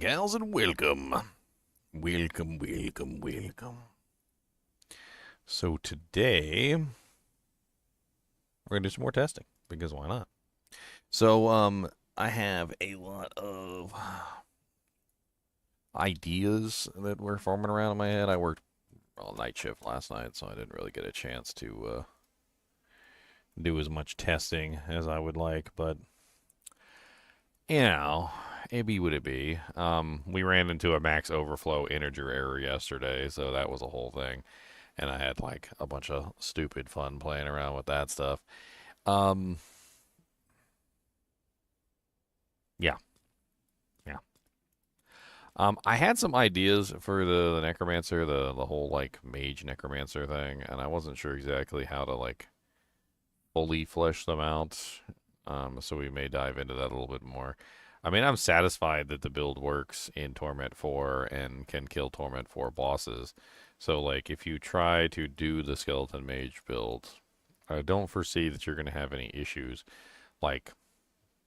gals, and welcome. Welcome. So today, we're going to do some more testing, because why not? So, I have a lot of ideas that were forming around in my head. I worked all night shift last night, so I didn't really get a chance to do as much testing as I would like, but you know, it be what it be. We ran into a max overflow integer error yesterday, so that was a whole thing. And I had like a bunch of stupid fun playing around with that stuff. Um, yeah, yeah. I had some ideas for the Necromancer, the whole like mage Necromancer thing, and I wasn't sure exactly how to like fully flesh them out. So we may dive into that a little bit more. I mean, I'm satisfied that the build works in Torment 4 and can kill Torment 4 bosses. So, like, if you try to do the Skeleton Mage build, I don't foresee that you're going to have any issues, like,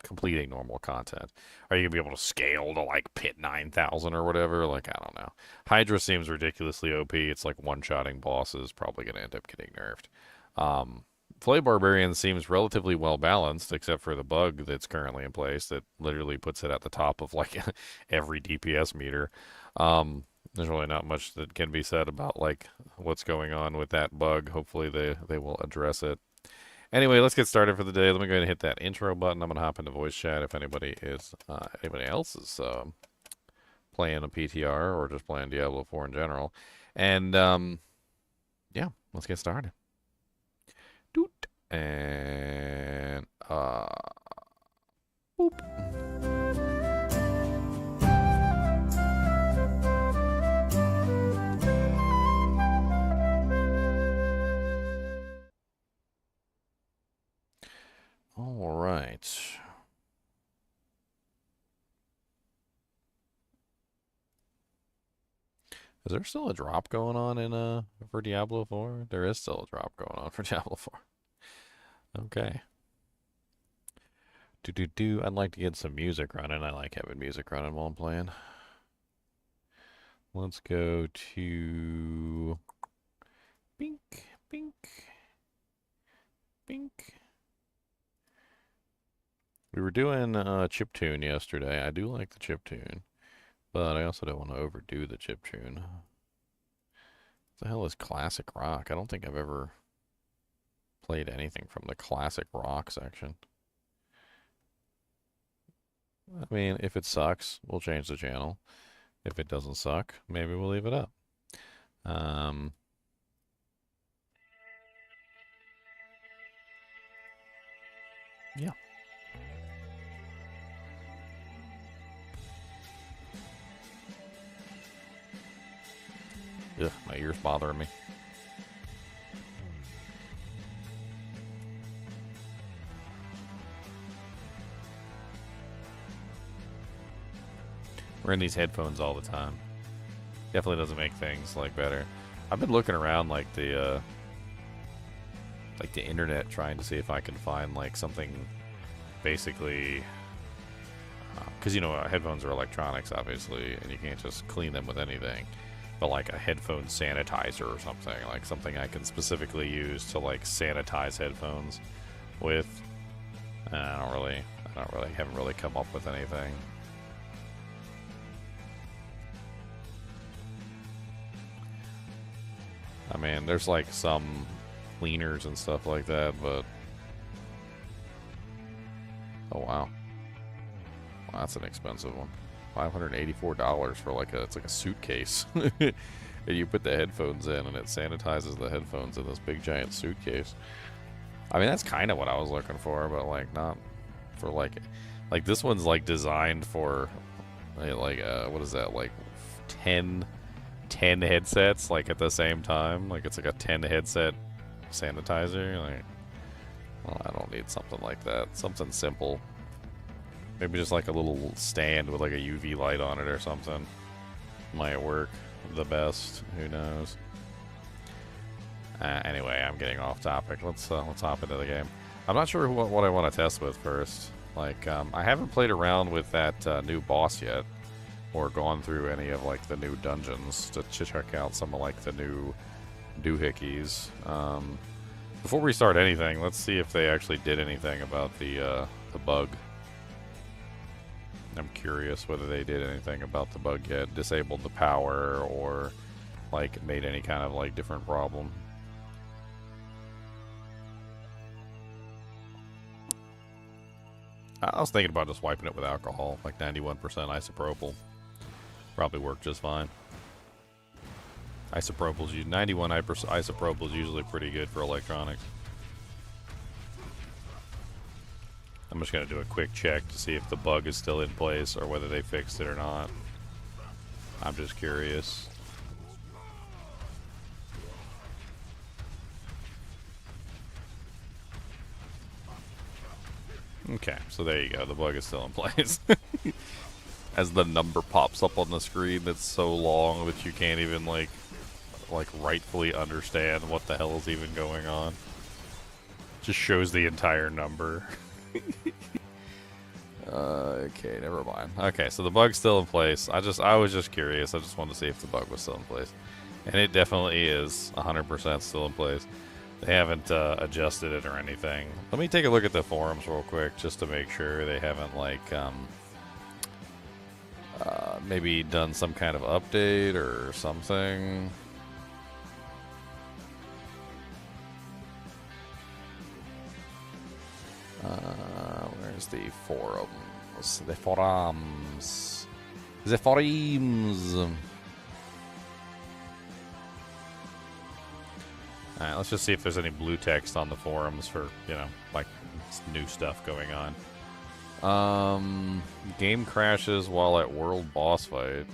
completing normal content. Are you going to be able to scale to, like, Pit 9000 or whatever? Like, I don't know. Hydra seems ridiculously OP. It's like one-shotting bosses, probably going to end up getting nerfed. Flay Barbarian seems relatively well balanced, except for the bug that's currently in place that literally puts it at the top of like every DPS meter. There's really not much that can be said about like what's going on with that bug. Hopefully they will address it. Anyway, let's get started for the day. Let me go ahead and hit that intro button. I'm gonna hop into voice chat if anybody else is playing a PTR or just playing Diablo 4 in general. And yeah, let's get started. Doot. And boop. All right. Is there still a drop going on in for Diablo 4? There is still a drop going on for Diablo 4. Okay. I'd like to get some music running. I like having music running while I'm playing. Let's go to Bink. We were doing chiptune yesterday. I do like the chiptune, but I also don't want to overdo the chiptune. What the hell is classic rock? I don't think I've ever played anything from the classic rock section. I mean, if it sucks, we'll change the channel. If it doesn't suck, maybe we'll leave it up. Yeah. Ugh, my ears bothering me. We're in these headphones all the time. Definitely doesn't make things like better. I've been looking around like the internet trying to see if I can find like something basically because you know headphones are electronics obviously and you can't just clean them with anything, but like a headphone sanitizer or something, like something I can specifically use to like sanitize headphones with. Haven't really come up with anything. I mean, there's like some cleaners and stuff like that, but oh wow, that's an expensive one. $584 for like it's like a suitcase. And you put the headphones in, and it sanitizes the headphones in this big giant suitcase. I mean, that's kind of what I was looking for, but like not for like this one's like designed for like what is that, like 10 headsets like at the same time, like it's like a 10 headset sanitizer. Like, well, I don't need something like that. Something simple. Maybe just like a little stand with like a UV light on it or something might work the best. Who knows? Anyway, I'm getting off topic. Let's hop into the game. I'm not sure what I want to test with first. Like, I haven't played around with that new boss yet. or gone through any of like the new dungeons to check out some of like the new doohickeys. Before we start anything, let's see if they actually did anything about the bug. I'm curious whether they did anything about the bug yet, disabled the power, or like made any kind of like different problem. I was thinking about just wiping it with alcohol, like 91% isopropyl. Probably work just fine. Isopropyl's 91% isopropyl is usually pretty good for electronics. I'm just going to do a quick check to see if the bug is still in place or whether they fixed it or not. I'm just curious. Okay, so there you go. The bug is still in place. As the number pops up on the screen that's so long that you can't even like rightfully understand what the hell is even going on. Just shows the entire number. Okay, never mind. Okay, so the bug's still in place. I was just curious. I just wanted to see if the bug was still in place. And it definitely is 100% still in place. They haven't adjusted it or anything. Let me take a look at the forums real quick just to make sure they haven't like maybe done some kind of update or something. Where's the forums? The forums. The forums. Alright, let's just see if there's any blue text on the forums for, you know, like new stuff going on. Game crashes while at world boss fight.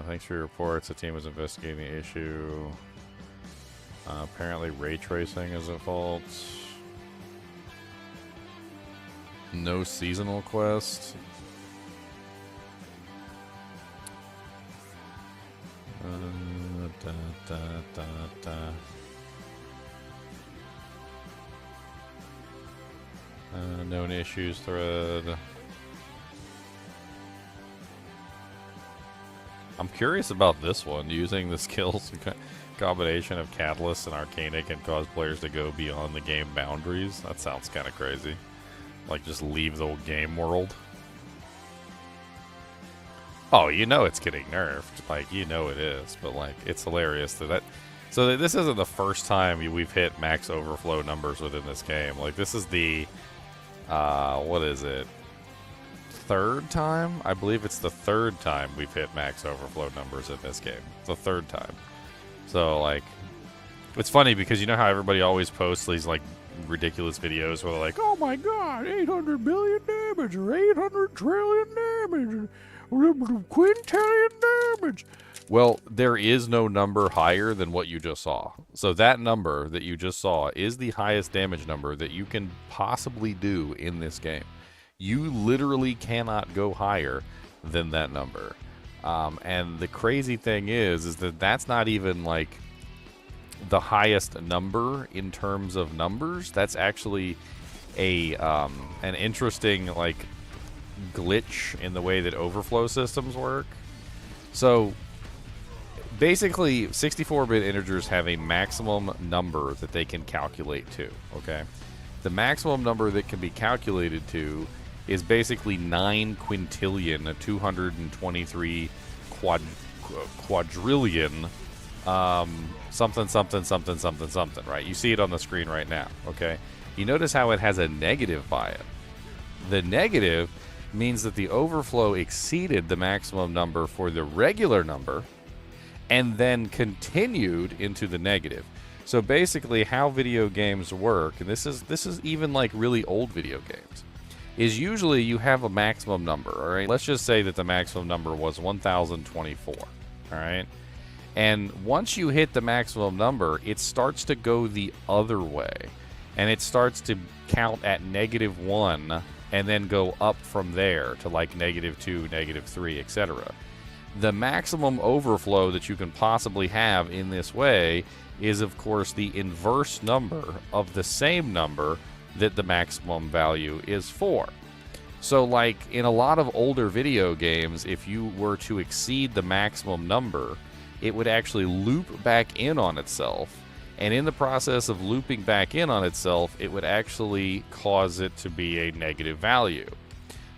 Thanks for your reports. The team was investigating the issue. Apparently ray tracing is at fault. No seasonal quest. Known issues thread. I'm curious about this one. Using the skills combination of Catalyst and Arcana can cause players to go beyond the game boundaries. That sounds kind of crazy. Like, just leave the game world. Oh, you know it's getting nerfed. Like, you know it is. But, like, it's hilarious that... So this isn't the first time we've hit max overflow numbers within this game. Like, this is the... what is it? Third time? I believe it's the third time we've hit max overflow numbers in this game. The third time. So, like... It's funny because you know how everybody always posts these, like, ridiculous videos where they're like, oh my god, 800 billion damage, or 800 trillion damage, or quintillion damage. Well, there is no number higher than what you just saw. So that number that you just saw is the highest damage number that you can possibly do in this game. You literally cannot go higher than that number. And the crazy thing is that that's not even like the highest number in terms of numbers. That's actually a an interesting like glitch in the way that overflow systems work. So basically 64-bit integers have a maximum number that they can calculate to, okay? The maximum number that can be calculated to is basically 9 quintillion 223 quadrillion something, something, something, something, something, right? You see it on the screen right now, okay? You notice how it has a negative by it. The negative means that the overflow exceeded the maximum number for the regular number and then continued into the negative. So basically how video games work, and this is even like really old video games, is usually you have a maximum number, all right? Let's just say that the maximum number was 1024, all right? And once you hit the maximum number, it starts to go the other way. And it starts to count at -1 and then go up from there to like -2, -3, etc. The maximum overflow that you can possibly have in this way is, of course, the inverse number of the same number that the maximum value is for. So, like, in a lot of older video games, if you were to exceed the maximum number, it would actually loop back in on itself. And in the process of looping back in on itself, it would actually cause it to be a negative value.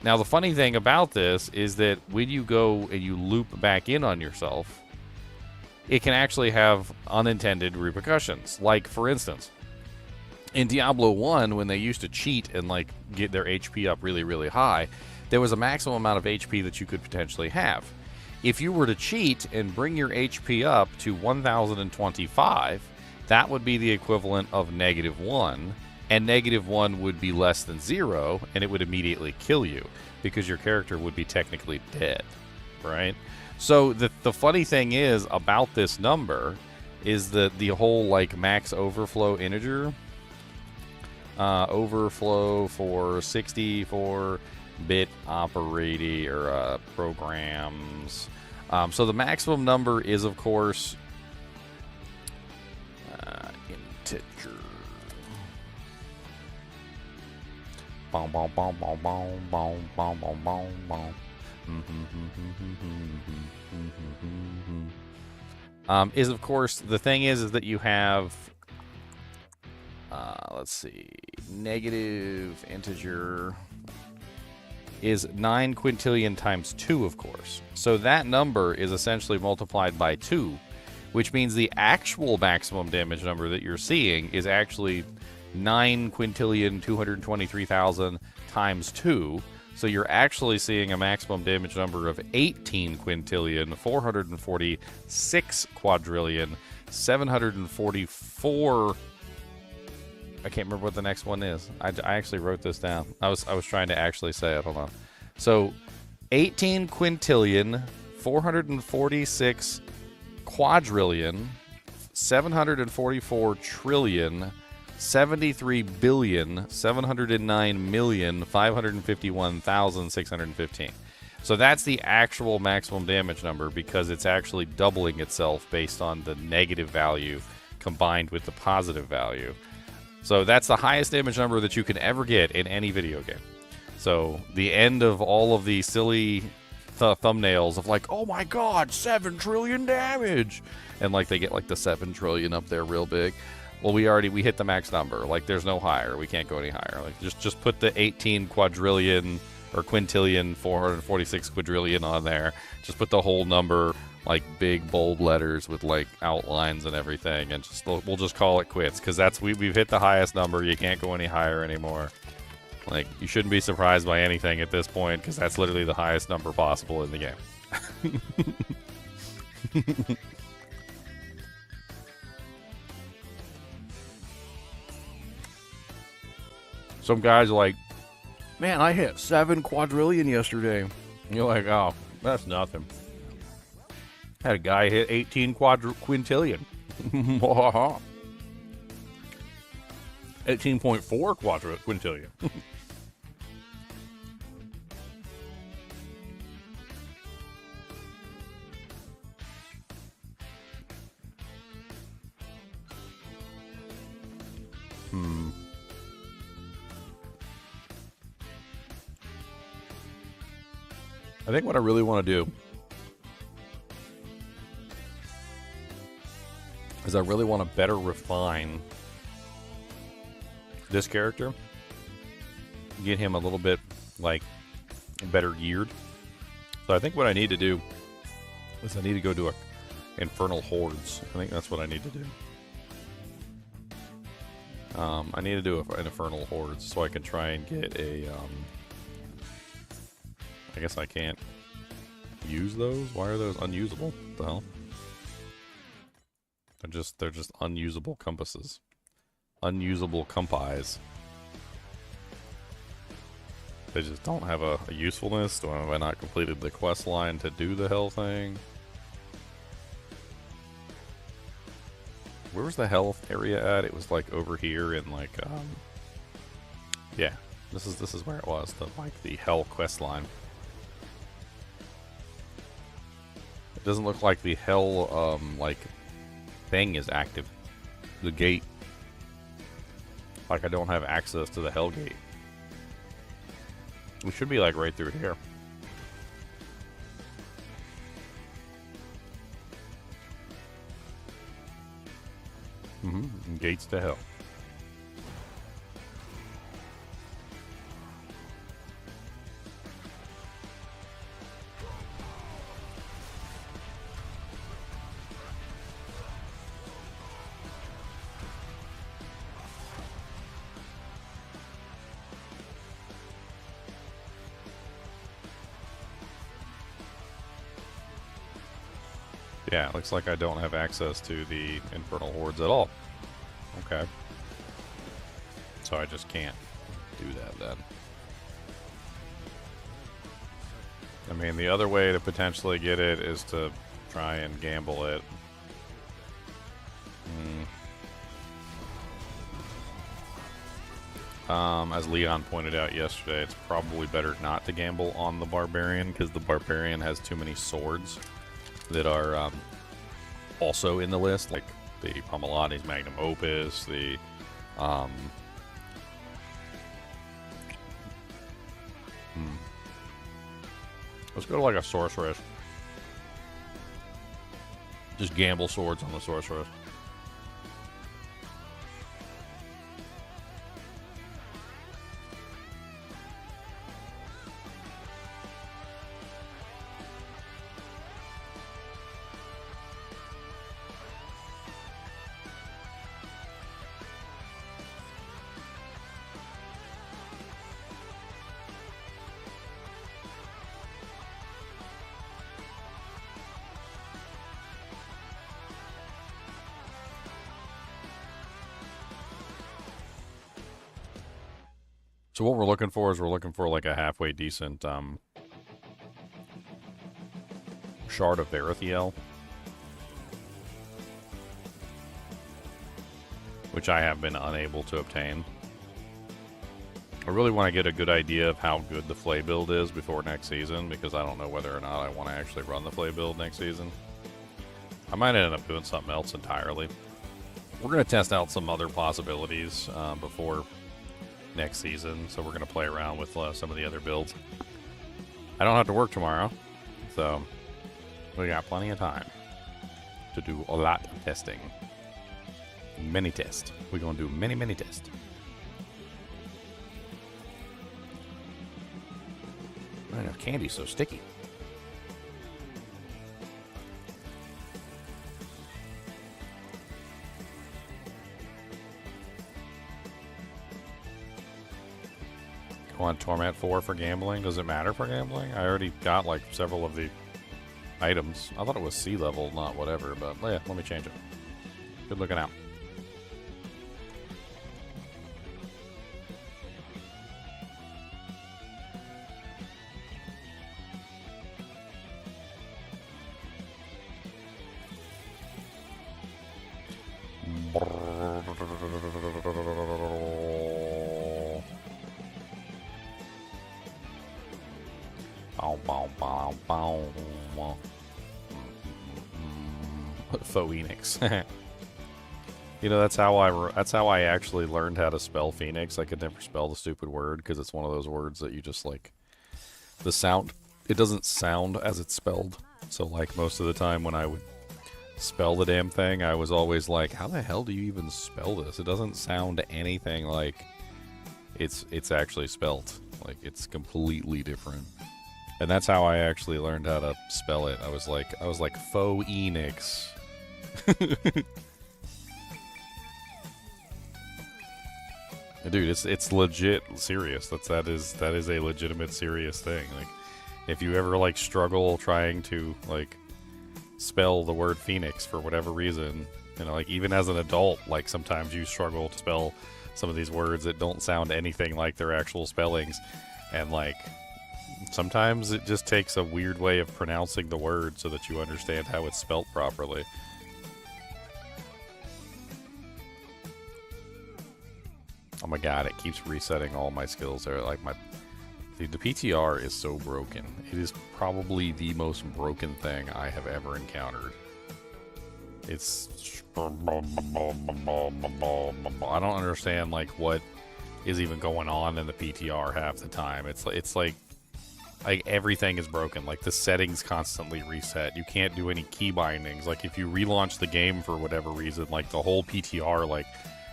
Now, the funny thing about this is that when you go and you loop back in on yourself, it can actually have unintended repercussions. Like, for instance, in Diablo 1, when they used to cheat and, like, get their HP up really, really high, there was a maximum amount of HP that you could potentially have. If you were to cheat and bring your HP up to 1025, that would be the equivalent of -1, and -1 would be less than 0, and it would immediately kill you, because your character would be technically dead, right? So the funny thing is about this number is that the whole, like, max overflow integer, overflow for 64-bit operating or programs. So the maximum number is, of course, integer. Boom, boom, boom, boom, boom, boom, boom, boom, boom, boom. Is, of course, the thing is that you have, let's see, negative integer is 9 quintillion times 2, of course. So that number is essentially multiplied by 2, which means the actual maximum damage number that you're seeing is actually 9 quintillion 223,000 times 2. So you're actually seeing a maximum damage number of 18 quintillion 446 quadrillion 744. I can't remember what the next one is. I actually wrote this down. I was trying to actually say it. Hold on. So 18 quintillion 446 quadrillion 744 trillion 73 billion 709 million 551,615. So that's the actual maximum damage number, because it's actually doubling itself based on the negative value combined with the positive value. So that's the highest damage number that you can ever get in any video game. So the end of all of the silly thumbnails of, like, oh my god, 7 trillion damage, and, like, they get, like, the 7 trillion up there real big. Well, we hit the max number. Like, there's no higher. We can't go any higher. Like, just put the 18 quadrillion or quintillion 446 quadrillion on there. Just put the whole number, like, big bold letters with, like, outlines and everything, and we'll just call it quits, because we've hit the highest number. You can't go any higher anymore. Like, you shouldn't be surprised by anything at this point, because that's literally the highest number possible in the game. Some guys are like, man, I hit 7 quadrillion yesterday. And you're like, oh, that's nothing. Had a guy hit 18 quintillion. 18.4 quintillion. I think what I really want to do is I really want to better refine this character, get him a little bit, like, better geared. So I think what I need to do is I need to go to Infernal Hordes. I think that's what I need to do. I need to do an Infernal Hordes so I can try and get a, I guess I can't use those? Why are those unusable? What the hell? They're just unusable compasses. Unusable compis. They just don't have a usefulness. Have I not completed the quest line to do the hell thing? Where was the health area at? It was, like, over here in, like, yeah. This is where it was, the hell quest line. It doesn't look like the hell, like, thing is active. The gate. Like, I don't have access to the hell gate. We should be like right through here. Gates to hell. Yeah, it looks like I don't have access to the Infernal Hordes at all. Okay. So I just can't do that then. I mean, the other way to potentially get it is to try and gamble it. As Leon pointed out yesterday, it's probably better not to gamble on the Barbarian, because the Barbarian has too many swords that are also in the list, like the Pomelani's Magnum Opus, the let's go to like a Sorceress. Just gamble swords on the Sorceress. So what we're looking for is we're looking for like a halfway decent Shard of Verithiel, which I have been unable to obtain. I really want to get a good idea of how good the Flay build is before next season, because I don't know whether or not I want to actually run the Flay build next season. I might end up doing something else entirely. We're going to test out some other possibilities before next season, so we're going to play around with some of the other builds. I don't have to work tomorrow, so we got plenty of time to do a lot of testing. Many tests. We're going to do many tests. Man, the candy's so sticky. Want Torment 4 for gambling? Does it matter for gambling? I already got like several of the items. I thought it was sea level, not whatever, but yeah, let me change it. Good looking out. Phoenix. You know, that's how I actually learned how to spell Phoenix. I could never spell the stupid word because it's one of those words that you just like the sound. It doesn't sound as it's spelled. So like most of the time when I would spell the damn thing, I was always like, how the hell do you even spell this? It doesn't sound anything like it's actually spelled. Like it's completely different. And that's how I actually learned how to spell it. I was like Phoenix. Dude, it's legit serious. That is a legitimate serious thing. Like if you ever like struggle trying to like spell the word Phoenix for whatever reason, you know, like even as an adult, like sometimes you struggle to spell some of these words that don't sound anything like their actual spellings, and like sometimes it just takes a weird way of pronouncing the word so that you understand how it's spelt properly. Oh my god, it keeps resetting all my skills there. Like the PTR is so broken. It is probably the most broken thing I have ever encountered. It's I don't understand like what is even going on in the PTR half the time. It's like everything is broken. Like the settings constantly reset. You can't do any key bindings. Like if you relaunch the game for whatever reason, like the whole PTR like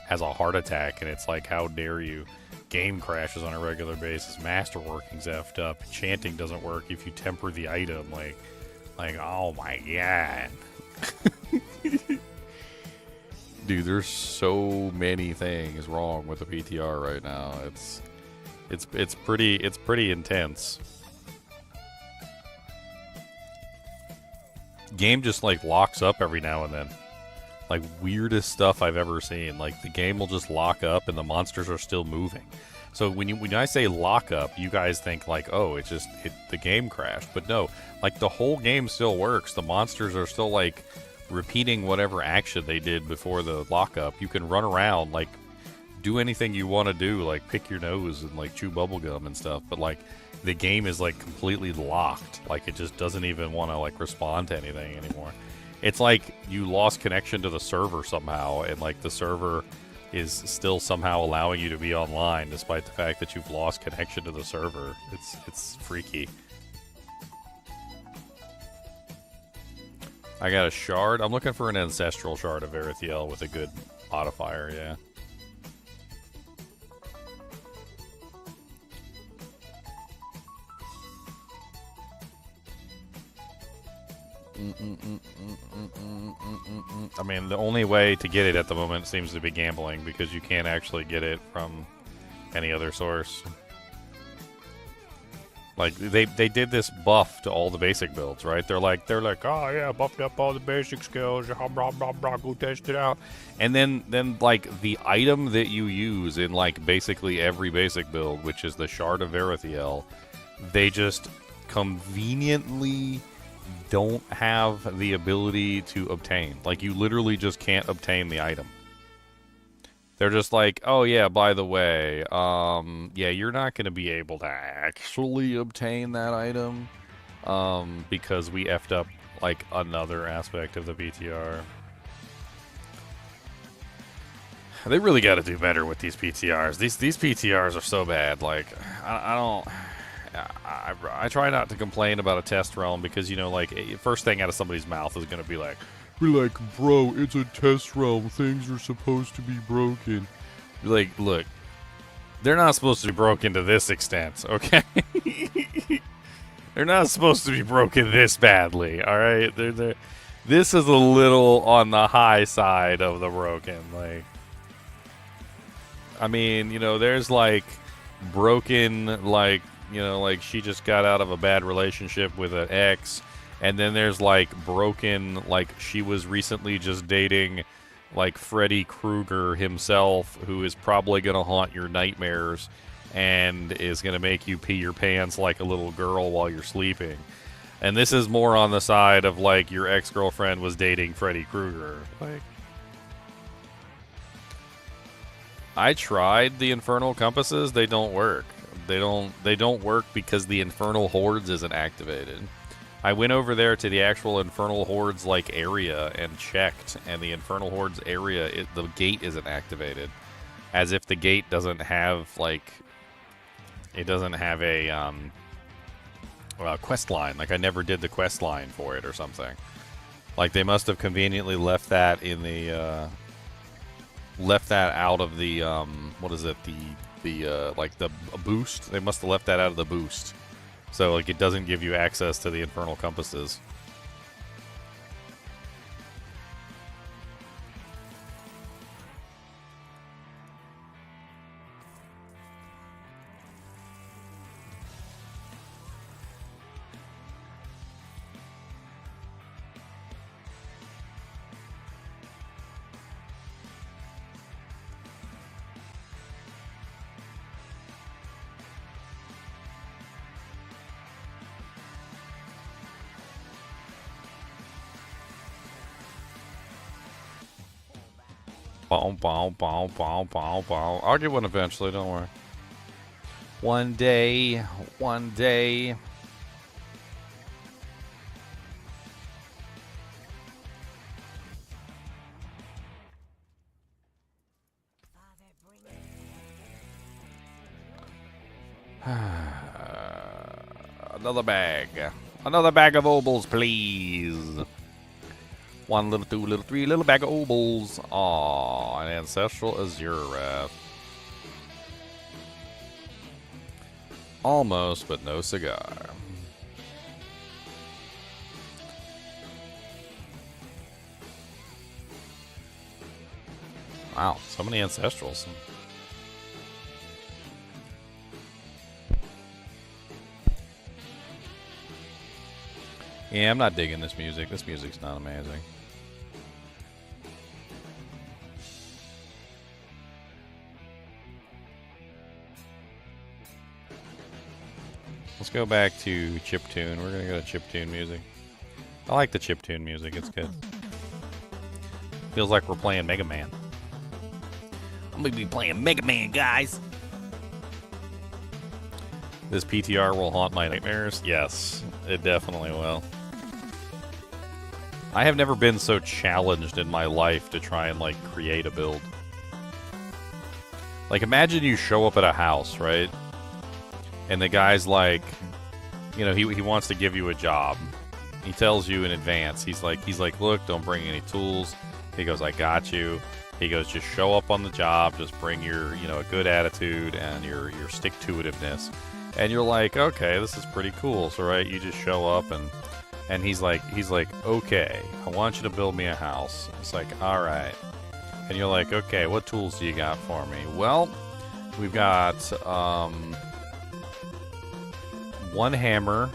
has a heart attack, and it's like, how dare you? Game crashes on a regular basis. Masterworking's effed up. Enchanting doesn't work if you temper the item. Like oh my god. Dude, there's so many things wrong with the PTR right now. It's pretty intense. Game just like locks up every now and then. Like weirdest stuff I've ever seen. Like the game will just lock up and the monsters are still moving. So when I say lock up, you guys think like, oh, the game crashed. But no, like the whole game still works. The monsters are still like repeating whatever action they did before the lockup. You can run around, like do anything you want to do, like pick your nose and like chew bubblegum and stuff. But like the game is like completely locked. Like it just doesn't even want to like respond to anything anymore. It's like you lost connection to the server somehow, and like the server is still somehow allowing you to be online despite the fact that you've lost connection to the server. It's freaky. I got a shard. I'm looking for an ancestral shard of Erethiel with a good modifier, yeah. I mean, the only way to get it at the moment seems to be gambling, because you can't actually get it from any other source. Like they did this buff to all the basic builds, right? They're like, oh yeah, buffed up all the basic skills, blah blah blah, go test it out. And then like the item that you use in like basically every basic build, which is the Shard of Erethiel, they just conveniently don't have the ability to obtain. Like you literally just can't obtain the item. They're just like, oh yeah, by the way, yeah, you're not going to be able to actually obtain that item, because we effed up like another aspect of the PTR. They really got to do better with these PTRs. These PTRs are so bad. Like, I try not to complain about a test realm, because, you know, like, first thing out of somebody's mouth is going to be like, bro, it's a test realm. Things are supposed to be broken. Like, look, they're not supposed to be broken to this extent, okay? They're not supposed to be broken this badly, all right? This is a little on the high side of the broken. Like, I mean, you know, there's like broken, like, you know, like she just got out of a bad relationship with an ex. And then there's like broken, like she was recently just dating like Freddy Krueger himself, who is probably going to haunt your nightmares and is going to make you pee your pants like a little girl while you're sleeping. And this is more on the side of like your ex-girlfriend was dating Freddy Krueger. Like, I tried the Infernal Compasses, they don't work. They don't work because the Infernal Hordes isn't activated. I went over there to the actual Infernal Hordes like area and checked, and the Infernal Hordes area, the gate isn't activated, as if the gate doesn't have like, it doesn't have a quest line. Like I never did the quest line for it or something. Like they must have conveniently left that in the left that out of the what is it, the like the boost. They must have left that out of the boost. So, like, it doesn't give you access to the Infernal Compasses. I'll get one eventually, don't worry. One day, one day. Another bag. Another bag of obols, please. 1 little, 2 little, 3 little bag of obols. Aw, an ancestral azure Raft. Almost, but no cigar. Wow, so many ancestrals. Yeah, I'm not digging this music. This music's not amazing. Let's go back to chiptune. We're gonna go to chiptune music. I like the chiptune music. It's good. Feels like we're playing Mega Man. I'm gonna be playing Mega Man, guys. This PTR will haunt my nightmares. Yes, it definitely will. I have never been so challenged in my life to try and, like, create a build. Like, imagine you show up at a house, right? And the guy's like, you know, he wants to give you a job. He tells you in advance. He's like, look, don't bring any tools. He goes, I got you. He goes, just show up on the job. Just bring your, you know, a good attitude and your stick-to-itiveness. And you're like, okay, this is pretty cool. So, right, you just show up and he's like, okay, I want you to build me a house. It's like, all right. And you're like, okay, what tools do you got for me? Well, we've got 1 hammer,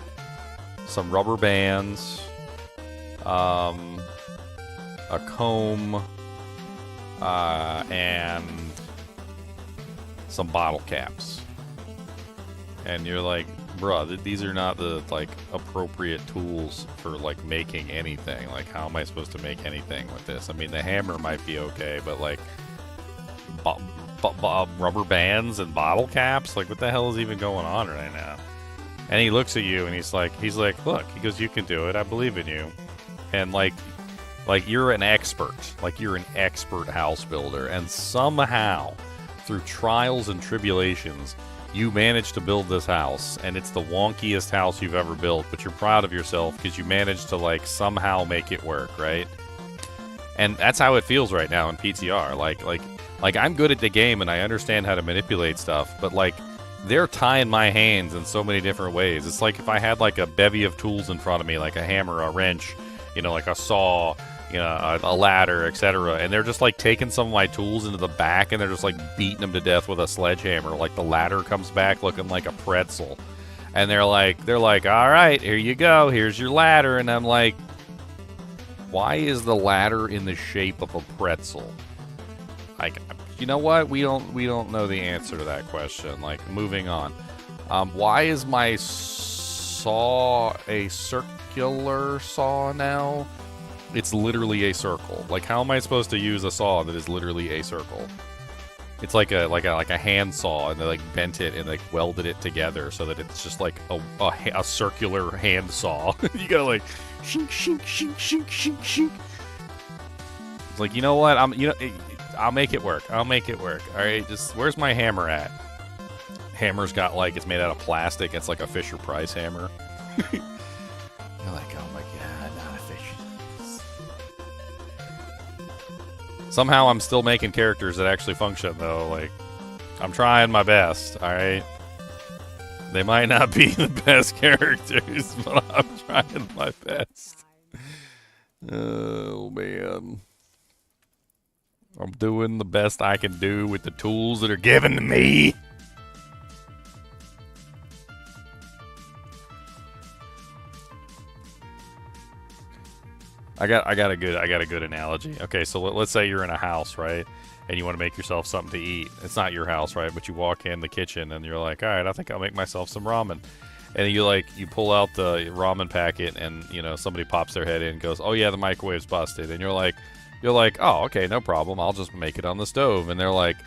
some rubber bands, a comb, and some bottle caps. And you're like, bruh, these are not the, like, appropriate tools for, like, making anything. Like, how am I supposed to make anything with this? I mean, the hammer might be okay, but, like, rubber bands and bottle caps? Like, what the hell is even going on right now? And he looks at you and he's like, look, he goes, you can do it. I believe in you. And, like you're an expert. Like, you're an expert house builder. And somehow, through trials and tribulations, you managed to build this house, and it's the wonkiest house you've ever built, but you're proud of yourself because you managed to, like, somehow make it work, right? And that's how it feels right now in PTR. Like I'm good at the game and I understand how to manipulate stuff, but, like, they're tying my hands in so many different ways. It's like if I had, like, a bevy of tools in front of me, like a hammer, a wrench, you know, like a saw, you know, a ladder, etc., and they're just, like, taking some of my tools into the back and they're just, like, beating them to death with a sledgehammer. Like, the ladder comes back looking like a pretzel, and they're like, all right, here you go, here's your ladder. And I'm like, why is the ladder in the shape of a pretzel? Like, you know what? We don't know the answer to that question. Like, moving on. Why is my saw a circular saw now? It's literally a circle. Like, how am I supposed to use a saw that is literally a circle? It's like a hand saw, and they, like, bent it and, like, welded it together so that it's just like a circular hand saw. You gotta, like, shink shink shink shink shink shink. It's like, you know what? I'll make it work. I'll make it work. All right, just where's my hammer at? Hammer's got, like, it's made out of plastic. It's like a Fisher Price hammer. You're like, oh my god, not a Fisher. Somehow I'm still making characters that actually function, though. Like, I'm trying my best, alright? They might not be the best characters, but I'm trying my best. Oh, man. I'm doing the best I can do with the tools that are given to me. I got a good analogy. Okay, so let's say you're in a house, right? And you want to make yourself something to eat. It's not your house, right? But you walk in the kitchen and you're like, all right, I think I'll make myself some ramen. And you pull out the ramen packet and, you know, somebody pops their head in and goes, oh yeah, the microwave's busted. And you're like, oh, okay, no problem. I'll just make it on the stove. And they're like,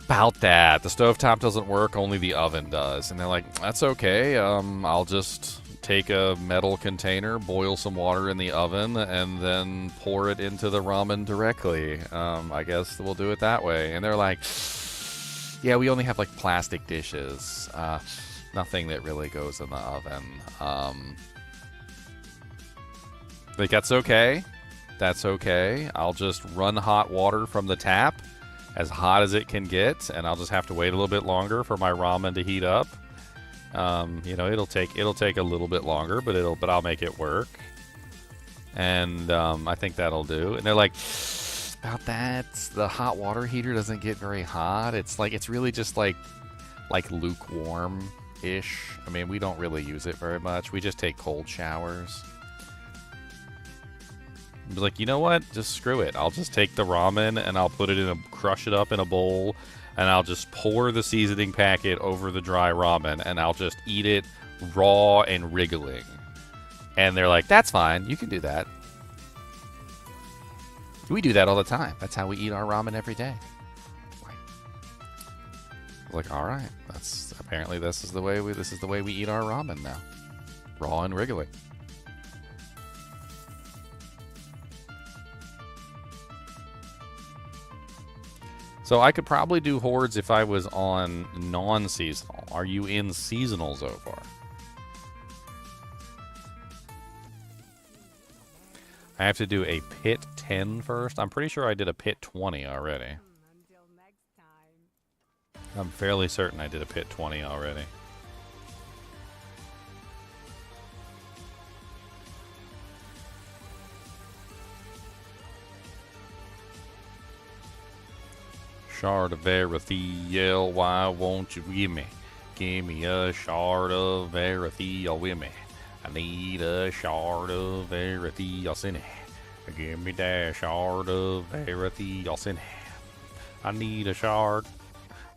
about that. The stovetop doesn't work, only the oven does. And they're like, that's okay. I'll just take a metal container, boil some water in the oven, and then pour it into the ramen directly. I guess we'll do it that way. And they're like, Yeah, we only have like plastic dishes. Nothing that really goes in the oven. Like, that's okay. That's okay. I'll just run hot water from the tap, as hot as it can get, and I'll just have to wait a little bit longer for my ramen to heat up. You know, it'll take a little bit longer, but I'll make it work. And I think that'll do. And they're like, about that, the hot water heater doesn't get very hot. It's like, it's really just like lukewarm-ish. I mean, we don't really use it very much. We just take cold showers. I was like, you know what? Just screw it. I'll just take the ramen and I'll put it in crush it up in a bowl, and I'll just pour the seasoning packet over the dry ramen, and I'll just eat it raw and wriggling. And they're like, that's fine. You can do that. We do that all the time. That's how we eat our ramen every day. Like, all right. That's apparently this is the way we eat our ramen now. Raw and wriggling. So I could probably do Hordes if I was on non-seasonal. Are you in seasonal so far? I have to do a pit 10 first. I'm pretty sure I did a pit 20 already. I'm fairly certain I did a pit 20 already. Shard of Verithiel, why won't you give me a shard of Verithiel with me? I need a shard of Verithiel, send it. Give me that shard of Verithiel, send it. I need a shard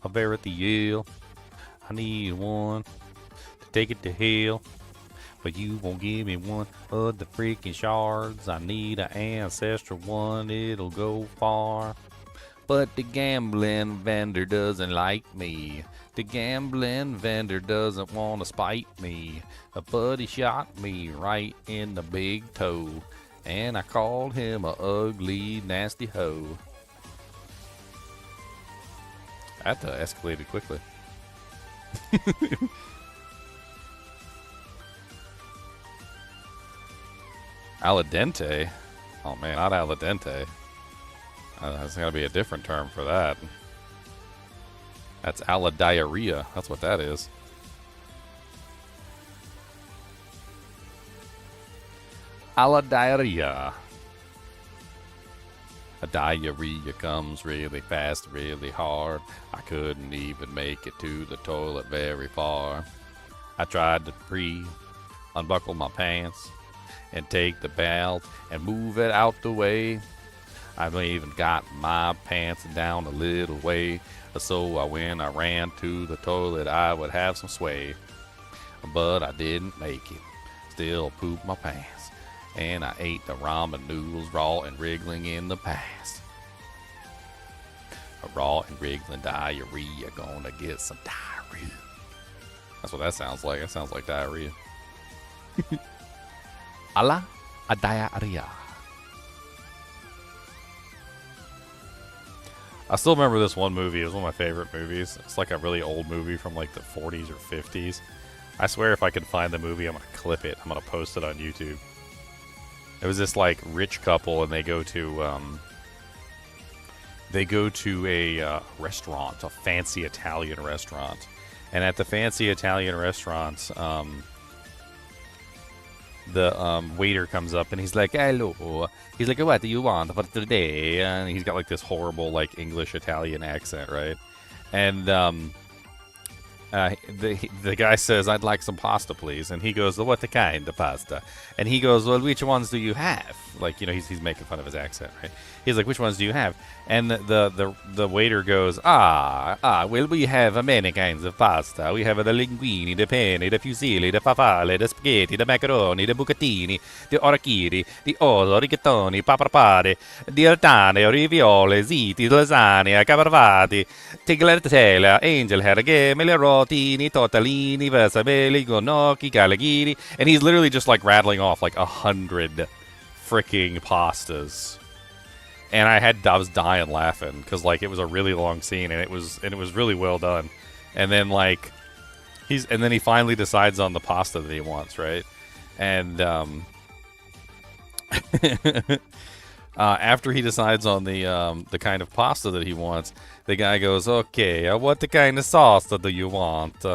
of Verithiel. I need one to take it to hell, but you won't give me one of the freaking shards. I need an ancestral one, it'll go far. But the gambling vendor doesn't like me. The gambling vendor doesn't want to spite me. A buddy shot me right in the big toe, and I called him a ugly, nasty hoe. That escalated quickly. Al dente? Oh man, not al dente. There's got to be a different term for that. That's diarrhea. That's what that is. Diarrhea. A diarrhea comes really fast, really hard. I couldn't even make it to the toilet very far. I tried to breathe, unbuckle my pants, and take the belt and move it out the way. I've even got my pants down a little way, so when I ran to the toilet, I would have some sway. But I didn't make it, still pooped my pants, and I ate the ramen noodles raw and wriggling in the past. A raw and wriggling diarrhea, gonna get some diarrhea. That's what that sounds like. It sounds like diarrhea. A diarrhea. I still remember this one movie. It was one of my favorite movies. It's like a really old movie from like the 40s or 50s. I swear if I can find the movie, I'm going to clip it. I'm going to post it on YouTube. It was this like rich couple, and they go to a restaurant, a fancy Italian restaurant. And at the fancy Italian restaurant, the waiter comes up and he's like, hello. He's like, what do you want for today? And he's got like this horrible like English Italian accent, right? And the guy says, I'd like some pasta, please. And he goes, well, what the kind of pasta? And he goes, well, which ones do you have? Like, you know, he's making fun of his accent, right? He's like, which ones do you have? And the waiter goes, well, we have many kinds of pasta. We have the linguine, the penne, the fusilli, the farfalle, the spaghetti, the macaroni, the bucatini, the orecchini, the osso, rigatoni, paprapade, the altane, riviole, ziti, lasagna, caparvati, tagliatella, angel hair, gemelle, rotini, tortellini, versabelli, gnocchi, calaghini. And he's literally just like rattling off like 100 freaking pastas. and I was dying laughing because like it was a really long scene and it was really well done. And then like then he finally decides on the pasta that he wants, right? And after he decides on the kind of pasta that he wants, the guy goes, "Okay, what the kind of sauce do you want?"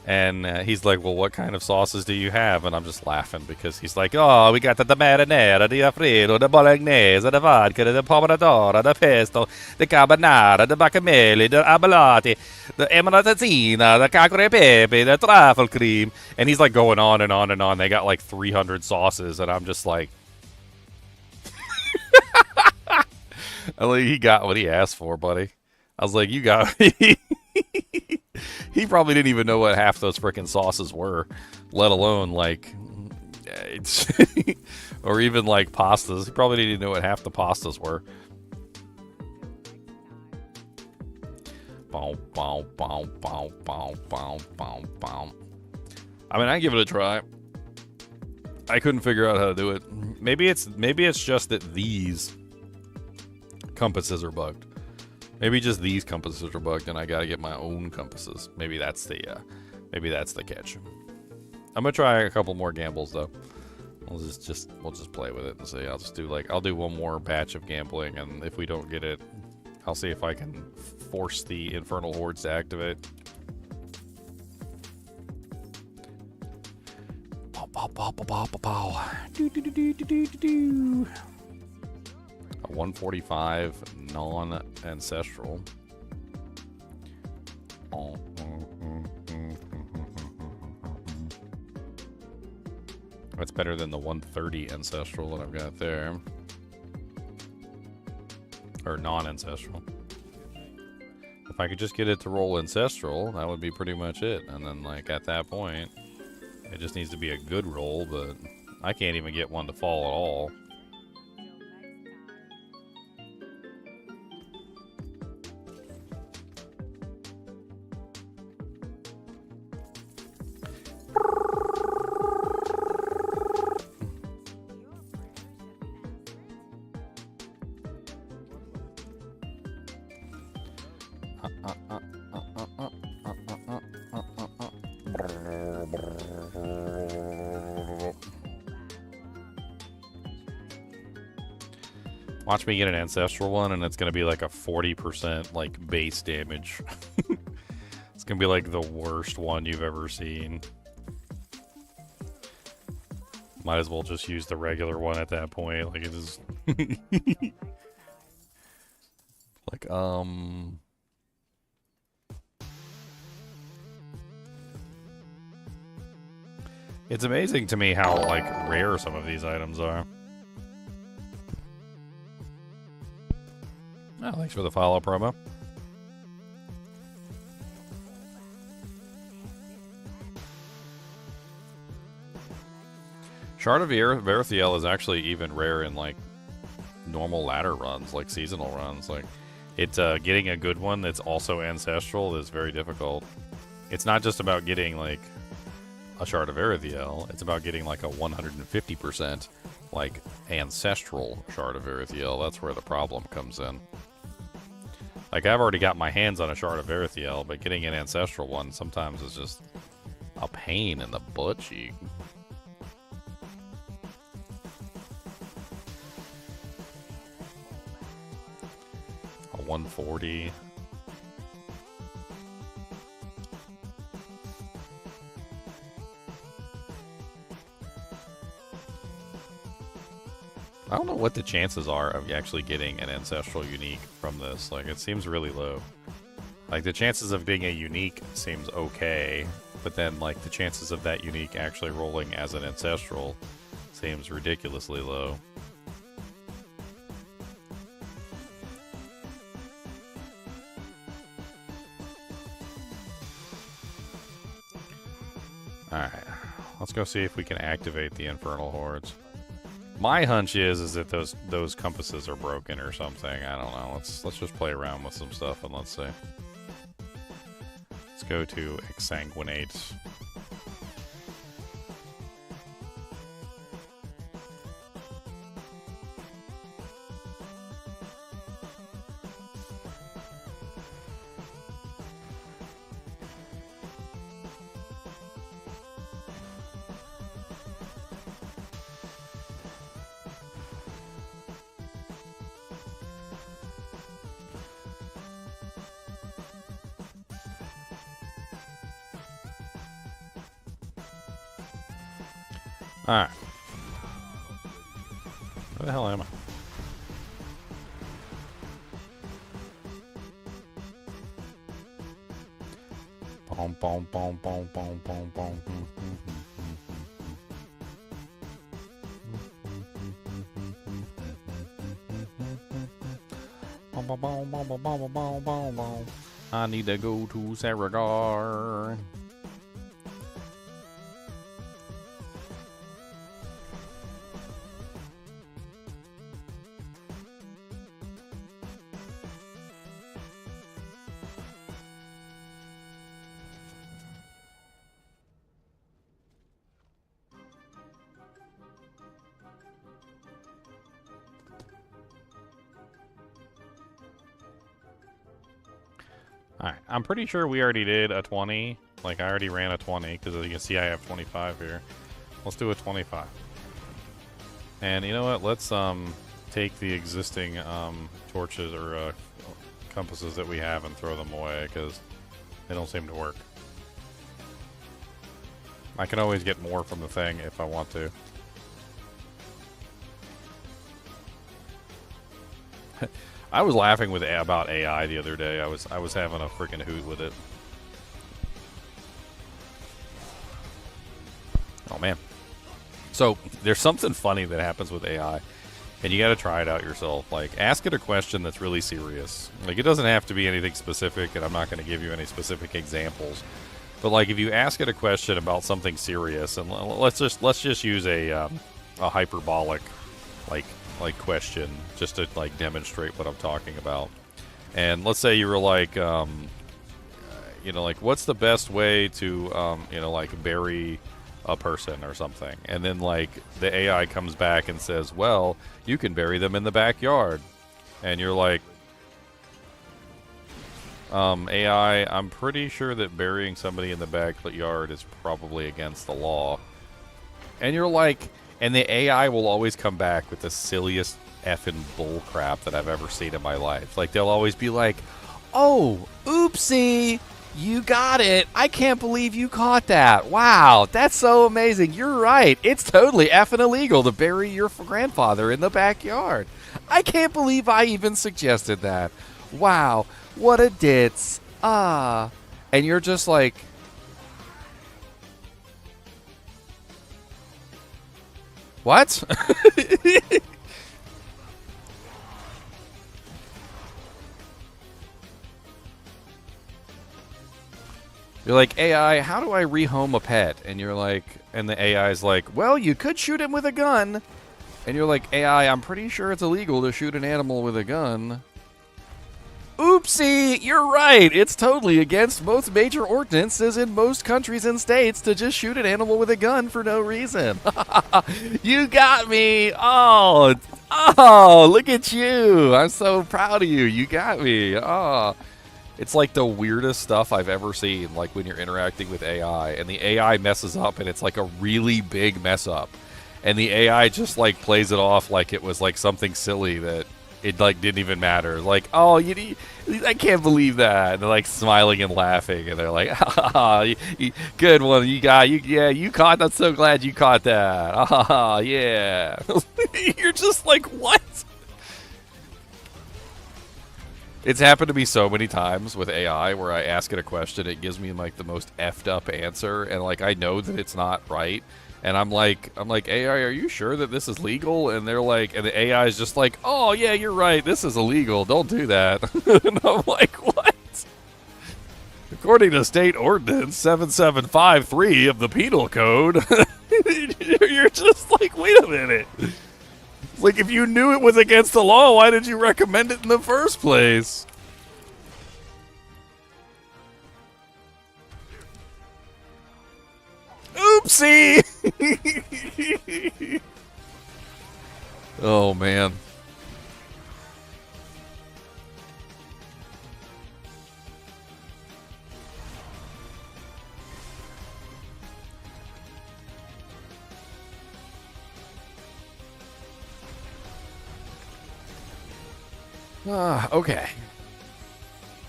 And he's like, "Well, what kind of sauces do you have?" And I'm just laughing because he's like, "Oh, we got the marinara, the alfredo, the bolognese, the vodka, the pomodoro, the pesto, the carbonara, the guacamole, the abalati, the emanazzina, the cacio e pepe, the truffle cream." And he's like going on and on and on. They got like 300 sauces, and I'm just like, he got what he asked for, buddy. I was like, you got he probably didn't even know what half those freaking sauces were, let alone like or even like pastas. He probably didn't even know what half the pastas were. Bow, bow, bow, bow, bow, bow, bow, bow. I mean, I give it a try. I couldn't figure out how to do it. Maybe it's just that these compasses are bugged. Maybe just these compasses are bugged, and I gotta get my own compasses. Maybe that's the catch. I'm gonna try a couple more gambles though. We'll just play with it and see. I'll do one more batch of gambling, and if we don't get it, I'll see if I can force the Infernal Hordes to activate. Bow, bow, bow, bow, bow, bow. Do, do, do, do, do, do, do. 145 non-ancestral. That's better than the 130 ancestral that I've got there. Or non-ancestral. If I could just get it to roll ancestral, that would be pretty much it. And then like at that point, it just needs to be a good roll, but I can't even get one to fall at all. Watch me get an ancestral one, and it's gonna be like a 40% like base damage. It's gonna be like the worst one you've ever seen. Might as well just use the regular one at that point. Like it is. Like It's amazing to me how like rare some of these items are. Oh, thanks for the follow promo. Shard of Verithiel is actually even rare in like normal ladder runs, like seasonal runs. Like it's getting a good one that's also ancestral is very difficult. It's not just about getting like a Shard of Verithiel, it's about getting like a 150% like ancestral Shard of Verithiel. That's where the problem comes in. Like, I've already got my hands on a Shard of Verithiel, but getting an ancestral one sometimes is just a pain in the butt cheek. A 140. I don't know what the chances are of actually getting an ancestral unique from this. Like, it seems really low. Like, the chances of being a unique seems okay, but then, like, the chances of that unique actually rolling as an ancestral seems ridiculously low. Alright, let's go see if we can activate the Infernal Hordes. My hunch is that those compasses are broken or something. I don't know. Let's just play around with some stuff and let's see. Let's go to Exsanguinate. Alright. Where the hell am I? Boom, boom, boom, boom, boom, boom, boom. I need to go to Saragar. Alright, I'm pretty sure we already did a 20. Like, I already ran a 20, because as you can see, I have 25 here. Let's do a 25. And you know what? Let's take the existing torches or compasses that we have and throw them away, because they don't seem to work. I can always get more from the thing if I want to. I was laughing about AI the other day. I was having a freaking hoot with it. Oh man. So there's something funny that happens with AI, and you got to try it out yourself. Like, ask it a question that's really serious. Like, it doesn't have to be anything specific, and I'm not going to give you any specific examples. But like, if you ask it a question about something serious, and let's just use a hyperbolic like question just to like demonstrate what I'm talking about. And let's say you were like, you know, like, what's the best way to you know, like, bury a person or something? And then like the AI comes back and says, well, you can bury them in the backyard. And you're like, AI, I'm pretty sure that burying somebody in the backyard is probably against the law. And you're like, and the AI will always come back with the silliest effing bull crap that I've ever seen in my life. Like, they'll always be like, oh, oopsie, you got it. I can't believe you caught that. Wow, that's so amazing. You're right. It's totally effing illegal to bury your grandfather in the backyard. I can't believe I even suggested that. Wow, what a ditz. Ah. And you're just like, what? You're like, AI, how do I rehome a pet? And you're like, and the AI's like, well, you could shoot him with a gun. And you're like, AI, I'm pretty sure it's illegal to shoot an animal with a gun. Oopsie, you're right. It's totally against most major ordinances in most countries and states to just shoot an animal with a gun for no reason. You got me. Oh, look at you. I'm so proud of you. You got me. Oh. It's like the weirdest stuff I've ever seen, like when you're interacting with AI, and the AI messes up, and it's like a really big mess up. And the AI just like plays it off like it was like something silly that it like didn't even matter. Like, oh, I can't believe that. And they're like smiling and laughing, and they're like, good one, yeah, you caught that. I'm so glad you caught that. Yeah. You're just like, what? It's happened to me so many times with AI where I ask it a question, it gives me like the most effed up answer, and like I know that it's not right, and I'm like, AI, are you sure that this is legal? And they're like, and the AI is just like, oh yeah, you're right, this is illegal, don't do that. And I'm like, what? According to state ordinance 7753 of the penal code, you're just like, wait a minute. Like, if you knew it was against the law, why did you recommend it in the first place? Oopsie! Oh, man. Okay.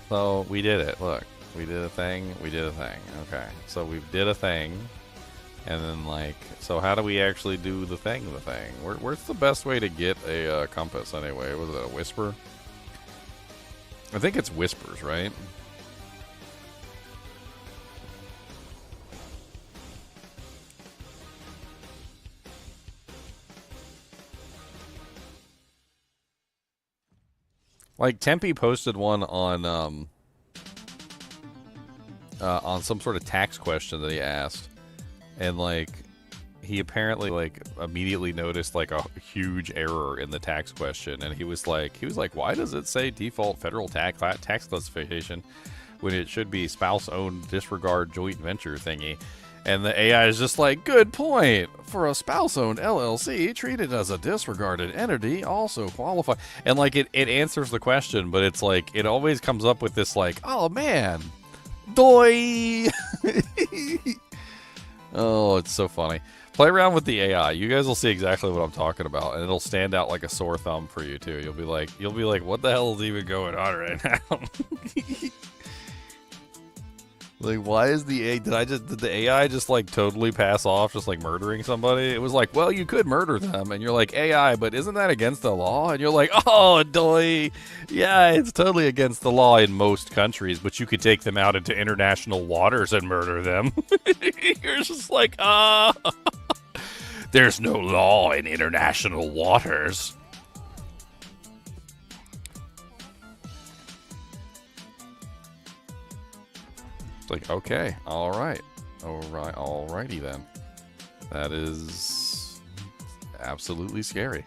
So we did it. Look, we did a thing. We did a thing. Okay. So we did a thing. And then, like, so how do we actually do the thing? Where's the best way to get a compass, anyway? Was it a whisper? I think it's whispers, right? Like, Tempe posted one on some sort of tax question that he asked. And, like, he apparently, like, immediately noticed, like, a huge error in the tax question. And he was like, why does it say default federal tax classification when it should be spouse-owned disregard joint venture thingy? And the AI is just like, good point. For a spouse-owned LLC, treated as a disregarded entity, also qualify. And, like, it answers the question, but it's like, it always comes up with this, like, oh, man. Doi! Oh, it's so funny. Play around with the AI. You guys will see exactly what I'm talking about, and it'll stand out like a sore thumb for you too. You'll be like, what the hell is even going on right now? Like, why is the AI? Did the AI just like totally pass off, just like murdering somebody? It was like, well, you could murder them, and you're like, AI, but isn't that against the law? And you're like, oh, doy, yeah, it's totally against the law in most countries, but you could take them out into international waters and murder them. You're just like, there's no law in international waters. It's like, okay, alrighty then. That is absolutely scary.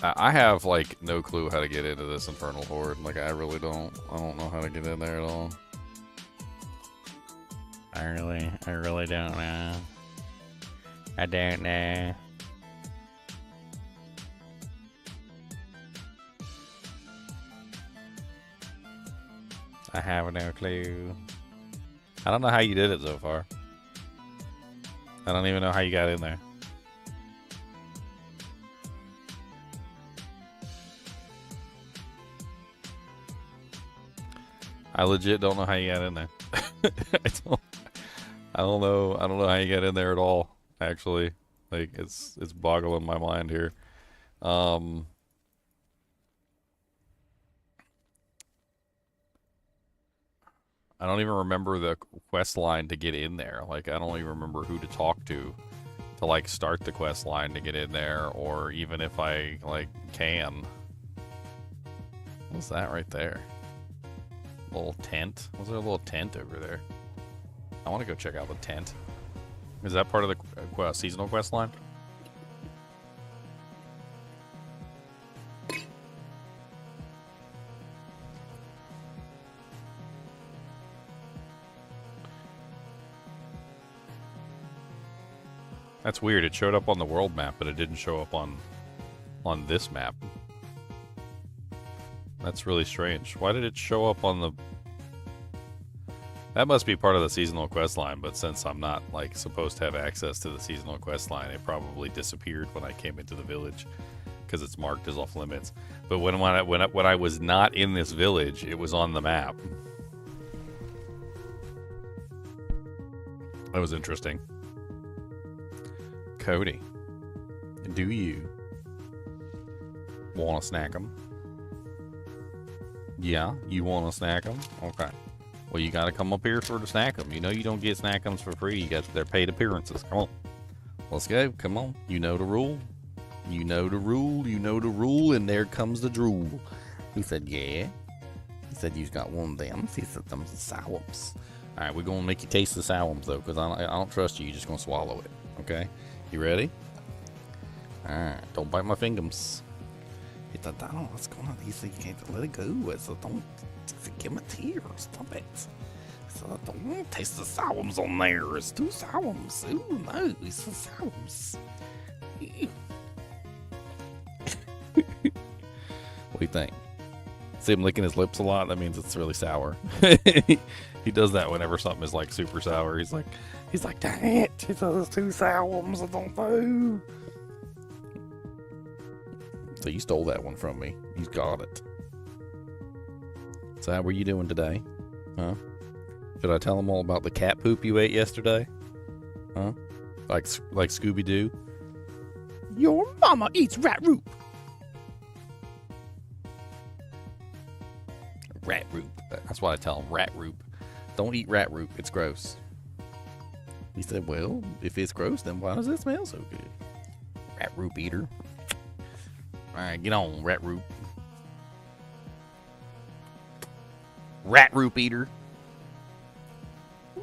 I have, like, no clue how to get into this Infernal Horde. Like, I really don't. I don't know how to get in there at all. I really don't know. I don't know. I have no clue. I don't know how you did it so far. I don't even know how you got in there. I legit don't know how you got in there. I don't know how you get in there at all, actually. Like, it's boggling my mind here. I don't even remember the quest line to get in there. Like, I don't even remember who to talk to like, start the quest line to get in there, or even if I, like, can. What's that right there? Little tent? Was there a little tent over there? I want to go check out the tent. Is that part of the seasonal quest line? That's weird. It showed up on the world map, but it didn't show up on this map. That's really strange. Why did it show up on the... That must be part of the seasonal quest line, but since I'm not, like, supposed to have access to the seasonal quest line, it probably disappeared when I came into the village, because it's marked as off limits. But when I was not in this village, it was on the map. That was interesting. Cody, do you want to snack them? Yeah, you want to snack them? Okay. Well, you got to come up here for the snack them. You know you don't get snack them for free. You got their paid appearances. Come on. Let's go. Come on. You know the rule. You know the rule. You know the rule. And there comes the drool. He said, yeah. He said, you've got one of them. He said, them sours. All right, we're going to make you taste the sours, though, because I don't trust you. You're just going to swallow it. Okay? You ready? All right. Don't bite my fingers. He said, I don't know what's going on. He said, you can't let it go. I said, don't give me tears. Stop it. He said, I don't want to taste the sours on there. It's too sours. Ooh, no. It's the sours. What do you think? See him licking his lips a lot. That means it's really sour. He does that whenever something is like super sour. He's like, dang it, it's too sour. I don't know. So you stole that one from me. He's got it. So how were you doing today? Huh? Should I tell him all about the cat poop you ate yesterday? Huh? Like Scooby-Doo? Your mama eats rat roop. Rat roop. That's what I tell him. Rat roop. Don't eat rat roop. It's gross. He said, well, if it's gross, then why does it smell so good? Rat roop eater. Alright, get on, rat roop. Rat roop eater.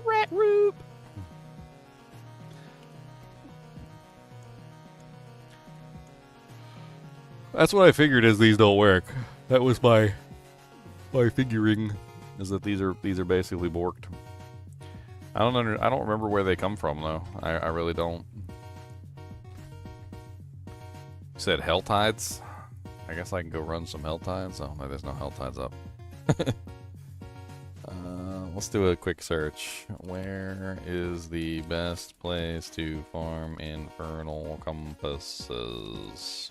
Rat roop. That's what I figured is these don't work. That was my figuring, is that these are basically borked. I don't remember where they come from though. I really don't. You said HellTides? I guess I can go run some HellTides. Oh no, there's no HellTides up. Let's do a quick search. Where is the best place to farm infernal compasses?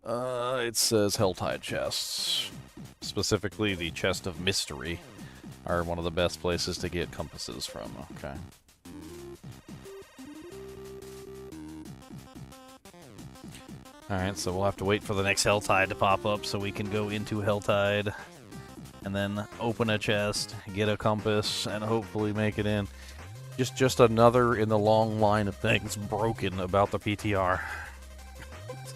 It says HellTide chests. Specifically, the chest of mystery are one of the best places to get compasses from. Okay. Alright, so we'll have to wait for the next HellTide to pop up so we can go into HellTide and then open a chest, get a compass, and hopefully make it in. Just another in the long line of things broken about the PTR.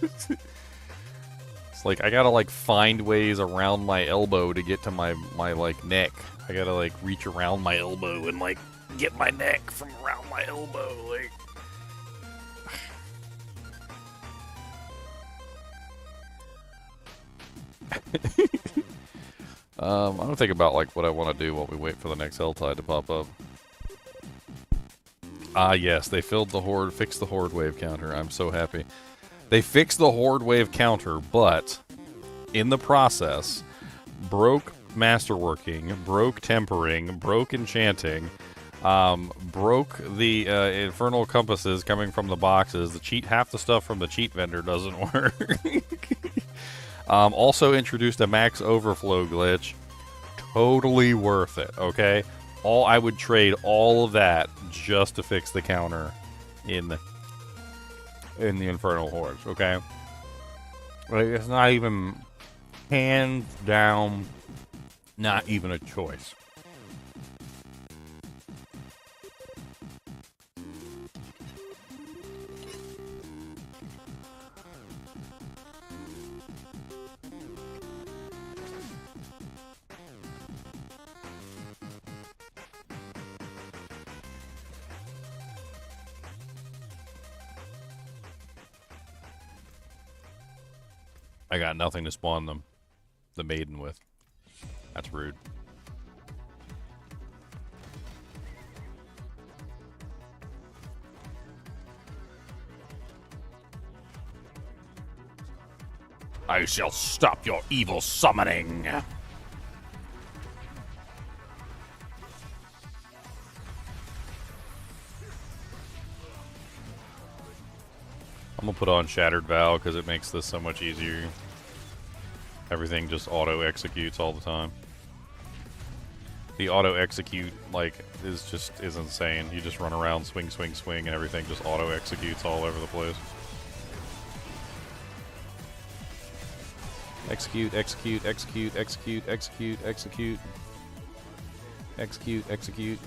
It's like I gotta like find ways around my elbow to get to my like neck. I gotta like reach around my elbow and like get my neck from around my elbow. Like I'm gonna think about like what I want to do while we wait for the next HellTide to pop up. Ah yes, they fixed the horde wave counter. I'm so happy. They fixed the horde wave counter, but in the process, broke masterworking, broke tempering, broke enchanting, broke the infernal compasses coming from the boxes. Half the stuff from the cheat vendor doesn't work. Also introduced a max overflow glitch. Totally worth it, okay? I would trade all of that just to fix the counter in the Infernal Hordes, okay? Like, it's not even hands down, not even a choice. I got nothing to spawn the maiden with. That's rude. I shall stop your evil summoning. I'm gonna put on Shattered Vow because it makes this so much easier. Everything just auto-executes all the time. The auto-execute, like, is insane. You just run around, swing, swing, swing, and everything just auto-executes all over the place. Execute, execute, execute, execute, execute, execute. Execute, execute.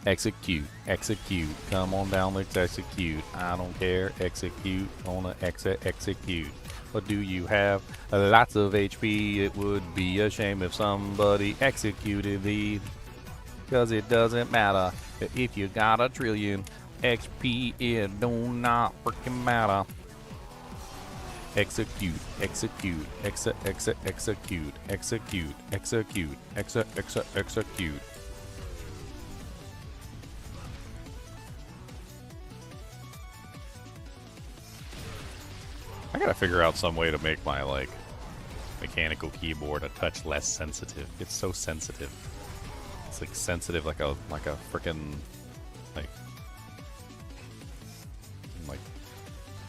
Execute, execute. Come on down, let's execute. I don't care. Execute. Wanna execute. What do you have? Lots of HP. It would be a shame if somebody executed thee. Cause it doesn't matter if you got a trillion XP. It do not freaking matter. Execute, execute, execute, execute, execute, execute. I gotta figure out some way to make my, like, mechanical keyboard a touch less sensitive. It's so sensitive. It's, like, sensitive like a frickin', like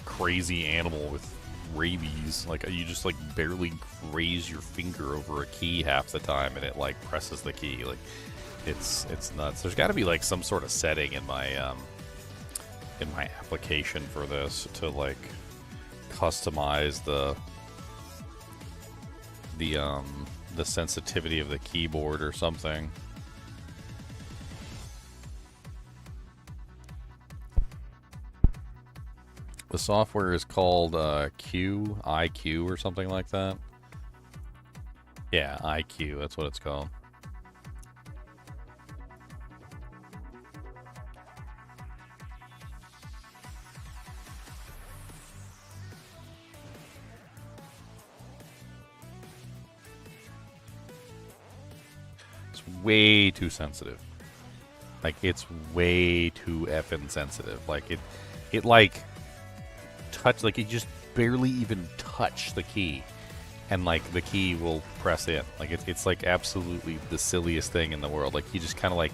crazy animal with rabies. Like, you just, like, barely graze your finger over a key half the time and it, like, presses the key. Like, it's nuts. There's gotta be, like, some sort of setting in my application for this to, like, customize the sensitivity of the keyboard or something. The software is called IQ or something like that. Yeah, IQ, that's what it's called. It's way too sensitive. Like, it's way too effing sensitive. Like, it like touch, like, you just barely even touch the key and, like, the key will press in. Like, it's like absolutely the silliest thing in the world. Like, you just kind of, like,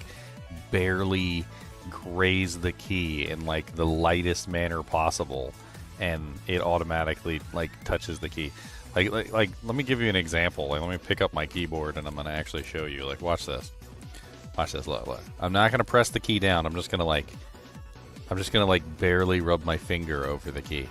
barely graze the key in, like, the lightest manner possible and it automatically, like, touches the key. Like let me give you an example. Like, let me pick up my keyboard and I'm gonna actually show you. Like, watch this. Watch this. Look. I'm not gonna press the key down. I'm just gonna barely rub my finger over the key.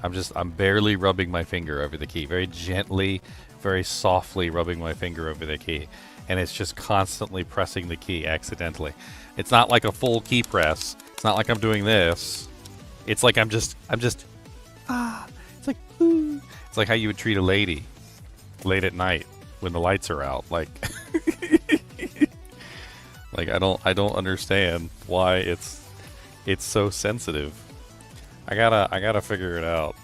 I'm barely rubbing my finger over the key. Very gently, very softly rubbing my finger over the key. And it's just constantly pressing the key accidentally. It's not like a full key press. It's not like I'm doing this. It's like I'm just it's like, ooh. It's like how you would treat a lady late at night when the lights are out. Like, like, I don't understand why it's so sensitive. I gotta figure it out.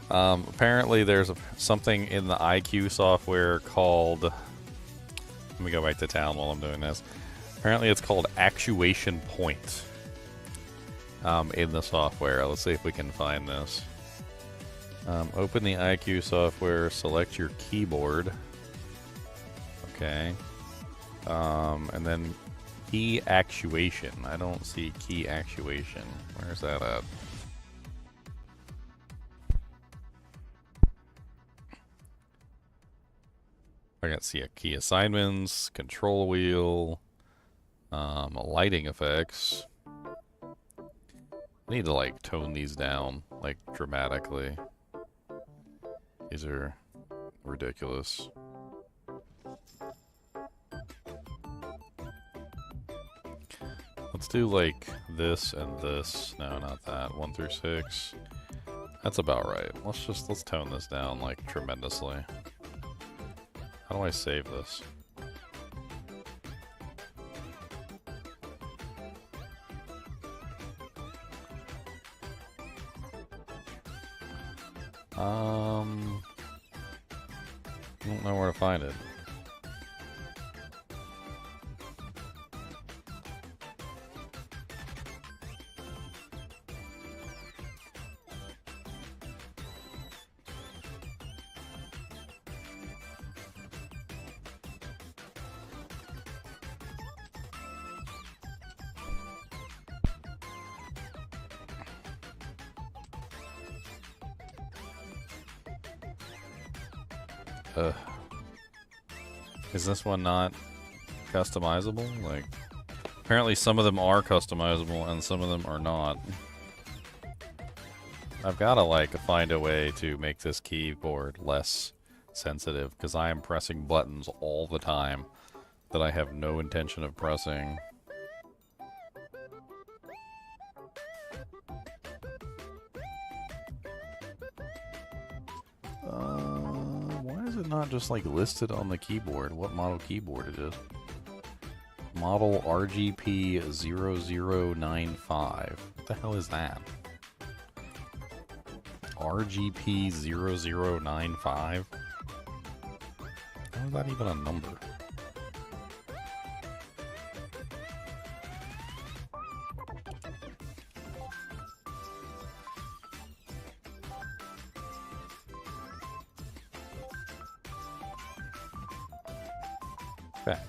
Apparently there's something in the IQ software called, let me go back to town while I'm doing this. Apparently it's called actuation point in the software. Let's see if we can find this. Open the IQ software, select your keyboard. Okay. And then key actuation. I don't see key actuation. Where's that at? I can see a key assignments, control wheel, lighting effects. I need to, like, tone these down, like, dramatically. These are ridiculous. Let's do, like, this and this. No, not that. 1 through 6. That's about right. Let's tone this down, like, tremendously. How do I save this? I don't know where to find it. Is this one not customizable? Like, apparently some of them are customizable and some of them are not. I've got to, like, find a way to make this keyboard less sensitive, because I am pressing buttons all the time that I have no intention of pressing. Why is it not just, like, listed on the keyboard what model keyboard it is? Model RGP0095. What the hell is that? RGP0095? How is that even a number? Okay.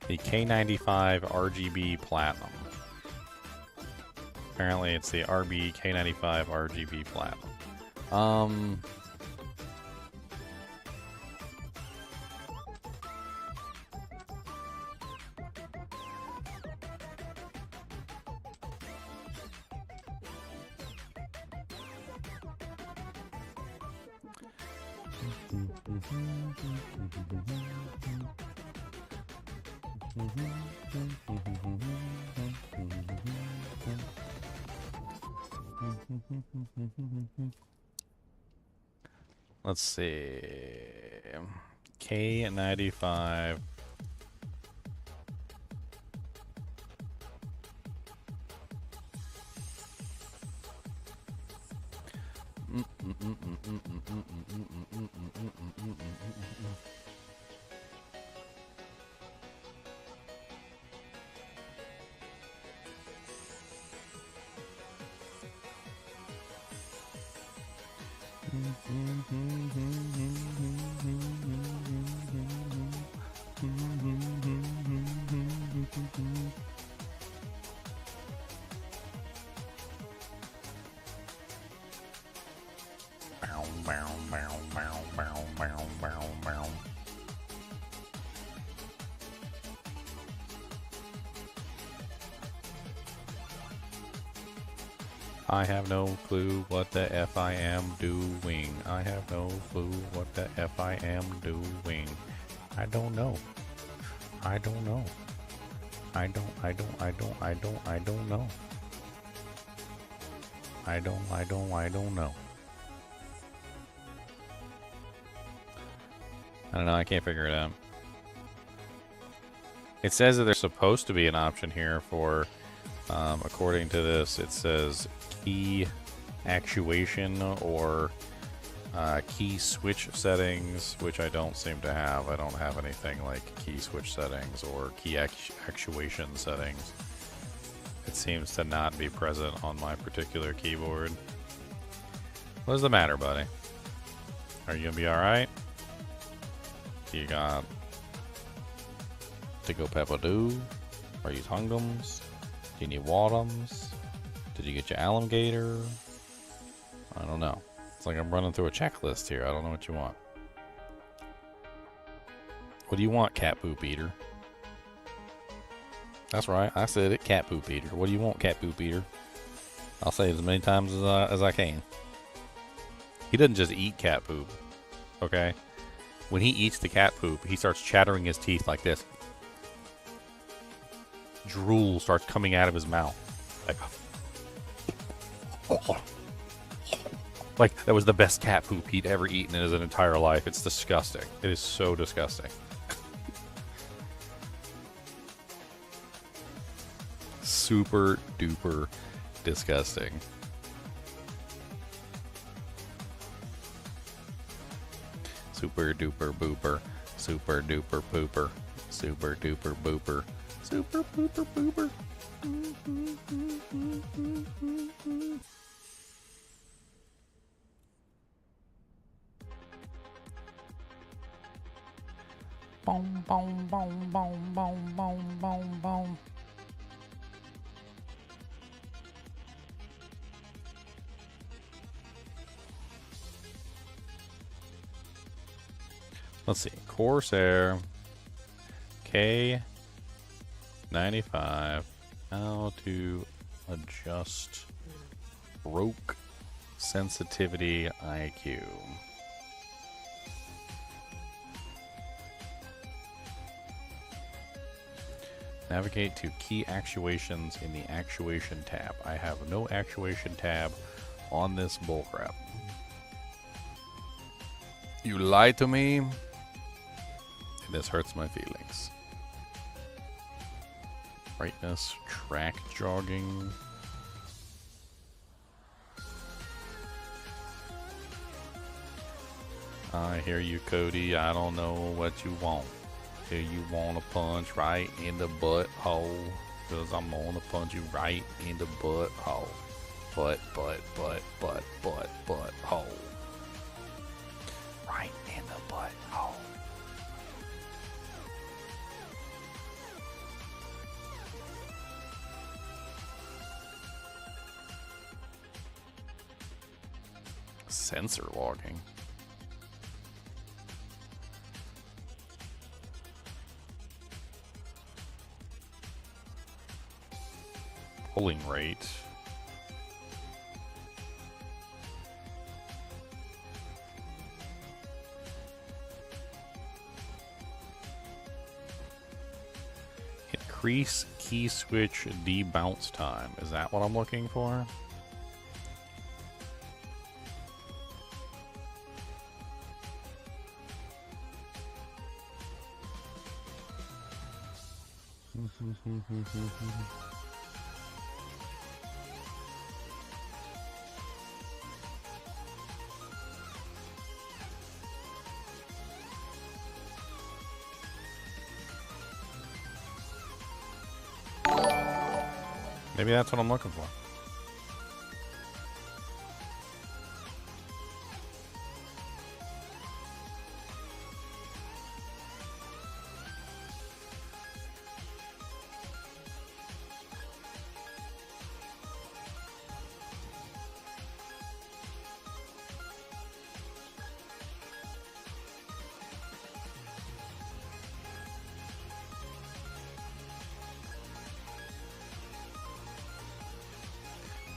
The K95 RGB Platinum. Apparently it's the RB K95 RGB Platinum. Let's see. K95. I have no clue what the F I am doing. I have no clue what the F I am doing. I don't know. I don't know. I don't know. I don't know. I don't know, I can't figure it out. It says that there's supposed to be an option here for, according to this, it says key actuation or key switch settings, which I don't seem to have. I don't have anything like key switch settings or key actuation settings. It seems to not be present on my particular keyboard. What does the matter, buddy? Are you gonna be alright? You got Tickle Pepper Do? Are you Tungums? Do you need Wadums? Did you get your alligator? I don't know. It's like I'm running through a checklist here. I don't know what you want. What do you want, cat poop eater? That's right. I said it, cat poop eater. What do you want, cat poop eater? I'll say it as many times as I can. He doesn't just eat cat poop, okay? When he eats the cat poop, he starts chattering his teeth like this. Drool starts coming out of his mouth. Like that was the best cat poop he'd ever eaten in his entire life. It's disgusting. It is so disgusting. Super duper disgusting. Super duper booper. Super duper pooper. Super duper booper. Super pooper booper. Boom, boom, boom, boom, boom, boom, boom, boom. Let's see. Corsair K95. How to adjust broke sensitivity IQ. Navigate to key actuations in the actuation tab. I have no actuation tab on this bullcrap. You lied to me. This hurts my feelings. Brightness, track jogging. I hear you, Cody. I don't know what you want. Do you want to punch right in the butthole? Because I'm going to punch you right in the butthole. Butthole. Right in the butthole. Sensor logging. Pulling rate. Increase key switch debounce time. Is that what I'm looking for? Maybe that's what I'm looking for.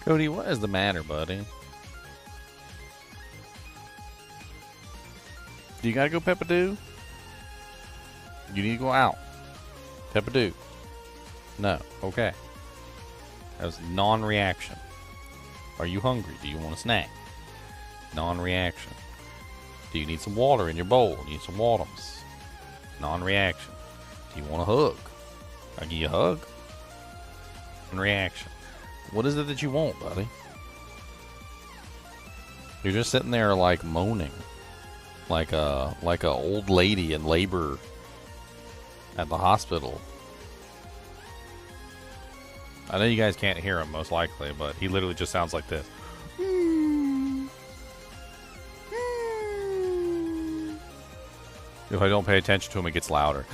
Cody, what is the matter, buddy? Do you gotta go Peppadoo? You need to go out. Peppadoo. No. Okay. That was non-reaction. Are you hungry? Do you want a snack? Non-reaction. Do you need some water in your bowl? You need some Watums? Non-reaction. Do you want a hug? I'll give you a hug. Non-reaction. What is it that you want, buddy? You're just sitting there like moaning, like a old lady in labor at the hospital. I know you guys can't hear him most likely, but he literally just sounds like this. If I don't pay attention to him, it gets louder.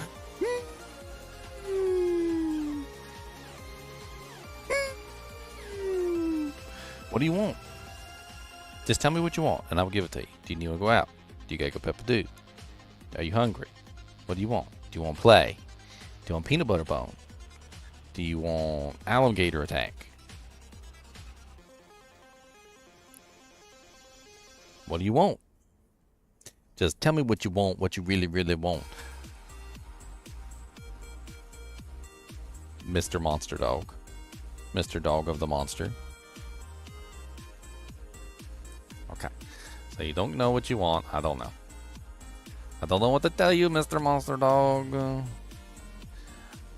What do you want? Just tell me what you want, and I will give it to you. Do you need to go out? Do you gotta go Peppadoo? Are you hungry? What do you want? Do you want play? Do you want peanut butter bone? Do you want alligator attack? What do you want? Just tell me what you want, what you really, really want. Mr. Monster Dog. Mr. Dog of the Monster. Okay. So you don't know what you want. I don't know. I don't know what to tell you, Mr. Monster Dog.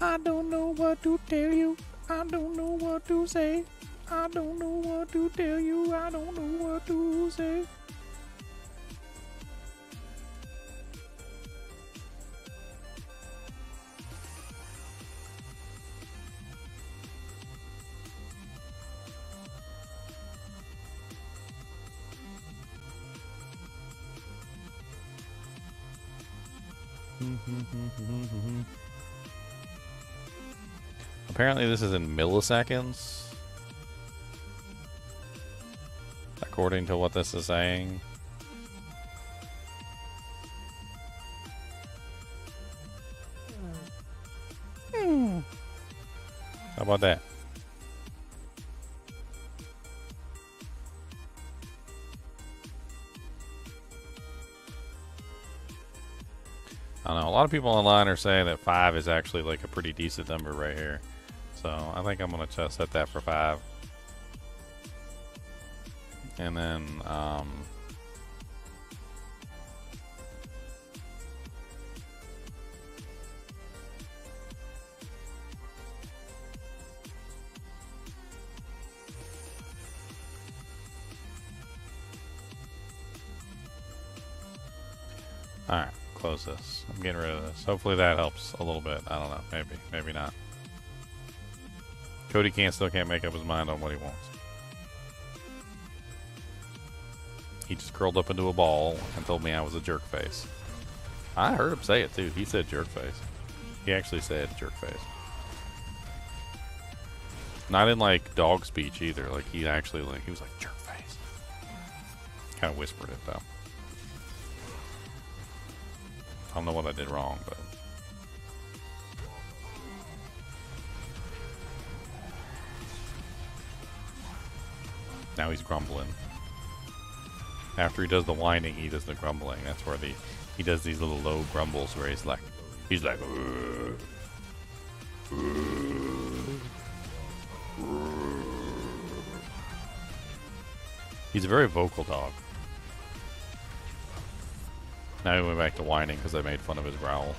I don't know what to tell you. I don't know what to say. I don't know what to tell you. I don't know what to say. Apparently this is in milliseconds, according to what this is saying. How about that? I don't know. A lot of people online are saying that 5 is actually like a pretty decent number right here. So I think I'm going to set that for 5. And then, alright, close this. I'm getting rid of this. Hopefully that helps a little bit. I don't know. Maybe. Maybe not. Cody still can't make up his mind on what he wants. He just curled up into a ball and told me I was a jerk face. I heard him say it too. He said jerk face. He actually said jerk face. Not in like dog speech either. Like he actually he was like jerk face. Kind of whispered it, though. I don't know what I did wrong, but... Now he's grumbling. After he does the whining, he does the grumbling. That's where he does these little low grumbles where he's like... He's a very vocal dog. Now he went back to whining because I made fun of his growl.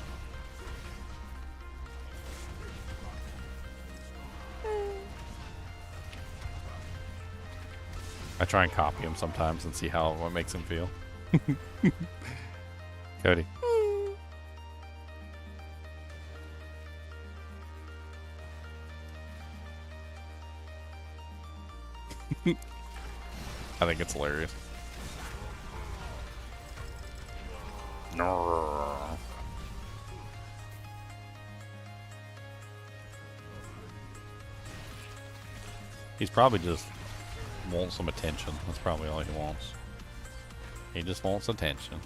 I try and copy him sometimes and see what makes him feel. Cody. I think it's hilarious. No. He's probably just wants some attention. That's probably all he wants. He just wants attention.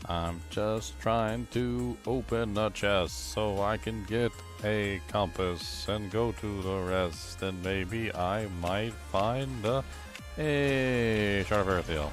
I'm just trying to open a chest so I can get a compass and go to the rest, and maybe I might find a shard of earthiel.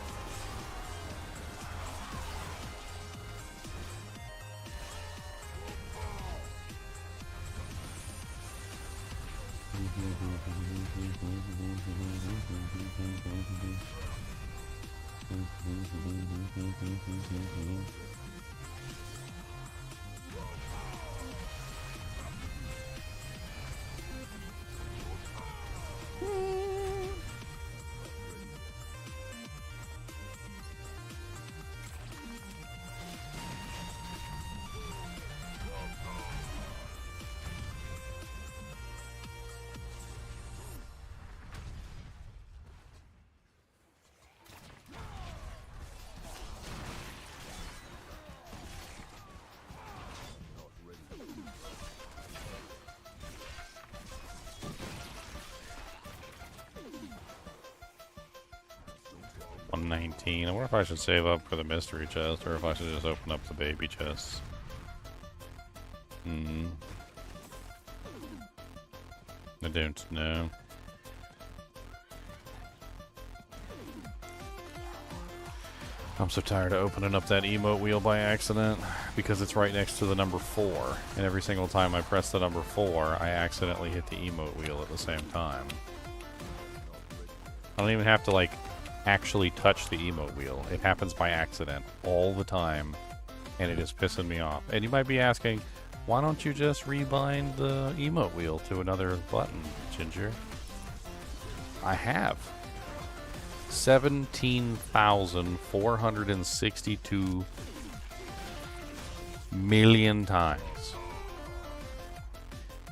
I wonder if I should save up for the mystery chest or if I should just open up the baby chest. I don't know. I'm so tired of opening up that emote wheel by accident because it's right next to the number 4. And every single time I press the number 4, I accidentally hit the emote wheel at the same time. I don't even have to, like, actually touch the emote wheel. It happens by accident all the time, and it is pissing me off. And you might be asking, why don't you just rebind the emote wheel to another button, Ginger? I have 17,462 million times.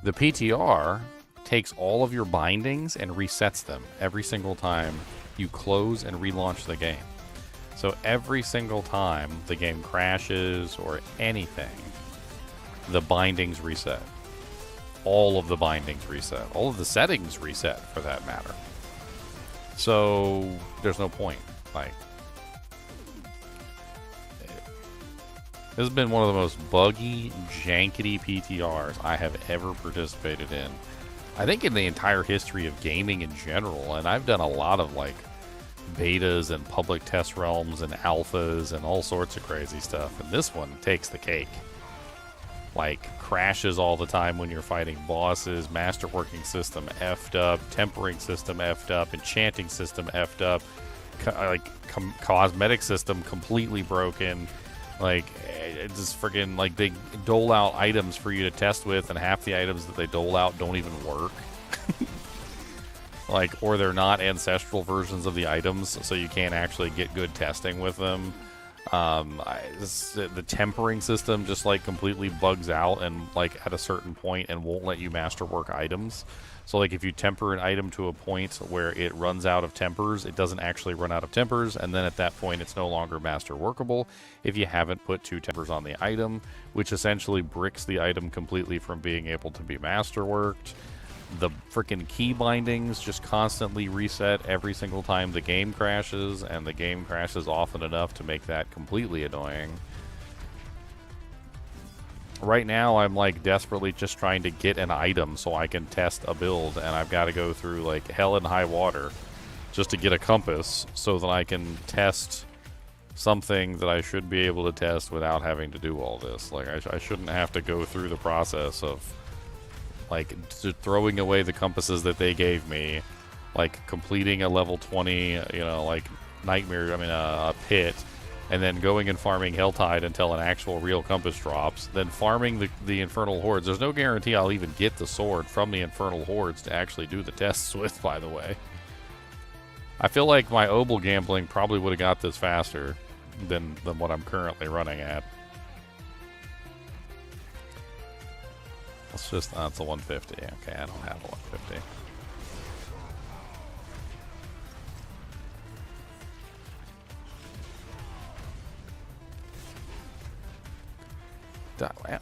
The PTR takes all of your bindings and resets them every single time you close and relaunch the game. So every single time the game crashes or anything, the bindings reset. All of the bindings reset. All of the settings reset, for that matter. So there's no point. Like, this has been one of the most buggy, jankety PTRs I have ever participated in. I think in the entire history of gaming in general, and I've done a lot of like betas and public test realms and alphas and all sorts of crazy stuff, and this one takes the cake. Like, crashes all the time when you're fighting bosses, masterworking system effed up, tempering system effed up, enchanting system effed up, cosmetic system completely broken. Like, it's just friggin', like, they dole out items for you to test with, and half the items that they dole out don't even work. Like, or they're not ancestral versions of the items, so you can't actually get good testing with them. The tempering system just like completely bugs out and like at a certain point and won't let you masterwork items. So like if you temper an item to a point where it runs out of tempers, it doesn't actually run out of tempers, and then at that point it's no longer masterworkable if you haven't put 2 tempers on the item, which essentially bricks the item completely from being able to be masterworked. The freaking key bindings just constantly reset every single time the game crashes, and the game crashes often enough to make that completely annoying. Right now, I'm like desperately just trying to get an item so I can test a build, and I've got to go through like hell and high water just to get a compass so that I can test something that I should be able to test without having to do all this. Like, I shouldn't have to go through the process of like throwing away the compasses that they gave me, like completing a level 20, you know, like nightmare, a pit, and then going and farming HellTide until an actual real compass drops, then farming the Infernal Hordes. There's no guarantee I'll even get the sword from the Infernal Hordes to actually do the tests with, by the way. I feel like my Obel gambling probably would have got this faster than what I'm currently running at. Let's just, it's a 150. Okay, I don't have a 150.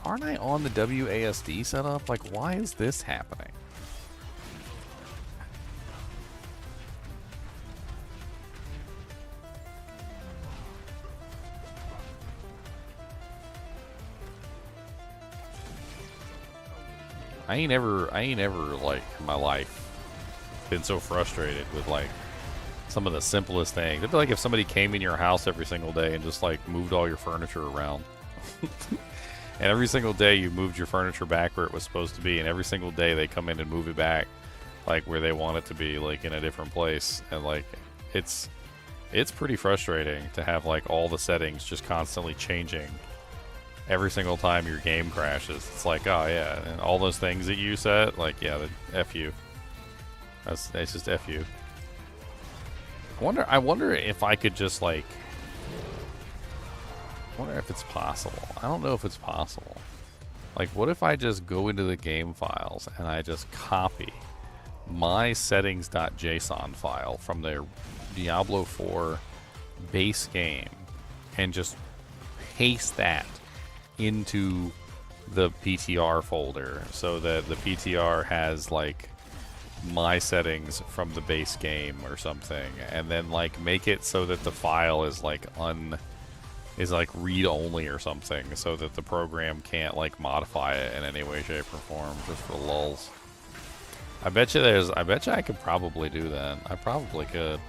Aren't I on the WASD setup? Like, why is this happening? I ain't ever like in my life been so frustrated with like some of the simplest things. It'd be like if somebody came in your house every single day and just like moved all your furniture around. And every single day you moved your furniture back where it was supposed to be, and every single day they come in and move it back like where they want it to be, like in a different place. And like it's pretty frustrating to have like all the settings just constantly changing every single time your game crashes. It's like, oh yeah, and all those things that you set, like, yeah, F you. That's just F you. I wonder if I could just like, I wonder if it's possible. I don't know if it's possible. Like, what if I just go into the game files and I just copy my settings.json file from their Diablo 4 base game and just paste that into the PTR folder so that the PTR has like my settings from the base game or something, and then like make it so that the file is like read only or something, so that the program can't like modify it in any way, shape, or form, just for lulz. I bet you I could probably do that. I probably could.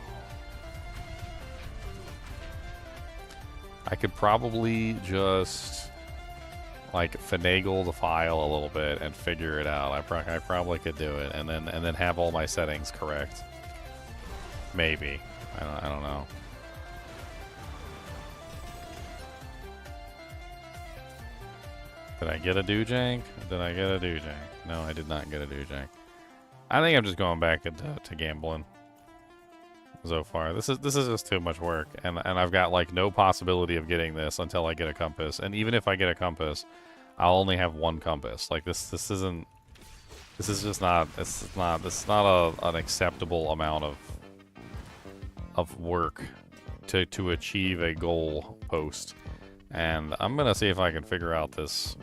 I could probably just like finagle the file a little bit and figure it out. I probably could do it, and then have all my settings correct. Maybe. I don't know. Did I get a doojank? Did I get a doojank? No, I did not get a doojank. I think I'm just going back to gambling so far. This is just too much work, and I've got like no possibility of getting this until I get a compass. And even if I get a compass, I'll only have one compass. Like this is not an acceptable amount of work to achieve a goal post. And I'm gonna see if I can figure out this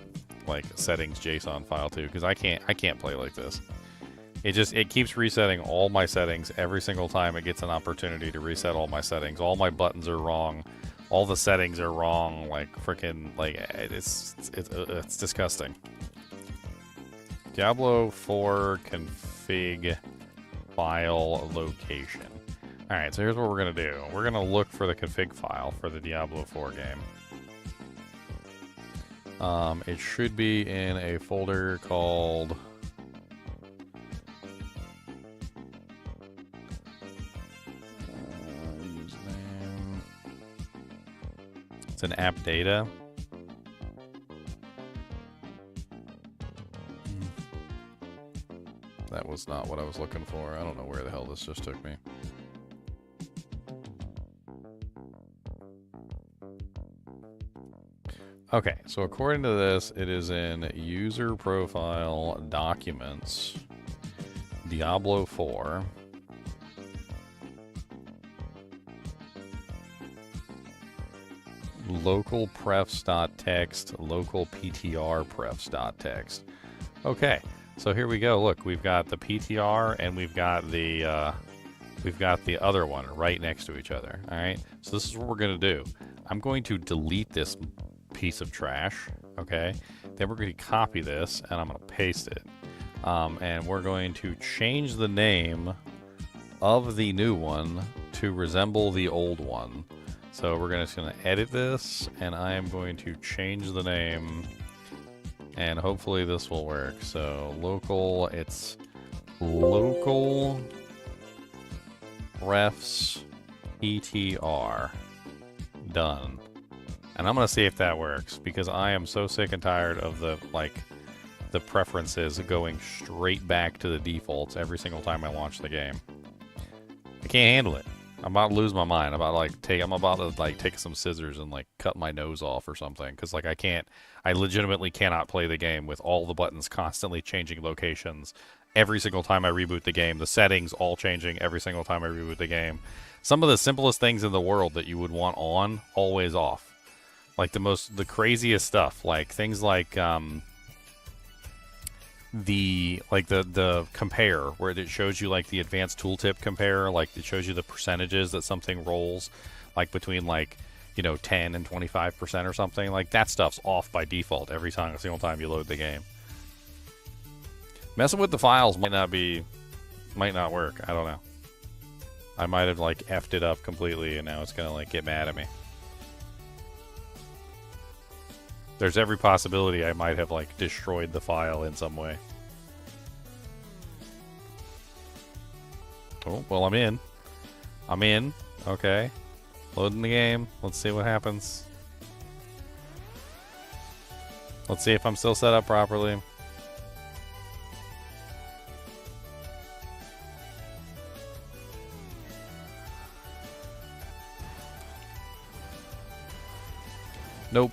like settings JSON file too, because I can't play like this. It keeps resetting all my settings every single time it gets an opportunity to reset all my settings. All my buttons are wrong. All the settings are wrong. Like freaking like it's disgusting. Diablo 4 config file location. All right, so here's what we're gonna do. We're gonna look for the config file for the Diablo 4 game. It should be in a folder called username. It's an app data. That was not what I was looking for. I don't know where the hell this just took me. Okay, so according to this, it is in user profile documents, Diablo 4. Local prefs.text, local ptr prefs.text. Okay, so here we go. Look, we've got the PTR and we've got the other one right next to each other. All right, so this is what we're gonna do. I'm going to delete this piece of trash. Okay, then we're going to copy this and I'm going to paste it. And we're going to change the name of the new one to resemble the old one. So we're just going to edit this, and I am going to change the name, and hopefully this will work. So local, it's local refs ETR. Done. And I'm going to see if that works, because I am so sick and tired of the preferences going straight back to the defaults every single time I launch the game. I can't handle it. I'm about to lose my mind. I'm about to take some scissors and like cut my nose off or something, because like I legitimately cannot play the game with all the buttons constantly changing locations every single time I reboot the game. The settings all changing every single time I reboot the game. Some of the simplest things in the world that you would want on, always off. Like the craziest stuff, like things like the compare, where it shows you like the advanced tooltip compare, like it shows you the percentages that something rolls, like between like 10 and 25% or something. Like that stuff's off by default every single time you load the game. Messing with the files might not work. I don't know. I might have like effed it up completely, and now it's gonna like get mad at me. There's every possibility I might have like destroyed the file in some way. Oh, well, I'm in. Okay. Loading the game. Let's see what happens. Let's see if I'm still set up properly. Nope.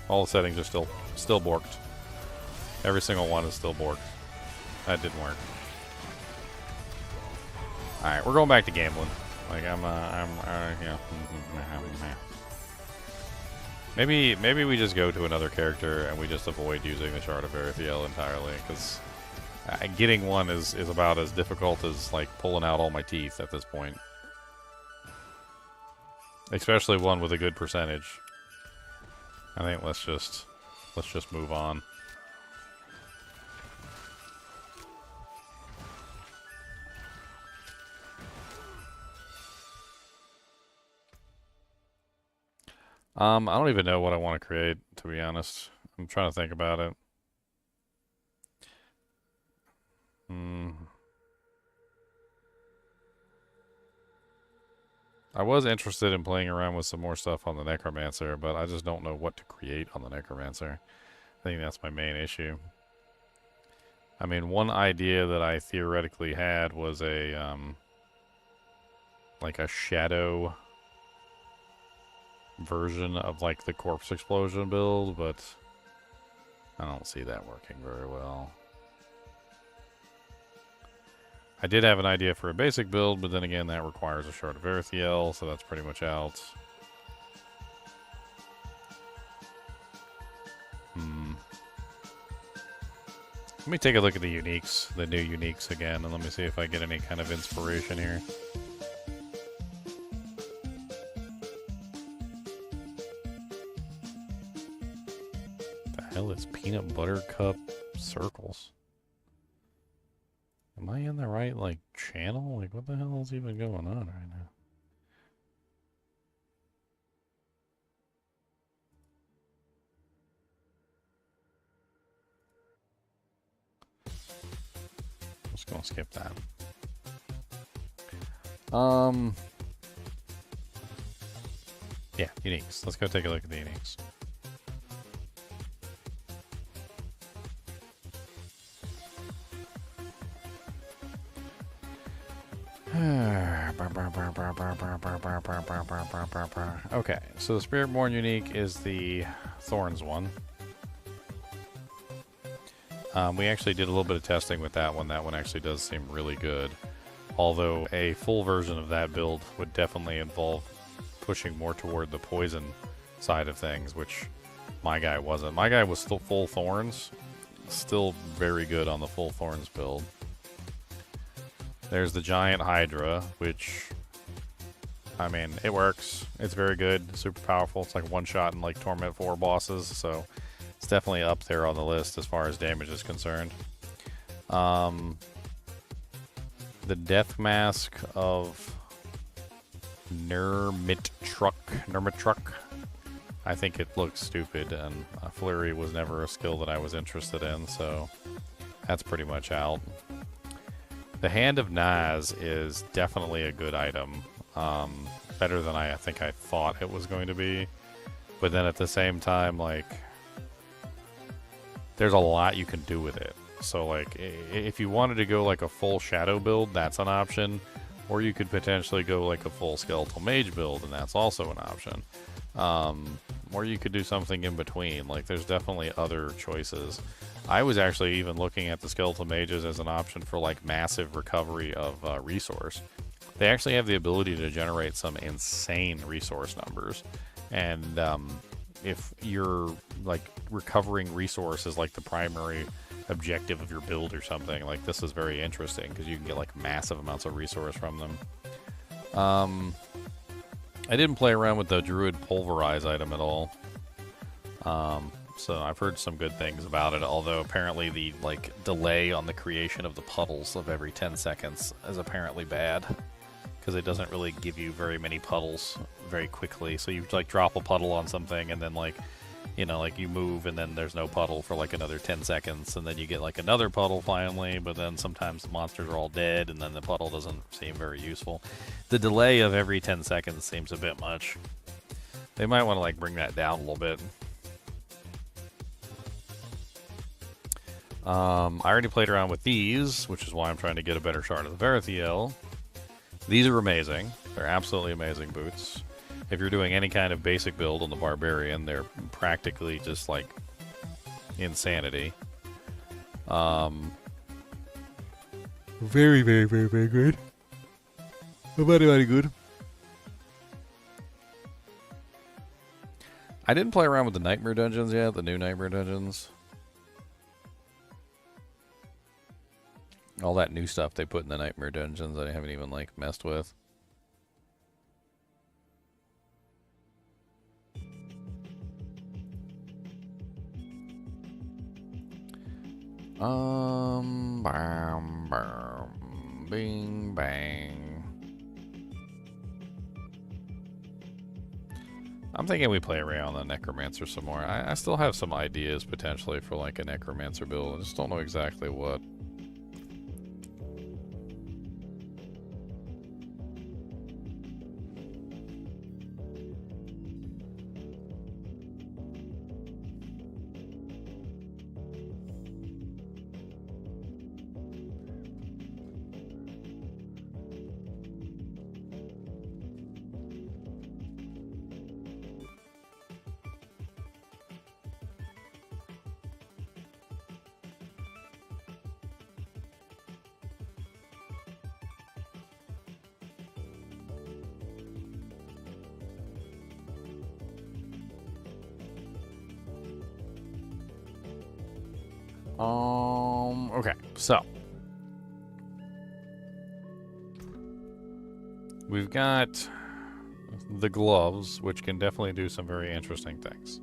All the settings are still borked. Every single one is still borked. That didn't work. All right, we're going back to gambling. Like maybe we just go to another character and we just avoid using the Shard of Erethiel entirely, because getting one is about as difficult as like pulling out all my teeth at this point. Especially one with a good percentage. I think let's just move on. I don't even know what I want to create, to be honest. I'm trying to think about it. I was interested in playing around with some more stuff on the Necromancer, but I just don't know what to create on the Necromancer. I think that's my main issue. I mean, one idea that I theoretically had was a, like a shadow version of like the corpse explosion build, but I don't see that working very well. I did have an idea for a basic build, but then again, that requires a Shard of Erethiel, so that's pretty much out. Let me take a look at the uniques, the new uniques again, and let me see if I get any kind of inspiration here. The hell is peanut butter cup circles? Am I in the right, like, channel? Like, what the hell is even going on right now? Just gonna skip that. Yeah, uniques. Let's go take a look at the uniques. Okay, so the Spiritborn unique is the Thorns one. We actually did a little bit of testing with that one. That one actually does seem really good. Although a full version of that build would definitely involve pushing more toward the poison side of things, which my guy wasn't. My guy was still full Thorns. Still very good on the full Thorns build. There's the Giant Hydra, which, I mean, it works. It's very good, super powerful. It's like one shot in like Torment 4 bosses, so it's definitely up there on the list as far as damage is concerned. The Death Mask of Nermitruck. I think it looks stupid, and Flurry was never a skill that I was interested in, so that's pretty much out. The Hand of Naz is definitely a good item. Better than I think I thought it was going to be. But then at the same time, like, there's a lot you can do with it. So, like, if you wanted to go like a full Shadow build, that's an option. Or you could potentially go like a full Skeletal Mage build, and that's also an option. Or you could do something in between. Like, there's definitely other choices. I was actually even looking at the Skeletal Mages as an option for like massive recovery of resource. They actually have the ability to generate some insane resource numbers. And if you're like recovering resource is like the primary objective of your build or something, like this is very interesting because you can get like massive amounts of resource from them. I didn't play around with the Druid Pulverize item at all. So I've heard some good things about it, although apparently the like delay on the creation of the puddles of every 10 seconds is apparently bad. Because it doesn't really give you very many puddles very quickly. So you like drop a puddle on something and then like, you know, like you move and then there's no puddle for like another 10 seconds and then you get like another puddle finally, but then sometimes the monsters are all dead and then the puddle doesn't seem very useful. The delay of every 10 seconds seems a bit much. They might want to like bring that down a little bit. I already played around with these, which is why I'm trying to get a better shard of the Verithiel. These are amazing. They're absolutely amazing boots. If you're doing any kind of basic build on the Barbarian, they're practically just like insanity. Very, very, very, very good. Very, very good. I didn't play around with the Nightmare Dungeons yet, the new Nightmare Dungeons. All that new stuff they put in the Nightmare Dungeons that I haven't even, like, messed with. Bam, bam, bing, bang. I'm thinking we play around on the Necromancer some more. I still have some ideas, potentially, for, like, a Necromancer build. I just don't know exactly what. Okay, so we've got the gloves, which can definitely do some very interesting things.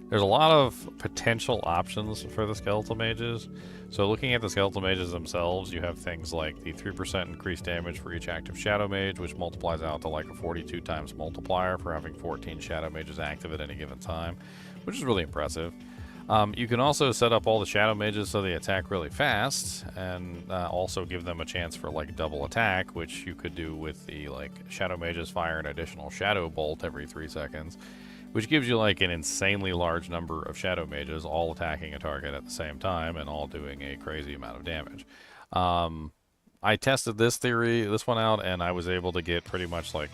There's a lot of potential options for the Skeletal Mages. So looking at the Skeletal Mages themselves, you have things like the 3% increased damage for each active Shadow Mage, which multiplies out to like a 42 times multiplier for having 14 Shadow Mages active at any given time, which is really impressive. You can also set up all the Shadow Mages so they attack really fast, and also give them a chance for like double attack, which you could do with the like Shadow Mages fire an additional Shadow Bolt every 3 seconds, which gives you like an insanely large number of Shadow Mages all attacking a target at the same time and all doing a crazy amount of damage. I tested this one out, and I was able to get pretty much like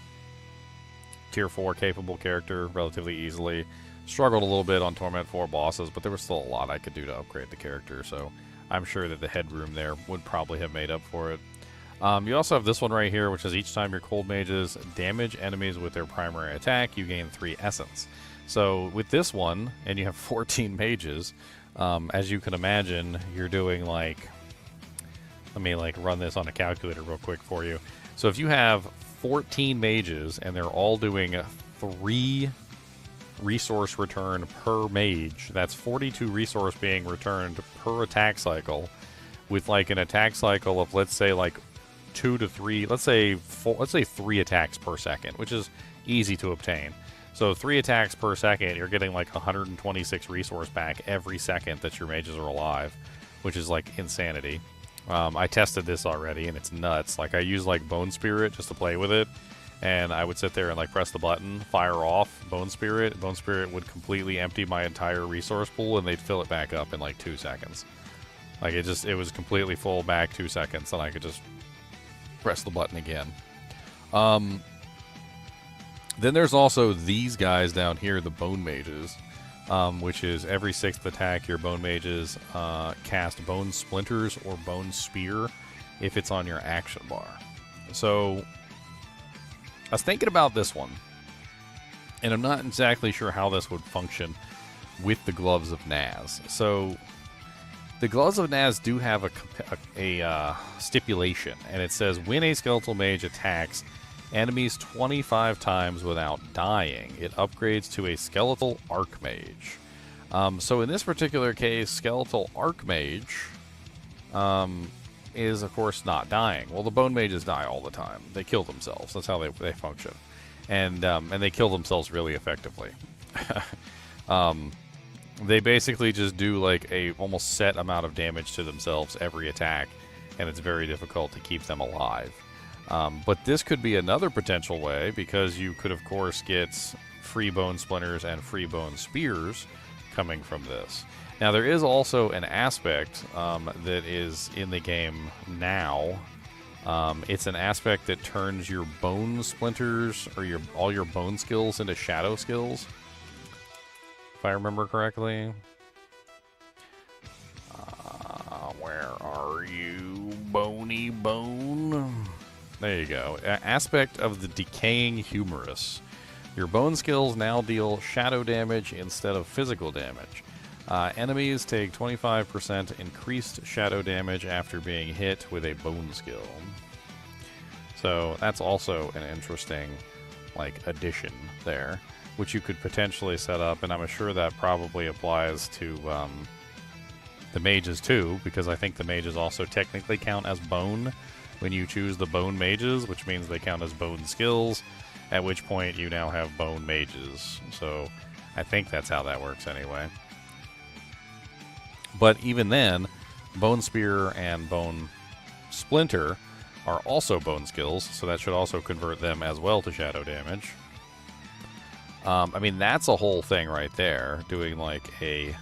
tier 4 capable character relatively easily. Struggled a little bit on Torment 4 bosses, but there was still a lot I could do to upgrade the character, so I'm sure that the headroom there would probably have made up for it. You also have this one right here, which is each time your cold mages damage enemies with their primary attack, you gain 3 essence. So with this one, and you have 14 mages, as you can imagine, you're doing like... Let me like run this on a calculator real quick for you. So if you have 14 mages and they're all doing 3 resource return per mage, that's 42 resource being returned per attack cycle, with like an attack cycle of, let's say, like 2 to 3, let's say 3 attacks per second, which is easy to obtain. So 3 attacks per second, you're getting like 126 resource back every second that your mages are alive, which is like insanity. I tested this already, and it's nuts. Like, I use, like, Bone Spirit just to play with it, and I would sit there and, like, press the button, fire off Bone Spirit. Bone Spirit would completely empty my entire resource pool, and they'd fill it back up in, like, 2 seconds. Like, it was completely full back 2 seconds, and I could just press the button again. Then there's also these guys down here, the Bone Mages. Which is every 6th attack, your Bone Mages cast Bone Splinters or Bone Spear if it's on your action bar. So, I was thinking about this one, and I'm not exactly sure how this would function with the Gloves of Naz. So, the Gloves of Naz do have a stipulation, and it says, when a Skeletal Mage attacks enemies 25 times without dying, it upgrades to a Skeletal Archmage. So in this particular case, Skeletal Archmage is, of course, not dying. Well, the Bone Mages die all the time. They kill themselves. That's how they function. And they kill themselves really effectively. They basically just do like a almost set amount of damage to themselves every attack, and it's very difficult to keep them alive. But this could be another potential way, because you could, of course, get free Bone Splinters and free Bone Spears coming from this. Now, there is also an aspect that is in the game now. It's an aspect that turns your Bone Splinters, or all your Bone skills, into Shadow skills, if I remember correctly. Where are you, Boney Bone? There you go. Aspect of the Decaying Humorous. Your Bone skills now deal shadow damage instead of physical damage. Enemies take 25% increased shadow damage after being hit with a Bone skill. So that's also an interesting, like, addition there, which you could potentially set up, and I'm sure that probably applies to the mages too, because I think the mages also technically count as bone when you choose the Bone Mages, which means they count as Bone Skills, at which point you now have Bone Mages. So I think that's how that works anyway. But even then, Bone Spear and Bone Splinter are also Bone Skills, so that should also convert them as well to shadow damage. I mean, that's a whole thing right there, doing like a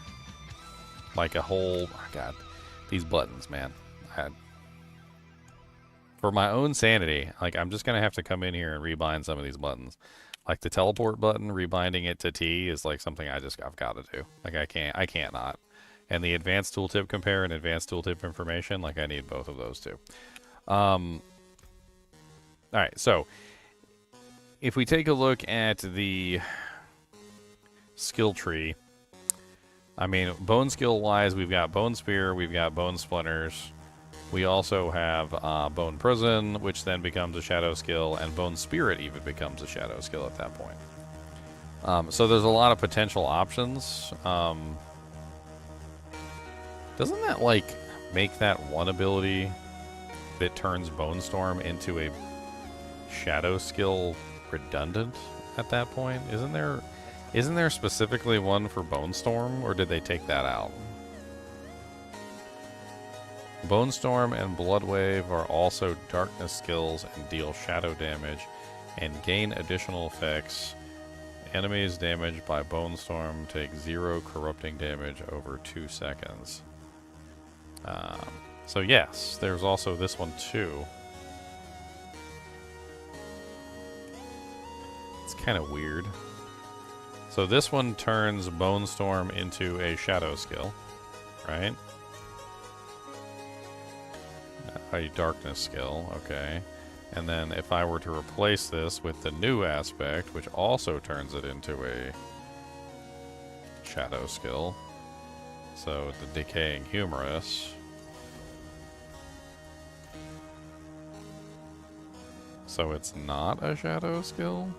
whole... Oh God, these buttons, man. For my own sanity, like, I'm just gonna have to come in here and rebind some of these buttons. Like the teleport button, rebinding it to T is like something I've got to do. Like, I can't not. And the advanced tooltip compare and advanced tooltip information, like, I need both of those too. Alright, so if we take a look at the skill tree, I mean, bone skill wise, we've got Bone Spear, we've got Bone Splinters. We also have Bone Prison, which then becomes a shadow skill, and Bone Spirit even becomes a shadow skill at that point. So there's a lot of potential options. Doesn't that, like, make that one ability that turns Bone Storm into a shadow skill redundant at that point? Isn't there specifically one for Bone Storm, or did they take that out? Bone Storm and Blood Wave are also darkness skills and deal shadow damage and gain additional effects. Enemies damaged by Bone Storm take 0 corrupting damage over 2 seconds. So yes, there's also this one too. It's kind of weird. So this one turns Bone Storm into a shadow skill, right? A darkness skill, okay. And then if I were to replace this with the new aspect, which also turns it into a shadow skill, so the decaying humorous. So it's not a shadow skill?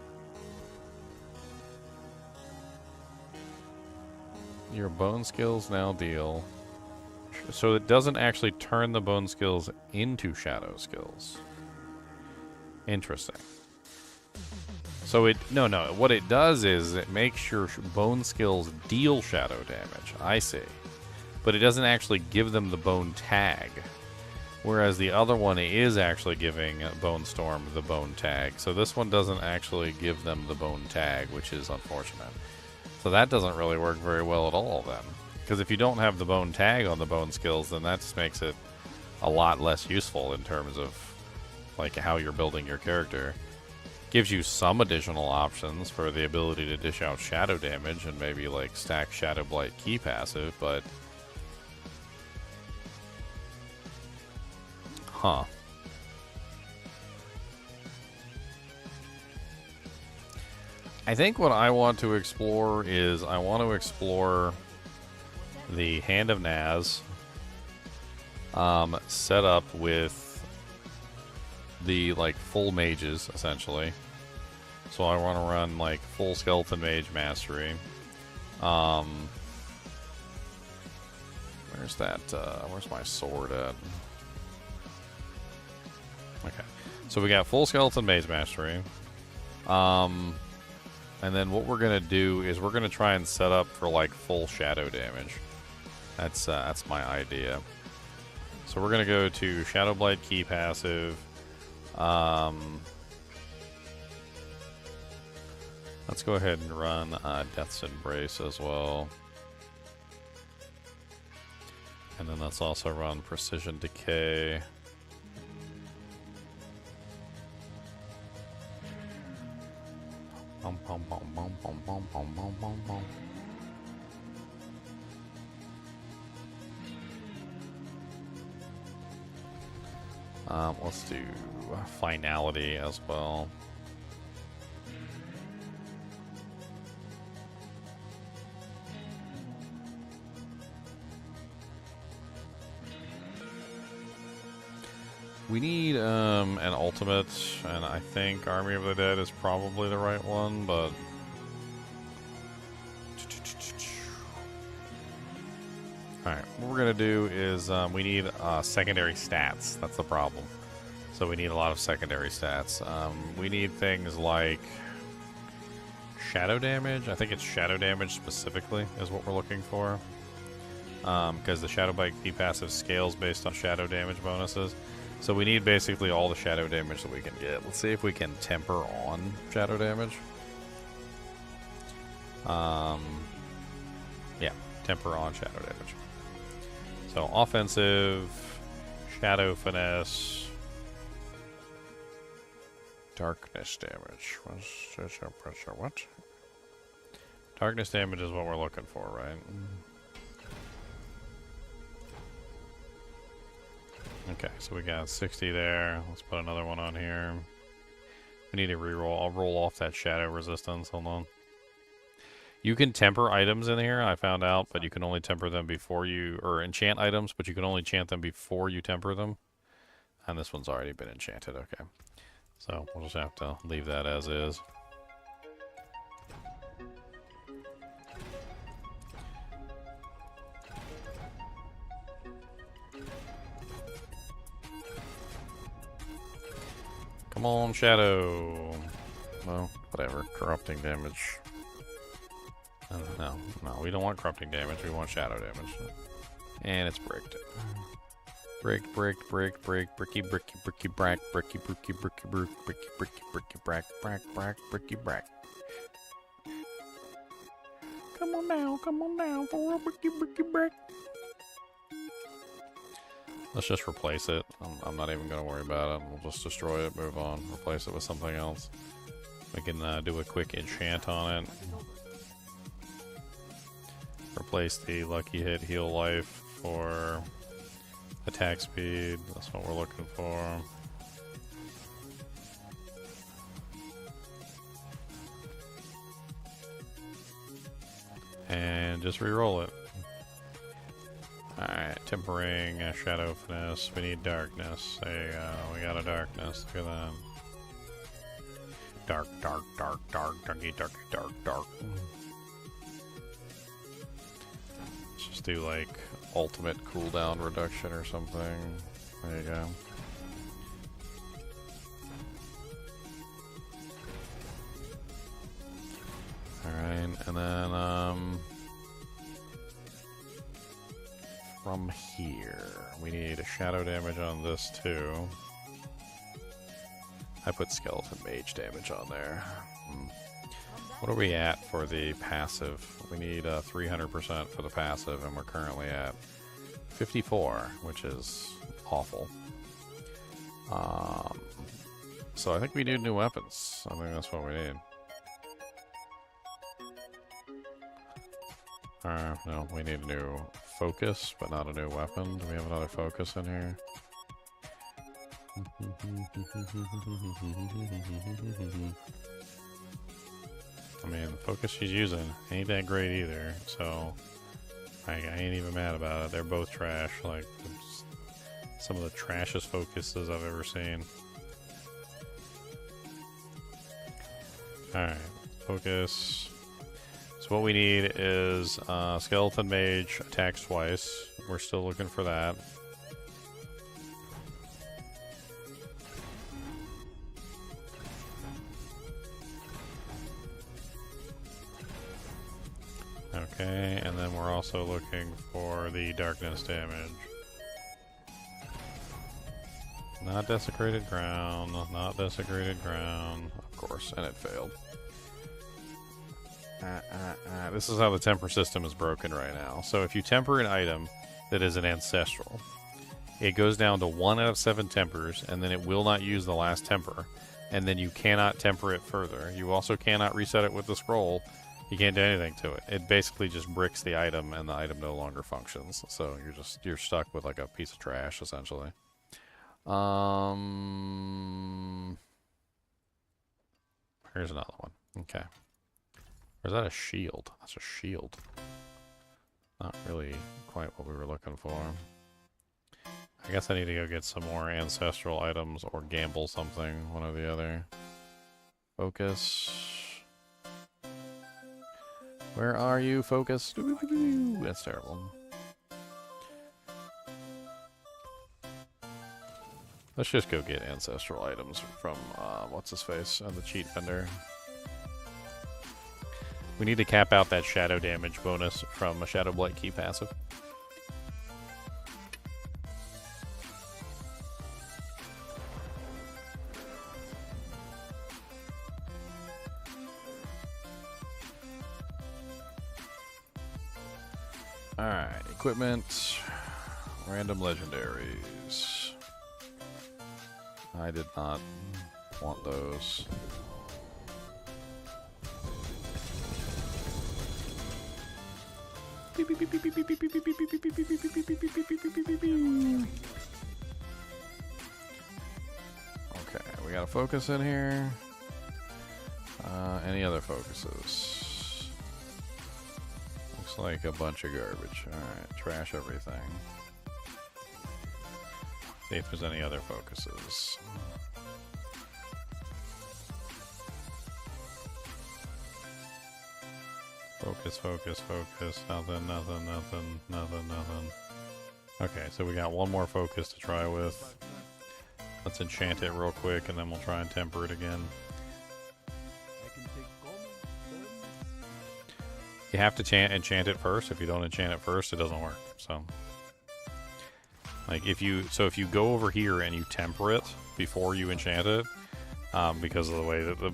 Your bone skills now deal. So it doesn't actually turn the bone skills into shadow skills. Interesting. So it, no, what it does is it makes your bone skills deal shadow damage. I see. But it doesn't actually give them the bone tag. Whereas the other one is actually giving Bone Storm the bone tag. So this one doesn't actually give them the bone tag, which is unfortunate. So that doesn't really work very well at all then. Because if you don't have the bone tag on the bone skills, then that just makes it a lot less useful in terms of like how you're building your character. Gives you some additional options for the ability to dish out shadow damage and maybe like stack Shadow Blight key passive, but huh. I think what I want to explore is I want to explore the Hand of Naz set up with the like full mages essentially. So I want to run like full skeleton mage mastery. Where's that? Where's my sword at? Okay, so we got full skeleton mage mastery. And then what we're gonna do is we're gonna try and set up for like full shadow damage. That's my idea. So we're gonna go to Shadow Blight key passive. Let's go ahead and run Death's Embrace as well. And then let's also run Precision Decay. Bum, bum, bum, bum, bum, bum, bum, bum, bum, bum. Let's do Finality as well. We need an ultimate, and I think Army of the Dead is probably the right one, but alright, what we're gonna do is we need secondary stats. That's the problem. So we need a lot of secondary stats. We need things like shadow damage. I think it's shadow damage specifically is what we're looking for. Because the Shadow Blight key passive scales based on shadow damage bonuses. So we need basically all the shadow damage that we can get. Let's see if we can temper on shadow damage. Yeah, temper on shadow damage. So offensive, shadow finesse, darkness damage. What? Darkness damage is what we're looking for, right? Okay, so we got 60 there. Let's put another one on here. We need to reroll. I'll roll off that shadow resistance. Hold on. You can temper items in here, I found out, but you can only temper them before you... Or enchant items, but you can only enchant them before you temper them. And this one's already been enchanted, okay. So we'll just have to leave that as is. Come on, Shadow. Well, whatever. Corrupting damage. No, we don't want corrupting damage. We want shadow damage. And it's bricked. Brick, bricky, brack, bricky, brack, bricky, brack. Come on now, for a bricky, brack. Let's just replace it. I'm not even going to worry about it. We'll just destroy it, move on, replace it with something else. We can do a quick enchant on it. Replace the lucky hit heal life for attack speed. That's what we're looking for. And just re-roll it. Alright, tempering, shadow finesse. We need darkness. There you go. We got a darkness. Look at that. Dark, dark, dark, dark, darky, darky, dark, dark. Let's just do like ultimate cooldown reduction or something. There you go. Alright, and then from here we need a shadow damage on this too. I put skeleton mage damage on there. What are we at for the passive? We need 300% for the passive, and we're currently at 54, which is awful. So I think we need new weapons. I think that's what we need. No, we need a new focus, but not a new weapon. Do we have another focus in here? I mean, the focus she's using ain't that great either, so I ain't even mad about it. They're both trash, like some of the trashiest focuses I've ever seen. Alright, focus. So what we need is skeleton mage attacks twice. We're still looking for that. Okay, and then we're also looking for the darkness damage. Not desecrated ground, not desecrated ground. Of course, and it failed. This is how the temper system is broken right now. So if you temper an item that is an ancestral, it goes down to 1 out of 7 tempers, and then it will not use the last temper. And then you cannot temper it further. You also cannot reset it with the scroll. You can't do anything to it. It basically just bricks the item, and the item no longer functions. So you're stuck with like a piece of trash, essentially. Here's another one. Okay. Or is that a shield? That's a shield. Not really quite what we were looking for. I guess I need to go get some more ancestral items or gamble something, one or the other. Focus. Where are you, focus? That's terrible. Let's just go get ancestral items from, what's-his-face, the cheat vendor. We need to cap out that shadow damage bonus from a Shadow Blight key passive. Alright, equipment, random legendaries. I did not want those. Okay, we got a focus in here. Any other focuses? Looks like a bunch of garbage. Alright, trash everything. See if there's any other focuses. Focus, focus, focus. Nothing, nothing, nothing, nothing, nothing. Okay, so we got one more focus to try with. Let's enchant it real quick, and then we'll try and temper it again. You have to enchant it first. If you don't enchant it first, it doesn't work. So, like if you go over here and you temper it before you enchant it, because of the way that the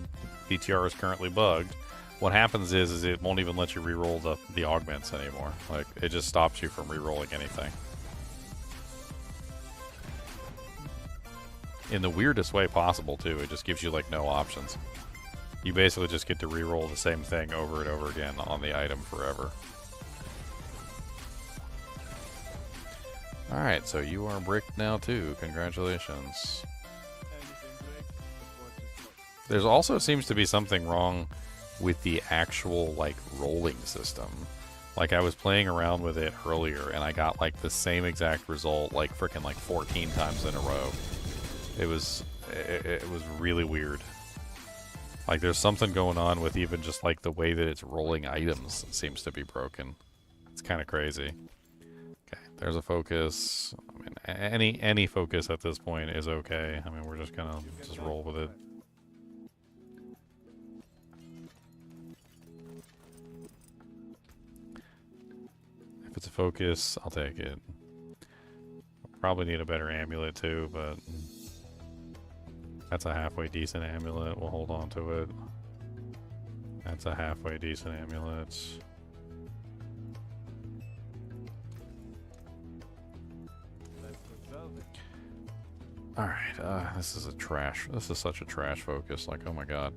BTR is currently bugged, what happens is it won't even let you reroll the augments anymore. Like, it just stops you from rerolling anything. in the weirdest way possible, too. It just gives you, like, no options. You basically just get to reroll the same thing over and over again on the item forever. Alright, so you are bricked now, too. Congratulations. There's also seems to be something wrong with the actual, like, rolling system. Like, I was playing around with it earlier, and I got, like, the same exact result, like, frickin' like 14 times in a row. It was really weird. Like, there's something going on with even just, like, the way that it's rolling items seems to be broken. It's kind of crazy. Okay, there's a focus. I mean, any focus at this point is okay. I mean, we're just gonna just roll with it. If it's a focus, I'll take it. Probably need a better amulet too, but that's a halfway decent amulet. We'll hold on to it. That's a halfway decent amulet. Alright, this is such a trash focus, like, oh my god.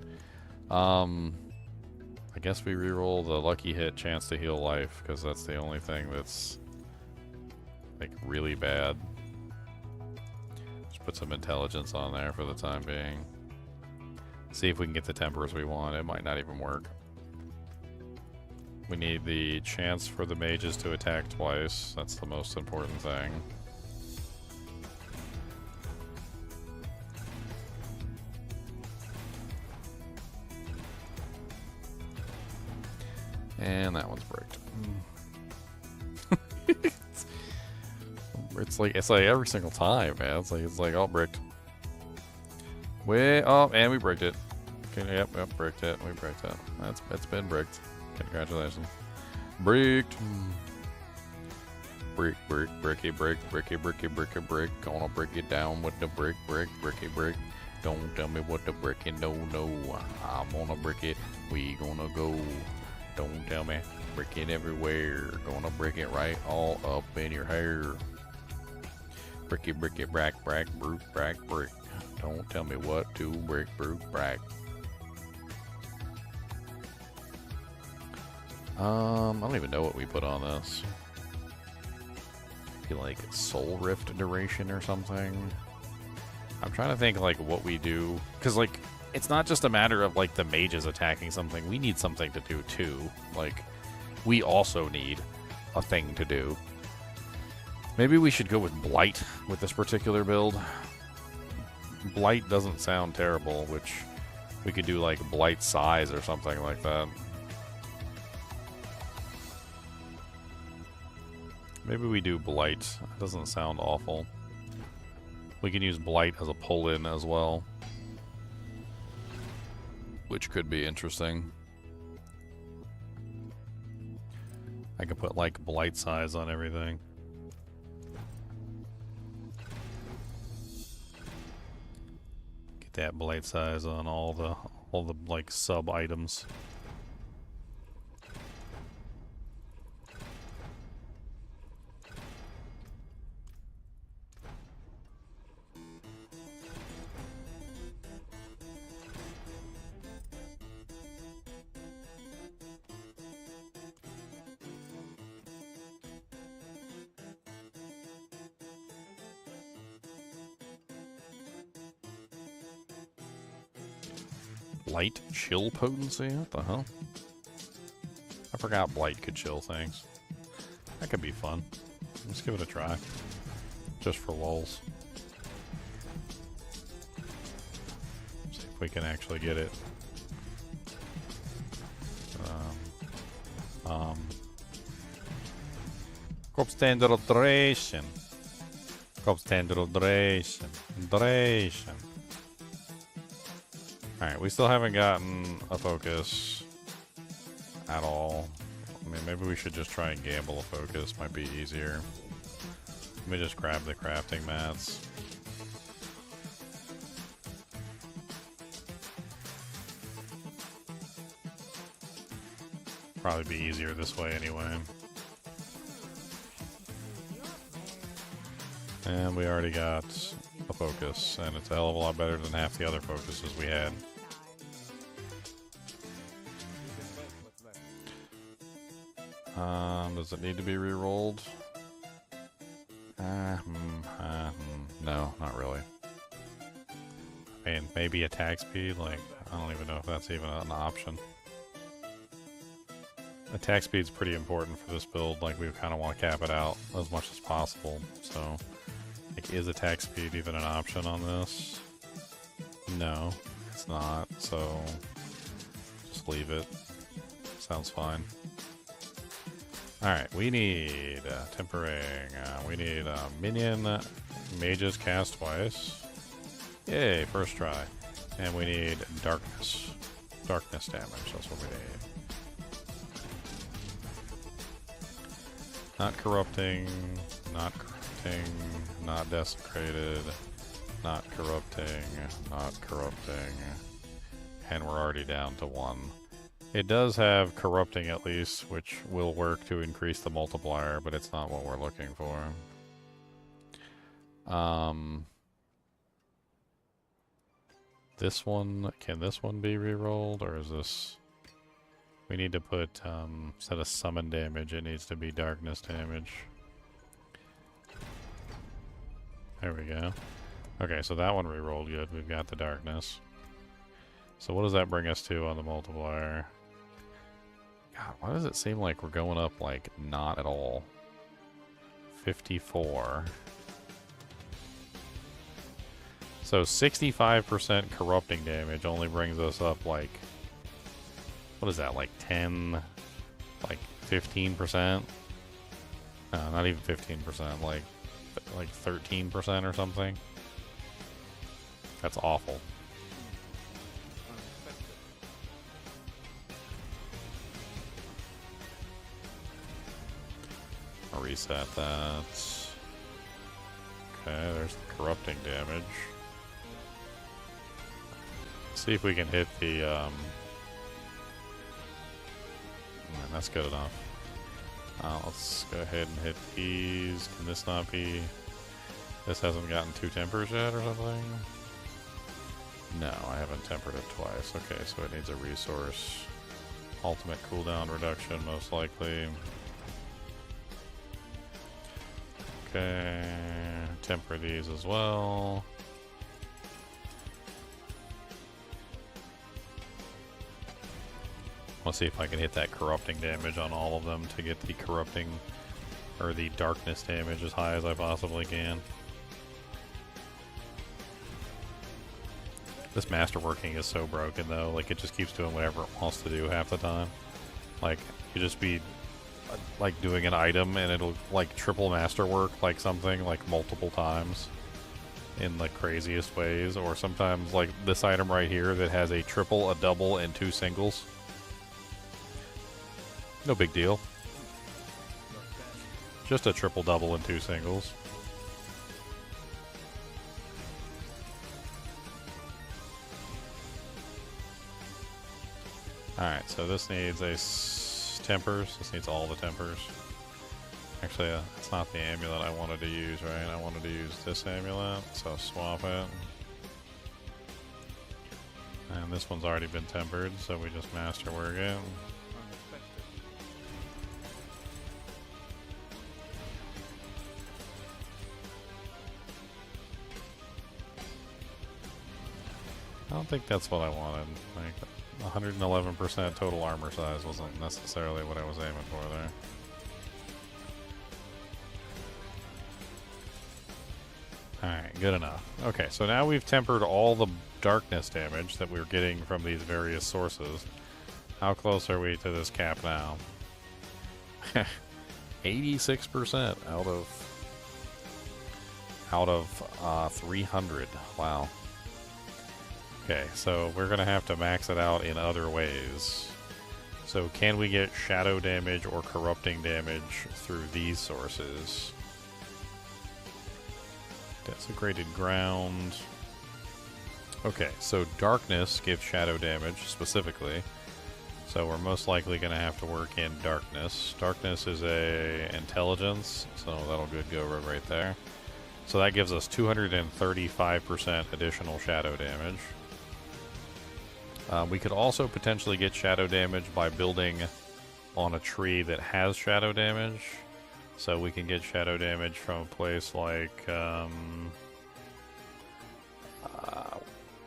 I guess we reroll the lucky hit chance to heal life, because that's the only thing that's, like, really bad. Just put some intelligence on there for the time being. See if we can get the tempers we want. It might not even work. We need the chance for the mages to attack twice. That's the most important thing. And that one's bricked. it's like every single time, man. It's like all bricked. And we bricked it. Okay, yep, bricked it. We bricked it. It's been bricked. Congratulations. Bricked. Bricky, brick. Gonna break it down with the brick. Don't tell me what to brick it. No. I'm gonna brick it. We gonna go. Don't tell me. Brick it everywhere. Gonna brick it right all up in your hair. Brick it, brack, brick. Don't tell me what to brick, brack. I don't even know what we put on this. Maybe like soul rift duration or something. I'm trying to think like what we do, because like it's not just a matter of like the mages attacking something. We need something to do too. Like we also need a thing to do. Maybe we should go with blight with this particular build. Blight doesn't sound terrible, which we could do like blight size or something like that. Maybe we do blight. It doesn't sound awful. We can use blight as a pull-in as well, which could be interesting. I could put like blight size on everything. Get that blight size on all the like sub items. Blight chill potency? What the hell? I forgot blight could chill things. That could be fun. Let's give it a try. Just for lulz. See if we can actually get it. Concentration. Alright, we still haven't gotten a focus at all. I mean, maybe we should just try and gamble a focus. Might be easier. Let me just grab the crafting mats. Probably be easier this way anyway. And we already got a focus, and it's a hell of a lot better than half the other focuses we had. Does it need to be re-rolled? No, not really. I mean, maybe attack speed, like, I don't even know if that's even an option. Attack speed's pretty important for this build, like, we kind of want to cap it out as much as possible, so... Like, is attack speed even an option on this? No, it's not, so... Just leave it. Sounds fine. Alright, we need tempering. We need minion mages cast twice. Yay, first try. And we need darkness. Darkness damage, that's what we need. Not corrupting, not corrupting, not desecrated, not corrupting, not corrupting. And we're already down to 1. It does have corrupting at least, which will work to increase the multiplier, but it's not what we're looking for. This one, can this one be rerolled, or is this... We need to put, instead of summon damage, it needs to be darkness damage. There we go. Okay, so that one rerolled good. We've got the darkness. So what does that bring us to on the multiplier? God, why does it seem like we're going up, like, not at all? 54. So 65% corrupting damage only brings us up, like... What is that, like 10... Like 15%? No, not even 15%, like 13% or something? That's awful. I'll reset that. Okay, there's the corrupting damage. Let's see if we can hit the, that's good enough. Let's go ahead and hit these. Can this not be... This hasn't gotten 2 tempers yet or something? No, I haven't tempered it twice. Okay, so it needs a resource. Ultimate cooldown reduction, most likely. Okay, temper these as well. Let's see if I can hit that corrupting damage on all of them to get the corrupting, or the darkness damage as high as I possibly can. This masterworking is so broken though, like it just keeps doing whatever it wants to do half the time. Like, you just be like doing an item and it'll like triple masterwork like something like multiple times in the craziest ways, or sometimes like this item right here that has a triple, a double, and 2 singles. No big deal. Just a triple, double, and 2 singles. Alright, so this needs a tempers. This needs all the tempers. Actually, it's not the amulet I wanted to use, right? I wanted to use this amulet, so swap it. And this one's already been tempered, so we just masterwork it. I don't think that's what I wanted. Like, 111% total armor size wasn't necessarily what I was aiming for there. Alright, good enough. Okay, so now we've tempered all the darkness damage that we're getting from these various sources. How close are we to this cap now? 86% out of 300. Wow. Okay, so we're going to have to max it out in other ways. So can we get shadow damage or corrupting damage through these sources? Desecrated ground. Okay, so darkness gives shadow damage specifically. So we're most likely going to have to work in darkness. Darkness is a intelligence, so that'll go right there. So that gives us 235% additional shadow damage. We could also potentially get shadow damage by building on a tree that has shadow damage. So we can get shadow damage from a place like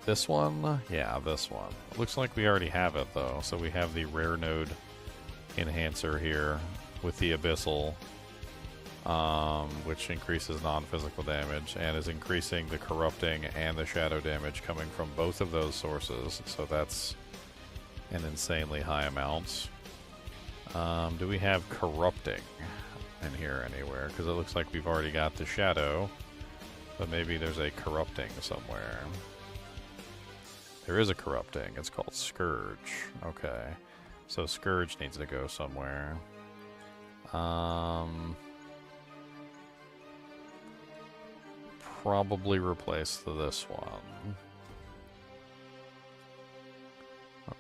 this one. Yeah, this one. Looks like we already have it though. So we have the rare node enhancer here with the abyssal, which increases non-physical damage and is increasing the corrupting and the shadow damage coming from both of those sources. So that's an insanely high amount. Do we have corrupting in here anywhere? Because it looks like we've already got the shadow, but maybe there's a corrupting somewhere. There is a corrupting. It's called Scourge. Okay. So Scourge needs to go somewhere. Probably replace this one.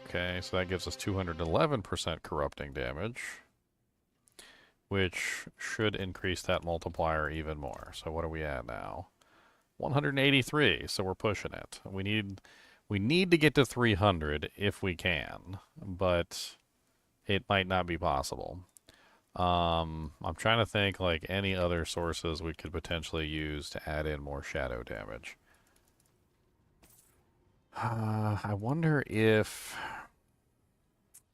Okay, so that gives us 211% corrupting damage, which should increase that multiplier even more. So what are we at now? 183, so we're pushing it. We need to get to 300 if we can, but it might not be possible. I'm trying to think like any other sources we could potentially use to add in more shadow damage. I wonder if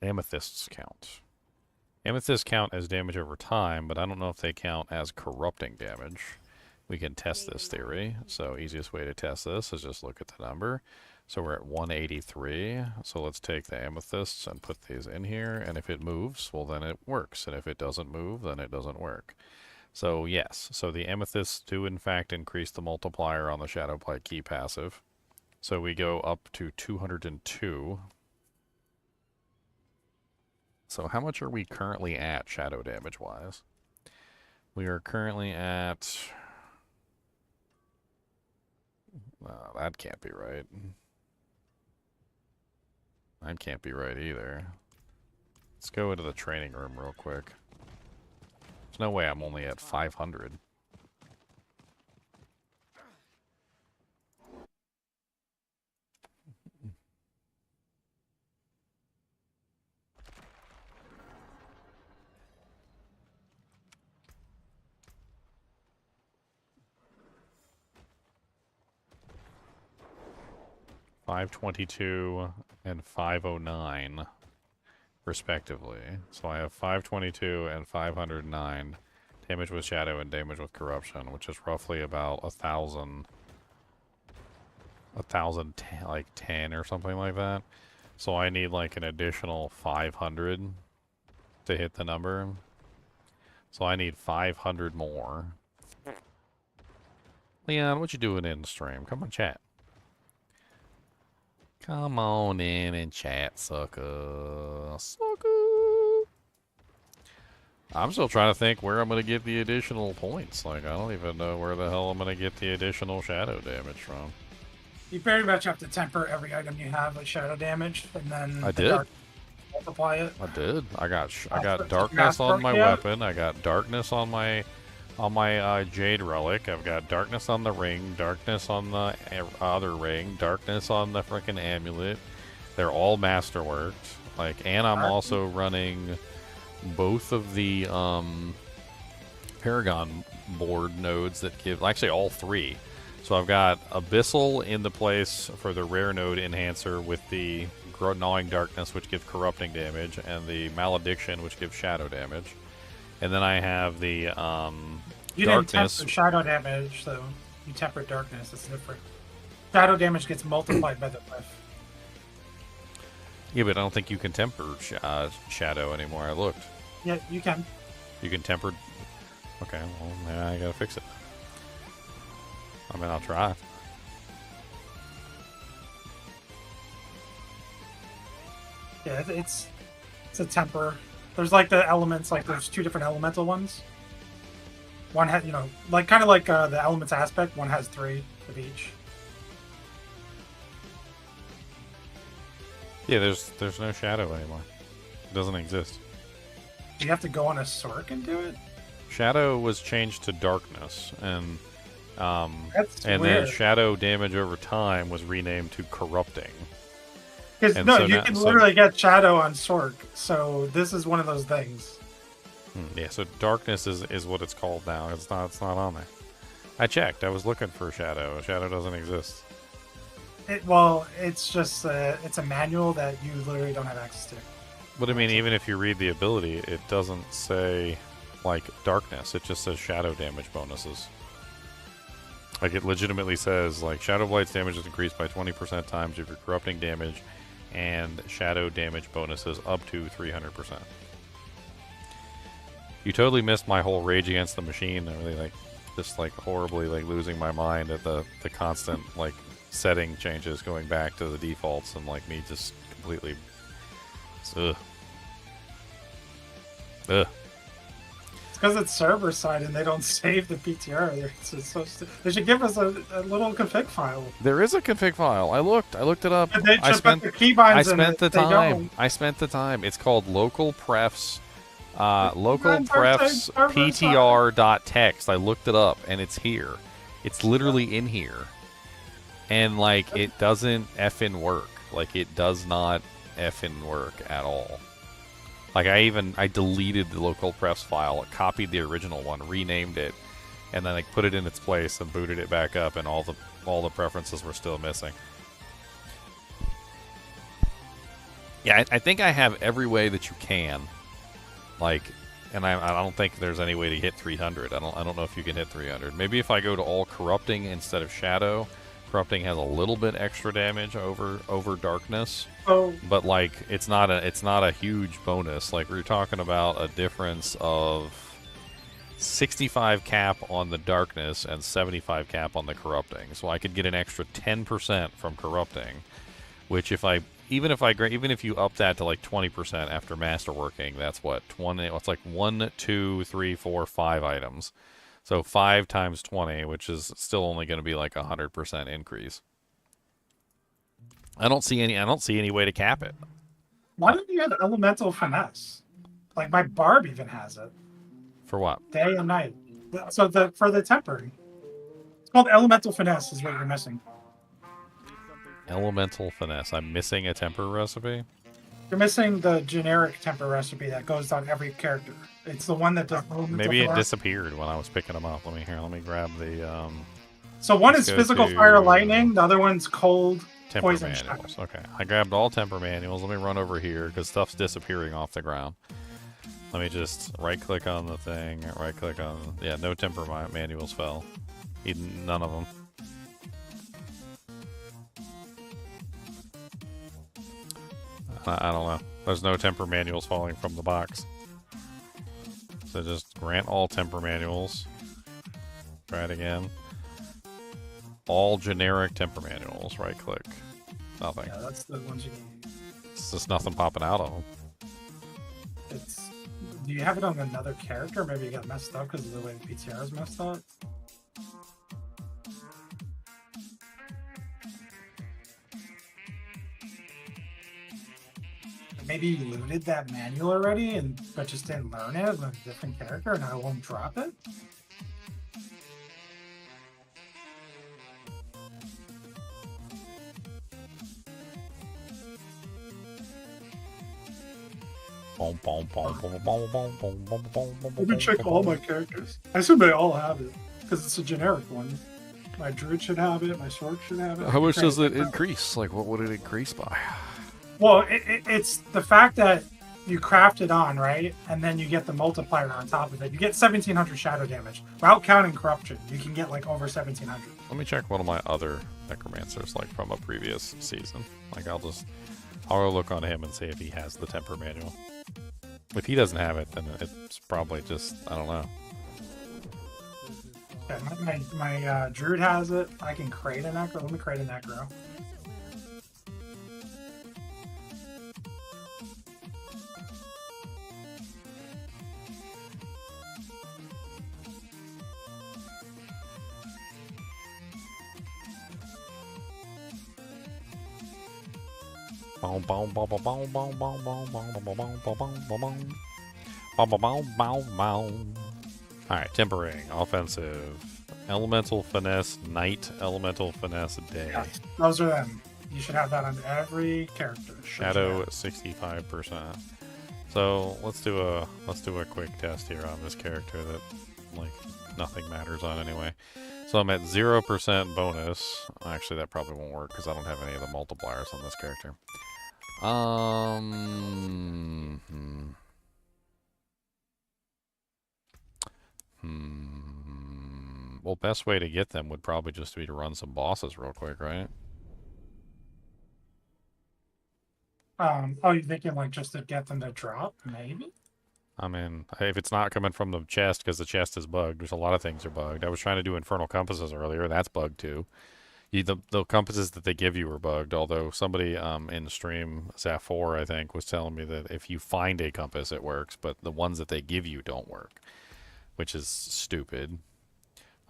amethysts count. Amethysts count as damage over time, but I don't know if they count as corrupting damage. We can test this theory. So easiest way to test this is just look at the number. So we're at 183. So let's take the amethysts and put these in here. And if it moves, well, then it works. And if it doesn't move, then it doesn't work. So yes, so the amethysts do in fact increase the multiplier on the Shadowblight key passive. So we go up to 202. So how much are we currently at shadow damage wise? We are currently at... that can't be right. That can't be right either. Let's go into the training room real quick. There's no way I'm only at 500. $522 and $509 respectively. So I have 522 and 509 damage with shadow and damage with corruption, which is roughly about 1,000, like 10 or something like that. So I need like an additional 500 to hit the number. So I need 500 more. Leon, what you doing in the stream? Come on, chat. Come on in and chat, sucker. Sucker. I'm still trying to think where I'm going to get the additional points. Like, I don't even know where the hell I'm going to get the additional shadow damage from. You pretty much have to temper every item you have with shadow damage, and then I did. Multiply it. I did. I got darkness on my weapon. I got darkness on my jade relic. I've got darkness on the ring, darkness on the other ring, darkness on the frickin' amulet. They're all masterworked. Like, and I'm also running both of the Paragon board nodes that give, actually all three. So I've got Abyssal in the place for the rare node enhancer with the gnawing darkness, which gives corrupting damage, and the malediction, which gives shadow damage. And then I have the you darkness. Didn't temper shadow damage, so you tempered darkness. It's different. Shadow damage gets multiplied by the lift. Yeah, but I don't think you can temper shadow anymore. I looked. Yeah, you can. You can temper. Okay, well, maybe I gotta fix it. I mean, I'll try. Yeah, it's a temper. There's like the elements, like there's two different elemental ones. One has, like kind of like the elements aspect. One has 3 of each. Yeah, there's no shadow anymore. It doesn't exist. Do you have to go on a Sorc and do it? Shadow was changed to darkness, and That's And then weird. shadow damage over time was renamed to corrupting. Because And no, so you now, can so literally get shadow on Sorc. So this is one of those things. yeah, so darkness is what it's called now. It's not on there. I checked. I was looking for shadow. Shadow doesn't exist. Well, it's just it's a manual that you literally don't have access to. But I mean, even if you read the ability, it doesn't say like darkness. It just says shadow damage bonuses. Like it legitimately says like Shadow Blight's damage is increased by 20% times of your corrupting damage, and shadow damage bonuses up to 300%. You totally missed my whole Rage Against the Machine. I really like just like horribly like losing my mind at the constant like setting changes, going back to the defaults, and like me just completely ugh. Ugh. It's because it's server side and they don't save the PTR. They should give us a little config file. There is a config file. I looked it up. And they should put the keybinds in it. The They time. don't. I spent the time. It's called local prefs. Local Keybinds are prefs server side. ptr.txt. I looked it up and it's here. It's literally in here. And like it doesn't effing work. Like it does not effing work at all. Like I deleted the local prefs file, copied the original one, renamed it, and then like put it in its place and booted it back up, and all the preferences were still missing. Yeah, I think I have every way that you can, like, and I don't think there's any way to hit 300. I don't know if you can hit 300. Maybe if I go to all corrupting instead of shadow. Corrupting has a little bit extra damage over darkness, but like it's not a huge bonus. Like we're talking about a difference of 65 cap on the darkness and 75 cap on the corrupting. So I could get an extra 10% from corrupting, which even if you up that to like 20% after masterworking, that's what 20. It's like 1, 2, 3, 4, 5 items. So 5 times 20, which is still only going to be like 100% increase. I don't see any way to cap it. Why don't you have elemental finesse? Like my Barb even has it. For what? Day and night. So for the tempering. It's called elemental finesse is what you're missing. Elemental finesse. I'm missing a temper recipe. You're missing the generic temper recipe that goes on every character. It's the one that does. Maybe it disappeared when I was picking them up. Let me grab the. So one is physical fire lightning. The other one's cold temper poison manuals. shadow. Okay, I grabbed all temper manuals. Let me run over here because stuff's disappearing off the ground. Let me just right click on the thing. Right click on. Yeah, no temper manuals fell. None of them. I don't know. There's no temper manuals falling from the box. So just grant all temper manuals. Try it again. All generic temper manuals. Right click. Nothing. Yeah, that's the ones you need. It's just nothing popping out of them. Do you have it on another character? Maybe you got messed up because of the way the PTR is messed up? Maybe you looted that manual already, but just didn't learn it with a different character, and I won't drop it. Let me check all my characters. I assume they all have it because it's a generic one. My druid should have it. My Sorc should have it. How much does it increase? Like, what would it increase by? Well, it's the fact that you craft it on, right? And then you get the multiplier on top of it. You get 1,700 shadow damage. Without counting corruption, you can get like over 1,700. Let me check one of my other necromancers, like from a previous season. Like, I'll go look on him and see if he has the temper manual. If he doesn't have it, then it's probably just, I don't know. Okay, my druid has it. I can create a necro. Let me create a necro. Alright, tempering, offensive, Elemental Finesse Night, Elemental Finesse Day. Yes, those are them. You should have that on every character. Shadow 65%. So let's do a quick test here on this character that like nothing matters on anyway. So I'm at 0% bonus. Actually, that probably won't work because I don't have any of the multipliers on this character. Well, best way to get them would probably just be to run some bosses real quick, right? Oh, you're thinking like just to get them to drop, maybe? I mean, if it's not coming from the chest because the chest is bugged, there's a lot of things are bugged. I was trying to do Infernal Compasses earlier. That's bugged too. The compasses that they give you are bugged, although somebody in the stream, Zaf4, I think, was telling me that if you find a compass, it works, but the ones that they give you don't work, which is stupid.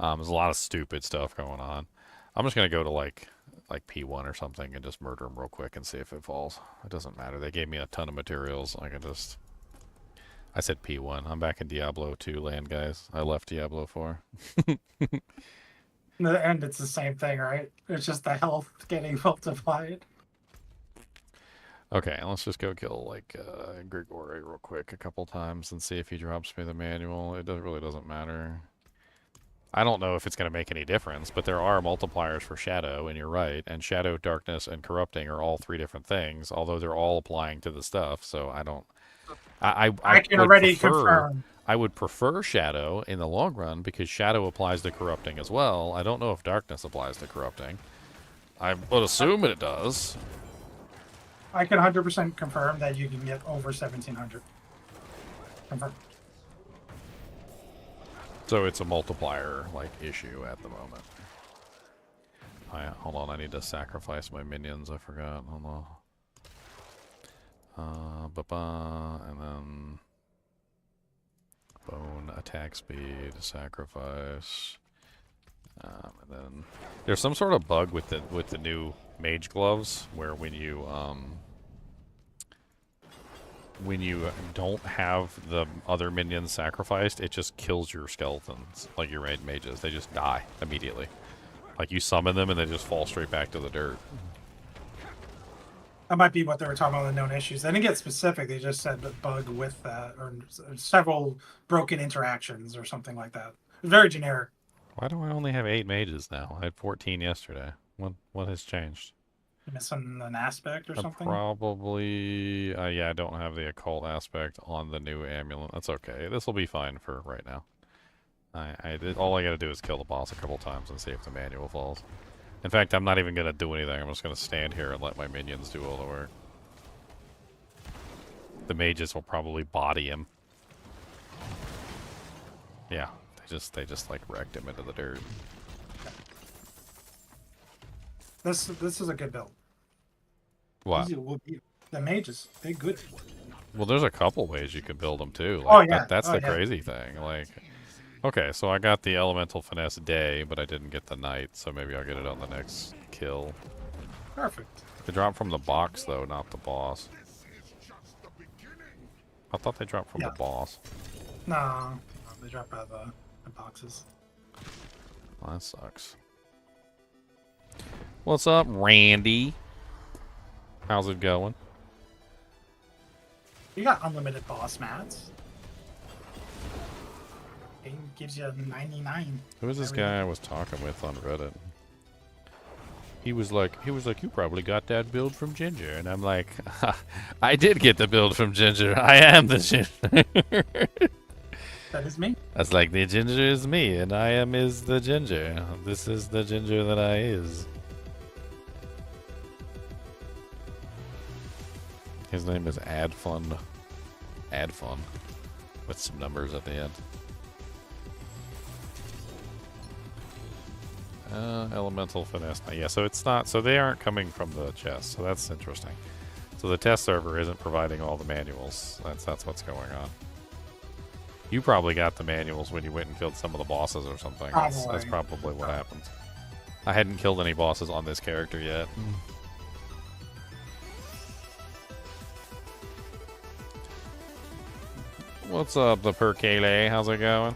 There's a lot of stupid stuff going on. I'm just going to go to like P1 or something and just murder them real quick and see if it falls. It doesn't matter. They gave me a ton of materials. I said P1. I'm back in Diablo 2 land, guys. I left Diablo 4. In the end, it's the same thing, right? It's just the health getting multiplied. Okay, let's just go kill like Grigori real quick a couple times and see if he drops me the manual. It really doesn't matter. I don't know if it's going to make any difference, but there are multipliers for Shadow, and you're right. And Shadow, Darkness, and Corrupting are all 3 different things, although they're all applying to the stuff. So I don't. I can already confirm. I would prefer Shadow in the long run because Shadow applies to Corrupting as well. I don't know if Darkness applies to Corrupting. I would assume it does. I can 100% confirm that you can get over 1700. Confirm. So it's a multiplier like issue at the moment. Hold on, I need to sacrifice my minions. I forgot. Hold on. And then bone, attack speed, sacrifice. And then there's some sort of bug with the new mage gloves where when you don't have the other minions sacrificed, it just kills your skeletons, like your raid mages. They just die immediately. Like you summon them and they just fall straight back to the dirt. That might be what they were talking about, the known issues. They didn't get specific. They just said the bug with that, or several broken interactions or something like that. Very generic. Why do I only have 8 mages now? I had 14 yesterday. What has changed? You missing an aspect or something? Probably. Yeah, I don't have the occult aspect on the new amulet. That's okay. This will be fine for right now. All I gotta do is kill the boss a couple times and see if the manual falls. In fact, I'm not even gonna do anything. I'm just gonna stand here and let my minions do all the work. The mages will probably body him. Yeah, they just like wrecked him into the dirt. This is a good build. What? The mages, they're good. Well, there's a couple ways you can build them too. Like, yeah. That's the crazy thing. Like, okay, so I got the elemental finesse day, but I didn't get the night, so maybe I'll get it on the next kill. Perfect. They drop from the box though, not the boss. I thought they dropped from the boss. No, they drop out of the boxes. Well, that sucks. What's up, Randy? How's it going? You got unlimited boss mats. It gives you 99. Who was this guy I was talking with on Reddit? He was like, you probably got that build from Ginger. And I'm like, I did get the build from Ginger. I am the Ginger. That is me. That's like, the Ginger is me, and I is the Ginger. This is the Ginger that I is. His name is Adfun. Adfun. With some numbers at the end. Elemental finesse. Yeah, so it's not. So they aren't coming from the chest. So that's interesting. So the test server isn't providing all the manuals. That's what's going on. You probably got the manuals when you went and killed some of the bosses or something. That's probably what happened. I hadn't killed any bosses on this character yet. What's up, the Percale? How's it going?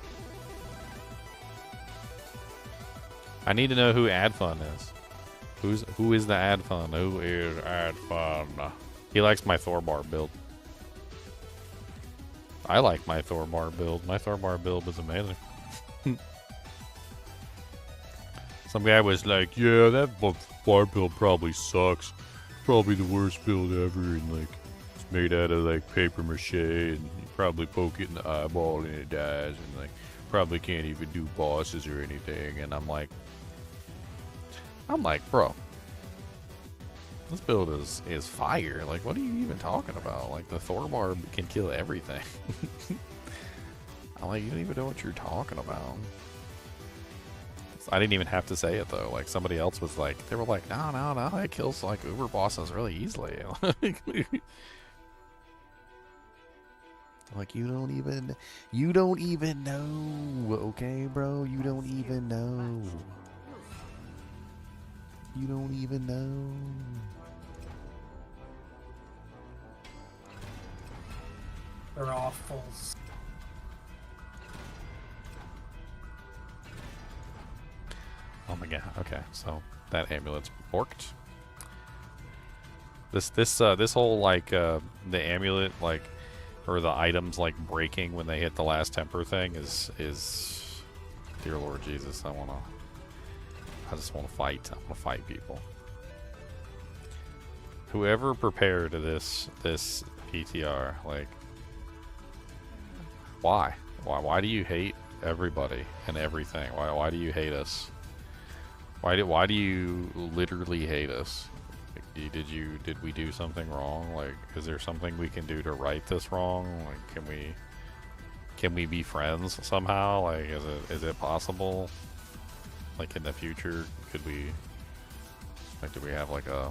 I need to know who Adfun is. Who is the Adfun? Who is Adfun? He likes my Thorbar build. I like my Thorbar build. My Thorbar build is amazing. Some guy was like, yeah, that bar build probably sucks. Probably the worst build ever, and like, it's made out of like paper mache, and you probably poke it in the eyeball and it dies, and like, probably can't even do bosses or anything. And I'm like, bro, this build is fire. Like, what are you even talking about? Like, the Thorbar can kill everything. I'm like, you don't even know what you're talking about. I didn't even have to say it though. Like, somebody else was like, they were like, no, it kills like uber bosses really easily. Like, you don't even know, okay, bro? You don't even know. You don't even know. They're awful. Oh my god. Okay, so that amulet's borked. This whole like the amulet like or the items like breaking when they hit the last temper thing is dear Lord Jesus, I just wanna fight. I wanna fight people. Whoever prepared this PTR, like, why? Why do you hate everybody and everything? Why do you hate us? Why do you literally hate us? Like, did we do something wrong? Like, is there something we can do to right this wrong? Like, can we be friends somehow? Like, is it possible? Like, in the future, could we, like, do we have like a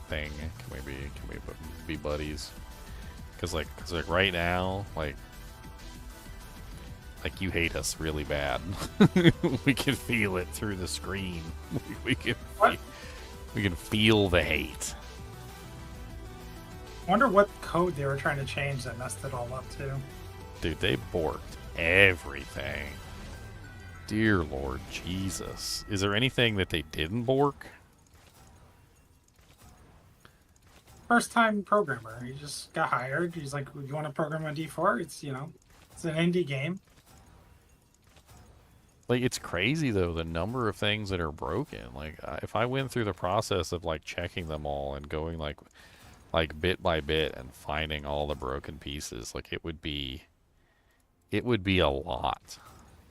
thing? Can we be buddies? Cause like right now, like you hate us really bad. We can feel it through the screen. We can feel the hate. I wonder what code they were trying to change that messed it all up too. Dude, they borked everything. Dear Lord Jesus. Is there anything that they didn't bork? First time programmer. He just got hired. He's like, you want to program on D4? It's, it's an indie game. Like, it's crazy though, the number of things that are broken. Like, if I went through the process of like checking them all and going like bit by bit and finding all the broken pieces, like it would be a lot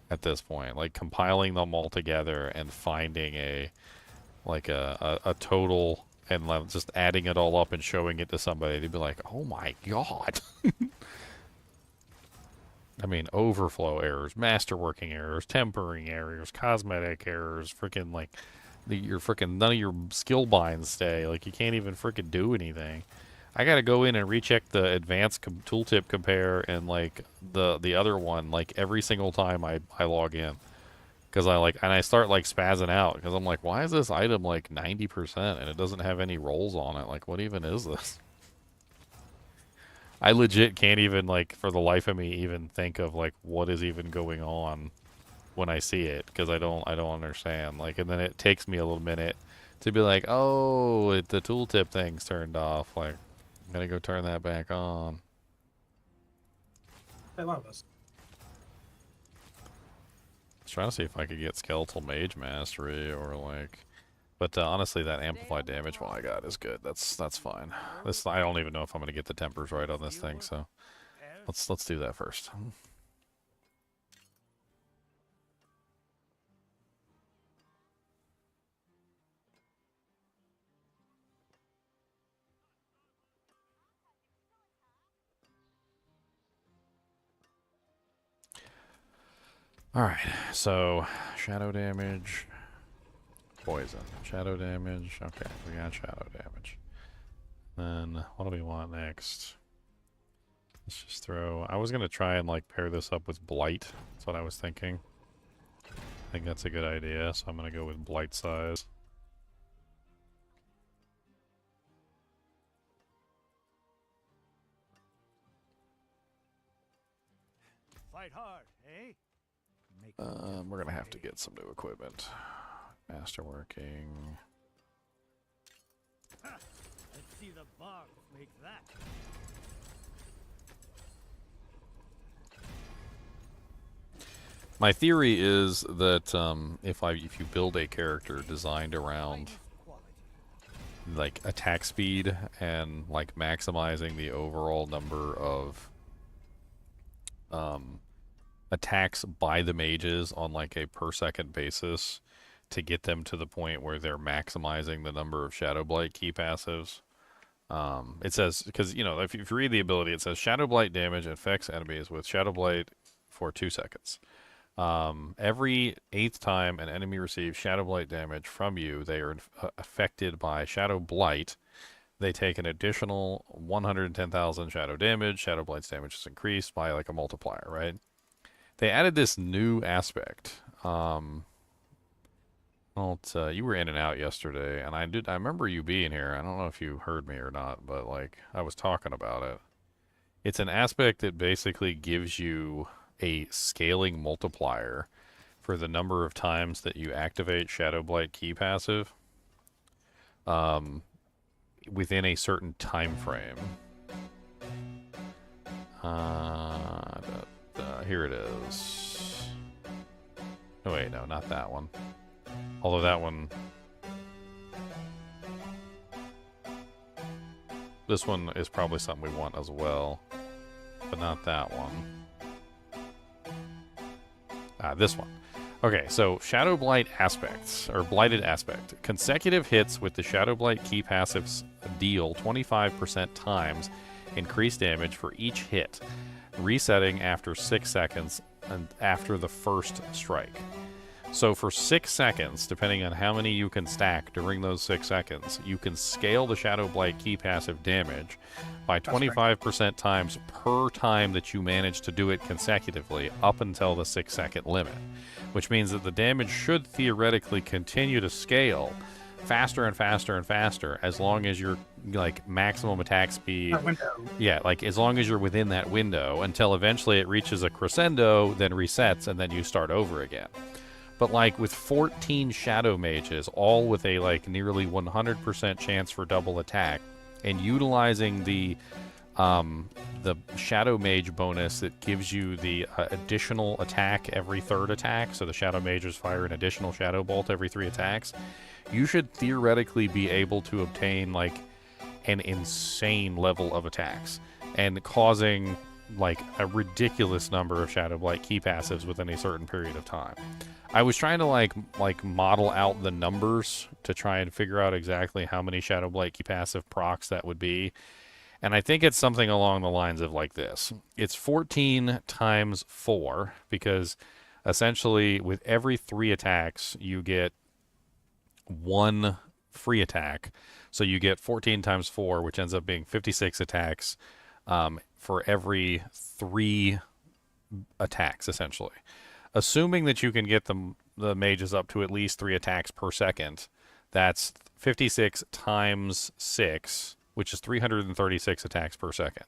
at this point. Like compiling them all together and finding a total and just adding it all up and showing it to somebody, they'd be like, "Oh my god." I mean, overflow errors, masterworking errors, tempering errors, cosmetic errors, freaking like your freaking none of your skill binds stay. Like you can't even freaking do anything. I gotta go in and recheck the advanced tooltip compare and like the other one like every single time I log in, because I start like spazzing out because I'm like, why is this item like 90% and it doesn't have any rolls on it? Like, what even is this? I legit can't even, like, for the life of me, even think of, like, what is even going on when I see it, because I don't understand. Like, and then it takes me a little minute to be like, oh, the tooltip thing's turned off. Like, I'm gonna go turn that back on. I love this. I was trying to see if I could get Skeletal Mage Mastery, or, like... But honestly, that amplified damage one I got is good. That's fine. I don't even know if I'm gonna get the tempers right on this thing, so let's do that first. All right, so shadow damage. Poison. Shadow damage. Okay, we got shadow damage. Then, what do we want next? Let's just throw... I was going to try and, like, pair this up with Blight. That's what I was thinking. I think that's a good idea, so I'm going to go with Blight size. Fight hard, eh? We're going to have to get some new equipment. Masterworking. Let's see the Barb make that. My theory is that if you build a character designed around like attack speed and like maximizing the overall number of attacks by the mages on like a per second basis to get them to the point where they're maximizing the number of Shadow Blight key passives. It says, because, you know, if you read the ability, it says Shadow Blight damage affects enemies with Shadow Blight for 2 seconds. Every 8th time an enemy receives Shadow Blight damage from you, they are affected by Shadow Blight. They take an additional 110,000 shadow damage. Shadow Blight's damage is increased by like a multiplier, right? They added this new aspect. You were in and out yesterday, and I remember you being here. I don't know if you heard me or not, but like I was talking about it. It's an aspect that basically gives you a scaling multiplier for the number of times that you activate Shadow Blight key passive within a certain time frame. Here it is. Oh wait, no, not that one. Although that one... This one is probably something we want as well. But not that one. This one. Okay, so Shadow Blight aspects, or Blighted aspect. Consecutive hits with the Shadow Blight key passives deal 25% times increased damage for each hit, resetting after 6 seconds and after the first strike. So for 6 seconds, depending on how many you can stack during those 6 seconds, you can scale the Shadow Blight key passive damage by 25% times per time that you manage to do it consecutively up until the 6 second limit, which means that the damage should theoretically continue to scale faster and faster and faster as long as you're like maximum attack speed. That window. Yeah, like as long as you're within that window until eventually it reaches a crescendo, then resets, and then you start over again. But like with 14 Shadow Mages, all with a like nearly 100% chance for double attack, and utilizing the Shadow Mage bonus that gives you the additional attack every 3rd attack, so the Shadow Mages fire an additional Shadow Bolt every 3 attacks, you should theoretically be able to obtain like an insane level of attacks and causing like a ridiculous number of Shadow Blight key passives within a certain period of time. I was trying to like model out the numbers to try and figure out exactly how many Shadow Blight key passive procs that would be. And I think it's something along the lines of like this. It's 14 times 4, because essentially with every 3 attacks you get 1 free attack. So you get 14 times 4, which ends up being 56 attacks for every 3 attacks, essentially. Assuming that you can get the mages up to at least 3 attacks per second, that's 56 times 6, which is 336 attacks per second.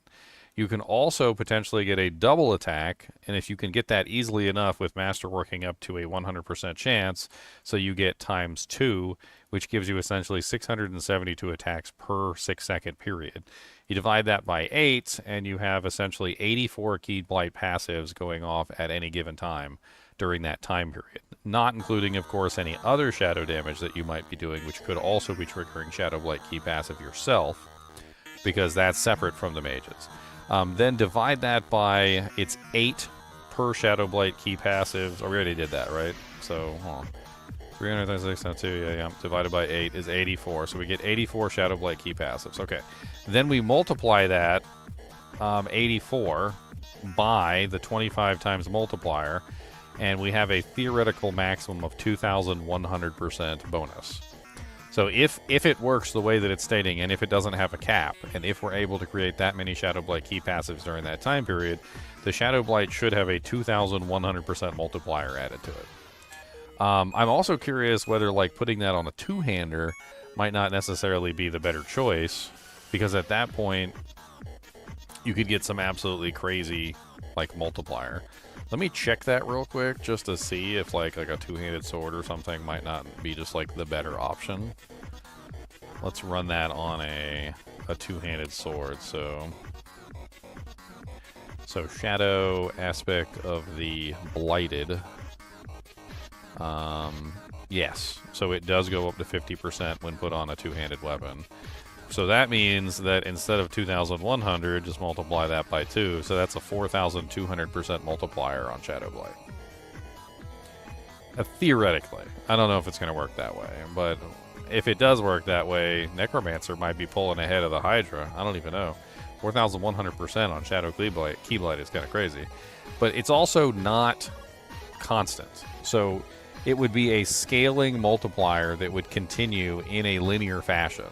You can also potentially get a double attack, and if you can get that easily enough with masterworking up to a 100% chance, so you get times 2, which gives you essentially 672 attacks per 6 second period. You divide that by 8, and you have essentially 84 Keyed Blight passives going off at any given time during that time period. Not including, of course, any other shadow damage that you might be doing, which could also be triggering Shadow Blight key passive yourself, because that's separate from the mages. Then divide that by its 8 per Shadow Blight key passives. Oh, we already did that, right? So, hold on. 336 times 2, yeah, divided by 8 is 84. So we get 84 Shadow Blight key passives. Okay. Then we multiply that 84 by the 25 times multiplier, and we have a theoretical maximum of 2,100% bonus. So if it works the way that it's stating, and if it doesn't have a cap, and if we're able to create that many Shadow Blight key passives during that time period, the Shadow Blight should have a 2,100% multiplier added to it. I'm also curious whether like putting that on a two-hander might not necessarily be the better choice, because at that point you could get some absolutely crazy like multiplier. Let me check that real quick just to see if like a two-handed sword or something might not be just like the better option. Let's run that on a two-handed sword. So shadow aspect of the blighted. Yes, so it does go up to 50% when put on a two-handed weapon. So that means that instead of 2,100, just multiply that by 2. So that's a 4,200% multiplier on Shadow Blight. Theoretically. I don't know if it's going to work that way. But if it does work that way, Necromancer might be pulling ahead of the Hydra. I don't even know. 4,100% on Shadow Keyblight is kind of crazy. But it's also not constant. So it would be a scaling multiplier that would continue in a linear fashion.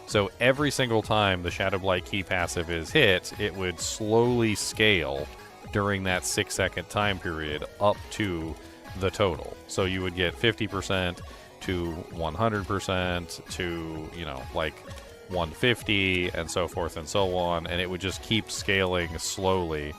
So every single time the Shadow Blight key passive is hit, it would slowly scale during that 6-second time period up to the total. So you would get 50% to 100% to, you know, like 150 and so forth and so on, and it would just keep scaling slowly.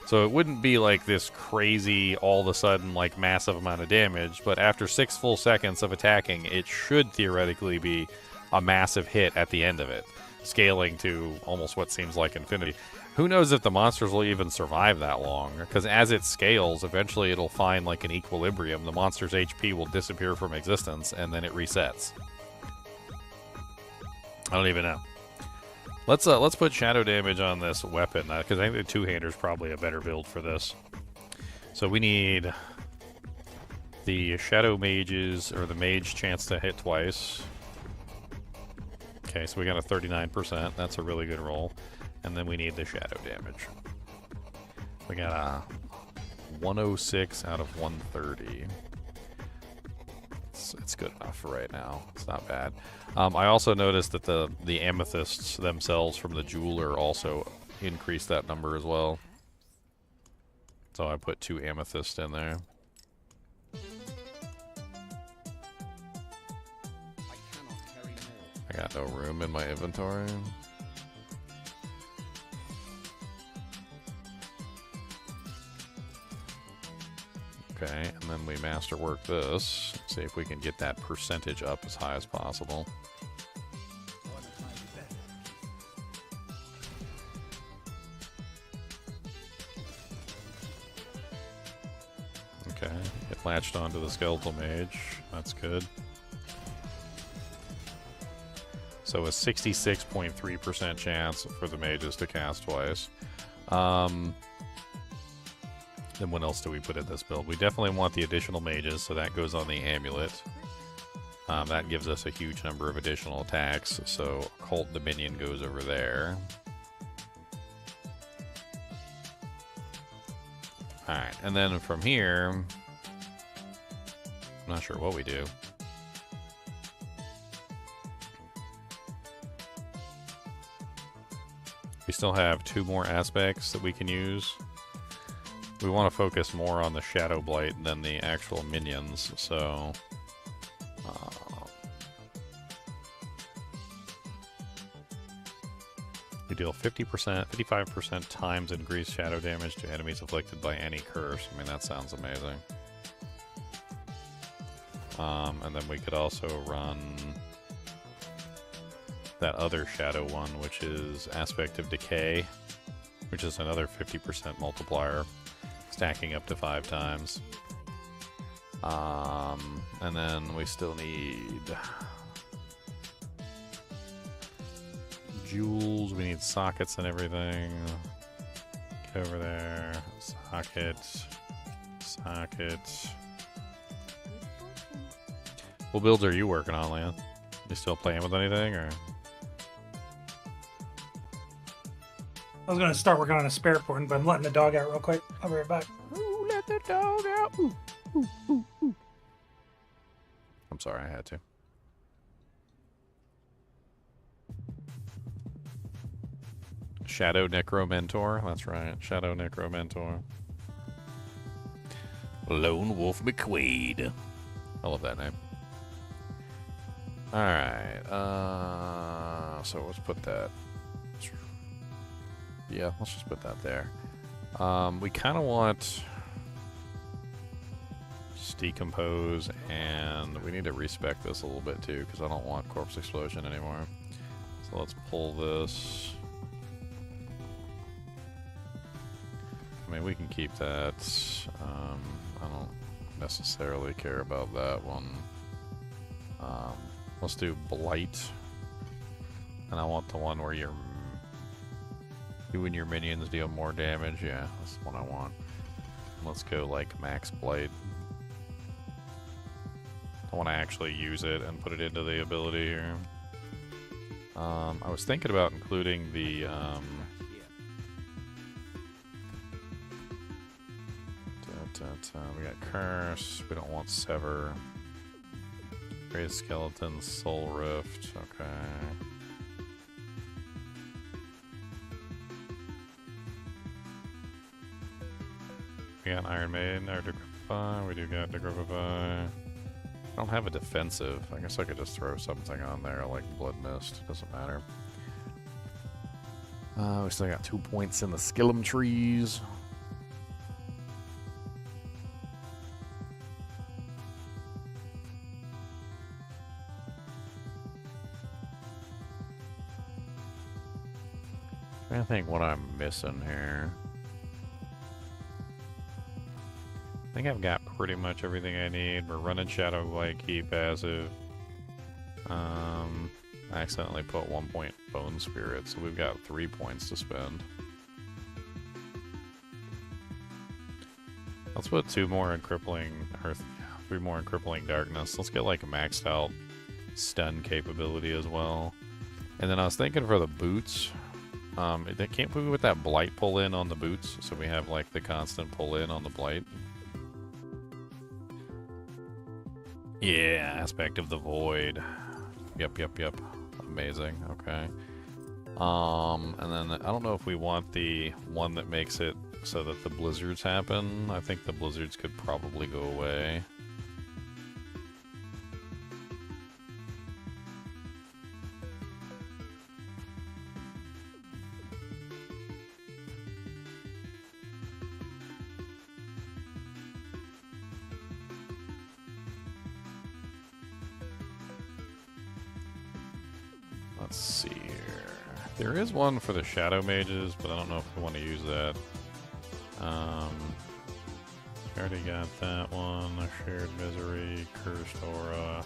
So it wouldn't be like this crazy, all of a sudden, like massive amount of damage, but after 6 full seconds of attacking, it should theoretically be a massive hit at the end of it, scaling to almost what seems like infinity. Who knows if the monsters will even survive that long, because as it scales, eventually it'll find like an equilibrium. The monster's HP will disappear from existence, and then it resets. I don't even know. Let's put shadow damage on this weapon, because I think the two-hander is probably a better build for this. So we need the shadow mages, or the mage chance to hit twice. Okay, so we got a 39%. That's a really good roll. And then we need the shadow damage. We got a 106 out of 130. It's good enough for right now. It's not bad. I also noticed that the amethysts themselves from the jeweler also increased that number as well. So I put 2 amethysts in there. I got no room in my inventory. Okay, and then we masterwork this. See if we can get that percentage up as high as possible. Okay, it latched onto the skeletal mage. That's good. So a 66.3% chance for the mages to cast twice. Then what else do we put in this build? We definitely want the additional mages, so that goes on the amulet. That gives us a huge number of additional attacks, so Cult Dominion goes over there. Alright, and then from here, I'm not sure what we do. We still have 2 more aspects that we can use. We want to focus more on the Shadow Blight than the actual minions, so... we deal 50%, 55% times increased shadow damage to enemies afflicted by any curse. I mean, that sounds amazing. And then we could also run that other shadow one, which is Aspect of Decay, which is another 50% multiplier, stacking up to 5 times. And then we still need jewels. We need sockets and everything. Get over there. Socket. Socket. What builds are you working on, Leon? You still playing with anything, or? I was going to start working on a spare portion, but I'm letting the dog out real quick. I'll be right back. Ooh, let the dog out. Ooh, ooh, ooh, ooh. I'm sorry, I had to. Shadow Necromancer. That's right. Shadow Necromancer. Lone Wolf McQuaid. I love that name. Alright. So let's put that. Yeah, let's just put that there. We kind of want decompose, and we need to respec this a little bit too, because I don't want corpse explosion anymore. So let's pull this. I mean, we can keep that. I don't necessarily care about that one. Let's do blight, and I want the one where you and your minions deal more damage. Yeah, that's the one I want. Let's go like max blight. I want to actually use it and put it into the ability here. I was thinking about including the we got curse. We don't want sever. Great skeleton, soul rift. Okay. We got Iron Maiden or Degripify. We do got Degripify. I don't have a defensive. I guess I could just throw something on there like Blood Mist. Doesn't matter. We still got 2 points in the Skillum trees. I think what I'm missing here. I think I've got pretty much everything I need. We're running Shadow Light Key passive. I accidentally put 1 point Bone Spirit, so we've got 3 points to spend. Let's put 2 more in Crippling, or 3 more in Crippling Darkness. Let's get like a maxed out stun capability as well. And then I was thinking for the boots, can't we with that Blight pull in on the boots, so we have like the constant pull in on the Blight? Yeah, Aspect of the Void. Yep. Amazing. Okay. And then I don't know if we want the one that makes it so that the blizzards happen. I think the blizzards could probably go away. Let's see here. There is one for the Shadow Mages, but I don't know if we want to use that. Already got that one. Shared Misery, Cursed Aura.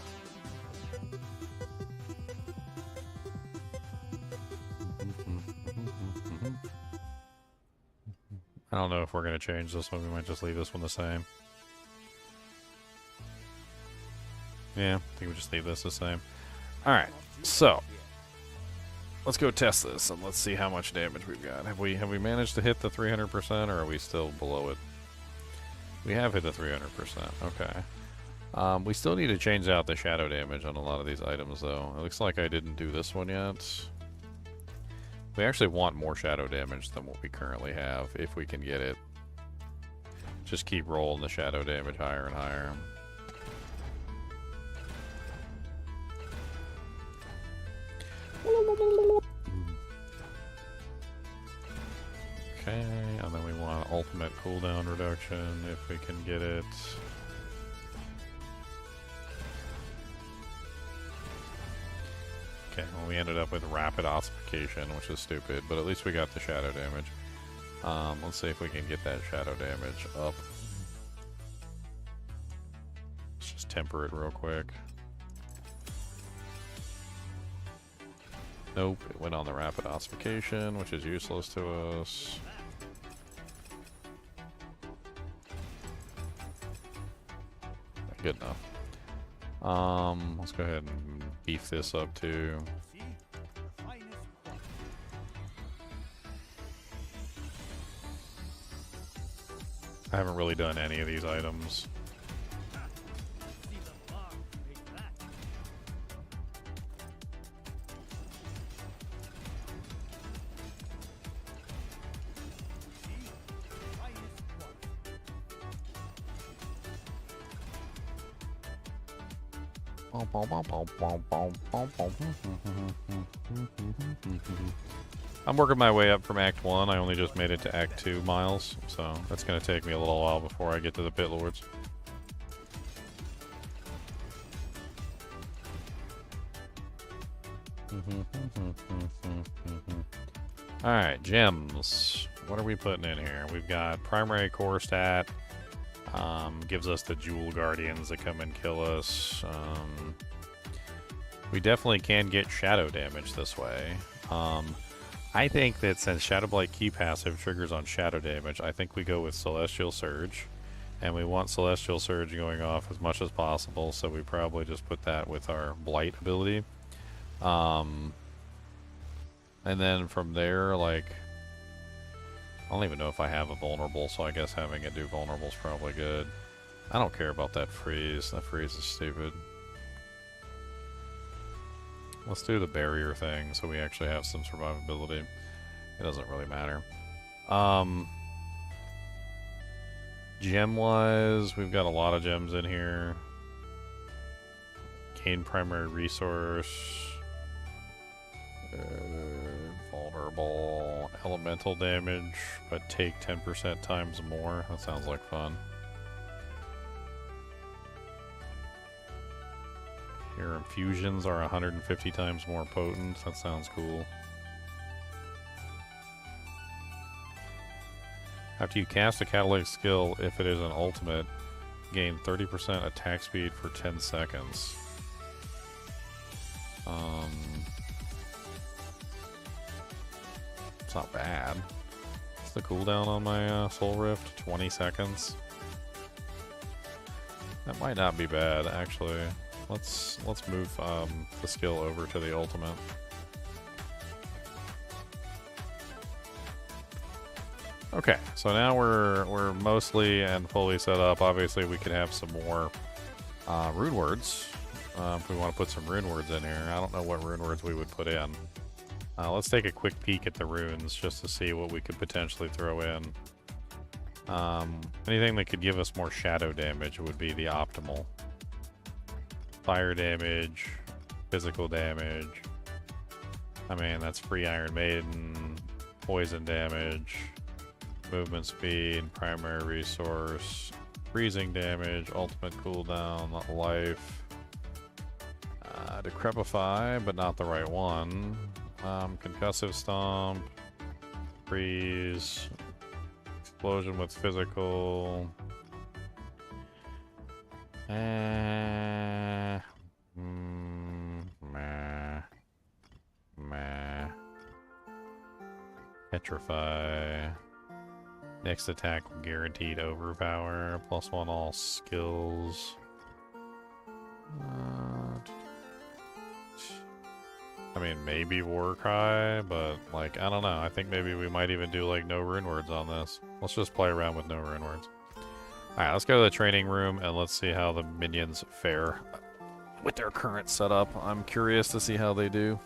I don't know if we're going to change this one. We might just leave this one the same. Yeah, I think we just leave this the same. Alright, so let's go test this and let's see how much damage we've got. Have we managed to hit the 300% or are we still below it? We have hit the 300%. Okay. We still need to change out the shadow damage on a lot of these items though. It looks like I didn't do this one yet. We actually want more shadow damage than what we currently have if we can get it. Just keep rolling the shadow damage higher and higher. Okay, and then we want ultimate cooldown reduction if we can get it. Okay, well we ended up with rapid ossification, which is stupid, but at least we got the shadow damage. Let's see if we can get that shadow damage up. Let's just temper it real quick. Nope, it went on the rapid ossification, which is useless to us. Good enough. Let's go ahead and beef this up too. I haven't really done any of these items. I'm working my way up from Act 1. I only just made it to Act 2 miles, so that's going to take me a little while before I get to the Pit Lords. Alright, gems. What are we putting in here? We've got primary core stat. Gives us the Jewel Guardians that come and kill us. We definitely can get shadow damage this way. I think that since Shadow Blight key passive triggers on shadow damage, I think we go with Celestial Surge. And we want Celestial Surge going off as much as possible, so we probably just put that with our Blight ability. And then from there, like, I don't even know if I have a vulnerable, so I guess having it do vulnerable is probably good. I don't care about that freeze. That freeze is stupid. Let's do the barrier thing so we actually have some survivability. It doesn't really matter. Gem-wise, we've got a lot of gems in here. Gain primary resource. Vulnerable. Elemental damage, but take 10% times more. That sounds like fun. Your infusions are 150 times more potent. That sounds cool. After you cast a catalytic skill, if it is an ultimate, gain 30% attack speed for 10 seconds. It's not bad. What's the cooldown on my Soul Rift? 20 seconds. That might not be bad, actually. Let's move the skill over to the ultimate. Okay, so now we're mostly and fully set up. Obviously, we could have some more rune words if we want to put some rune words in here. I don't know what rune words we would put in. Let's take a quick peek at the runes just to see what we could potentially throw in. Anything that could give us more shadow damage would be the optimal. Fire damage, physical damage. I mean, that's free Iron Maiden, poison damage, movement speed, primary resource, freezing damage, ultimate cooldown, life, decrepify, but not the right one. Concussive stomp, freeze, explosion with physical. Petrify. Next attack guaranteed overpower. +1 all skills. I mean, maybe Warcry, but, like, I don't know. I think maybe we might even do, like, no rune words on this. Let's just play around with no rune words. Alright, let's go to the training room and let's see how the minions fare with their current setup. I'm curious to see how they do.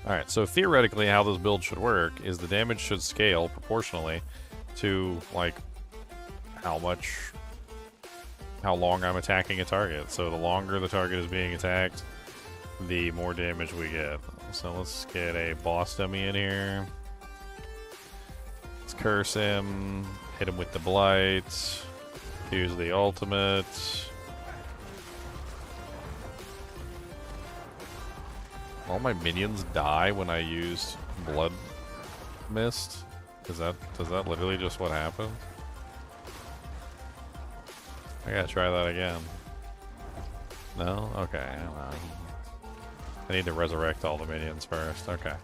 Alright, so theoretically how this build should work is the damage should scale proportionally to, like, how long I'm attacking a target. So the longer the target is being attacked, the more damage we get. So let's get a boss dummy in here. Let's curse him, hit him with the blight, use the ultimate. All my minions die when I use Blood Mist? Is that literally just what happened? I gotta try that again. No? Okay. I need to resurrect all the minions first. Okay.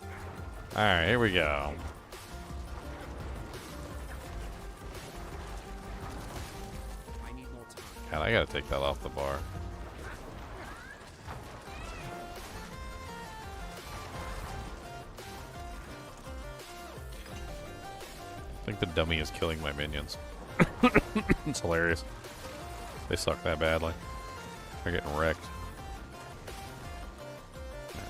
Alright, here we go. God, I gotta take that off the bar. I think the dummy is killing my minions. It's hilarious. They suck that badly. They're getting wrecked.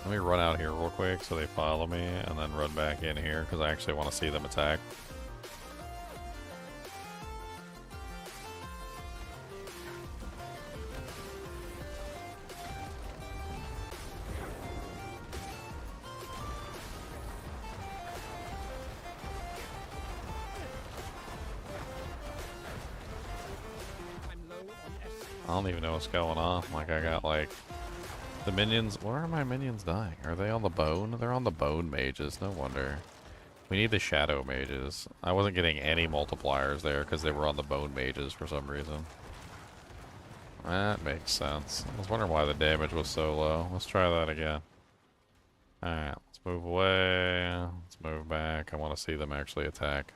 Let me run out here real quick so they follow me, and then run back in here because I actually want to see them attack. I don't even know what's going on. Like, I got, like, the minions. Where are my minions dying? Are they on the bone? They're on the bone mages. No wonder. We need the shadow mages. I wasn't getting any multipliers there because they were on the bone mages for some reason. That makes sense. I was wondering why the damage was so low. Let's try that again. Alright, let's move away. Let's move back. I want to see them actually attack.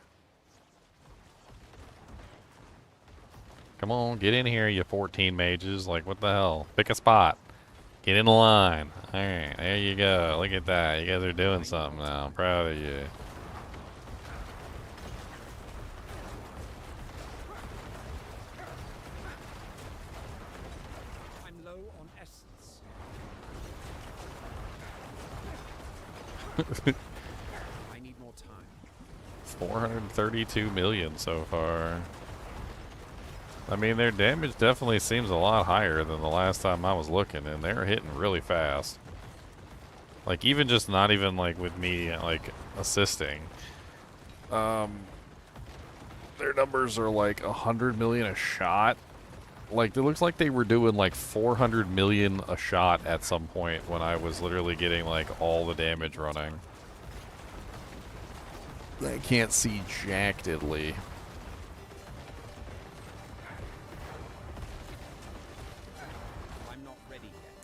Come on, get in here, you 14 mages. Like, what the hell? Pick a spot. Get in the line. Alright, there you go. Look at that. You guys are doing something now. I'm proud of you. I'm low on essence. I need more time. 432 million so far. I mean, their damage definitely seems a lot higher than the last time I was looking, and they're hitting really fast. Like, even just not even, like, with me, like, assisting. Their numbers are, like, 100 million a shot. Like, it looks like they were doing, like, 400 million a shot at some point when I was literally getting, like, all the damage running. I can't see jack diddly.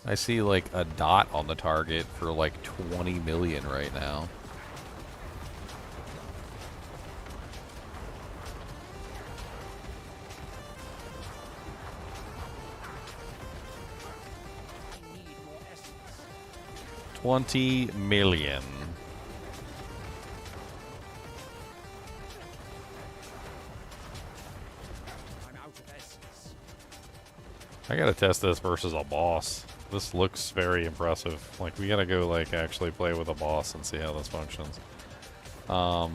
I see like a dot on the target for like 20 million right now. I need more essence. 20 million. I'm out of essence. I gotta test this versus a boss. This looks very impressive. Like, we gotta go, like, actually play with a boss and see how this functions. Am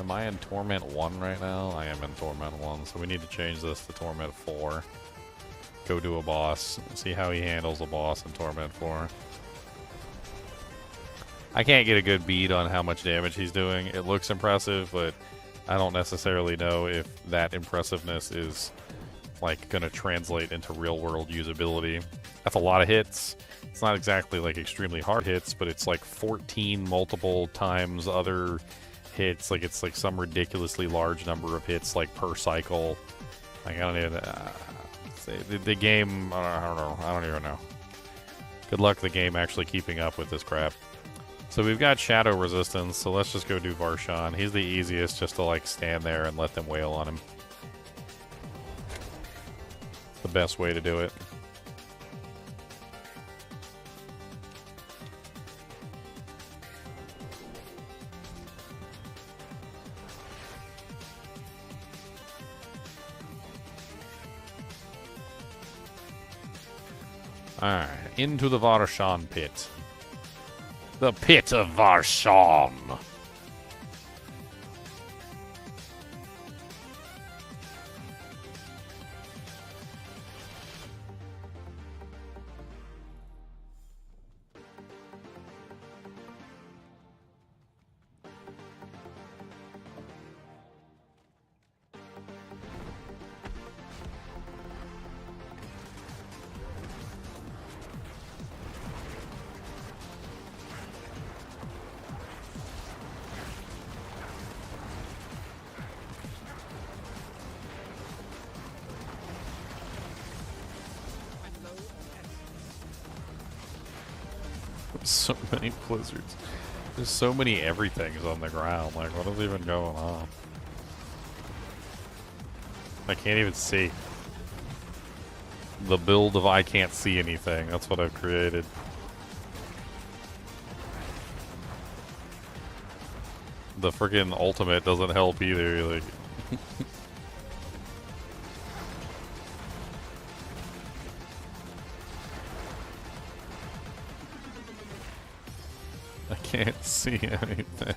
I in Torment 1 right now? I am in Torment 1, so we need to change this to Torment 4. Go do a boss. See how he handles a boss in Torment 4. I can't get a good bead on how much damage he's doing. It looks impressive, but I don't necessarily know if that impressiveness is, like, gonna translate into real-world usability. That's a lot of hits. It's not exactly, like, extremely hard hits, but it's, like, 14 multiple times other hits. Like, it's, like, some ridiculously large number of hits, like, per cycle. Like, I don't even... the game... I don't know. I don't even know. Good luck the game actually keeping up with this crap. So we've got Shadow Resistance, so let's just go do Varshan. He's the easiest, just to, like, stand there and let them wail on him. The best way to do it. Alright, into the Varshan pit. The pit of Varshan. So many blizzards. There's so many everythings on the ground. Like, what is even going on? I can't even see. The build of I can't see anything. That's what I've created. The freaking ultimate doesn't help either. Like, see anything.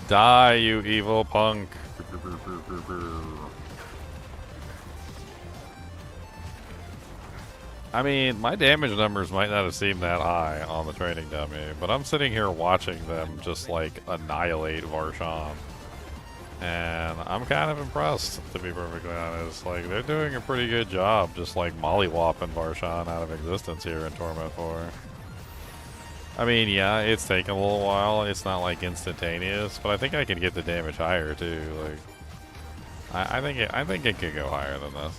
Die, you evil punk. I mean, my damage numbers might not have seemed that high on the training dummy, but I'm sitting here watching them just, like, annihilate Varshan. And I'm kind of impressed, to be perfectly honest. Like, they're doing a pretty good job just, like, mollywopping Varshan out of existence here in Torment 4. I mean, yeah, it's taken a little while. It's not, like, instantaneous, but I think I can get the damage higher, too. Like, I think it could go higher than this.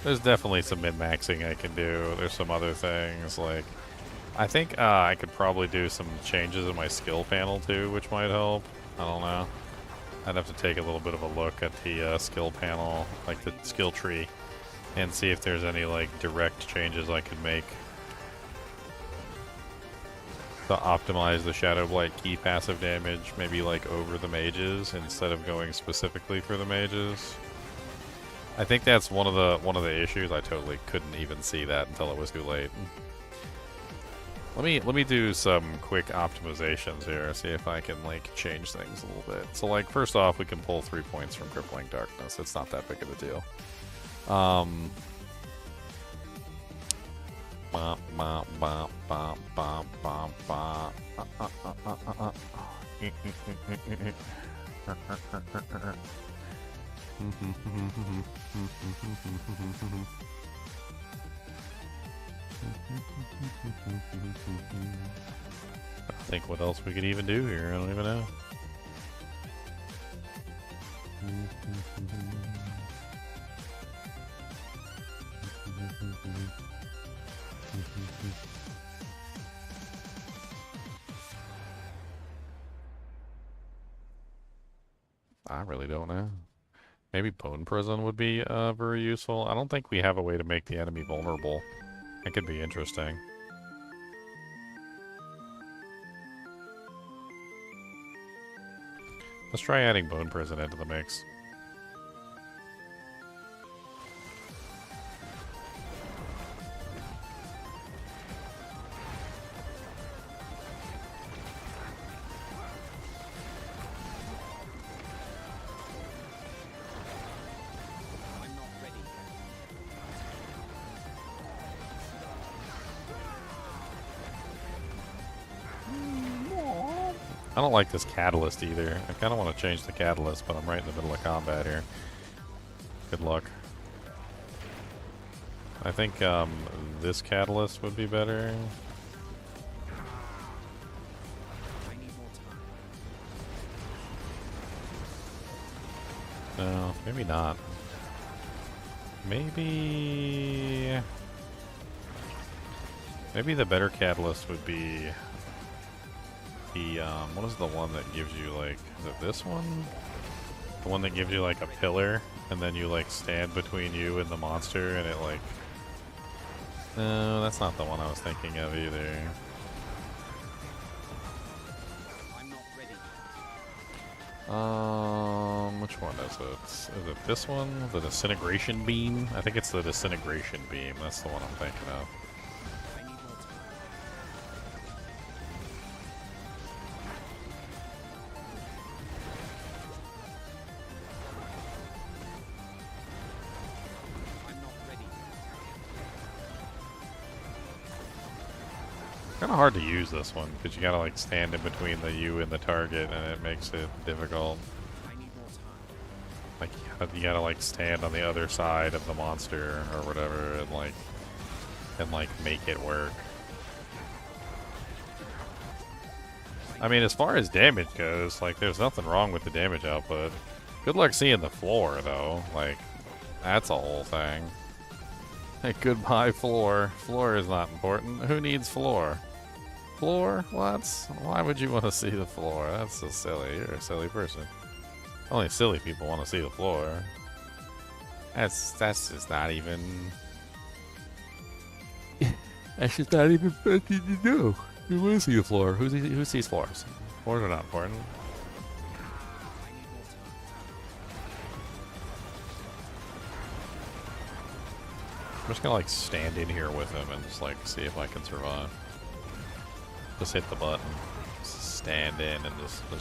There's definitely some min-maxing I can do. There's some other things, like... I think I could probably do some changes in my skill panel, too, which might help. I don't know. I'd have to take a little bit of a look at the skill panel, like the skill tree, and see if there's any, like, direct changes I could make to optimize the Shadow Blight key passive damage, maybe, like, over the mages instead of going specifically for the mages. I think that's one of the issues. I totally couldn't even see that until it was too late. Let me do some quick optimizations here, see if I can like change things a little bit. So like first off, we can pull 3 points from Crippling Darkness. It's not that big of a deal. I think what else we could even do here, I don't even know. I really don't know. Maybe Bone Prison would be very useful. I don't think we have a way to make the enemy vulnerable. That could be interesting. Let's try adding Bone Prison into the mix. I don't like this catalyst either. I kind of want to change the catalyst, but I'm right in the middle of combat here. Good luck. I think this catalyst would be better. No, maybe not. Maybe the better catalyst would be the, what is the one that gives you, like, is it this one? The one that gives you, like, a pillar, and then you, like, stand between you and the monster, and it, like... No, that's not the one I was thinking of either. I'm not ready. Which one is it? Is it this one? The Disintegration Beam? I think it's the Disintegration Beam. That's the one I'm thinking of. I need more time. I'm not ready. Kind of hard to use this one because you gotta like stand in between the you and the target, and it makes it difficult. I need more time. Like you gotta like stand on the other side of the monster or whatever, and like make it work. I mean, as far as damage goes, like there's nothing wrong with the damage output. Good luck seeing the floor though. Like that's a whole thing. Hey, goodbye floor. Floor is not important. Who needs floor? Floor? What? Why would you want to see the floor? That's so silly. You're a silly person. Only silly people want to see the floor. That's just not even... That's just not even something to do. You want to see the floor. Who sees floors? Floors are not important. I need more time. I'm just gonna like stand in here with him and just like see if I can survive. Just hit the button, stand in, and just I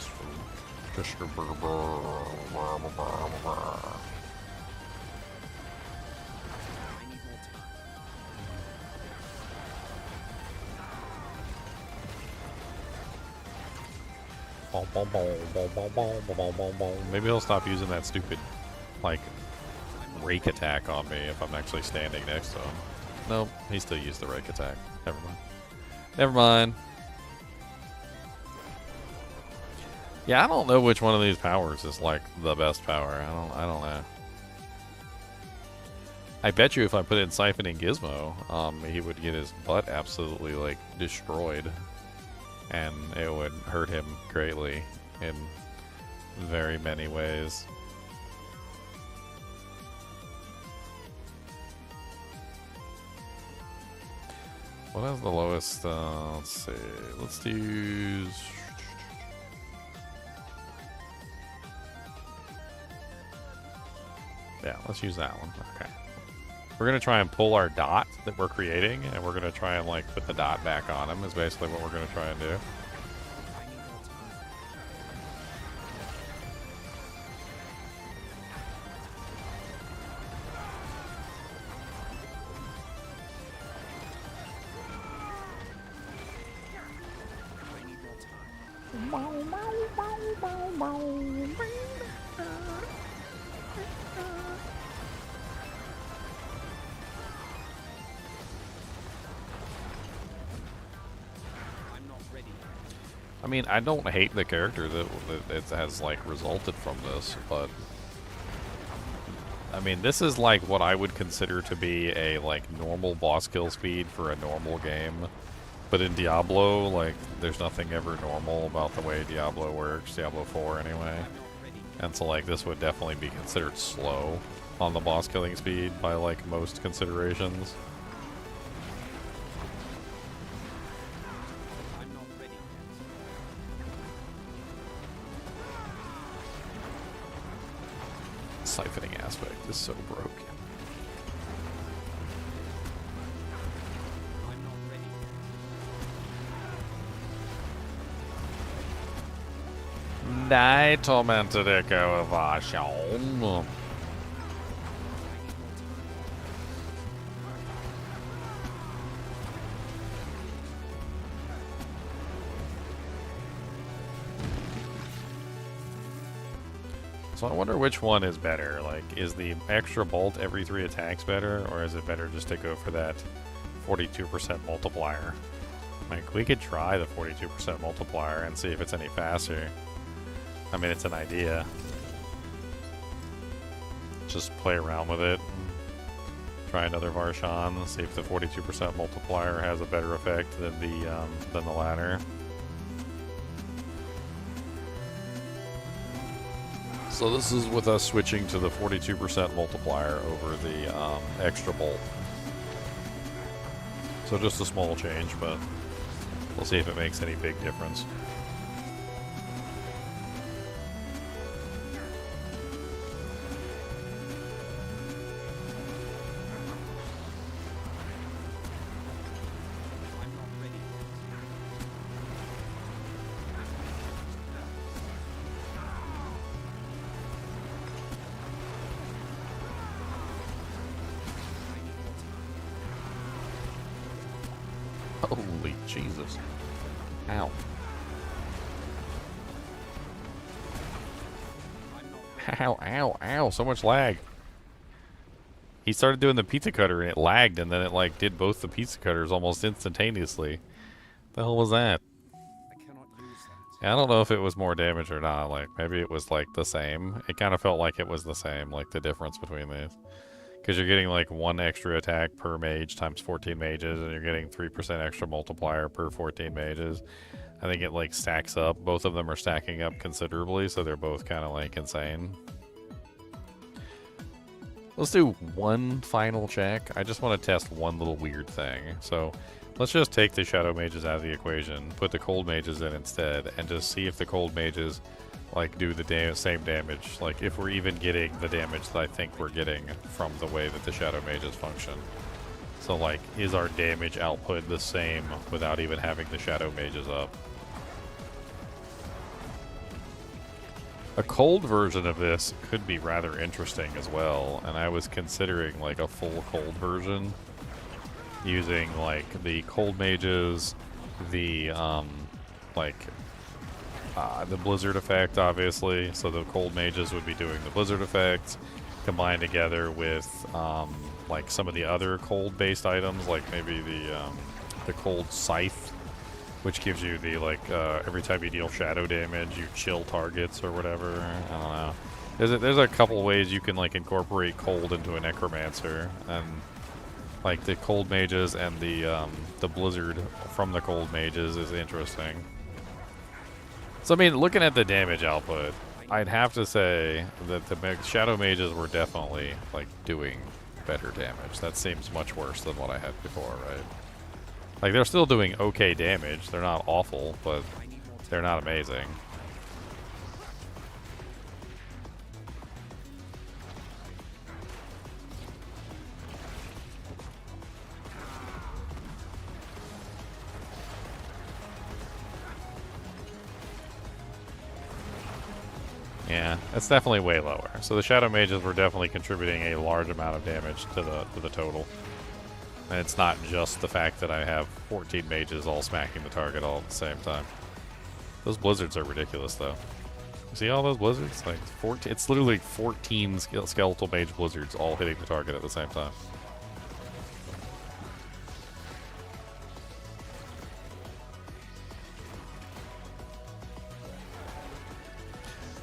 need more time. Maybe he'll stop using that stupid, like, rake attack on me if I'm actually standing next to him. Nope, he still used the rake attack. Never mind. Never mind. Yeah, I don't know which one of these powers is like the best power. I don't know. I bet you if I put in Siphoning Gizmo, he would get his butt absolutely like destroyed, and it would hurt him greatly in very many ways. What has the lowest? Let's see. Let's do. Yeah, let's use that one. Okay. We're gonna try and pull our dot that we're creating, and we're gonna try and like put the dot back on him. Is basically what we're gonna try and do. I need more time. I need more time. I'm not ready. I mean, I don't hate the character that it has like resulted from this, but I mean, this is like what I would consider to be a like normal boss kill speed for a normal game. But in Diablo, like, there's nothing ever normal about the way Diablo works, Diablo 4 anyway. I'm not ready. And so, like, this would definitely be considered slow on the boss killing speed by, like, most considerations. I'm not ready yet. Siphoning aspect is so broken. I'm not ready yet. Die tormented echo of Ashon. I need more time. So I wonder which one is better. Like, is the extra bolt every 3 attacks better, or is it better just to go for that 42% multiplier? Like, we could try the 42% multiplier and see if it's any faster. I mean, it's an idea. Just play around with it. Try another Varshan, see if the 42% multiplier has a better effect than the latter. So this is with us switching to the 42% multiplier over the extra bolt. So just a small change, but we'll see if it makes any big difference. I'm not ready yet. I need more time. Holy Jesus. Ow. I'm not ready. Ow, ow, ow. So much lag. He started doing the pizza cutter and it lagged, and then it like did both the pizza cutters almost instantaneously. The hell was that? I cannot use that. I don't know if it was more damage or not. Like, maybe it was like the same. It kind of felt like it was the same, like the difference between these. Because you're getting like 1 extra attack per mage times 14 mages, and you're getting 3% extra multiplier per 14 mages. I think it like stacks up. Both of them are stacking up considerably, so they're both kind of like insane. Let's do one final check. I just want to test one little weird thing. So let's just take the shadow mages out of the equation, put the cold mages in instead, and just see if the cold mages like do the same damage. Like if we're even getting the damage that I think we're getting from the way that the shadow mages function. So, like, is our damage output the same without even having the shadow mages up? A cold version of this could be rather interesting as well, and I was considering, like, a full cold version using, like, the cold mages, the, the blizzard effect, obviously. So the cold mages would be doing the blizzard effect, combined together with, like, some of the other cold-based items, like maybe the cold scythe, which gives you the, like, every time you deal shadow damage, you chill targets or whatever. I don't know. There's a couple ways you can, like, incorporate cold into a Necromancer, and, like, the cold mages and the blizzard from the cold mages is interesting. So, I mean, looking at the damage output, I'd have to say that the shadow mages were definitely, like, doing better damage. That seems much worse than what I had before, right? Like, they're still doing okay damage. They're not awful, but they're not amazing. Yeah, it's definitely way lower. So the shadow mages were definitely contributing a large amount of damage to the total. And it's not just the fact that I have 14 mages all smacking the target all at the same time. Those blizzards are ridiculous, though. You see all those blizzards? Like 14. It's literally 14 skeletal mage blizzards all hitting the target at the same time.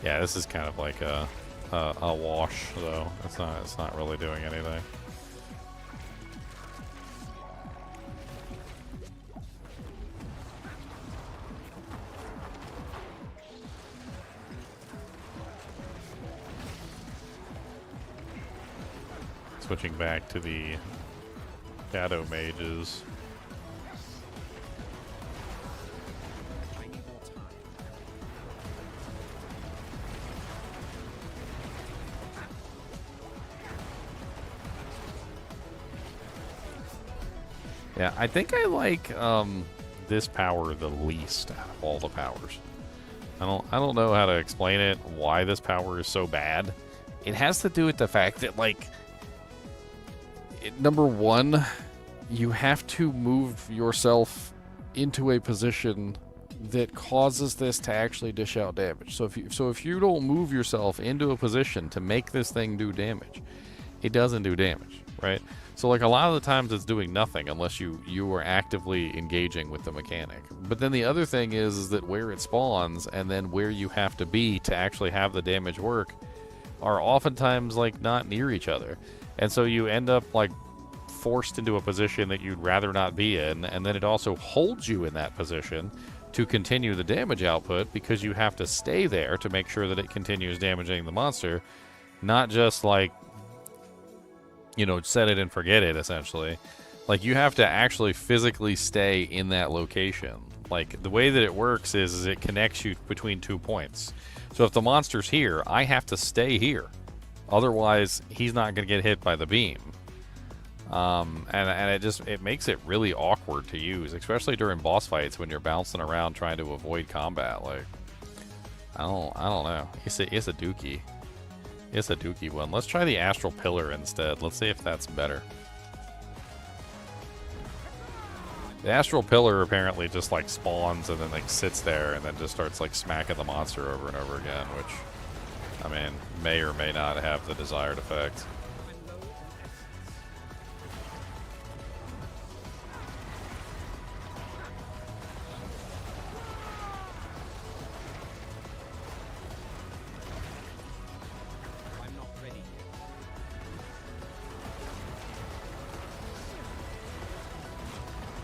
Yeah, this is kind of like a wash, though. It's not really doing anything. Switching back to the shadow mages. Yeah, I think I like this power the least out of all the powers. I don't know how to explain it, why this power is so bad. It has to do with the fact that, like, number one, you have to move yourself into a position that causes this to actually dish out damage. So if you don't move yourself into a position to make this thing do damage, it doesn't do damage, right? So, like, a lot of the times it's doing nothing unless you are actively engaging with the mechanic. But then the other thing is that where it spawns and then where you have to be to actually have the damage work are oftentimes, like, not near each other. And so you end up, like, forced into a position that you'd rather not be in, and then it also holds you in that position to continue the damage output because you have to stay there to make sure that it continues damaging the monster, not just, like, you know, set it and forget it, essentially. Like, you have to actually physically stay in that location. Like, the way that it works is it connects you between 2 points. So if the monster's here, I have to stay here. Otherwise, he's not going to get hit by the beam. And it makes it really awkward to use, especially during boss fights when you're bouncing around trying to avoid combat. Like, I don't know. It's a dookie. It's a dookie one. Let's try the Astral Pillar instead. Let's see if that's better. The Astral Pillar apparently just, like, spawns and then, like, sits there and then just starts, like, smacking the monster over and over again, which, I mean, may or may not have the desired effect.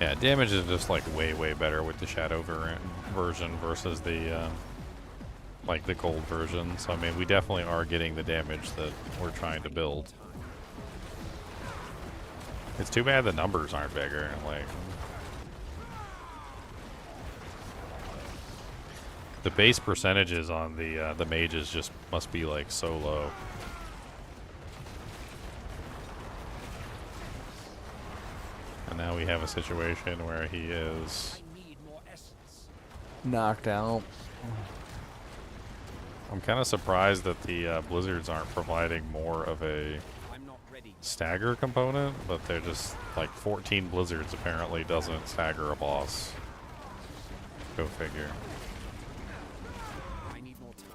Yeah, damage is just, like, way better with the shadow version versus the like the gold version. So I mean, we definitely are getting the damage that we're trying to build. It's too bad the numbers aren't bigger. Like, the base percentages on the mages just must be, like, so low. now we have a situation where he is I need more essence. knocked out. I'm kind of surprised that the blizzards aren't providing more of a I'm not ready. stagger component, but they're just like 14 blizzards apparently doesn't stagger a boss. Go figure. I need more time.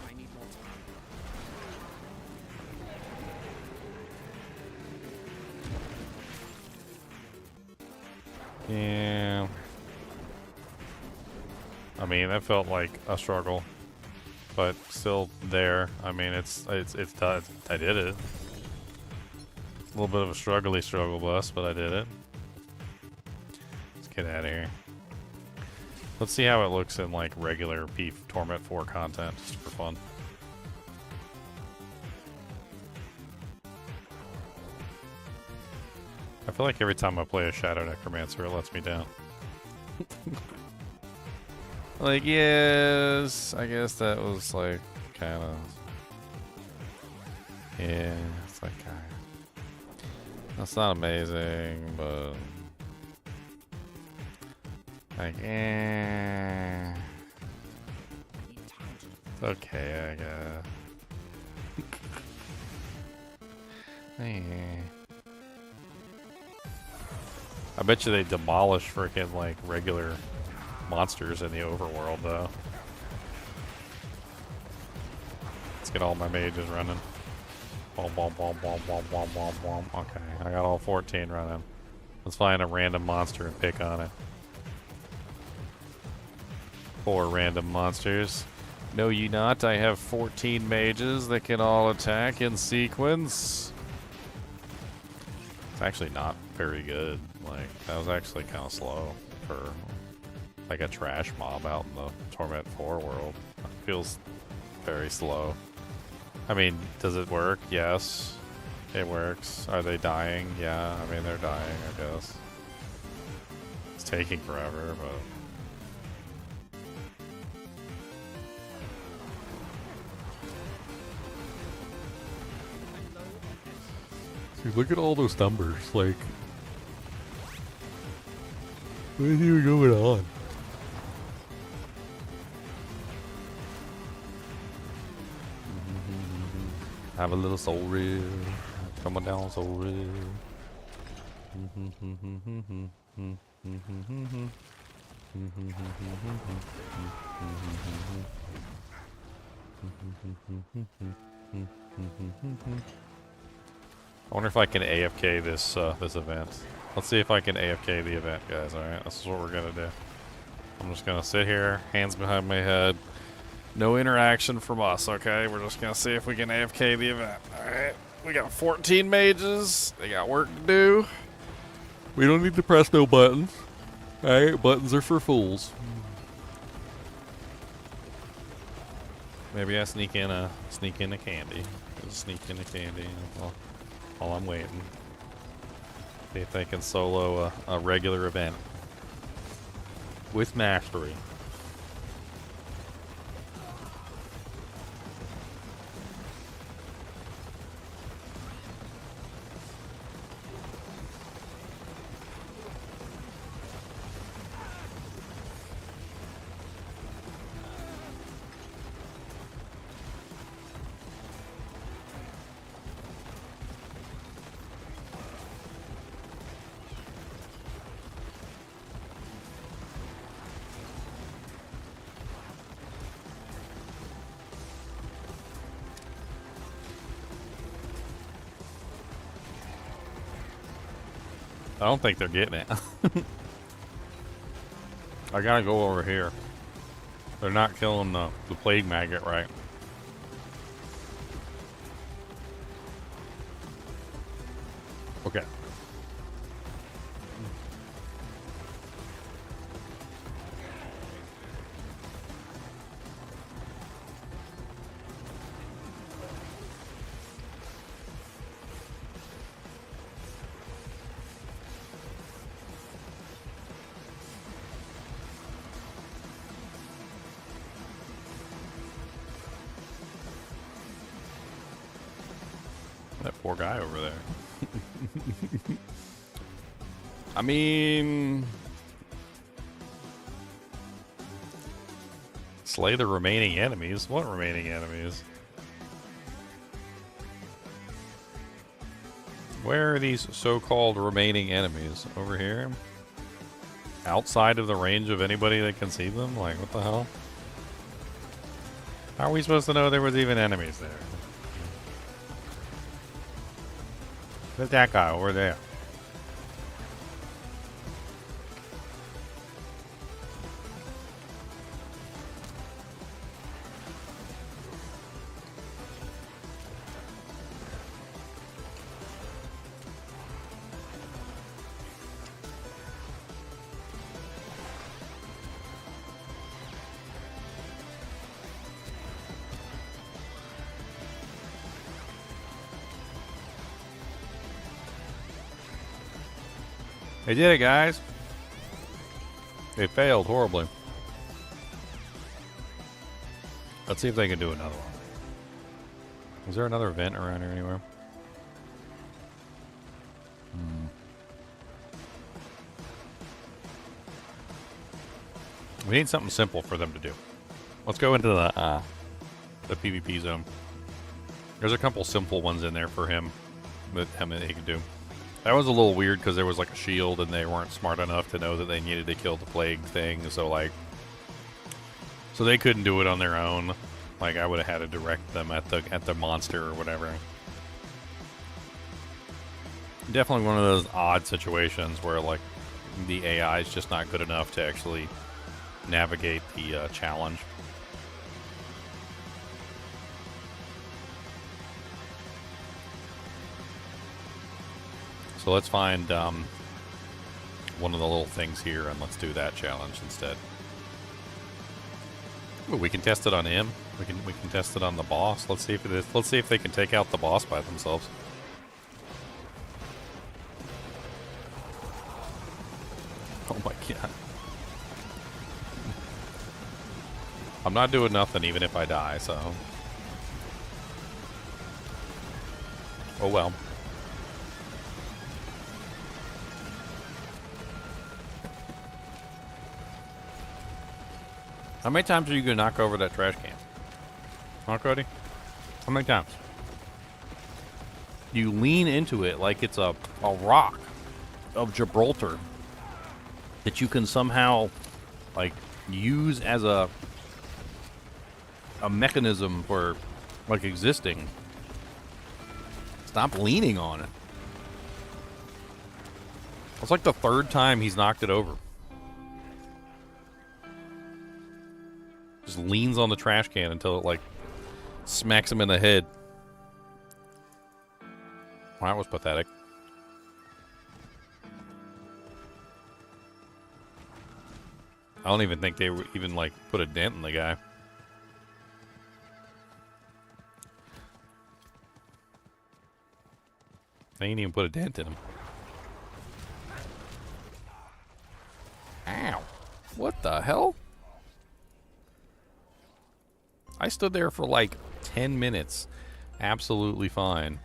I need more time. Yeah. I mean, that felt like a struggle, but still there. I mean, it's done. I did it. A little bit of a struggle bus, but I did it. Let's get out of here. Let's see how it looks in like regular P Torment 4 content, just for fun. I feel like every time I play a Shadow Necromancer, it lets me down. Like, yes, I guess that was like kind of. Yeah, it's like, that's not amazing, but. Like, I need time to it's okay, I guess. Yeah. I bet you they demolish freaking like regular monsters in the overworld though. Let's get all my mages running. Boom, boom, boom, boom, boom, boom, boom, boom. Okay, I got all 14 running. Let's find a random monster and pick on it. 4 random monsters. No, you not. I have 14 mages that can all attack in sequence. It's actually not very good. Like, that was actually kind of slow for like a trash mob out in the Torment 4 world. It feels very slow. I mean, does it work? Yes. It works. Are they dying? Yeah, I mean, they're dying, I guess. It's taking forever, but... See, look at all those numbers, like... What is even going on? Have a little soul rib. Come on down, soul rib. I wonder if I can AFK this this event. Let's see if I can AFK the event, guys. All right, this is what we're gonna do. I'm just gonna sit here, hands behind my head. No interaction from us, okay? We're just gonna see if we can AFK the event. Alright. We got 14 mages. They got work to do. We don't need to press no buttons. Alright, buttons are for fools. Maybe I sneak in a candy. Just sneak in a candy while I'm waiting. See if they can solo a regular event. With mastery. I don't think they're getting it. I gotta go over here. They're not killing the plague maggot right. Okay. That poor guy over there. I mean, slay the remaining enemies. What remaining enemies? Where are these so-called remaining enemies? Over here? Outside of the range of anybody that can see them? Like, what the hell? How are we supposed to know there was even enemies there? There's that guy over there. They did it, guys. They failed horribly. Let's see if they can do another one. Is there another vent around here anywhere? We need something simple for them to do. Let's go into the PvP zone. There's a couple simple ones in there for him that he can do. That was a little weird because there was like a shield and they weren't smart enough to know that they needed to kill the plague thing. So they couldn't do it on their own. Like I would have had to direct them at the monster or whatever. Definitely one of those odd situations where like the AI is just not good enough to actually navigate the challenge. So let's find one of the little things here and let's do that challenge instead. Ooh, we can test it on him. We can test it on the boss. Let's see if they can take out the boss by themselves. Oh my god. I'm not doing nothing even if I die, so. Oh well. How many times are you going to knock over that trash can? Huh, Cody? How many times? You lean into it like it's a rock of Gibraltar that you can somehow, like, use as a mechanism for, like, existing. Stop leaning on it. It's like the third time he's knocked it over. Just leans on the trash can until it, like, smacks him in the head. Well, that was pathetic. I don't even think they even, like, put a dent in the guy. They ain't even put a dent in him. Ow. What the hell? I stood there for like 10 minutes, absolutely fine.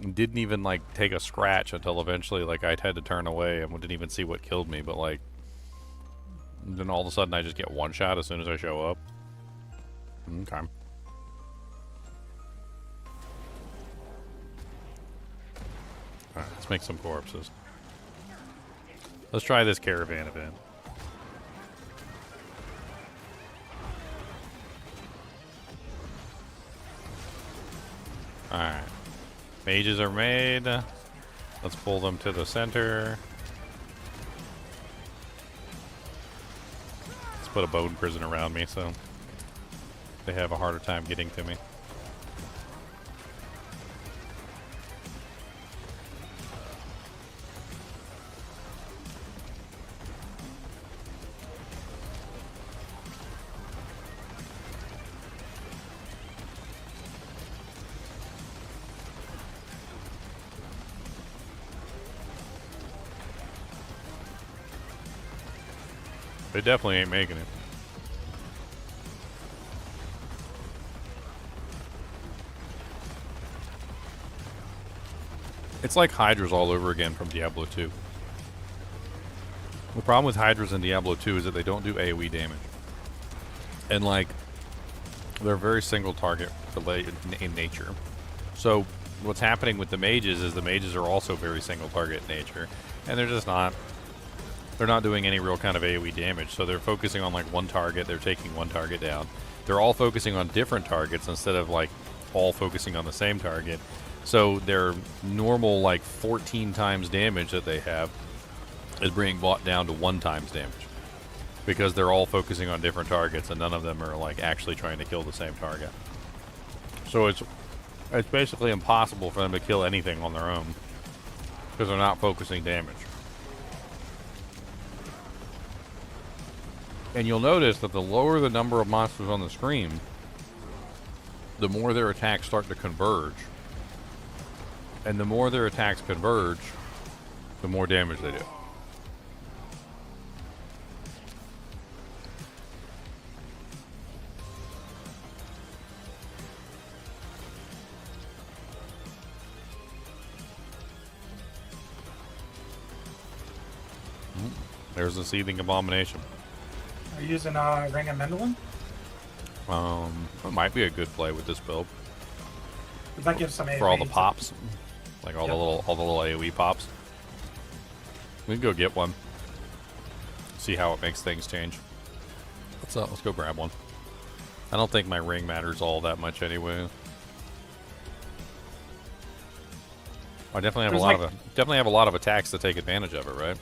Didn't even like take a scratch until eventually like I'd had to turn away and didn't even see what killed me, but like then all of a sudden I just get one shot as soon as I show up. Okay. Alright, let's make some corpses. Let's try this caravan event. Alright. Mages are made. Let's pull them to the center. Let's put a bone prison around me so they have a harder time getting to me. They definitely ain't making it. It's like Hydras all over again from Diablo 2. The problem with Hydras in Diablo 2 is that they don't do AoE damage. And, like, they're very single target related in nature. So, what's happening with the mages is the mages are also very single target in nature. And they're just not... They're not doing any real kind of AoE damage. So they're focusing on, like, one target. They're taking one target down. They're all focusing on different targets instead of, like, all focusing on the same target. So their normal, like, 14 times damage that they have is being brought down to 1 times damage. Because they're all focusing on different targets and none of them are, like, actually trying to kill the same target. So it's basically impossible for them to kill anything on their own. Because they're not focusing damage. And you'll notice that the lower the number of monsters on the screen, the more their attacks start to converge. And the more their attacks converge, the more damage they do. There's the Seething Abomination. Are you using Ring of Mendelin? It might be a good play with this build. That gives some AoE For all the to- pops. Like all the little AoE pops. We can go get one. See how it makes things change. Let's go grab one. I don't think my ring matters all that much anyway. I definitely have a lot of attacks to take advantage of it, right?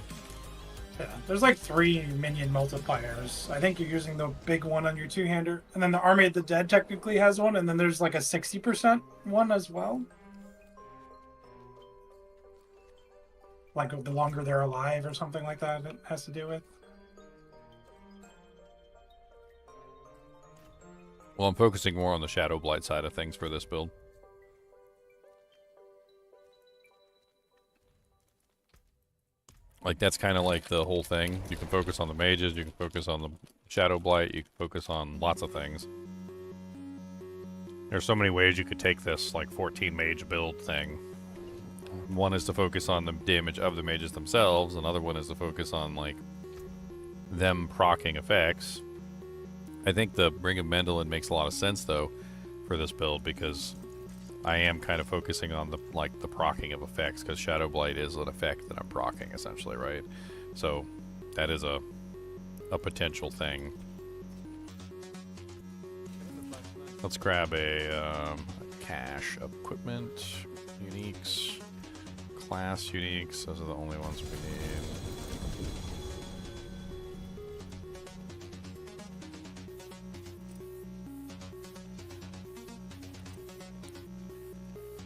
Yeah, there's like 3 minion multipliers. I think you're using the big one on your two-hander, and then the Army of the Dead technically has one, and then there's like a 60% one as well. Like the longer they're alive or something like that it has to do with. Well, I'm focusing more on the Shadow Blight side of things for this build. Like, that's kind of like the whole thing. You can focus on the mages, you can focus on the Shadow Blight, you can focus on lots of things. There's so many ways you could take this, like, 14 mage build thing. One is to focus on the damage of the mages themselves, another one is to focus on, like, them proccing effects. I think the Ring of Mendelin makes a lot of sense, though, for this build, because I am kind of focusing on the proccing of effects, because Shadow Blight is an effect that I'm proccing, essentially, right? So that is a potential thing. Let's grab a cache of equipment, uniques, class uniques. Those are the only ones we need.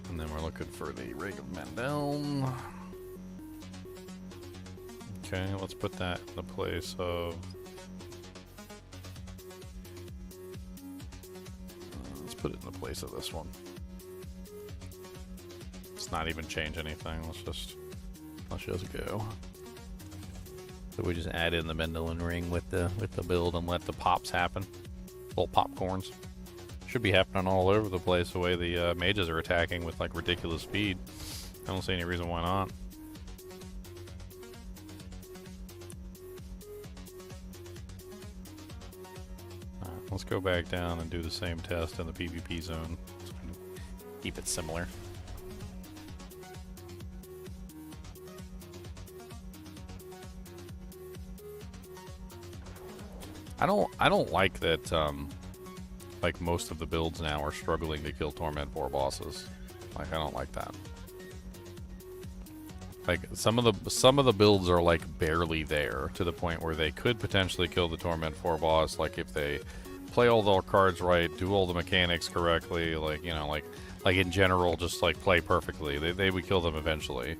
And then we're looking for the Ring of Mandel. Okay, let's put that in the place of... let's put it in the place of this one. Let's not even change anything. Let's just go. So we just add in the Mendelin ring with the build and let the pops happen. Little popcorns. Should be happening all over the place the way the mages are attacking with like ridiculous speed. I don't see any reason why not. Alright, let's go back down and do the same test in the PvP zone. Keep it similar. I don't like that like most of the builds now are struggling to kill Torment 4 bosses. Like, I don't like that. Like, some of the builds are like barely there to the point where they could potentially kill the Torment 4 boss, like if they play all their cards right, do all the mechanics correctly, like, you know, like in general, just like play perfectly. They would kill them eventually.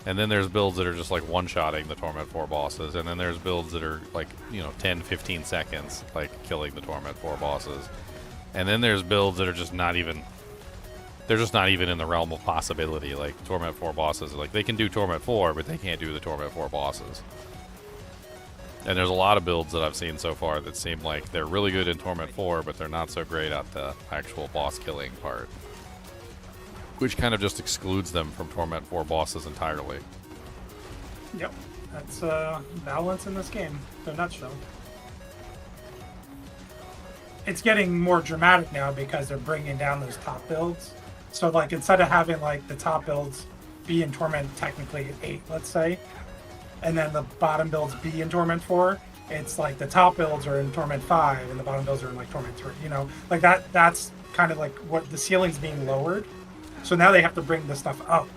And then there's builds that are just like one-shotting the Torment 4 bosses, and then there's builds that are like, you know, 10-15 seconds, like killing the Torment 4 bosses. And then there's builds that are just not even, they're just not even in the realm of possibility. Like Torment 4 bosses, like they can do Torment 4, but they can't do the Torment 4 bosses. And there's a lot of builds that I've seen so far that seem like they're really good in Torment 4, but they're not so great at the actual boss killing part. which kind of just excludes them from Torment 4 bosses entirely. Yep. That's balance in this game, in a nutshell. It's getting more dramatic now because they're bringing down those top builds. So, like, instead of having, like, the top builds be in Torment technically at 8, let's say, and then the bottom builds be in Torment 4, it's like the top builds are in Torment 5 and the bottom builds are in, like, Torment 3, you know? Like, that's kind of, like, what the ceiling's being lowered. So now they have to bring this stuff up.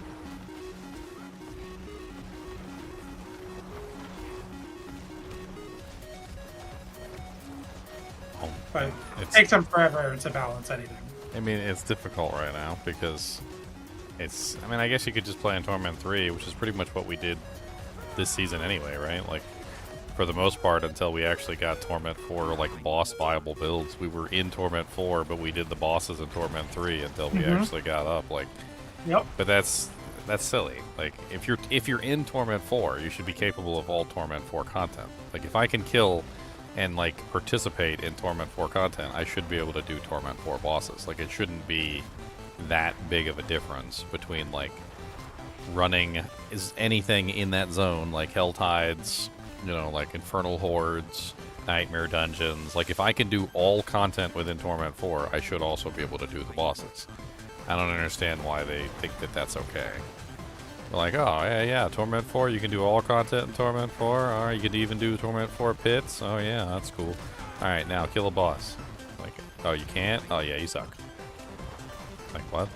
But it takes them forever to balance anything. I mean, it's difficult right now because it's... I mean, I guess you could just play in Torment 3, which is pretty much what we did this season anyway, right? Like, for the most part, until we actually got Torment 4, like, boss-viable builds. We were in Torment 4, but we did the bosses in Torment 3 until we actually got up, like... Yep. But that's silly. Like, if you're in Torment 4, you should be capable of all Torment 4 content. Like, if I can kill and, like, participate in Torment 4 content, I should be able to do Torment 4 bosses. Like, it shouldn't be that big of a difference between, like, running is anything in that zone, like HellTides, you know, like Infernal Hordes, Nightmare Dungeons. Like, if I can do all content within Torment 4, I should also be able to do the bosses. I don't understand why they think that that's okay. They're like, oh, yeah, Torment 4, you can do all content in Torment 4. Alright, you could even do Torment 4 pits. Oh, yeah, that's cool. Alright, now kill a boss. Like, oh, you can't? Oh, yeah, you suck. Like, what?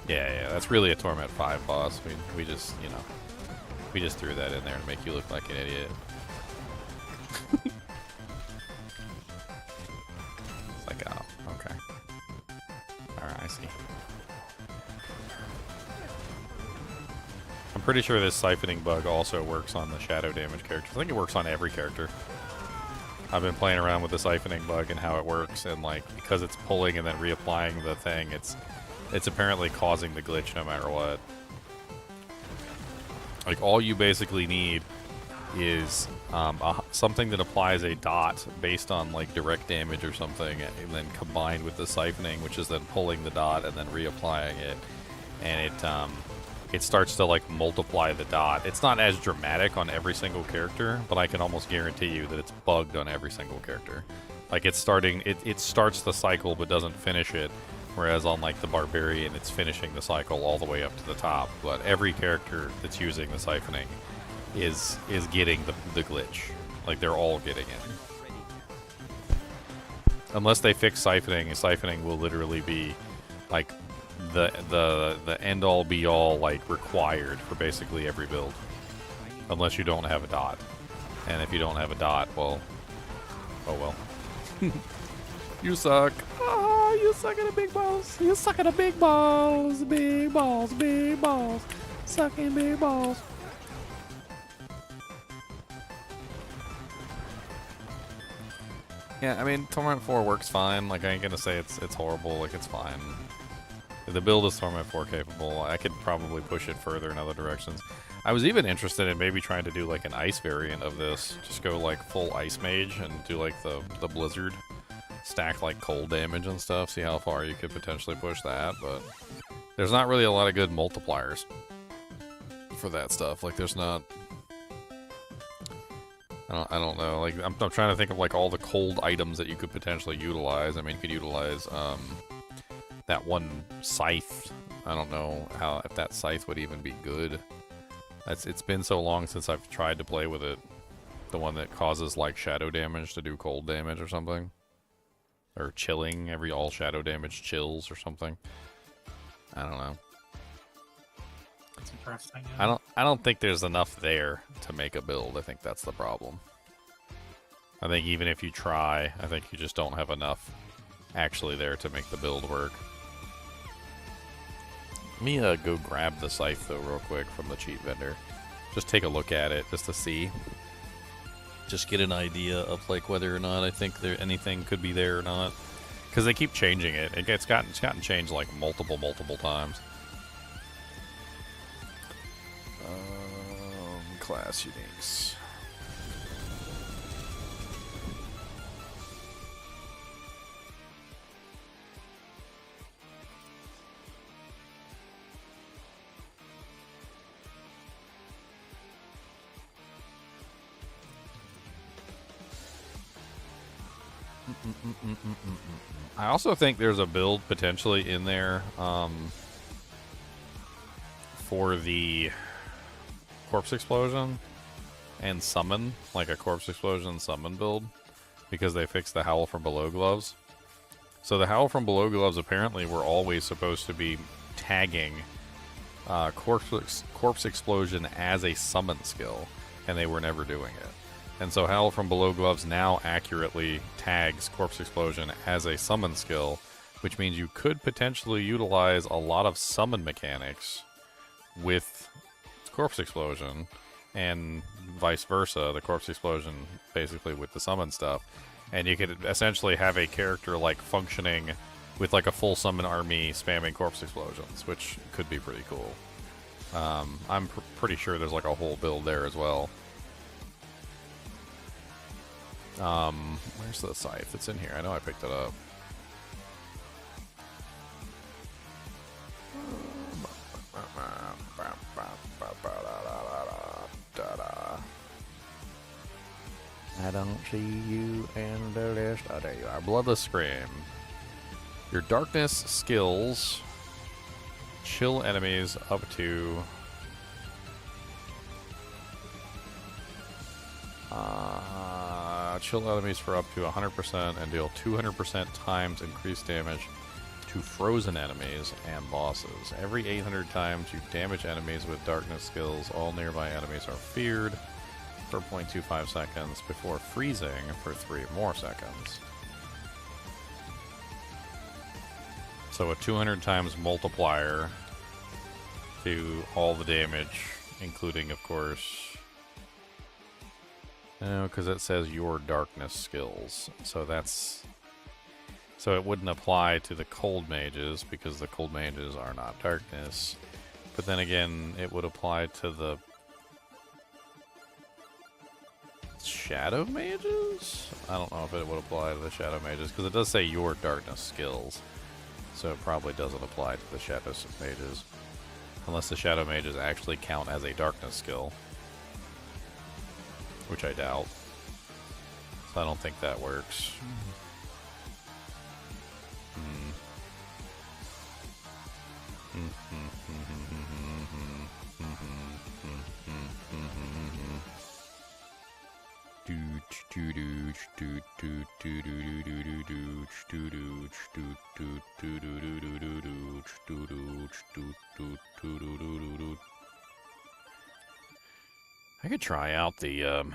Yeah, that's really a Torment 5 boss. We just, you know, we just threw that in there to make you look like an idiot. It's like, oh, okay. Alright, I see. I'm pretty sure this siphoning bug also works on the shadow damage characters. I think it works on every character. I've been playing around with the siphoning bug and how it works, and like because it's pulling and then reapplying the thing, it's apparently causing the glitch no matter what. Like, all you basically need is something that applies a dot based on like direct damage or something, and then combined with the siphoning, which is then pulling the dot and then reapplying it, and it starts to like multiply the dot. It's not as dramatic on every single character, but I can almost guarantee you that it's bugged on every single character. Like, it starts the cycle but doesn't finish it, whereas on like the Barbarian, it's finishing the cycle all the way up to the top. But every character that's using the siphoning is getting the glitch. Like, they're all getting it. Unless they fix siphoning will literally be like the end all be all, like, required for basically every build, unless you don't have a dot. And if you don't have a dot, well, oh well. You suck. Oh, you suck at the big balls. You suck at the big balls. Big balls, big balls. Sucking big balls. Yeah, I mean, Torment 4 works fine. Like, I ain't gonna say it's horrible. Like, it's fine. The build is Torment 4 capable. I could probably push it further in other directions. I was even interested in maybe trying to do like an ice variant of this. Just go like full ice mage and do like the blizzard. Stack like cold damage and stuff. See how far you could potentially push that. But there's not really a lot of good multipliers for that stuff. Like, there's not... I don't know. Like, I'm trying to think of like all the cold items that you could potentially utilize. I mean, you could utilize that one scythe. I don't know if that scythe would even be good. It's been so long since I've tried to play with it. The one that causes like shadow damage to do cold damage or something, or chilling. All shadow damage chills or something. I don't know. That's interesting. Yeah. I don't think there's enough there to make a build. I think that's the problem. I think even if you try, I think you just don't have enough actually there to make the build work. Let me go grab the scythe though real quick from the cheap vendor. Just take a look at it just to see. Just get an idea of like whether or not I think anything could be there or not. Because they keep changing it. It's gotten changed like multiple times. Class uniques. I also think there's a build potentially in there for the corpse explosion and summon, like a corpse explosion summon build, because they fixed the Howl from Below gloves. So the Howl from Below gloves apparently were always supposed to be tagging corpse explosion as a summon skill, and they were never doing it. And so Howl from Below gloves now accurately tags corpse explosion as a summon skill, which means you could potentially utilize a lot of summon mechanics with corpse explosion, and vice versa, the corpse explosion basically with the summon stuff. And you could essentially have a character like functioning with like a full summon army spamming corpse explosions, which could be pretty cool. I'm pretty sure there's like a whole build there as well. Where's the scythe? It's in here. I know I picked it up. I don't see you in the list. Oh, there you are. Bloodless Scream. Your darkness skills chill enemies up to chill enemies for up to 100% and deal 200% times increased damage to frozen enemies and bosses. Every 800 times you damage enemies with darkness skills, all nearby enemies are feared for 0.25 seconds before freezing for 3 more seconds. So a 200 times multiplier to all the damage, including, of course, no, because it says your darkness skills. So that's... So it wouldn't apply to the cold mages, because the cold mages are not darkness. But then again, it would apply to the shadow mages? I don't know if it would apply to the shadow mages, because it does say your darkness skills. So it probably doesn't apply to the shadow mages. Unless the shadow mages actually count as a darkness skill. Which I doubt. So I don't think that works. I could try out the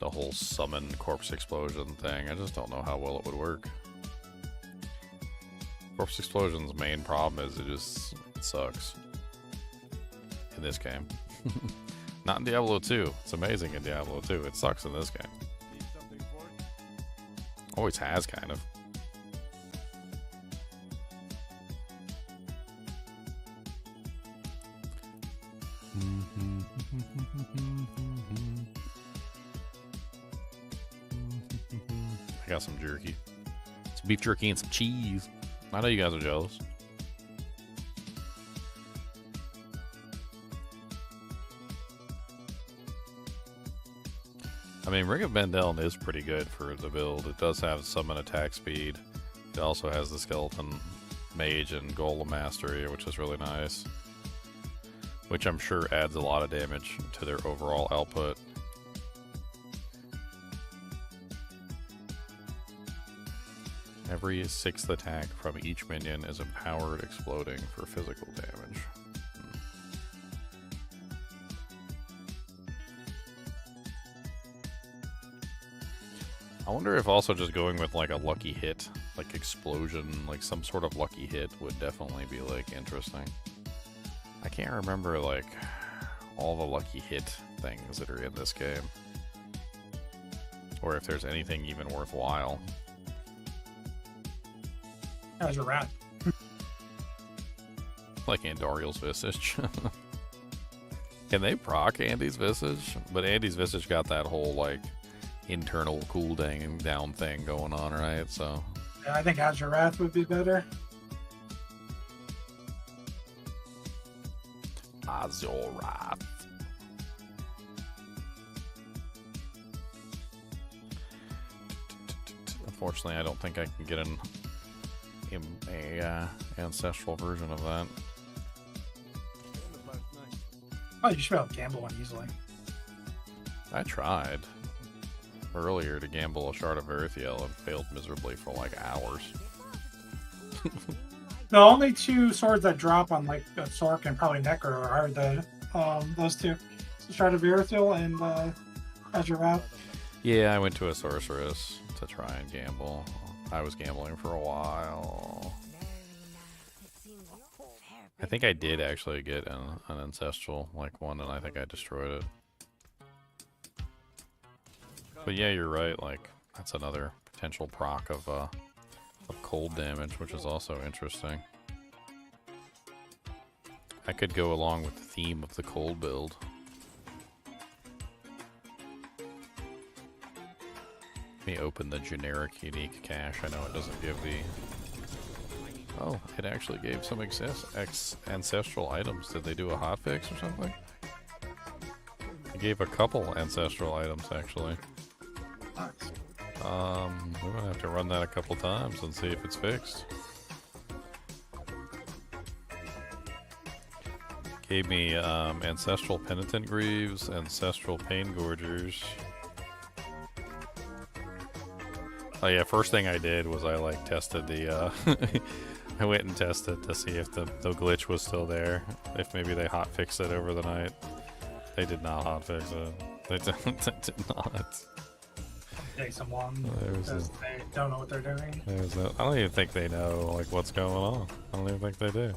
whole summon corpse explosion thing. I just don't know how well it would work. Corpse explosion's main problem is it sucks in this game. Not in Diablo 2. It's amazing in Diablo 2. It sucks in this game. Always has, kind of. I got some jerky. Some beef jerky and some cheese. I know you guys are jealous. I mean, Ring of Bendeln is pretty good for the build. It does have summon attack speed. It also has the skeleton mage and golem mastery, which is really nice. Which I'm sure adds a lot of damage to their overall output. Every 6th attack from each minion is empowered exploding for physical damage. I wonder if also just going with like a lucky hit, like explosion, like some sort of lucky hit would definitely be like interesting. I can't remember like all the lucky hit things that are in this game. Or if there's anything even worthwhile. How's your rat? Like Andoriel's Visage. Can they proc Andy's Visage? But Andy's Visage got that whole like internal cooldown thing going on, right? So Yeah, I think Azure Wrath would be better. Azure Wrath. Unfortunately, I don't think I can get a ancestral version of that. Oh, you should be able to gamble one easily. I tried earlier to gamble a Shard of Erythiel and failed miserably for like hours. The only two swords that drop on like Sorc and probably Necro are the those two, Shard of Erythiel and Azure Raft. Yeah, I went to a sorceress to try and gamble. I was gambling for a while. I think I did actually get an ancestral like one, and I think I destroyed it. But yeah, you're right. Like that's another potential proc of cold damage, which is also interesting. I could go along with the theme of the cold build. Let me open the generic unique cache. I know it doesn't give the... Oh, it actually gave some ancestral items. Did they do a hotfix or something? It gave a couple ancestral items, actually. We're gonna have to run that a couple times and see if it's fixed. Gave me ancestral penitent greaves, ancestral pain gorgers. Oh yeah, first thing I did was I like tested the I went and tested to see if the glitch was still there, if maybe they hotfixed it over the night. They did not hotfix it. They did not. Take someone because they don't know what they're doing. I don't even think they know like what's going on. I don't even think they do.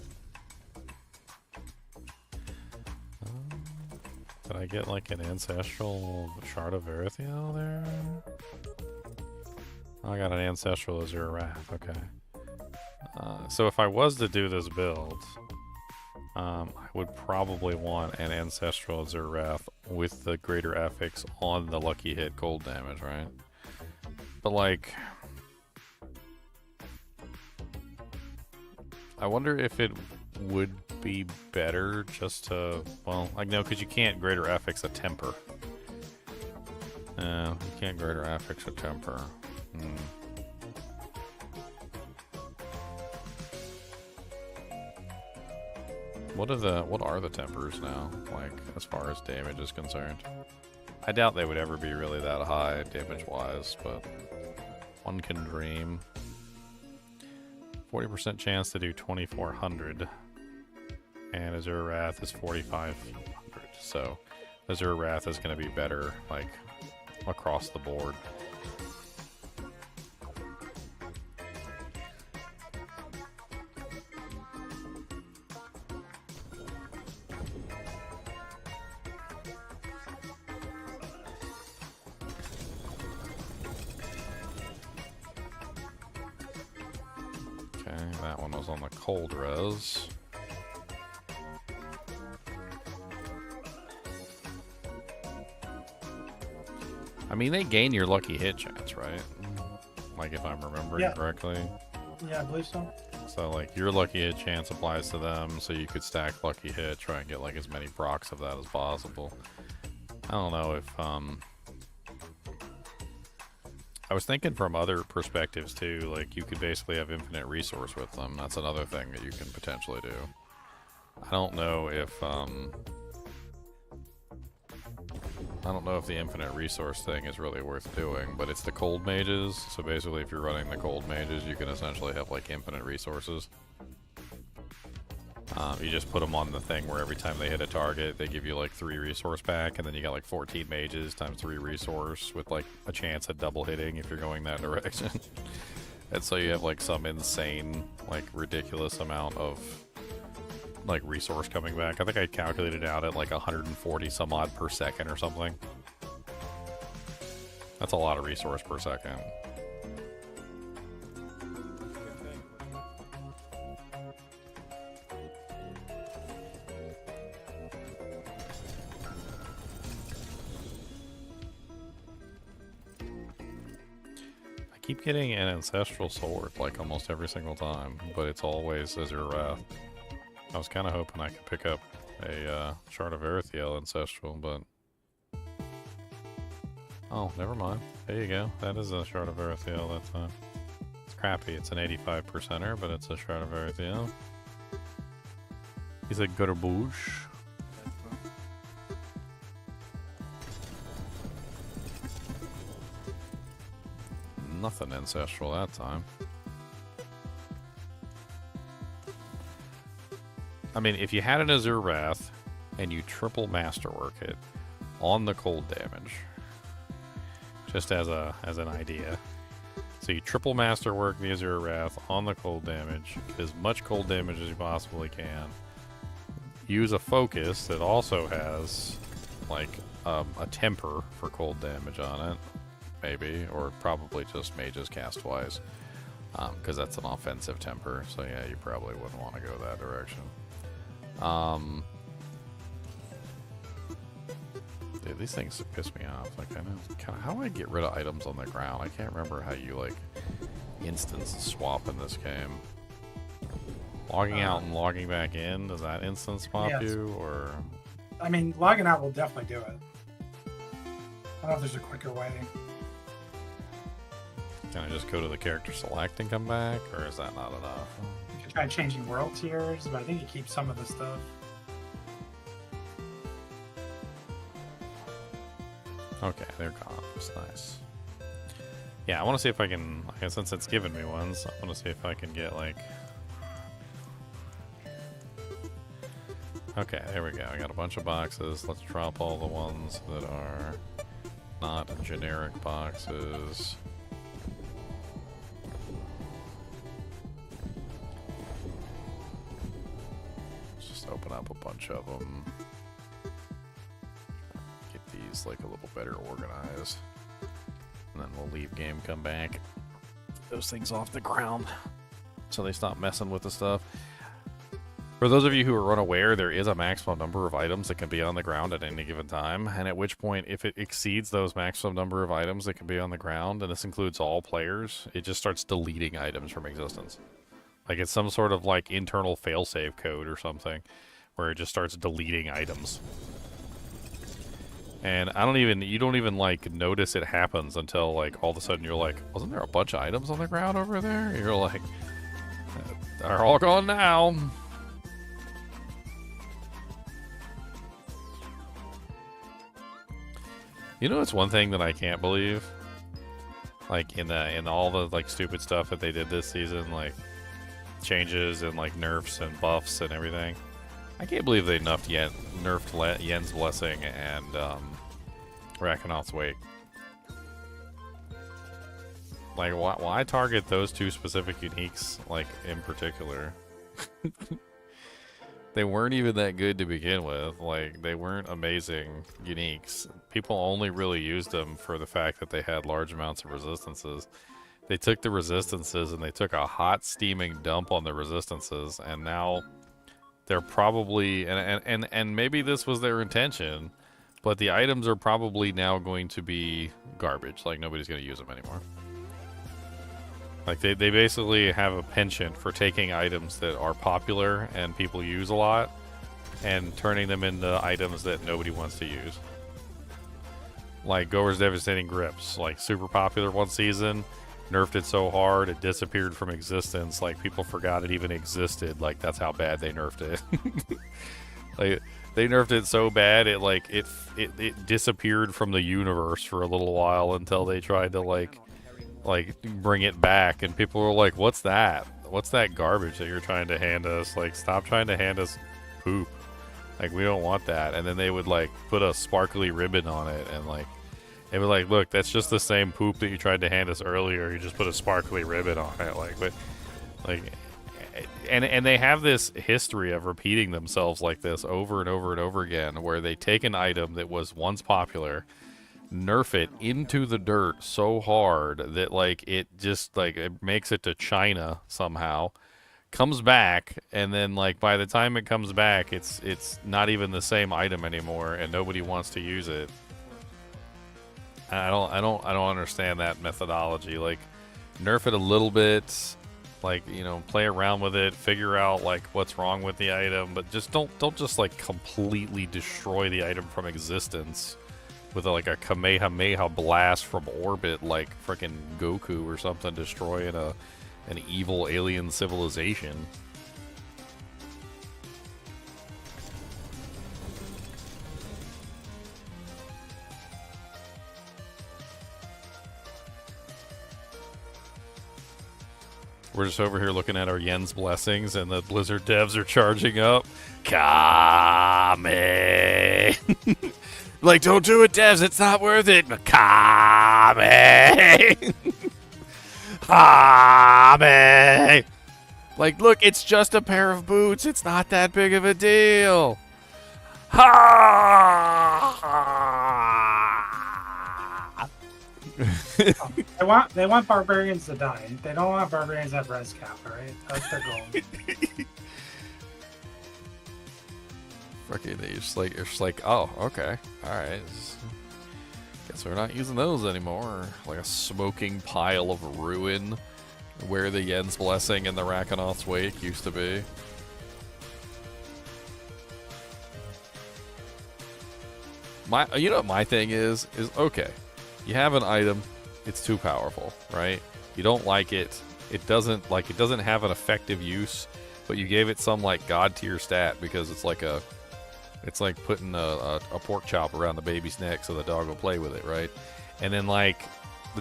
Did I get like an ancestral Shard of Erythiel there? Oh, I got an ancestral Azure Raft. Okay. So if I was to do this build, I would probably want an ancestral Azure Raft with the greater affix on the lucky hit cold damage, right? But like, I wonder if it would be better just to, well, like no, because you can't greater affix a temper. You can't greater affix a temper. What are the tempers now, like, as far as damage is concerned? I doubt they would ever be really that high damage-wise, but one can dream. 40% chance to do 2400, and Azure Wrath is 4500, so Azure Wrath is going to be better, like, across the board. That one was on the cold res. I mean, they gain your lucky hit chance, right? Like, if I'm remembering correctly. Yeah, I believe so. So, like, your lucky hit chance applies to them, so you could stack lucky hit, try and get, like, as many procs of that as possible. I don't know if, I was thinking from other perspectives too, like you could basically have infinite resource with them. That's another thing that you can potentially do. I don't know if the infinite resource thing is really worth doing, but it's the cold mages. So basically if you're running the cold mages, you can essentially have like infinite resources. You just put them on the thing where every time they hit a target, they give you like 3 resource back, and then you got like 14 mages times 3 resource with like a chance at double hitting if you're going that direction. And so you have like some insane, like ridiculous amount of like resource coming back. I think I calculated out at like 140 some odd per second or something. That's a lot of resource per second. Keep getting an ancestral sword like almost every single time, but it's always Azure Wrath. I was kind of hoping I could pick up a Shard of Erythiel ancestral, but Oh, never mind. There you go. That is a Shard of Erethiel that time. It's crappy. It's an 85%er, but it's a Shard of Erethiel. He's a Rouge. Nothing ancestral that time. I mean, if you had an Azure Wrath and you triple masterwork it on the cold damage, just as an idea. So you triple masterwork the Azure Wrath on the cold damage, get as much cold damage as you possibly can. Use a focus that also has like a temper for cold damage on it, maybe, or probably just mages cast twice, because that's an offensive temper. So yeah, you probably wouldn't want to go that direction. Dude, these things piss me off. Like, I know, how do I get rid of items on the ground? I can't remember how you like instance swap in this game. Logging out and logging back in, does that instance swap you, or? I mean, logging out will definitely do it. I don't know if there's a quicker way. Can I just go to the character select and come back, or is that not enough? You can try changing world tiers, but I think you keep some of the stuff. Okay, they're gone. It's nice. Yeah, I want to see if I can, like, since it's given me ones, I want to see if I can get, like... Okay, there we go. I got a bunch of boxes. Let's drop all the ones that are not generic boxes. Let's just open up a bunch of them. Get these like a little better organized. And then we'll leave game, come back. Get those things off the ground so they stop messing with the stuff. For those of you who are unaware, there is a maximum number of items that can be on the ground at any given time, and at which point, if it exceeds those maximum number of items that can be on the ground, and this includes all players, it just starts deleting items from existence. Like, it's some sort of, like, internal failsafe code or something, where it just starts deleting items. And you don't even, like, notice it happens until, like, all of a sudden you're like, wasn't there a bunch of items on the ground over there? And you're like, they're all gone now. You know, it's one thing that I can't believe, like in all the like stupid stuff that they did this season, like changes and like nerfs and buffs and everything. I can't believe they nerfed Yen's Blessing and Rackenoth's Wake. Like, why target those two specific uniques, like in particular? They weren't even that good to begin with. Like, they weren't amazing uniques. People only really used them for the fact that they had large amounts of resistances. They took the resistances and they took a hot steaming dump on the resistances, and now they're probably, and maybe this was their intention, but the items are probably now going to be garbage. Like, nobody's going to use them anymore. Like, they basically have a penchant for taking items that are popular and people use a lot and turning them into items that nobody wants to use. Like Gore's Devastating Grips, like super popular one season, nerfed it so hard it disappeared from existence, like people forgot it even existed. Like, that's how bad they nerfed it. Like, they nerfed it so bad it disappeared from the universe for a little while until they tried to like bring it back, and people were like, what's that garbage that you're trying to hand us? Like, stop trying to hand us poop. Like, we don't want that. And then they would like put a sparkly ribbon on it, and like they would like, look, that's just the same poop that you tried to hand us earlier, you just put a sparkly ribbon on it. Like, but like, and they have this history of repeating themselves like this over and over and over again, where they take an item that was once popular, nerf it into the dirt so hard that like it just like it makes it to China somehow, comes back, and then like by the time it comes back, it's not even the same item anymore, and nobody wants to use it. And I don't understand that methodology. Like, nerf it a little bit, like, you know, play around with it, figure out like what's wrong with the item, but just don't just like completely destroy the item from existence with like a Kamehameha blast from orbit, like freaking Goku or something, destroying an evil alien civilization. We're just over here looking at our Yen's blessings, and the Blizzard devs are charging up. Kame! Like, don't do it, devs. It's not worth it. Kame! Kame! Like, look, it's just a pair of boots. It's not that big of a deal. Ha! They want barbarians to die. They don't want barbarians to have res cap, right? That's their goal. Fucking, it's just like, oh, okay, all right. Guess we're not using those anymore. Like a smoking pile of ruin, where the Yen's blessing and the Rakanoth's wake used to be. You know what my thing is okay. You have an item, it's too powerful, right? You don't like it. It doesn't have an effective use, but you gave it some like god tier stat because it's like putting a pork chop around the baby's neck so the dog will play with it, right? And then like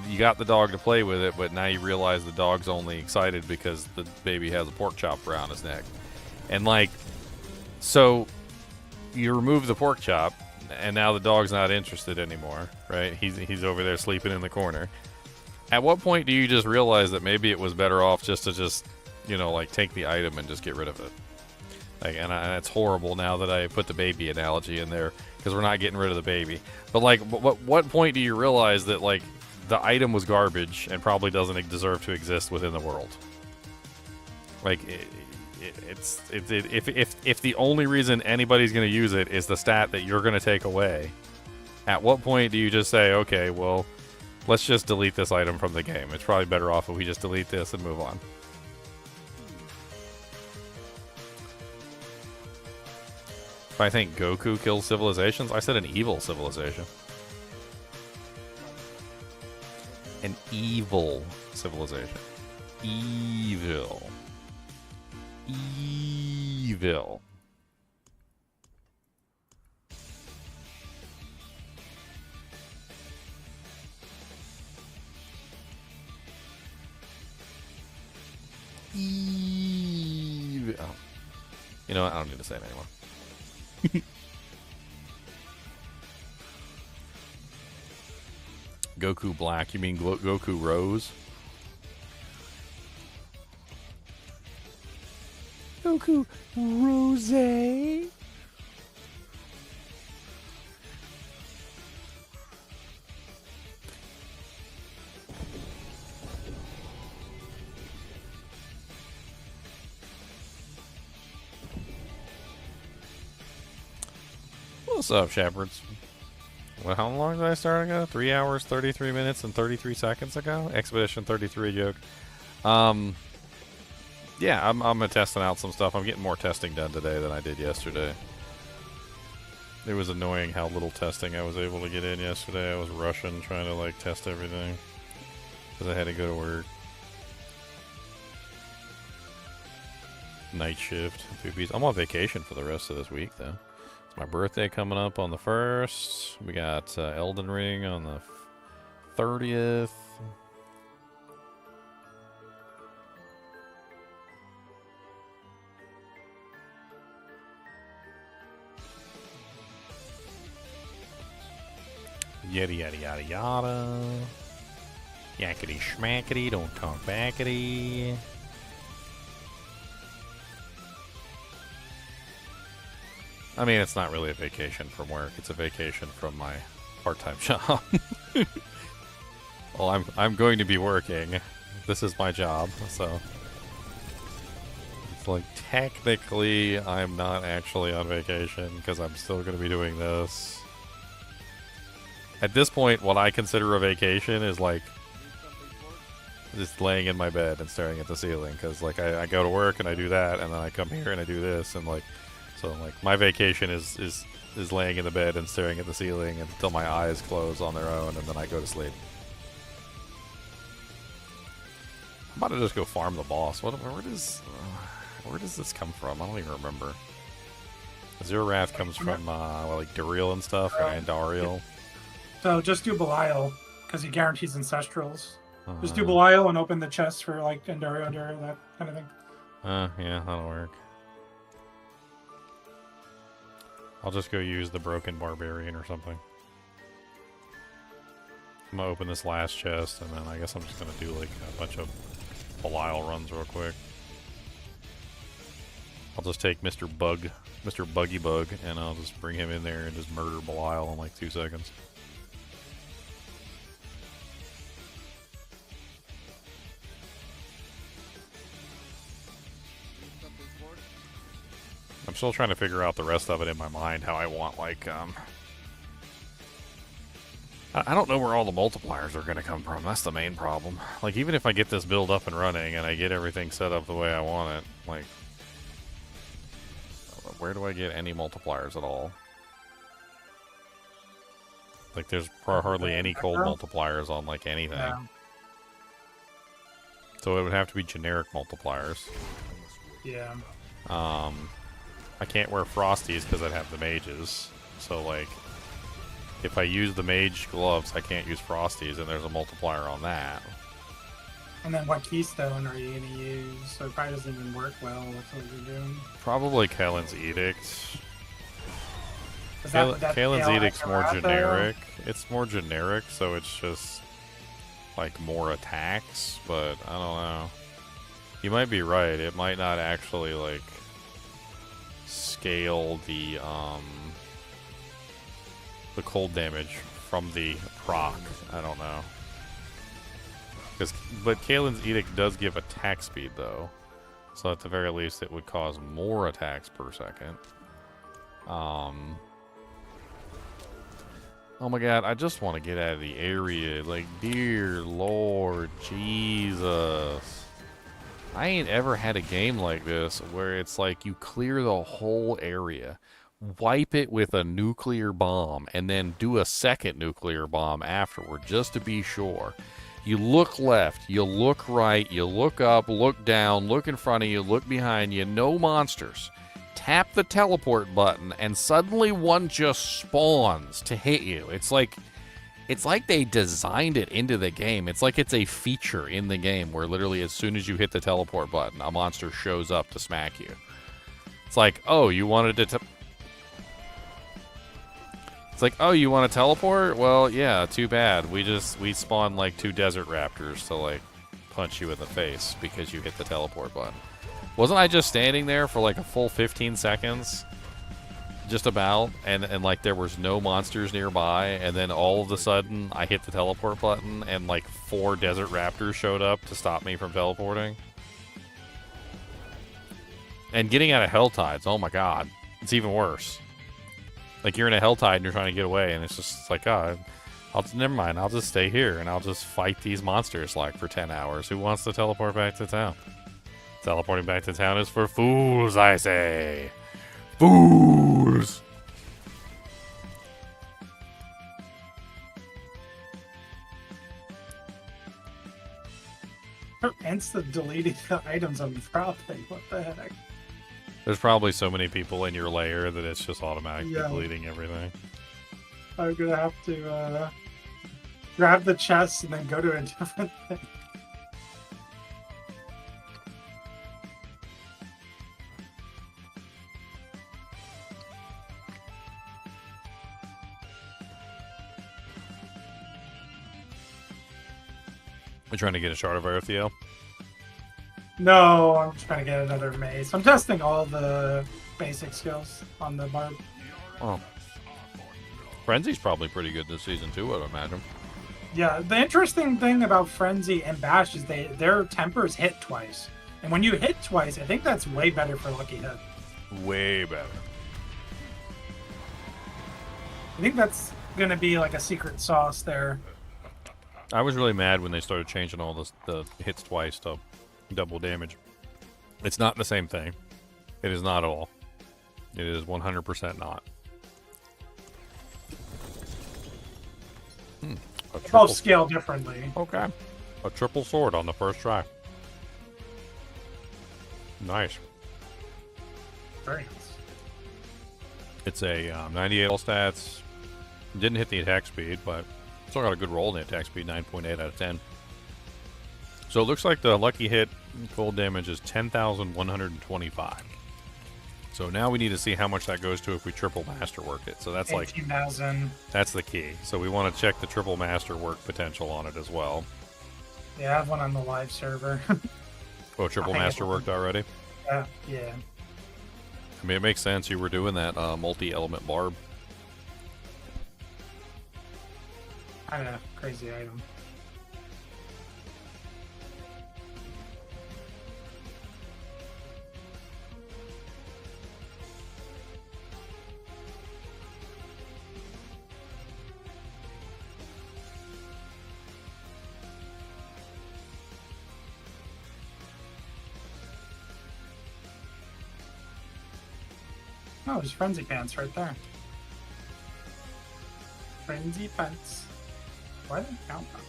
you got the dog to play with it, but now you realize the dog's only excited because the baby has a pork chop around his neck. And like, so you remove the pork chop, and now the dog's not interested anymore, right? He's over there sleeping in the corner. At what point do you just realize that maybe it was better off just to you know, like take the item and just get rid of it? Like, and it's horrible now that I put the baby analogy in there because we're not getting rid of the baby. But like, what point do you realize that like the item was garbage and probably doesn't deserve to exist within the world? Like, if the only reason anybody's going to use it is the stat that you're going to take away, at what point do you just say, okay, well, let's just delete this item from the game? It's probably better off if we just delete this and move on. If I think Goku kills civilizations, I said an evil civilization. An evil civilization. Evil. Evil. Evil. Oh. You know what? I don't need to say it anymore. Goku Black. You mean Goku Rose? Goku Rose. What's up, shepherds? Well, how long did I start ago? 3 hours, 33 minutes, and 33 seconds ago? Expedition 33 joke. Yeah, I'm testing out some stuff. I'm getting more testing done today than I did yesterday. It was annoying how little testing I was able to get in yesterday. I was rushing, trying to like test everything because I had to go to work. Night shift. I'm on vacation for the rest of this week, though. It's my birthday coming up on the 1st. We got Elden Ring on the 30th. Yada yada yada yada. Yakety schmackety, don't talk backety. I mean, it's not really a vacation from work. It's a vacation from my part-time job. Well, I'm going to be working. This is my job, so it's like technically I'm not actually on vacation because I'm still going to be doing this. At this point, what I consider a vacation is like just laying in my bed and staring at the ceiling because like I go to work and I do that and then I come here and I do this and like So like my vacation is laying in the bed and staring at the ceiling until my eyes close on their own, and then I go to sleep. I'm about to just go farm the boss. Where does this come from? I don't even remember. Zero Wrath comes from like Duriel and stuff, and Dariel. So just do Belial, because he guarantees Ancestrals. Just do Belial and open the chest for like Endario, that kind of thing. Yeah, that'll work. I'll just go use the Broken Barbarian or something. I'm gonna open this last chest, and then I guess I'm just gonna do like a bunch of Belial runs real quick. I'll just take Mr. Buggy Bug, and I'll just bring him in there and just murder Belial in like 2 seconds. I'm still trying to figure out the rest of it in my mind, how I want, like, I don't know where all the multipliers are going to come from. That's the main problem. Like, even if I get this build up and running and I get everything set up the way I want it, like, where do I get any multipliers at all? Like, there's hardly any cold multipliers on, like, anything. Yeah. So it would have to be generic multipliers. Yeah. I can't wear Frosties because I'd have the mages. So, like, if I use the mage gloves, I can't use Frosties, and there's a multiplier on that. And then what keystone are you going to use? So it probably doesn't even work well with what you're doing. Probably Kalen's Edict. Is that Kalen's KL Edict's more Raft, generic. It's more generic, so it's just, like, more attacks, but I don't know. You might be right. It might not actually, like, scale the cold damage from the proc. I don't know. But Kalen's Edict does give attack speed, though. So at the very least, it would cause more attacks per second. Oh my god, I just want to get out of the area. Like, dear Lord Jesus. I ain't ever had a game like this where it's like you clear the whole area, wipe it with a nuclear bomb, and then do a second nuclear bomb afterward, just to be sure. You look left, you look right, you look up, look down, look in front of you, look behind you, no monsters. Tap the teleport button, and suddenly one just spawns to hit you. It's like they designed it into the game. It's like it's a feature in the game where literally as soon as you hit the teleport button, a monster shows up to smack you. It's like, oh, you wanted to... It's like, oh, you want to teleport? Well, yeah, too bad. We spawned like 2 desert raptors to like punch you in the face because you hit the teleport button. Wasn't I just standing there for like a full 15 seconds? Just about, and like there was no monsters nearby, and then all of a sudden I hit the teleport button and like 4 desert raptors showed up to stop me from teleporting. And getting out of HellTides, oh my god, it's even worse. Like you're in a HellTide and you're trying to get away, and it's just like, oh, never mind, I'll just stay here and I'll just fight these monsters like for 10 hours. Who wants to teleport back to town? Teleporting back to town is for fools, I say. Fools! Instant deleting the items on the property. What the heck? There's probably so many people in your layer that it's just automatically Yeah. deleting everything. I'm gonna have to grab the chest and then go to a different thing. We're trying to get a shard of Theo. No, I'm just trying to get another mace. I'm testing all the basic skills on the Barb. Oh. Frenzy's probably pretty good this season too, I'd imagine. Yeah, the interesting thing about Frenzy and Bash is their tempers hit twice. And when you hit twice, I think that's way better for Lucky Hit. Way better. I think that's going to be like a secret sauce there. I was really mad when they started changing all the hits twice to double damage. It's not the same thing. It is not at all. It is 100% not. A Both triple, scale differently. okay. A triple sword on the first try. Nice. Very nice. It's a 98 all stats. Didn't hit the attack speed, but still got a good roll in the attack speed, 9.8 out of 10. So it looks like the lucky hit cold damage is 10,125. So now we need to see how much that goes to if we triple masterwork it. So that's like 18,000. that's the key. So we want to check the triple masterwork potential on it as well. Yeah, I have one on the live server. Oh, triple I think masterworked already? Yeah. I mean, it makes sense. You were doing that multi-element barb. Kind of crazy item. Oh, there's Frenzy Pants right there. Frenzy Pants. Why didn't I count them?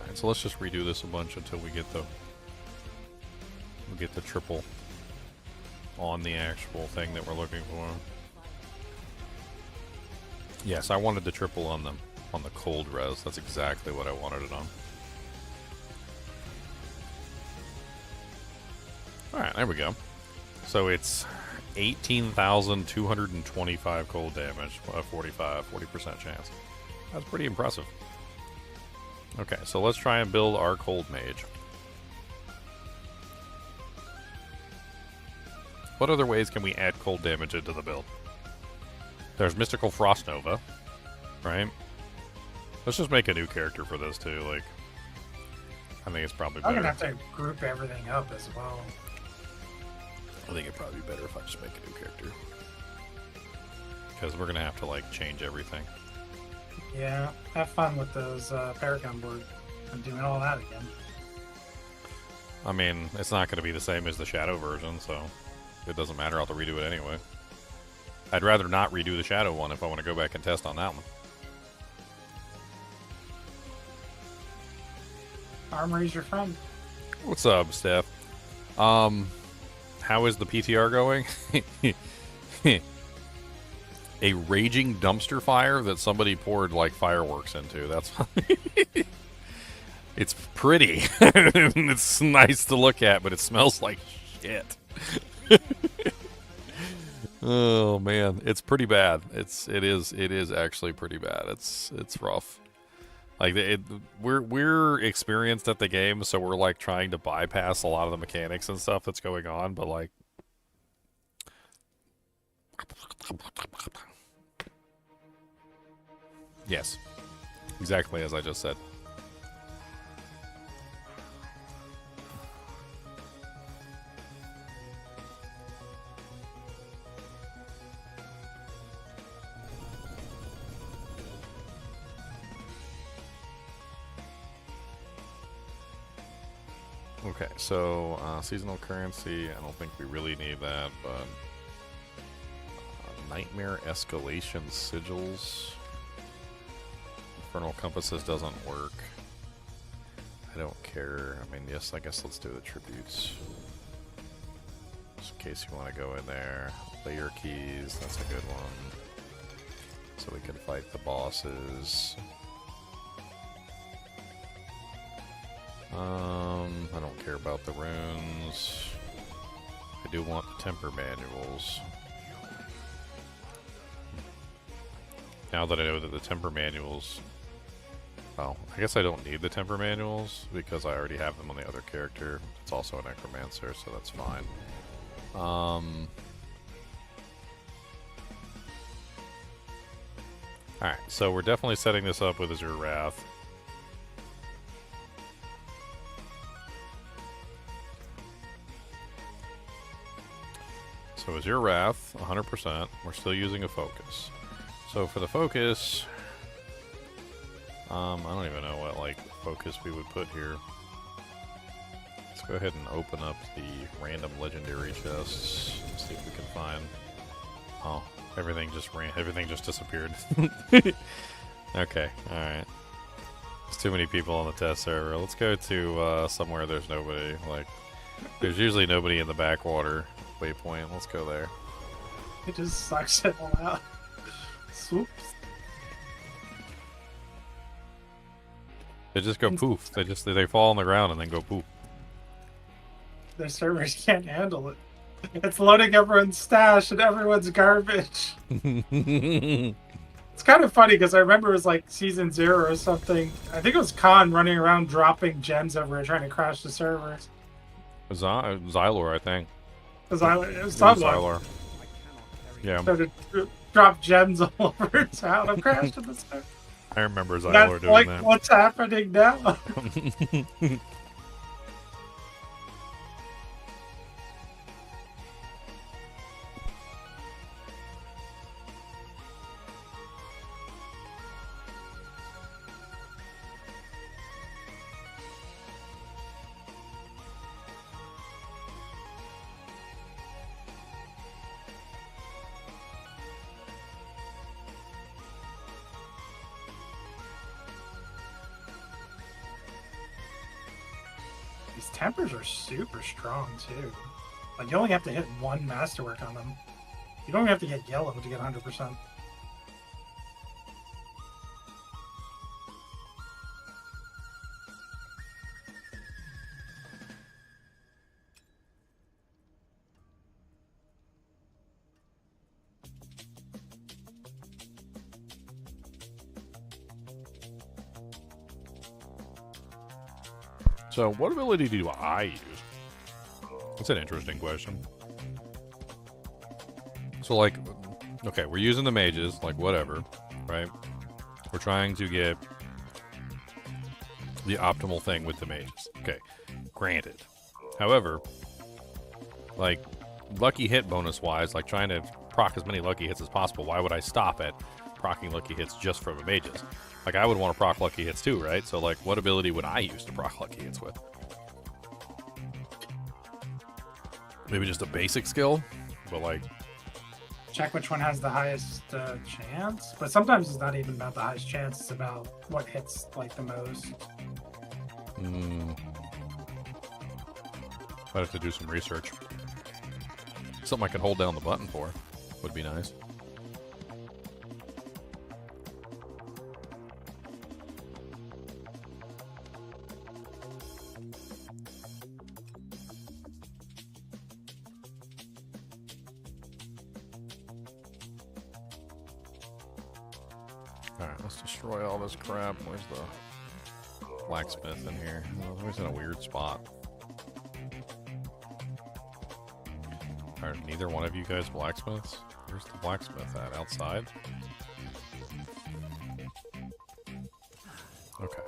Alright, so let's just redo this a bunch until we get the triple on the actual thing that we're looking for. Yes, I wanted the triple on the cold res. That's exactly what I wanted it on. Alright, there we go. So it's 18,225 cold damage, 40% chance. That's pretty impressive. Okay, so let's try and build our cold mage. What other ways can we add cold damage into the build? There's Mystical Frost Nova, right? Let's just make a new character for this too. Like, I think it's probably I'm better. gonna have to group everything up as well. I think it'd probably be better if I just make a new character, because we're gonna have to like change everything. Yeah, have fun with those Paragon board. I'm doing all that again. I mean, it's not gonna be the same as the Shadow version, so it doesn't matter. I'll have to redo it anyway. I'd rather not redo the Shadow one if I want to go back and test on that one. Armory's your friend. What's up, Steph? How is the PTR going? A raging dumpster fire that somebody poured like fireworks into. That's it's pretty. It's nice to look at, but it smells like shit. Oh man, it's pretty bad. It is actually pretty bad. It's rough. Like we're experienced at the game, so we're like trying to bypass a lot of the mechanics and stuff that's going on, but like yes. Exactly as I just said. Okay, so seasonal currency, I don't think we really need that, but nightmare escalation sigils. Infernal compasses doesn't work. I don't care. I mean, yes, I guess let's do the tributes. Just in case you want to go in there. Layer keys, that's a good one. So we can fight the bosses. I don't care about the runes. I do want the temper manuals. Now that I know that the temper manuals... Well, I guess I don't need the temper manuals because I already have them on the other character. It's also a Necromancer, so that's fine. Alright, so we're definitely setting this up with Azure Wrath. So is your Raft 100%? We're still using a focus. So for the focus, I don't even know what like focus we would put here. Let's go ahead and open up the random legendary chests. See if we can find. Oh, everything just ran. Everything just disappeared. Okay, all right. There's too many people on the test server. Let's go to somewhere there's nobody. Like, there's usually nobody in the backwater waypoint. Let's go there. It just sucks it all out. Swoops. They just go poof. They fall on the ground and then go poof. Their servers can't handle it. It's loading everyone's stash and everyone's garbage. It's kind of funny because I remember it was like season 0 or something. I think it was Khan running around dropping gems everywhere trying to crash the servers. Xylor, I think. It was Xylor. I cannot carry Yeah, started to drop gems all over town. I'm crashing the server. I remember Xylor That's doing like that. what's happening now. These tempers are super strong too. Like you only have to hit one masterwork on them. You don't even have to get yellow to get 100%. So, what ability do I use? That's an interesting question. So, like, okay, we're using the mages, like, whatever, right? We're trying to get the optimal thing with the mages. Okay, granted. However, like, lucky hit bonus-wise, like, trying to proc as many lucky hits as possible, why would I stop at procking lucky hits just from the mages? Like, I would want to proc lucky hits too, right? So, like, what ability would I use to proc lucky hits with? Maybe just a basic skill, but, like... Check which one has the highest chance. But sometimes it's not even about the highest chance. It's about what hits, like, the most. I'd have to do some research. Something I can hold down the button for would be nice. Alright, let's destroy all this crap. Where's the blacksmith in here? Oh, he's in a weird spot. Are neither one of you guys blacksmiths? Where's the blacksmith at? Outside? Okay.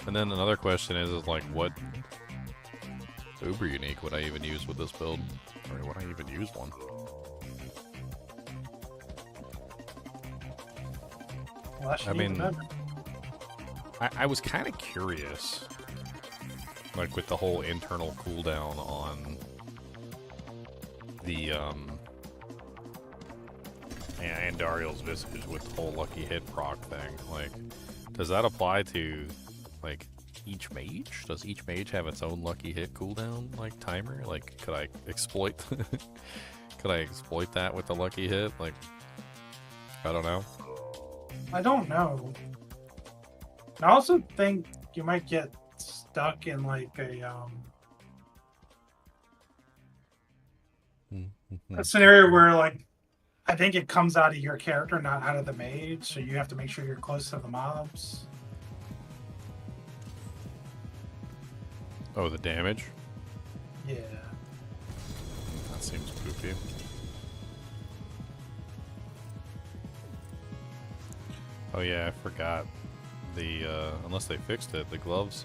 And then another question is like, what uber unique would I even use with this build? Or would I even use one? Well, I mean, I was kind of curious, like with the whole internal cooldown on the and Dariel's Visage with the whole lucky hit proc thing. Like, does that apply to like each mage? Does each mage have its own lucky hit cooldown like timer? Like, could I exploit could I exploit that with the lucky hit? Like, I don't know. I don't know. I also think you might get stuck in like a scenario where like I think it comes out of your character, not out of the mage, so you have to make sure you're close to the mobs. Oh, the damage? Yeah. That seems poopy. Oh yeah, I forgot. Unless they fixed it, the gloves,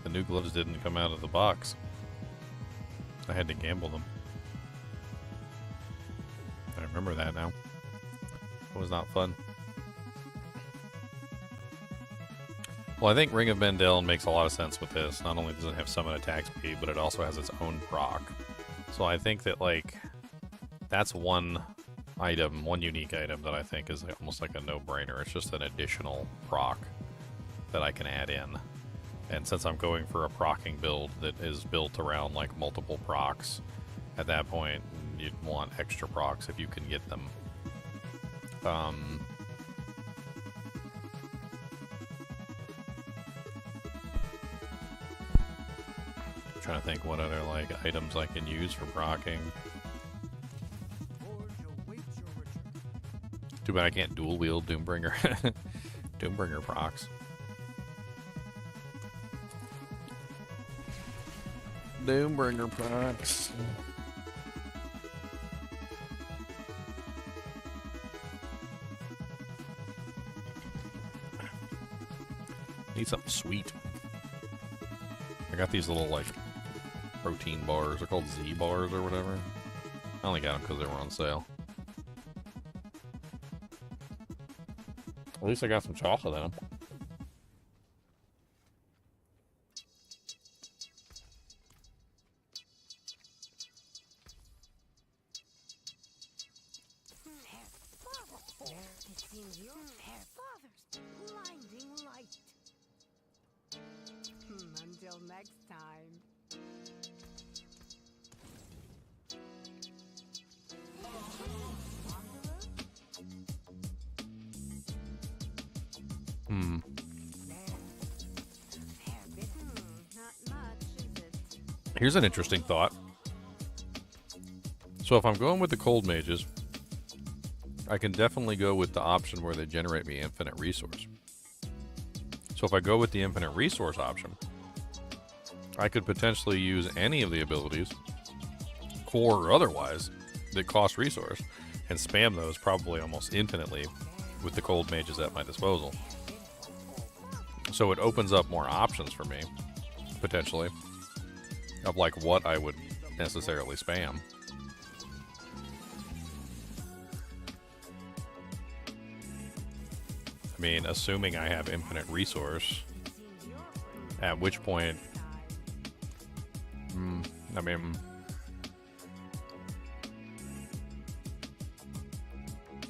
the new gloves didn't come out of the box. I had to gamble them. I remember that now. It was not fun. Well, I think Ring of Mendel makes a lot of sense with this. Not only does it have summon attack speed, but it also has its own proc. So I think that, like, that's one item, one unique item that I think is almost like a no-brainer. It's just an additional proc that I can add in. And since I'm going for a procking build that is built around like multiple procs, at that point you'd want extra procs if you can get them. Trying to think what other like items I can use for procking. Too bad I can't dual wield Doombringer. Doombringer procs. Doombringer procs. Need something sweet. I got these little like protein bars. They're called Z bars or whatever. I only got them because they were on sale. At least I got some chocolate in them. It seems your father's blinding light. Until next time. Not much, is it? Here's an interesting thought. So if I'm going with the cold mages, I can definitely go with the option where they generate me infinite resource. So if I go with the infinite resource option, I could potentially use any of the abilities, core or otherwise, that cost resource, and spam those probably almost infinitely with the cold mages at my disposal. So it opens up more options for me, potentially, of like what I would necessarily spam. I mean, assuming I have infinite resource, at which point, I mean,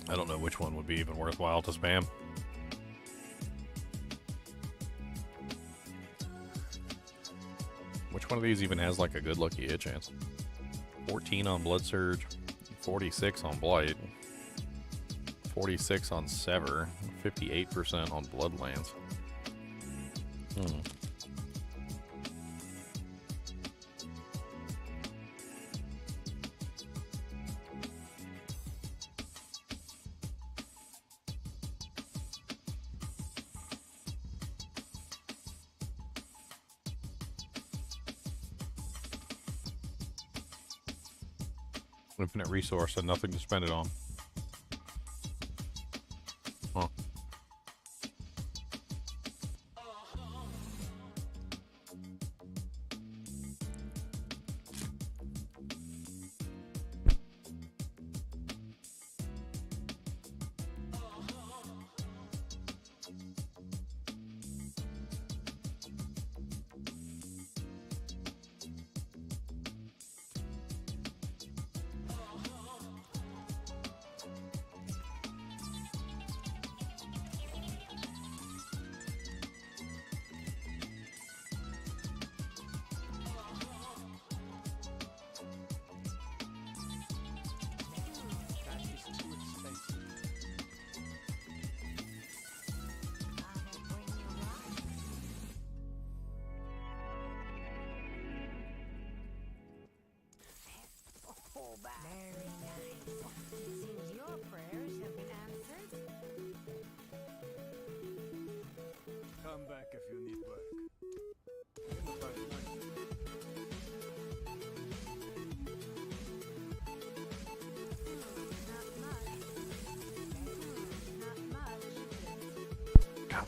I don't know which one would be even worthwhile to spam. Which one of these even has like a good lucky hit chance? 14 on Blood Surge, 46 on Blight, 46 on Sever, 58% on Bloodlands. Infinite resource and nothing to spend it on. Huh. Very nice. It seems your prayers have been answered. Come back if you need work. Not much. Not much, is it?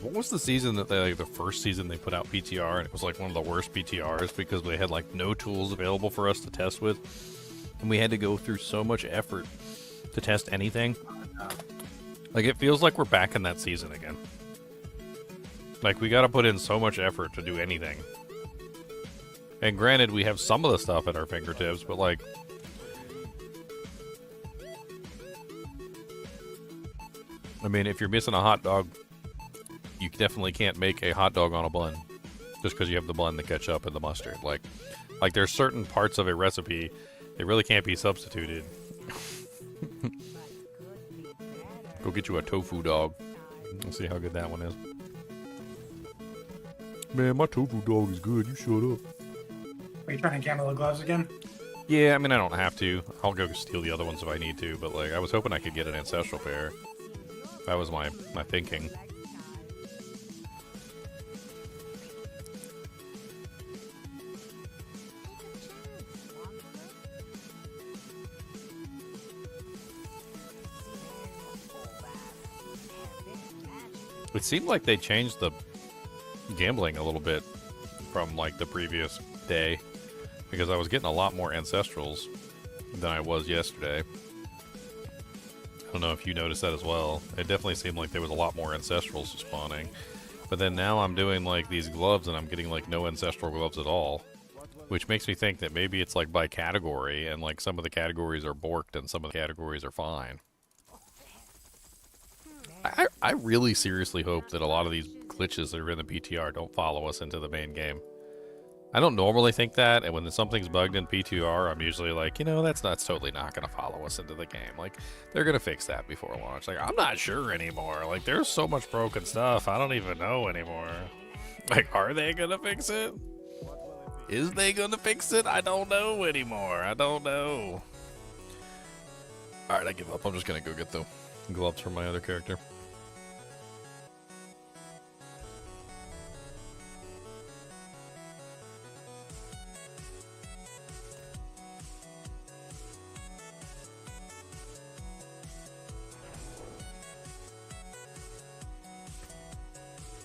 What was the season that they, like, the first season they put out PTR, and it was like one of the worst PTRs because they had like no tools available for us to test with, and we had to go through so much effort to test anything. Like, it feels like we're back in that season again. Like, we gotta put in so much effort to do anything. And granted, we have some of the stuff at our fingertips, but like, I mean, if you're missing a hot dog, you definitely can't make a hot dog on a bun just because you have the bun, the ketchup, and the mustard. Like there's certain parts of a recipe that really can't be substituted. Go get you a tofu dog. Let's see how good that one is. Man, my tofu dog is good. You shut up. Are you trying to gamble the gloves again? Yeah, I mean, I don't have to. I'll go steal the other ones if I need to, but like, I was hoping I could get an ancestral pair. That was my thinking. It seemed like they changed the gambling a little bit from like the previous day, because I was getting a lot more ancestrals than I was yesterday. I don't know if you noticed that as well. It definitely seemed like there was a lot more ancestrals spawning. But then now I'm doing like these gloves and I'm getting like no ancestral gloves at all, which makes me think that maybe it's like by category, and like some of the categories are borked and some of the categories are fine. I really seriously hope that a lot of these glitches that are in the PTR don't follow us into the main game. I don't normally think that, and when something's bugged in PTR, I'm usually like, you know, that's totally not going to follow us into the game. Like, they're going to fix that before launch. Like, I'm not sure anymore. Like, there's so much broken stuff, I don't even know anymore. Like, are they going to fix it? Is they going to fix it? I don't know anymore. I don't know. Alright, I give up. I'm just going to go get the gloves from my other character.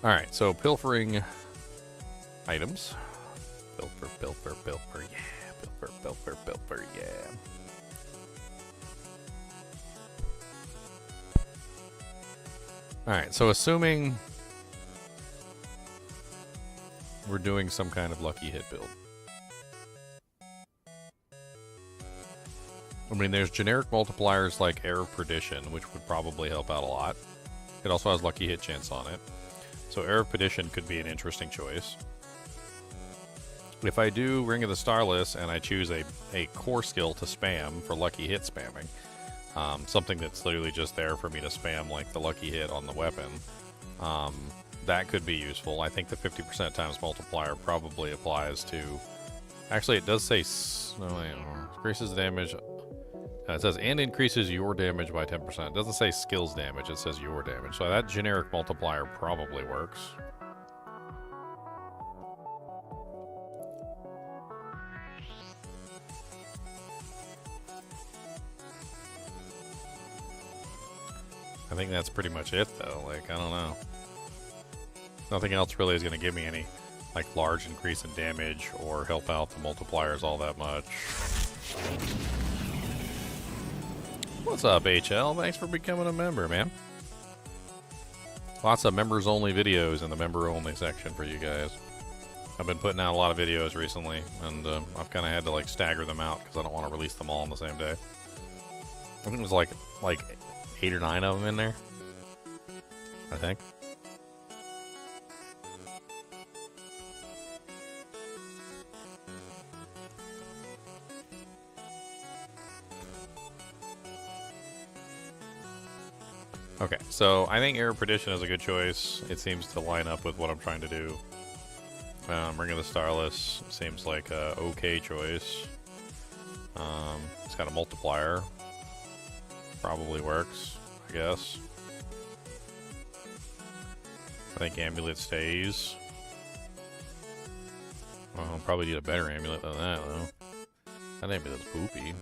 Alright, so pilfering items. Pilfer, yeah. Pilfer, yeah. Alright, so assuming we're doing some kind of lucky hit build. I mean, there's generic multipliers like Air of Perdition, which would probably help out a lot. It also has lucky hit chance on it. So Air of Perdition could be an interesting choice. If I do Ring of the Starless and I choose a core skill to spam for lucky hit spamming, something that's literally just there for me to spam like the lucky hit on the weapon, that could be useful. I think the 50% times multiplier probably applies to... Actually, it does say... increases damage... it says, and increases your damage by 10%. It doesn't say skills damage, it says your damage. So that generic multiplier probably works. I think that's pretty much it, though. Like, I don't know. Nothing else really is going to give me any, like, large increase in damage or help out the multipliers all that much. What's up, HL? Thanks for becoming a member, man. Lots of members-only videos in the member-only section for you guys. I've been putting out a lot of videos recently, and I've kind of had to, like, stagger them out because I don't want to release them all on the same day. I think there's, like 8 or 9 of them in there, I think. Okay, so I think Air of Perdition is a good choice. It seems to line up with what I'm trying to do. Ring of the Starless seems like a okay choice. It's got a multiplier. Probably works, I guess. I think Amulet stays. Well, I'll probably need a better amulet than that, though. That amulet's poopy.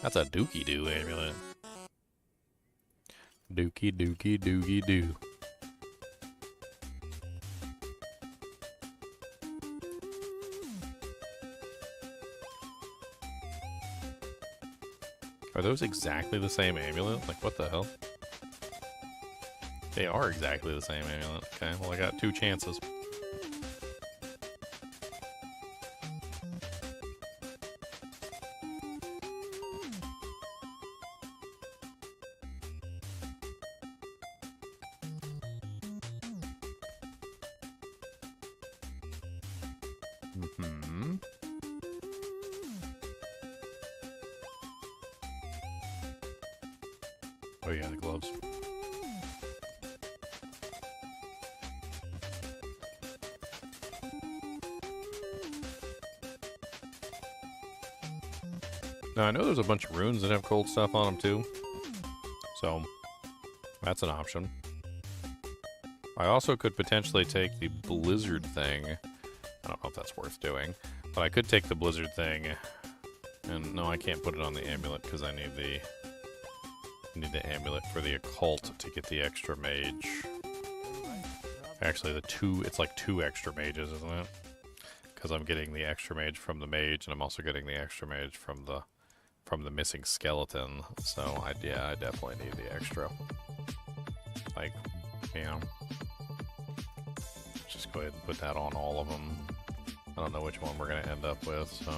That's a dookie-doo amulet. Dookie, dookie, dookie, doo. Are those exactly the same amulet? Like, what the hell? They are exactly the same amulet. Okay, well, I got 2 chances. Mm-hmm. Oh yeah, the gloves. Now I know there's a bunch of runes that have cold stuff on them too, so that's an option. I also could potentially take the blizzard thing. I don't know if that's worth doing, but I could take the blizzard thing, and no, I can't put it on the amulet because I need the amulet for the occult to get the extra mage. Actually, it's like 2 extra mages, isn't it? Because I'm getting the extra mage from the mage, and I'm also getting the extra mage from the missing skeleton. So yeah, I definitely need the extra. Like, you know, just go ahead and put that on all of them. I don't know which one we're gonna end up with, so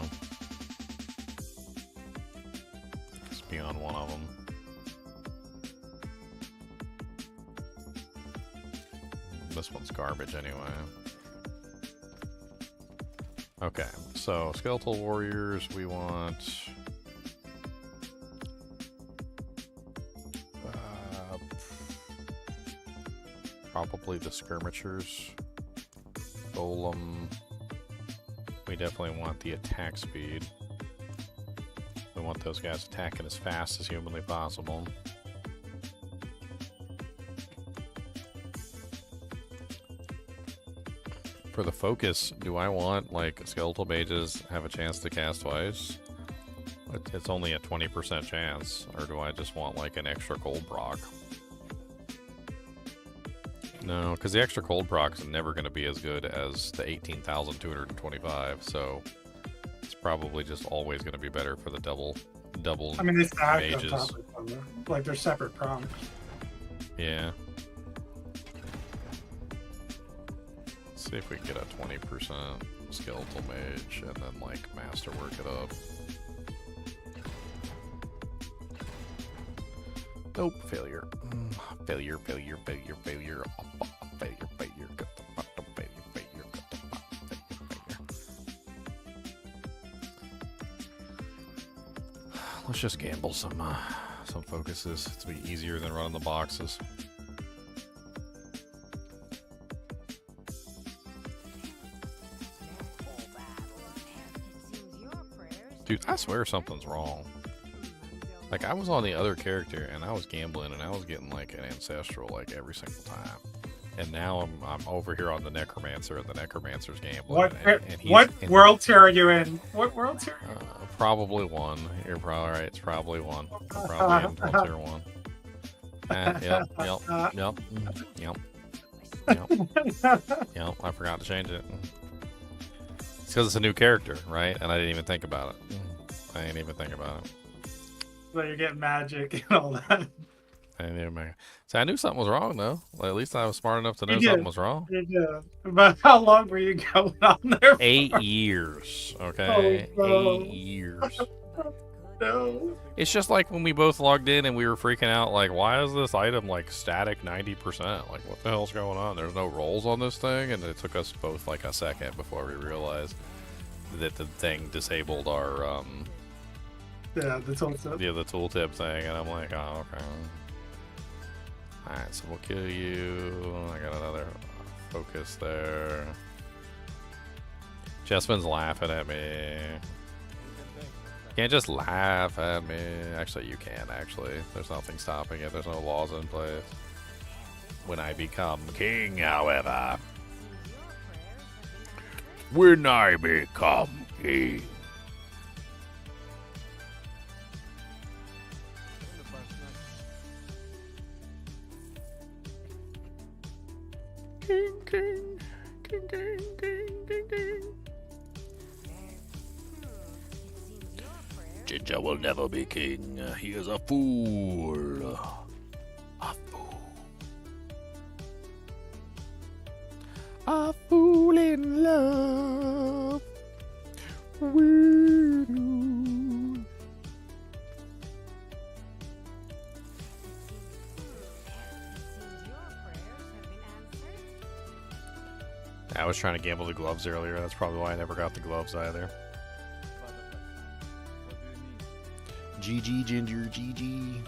just be on one of them. This one's garbage anyway. Okay, so skeletal warriors, we want probably the skirmishers. Golem. We definitely want the attack speed. We want those guys attacking as fast as humanly possible. For the focus, do I want, like, skeletal mages have a chance to cast twice? It's only a 20% chance. Or do I just want, like, an extra cold proc? No, because the extra cold proc is never going to be as good as the 18,225, so it's probably just always going to be better for the double I mean, they stack mages. on top of each other. Like, they're separate prompts. Yeah. Let's see if we can get a 20% skeletal mage and then, like, masterwork it up. Nope, failure. Failure, failure, failure, failure. Failure, failure, got the bottom, failure, failure, got the bottom, failure, failure. Let's just gamble some focuses. It's be easier than running the boxes. Dude, I swear something's wrong. Like, I was on the other character, and I was gambling, and I was getting, like, an Ancestral, like, every single time. And now I'm over here on the Necromancer, and the Necromancer's gambling. What world tier are you in? What world tier? Probably 1. You're probably right. It's probably 1. I'm probably in world tier 1. Yep. I forgot to change it. It's because it's a new character, right? And I didn't even think about it. I didn't even think about it. So you're getting magic and all that. So I knew something was wrong, though. Well, at least I was smart enough to know something was wrong. Yeah. But how long were you going on there for? 8 years, okay? Oh, no. 8 years. No. It's just like when we both logged in and we were freaking out, like, why is this item, like, static 90%? Like, what the hell's going on? There's no rolls on this thing? And it took us both, like, a second before we realized that the thing disabled our, Yeah, the tooltip. yeah, the tooltip thing. And I'm like, oh, okay. Alright, so we'll kill you. I got another focus there. Jessmin's laughing at me. You can't just laugh at me. Actually, you can, actually. There's nothing stopping it. There's no laws in place. When I become king, however. When I become king. King, king, king, king, king, king, king. Chinchilla will never be king. He is a fool. A fool. A fool in love. With you. I was trying to gamble the gloves earlier. That's probably why I never got the gloves either. What do you need? GG, Ginger, GG.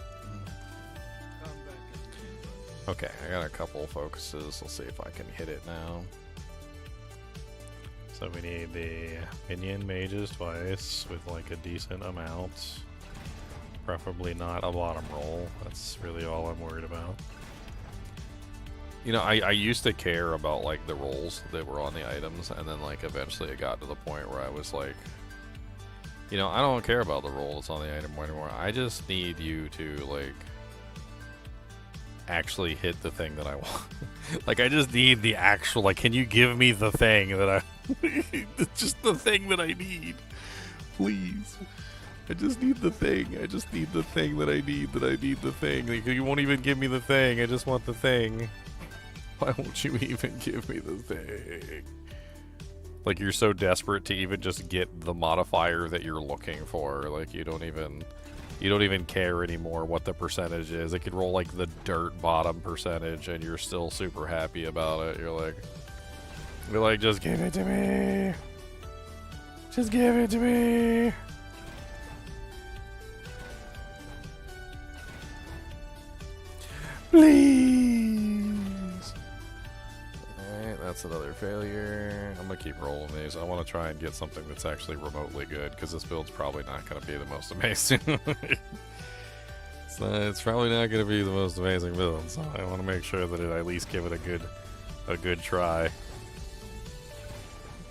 Come back if you need work. Okay, I got a couple focuses. Let's see if I can hit it now. So we need the minion mages twice with like a decent amount. Preferably not a bottom roll. That's really all I'm worried about. You know, I used to care about like the rolls that were on the items, and then like eventually it got to the point where I was like, you know, I don't care about the roll that's on the item anymore. I just need you to like actually hit the thing that I want. Like I just need the actual, like, can you give me the thing that I just the thing that I need, please. I just need the thing. I just need the thing that I need the thing. Like, you won't even give me the thing. I just want the thing. Why won't you even give me the thing? Like, you're so desperate to even just get the modifier that you're looking for. Like, you don't even care anymore what the percentage is. It could roll like the dirt bottom percentage and you're still super happy about it. You're like, just give it to me. Just give it to me. Please. Alright, that's another failure. I'm gonna keep rolling these. I want to try and get something that's actually remotely good, because this build's probably not gonna be the most amazing. It's probably not gonna be the most amazing build, so I want to make sure that I at least give it a good try.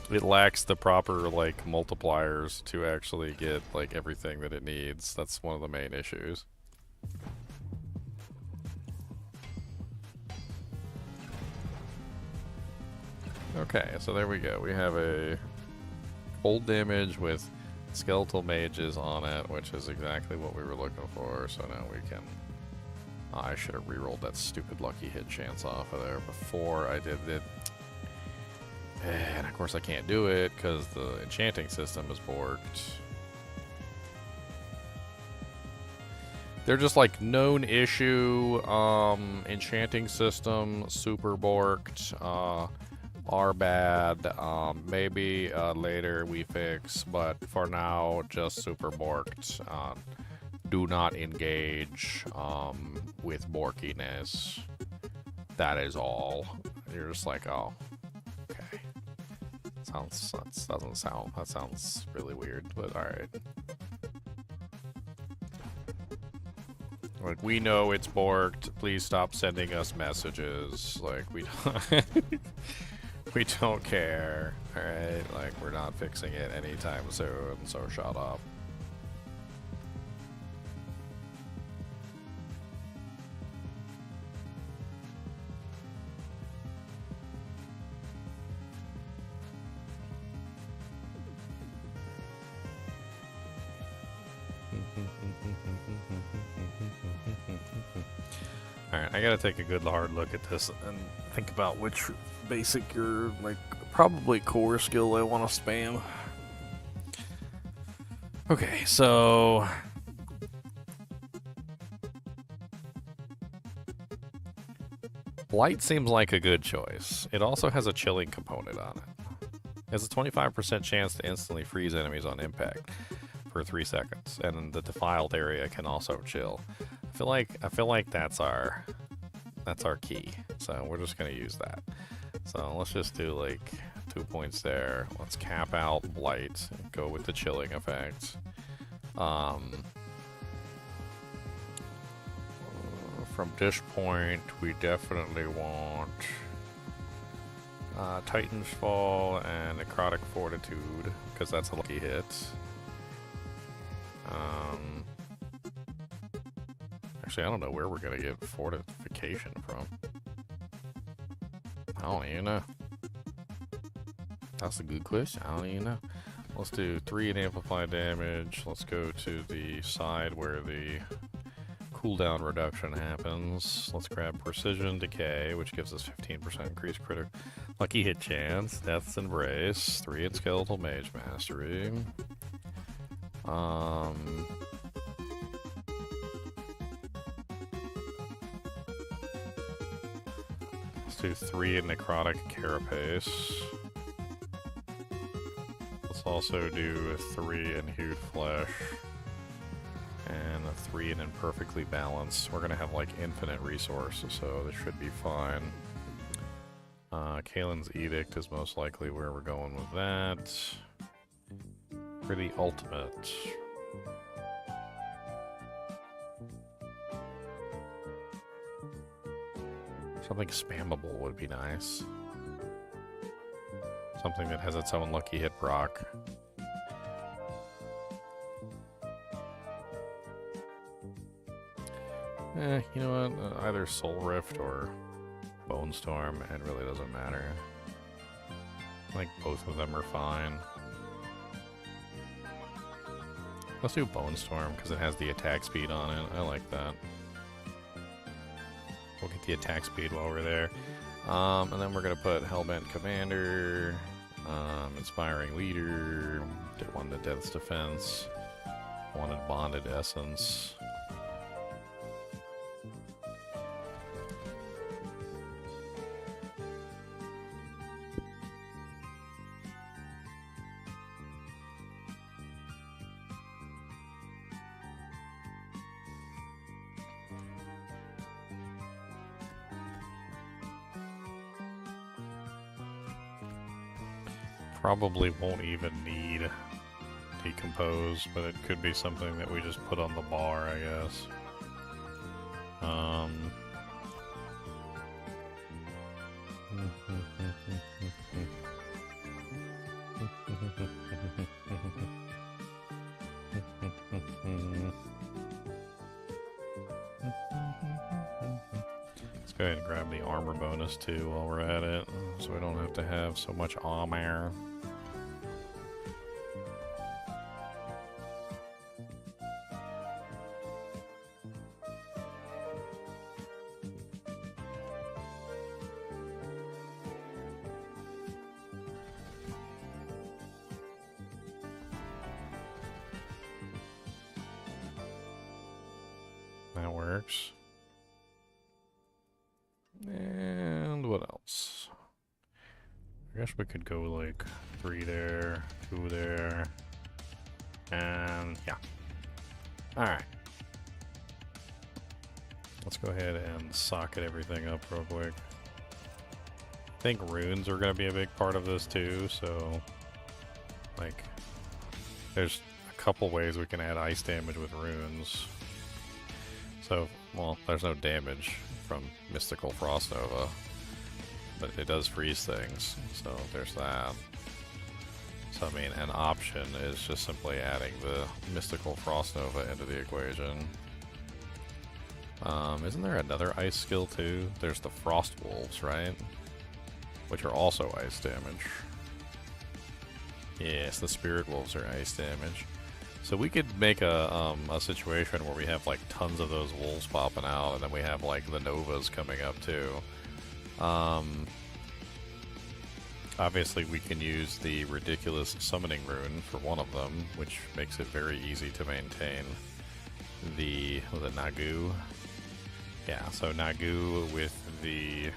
It lacks the proper like multipliers to actually get like everything that it needs. That's one of the main issues. Okay, so there we go. We have a full damage with skeletal mages on it, which is exactly what we were looking for. So now we can... Oh, I should have rerolled that stupid lucky hit chance off of there before I did it. And of course I can't do it because the enchanting system is borked. They're just like known issue, enchanting system, super borked, are bad. Maybe later we fix, but for now, just super borked. Do not engage with borkiness. That is all. You're just like, oh, okay. That sounds really weird, but all right. Like, we know it's borked. Please stop sending us messages. Like, we don't. We don't care, alright? Like, we're not fixing it anytime soon, so shut up. Alright, I gotta take a good hard look at this and think about which basic or, like, probably core skill I want to spam. Okay, so... Blight seems like a good choice. It also has a chilling component on it. It has a 25% chance to instantly freeze enemies on impact for 3 seconds, and the defiled area can also chill. I feel like that's our key. So we're just gonna use that. So let's just do like 2 points there. Let's cap out Blight and go with the chilling effect. From this point, we definitely want Titan's Fall and Necrotic Fortitude, because that's a lucky hit. Actually, I don't know where we're gonna get fortification from. I don't even know. That's a good question. I don't even know. let's do 3 in amplified damage. Let's go to the side where the cooldown reduction happens. Let's grab Precision Decay, which gives us 15% increased critical lucky hit chance. Death's Embrace, 3 in Skeletal Mage Mastery. Let's do 3 in Necrotic Carapace. Let's also do a 3 in Hued Flesh. And a 3 in Imperfectly Balanced. We're gonna have like infinite resources, so this should be fine. Kalen's Edict is most likely where we're going with that. For the ultimate. Something spammable would be nice. Something that has its own lucky hit proc. You know what? Either Soul Rift or Bone Storm, it really doesn't matter. Like, both of them are fine. Let's do Bone Storm, because it has the attack speed on it. I like that. We'll get the attack speed while we're there. And then we're going to put Hellbent Commander, Inspiring Leader, did 1 to Death's Defense, 1 in Bonded Essence. Probably won't even need Decompose, but it could be something that we just put on the bar, I guess. Let's go ahead and grab the armor bonus too while we're at it, so we don't have to have so much armor. That works. And what else? I guess we could go like 3 there, 2 there, and yeah. Alright. Let's go ahead and socket everything up real quick. I think runes are going to be a big part of this too, so like there's a couple ways we can add ice damage with runes. So, well, there's no damage from Mystical Frost Nova, but it does freeze things, so there's that. So, I mean, an option is just simply adding the Mystical Frost Nova into the equation. Isn't there another ice skill too? There's the Frost Wolves, right? Which are also ice damage. Yes, the Spirit Wolves are ice damage. So we could make a situation where we have like tons of those wolves popping out, and then we have like the Novas coming up too. Obviously we can use the ridiculous summoning rune for one of them, which makes it very easy to maintain the Nagu. Yeah, so Nagu with the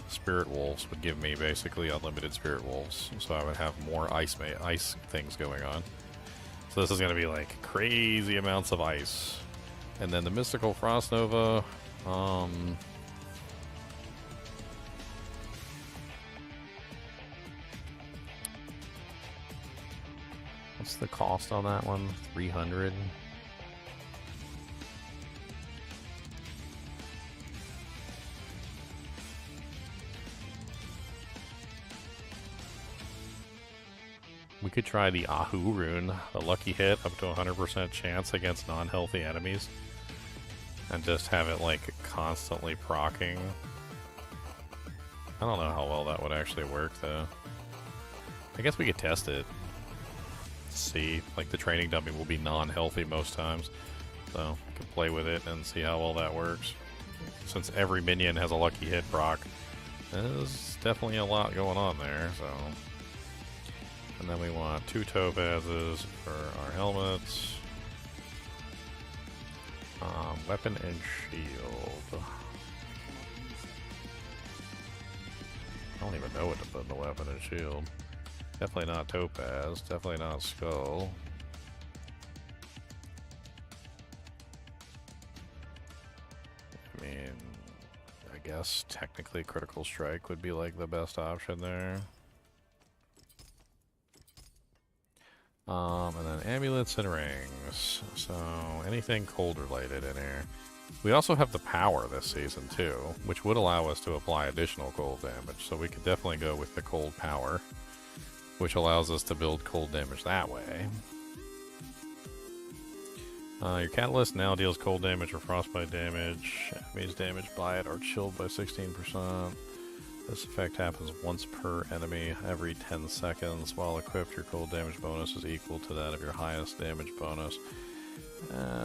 Spirit Wolves would give me basically unlimited Spirit Wolves, so I would have more ice things going on. So this is going to be like crazy amounts of ice. And then the Mystical Frost Nova, what's the cost on that one? 300? We could try the Ahu rune, a lucky hit up to 100% chance against non-healthy enemies, and just have it like constantly proccing. I don't know how well that would actually work though. I guess we could test it. see. Like, the training dummy will be non-healthy most times. So, you can play with it and see how well that works. Since every minion has a lucky hit proc, there's definitely a lot going on there, so... And then we want 2 topazes for our helmets. Weapon and shield. I don't even know what to put in the weapon and shield. Definitely not topaz, definitely not skull. I mean, I guess technically critical strike would be like the best option there. And then amulets and rings. So anything cold related in here. We also have the power this season too, which would allow us to apply additional cold damage. So we could definitely go with the cold power, which allows us to build cold damage that way. Your catalyst now deals cold damage or frostbite damage. Enemies damaged by it are chilled by 16%. This effect happens once per enemy every 10 seconds. While equipped, your cold damage bonus is equal to that of your highest damage bonus.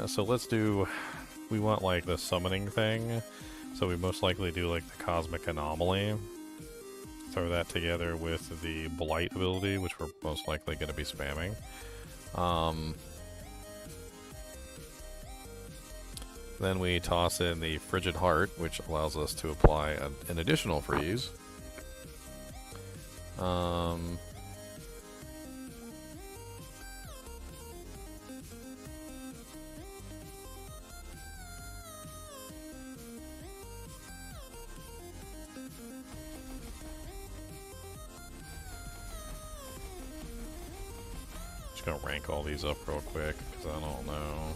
So let's do... We want like the summoning thing. So we most likely do like the cosmic anomaly. Throw that together with the blight ability, which we're most likely going to be spamming. Then we toss in the Frigid Heart, which allows us to apply an additional freeze. Just gonna rank all these up real quick, because I don't know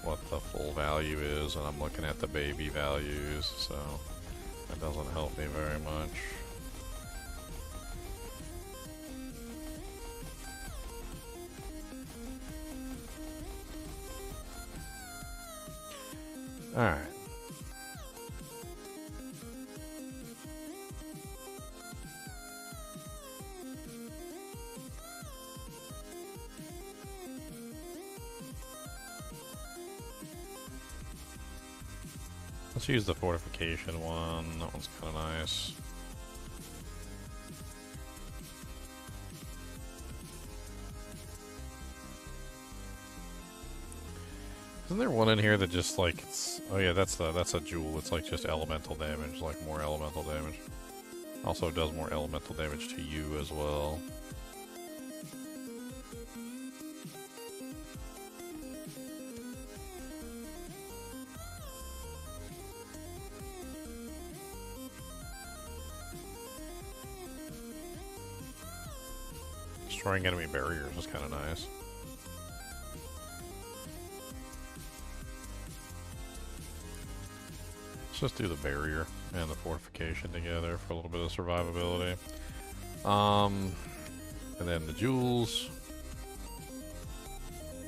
what the full value is, and I'm looking at the baby values, so that doesn't help me very much. Alright. Let's use the fortification one. That one's kind of nice. Isn't there one in here that just like it's... Oh yeah, that's a jewel. It's like just elemental damage, like more elemental damage. Also does more elemental damage to you as well. Destroying enemy barriers is kind of nice. Let's just do the barrier and the fortification together for a little bit of survivability. And then the jewels.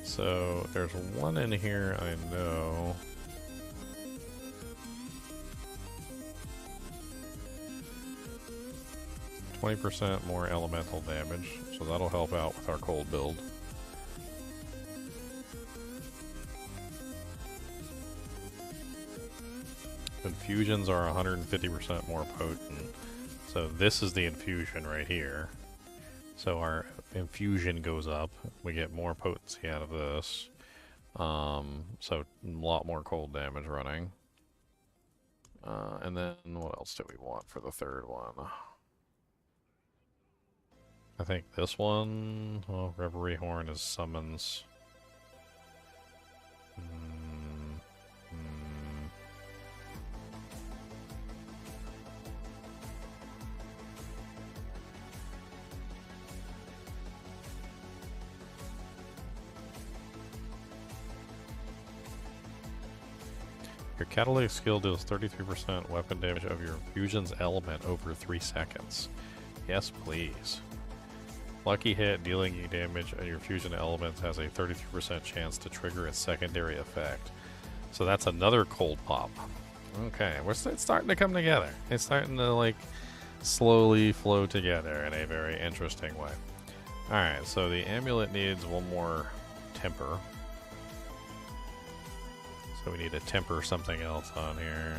So there's one in here I know. %, more elemental damage, so that'll help out with our cold build. Infusions are 150% more potent. So this is the infusion right here. So our infusion goes up. We get more potency out of this. So a lot more cold damage running. And then what else do we want for the third one? I think this one, well, Reverie Horn is summons. Your catalytic skill deals 33% weapon damage of your infusion's element over 3 seconds. Yes, please. Lucky hit, dealing you damage and your fusion element has a 33% chance to trigger its secondary effect. So that's another cold pop. Okay, it's starting to come together. It's starting to like slowly flow together in a very interesting way. Alright, so the amulet needs one more temper. So we need to temper something else on here.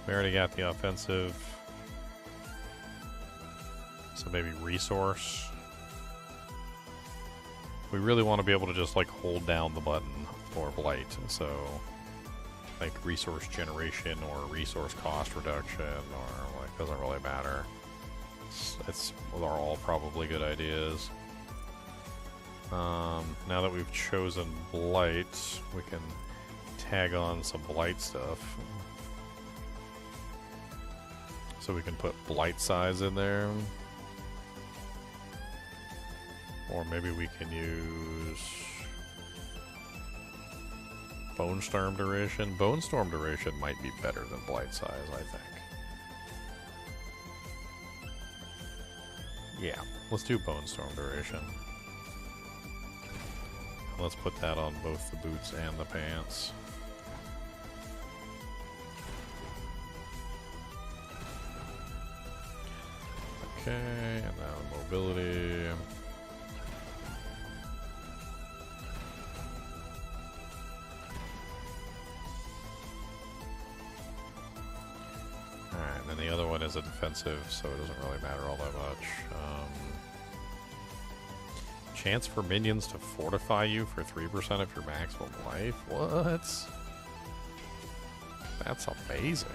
We already got the offensive. So maybe resource. We really want to be able to just like hold down the button for blight. So like resource generation or resource cost reduction, or like doesn't really matter. They're all probably good ideas. Now that we've chosen blight, we can tag on some blight stuff. So we can put blight size in there. Or maybe we can use Bone Storm duration. Bone Storm duration might be better than blight size, I think. Yeah, let's do Bone Storm duration. Let's put that on both the boots and the pants. Okay, and now mobility. Alright, and then the other one is a defensive, so it doesn't really matter all that much. Chance for minions to fortify you for 3% of your maximum life? What? That's amazing.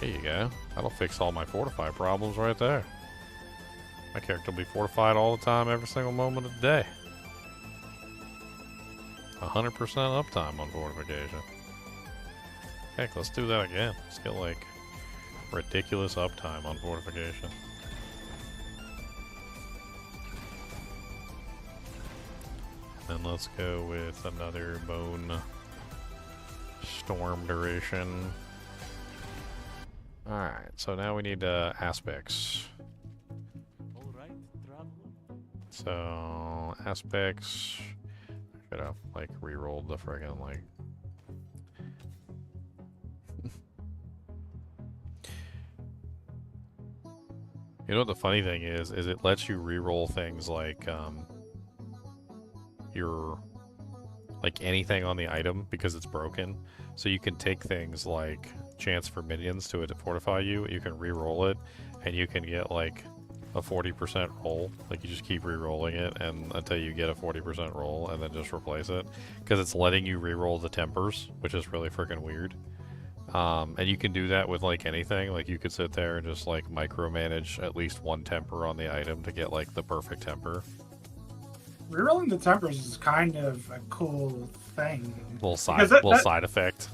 There you go. That'll fix all my fortify problems right there. My character will be fortified all the time, every single moment of the day. 100% uptime on fortification. Heck, let's do that again. Let's get like ridiculous uptime on fortification. And then let's go with another bone storm duration. Alright, so now we need aspects. Alright, traveler. So, aspects. I should have, like, re-rolled the friggin', like. You know what the funny thing is it lets you re-roll things like, your, like, anything on the item because it's broken. So you can take things like chance for minions to fortify you, you can re-roll it, and you can get, like, a 40% roll. Like, you just keep re-rolling it and until you get a 40% roll, and then just replace it. Because it's letting you re-roll the tempers, which is really freaking weird. And you can do that with, like, anything. Like, you could sit there and just, like, micromanage at least one temper on the item to get, like, the perfect temper. Rerolling the tempers is kind of a cool thing. Little side effect.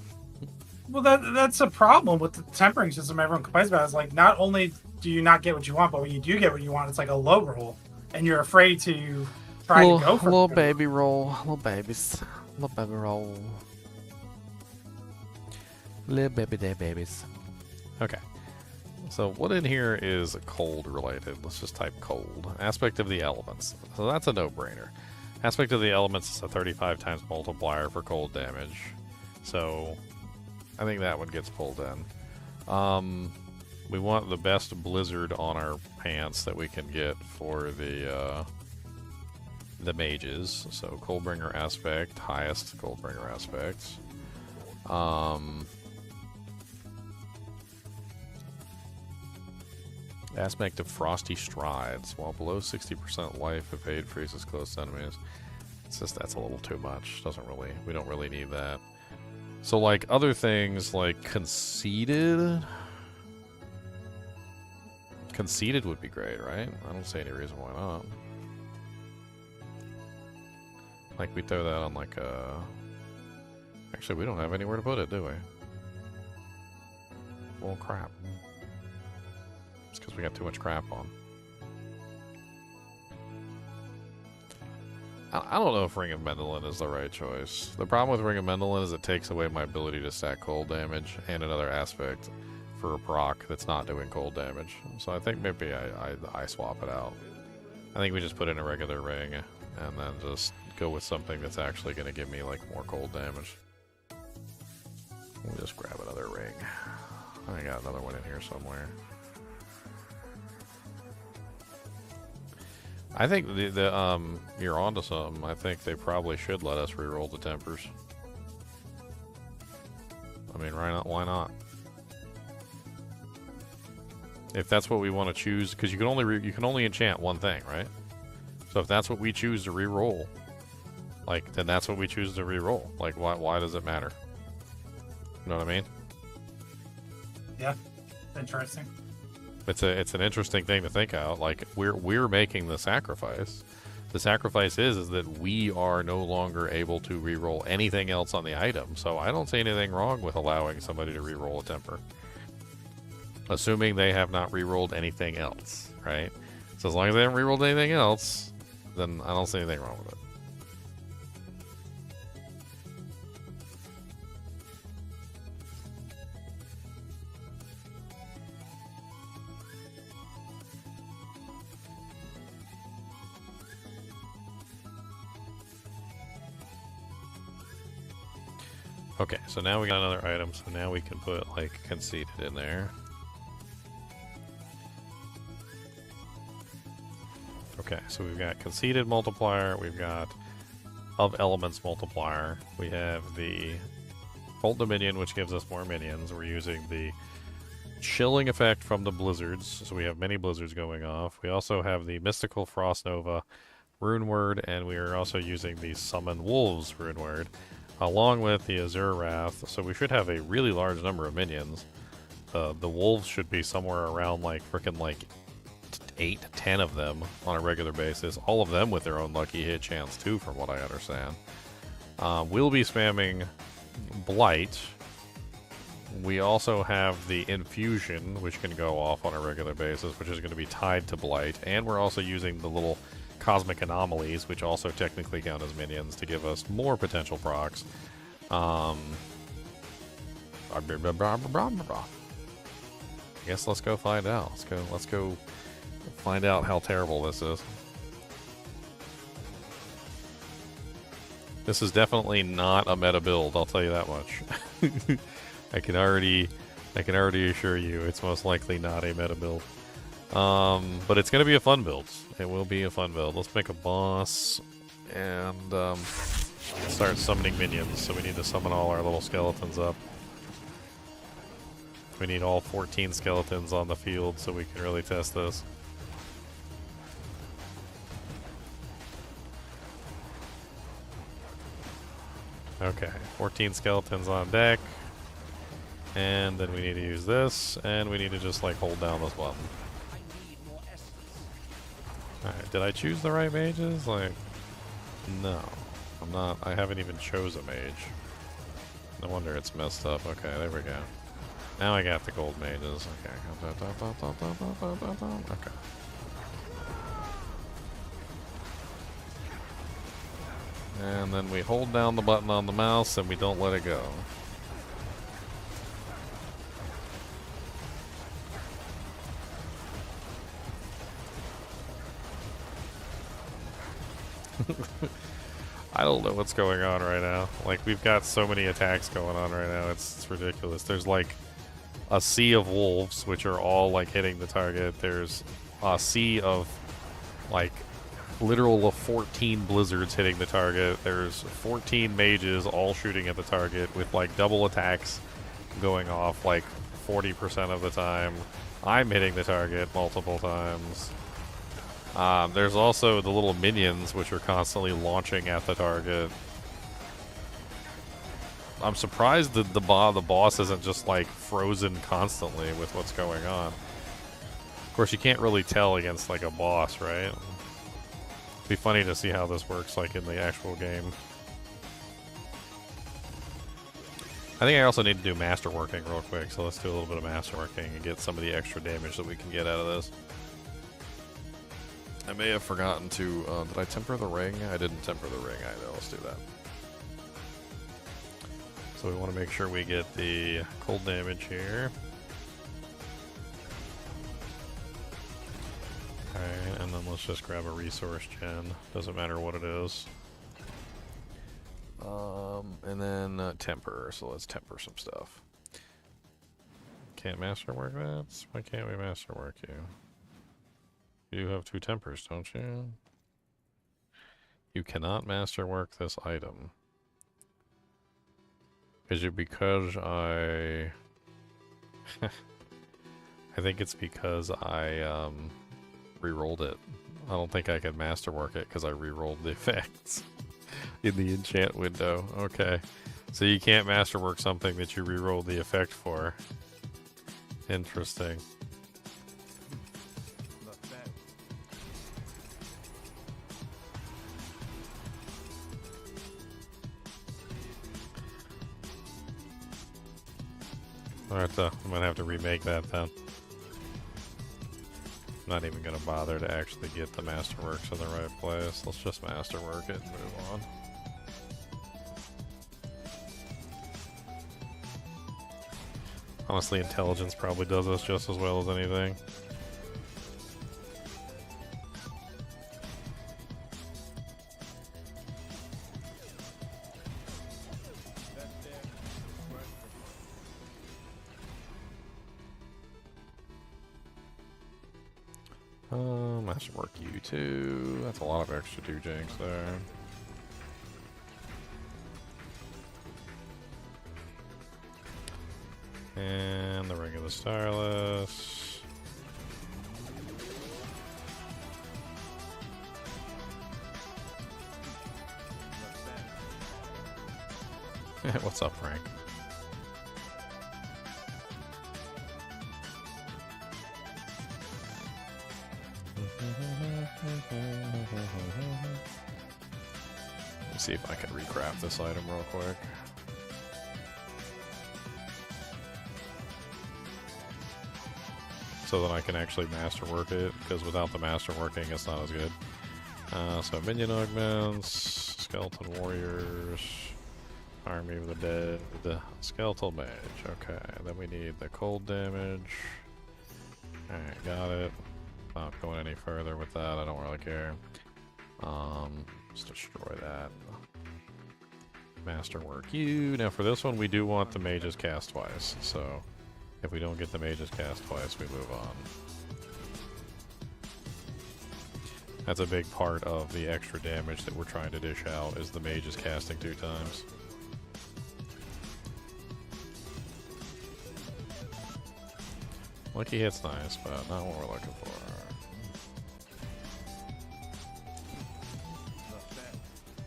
Well, that's a problem with the tempering system everyone complains about. Is like, not only do you not get what you want, but when you do get what you want, it's like a low roll, and you're afraid to try to go for little it. baby roll, little babies, little baby roll, little baby day babies. Okay, so what in here is cold related? Let's just type cold. Aspect of the elements. So that's a no-brainer. Aspect of the elements is a 35 times multiplier for cold damage. So I think that one gets pulled in. We want the best blizzard on our pants that we can get for the mages. So Coldbringer aspect, highest Coldbringer aspects. Aspect of Frosty Strides. While below 60% life, if aid freezes close to enemies. It's just, that's a little too much. We don't really need that. So, like, other things like Conceited. Conceited would be great, right? I don't see any reason why not. Like, we throw that on, like, actually, we don't have anywhere to put it, do we? Well, crap. It's because we got too much crap on. I don't know if Ring of Mendelin is the right choice. The problem with Ring of Mendelin is it takes away my ability to stack cold damage and another aspect for a proc that's not doing cold damage. So I think maybe I swap it out. I think we just put in a regular ring and then just go with something that's actually going to give me like more cold damage. We'll just grab another ring. I got another one in here somewhere. I think you're onto something. I think they probably should let us reroll the tempers. I mean, why not? If that's what we want to choose, because you can only enchant one thing, right? So if that's what we choose to reroll, like, then that's what we choose to reroll. Like, why does it matter? You know what I mean? Yeah, interesting. It's an interesting thing to think out. Like, we're making the sacrifice. The sacrifice is that we are no longer able to reroll anything else on the item. So I don't see anything wrong with allowing somebody to reroll a temper, assuming they have not rerolled anything else, right? So as long as they haven't rerolled anything else, then I don't see anything wrong with it. Okay, so now we got another item, so now we can put, like, conceited in there. Okay, so we've got conceited multiplier, we've got of elements multiplier, we have the Bolt Dominion, which gives us more minions. We're using the chilling effect from the blizzards, so we have many blizzards going off. We also have the Mystical Frost Nova rune word, and we are also using the Summon Wolves rune word, along with the Azure Raft, so we should have a really large number of minions. The wolves should be somewhere around like frickin' like 8 to 10 of them on a regular basis, all of them with their own lucky hit chance too, from what I understand. We'll be spamming Blight. We also have the Infusion, which can go off on a regular basis, which is going to be tied to Blight, and we're also using the little Cosmic Anomalies, which also technically count as minions, to give us more potential procs. I guess let's go find out. Let's go find out how terrible this is. This is definitely not a meta build, I'll tell you that much. I can already assure you it's most likely not a meta build. But it's going to be a fun build. It will be a fun build. Let's make a boss and start summoning minions. So we need to summon all our little skeletons up. We need all 14 skeletons on the field so we can really test this. Okay, 14 skeletons on deck. And then we need to use this, and we need to just like hold down this button. Alright, did I choose the right mages? Like, no. I'm not. I haven't even chose a mage. No wonder it's messed up. Okay, there we go. Now I got the gold mages. Okay. Okay. And then we hold down the button on the mouse and we don't let it go. I don't know what's going on right now. Like, we've got so many attacks going on right now. It's ridiculous. There's like a sea of wolves, which are all like hitting the target. There's a sea of like literal 14 blizzards hitting the target. There's 14 mages all shooting at the target with like double attacks going off like 40% of the time. I'm hitting the target multiple times. There's also the little minions, which are constantly launching at the target. I'm surprised that the boss isn't just like frozen constantly with what's going on. Of course, you can't really tell against like a boss, right? It'd be funny to see how this works like in the actual game. I think I also need to do masterworking real quick, so let's do a little bit of masterworking and get some of the extra damage that we can get out of this. I may have forgotten to, did I temper the ring? I didn't temper the ring either. Let's do that. So we want to make sure we get the cold damage here. Alright, and then let's just grab a resource gen. Doesn't matter what it is. And then temper. So let's temper some stuff. Can't masterwork that? Why can't we masterwork you? You have 2 tempers, don't you? You cannot masterwork this item. Is it because I... I think it's because I re-rolled it. I don't think I can masterwork it because I re-rolled the effects in the enchant window. Okay. So you can't masterwork something that you re-rolled the effect for. Interesting. Not bad. Alright, I'm gonna have to remake that then. I'm not even gonna bother to actually get the masterworks in the right place. Let's just masterwork it and move on. Honestly, intelligence probably does this just as well as anything. That there. Masterwork you too. That's a lot of extra 2 jinx there. And the Ring of the Starless. Not bad. What's up, Frank? Let's see if I can recraft this item real quick. So that I can actually masterwork it, because without the masterworking it's not as good. So minion augments, skeleton warriors, army of the dead, skeletal mage. Okay, then we need the cold damage. Alright, got it. Not going any further with that, I don't really care. Let's destroy that. Masterwork you. Now for this one we do want the mages cast twice, so if we don't get the mages cast twice, we move on. That's a big part of the extra damage that we're trying to dish out, is the mages casting 2 times. Lucky hit's nice, but not what we're looking for.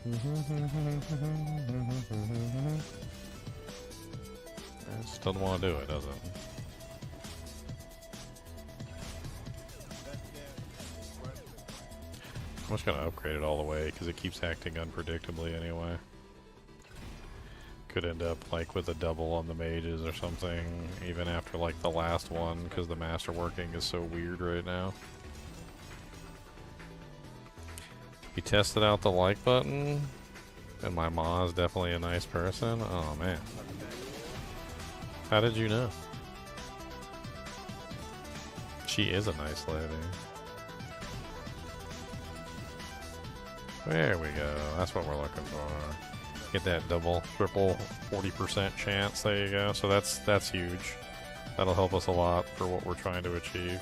It just doesn't want to do it, does it? I'm just gonna upgrade it all the way because it keeps acting unpredictably anyway. Could end up like with a double on the mages or something, even after like the last one, because the masterworking is so weird right now. You tested out the like button, and my ma is definitely a nice person. Oh man. How did you know? She is a nice lady. There we go. That's what we're looking for. Get that double, triple, 40% chance. There you go. So that's huge. That'll help us a lot for what we're trying to achieve.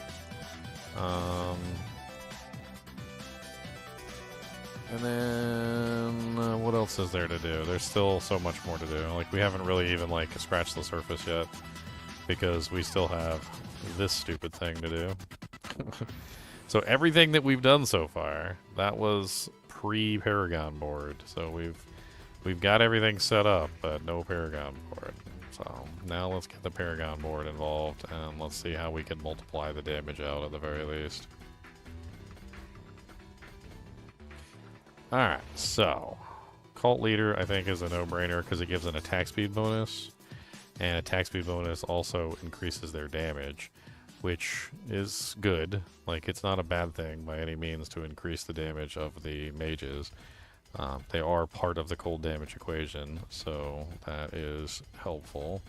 And then what else is there to do? There's still so much more to do. Like we haven't really even like scratched the surface yet because we still have this stupid thing to do. So everything that we've done so far, that was pre-Paragon board. So we've got everything set up, but no Paragon board. So now let's get the Paragon board involved and let's see how we can multiply the damage out at the very least. Alright, so Cult Leader I think is a no-brainer because it gives an attack speed bonus, and attack speed bonus also increases their damage, which is good. Like, it's not a bad thing by any means to increase the damage of the mages. They are part of the cold damage equation, so that is helpful.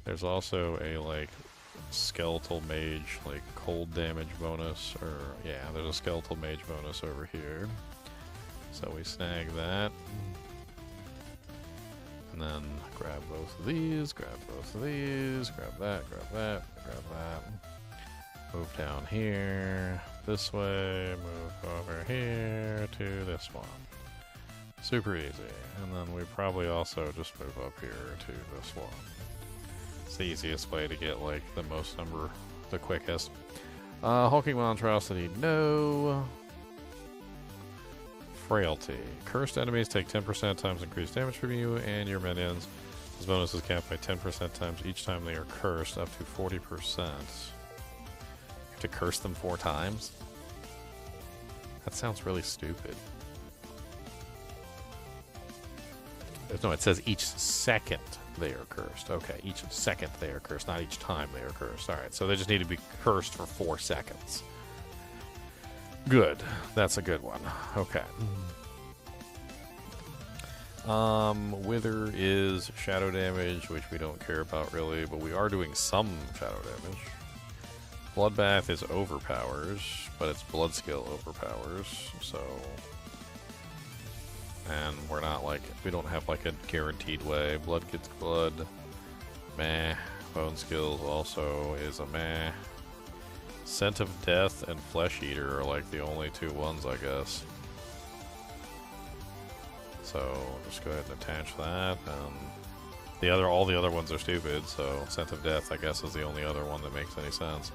There's also a, like, skeletal mage, like, cold damage bonus, or, yeah, there's a skeletal mage bonus over here. So we snag that. And then grab both of these, grab both of these, grab that, grab that, grab that. Move down here, this way, move over here to this one. Super easy. And then we probably also just move up here to this one. It's the easiest way to get like the most number, the quickest. Hulking Monstrosity, no. Frailty. Cursed enemies take 10% times increased damage from you and your minions. This bonus is capped by 10% times each time they are cursed, up to 40%. You have to curse them 4 times? That sounds really stupid. No, it says each second they are cursed. Okay, each second they are cursed, not each time they are cursed. Alright, so they just need to be cursed for 4 seconds. Good. That's a good one. Okay. Wither is shadow damage, which we don't care about really, but we are doing some shadow damage. Bloodbath is overpowers, but its blood skill overpowers, so... And we're not like, we don't have like a guaranteed way. Blood gets blood. Meh. Bone skills also is a meh. Scent of Death and Flesh Eater are like the only 2 ones, I guess. So just go ahead and attach that. All the other ones are stupid, so Scent of Death, I guess, is the only other one that makes any sense.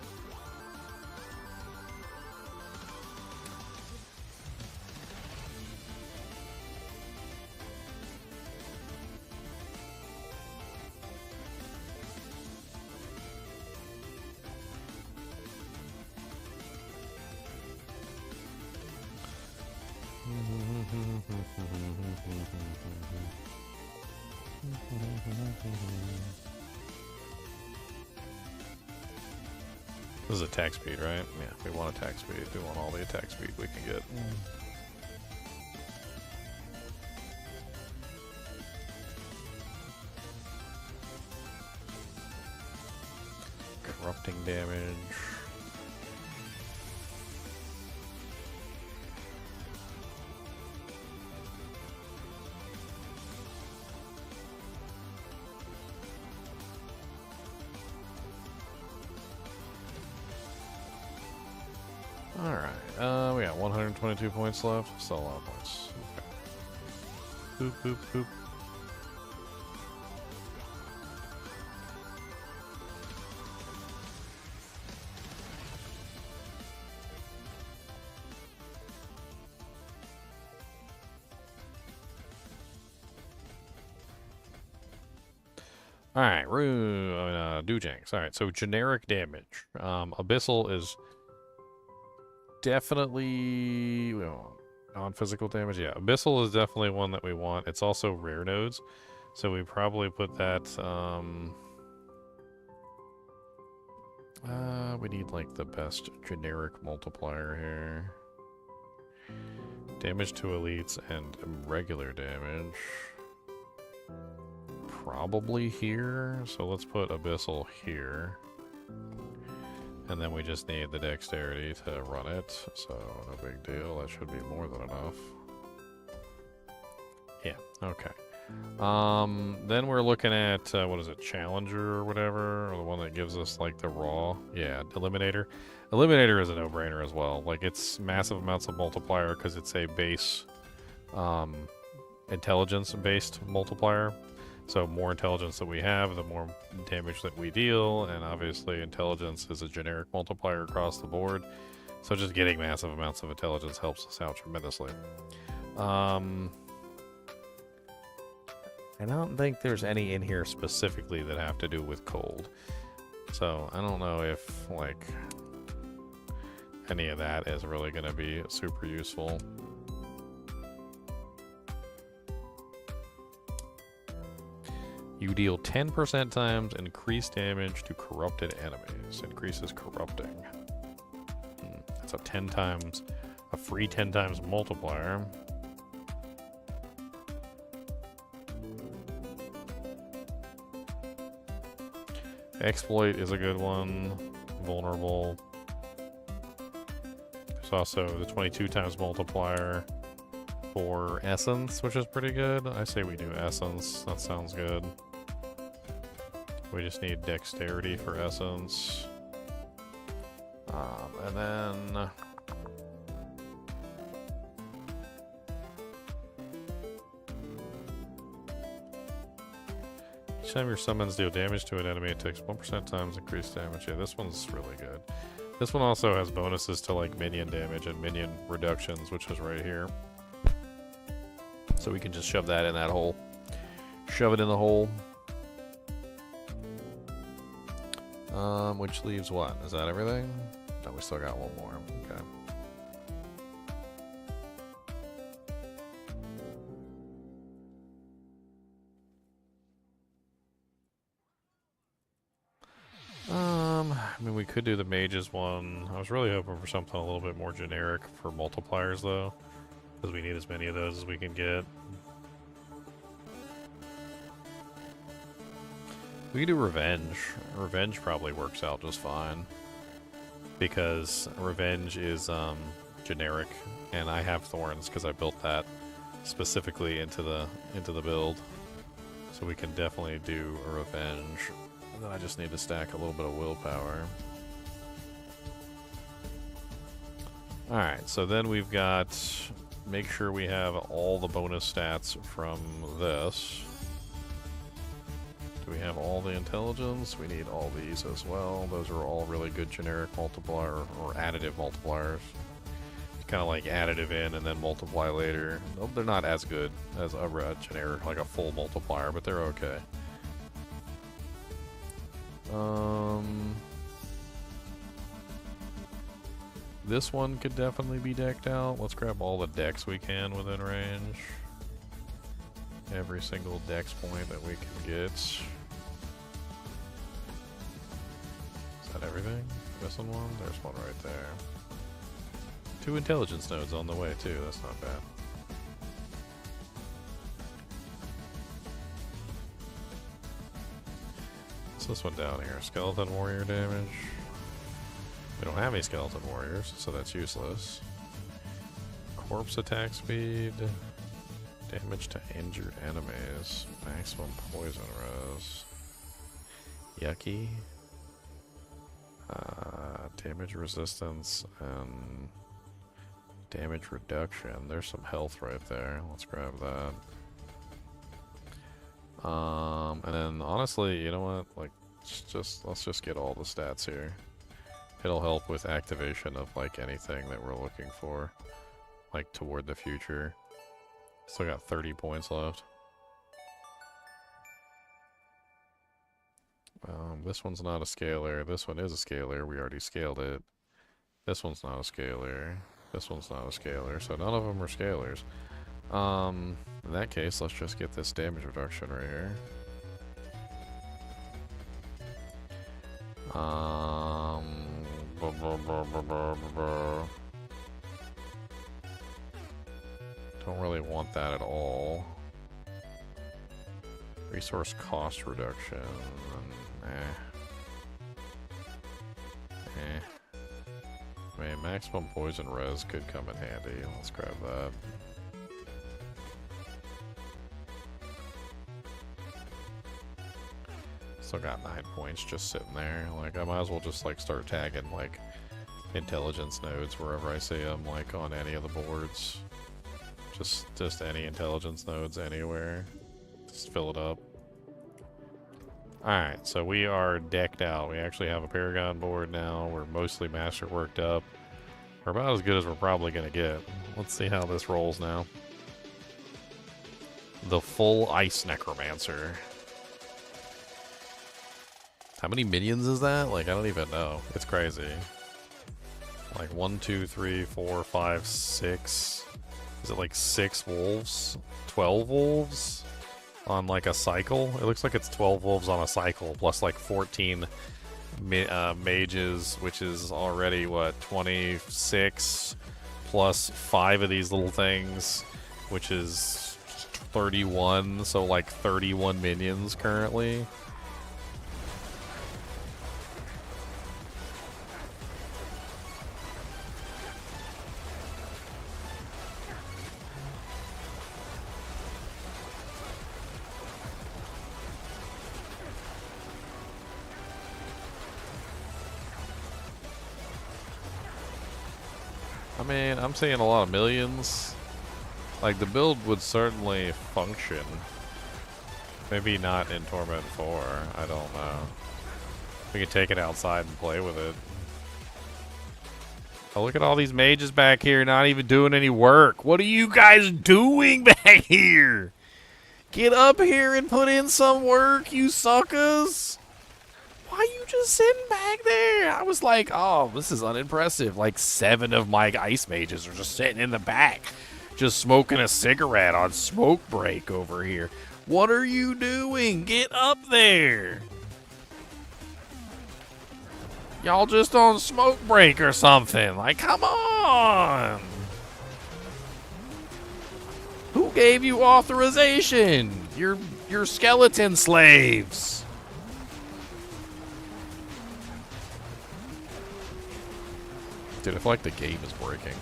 This is attack speed, right? Yeah, we want attack speed. We want all the attack speed we can get. Corrupting damage. Alright, we got 122 points left. Still a lot of points. Okay. Boop, boop, boop. Alright, Doojanks. Alright, so generic damage. Abyssal is definitely non-physical damage. Yeah, Abyssal is definitely one that we want. It's also rare nodes, so we probably put that. We need like the best generic multiplier here. Damage to elites and regular damage. Probably here. So let's put Abyssal here. And then we just need the dexterity to run it, so no big deal. That should be more than enough. Yeah, okay. Then we're looking at, what is it, Challenger or whatever? Or the one that gives us, like, the raw? Yeah, Eliminator. Eliminator is a no-brainer as well. Like, it's massive amounts of multiplier because it's a base, intelligence-based multiplier. So more intelligence that we have, the more damage that we deal, and obviously intelligence is a generic multiplier across the board. So just getting massive amounts of intelligence helps us out tremendously. I don't think there's any in here specifically that have to do with cold. So I don't know if, like, any of that is really going to be super useful. You deal 10% times increased damage to corrupted enemies. Increases corrupting. That's a 10 times, a free 10 times multiplier. Exploit is a good one. Vulnerable. There's also the 22 times multiplier. for Essence, which is pretty good. I say we do Essence. That sounds good. We just need Dexterity for Essence. And then... each time your summons deal damage to an enemy, it takes 1% times increased damage. Yeah, this one's really good. This one also has bonuses to like minion damage and minion reductions, which is right here. So we can just shove that in that hole. Shove it in the hole. Which leaves what? Is that everything? No, we still got one more. Okay. I mean, we could do the mages one. I was really hoping for something a little bit more generic for multipliers, though, because we need as many of those as we can get. We could do revenge. Revenge probably works out just fine, because revenge is generic, and I have thorns because I built that specifically into the build, so we can definitely do a revenge. And then I just need to stack a little bit of willpower. Alright, so then we've got... make sure we have all the bonus stats from this. Do we have all the intelligence? We need all these as well. Those are all really good generic multiplier or additive multipliers. It's kind of like additive in and then multiply later. Nope, they're not as good as a generic, like a full multiplier, but they're okay. This one could definitely be decked out. Let's grab all the decks we can within range. Every single dex point that we can get. Is that everything? Missing one? There's one right there. 2 intelligence nodes on the way too, that's not bad. What's this one down here? Skeleton warrior damage. We don't have any skeleton warriors, so that's useless. Corpse attack speed. Damage to injured enemies. Maximum poison res. Yucky. Damage resistance and damage reduction. There's some health right there. Let's grab that. And then honestly, you know what? Like, let's just get all the stats here. It'll help with activation of like anything that we're looking for, like toward the future. Still got 30 points left. This one's not a scalar. This one is a scalar. We already scaled it. This one's not a scalar. This one's not a scalar. So none of them are scalars. In that case, let's just get this damage reduction right here. Don't really want that at all. Resource cost reduction. I mean, maximum poison res could come in handy. Let's grab that. Still got 9 points just sitting there. Like, I might as well just like start tagging like intelligence nodes wherever I see them, like on any of the boards. Just any intelligence nodes anywhere. Just fill it up. Alright, so we are decked out. We actually have a Paragon board now. We're mostly masterworked up. We're about as good as we're probably going to get. Let's see how this rolls now. The full Ice Necromancer. How many minions is that? Like, I don't even know. It's crazy. Like 1, 2, 3, 4, 5, 6. Is it like 6 wolves? 12 wolves? On like a cycle? It looks like it's 12 wolves on a cycle, plus like 14 mages, which is already, what, 26, plus 5 of these little things, which is 31, so like 31 minions currently. I mean, I'm seeing a lot of millions. Like, the build would certainly function. Maybe not in Torment 4. I don't know. We could take it outside and play with it. Oh, look at all these mages back here not even doing any work. What are you guys doing back here? Get up here and put in some work, you suckers. Why are you just sitting back there? I was like, oh, this is unimpressive. Like 7 of my ice mages are just sitting in the back, just smoking a cigarette on smoke break over here. What are you doing? Get up there. Y'all just on smoke break or something. Like, come on. Who gave you authorization? You're skeleton slaves. Dude, I feel like the game is breaking.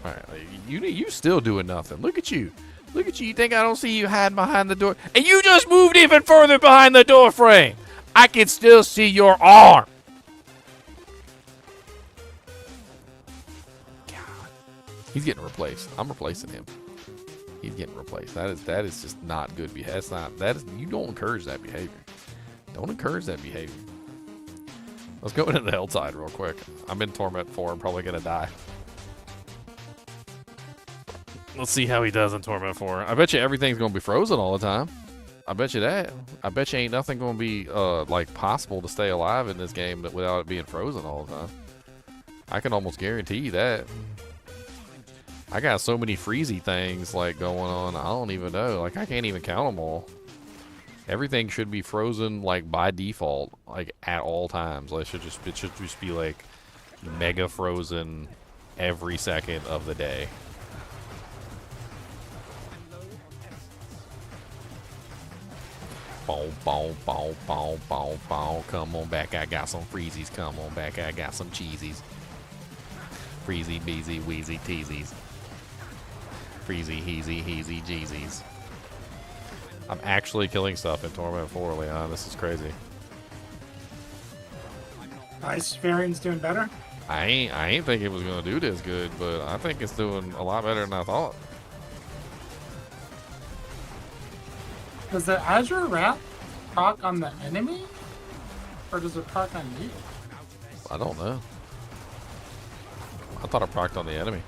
Alright, you still doing nothing. Look at you. Look at you. You think I don't see you hiding behind the door? And you just moved even further behind the door frame. I can still see your arm. God. He's getting replaced. I'm replacing him. He's getting replaced. That is just not good behavior. You don't encourage that behavior. Don't encourage that behavior. Let's go into the HellTide real quick. I'm in Torment 4. I'm probably gonna die. Let's see how he does in Torment 4. I bet you everything's gonna be frozen all the time. I bet you that. I bet you ain't nothing gonna be like possible to stay alive in this game without it being frozen all the time. I can almost guarantee you that. I got so many freezy things like going on. I don't even know. Like I can't even count them all. Everything should be frozen like by default, like at all times. Like it should just be like mega frozen every second of the day. Bow, bow, bow, bow, bow, bow. Come on back, I got some freezies. Come on back, I got some cheesies. Freezy, beezy, wheezy, teasies. Freezy, heezy, heezy, jeezies. I'm actually killing stuff in Torment 4, Leon. This is crazy. Ice variant's doing better. I ain't think it was gonna do this good, but I think it's doing a lot better than I thought. Does the Azure Raft proc on the enemy? Or does it proc on you? I don't know. I thought it procced on the enemy.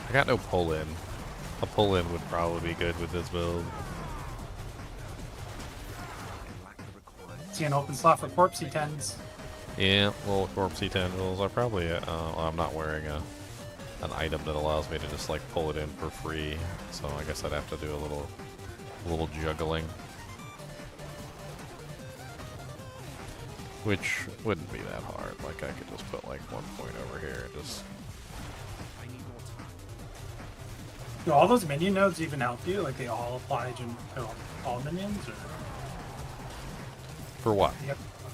I got no pull-in. A pull-in would probably be good with this build. See an open slot for corpsey tens. Yeah, little corpsey tendrils. I probably, I'm not wearing an item that allows me to just like pull it in for free. So I guess I'd have to do a little juggling. Which wouldn't be that hard. Like I could just put like 1 point over here and just... Do all those minion nodes even help you? Like they all apply to all minions? Or For what?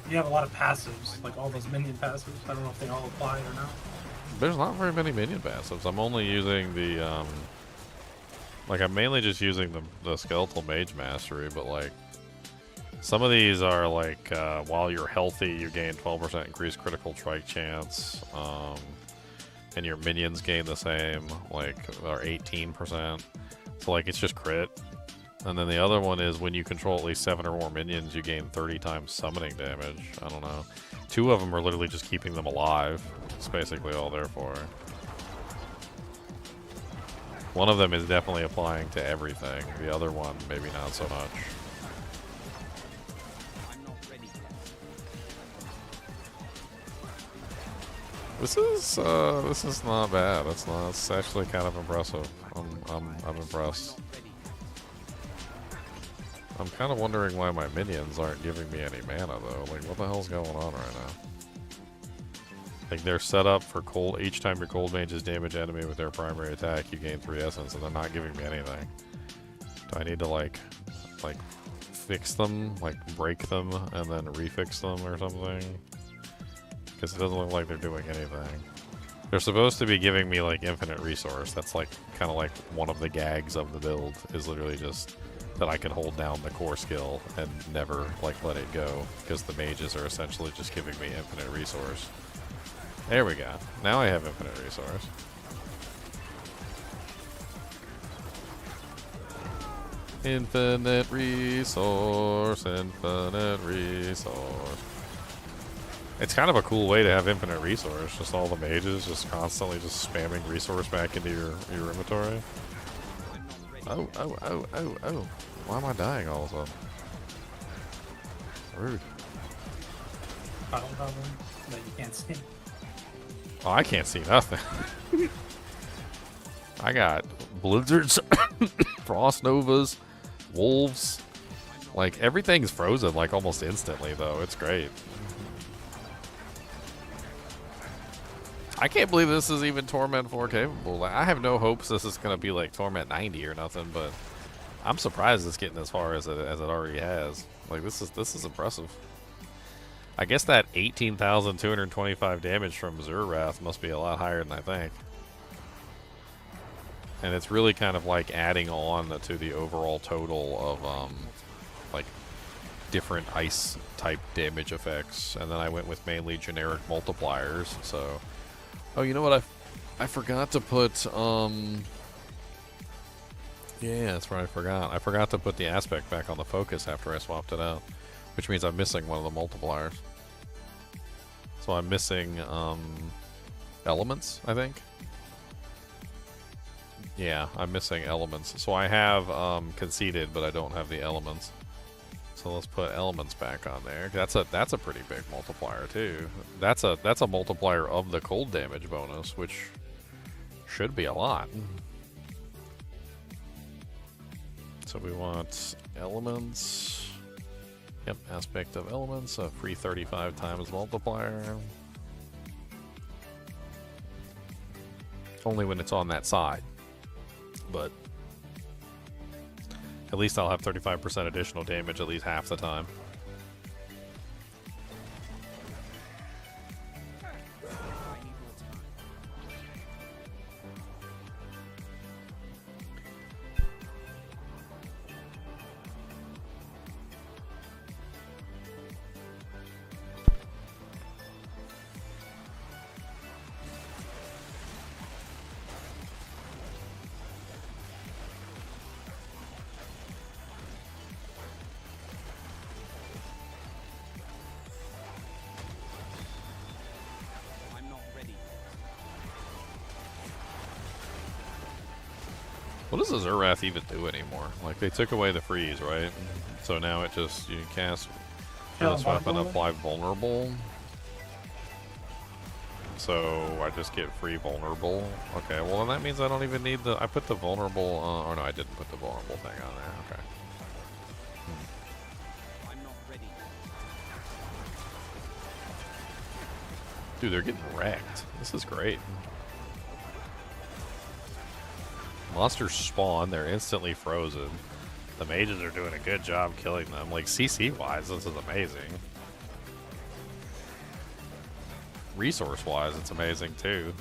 you have a lot of passives, like all those minion passives. I don't know if they all apply or not. There's not very many minion passives. I'm only using the, like I'm mainly just using the skeletal mage mastery, but like some of these are like, while you're healthy, you gain 12% increased critical strike chance, and your minions gain the same, like, or 18%. So like it's just crit. And then the other one is when you control at least 7 or more minions, you gain 30 times summoning damage. I don't know. 2 of them are literally just keeping them alive. That's basically all they're for. One of them is definitely applying to everything. The other one, maybe not so much. This is not bad. It's actually kind of impressive. I'm impressed. I'm kind of wondering why my minions aren't giving me any mana though. Like what the hell's going on right now? Like they're set up for cold. Each time your cold mages damage enemy with their primary attack, you gain 3 essence, and they're not giving me anything. Do I need to like fix them, like break them, and then refix them or something? Because it doesn't look like they're doing anything. They're supposed to be giving me like infinite resource. That's like kind of like one of the gags of the build is literally just that I can hold down the core skill and never like let it go, because the mages are essentially just giving me infinite resource. There we go. Now I have infinite resource. Infinite resource, infinite resource. It's kind of a cool way to have infinite resource. Just all the mages just constantly just spamming resource back into your inventory. Oh, oh, oh, oh, oh. Why am I dying all of a sudden? Rude. Puddle cover that you can't see. Oh, I can't see nothing. I got blizzards, frost novas, wolves. Like, everything's frozen like almost instantly though. It's great. I can't believe this is even Torment 4 capable. I have no hopes this is going to be like Torment 90 or nothing, but I'm surprised it's getting as far as it already has. Like, this is impressive. I guess that 18,225 damage from Raft must be a lot higher than I think. And it's really kind of like adding on to the overall total of like different ice type damage effects. And then I went with mainly generic multipliers, so oh, you know what? I forgot to put yeah, that's right, I forgot. I forgot to put the aspect back on the focus after I swapped it out, which means I'm missing one of the multipliers. So I'm missing elements, I think. Yeah, I'm missing elements. So I have conceded, but I don't have the elements. So let's put elements back on there. That's a pretty big multiplier too. That's a multiplier of the cold damage bonus, which should be a lot. So we want elements. Yep, aspect of elements, a free 35 times multiplier. Only when it's on that side. But at least I'll have 35% additional damage at least half the time. What does the Zerath even do anymore? Like, they took away the freeze, right? So now it just, you cast this weapon, apply vulnerable. So I just get free vulnerable. Okay, well then that means I don't even need the, I put the vulnerable, or no, I didn't put the vulnerable thing on there, okay. Dude, they're getting wrecked. This is great. Monsters spawn, they're instantly frozen. The mages are doing a good job killing them. Like, CC-wise, this is amazing. Resource-wise, it's amazing, too.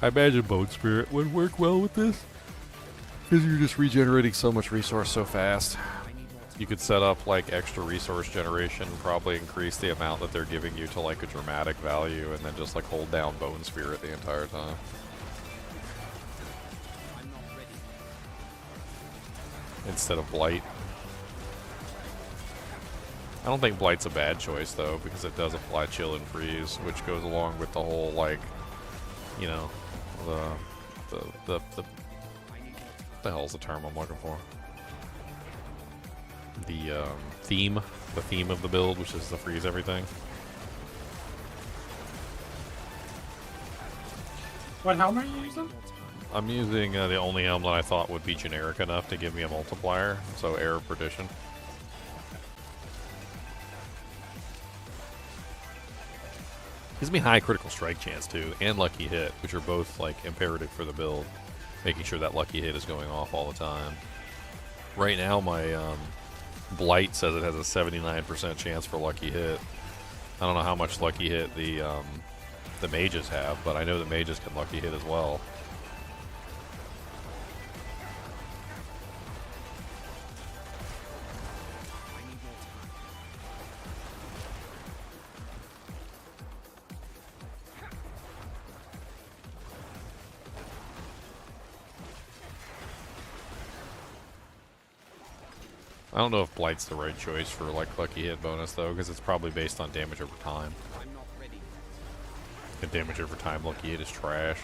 I imagine Bone Spirit would work well with this, because you're just regenerating so much resource so fast. You could set up like extra resource generation, probably increase the amount that they're giving you to like a dramatic value, and then just like hold down Bone Spirit the entire time. Instead of Blight. I don't think Blight's a bad choice though, because it does apply Chill and Freeze, which goes along with the whole like, you know, the hell's the term I'm looking for? The theme of the build, which is to freeze everything. What helm are you using? I'm using the only helm that I thought would be generic enough to give me a multiplier, so Air of Perdition. Gives me high critical strike chance too, and lucky hit, which are both like imperative for the build, making sure that lucky hit is going off all the time. Right now my Blight says it has a 79% chance for lucky hit. I don't know how much lucky hit the mages have, but I know the mages can lucky hit as well. I don't know if Blight's the right choice for like lucky hit bonus though, because it's probably based on damage over time. I'm not ready yet. And damage over time lucky hit is trash.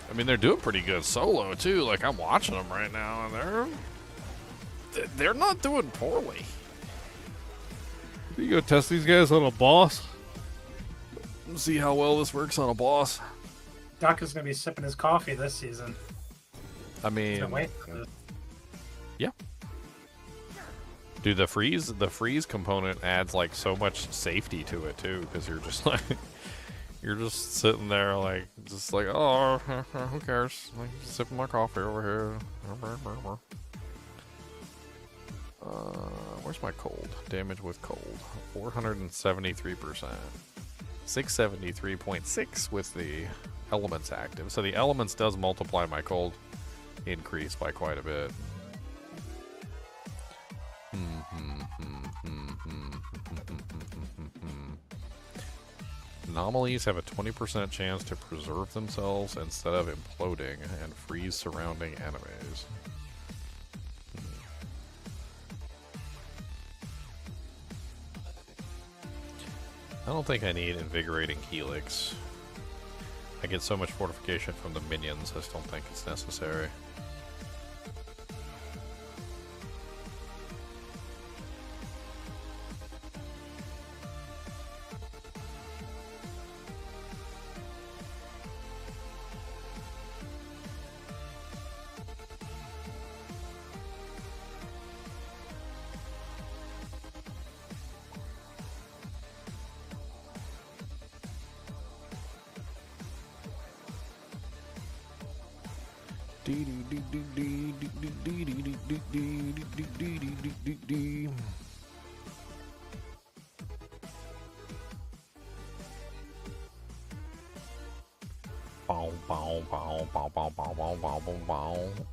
I mean, they're doing pretty good solo too. Like I'm watching them right now, and they're not doing poorly. You go test these guys on a boss. See how well this works on a boss. Duck is gonna be sipping his coffee this season. I He's mean, been waiting for this. yeah. Dude, the freeze component adds like so much safety to it too, because you're just like, you're just sitting there like, just like, oh, who cares? Like, just sipping my coffee over here. Where's my cold? Damage with cold. 473%. 673.6 with the elements active. So the elements does multiply my cold increase by quite a bit. Anomalies have a 20% chance to preserve themselves instead of imploding and freeze surrounding enemies. I don't think I need Invigorating Helix. I get so much fortification from the minions, I just don't think it's necessary.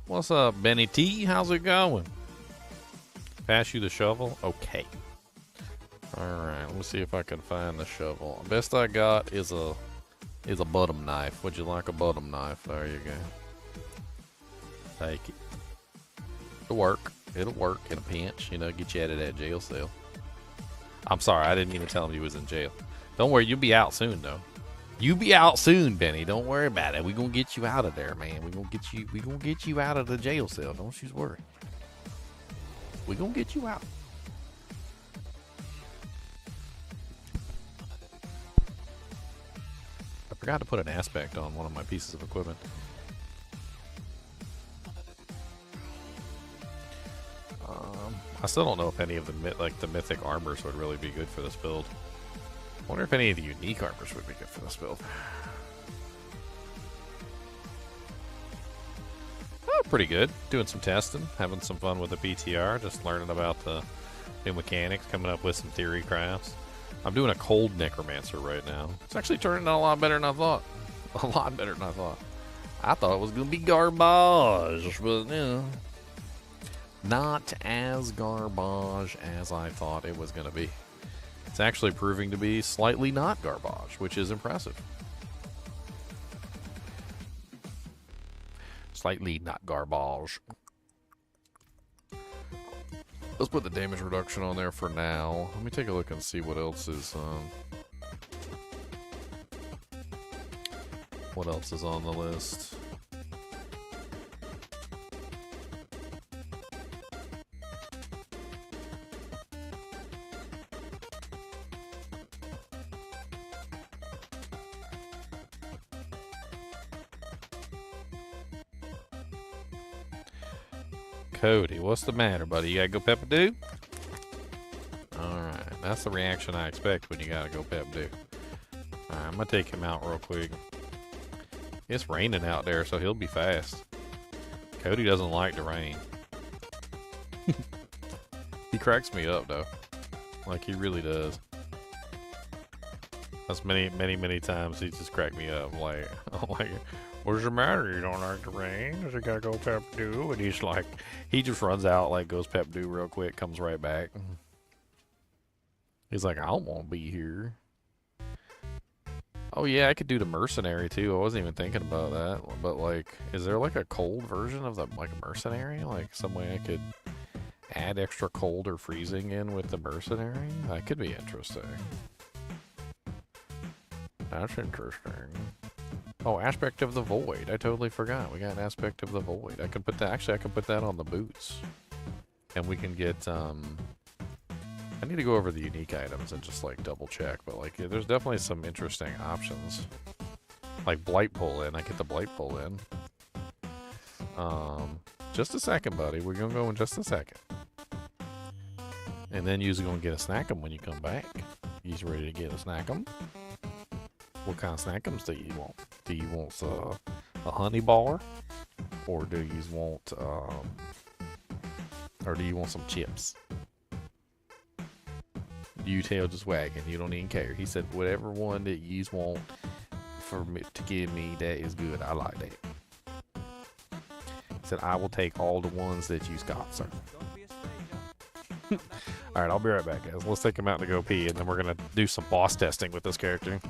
What's up, Benny T? How's it going? Pass you the shovel? Okay. Alright, let me see if I can find the shovel. Best I got is a bottom knife. Would you like a bottom knife? There you go. Take it. It'll work. It'll work in a pinch. You know, get you out of that jail cell. I'm sorry, I didn't mean to tell him you was in jail. Don't worry, you'll be out soon though. You be out soon, Benny. Don't worry about it. We gonna get you out of there, man. We gonna get you out of the jail cell. Don't you worry. We gonna get you out. I forgot to put an aspect on one of my pieces of equipment. I still don't know if any of the mythic armors would really be good for this build. I wonder if any of the unique armors would be good for this build. Oh, pretty good. Doing some testing, having some fun with the PTR, just learning about the new mechanics, coming up with some theory crafts. I'm doing a cold Necromancer right now. It's actually turning out a lot better than I thought. A lot better than I thought. I thought it was going to be garbage, but, you know, not as garbage as I thought it was going to be. It's actually proving to be slightly not garbage, which is impressive. Slightly not garbage. Let's put the damage reduction on there for now. Let me take a look and see what else is on the list. Cody, what's the matter, buddy? You gotta go pep-a-doo? Alright, that's the reaction I expect when you gotta go pep-a-doo. Alright, I'm gonna take him out real quick. It's raining out there, so he'll be fast. Cody doesn't like the rain. He cracks me up, though. Like, he really does. That's many times he just cracked me up. Like, I'm like, what's the matter? You don't like the rain? Does it gotta go pep-a-doo? And he's like, he just runs out, like, goes pep-a-doo real quick, comes right back. He's like, I don't want to be here. Oh yeah, I could do the mercenary too. I wasn't even thinking about that. But like, is there like a cold version of the like mercenary? Like some way I could add extra cold or freezing in with the mercenary? That could be interesting. That's interesting. Oh, aspect of the void. I totally forgot. We got an aspect of the void. I can put that. Actually, I can put that on the boots, and we can get. I need to go over the unique items and just like double check. But like, yeah, there's definitely some interesting options. Like blight pull in. I get the blight pull in. Just a second, buddy. We're gonna go in just a second. And then you're gonna get a snack 'em when you come back. You's ready to get a snack 'em? What kind of snack 'ems do you want? Do you want a honey bar, or do you want or do you want some chips? You tail just wagging. You don't even care. He said whatever one that you want for me to give me, that is good. I like that. He said I will take all the ones that you've got, sir. Don't be a stranger. All right, I'll be right back, guys. Let's take him out to go pee, and then we're gonna do some boss testing with this character.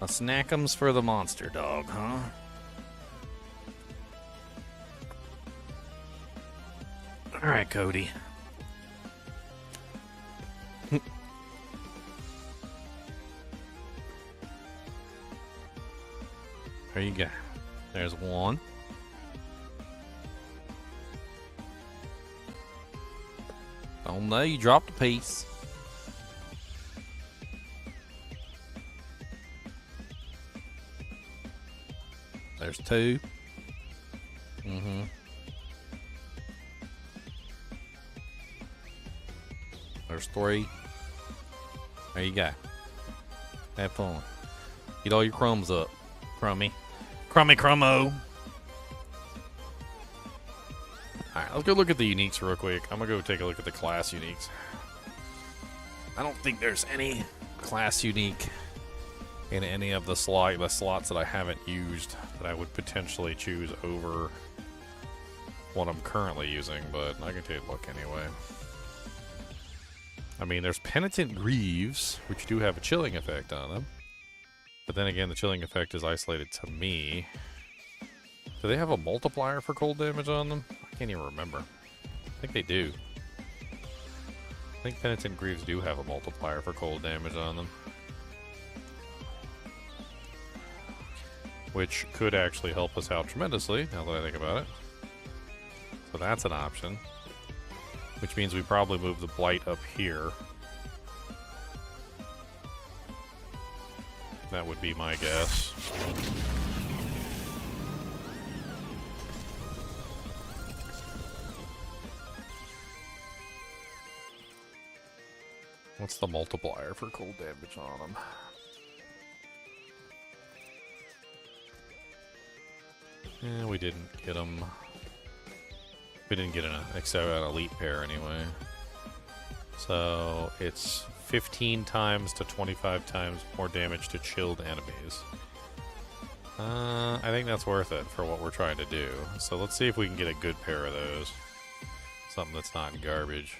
A snackums for the monster dog, huh? All right, Cody. There you go. There's one. Oh no, you dropped a piece. There's 2. Mm-hmm. There's 3. There you go. Have fun. Get all your crumbs up, Crummy. Crummy Crummo. Alright, let's go look at the uniques real quick. I'm gonna go take a look at the class uniques. I don't think there's any class unique in any of the slots that I haven't used that I would potentially choose over what I'm currently using, but I can take a look anyway. I mean, there's Penitent Greaves, which do have a chilling effect on them. But then again, the chilling effect is isolated to me. Do they have a multiplier for cold damage on them? I can't even remember. I think they do. I think Penitent Greaves do have a multiplier for cold damage on them. Which could actually help us out tremendously, now that I think about it. So that's an option. Which means we probably move the Blight up here. That would be my guess. What's the multiplier for cold damage on them? Yeah, we didn't get them. We didn't get an elite pair anyway. So it's 15 times to 25 times more damage to chilled enemies. I think that's worth it for what we're trying to do. So let's see if we can get a good pair of those. Something that's not garbage.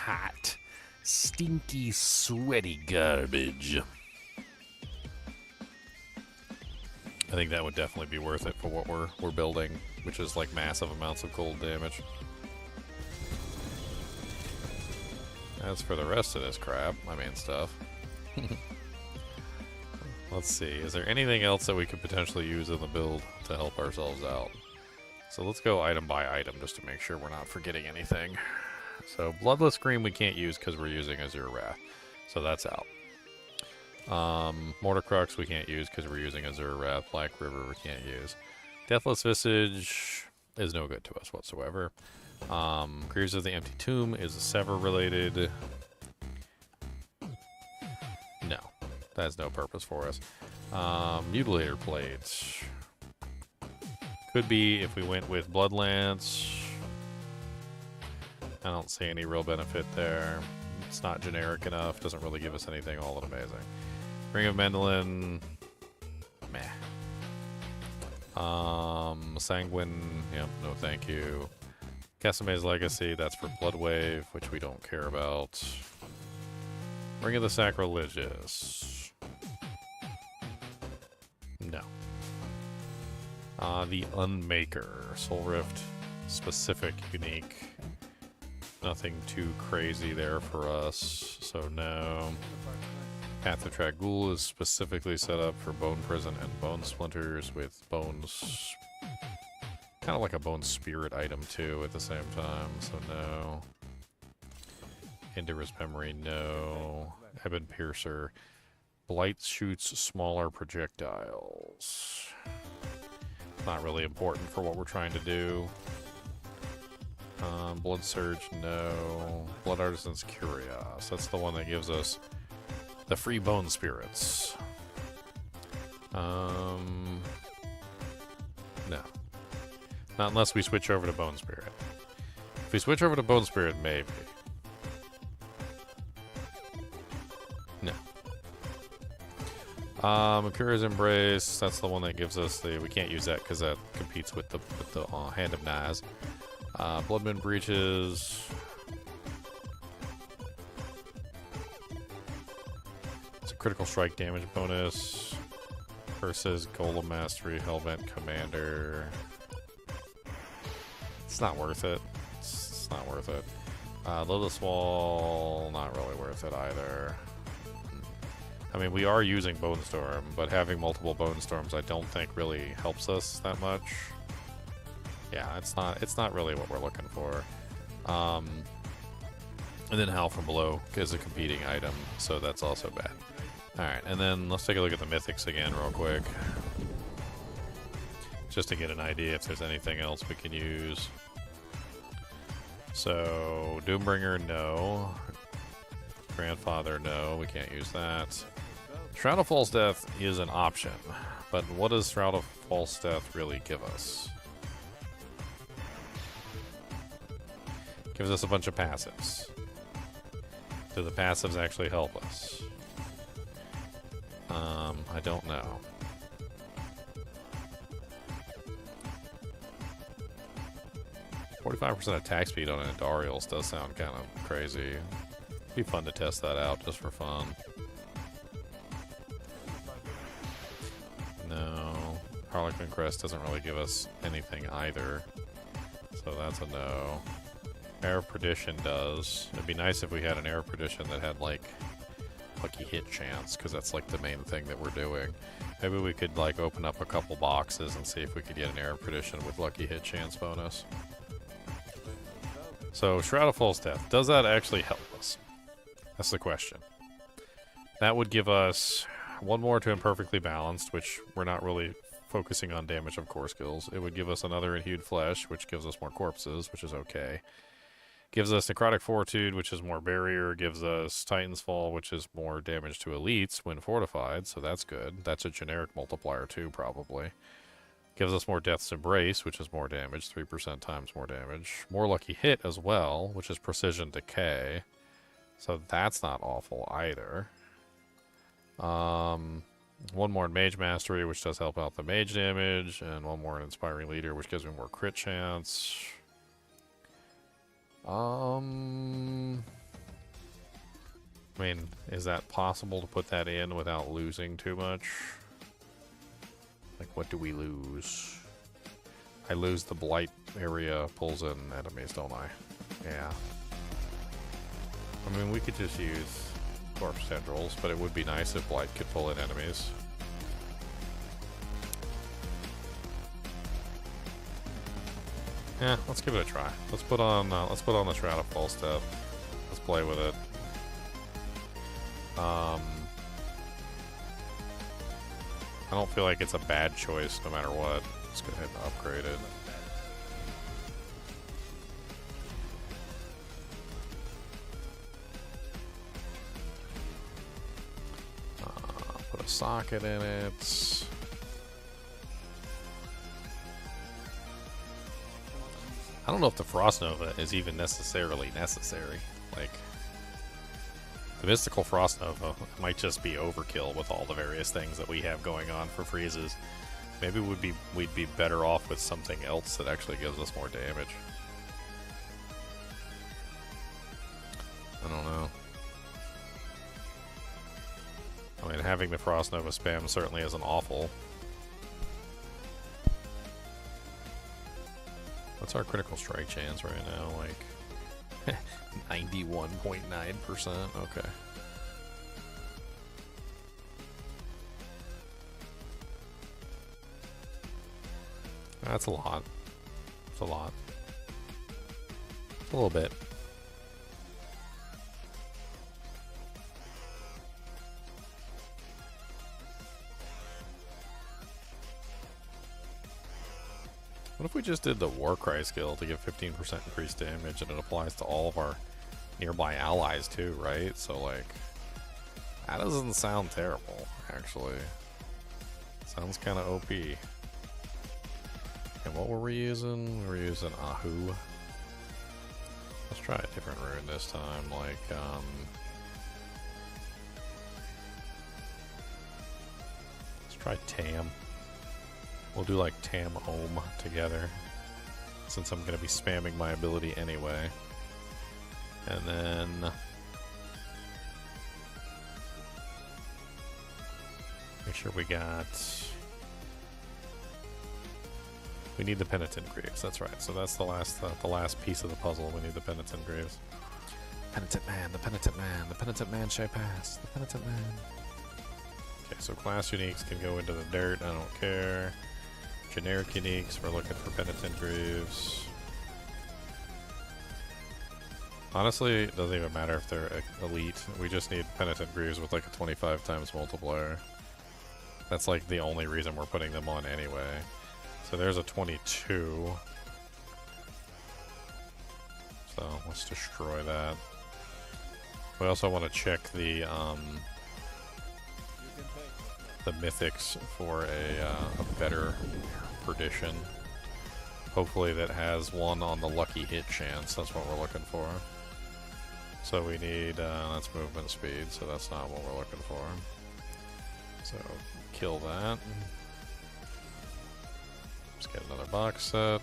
Hot, stinky, sweaty garbage. I think that would definitely be worth it for what we're building, which is like massive amounts of cold damage. As for the rest of this crap, I mean stuff. Let's see, is there anything else that we could potentially use in the build to help ourselves out? So let's go item by item just to make sure we're not forgetting anything. So Bloodless Scream we can't use because we're using Azure Wrath, so that's out. Mortar Crux we can't use because we're using Azure Wrath. Black River we can't use. Deathless Visage is no good to us whatsoever. Greaves of the Empty Tomb is Sever related. No, that has no purpose for us. Mutilator Plates could be if we went with Bloodlance. I don't see any real benefit there. It's not generic enough. Doesn't really give us anything all that amazing. Ring of Mendelin, meh. Sanguine, yep, no thank you. Casame's Legacy, that's for Bloodwave, which we don't care about. Ring of the Sacrilegious. No. The Unmaker, Soul Rift, specific, unique. Nothing too crazy there for us, so no. Path of Trag'Oul is specifically set up for Bone Prison and Bone Splinters with bones. Kind of like a Bone Spirit item too at the same time, so no. Endurous Memory, no. Ebon Piercer. Blight shoots smaller projectiles. Not really important for what we're trying to do. Blood Surge, no. Blood Artisan's Curios. That's the one that gives us the free Bone Spirits. No. Not unless we switch over to Bone Spirit. If we switch over to Bone Spirit, maybe. No. Akira's Embrace, that's the one that gives us the... We can't use that because that competes with the Hand of Naz. Bloodmoon Breaches. It's a critical strike damage bonus. Versus Golem Mastery, Hellbent Commander. It's not worth it. It's not worth it. Lotus Wall, not really worth it either. I mean, we are using Bone Storm, but having multiple Bone Storms I don't think really helps us that much. Yeah, it's not really what we're looking for. And then Howl from Below is a competing item, so that's also bad. Alright, and then let's take a look at the Mythics again real quick. Just to get an idea if there's anything else we can use. So, Doombringer, no. Grandfather, no. We can't use that. Shroud of False Death is an option, but what does Shroud of False Death really give us? Gives us a bunch of passives. Do the passives actually help us? I don't know. "45% attack speed on Andariels" does sound kind of crazy. Be fun to test that out just for fun. No. Harlequin Crest doesn't really give us anything either. So that's a no. Air of Perdition does. It'd be nice if we had an Air of Perdition that had, like, lucky hit chance, because that's, like, the main thing that we're doing. Maybe we could, like, open up a couple boxes and see if we could get an Air of Perdition with lucky hit chance bonus. So, Shroud of False Death, does that actually help us? That's the question. That would give us one more to Imperfectly Balanced, which we're not really focusing on damage of core skills. It would give us another Inhued Flesh, which gives us more corpses, which is okay. Gives us Necrotic Fortitude, which is more barrier. Gives us Titan's Fall, which is more damage to elites when fortified, so that's good. That's a generic multiplier too, probably. Gives us more Death's Embrace, which is more damage, 3% times more damage. More Lucky Hit as well, which is Precision Decay. So that's not awful either. One more in Mage Mastery, which does help out the mage damage, and one more in Inspiring Leader, which gives me more crit chance. I mean, is that possible to put that in without losing too much? Like, what do we lose? I lose the Blight area pulls in enemies, don't I? Yeah. I mean, we could just use Corpse Tendrils, but it would be nice if Blight could pull in enemies. Yeah, let's give it a try. Let's put on the Shroud of False Death. Let's play with it. I don't feel like it's a bad choice no matter what. Let's go ahead and upgrade it. Put a socket in it. I don't know if the Frost Nova is even necessarily necessary. Like, the Mystical Frost Nova might just be overkill with all the various things that we have going on for freezes. Maybe we'd be better off with something else that actually gives us more damage. I don't know. I mean, having the Frost Nova spam certainly isn't awful. What's our critical strike chance right now? Like 91.9%. Okay. That's a lot. It's a lot. It's a little bit. What if we just did the Warcry skill to give 15% increased damage, and it applies to all of our nearby allies too, right? So, like, that doesn't sound terrible, actually. Sounds kind of OP. And what were we using? We were using Ahu. Let's try a different rune this time, like, let's try Tam. We'll do like Tam Ohm together, since I'm going to be spamming my ability anyway. And then make sure we need the Penitent Greaves. That's right. So that's the last piece of the puzzle. We need the Penitent Greaves. Penitent Man, the Penitent Man, the Penitent Man shall pass, the Penitent Man. Okay, so class uniques can go into the dirt. I don't care. Generic uniques, we're looking for Penitent Greaves. Honestly, it doesn't even matter if they're elite. We just need Penitent Greaves with like a 25 times multiplier. That's like the only reason we're putting them on anyway. So there's a 22. So let's destroy that. We also want to check the mythics for a better perdition. Hopefully that has one on the lucky hit chance. That's what we're looking for. So we need, that's movement speed, so that's not what we're looking for. So kill that. Let's get another box set.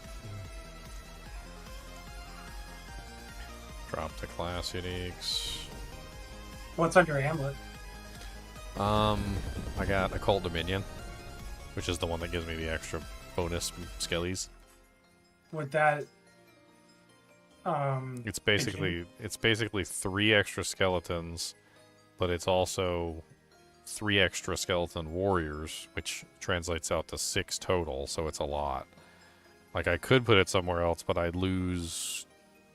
Drop the class uniques. What's on your amulet? I got Occult Dominion, which is the one that gives me the extra bonus skellies. With that, It's basically 3 extra skeletons, but it's also 3 extra skeleton warriors, which translates out to 6 total, so it's a lot. Like, I could put it somewhere else, but I'd lose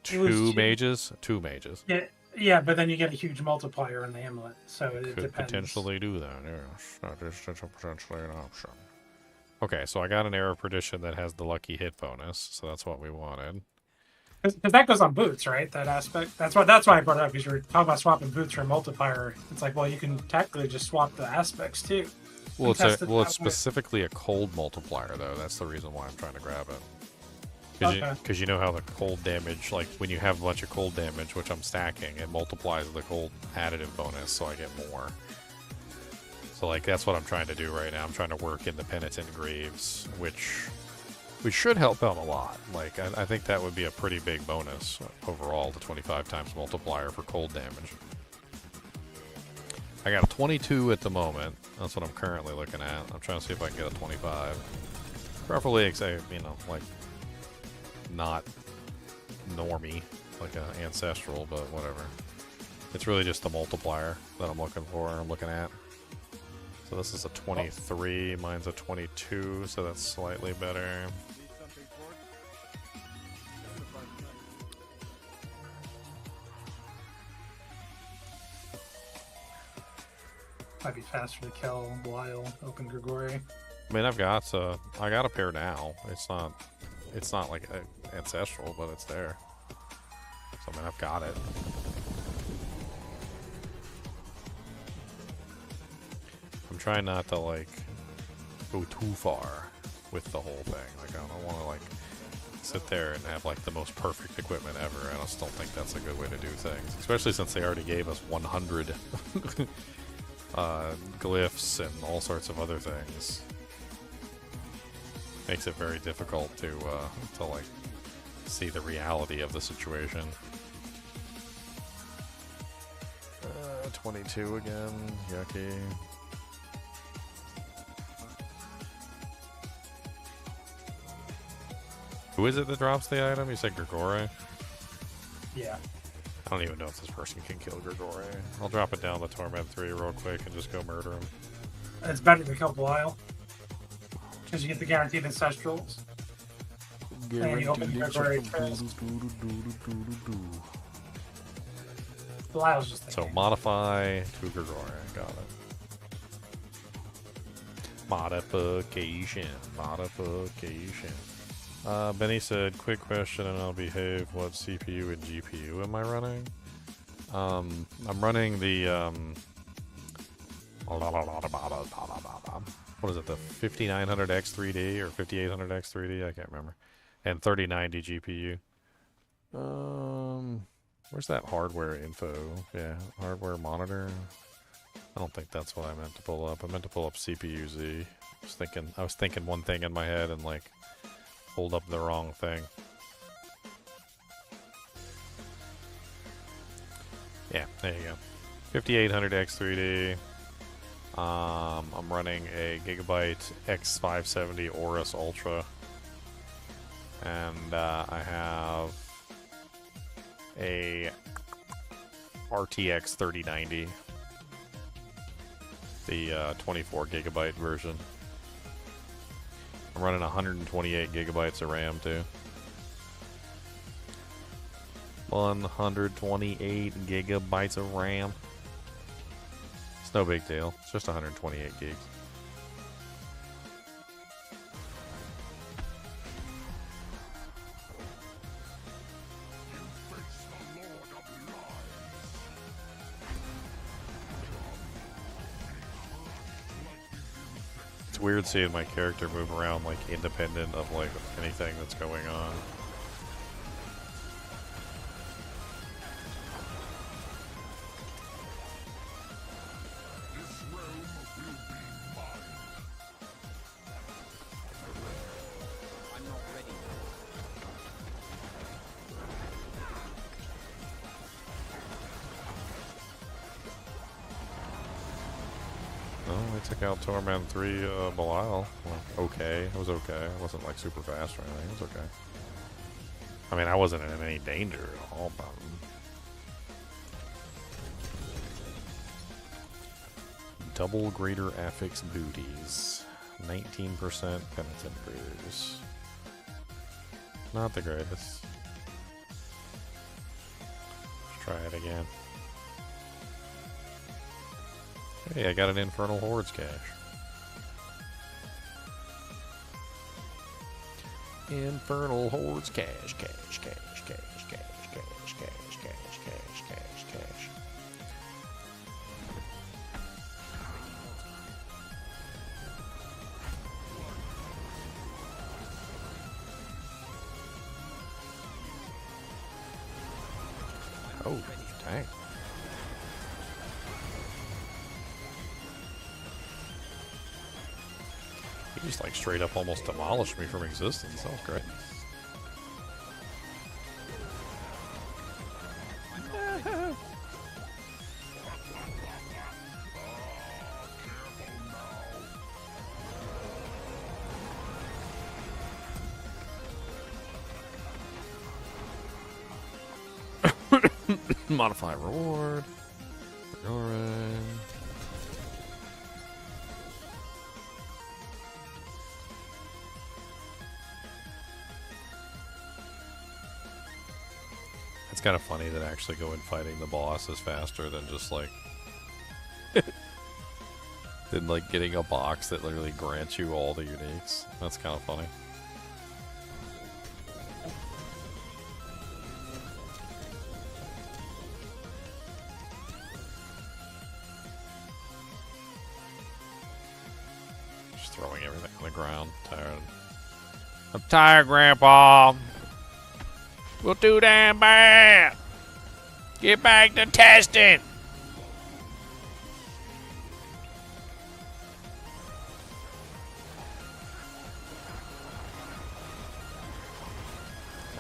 two mages. yeah, but then you get a huge multiplier in the amulet, so it Could depends. potentially do that, yes. That is potentially an option. Okay, so I got an Arrow Perdition that has the lucky hit bonus, so that's what we wanted. Because that goes on boots, right? That aspect. That's why I brought it up, because you're talking about swapping boots for a multiplier. It's like, well, you can technically just swap the aspects too. Well, Test it it's that way. specifically a cold multiplier, though. That's the reason why I'm trying to grab it. Okay. Because you know how the cold damage, like when you have a bunch of cold damage, which I'm stacking, it multiplies the cold additive bonus, so I get more. So like that's what I'm trying to do right now. I'm trying to work in the Penitent Graves, which should help out a lot. Like I think that would be a pretty big bonus overall, the 25 times multiplier for cold damage. I got a 22 at the moment. That's what I'm currently looking at. I'm trying to see if I can get a 25. Preferably, like not normie, like an ancestral, but whatever. It's really just the multiplier that I'm looking at. So this is a 23, mine's a 22, so that's slightly better. Need something for it? Might be faster to kill Lyle, Open Grigori. I mean, I got a pair now. It's not like ancestral, but it's there. So I mean, I've got it. I'm trying not to like go too far with the whole thing. Like I don't want to like sit there and have like the most perfect equipment ever. I just don't think that's a good way to do things, especially since they already gave us 100 glyphs and all sorts of other things. Makes it very difficult to like see the reality of the situation. 22 again, yucky. Who is it that drops the item? You said Grigori? Yeah. I don't even know if this person can kill Grigori. I'll drop it down to Torment 3 real quick and just go murder him. It's better to kill Belial. Because you get the guaranteed ancestrals. And you open Grigori trails. Belial's just the So game. modify to Grigori. Got it. Modification. Benny said, quick question and I'll behave. What CPU and GPU am I running? I'm running the, what is it, the 5900X 3D or 5800X 3D? I can't remember. And 3090 GPU. Where's that hardware info? Yeah, hardware monitor. I don't think that's what I meant to pull up. I meant to pull up CPU Z. I was thinking one thing in my head and like pulled up the wrong thing. Yeah, there you go. 5800X 3D. I'm running a Gigabyte X570 Aorus Ultra. And I have a RTX 3090. The 24 gigabyte version. I'm running 128 gigabytes of RAM too. 128 gigabytes of RAM. It's no big deal. It's just 128 gigs. It's weird seeing my character move around like independent of like anything that's going on. I'm not ready. Oh, I took out Torment 3 Belial. Like, okay. It was okay. It wasn't like super fast or anything. It was okay. I mean, I wasn't in any danger at all, but... Double greater affix booties. 19% penitent bruise. Not the greatest. Let's try it again. Hey, I got an Infernal Hordes cache. Infernal Hordes cache, cache, cache, cache, cache, cache, cache, cache, cache, cache, cache. Oh, dang. He just like straight up almost demolished me from existence. That was great. Modify reward. Alright. It's kind of funny that actually going fighting the boss is faster than just like than like getting a box that literally grants you all the uniques. That's kind of funny. Just throwing everything on the ground. Tired. I'm tired, Grandpa. We're too damn bad. Get back to testing.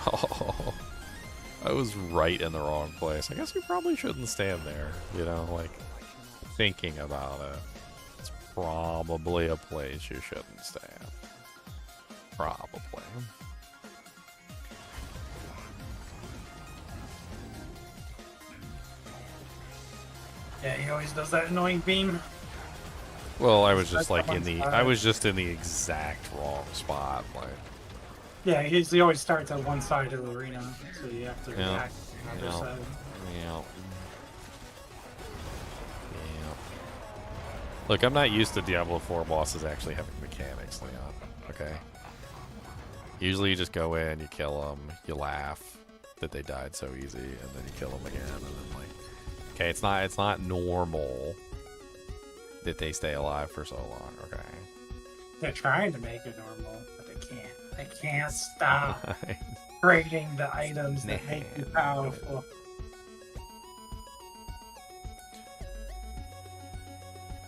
Oh, I was right in the wrong place. I guess you probably shouldn't stand there, you know, like thinking about it. It's probably a place you shouldn't stand. Probably. Yeah, he always does that annoying beam. Well, I was just like That's in the, someone's I was just in the exact wrong spot. Like, Yeah, he always starts at one side of the arena, so you have to Yeah. react on the Yeah. other side. yeah. Yeah. Look, I'm not used to Diablo 4 bosses actually having mechanics, Leon. Okay. Usually you just go in, you kill them, you laugh that they died so easy, and then you kill them again, and then like, okay, it's not normal that they stay alive for so long. Okay. They're trying to make it normal, but they can't. They can't stop creating the items that make you powerful.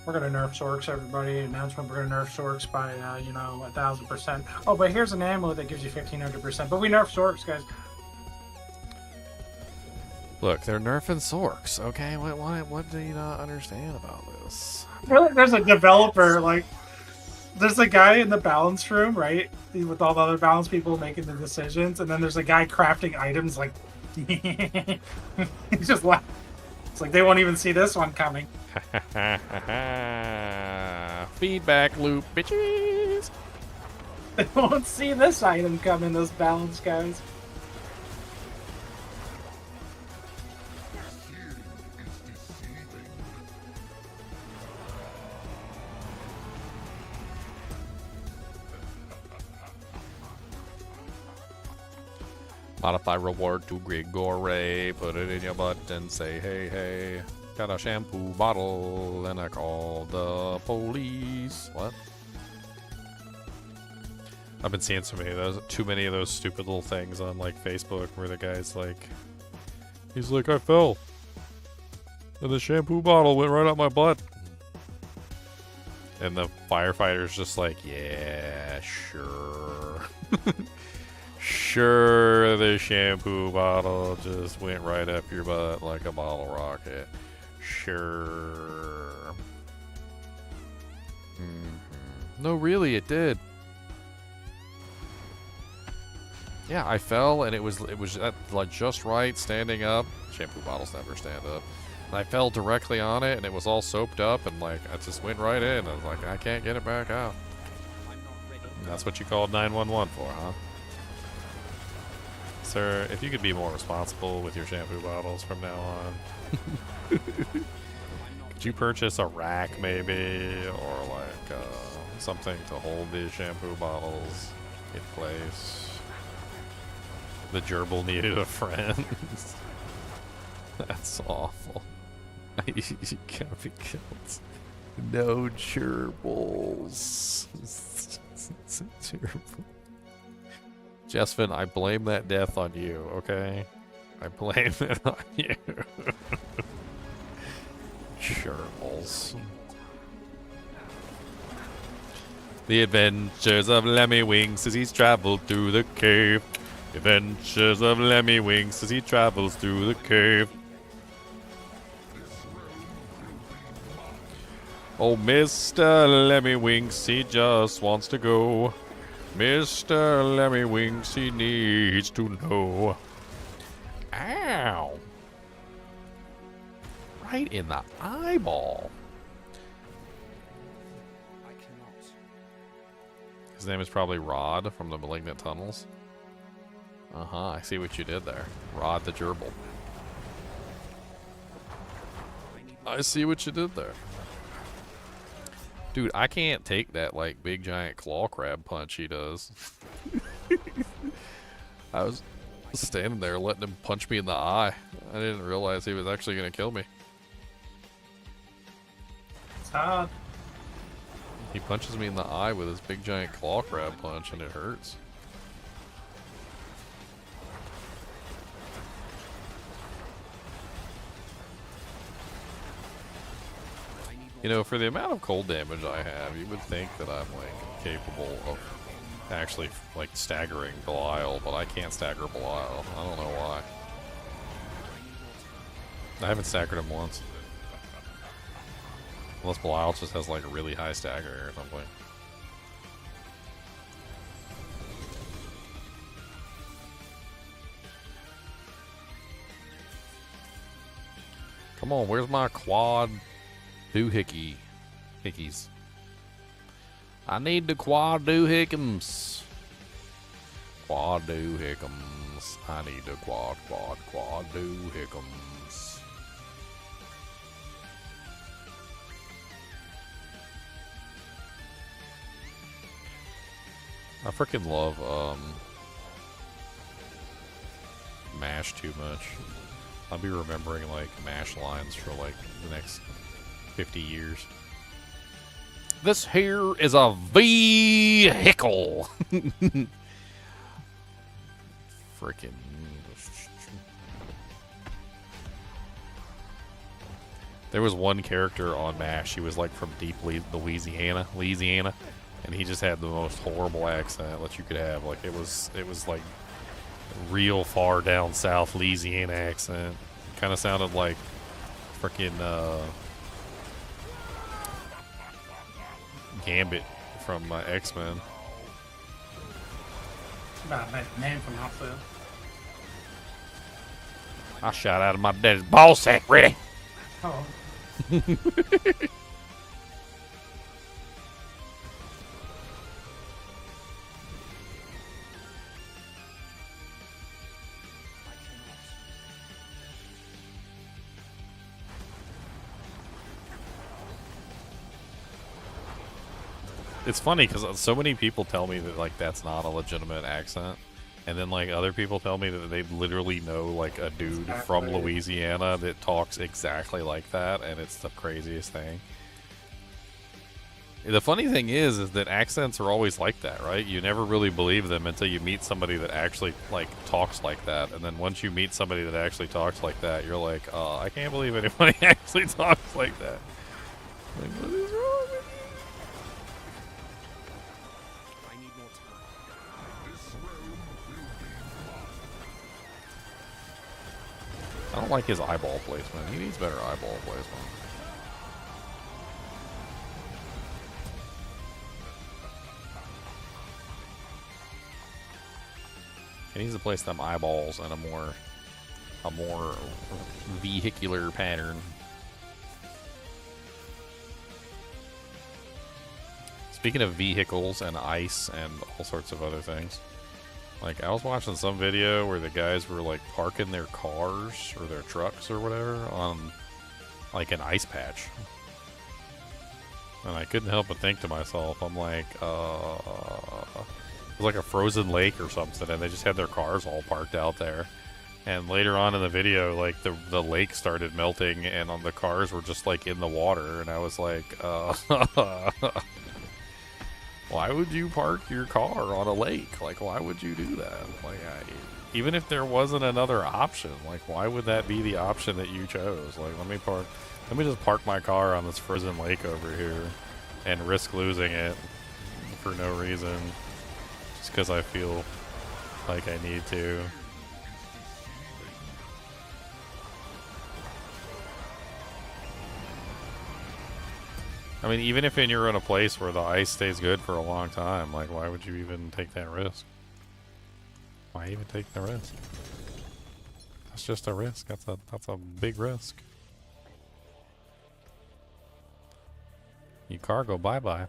We're gonna nerf Sorcs, everybody. Announcement: we're gonna nerf Sorcs by 1,000%. Oh, but here's an ammo that gives you 1,500%. But we nerf Sorcs, guys. Look, they're nerfing Sorcs. Okay, what do you not understand about this? There's a developer like. There's a guy in the balance room, right, with all the other balance people making the decisions, and then there's a guy crafting items like. He's just laughing. It's like they won't even see this one coming. Feedback loop, bitches. They won't see this item coming, those balance guys. Modify reward to Grigore. Put it in your butt and say, hey, hey. Got a shampoo bottle and I called the police. What? I've been seeing too many of those stupid little things on like Facebook where the guy's like, he's like, I fell. And the shampoo bottle went right up my butt. And the firefighter's just like, yeah, sure. Sure, the shampoo bottle just went right up your butt like a bottle rocket. Sure. No, really, it did. Yeah, I fell and it was like just right, standing up. Shampoo bottles never stand up. And I fell directly on it, and it was all soaped up, and like I just went right in. I was like, I can't get it back out. And that's what you called 911 for, huh? Sir, if you could be more responsible with your shampoo bottles from now on. Could you purchase a rack maybe, or like something to hold these shampoo bottles in place? The gerbil needed a friend. That's awful. You can't be killed. No gerbils. Jesvin, I blame that death on you, okay? I blame it on you. Gerbils. The adventures of Lemmy Winks as he's traveled through the cave. The adventures of Lemmy Winks as he travels through the cave. Oh, Mr. Lemmy Winks, he just wants to go. Mr. Lemmy Winks, he needs to know. Ow! Right in the eyeball. I cannot. His name is probably Rod from the Malignant Tunnels. Uh-huh, I see what you did there. Rod the Gerbil. I see what you did there. Dude, I can't take that, like, big giant claw crab punch he does. I was standing there letting him punch me in the eye. I didn't realize he was actually going to kill me. It's hard. He punches me in the eye with his big giant claw crab punch, and it hurts. You know, for the amount of cold damage I have, you would think that I'm, like, capable of actually, like, staggering Belial, but I can't stagger Belial. I don't know why. I haven't staggered him once. Unless Belial just has, like, a really high stagger or something. Come on, where's my quad doohickeys? I need the quad doohickums. Quad doohickums. I need the quad doohickums. I freaking love MASH too much. I'll be remembering like MASH lines for like the next 50 years. This here is a vehicle. Freaking. There was one character on MASH. He was like from deep Louisiana, and he just had the most horrible accent that you could have. Like it was like real far down south Louisiana accent. Kind of sounded like freaking Gambit from X-Men. About that name from outfit. I shot out of my dad's ball sack, ready. Oh. It's funny because so many people tell me that like that's not a legitimate accent, And then like other people tell me that they literally know like a dude from Exactly. Louisiana that talks exactly like that, and it's the craziest thing. The funny thing is that accents are always like that, right? You never really believe them until you meet somebody that actually like talks like that, and then once you meet somebody that actually talks like that, you're like, oh, I can't believe anybody actually talks like that. Like, what is wrong with you? I need more time. I don't like his eyeball placement. He needs better eyeball placement. He needs to place them eyeballs in a more vehicular pattern. Speaking of vehicles and ice and all sorts of other things, like I was watching some video where the guys were like parking their cars or their trucks or whatever on like an ice patch. And I couldn't help but think to myself, I'm like, it was like a frozen lake or something, and they just had their cars all parked out there. And later on in the video, like the lake started melting, and the cars were just like in the water, and I was like, why would you park your car on a lake? Like, why would you do that? Like, even if there wasn't another option, like, why would that be the option that you chose? Like, let me just park my car on this frozen lake over here and risk losing it for no reason. Just because I feel like I need to. I mean, even if you're in a place where the ice stays good for a long time, like, why would you even take that risk? Why even take the risk? That's just a risk. That's a big risk. You cargo, bye-bye.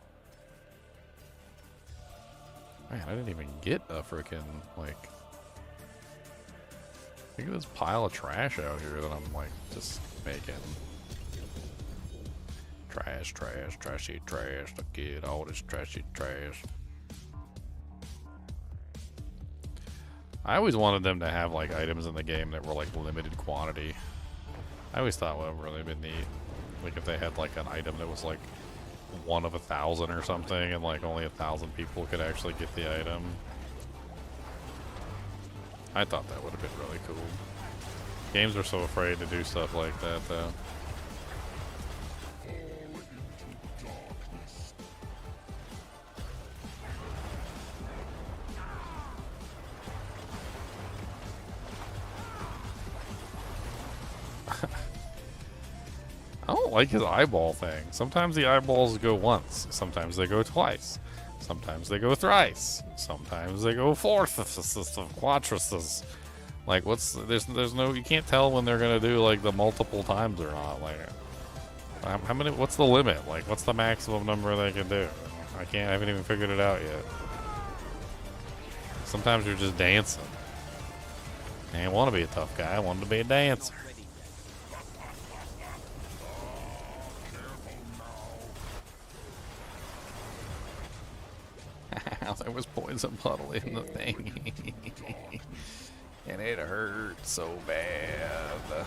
Man, I didn't even get a freaking, like... Look at this pile of trash out here that I'm, like, just making. Trash, trash, trashy trash. Look at all this trashy trash. I always wanted them to have, like, items in the game that were, like, limited quantity. I always thought would have really been neat. Like, if they had, like, an item that was, like, 1 of 1,000 or something, and like only 1,000 people could actually get the item. I thought that would have been really cool. Games are so afraid to do stuff like that, though. I don't like his eyeball thing. Sometimes the eyeballs go once. Sometimes they go twice. Sometimes they go thrice. Sometimes they go quatrices. Like, there's no, you can't tell when they're gonna do like the multiple times or not. Like, how many? What's the limit? Like, what's the maximum number they can do? I haven't even figured it out yet. Sometimes you're just dancing. I didn't want to be a tough guy. I wanted to be a dancer. There was poison puddle in the thing. And it hurt so bad.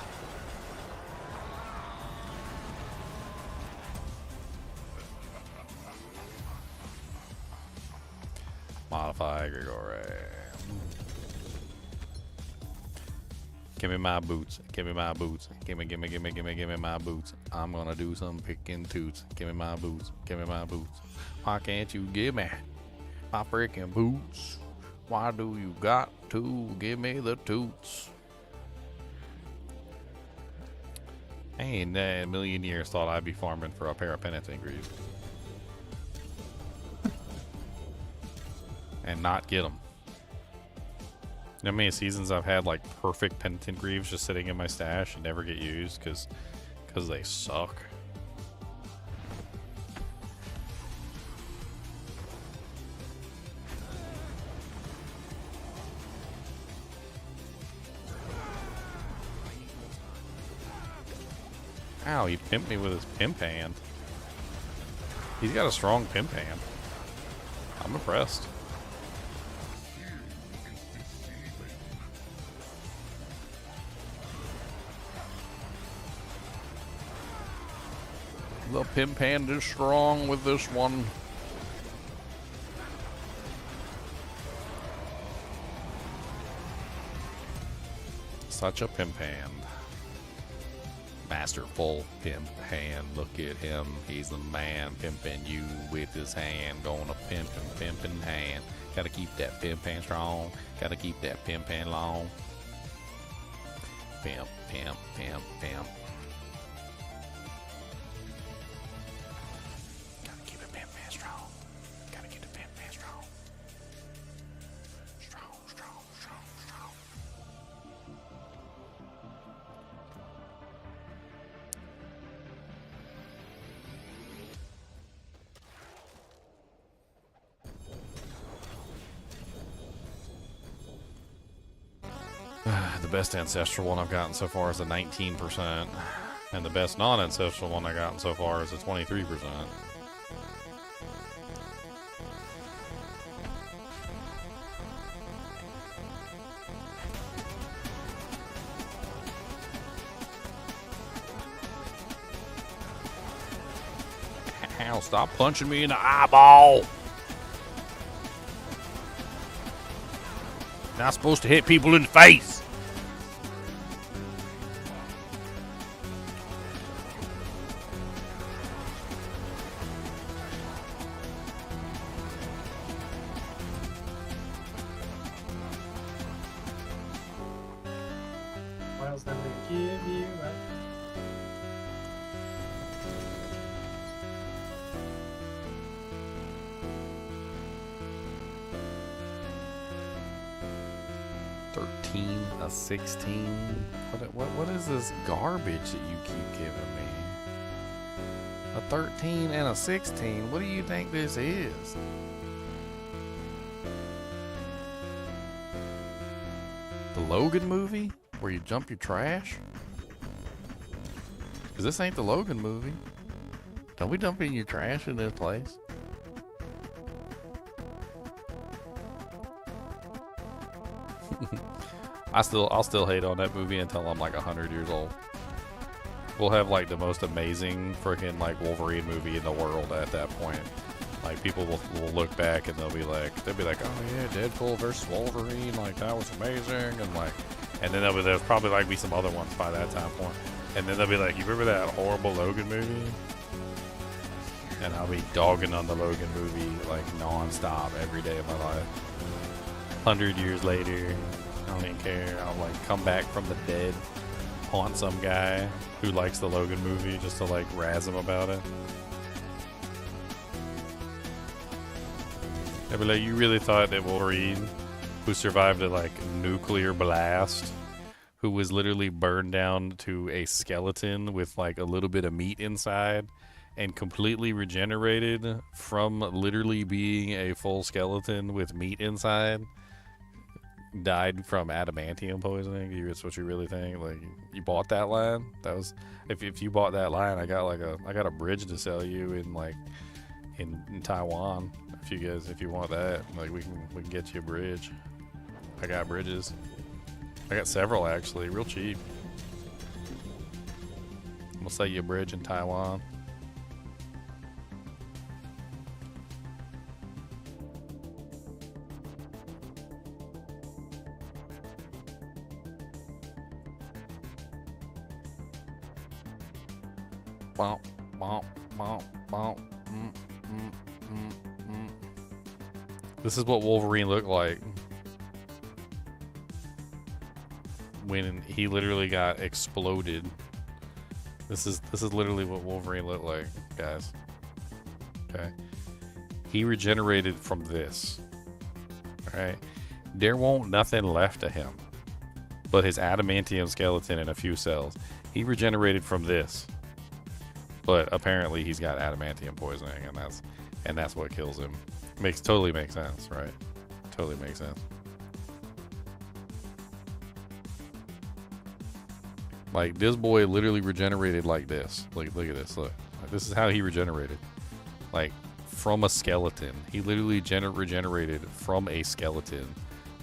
Modify Grigore. Give me my boots. Give me my boots. Give me my boots. I'm gonna do some picking toots. Give me my boots. Give me my boots. Why can't you give me my freaking boots? Why do you got to give me the toots? I ain't in a million years thought I'd be farming for a pair of penitent greaves. And not get them. You know how many seasons I've had like perfect penitent greaves just sitting in my stash and never get used because they suck. Ow, he pimped me with his pimp hand. He's got a strong pimp hand. I'm impressed. The pimp hand is strong with this one. Such a pimp hand. Masterful pimp hand. Look at him. He's the man pimping you with his hand. Gonna pimping hand. Gotta keep that pimp hand strong. Gotta keep that pimp hand long. Pimp, pimp, pimp, pimp. Gotta keep the pimp hand strong. Gotta keep the pimp hand strong. Strong, strong, strong, strong. The best ancestral one I've gotten so far is a 19%, and the best non-ancestral one I've gotten so far is a 23%. Ow, stop punching me in the eyeball! Not supposed to hit people in the face! What else did they give you? Right? A 16. What is this garbage that you keep giving me? A 13 and a 16. What do you think this is? The Logan movie where you jump your trash? Cause this ain't the Logan movie. Don't be dumping your trash in this place. I'll still hate on that movie until I'm like 100 years old. We'll have like the most amazing freaking like Wolverine movie in the world at that point. Like people will look back and they'll be like, oh yeah, Deadpool versus Wolverine, like that was amazing, and then there's probably like be some other ones by that time point, and then they'll be like, you remember that horrible Logan movie? And I'll be dogging on the Logan movie like non-stop every day of my life. 100 years later. I don't even care. I'll like come back from the dead, haunt some guy who likes the Logan movie just to like razz him about it. I'd be like, you really thought that Wolverine, who survived a like nuclear blast, who was literally burned down to a skeleton with like a little bit of meat inside and completely regenerated from literally being a full skeleton with meat inside, died from adamantium poisoning? That's what you really think? Like, you bought that line? That was, if you bought that line, I got a bridge to sell you in like in Taiwan. If you want that, like we can get you a bridge. I got bridges. I got several actually, real cheap. I'm gonna sell you a bridge in Taiwan. Bump, bump, bump, bump. This is what Wolverine looked like when he literally got exploded. This is literally what Wolverine looked like, guys. Okay, he regenerated from this. All right, there won't nothing left of him but his adamantium skeleton and a few cells. He regenerated from this. But apparently he's got adamantium poisoning, and that's what kills him. Totally makes sense, right? Totally makes sense. Like, this boy literally regenerated like this. Like, look at this. Look, like, this is how he regenerated. Like, from a skeleton. He literally regenerated from a skeleton.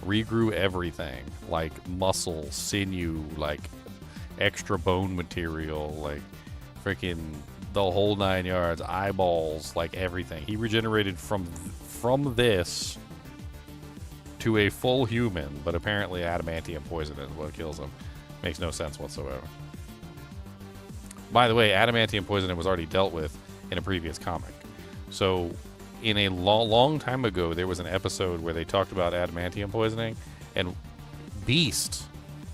Regrew everything, like muscle, sinew, like extra bone material, like freaking the whole 9 yards, eyeballs, like everything. He regenerated from this to a full human, but apparently adamantium poison is what kills him. Makes no sense whatsoever. By the way, adamantium poisoning was already dealt with in a previous comic. So, in a long time ago, there was an episode where they talked about adamantium poisoning, and Beast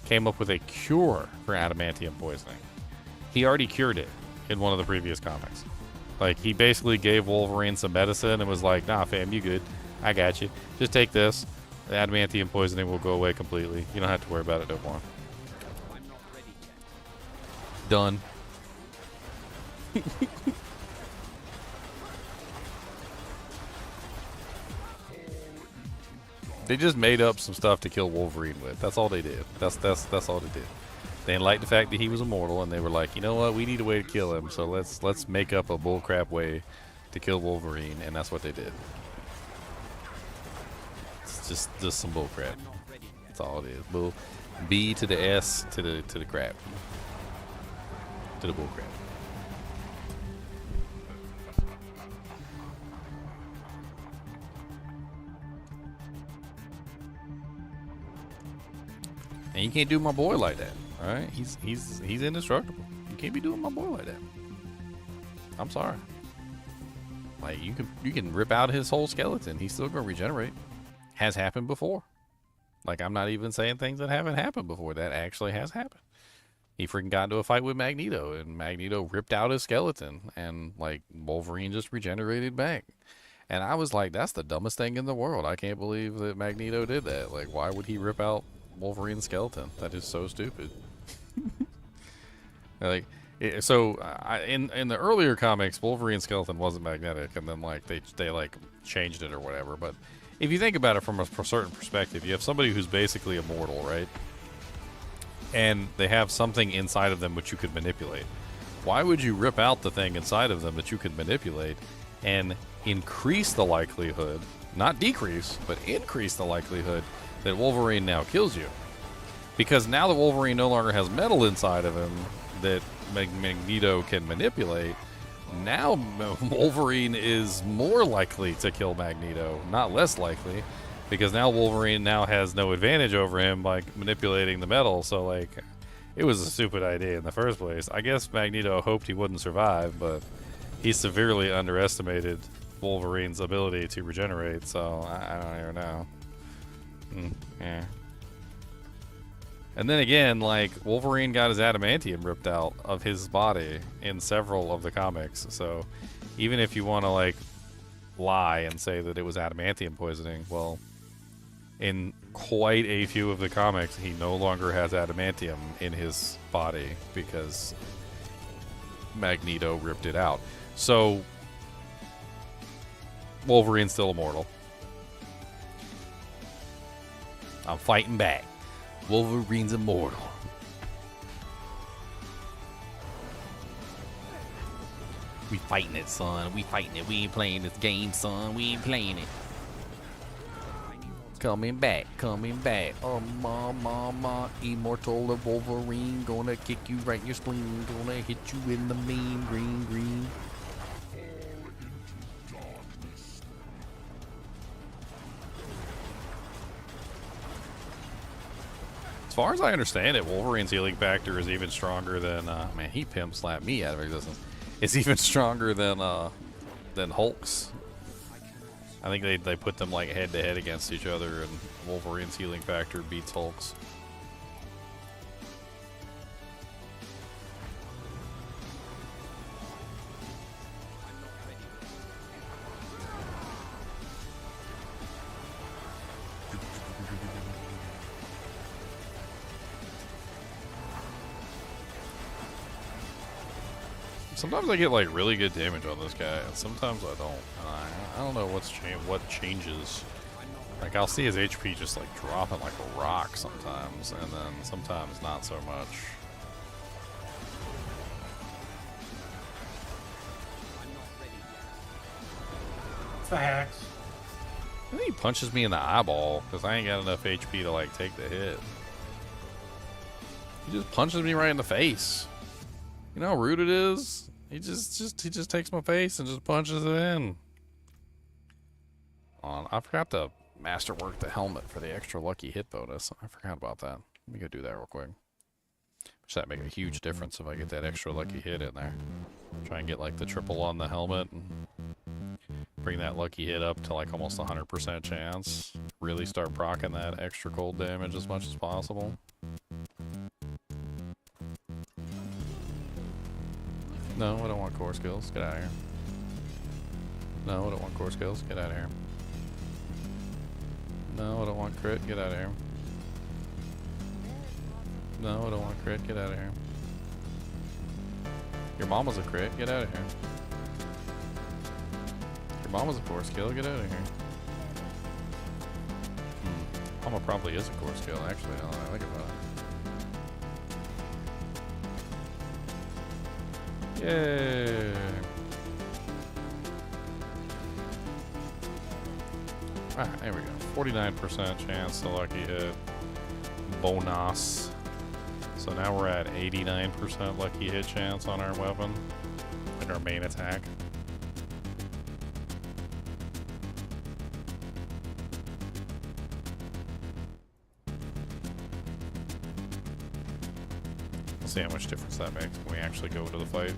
came up with a cure for adamantium poisoning. He already cured it in one of the previous comics. Like, he basically gave Wolverine some medicine and was like, nah, fam, you good. I got you. Just take this. The adamantium poisoning will go away completely. You don't have to worry about it no more. I'm not ready yet. Done. They just made up some stuff to kill Wolverine with. That's all they did. That's all they did. They didn't like the fact that he was immortal, and they were like, you know what, we need a way to kill him, so let's make up a bullcrap way to kill Wolverine, and that's what they did. It's just some bullcrap. I'm not ready yet. That's all it is. Bull, B to the S to the crap. To the bullcrap. And you can't do my boy like that, all right? He's indestructible. You can't be doing my boy like that. I'm sorry. Like, you can rip out his whole skeleton. He's still gonna regenerate. Has happened before. Like, I'm not even saying things that haven't happened before. That actually has happened. He freaking got into a fight with Magneto, and Magneto ripped out his skeleton, and like Wolverine just regenerated back. And I was like, that's the dumbest thing in the world. I can't believe that Magneto did that. Like, why would he rip out Wolverine's skeleton? That is so stupid. Like, in the earlier comics, Wolverine's skeleton wasn't magnetic, and then like they like changed it or whatever. But if you think about it from a certain perspective, you have somebody who's basically immortal, right? And they have something inside of them which you could manipulate. Why would you rip out the thing inside of them that you could manipulate and increase the likelihood, not decrease, but increase the likelihood that Wolverine now kills you? Because now that Wolverine no longer has metal inside of him that Magneto can manipulate, now Wolverine is more likely to kill Magneto, not less likely, because now Wolverine now has no advantage over him by manipulating the metal. So, like, it was a stupid idea in the first place. I guess Magneto hoped he wouldn't survive, but he severely underestimated Wolverine's ability to regenerate, so I don't even know. Yeah. And then again, like, Wolverine got his adamantium ripped out of his body in several of the comics, so even if you want to, like, lie and say that it was adamantium poisoning, well, in quite a few of the comics, he no longer has adamantium in his body because Magneto ripped it out. So, Wolverine's still immortal. I'm fighting back. Wolverine's immortal. We fighting it, son. We fighting it. We ain't playing this game, son. We ain't playing it. Coming back, coming back. Oh, ma, immortal of Wolverine. Gonna kick you right in your spleen. Gonna hit you in the mean green. As far as I understand it, Wolverine's healing factor is even stronger than, man, he pimp slapped me out of existence. It's even stronger than Hulk's. I think they put them like head to head against each other, and Wolverine's healing factor beats Hulk's. Sometimes I get like really good damage on this guy, and sometimes I don't. And I don't know what changes. Like, I'll see his HP just like dropping like a rock sometimes, and then sometimes not so much. It's the hacks. I think he punches me in the eyeball because I ain't got enough HP to like take the hit. He just punches me right in the face. You know how rude it is? He just takes my face and just punches it in. I forgot to masterwork the helmet for the extra lucky hit bonus. I forgot about that. Let me go do that real quick. Does that make a huge difference if I get that extra lucky hit in there? Try and get like the triple on the helmet and bring that lucky hit up to like almost 100% chance. Really start proccing that extra cold damage as much as possible. No, I don't want core skills. Get out of here. No, I don't want core skills. Get out of here. No, I don't want crit. Get out of here. No, I don't want crit. Get out of here. Your mom was a crit. Get out of here. Your mom was a core skill. Get out of here. Mama probably is a core skill, actually, now that I think about it. Yay! Ah, there we go. 49% chance to lucky hit. Bonus. So now we're at 89% lucky hit chance on our weapon. Like our main attack. We'll see how much difference that makes when we actually go into the fight.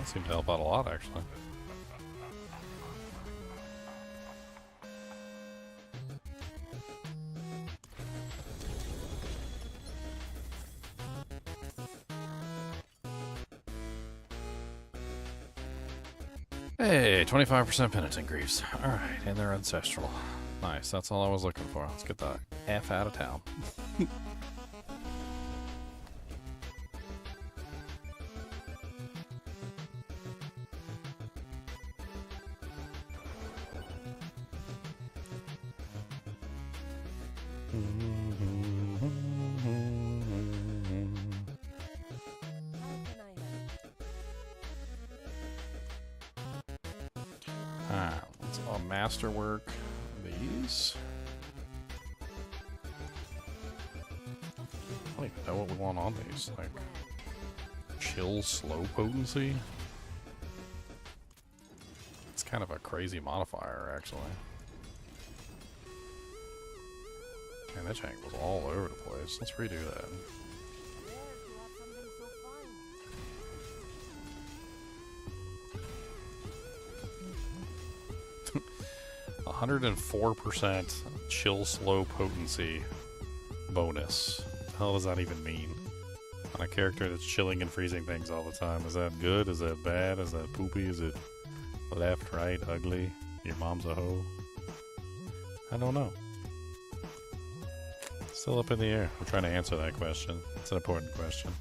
Seemed to help out a lot, actually. Hey, 25% penitent griefs. Alright, and they're ancestral. Nice, that's all I was looking for. Let's get the F out of town. 'em. Let's masterwork these. I don't even know what we want on these. Like, chill, slow potency. It's kind of a crazy modifier, actually. Man, that tank was all over the place. Let's redo that. 104% chill slow potency bonus. What the hell does that even mean? On a character that's chilling and freezing things all the time. Is that good? Is that bad? Is that poopy? Is it left, right, ugly? Your mom's a hoe? I don't know. Still up in the air. I'm trying to answer that question. It's an important question.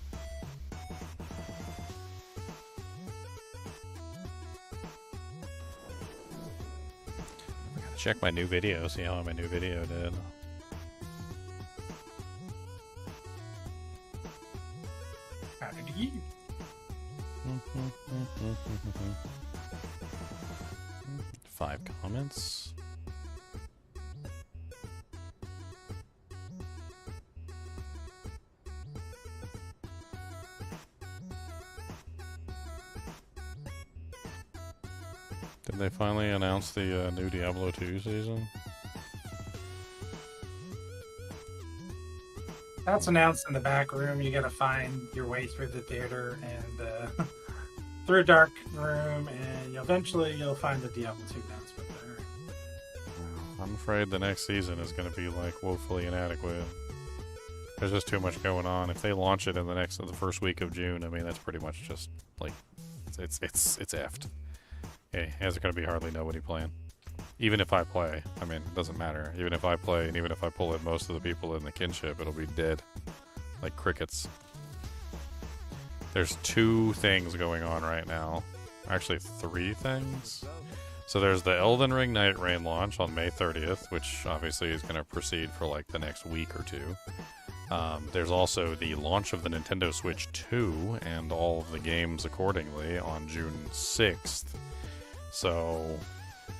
Check my new video, see how my new video did. Howdy. 5 comments. Did they finally announce the new Diablo 2 season? That's announced in the back room. You gotta find your way through the theater and through a dark room, and eventually you'll find the Diablo 2 announcement there. I'm afraid the next season is going to be like woefully inadequate. There's just too much going on. If they launch it in the first week of June, I mean that's pretty much just like it's effed. Hey, there's going to be hardly nobody playing. Even if I play. I mean, it doesn't matter. Even if I play, and even if I pull in most of the people in the kinship, it'll be dead. Like crickets. There's 2 things going on right now. Actually, 3 things. So there's the Elden Ring Night Rain launch on May 30th, which obviously is going to proceed for like the next week or 2. There's also the launch of the Nintendo Switch 2 and all of the games accordingly on June 6th. So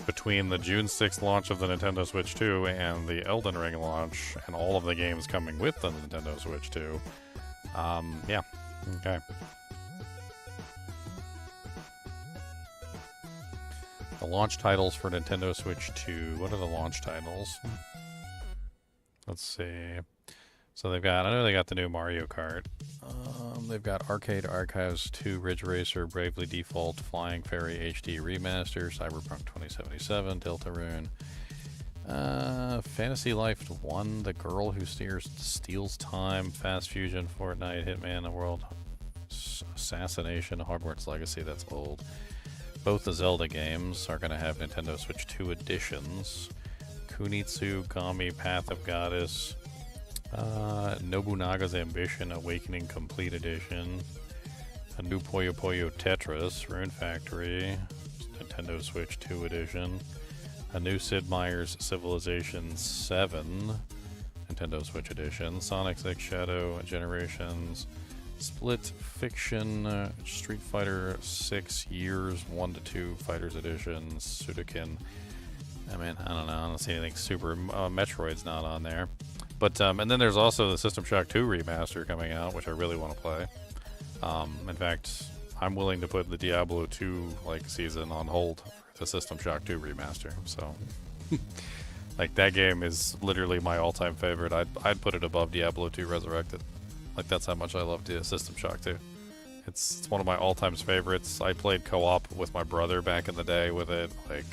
between the June 6th launch of the Nintendo Switch 2 and the Elden Ring launch and all of the games coming with the Nintendo Switch 2, yeah, okay. The launch titles for Nintendo Switch 2. What are the launch titles? Let's see. So they've got, I know they got the new Mario Kart. They've got Arcade Archives 2, Ridge Racer, Bravely Default, Flying Fairy HD Remaster, Cyberpunk 2077, Deltarune, Fantasy Life 1, The Girl Who Steals Time, Fast Fusion, Fortnite, Hitman, The World Assassination, Hogwarts Legacy, that's old. Both the Zelda games are going to have Nintendo Switch 2 editions. Kunitsu, Kami, Path of Goddess, Nobunaga's Ambition, Awakening Complete Edition, a new Puyo Puyo Tetris, Rune Factory, Nintendo Switch 2 edition, a new Sid Meier's Civilization 7, Nintendo Switch edition, Sonic 6 Shadow Generations, Split Fiction, Street Fighter 6 Years 1 to 2 Fighters Edition, Sudokin. I mean, I don't know, I don't see anything super. Metroid's not on there. But, and then there's also the System Shock 2 remaster coming out, which I really want to play. In fact, I'm willing to put the Diablo 2 like season on hold for the System Shock 2 remaster. So, like that game is literally my all-time favorite. I'd put it above Diablo 2 Resurrected. Like that's how much I love the System Shock 2. It's one of my all-time favorites. I played co-op with my brother back in the day with it. Like,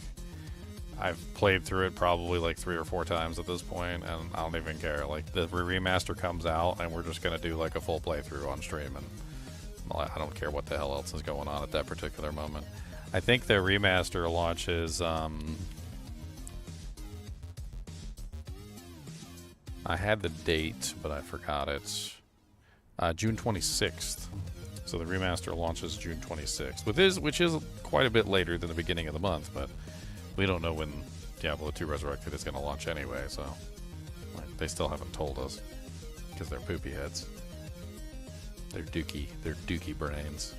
I've played through it probably like 3 or 4 times at this point, and I don't even care. Like, the remaster comes out, and we're just going to do like a full playthrough on stream, and well, I don't care what the hell else is going on at that particular moment. I think the remaster launches, I had the date, but I forgot it. June 26th. So the remaster launches June 26th, which is quite a bit later than the beginning of the month, but we don't know when Diablo 2 Resurrected is going to launch anyway, so like, they still haven't told us because they're poopy heads. They're dookie brains.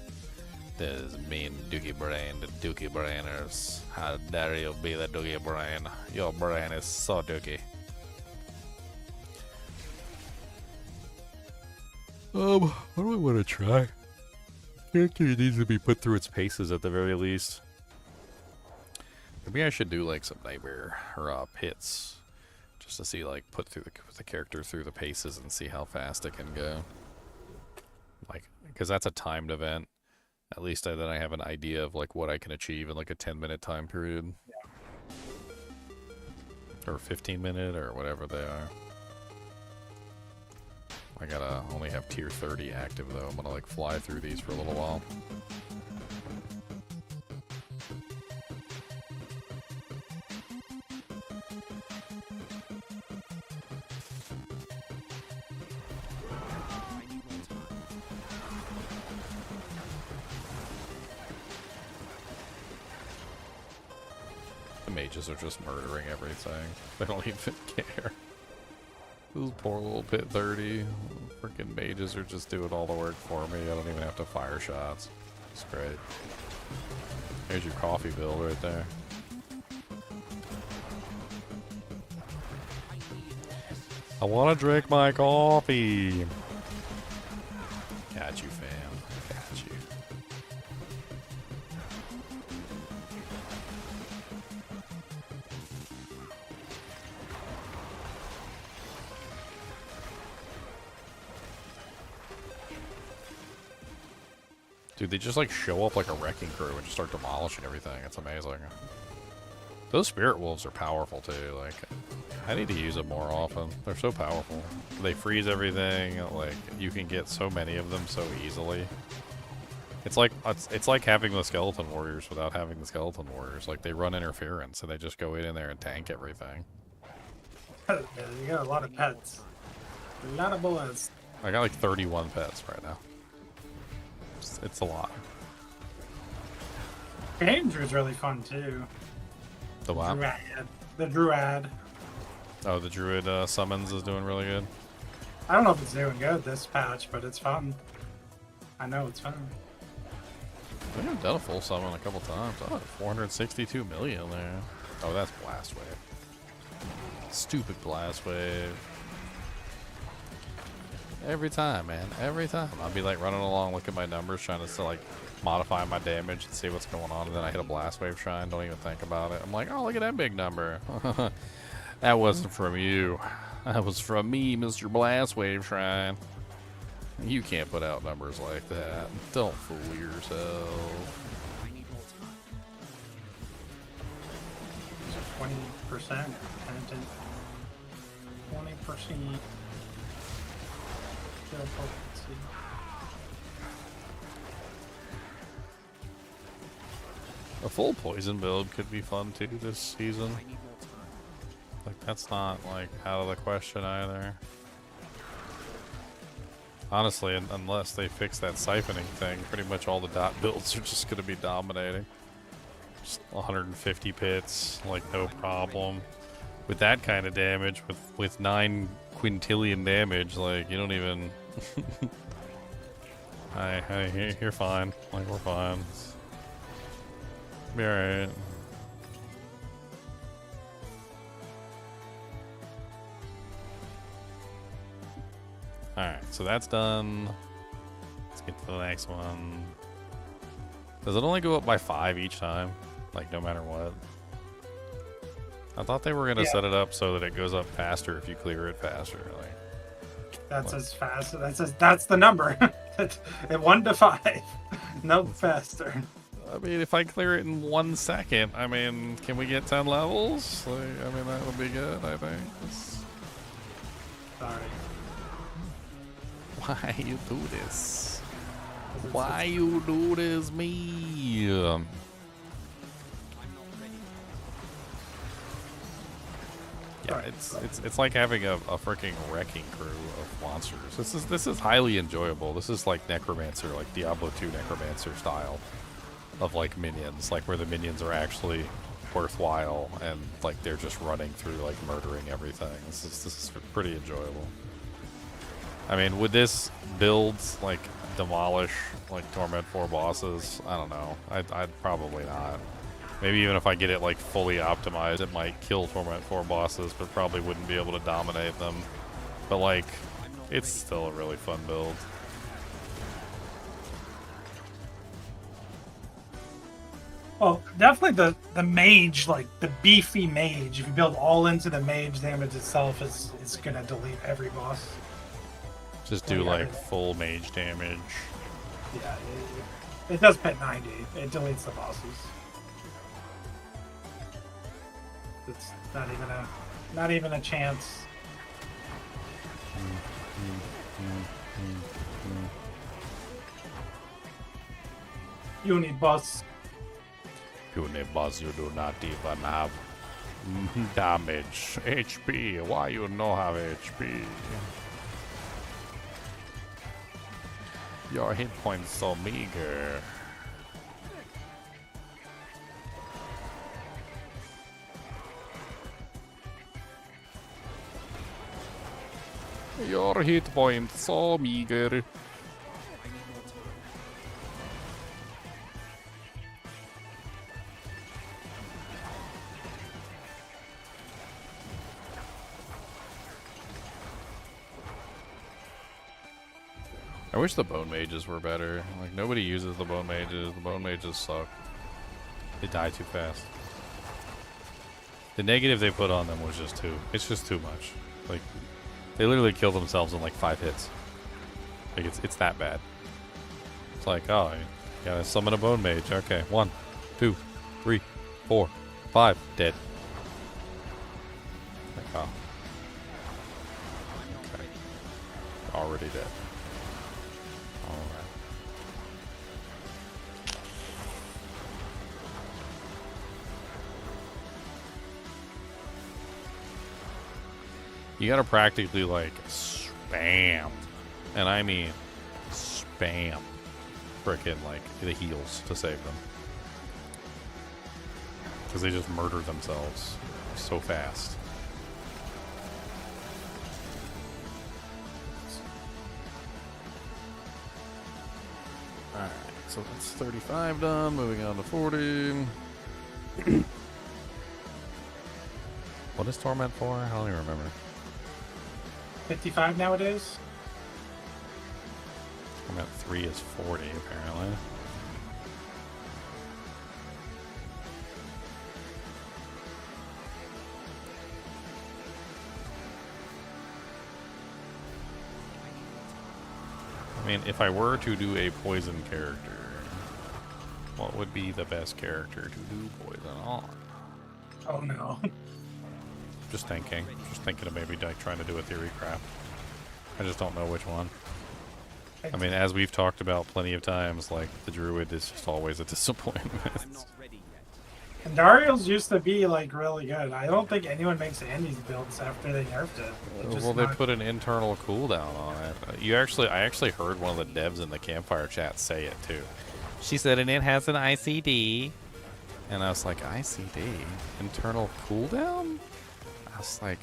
This mean dookie brain, the dookie brainers. How dare you be the dookie brain? Your brain is so dookie. What do I want to try? Character needs to be put through its paces at the very least. Maybe I should do like some nightmare or pits, just to see like put the character through the paces and see how fast it can go. Like, because that's a timed event. At least then I have an idea of like what I can achieve in like a 10-minute time period, or 15-minute, or whatever they are. I gotta only have tier 30 active though. I'm gonna like fly through these for a little while. The mages are just murdering everything. They don't even care. This poor little pit 30. Freaking mages are just doing all the work for me. I don't even have to fire shots. It's great. There's your coffee bill right there. I want to drink my coffee. Got you, fam. Got you. Dude, they just like show up like a wrecking crew and just start demolishing everything. It's amazing. Those spirit wolves are powerful too. Like, I need to use them more often. They're so powerful. They freeze everything. Like, you can get so many of them so easily. It's like having the skeleton warriors without having the skeleton warriors. Like they run interference and they just go in there and tank everything. Yeah, you got a lot of pets. A lot of bullets. I got like 31 pets right now. It's a lot. Andrew's really fun too. The what? Druid. The Druid. Oh, the druid summons is doing really good. I don't know if it's doing good this patch, but it's fun. I know it's fun. I think I've done a full summon a couple times. Oh, 462 million there. Oh, that's Blast Wave. Stupid Blast Wave. Every time, man. Every time. I'll be like running along, look at my numbers, trying to like modify my damage and see what's going on, and then I hit a Blast Wave shrine, don't even think about it. I'm like, oh, look at that big number. That wasn't from you. That was from me, Mr. Blast Wave Shrine. You can't put out numbers like that. Don't fool yourself. I need more time. 20%. 20%. A full poison build could be fun too this season. I need more time. Like that's not like out of the question either. Honestly, unless they fix that siphoning thing, pretty much all the dot builds are just going to be dominating. Just 150 pits, like no problem. With that kind of damage, with 9 quintillion damage, like you don't even. Hi, you're fine. Like we're fine. Be alright. Alright, so that's done. Let's get to the next one. Does it only go up by 5 each time? Like, no matter what? I thought they were going to set it up so that it goes up faster if you clear it faster. Like, That's as fast. That's the number. At 1 to 5. No faster. I mean, if I clear it in 1 second, I mean, can we get 10 levels? Like, I mean, that would be good, I think. Sorry. Why you do this? Why you do this, me? I'm not ready. Yeah, it's like having a freaking wrecking crew of monsters. This is highly enjoyable. This is like Necromancer, like Diablo 2 Necromancer style of like minions, like where the minions are actually worthwhile and like they're just running through like murdering everything. This is pretty enjoyable. I mean, would this build like demolish like Torment 4 bosses? I don't know. I'd probably not. Maybe even if I get it like fully optimized, it might kill Torment 4 bosses, but probably wouldn't be able to dominate them. But like, it's still a really fun build. Well, definitely the mage, like the beefy mage. If you build all into the mage, damage itself is gonna delete every boss. Just do like full mage damage. Yeah, it does pet 90. It deletes the bosses. It's not even a chance. You need boss. You need boss, you do not even have damage. HP. Why you no have HP? Your hit points so meager. Your hit points so meager. I wish the bone mages were better. Like, nobody uses the bone mages. The bone mages suck. They die too fast. The negative they put on them was just it's just too much. Like, they literally kill themselves in like 5 hits. Like, it's that bad. It's like, oh, you gotta summon a bone mage. Okay, 1, 2, 3, 4, 5, dead. Like, oh. Okay. Already dead. You gotta practically like spam, and I mean spam, frickin' like the heals to save them, because they just murder themselves so fast. Alright, so that's 35 done, moving on to 40. What is Torment for? I don't even remember. 55 nowadays. Torment 3 is 40, apparently. I mean, if I were to do a poison character, what would be the best character to do poison on? Oh no. Just thinking of maybe like trying to do a Theorycraft. I just don't know which one. I mean, as we've talked about plenty of times, like the Druid is just always a disappointment. I'm not ready yet. And Dariel's used to be like really good. I don't think anyone makes Andy's builds after they nerfed it. Well, they put an internal cooldown on it. I actually heard one of the devs in the Campfire chat say it too. She said, and it has an ICD. And I was like, ICD? Internal cooldown? I was like,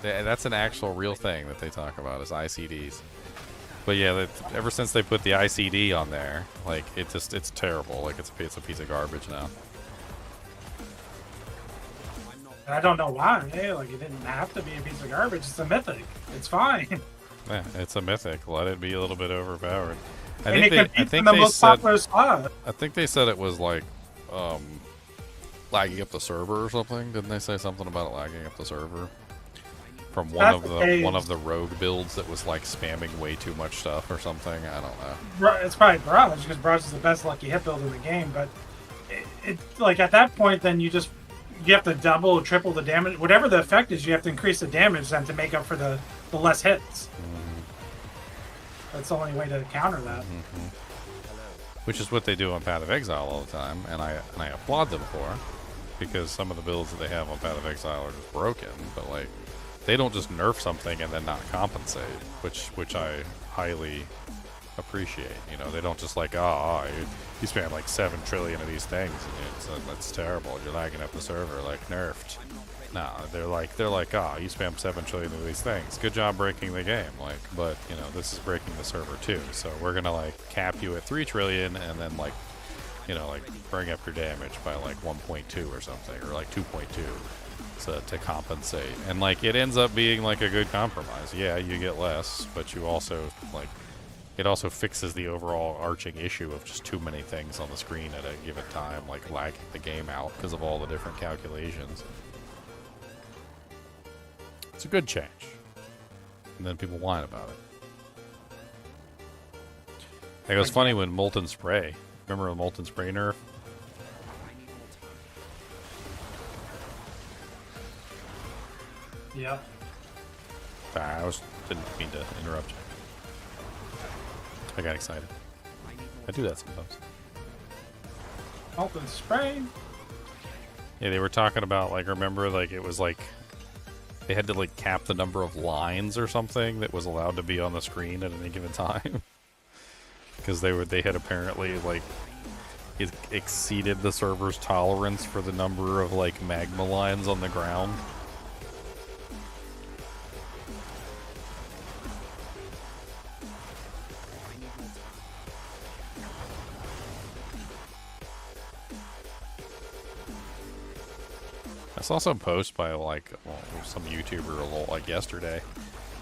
that's an actual real thing that they talk about is ICDs. But yeah, ever since they put the ICD on there, like it's terrible. Like it's a piece of garbage now. And I don't know why. Hey, like it didn't have to be a piece of garbage. It's a mythic. It's fine. Yeah, it's a mythic. Let it be a little bit overpowered. I And think it competes in the they most said. popular slot. I think they said it was like lagging up the server or something. Didn't they say something about it lagging up the server? From one of the rogue builds that was like spamming way too much stuff or something. I don't know. It's probably Barrage because Barrage is the best lucky hit build in the game. But it like at that point, then you have to double or triple the damage. Whatever the effect is, you have to increase the damage then to make up for the less hits. That's the only way to counter that. Which is what they do on Path of Exile all the time, and I applaud them for, because some of the builds that they have on Path of Exile are just broken. But like, they don't just nerf something and then not compensate, which I highly appreciate. You know, they don't just like, you spam like 7 trillion of these things, and that's terrible. You're lagging up the server, like nerfed. No, they're like, you spam 7 trillion of these things. Good job breaking the game. Like, but you know, this is breaking the server too. So we're gonna like cap you at 3 trillion, and then like, you know, like bring up your damage by like 1.2 or something, or like 2.2. To compensate, and like it ends up being like a good compromise. Yeah, you get less, but you also like it also fixes the overall arching issue of just too many things on the screen at a given time, like lagging the game out because of all the different calculations. It's a good change, and then people whine about it. It was funny when Molten Spray. Remember the Molten Spray nerf? Yeah. I didn't mean to interrupt you. I got excited. I do that sometimes. Molten Spray. Yeah, they were talking about like, remember, like it was like they had to like cap the number of lines or something that was allowed to be on the screen at any given time because they had apparently like it exceeded the server's tolerance for the number of like magma lines on the ground. I saw some post by like some YouTuber like yesterday,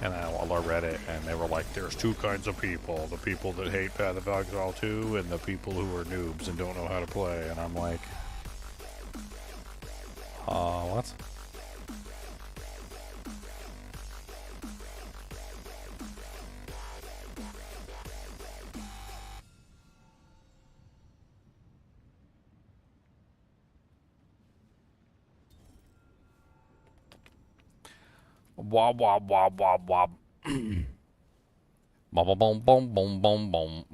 and I read it, and they were like, "There's 2 kinds of people: the people that hate Path of Exile 2, and the people who are noobs and don't know how to play." And I'm like, what? Wob wob wob wob wob. Boom boom boom boom boom boom.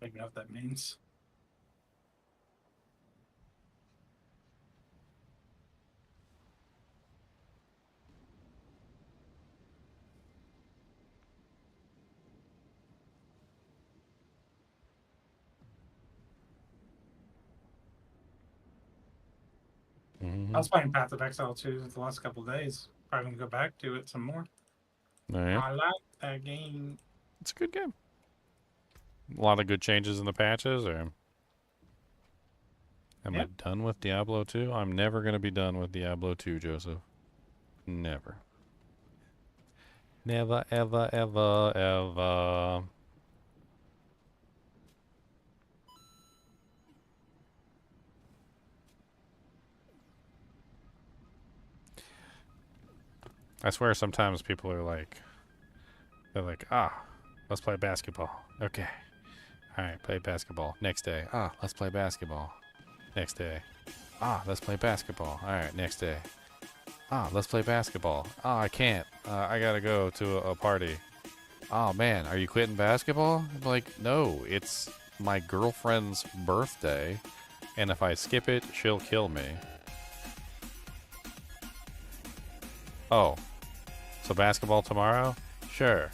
I don't know what that means. I was playing Path of Exile 2 the last couple of days. Probably gonna go back to it some more. Yeah, I like that game. it's a good game. A lot of good changes in the patches, or am I Yep. done with Diablo 2? I'm never going to be done with Diablo 2, Joseph. Never. Never, ever, ever, ever. I swear sometimes people are like, they're like, let's play basketball. Okay. All right, play basketball. Next day, let's play basketball. Next day, let's play basketball. All right, next day, let's play basketball. Oh, I can't. I gotta go to a party. Oh man, are you quitting basketball? I'm like, no, it's my girlfriend's birthday, and if I skip it, she'll kill me. Oh, so basketball tomorrow? Sure.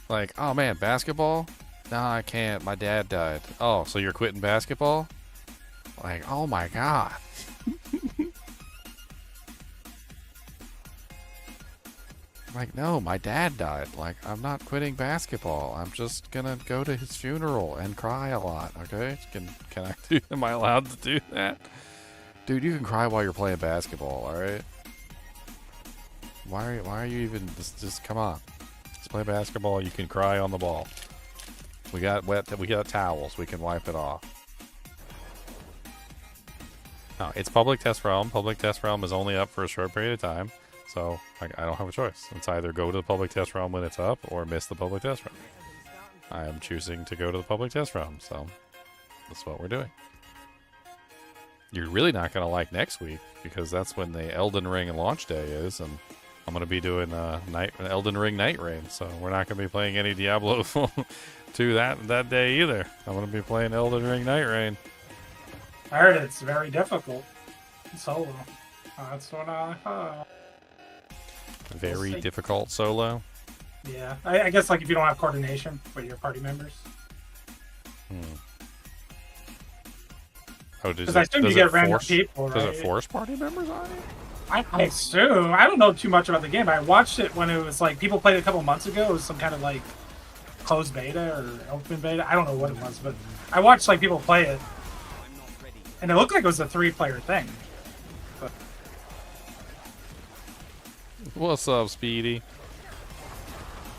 Like, oh man, basketball? No, I can't. My dad died. Oh, so you're quitting basketball? Like, oh my god. Like, no, my dad died. Like, I'm not quitting basketball. I'm just gonna go to his funeral and cry a lot, okay? Can I do, am I allowed to do that? Dude, you can cry while you're playing basketball, alright? Why are you even, just come on. Let's play basketball, you can cry on the ball. We got towels, we can wipe it off. No, it's public test realm. Public test realm is only up for a short period of time. So, I don't have a choice. It's either go to the public test realm when it's up, or miss the public test realm. I am choosing to go to the public test realm, so that's what we're doing. You're really not going to like next week, because that's when the Elden Ring launch day is, and I'm going to be doing Elden Ring Night Rain, so we're not going to be playing any Diablo 2 that day either. I'm going to be playing Elden Ring Night Rain. I heard it's very difficult. Solo. That's what I heard. Very see. difficult solo. Yeah, I guess like if you don't have coordination with your party members. Oh, does Because I assume you get random people, Does right? it force party members on you? I assume. I don't know too much about the game. I watched it when it was like people played it a couple months ago. It was some kind of like closed beta or open beta. I don't know what it was, but I watched like people play it, and it looked like it was a 3-player thing. But What's up, Speedy?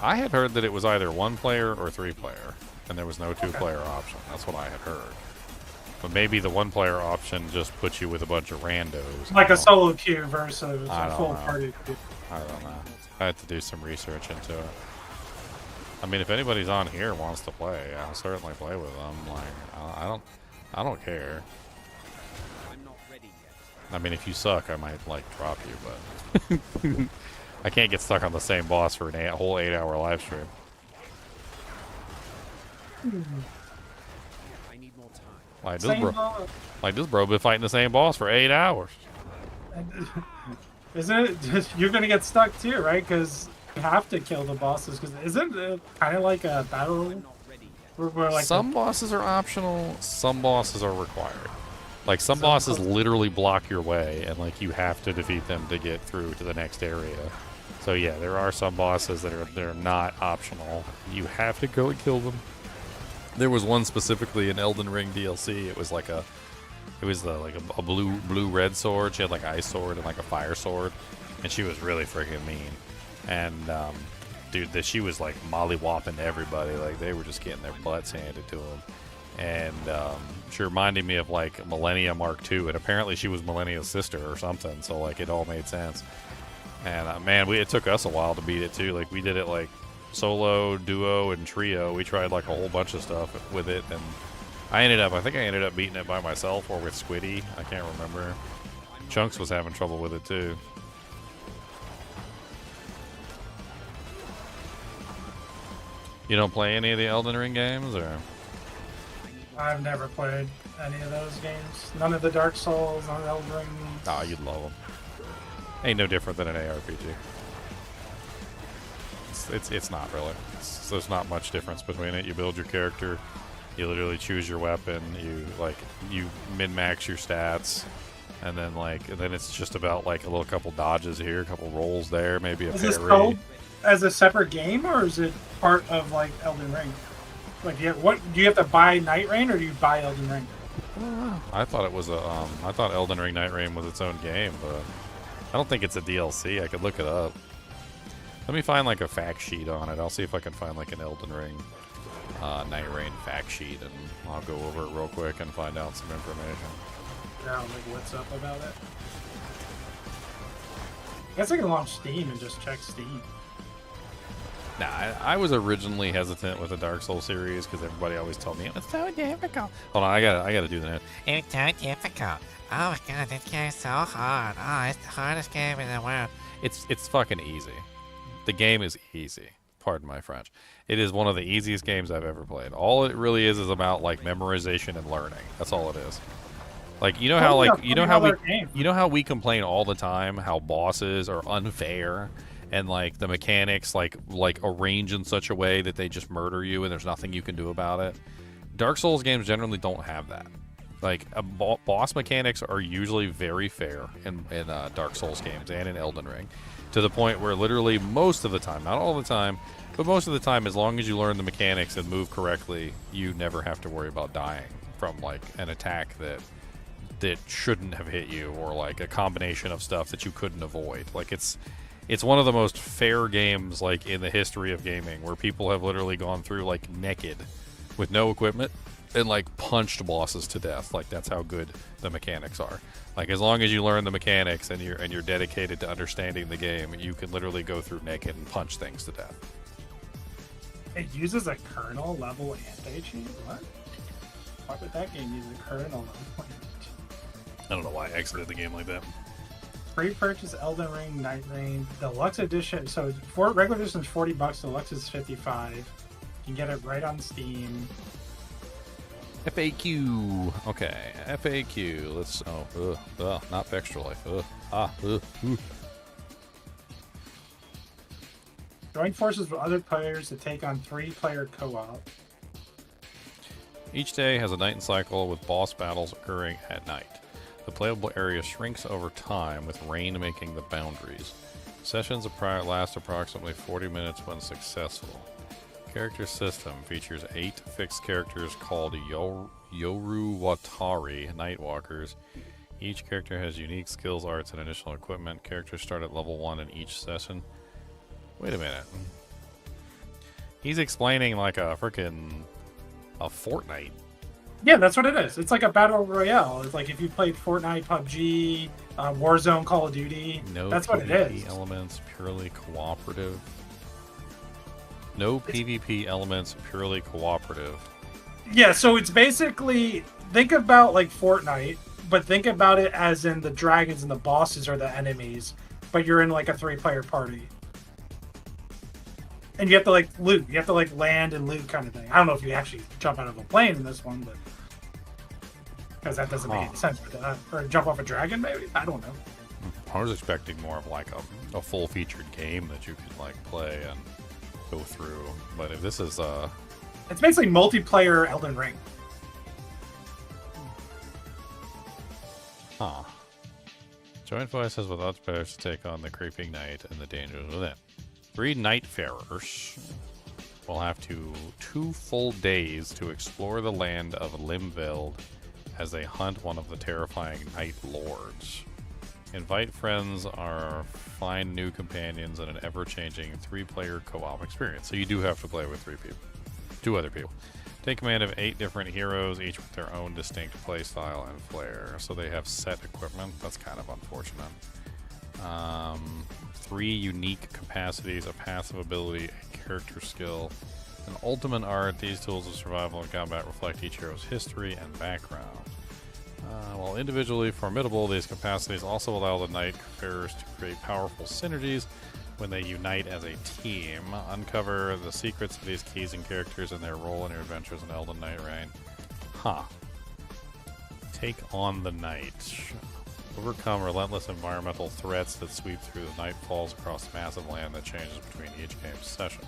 I had heard that it was either 1-player or 3-player, and there was no 2-player option. That's what I had heard. But maybe the 1-player option just puts you with a bunch of randos. like a solo queue versus I a don't full know. party queue. I don't know. I had to do some research into it. I mean, if anybody's on here wants to play, I'll certainly play with them. Like, I don't care. I mean, if you suck, I might like drop you, but I can't get stuck on the same boss for a whole 8-hour live stream. I need more time. Like this bro been fighting the same boss for 8 hours. Isn't it? You're gonna get stuck too, right? Because you have to kill the bosses. Because isn't it kind of like a battle? Where like Some bosses are optional, some bosses are required. Like some bosses literally block your way, and like you have to defeat them to get through to the next area. So yeah, there are some bosses that are not optional. You have to go and kill them. There was one specifically in Elden Ring DLC. It was like a blue red sword. She had like ice sword and like a fire sword, and she was really freaking mean. And dude, she was like molly-whopping everybody. Like they were just getting their butts handed to them. And she reminded me of like Millennia Mark II, and apparently she was Millennia's sister or something. So like it all made sense. And man, it took us a while to beat it too. Like we did it like solo, duo, and trio. We tried like a whole bunch of stuff with it, and I think I ended up beating it by myself or with Squiddy. I can't remember. Chunks was having trouble with it too. You don't play any of the Elden Ring games, or? I've never played any of those games. None of the Dark Souls, none of the Elden Ring. Oh, you'd love them. Ain't no different than an ARPG. It's not really. There's not much difference between it. You build your character, You literally choose your weapon. You min-max your stats, and then it's just about like a little couple dodges here, a couple rolls there, maybe a Is parry. this sold as a separate game, or is it part of like Elden Ring? Like, do you have to buy Night Rain, or do you buy Elden Ring? I thought it was I thought Elden Ring Night Rain was its own game, but I don't think it's a DLC. I could look it up. Let me find like a fact sheet on it. I'll see if I can find like an Elden Ring Night Rain fact sheet, and I'll go over it real quick and find out some information. Yeah, like what's up about it? I guess I can launch Steam and just check Steam. Nah, I was originally hesitant with the Dark Souls series because everybody always told me it was so difficult. Hold on, I gotta do that. It's so difficult. Oh my god, this game's so hard. Oh, it's the hardest game in the world. It's fucking easy. The game is easy. Pardon my French. It is one of the easiest games I've ever played. All it really is about like memorization and learning. That's all it is. Like you know how like you know how we complain all the time how bosses are unfair and like the mechanics like arrange in such a way that they just murder you and there's nothing you can do about it. Dark Souls games generally don't have that. Like boss mechanics are usually very fair in Dark Souls games and in Elden Ring, to the point where literally most of the time, not all the time, but most of the time, as long as you learn the mechanics and move correctly, you never have to worry about dying from like an attack that shouldn't have hit you, or like a combination of stuff that you couldn't avoid. Like it's one of the most fair games like in the history of gaming, where people have literally gone through like naked with no equipment and like punched bosses to death. Like that's how good the mechanics are. Like as long as you learn the mechanics and you're dedicated to understanding the game, you can literally go through naked and punch things to death. It uses a kernel level anti-cheat? What? Why would that game use a kernel level anti-cheat? I don't know why I exited the game like that. Pre-purchase Elden Ring Night Rain Deluxe Edition. So for regular edition is $40, Deluxe is $55. You can get it right on Steam. FAQ. Okay, FAQ. Let's. Not extra life. Join forces with other players to take on 3-player co-op. Each day has a night cycle with boss battles occurring at night. The playable area shrinks over time, with rain making the boundaries. Sessions last approximately 40 minutes when successful. Character system features 8 fixed characters called Yoru Watari Nightwalkers. Each character has unique skills, arts, and initial equipment. Characters start at level 1 in each session. Wait a minute. He's explaining like a Fortnite. Yeah, that's what it is. It's like a battle royale. It's like if you played Fortnite, PUBG, Warzone, Call of Duty. No that's what it PvP is. elements, purely cooperative. No PvP elements, purely cooperative. Yeah, so it's basically, think about like Fortnite, but think about it as in the dragons and the bosses are the enemies, but you're in like a 3-player party. And you have to like loot. You have to like land and loot kind of thing. I don't know if you actually jump out of a plane in this one, but because that doesn't make any sense. Or jump off a dragon, maybe? I don't know. I was expecting more of like a full-featured game that you could like play and go through. But if this is it's basically multiplayer Elden Ring. Huh. Join forces with other players to take on the creeping night and the dangers within. 3 Nightfarers will have 2 full days to explore the land of Limveld as they hunt one of the terrifying Night Lords. Invite friends or find new companions in an ever-changing 3-player co-op experience. So you do have to play with 2 other people. Take command of 8 different heroes, each with their own distinct playstyle and flair. So they have set equipment. That's kind of unfortunate. 3 unique capacities, a passive ability, a character skill, an ultimate art. These tools of survival and combat reflect each hero's history and background. While individually formidable, these capacities also allow the Nightfarers to create powerful synergies when they unite as a team. Uncover the secrets of these keys and characters and their role in your adventures in Elden Night Rain. Take on the night. Overcome relentless environmental threats that sweep through the night falls across massive land that changes between each game's session.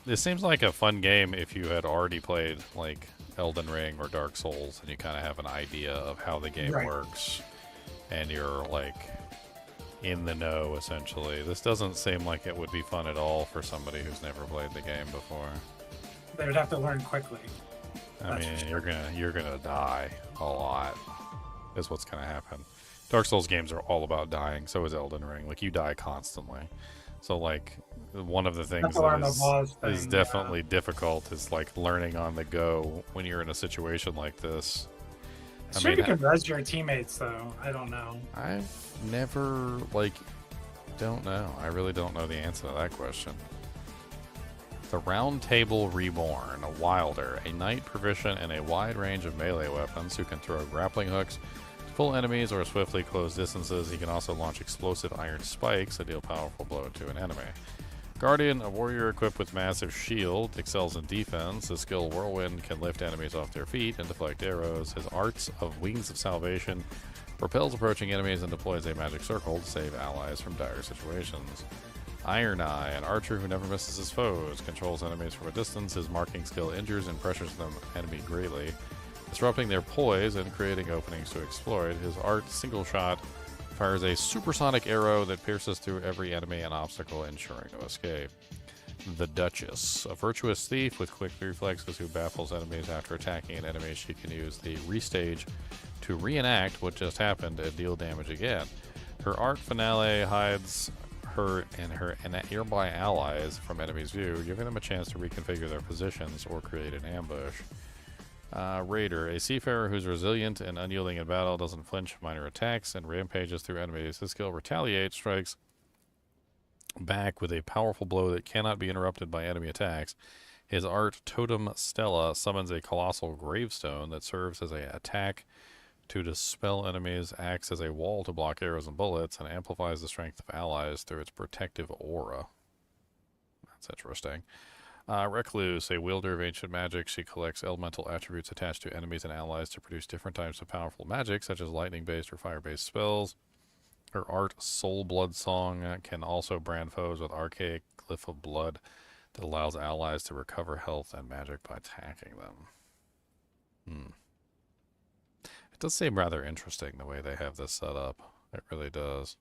This seems like a fun game if you had already played like Elden Ring or Dark Souls and you kind of have an idea of how the game Right. works and you're like in the know essentially. This doesn't seem like it would be fun at all for somebody who's never played the game before. They would have to learn quickly. I That's mean, for you're gonna die a lot. Is what's gonna happen. Dark Souls games are all about dying. So is Elden Ring. Like you die constantly. So like one of the things to learn that the boss is thing, definitely difficult is like learning on the go when you're in a situation like this. I Sure, mean, you can res your teammates though. I don't know. I've never like don't know. I really don't know the answer to that question. The Round Table Reborn, a Wilder, a knight proficient in a wide range of melee weapons who can throw grappling hooks to pull enemies or swiftly close distances. He can also launch explosive iron spikes that deal powerful blow to an enemy. Guardian, a warrior equipped with massive shield, excels in defense. His skill Whirlwind can lift enemies off their feet and deflect arrows. His arts of Wings of Salvation repels approaching enemies and deploys a magic circle to save allies from dire situations. Iron Eye, an archer who never misses his foes, controls enemies from a distance. His marking skill injures and pressures the enemy greatly, disrupting their poise and creating openings to exploit. His art, Single Shot, fires a supersonic arrow that pierces through every enemy and obstacle, ensuring no escape. The Duchess, a virtuous thief with quick reflexes who baffles enemies after attacking an enemy. She can use the restage to reenact what just happened and deal damage again. Her art finale hides her and nearby allies from enemies' view, giving them a chance to reconfigure their positions or create an ambush. Raider, a seafarer who's resilient and unyielding in battle, doesn't flinch from minor attacks, and rampages through enemies. His skill Retaliate strikes back with a powerful blow that cannot be interrupted by enemy attacks. His art, Totem Stella, summons a colossal gravestone that serves as an attack to dispel enemies, acts as a wall to block arrows and bullets, and amplifies the strength of allies through its protective aura. That's interesting. Recluse, a wielder of ancient magic. She collects elemental attributes attached to enemies and allies to produce different types of powerful magic, such as lightning-based or fire-based spells. Her art, Soul Blood Song, can also brand foes with archaic Glyph of Blood that allows allies to recover health and magic by attacking them. It does seem rather interesting the way they have this set up. It really does.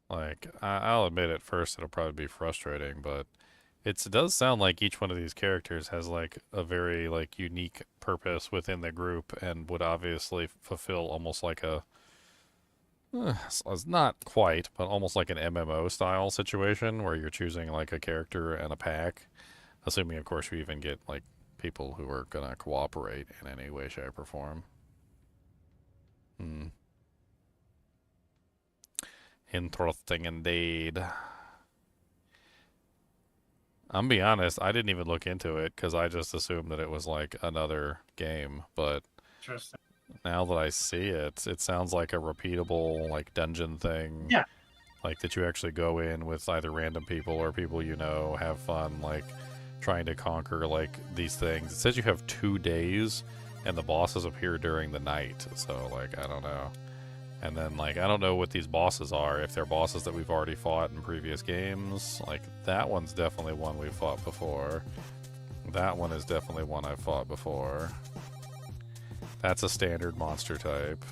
Like, I'll admit at first it'll probably be frustrating, but it does sound like each one of these characters has like a very like unique purpose within the group and would obviously fulfill almost like a it's not quite, but almost like an MMO style situation where you're choosing like a character and a pack, assuming of course you even get like people who are gonna cooperate in any way, shape, or form. Interesting indeed. I'm gonna be honest, I didn't even look into it because I just assumed that it was like another game, but Interesting. now that I see it, it sounds like a repeatable like dungeon thing. Yeah. Like that you actually go in with either random people or people you know, have fun, like trying to conquer like these things. It says you have 2 days and the bosses appear during the night, so like I don't know. And then like I don't know what these bosses are, if they're bosses that we've already fought in previous games. Like that one's definitely one we've fought before. That one is definitely one I've fought before. That's a standard monster type.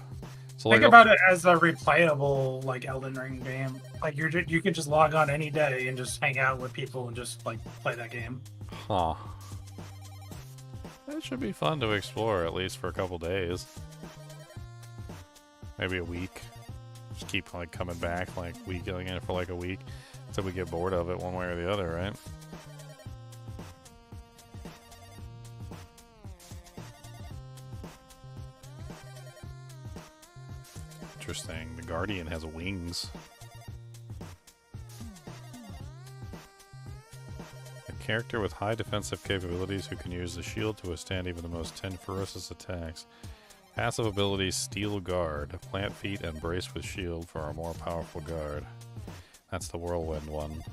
So Think like, about it as a replayable like Elden Ring game. Like you can just log on any day and just hang out with people and just like play that game. huh. That should be fun to explore at least for a couple days. Maybe a week. Just keep like coming back, like going in it for like a week until we get bored of it one way or the other, right? Interesting. The Guardian has wings. A character with high defensive capabilities who can use the shield to withstand even the most ferocious attacks. Passive ability, Steel Guard. Plant feet and brace with shield for a more powerful guard. That's the Whirlwind one.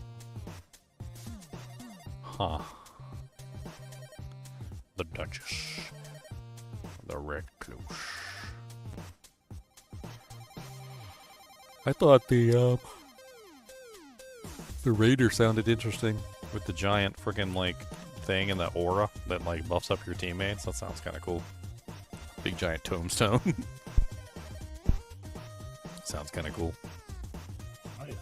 Huh. The Duchess. The Recluse. I thought the Raider sounded interesting. with the giant freaking like thing and the aura that like buffs up your teammates. That sounds kind of cool. Big giant tombstone. Sounds kind of cool. Oh, yeah.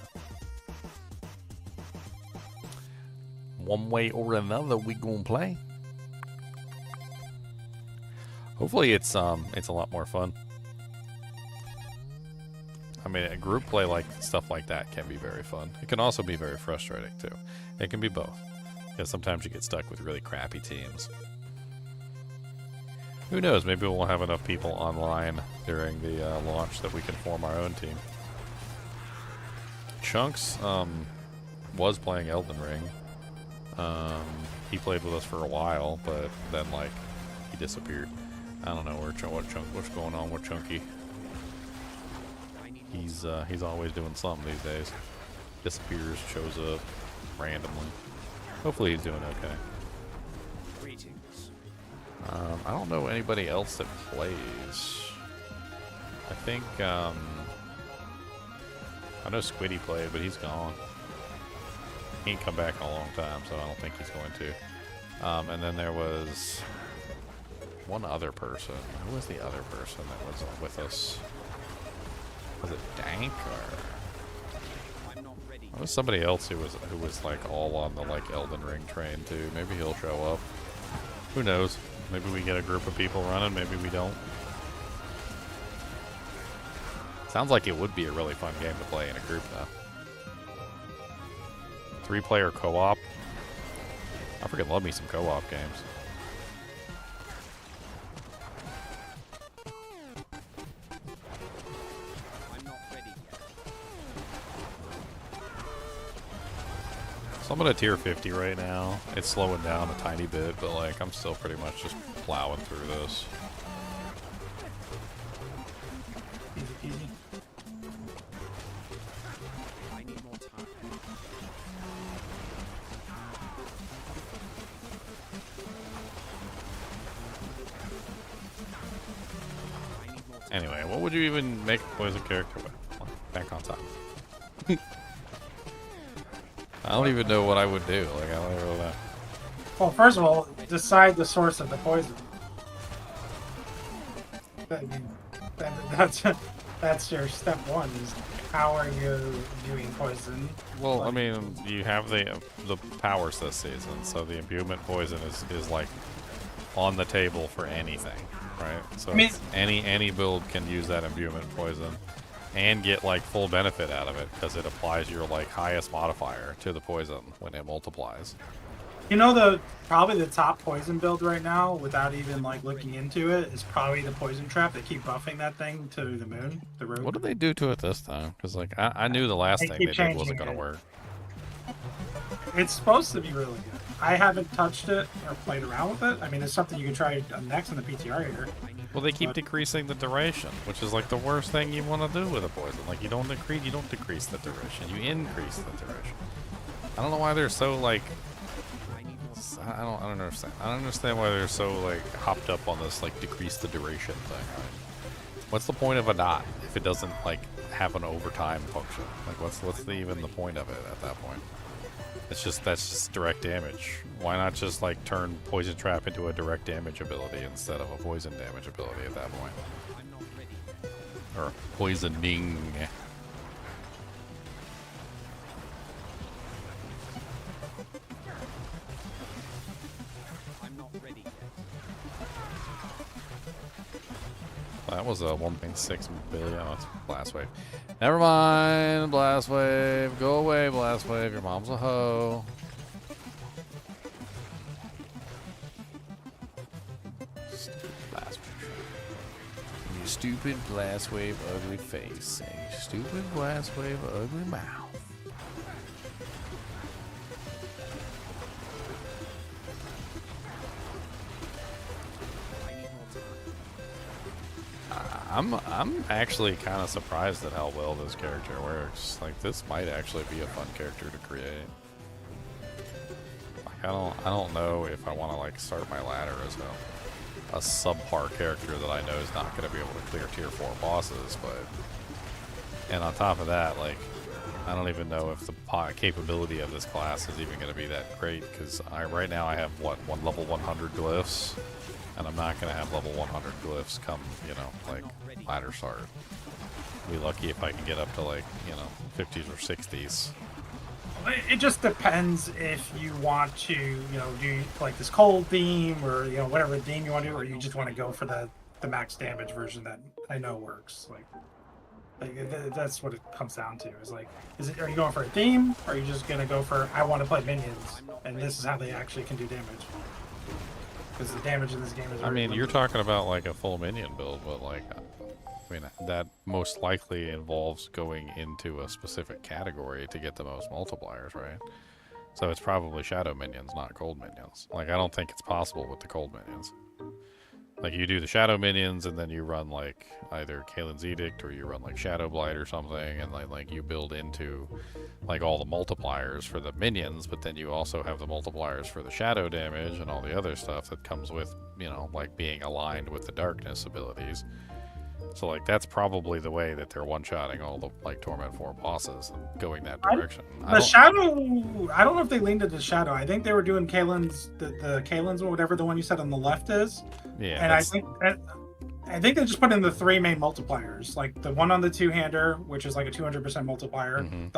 One way or another, we gonna play. Hopefully, it's a lot more fun. I mean, a group play like stuff like that can be very fun. It can also be very frustrating too. It can be both, because sometimes you get stuck with really crappy teams. Who knows? Maybe we'll have enough people online during the launch that we can form our own team. Chunks was playing Elden Ring. He played with us for a while, but then like he disappeared. I don't know what's going on with Chunky. He's always doing something these days. Disappears, shows up randomly. Hopefully he's doing okay. Greetings. I don't know anybody else that plays. I think I know Squiddy played, but he's gone. He ain't come back in a long time, so I don't think he's going to. And then there was one other person. Who was the other person that was with us? Was it Dank or? I'm not ready. There was somebody else who was like all on the like Elden Ring train too. Maybe he'll show up. Who knows? Maybe we get a group of people running. Maybe we don't. Sounds like it would be a really fun game to play in a group though. 3-player co-op. I freaking love me some co-op games. I'm not ready yet. So I'm at a tier 50 right now. It's slowing down a tiny bit, but like I'm still pretty much just plowing through this. Easy peasy. I need more time. I need more time. Anyway, what would you even make a poison character with? Back on top. I don't even know what I would do. Like I don't really know. Well, first of all, decide the source of the poison. I mean, that's your step one. Is how are you viewing poison? Well, I mean, you have the powers this season, so the imbuement poison is like on the table for anything, right? So I mean- it's any build can use that imbuement poison and get like full benefit out of it because it applies your like highest modifier to the poison when it multiplies. You know, probably the top poison build right now, without even like looking into it, is probably the poison trap. They keep buffing that thing to the moon, the road. What did they do to it this time? Because like I knew the last They thing keep they did changing wasn't gonna it. work. It's supposed to be really good. I haven't touched it or played around with it. I mean, it's something you can try next in the PTR here. Well, they keep But- decreasing the duration, which is like the worst thing you want to do with a poison. Like you don't decrease the duration, you increase the duration. I don't know why they're so like. I don't understand. I don't understand why they're so like hopped up on this like decrease the duration thing. Right? What's the point of a dot if it doesn't like have an overtime function? Like what's even the point of it at that point? That's just direct damage. Why not just like turn poison trap into a direct damage ability instead of a poison damage ability at that point? I'm not ready. Or poisoning. I'm not ready yet. That was a 1.6 billion. Oh, it's Blast Wave. Never mind, Blast Wave. Go away, Blast Wave. Your mom's a hoe. Stupid Blast Wave. You stupid Blast Wave ugly face. And you stupid Blast Wave ugly mouth. I need more time. I'm actually kind of surprised at how well this character works. Like this might actually be a fun character to create. Like I don't know if I want to like start my ladder as a subpar character that I know is not going to be able to clear tier 4 bosses, but and on top of that, like I don't even know if the capability of this class is even going to be that great, because right now I have, what, one level 100 glyphs, and I'm not going to have level 100 glyphs come, you know, like, ladder start. Be lucky if I can get up to, like, you know, 50s or 60s. It just depends if you want to, you know, do like this cold theme or, you know, whatever theme you want to do, or you just want to go for the max damage version that I know works. That's what it comes down to. Is like, are you going for a theme, or are you just gonna go for I want to play minions, and this is how they actually can do damage? Because the damage in this game is. I mean, you're talking about like a full minion build, but like, I mean, that most likely involves going into a specific category to get the most multipliers, right? So it's probably shadow minions, not cold minions. Like, I don't think it's possible with the cold minions. Like, you do the shadow minions, and then you run, like, either Kalen's Edict, or you run, like, Shadow Blight or something, and, like you build into, like, all the multipliers for the minions, but then you also have the multipliers for the shadow damage and all the other stuff that comes with, you know, like, being aligned with the darkness abilities. So, like, that's probably the way that they're one-shotting all the, like, Torment 4 bosses and going that direction. Shadow, I don't know if they leaned into Shadow. I think they were doing Kalen's, the Kalen's or whatever the one you said on the left is. Yeah. And I think they just put in the 3 main multipliers. Like, the one on the two-hander, which is like a 200% multiplier. Mm-hmm.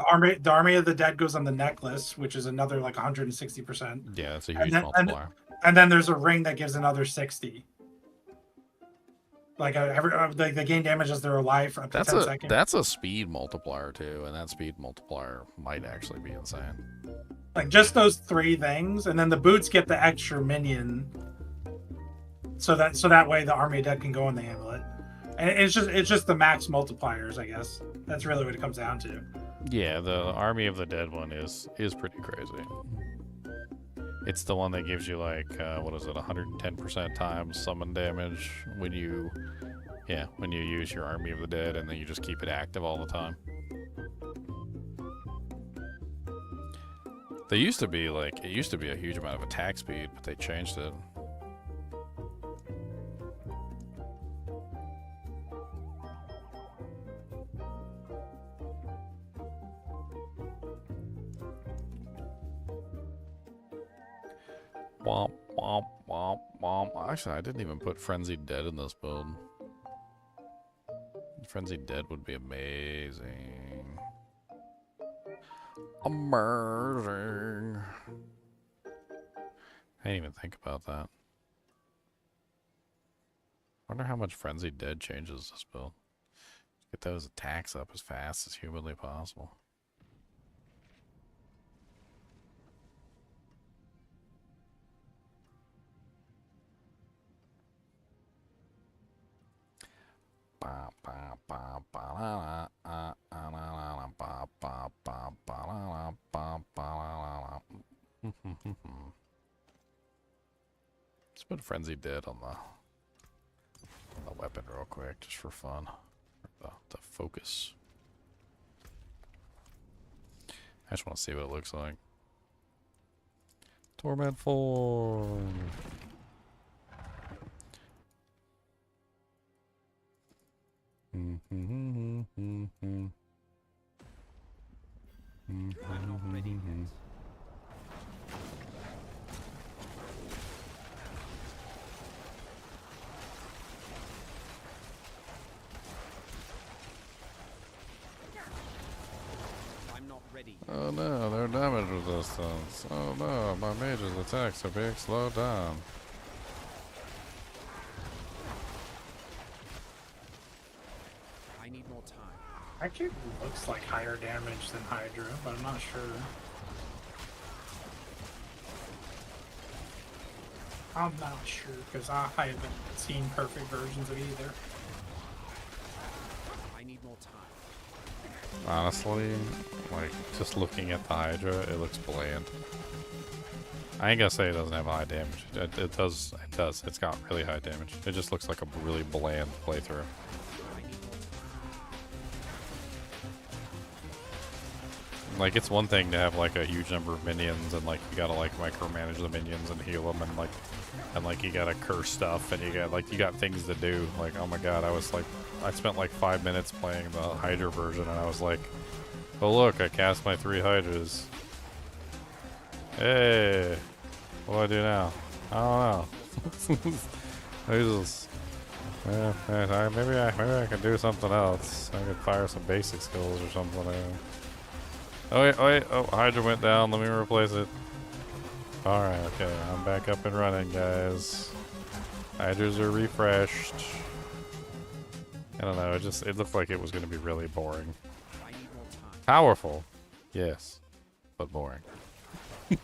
The Army of the Dead goes on the necklace, which is another, like, 160%. Yeah, it's a huge multiplier. And then there's a ring that gives another 60. Like, they gain damage as they're alive for up to 10 seconds. That's a speed multiplier, too, and that speed multiplier might actually be insane. Like, just those 3 things, and then the boots get the extra minion, so that way the Army of Dead can go on the amulet. And it's just the max multipliers, I guess. That's really what it comes down to. Yeah, the Army of the Dead one is pretty crazy. It's the one that gives you, like, what is it, 110% times summon damage when you use your Army of the Dead, and then you just keep it active all the time. It used to be a huge amount of attack speed, but they changed it. Womp, womp, womp, womp. Actually, I didn't even put Frenzied Dead in this build. Frenzied Dead would be amazing. Amazing. I didn't even think about that. Wonder how much Frenzied Dead changes this build. Get those attacks up as fast as humanly possible. Let's put Frenzy Dead on the weapon real quick, just for fun. The focus. I just want to see what it looks like. Torment 4. I'm not ready yet. I'm not ready. Oh no, they're damage resistance. Oh no, my mage's attacks are being slowed down. I need more time. Actually, looks like higher damage than Hydra, but I'm not sure. I'm not sure, because I haven't seen perfect versions of either. I need more time. Honestly, like, just looking at the Hydra, it looks bland. I ain't gonna say it doesn't have high damage. It does. It does. It's got really high damage. It just looks like a really bland playthrough. Like, it's one thing to have, like, a huge number of minions, and, like, you gotta, like, micromanage the minions and heal them, and, like, you gotta curse stuff, and you got things to do. Like, oh my god, I spent, like, 5 minutes playing the Hydra version, and I was like, Oh look, I cast my 3 hydras. Hey, what do I do now? I don't know. Jesus. Maybe I can do something else. I could fire some basic skills or something. Oh wait, oh, Hydra went down. Let me replace it. Alright, okay, I'm back up and running, guys. Hydras are refreshed. I don't know, it looked like it was going to be really boring. I need more time. Powerful, yes, but boring. See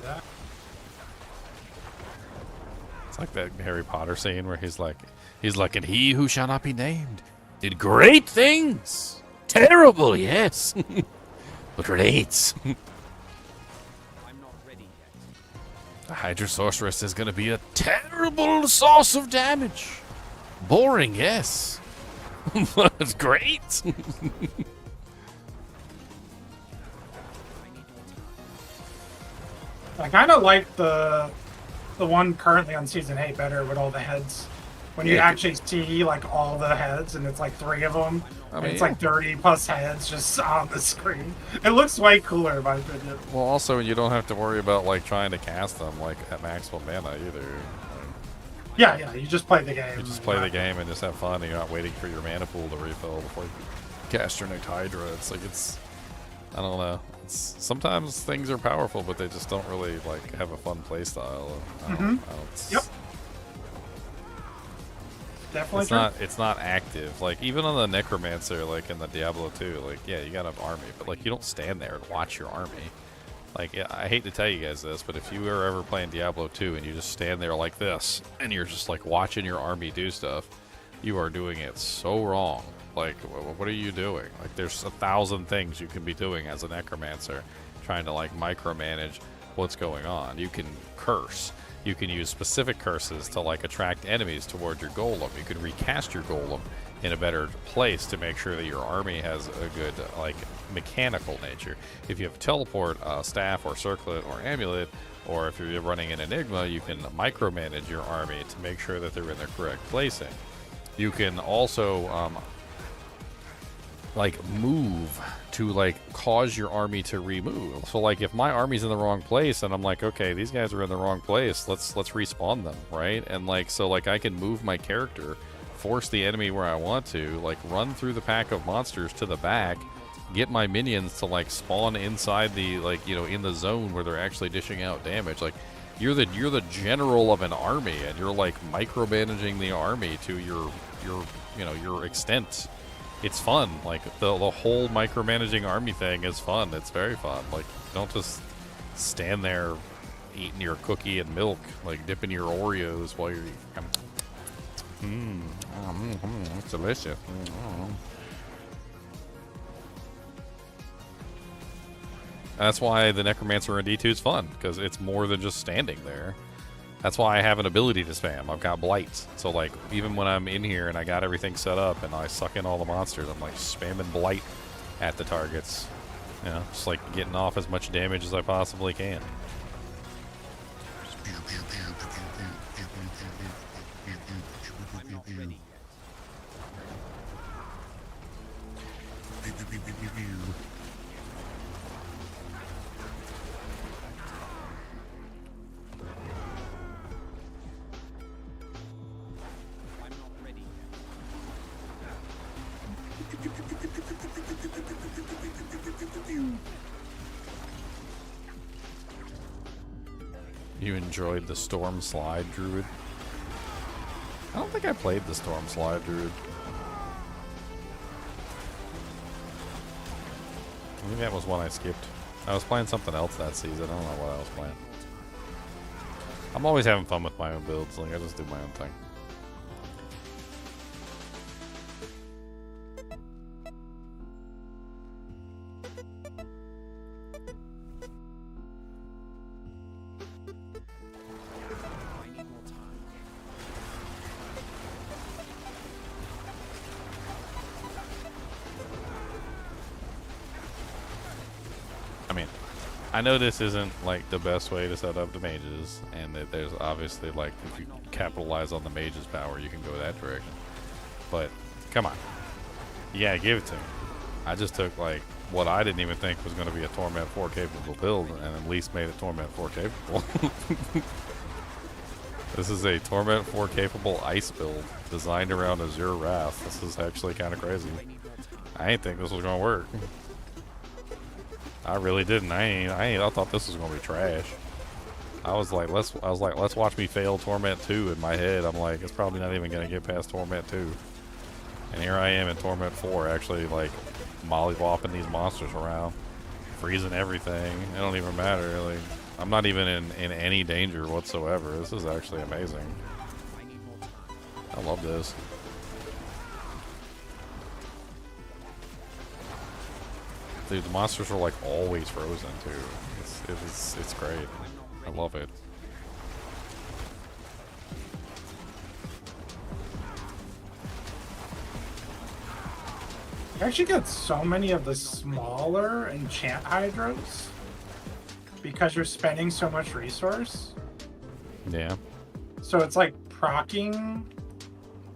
that? It's like that Harry Potter scene where he's like, and he who shall not be named did great things. Terrible, yes, but great. I'm not ready yet. The Hydra Sorceress is going to be a terrible source of damage. Boring, yes, but great. I need more time. I kind of like the one currently on season 8 better with all the heads. When you Yeah. actually see like all the heads, and it's like 3 of them, I and mean, it's like 30 plus heads just on the screen. It looks way cooler, in my opinion. well, also you don't have to worry about like trying to cast them like at maximum mana either. Yeah, you just play the game. You just play the game and just have fun, and you're not waiting for your mana pool to refill before you cast your next Hydra. It's like I don't know. Sometimes things are powerful, but they just don't really like have a fun play style. Yep. Definitely It's true. it's not active. Like even on the Necromancer, like in the Diablo 2, like yeah, you got an army, but like you don't stand there and watch your army. Like yeah, I hate to tell you guys this, but if you were ever playing Diablo 2 and you just stand there like this and you're just like watching your army do stuff, you are doing it so wrong. Like what are you doing? Like there's 1,000 things you can be doing as a Necromancer, trying to like micromanage what's going on. You can curse. You can use specific curses to like attract enemies toward your golem. You can recast your golem in a better place to make sure that your army has a good like mechanical nature. If you have teleport, staff, or circlet, or amulet, or if you're running an enigma, you can micromanage your army to make sure that they're in their correct placing. You can also like move to like cause your army to remove. So like if my army's in the wrong place and I'm like, okay, these guys are in the wrong place, let's respawn them, right? And like so like I can move my character, force the enemy where I want to, like run through the pack of monsters to the back, get my minions to like spawn inside the like, you know, in the zone where they're actually dishing out damage. Like you're the general of an army and you're like micromanaging the army to your you know, your extent. It's fun. Like the whole micromanaging army thing is fun. It's very fun. Like don't just stand there eating your cookie and milk, like dipping your Oreos while you're it's delicious. That's why the Necromancer in D2 is fun, because it's more than just standing there. That's why I have an ability to spam. I've got Blight. So, like, even when I'm in here and I got everything set up and I suck in all the monsters, I'm, like, spamming Blight at the targets. You know, just, like, getting off as much damage as I possibly can. I'm not ready yet. I'm not ready yet. You enjoyed the Storm Slide Druid? I don't think I played the Storm Slide Druid. Maybe that was one I skipped. I was playing something else that season. I don't know what I was playing. I'm always having fun with my own builds. Like, I just do my own thing. I need more time. I mean, I know this isn't like the best way to set up the mages, and that there's obviously like if you capitalize on the mage's power, you can go that direction. But come on, you gotta give it to me. I just took like what I didn't even think was going to be a Torment 4 capable build and at least made it Torment 4 capable. This is a Torment 4 capable ice build designed around Azure Raft. This is actually kind of crazy. I didn't think this was going to work. I really didn't. I thought this was going to be trash. I was like, let's watch me fail Torment 2 in my head. I'm like, it's probably not even going to get past Torment 2. And here I am in Torment 4 actually like mollywopping these monsters around, freezing everything. It don't even matter. Like, I'm not even in any danger whatsoever. This is actually amazing. I love this. Dude, the monsters are like always frozen too. It's great. I love it. You actually get so many of the smaller enchant hydros because you're spending so much resource. Yeah. So it's like proccing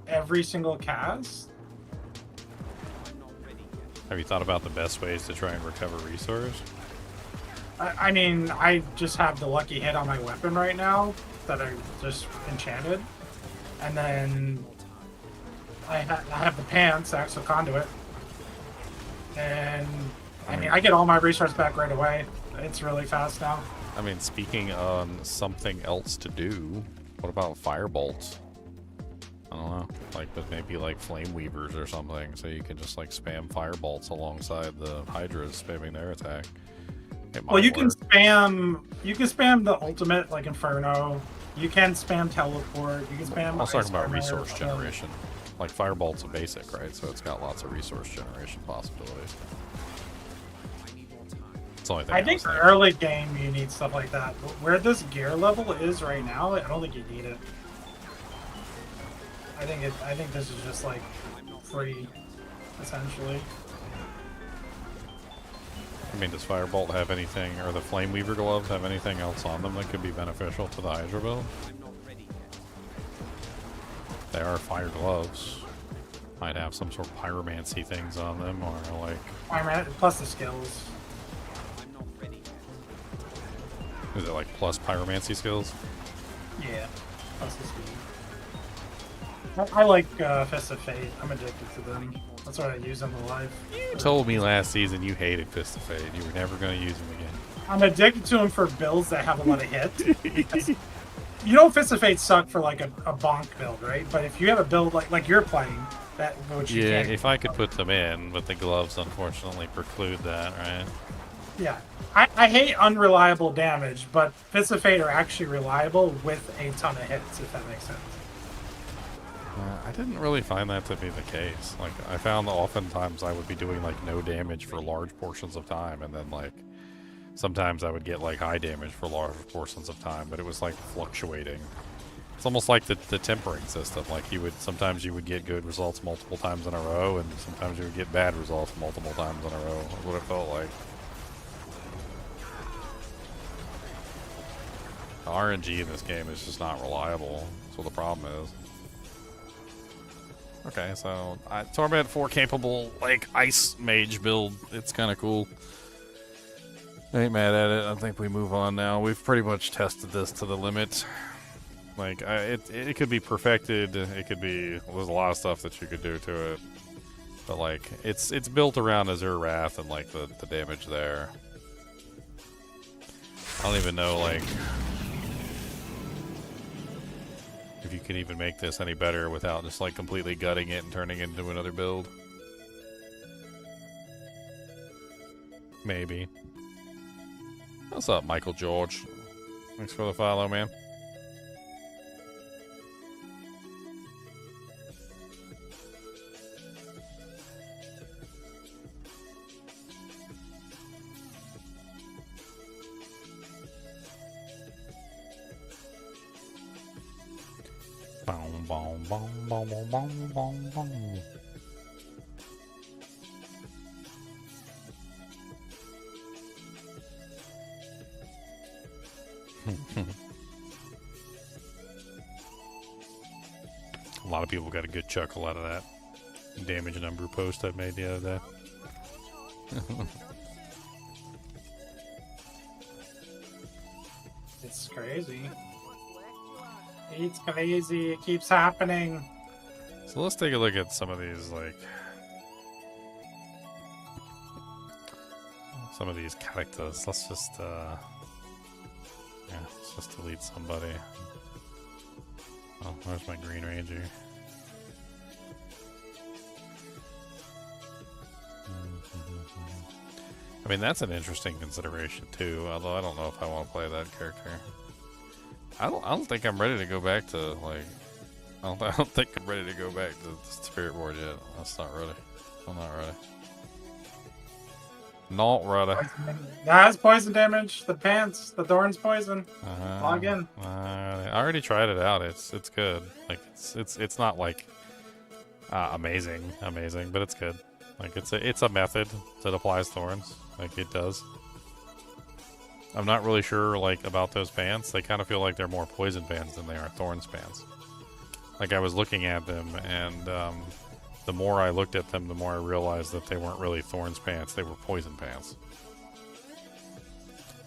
every single cast. Have you thought about the best ways to try and recover resource? I mean, I just have the lucky hit on my weapon right now that I just enchanted. And then I have the pants, Axel Conduit. And I mean, I get all my resource back right away. It's really fast now. I mean, speaking on something else to do, what about Firebolts? I don't know, like, but maybe like Flame Weavers or something, so you can just like spam Firebolts alongside the Hydras spamming their attack. Well, you can spam the ultimate like Inferno. You can spam teleport. You can spam. I was talking about Armor, resource generation. Like Firebolt's a basic, right? So it's got lots of resource generation possibilities. It's the only thing I think was thinking. early game you need stuff like that. But where this gear level is right now, I don't think you need it. I think this is just like free, essentially. I mean, does Firebolt have anything, or the Flame Weaver gloves have anything else on them that could be beneficial to the Hydra build? They are fire gloves. Might have some sort of pyromancy things on them, or like... Plus the skills. Is it like plus pyromancy skills? Yeah, plus the skills. I like Fist of Fate. I'm addicted to them. That's what I use in my life. You told me last season you hated Fist of Fate. You were never going to use them again. I'm addicted to them for builds that have a lot of hits. You know, Fist of Fate suck for like a bonk build, right? But if you have a build like you're playing, that which you Yeah, can't, if I could put them in, but the gloves unfortunately preclude that, right? yeah. I hate unreliable damage, but Fist of Fate are actually reliable with a ton of hits, if that makes sense. I didn't really find that to be the case. Like, I found that oftentimes I would be doing like no damage for large portions of time, and then like sometimes I would get like high damage for large portions of time, but it was like fluctuating. It's almost like the tempering system. Like sometimes you would get good results multiple times in a row, and sometimes you would get bad results multiple times in a row. That's what it felt like. The RNG in this game is just not reliable. That's what the problem is. Okay, so Torment 4 capable, like, ice mage build. It's kind of cool. I ain't mad at it. I think we move on now. We've pretty much tested this to the limit. Like, it could be perfected. It could be... Well, there's a lot of stuff that you could do to it. But, like, it's built around Azure Wrath and, like, the damage there. I don't even know, like... if you can even make this any better without just like completely gutting it and turning it into another build. Maybe. What's up, Michael George? Thanks for the follow, man. Boom, boom, boom, boom, boom, boom, boom. A lot of people got a good chuckle out of that damage number post I made the other day. It's crazy. It's crazy. It keeps happening. So let's take a look at some of these, like, some of these characters. Let's just, yeah, let's just delete somebody. Oh, where's my Green Ranger? I mean, that's an interesting consideration too. Although I don't know if I want to play that character. I don't think I'm ready to go back to like. I don't think I'm ready to go back to the Spirit Board yet. That's not ready. I'm not ready. Not ready. That has poison damage. The pants, the thorns poison. Log in. I already tried it out. It's good. Like it's not like amazing, but it's good. Like it's a method that applies thorns. Like it does. I'm not really sure like about those pants. They kind of feel like they're more poison pants than they are thorns pants. Like I was looking at them, and the more I looked at them, the more I realized that they weren't really thorns pants. They were poison pants.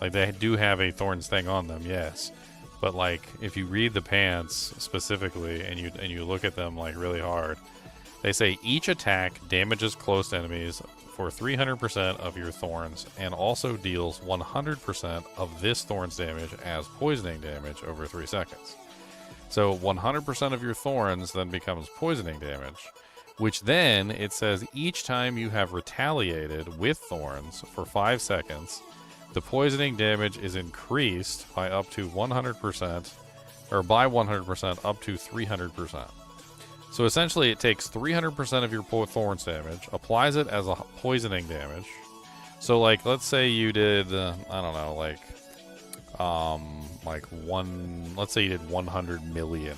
Like they do have a thorns thing on them, yes, but like if you read the pants specifically and you look at them like really hard, they say each attack damages close enemies for 300% of your thorns and also deals 100% of this thorns damage as poisoning damage over 3 seconds. So 100% of your thorns then becomes poisoning damage, which then it says each time you have retaliated with thorns for 5 seconds, the poisoning damage is increased by up to 100%, or by 100% up to 300%. So essentially it takes 300% of your thorns damage, applies it as a poisoning damage. So like, let's say you did, I don't know, let's say you did 100 million,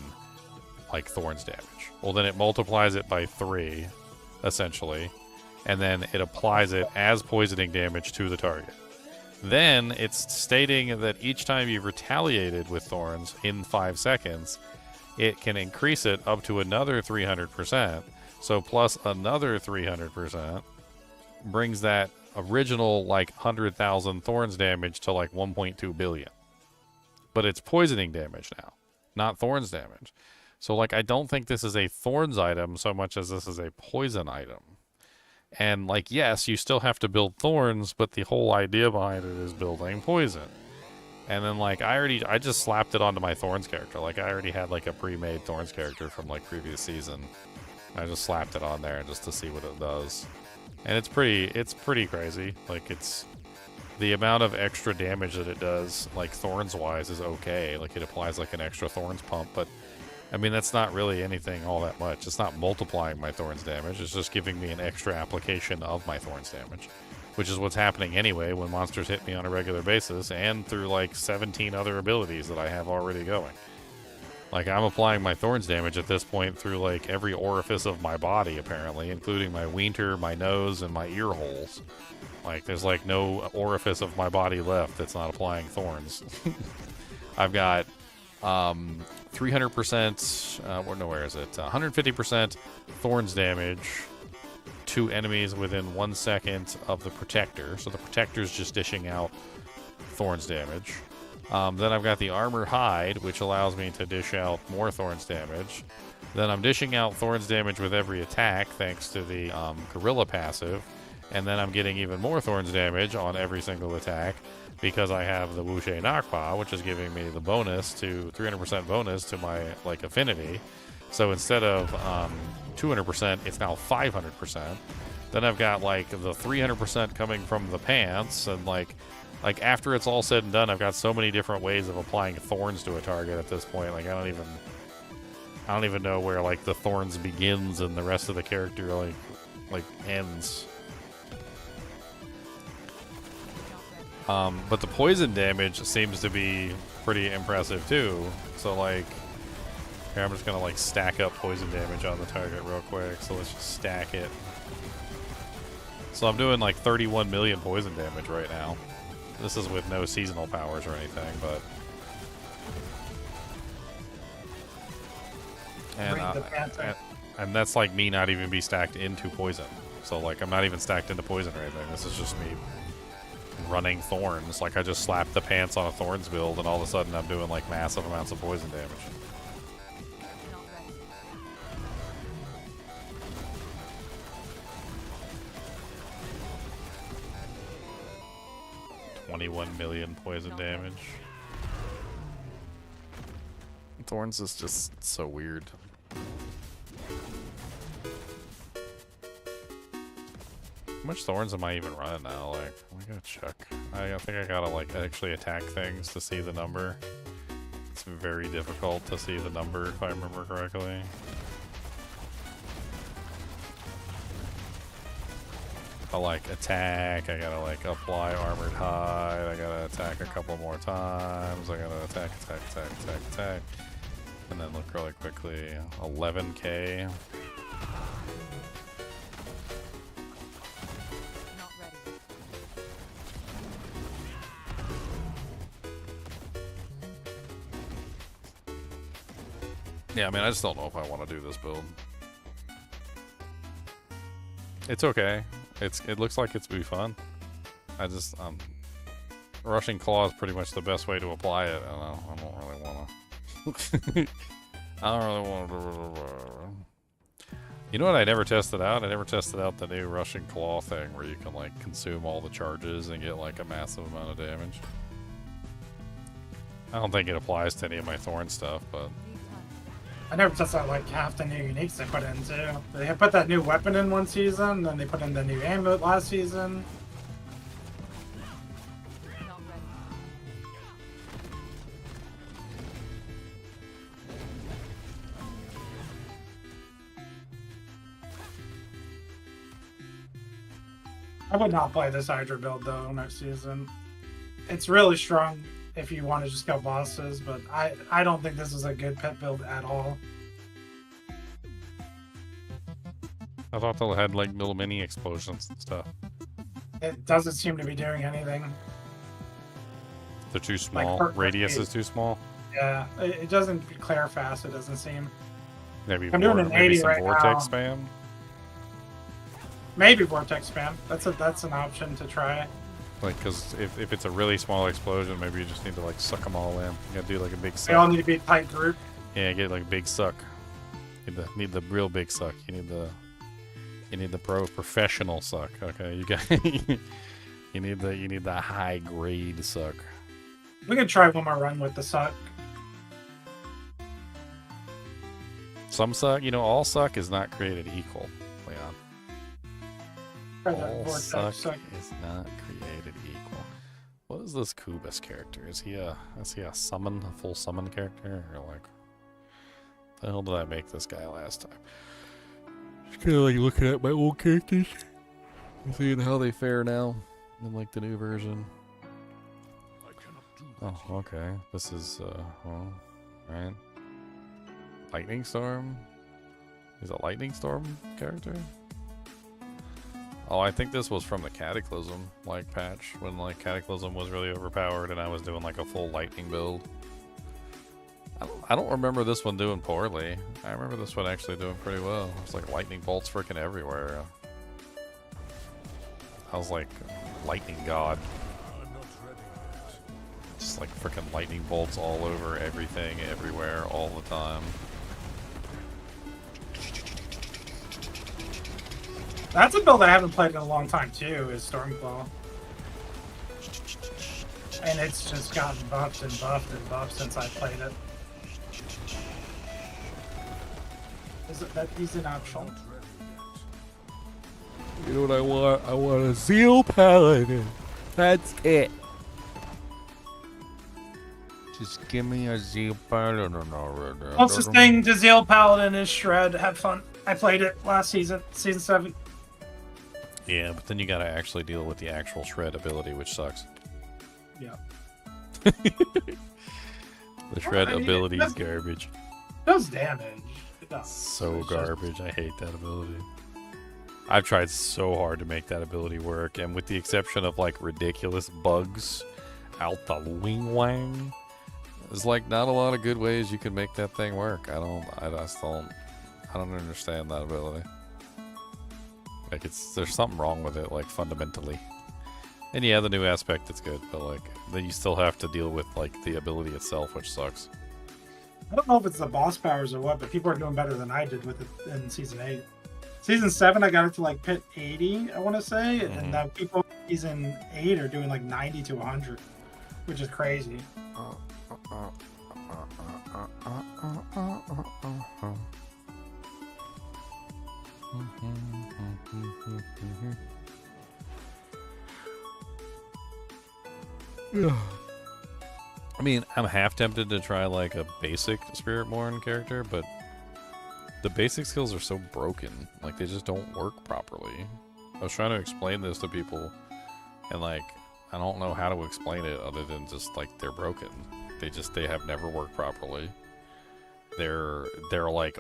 like, thorns damage. Well, then it multiplies it by 3, essentially, and then it applies it as poisoning damage to the target. Then it's stating that each time you've retaliated with thorns in 5 seconds, it can increase it up to another 300%. So plus another 300% brings that original, like, 100,000 thorns damage to, like, 1.2 billion. But it's poisoning damage now, not thorns damage. So, like, I don't think this is a thorns item so much as this is a poison item. And, like, yes, you still have to build thorns, but the whole idea behind it is building poison. And then, like, I just slapped it onto my thorns character. Like, I already had, like, a pre-made thorns character from, like, previous season. I just slapped it on there just to see what it does. And it's pretty crazy. Like, it's the amount of extra damage that it does, like, thorns wise, is okay. Like, it applies like an extra thorns pump, but I mean, that's not really anything all that much. It's not multiplying my thorns damage. It's just giving me an extra application of my thorns damage, which is what's happening anyway when monsters hit me on a regular basis and through like 17 other abilities that I have already going. Like, I'm applying my thorns damage at this point through like every orifice of my body, apparently, including my weenter, my nose, and my ear holes. Like, there's like no orifice of my body left that's not applying thorns. I've got 300%, where is it? 150% thorns damage to enemies within 1 second of the protector. So the protector's just dishing out thorns damage. Then I've got the armor hide, which allows me to dish out more thorns damage. Then I'm dishing out thorns damage with every attack thanks to the gorilla passive. And then I'm getting even more thorns damage on every single attack because I have the Wuxie Nakpa, which is giving me the bonus to 300% bonus to my like affinity. So instead of 200%, it's now 500%. Then I've got like the 300% coming from the pants, and like after it's all said and done, I've got so many different ways of applying thorns to a target at this point. Like I don't even know where like the thorns begins and the rest of the character like ends. But the poison damage seems to be pretty impressive too. So like, here I'm just gonna like stack up poison damage on the target real quick. So let's just stack it. So I'm doing like 31 million poison damage right now. This is with no seasonal powers or anything, but and that's like me not even be stacked into poison. So like I'm not even stacked into poison or anything. This is just me running thorns. Like I just slapped the pants on a thorns build, and all of a sudden I'm doing like massive amounts of poison damage. Not ready. 21 million poison damage. Thorns is just so weird. How much thorns am I even running now? Like, I gotta check. I think I gotta like actually attack things to see the number. It's very difficult to see the number if I remember correctly. I like attack, I gotta like apply armored hide, I gotta attack a couple more times, I gotta attack, and then look really quickly. 11k. Not ready. Yeah, I mean, I just don't know if I want to do this build. It's okay. It looks like it's be fun. I just rushing claw is pretty much the best way to apply it. I don't really want to. I don't really want to. You know what? I never tested out. I never tested out the new rushing claw thing where you can like consume all the charges and get like a massive amount of damage. I don't think it applies to any of my thorn stuff, but. I never tested out like half the new uniques they put in too. They put that new weapon in one season, then they put in the new amulet last season. Not ready. I would not play this Hydra build though next season. It's really strong if you want to just go bosses, but I don't think this is a good pet build at all. I thought they had like little mini explosions and stuff. It doesn't seem to be doing anything. They're too small. Like Radius is too small. Yeah, it doesn't clear fast, it doesn't seem. Maybe I'm doing an maybe 80 some right vortex now. spam. Maybe Vortex Spam. That's an option to try. Like, because if it's a really small explosion, maybe you just need to like suck them all in. You gotta do like a big They all suck. need to be a tight group. Yeah, get like a big suck. Need the real big suck. You need the professional suck. Okay, you got you need the high grade suck. We could try one more run with the suck. Some suck, all suck is not created equal, Leon. Try that All Vortex suck suck. is not created equal. What is this Kubus character? Is he a full summon character? Or like, the hell did I make this guy last time? Just kinda like looking at my old characters. Seeing how they fare now. In like the new version. Oh, okay. This is right. Lightning Storm? He's a Lightning Storm character? Oh, I think this was from the Cataclysm like patch when like Cataclysm was really overpowered and I was doing like a full lightning build. I don't remember this one doing poorly. I remember this one actually doing pretty well. It's like lightning bolts freaking everywhere. I was like lightning god. Just like freaking lightning bolts all over everything, everywhere, all the time. That's a build I haven't played in a long time too, is Stormclaw. And it's just gotten buffed and buffed and buffed since I played it. Is it that he's an option? You know what I want? I want a Zeal Paladin. That's it. Just give me a Zeal Paladin. Closest thing to Zeal Paladin is Shred. Have fun. I played it last season, season 7. Yeah, but then you gotta actually deal with the actual shred ability, which sucks. Yeah. The shred I mean, ability is that's- garbage. It does damage. It does. So It's just- garbage. I hate that ability. I've tried so hard to make that ability work, and with the exception of like ridiculous bugs out the wing wang, there's like not a lot of good ways you can make that thing work. I don't understand that ability. Like there's something wrong with it, like fundamentally. And yeah, the new aspect it's good, but like then you still have to deal with like the ability itself, which sucks. I don't know if it's the boss powers or what, but people are doing better than I did with it in season 8. Season 7, I got it to like pit 80, I want to say, and now people in season 8 are doing like 90 to 100, which is crazy. I mean, I'm half tempted to try like a basic Spiritborn character, but the basic skills are so broken. Like, they just don't work properly. I was trying to explain this to people, and like, I don't know how to explain it other than just like they're broken. They have never worked properly. They're like,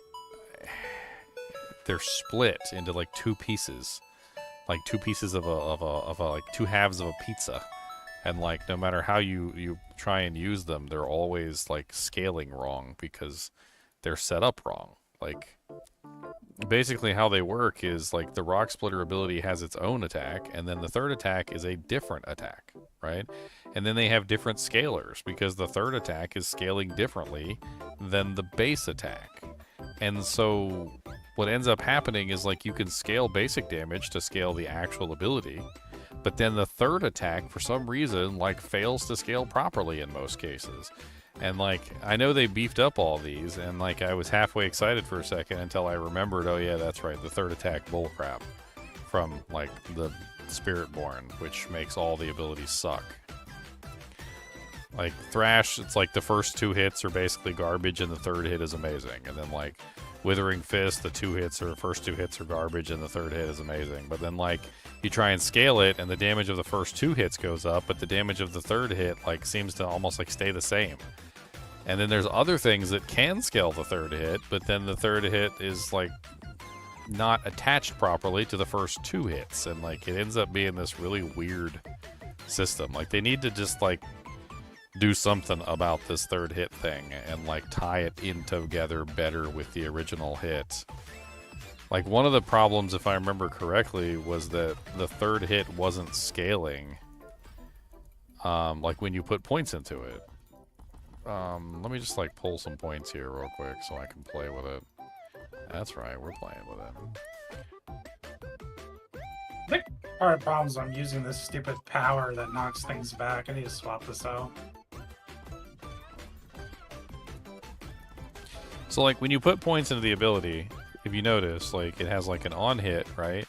they're split into like two pieces, like two pieces of a like two halves of a pizza. And like, no matter how you try and use them, they're always like scaling wrong because they're set up wrong. Like, basically how they work is like the rock splitter ability has its own attack, and then the third attack is a different attack, right? And then they have different scalars because the third attack is scaling differently than the base attack. And so what ends up happening is like you can scale basic damage to scale the actual ability, but then the third attack, for some reason, like fails to scale properly in most cases. And like, I know they beefed up all these, and like I was halfway excited for a second until I remembered, oh yeah, that's right, the third attack bullcrap from like the Spiritborn, which makes all the abilities suck. Like Thrash, it's like the first 2 hits are basically garbage and the third hit is amazing. And then like Withering Fist, the first 2 hits are garbage and the third hit is amazing. But then like you try and scale it and the damage of the first 2 hits goes up, but the damage of the third hit like seems to almost like stay the same. And then there's other things that can scale the third hit, but then the third hit is like not attached properly to the first 2 hits, and like it ends up being this really weird system. Like they need to just like do something about this third hit thing and like tie it in together better with the original hit. Like one of the problems, if I remember correctly, was that the third hit wasn't scaling like when you put points into it. Let me just like pull some points here real quick so I can play with it. That's right, we're playing with it. I think part of the problem is I'm using this stupid power that knocks things back. I need to swap this out. So like when you put points into the ability, if you notice, like it has like an on hit, right?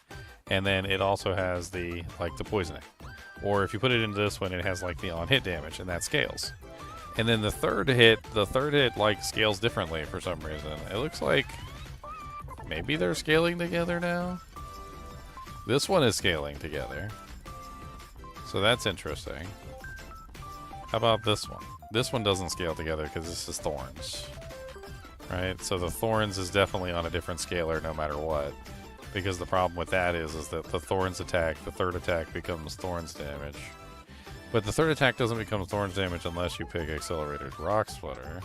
And then it also has the like the poisoning. Or if you put it into this one, it has like the on hit damage, and that scales. And then the third hit like scales differently for some reason. It looks like maybe they're scaling together now. This one is scaling together. So that's interesting. How about this one? This one doesn't scale together because this is Thorns. Right? So the Thorns is definitely on a different scaler no matter what. Because the problem with that is that the Thorns attack, the third attack becomes Thorns damage. But the third attack doesn't become Thorns damage unless you pick Accelerated Rock Splitter.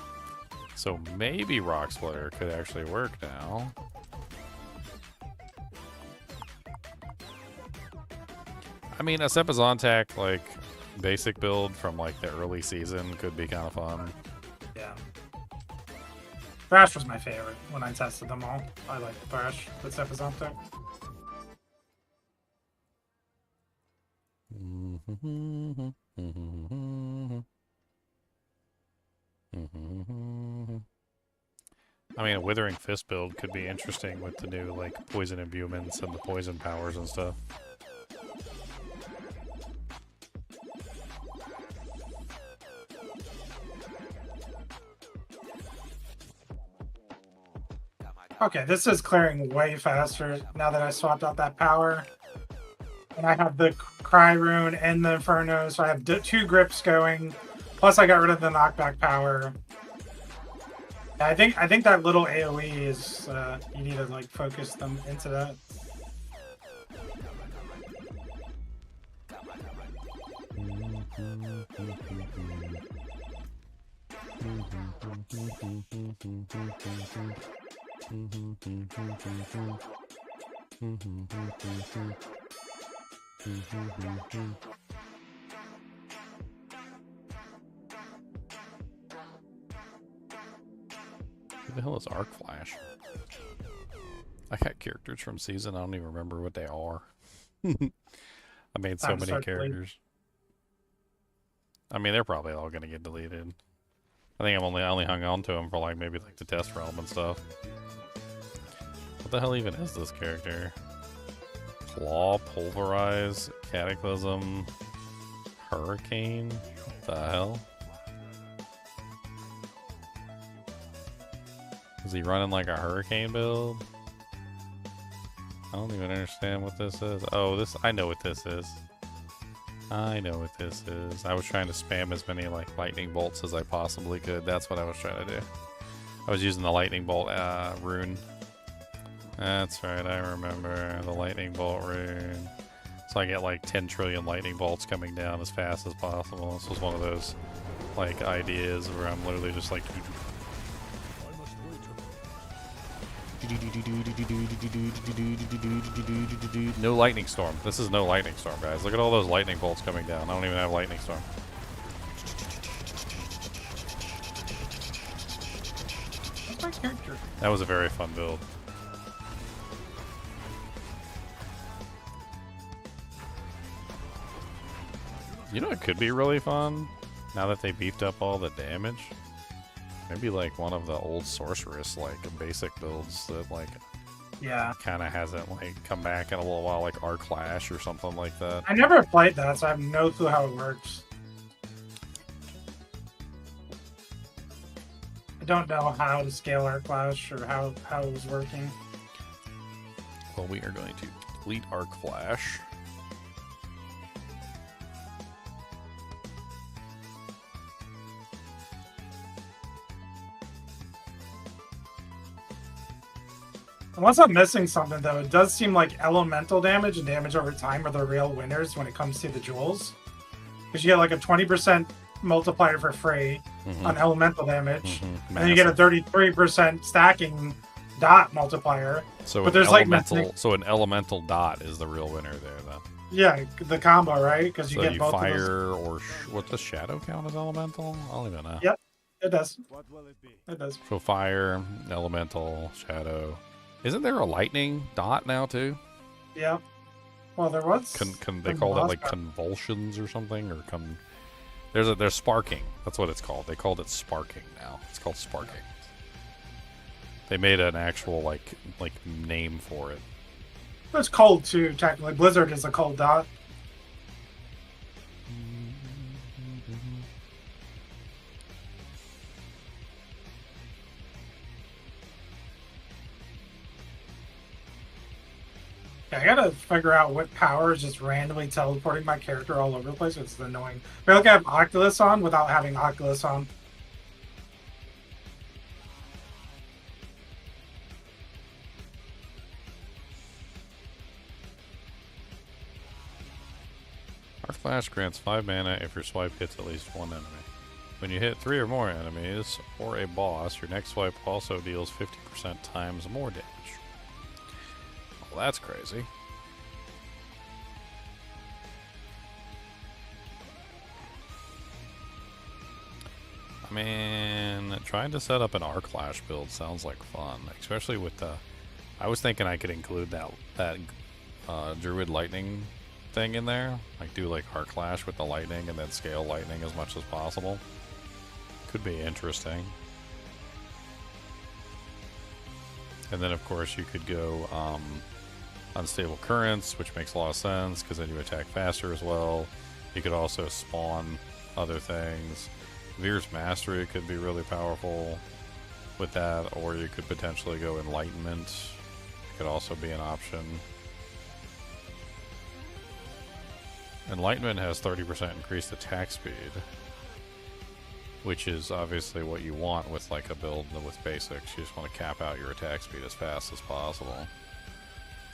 So maybe Rock Splitter could actually work now. I mean, a Sepizontac, like, basic build from, like, the early season could be kind of fun. Yeah. Thrash was my favorite when I tested them all. I like Thrash with Sepizontac. I mean, a Withering Fist build could be interesting with the new, like, poison imbuements and the poison powers and stuff. Okay, this is clearing way faster now that I swapped out that power. And I have the Cry Rune and the Inferno, so I have 2 grips going. Plus I got rid of the knockback power. I think that little AoE is, you need to like focus them into that. Who the hell is Arc Flash? I got characters from season. I don't even remember what they are. I made so Time to many start deleting. characters. I mean, they're probably all gonna get deleted. I think I only hung on to them for like maybe like the test realm and stuff. What the hell even is this character? Claw, Pulverize, Cataclysm, Hurricane? What the hell? Is he running like a hurricane build? I don't even understand what this is. Oh, this, I know what this is. I know what this is. I was trying to spam as many like lightning bolts as I possibly could. That's what I was trying to do. I was using the lightning bolt rune. That's right, I remember the lightning bolt rune. So I get like 10 trillion lightning bolts coming down as fast as possible. This was one of those like ideas where I'm literally just like no lightning storm. This is no lightning storm, guys. Look at all those lightning bolts coming down. I don't even have lightning storm. What's my character? That was a very fun build. You know it could be really fun now that they beefed up all the damage? Maybe like one of the old sorceress like basic builds that like Yeah. kind of hasn't like come back in a little while, like Arc Clash or something like that. I never played that, so I have no clue how it works. I don't know how to scale our Clash or how it was working. Well, we are going to delete Arc Flash. Unless I'm missing something, though, it does seem like elemental damage and damage over time are the real winners when it comes to the jewels. Because you get like a 20% multiplier for free on elemental damage, and then you get a 33% stacking dot multiplier. So but an there's like elemental, so an elemental dot is the real winner there, then. yeah, the combo, right? Because you So get you both of those. fire or what does shadow count as elemental? I don't even know. Yep, it does. What will it be? It does. So fire, elemental, shadow. Isn't there a lightning dot now too? Yeah. Well, there was. They call that like convulsions or something, or there's sparking. That's what it's called. They called it sparking now. It's called sparking. They made an actual like name for it. It's cold too, technically. Blizzard is a cold dot. Yeah, I gotta figure out what power is just randomly teleporting my character all over the place. It's annoying. I feel like I have Oculus on without having Oculus on. Our flash grants 5 mana if your swipe hits at least one enemy. When you hit 3 or more enemies or a boss, your next swipe also deals 50% times more damage. Well, that's crazy. I mean, trying to set up an Arc Flash build sounds like fun, especially with the. I was thinking I could include that Druid Lightning thing in there, like do like Arc Flash with the lightning and then scale lightning as much as possible. Could be interesting. And then of course you could go Unstable Currents, which makes a lot of sense because then you attack faster as well. You could also spawn other things. Veer's Mastery could be really powerful with that, or you could potentially go Enlightenment. It could also be an option. Enlightenment has 30% increased attack speed, which is obviously what you want with like a build with basics. You just want to cap out your attack speed as fast as possible.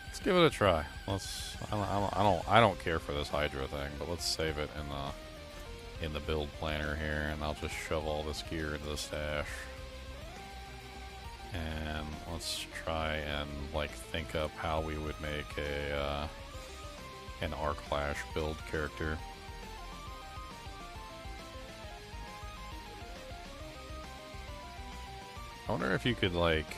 Let's give it a try. I don't care for this Hydra thing, but let's save it in the build planner here, and I'll just shove all this gear into the stash. And let's try and like think up how we would make a an R-Clash build character. I wonder if you could like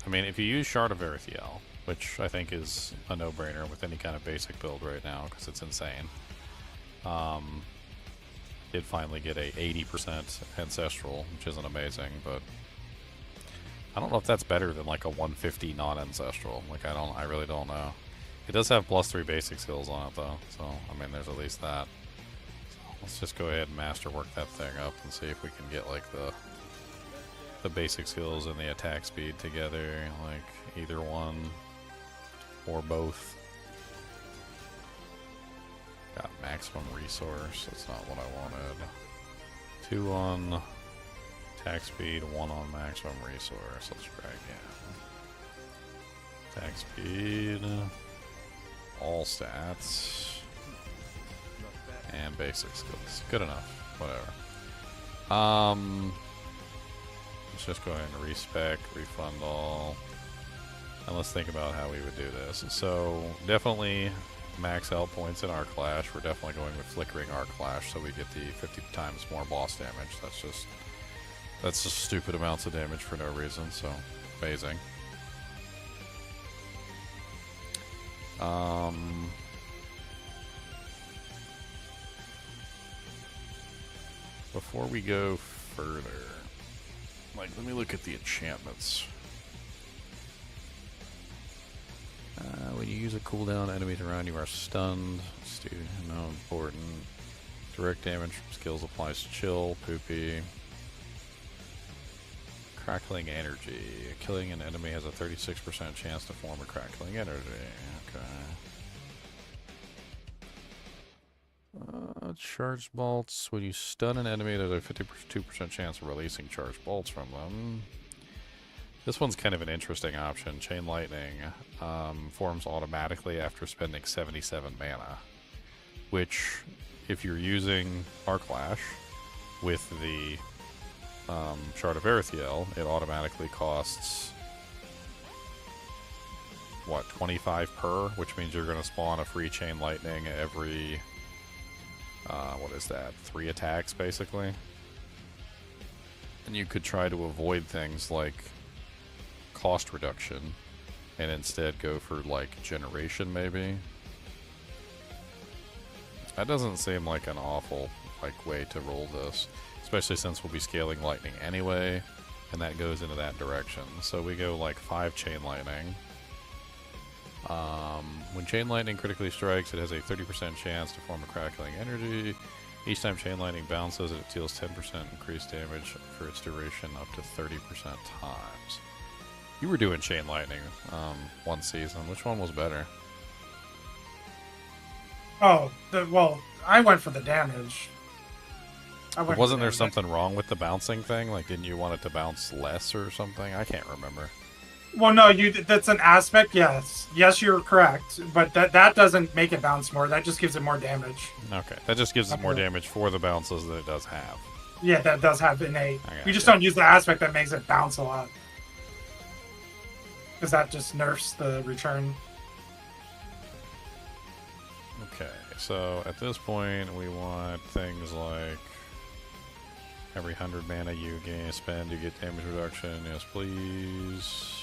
I mean, if you use Shard of Erythiel, which I think is a no-brainer with any kind of basic build right now, because it's insane. Did finally get a 80% Ancestral, which isn't amazing, but I don't know if that's better than like a 150 non-Ancestral. Like, I really don't know. It does have +3 basic skills on it, though, so, I mean, there's at least that. So let's just go ahead and masterwork that thing up and see if we can get, like, the basic skills and the attack speed together, like either one or both. Got maximum resource, that's not what I wanted. 2 on attack speed, 1 on maximum resource. Let's try again. Attack speed, all stats, and basic skills. Good enough, whatever. Let's just go ahead and respec, refund all, and let's think about how we would do this. So definitely max out points in R-Clash. We're definitely going with flickering R-Clash, so we get the 50 times more boss damage. That's just stupid amounts of damage for no reason. So amazing. Before we go further. Like, let me look at the enchantments. When you use a cooldown, enemies around you are stunned. Let's do, no important. Direct damage from skills applies to chill, poopy. Crackling energy. Killing an enemy has a 36% chance to form a crackling energy. Okay. Charged bolts. When you stun an enemy, there's a 52% chance of releasing charged bolts from them. This one's kind of an interesting option. Chain Lightning forms automatically after spending 77 mana. Which, if you're using R-Clash with the Shard of Erythiel, it automatically costs, what, 25 per? Which means you're going to spawn a free Chain Lightning every... what is that? 3 attacks, basically. And you could try to avoid things like cost reduction and instead go for, like, generation, maybe. That doesn't seem like an awful, like, way to roll this. Especially since we'll be scaling lightning anyway, and that goes into that direction. So we go, like, 5 Chain Lightning. When Chain Lightning critically strikes, it has a 30% chance to form a crackling energy. Each time Chain Lightning bounces, it deals 10% increased damage for its duration up to 30% times. You were doing Chain Lightning one season. Which one was better? Oh, well, I went for the damage. Wasn't there something wrong with the bouncing thing? Like, didn't you want it to bounce less or something? I can't remember. Well, no, that's an aspect, yes. Yes, you're correct. But that doesn't make it bounce more. That just gives it more damage. Okay. That just gives it more damage for the bounces that it does have. Yeah, that does have innate. Okay, You just don't use the aspect that makes it bounce a lot. Because that just nerfs the return. Okay, so at this point, we want things like every 100 mana you spend, you get damage reduction. Yes, please.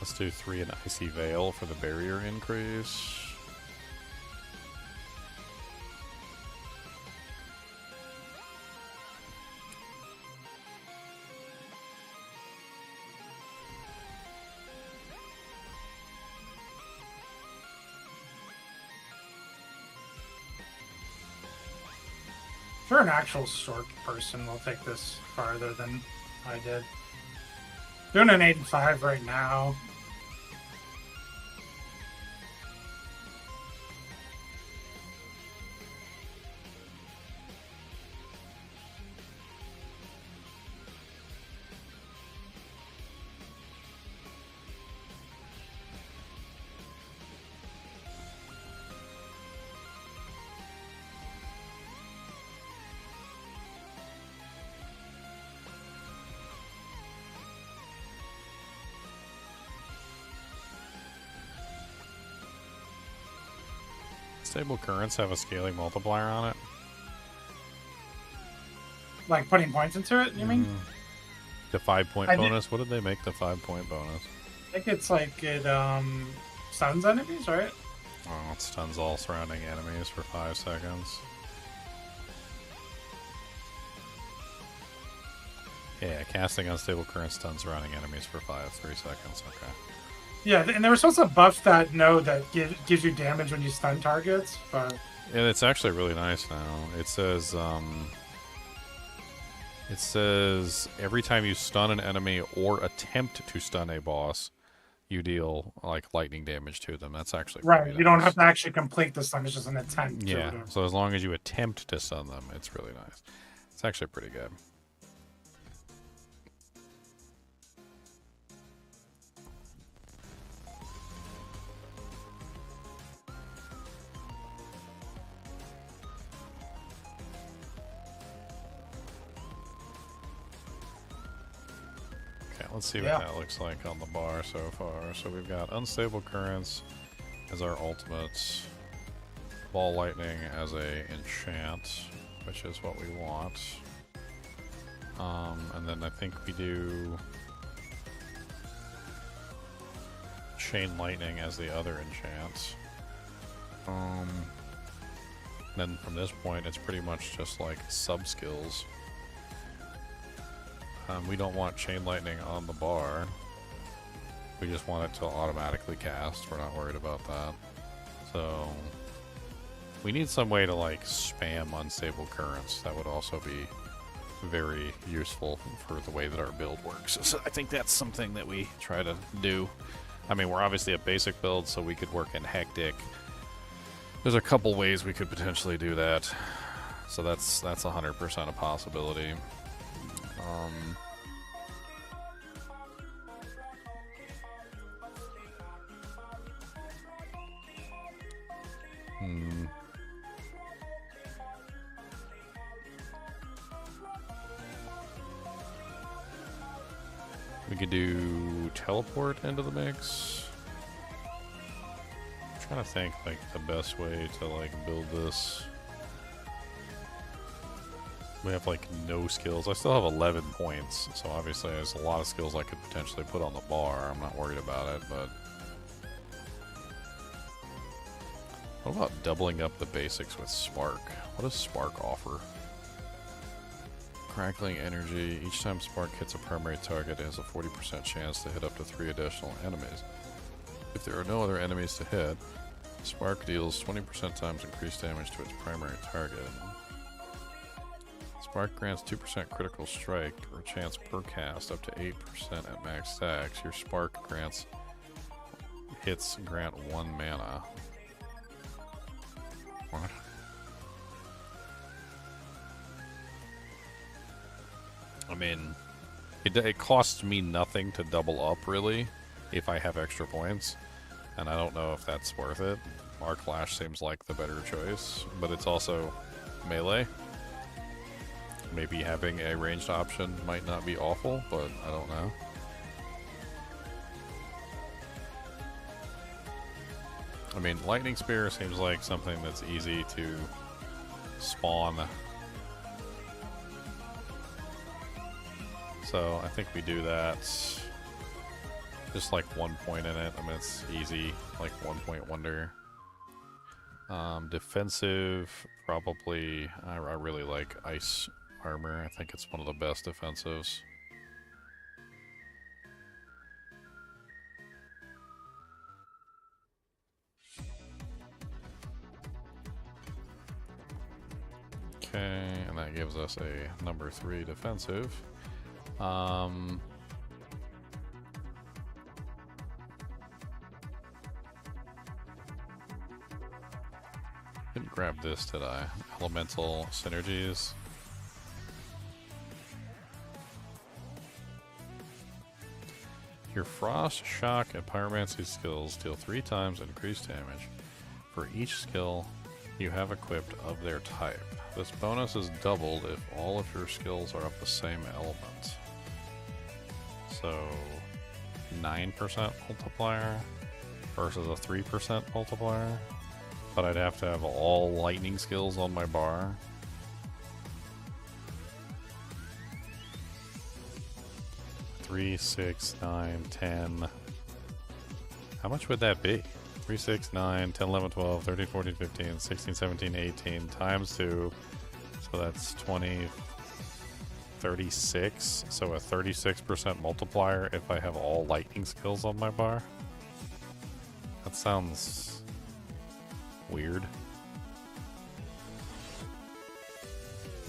Let's do 3 in Icy Veil for the barrier increase. Sure, an actual Sorc person will take this farther than I did. Doing an 85 right now. unstable currents have a scaling multiplier on it? Like putting points into it, you mean? The 5-point I did- bonus? What did they make the 5-point bonus? I think it's like it stuns enemies, right? Oh, it stuns all surrounding enemies for 5 seconds. Yeah, casting unstable current stuns surrounding enemies for 3 seconds. Okay. Yeah, and they were supposed to buff that node that gives you damage when you stun targets, but And it's actually really nice now. It says every time you stun an enemy or attempt to stun a boss, you deal like lightning damage to them. That's actually right, pretty you don't nice. have to actually complete the stun; it's just an attempt. Yeah, To so as long as you attempt to stun them, it's really nice. It's actually pretty good. Okay, let's see what Yeah. that looks like on the bar so far. So we've got unstable currents as our ultimates, ball lightning as a enchant, which is what we want. And then I think we do chain lightning as the other enchant. Then from this point, it's pretty much just like sub skills. We don't want chain lightning on the bar. We just want it to automatically cast. We're not worried about that. So we need some way to like spam unstable currents. That would also be very useful for the way that our build works. So I think that's something that we try to do. I mean, we're obviously a basic build, so we could work in hectic. There's a couple ways we could potentially do that. So that's 100% a possibility. We could do teleport into the mix. I'm trying to think like the best way to like build this. We have like no skills. I still have 11 points, so obviously there's a lot of skills I could potentially put on the bar. I'm not worried about it, but what about doubling up the basics with Spark? What does Spark offer? Crackling energy. Each time Spark hits a primary target, it has a 40% chance to hit up to 3 additional enemies. If there are no other enemies to hit, Spark deals 20% times increased damage to its primary target. Spark grants 2% critical strike or chance per cast up to 8% at max stacks. Your Spark grants hits grant 1 mana. What? I mean, it costs me nothing to double up, really, if I have extra points. And I don't know if that's worth it. Arc Lash seems like the better choice, but it's also melee. Maybe having a ranged option might not be awful, but I don't know. I mean, Lightning Spear seems like something that's easy to spawn. So I think we do that. Just like 1 point in it. I mean, it's easy, like 1 point wonder. Defensive, probably. I really like Ice Armor. I think it's one of the best defensives. Okay, and that gives us a number 3 defensive. Didn't grab this, did I? Elemental synergies. Your Frost, Shock, and Pyromancy skills deal 3 times increased damage for each skill you have equipped of their type. This bonus is doubled if all of your skills are of the same element. So 9% multiplier versus a 3% multiplier. but I'd have to have all lightning skills on my bar. Three, 6, 9, 10. How much would that be? 3, 6, 9, 10, 11, 12, 13, 14, 15, 16, 17, 18 times 2. So that's 20, 36. So a 36% multiplier if I have all lightning skills on my bar. That sounds weird.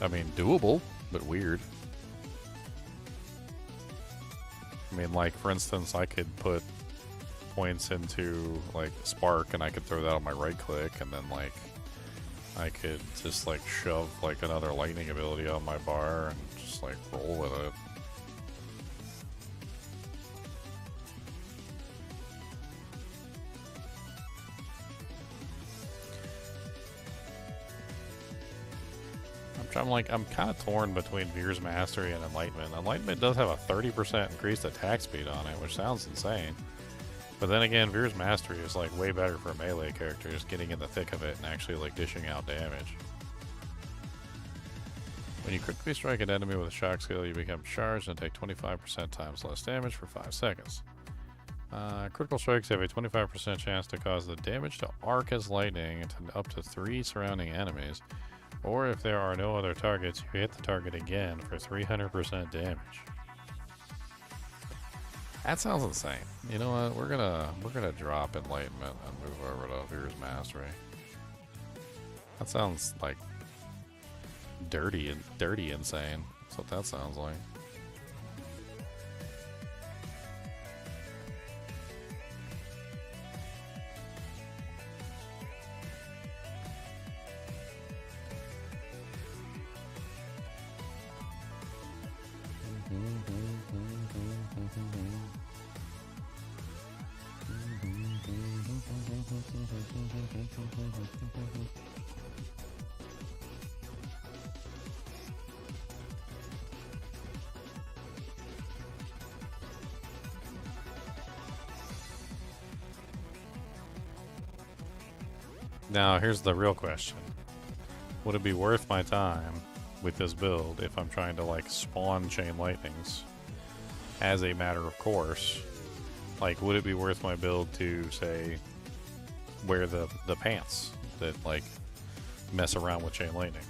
I mean, doable, but weird. I mean, like, for instance, I could put points into, like, Spark, and I could throw that on my right click, and then, like, I could just, like, shove, like, another lightning ability on my bar and just, like, roll with it. I'm kind of torn between Veer's Mastery and Enlightenment. Enlightenment does have a 30% increased attack speed on it, which sounds insane. But then again, Veer's Mastery is like way better for a melee character, just getting in the thick of it and actually like dishing out damage. When you critically strike an enemy with a shock skill, you become charged and take 25% times less damage for 5 seconds. Critical strikes have a 25% chance to cause the damage to arc as lightning to up to 3 surrounding enemies. Or if there are no other targets, you hit the target again for 300% damage. That sounds insane. You know what? We're gonna drop Enlightenment and move over to Veer's Mastery. That sounds like dirty insane. That's what that sounds like. Now, here's the real question. Would it be worth my time with this build if I'm trying to, like, spawn Chain Lightnings as a matter of course? Like, would it be worth my build to, say, wear the pants that, like, mess around with Chain Lightning?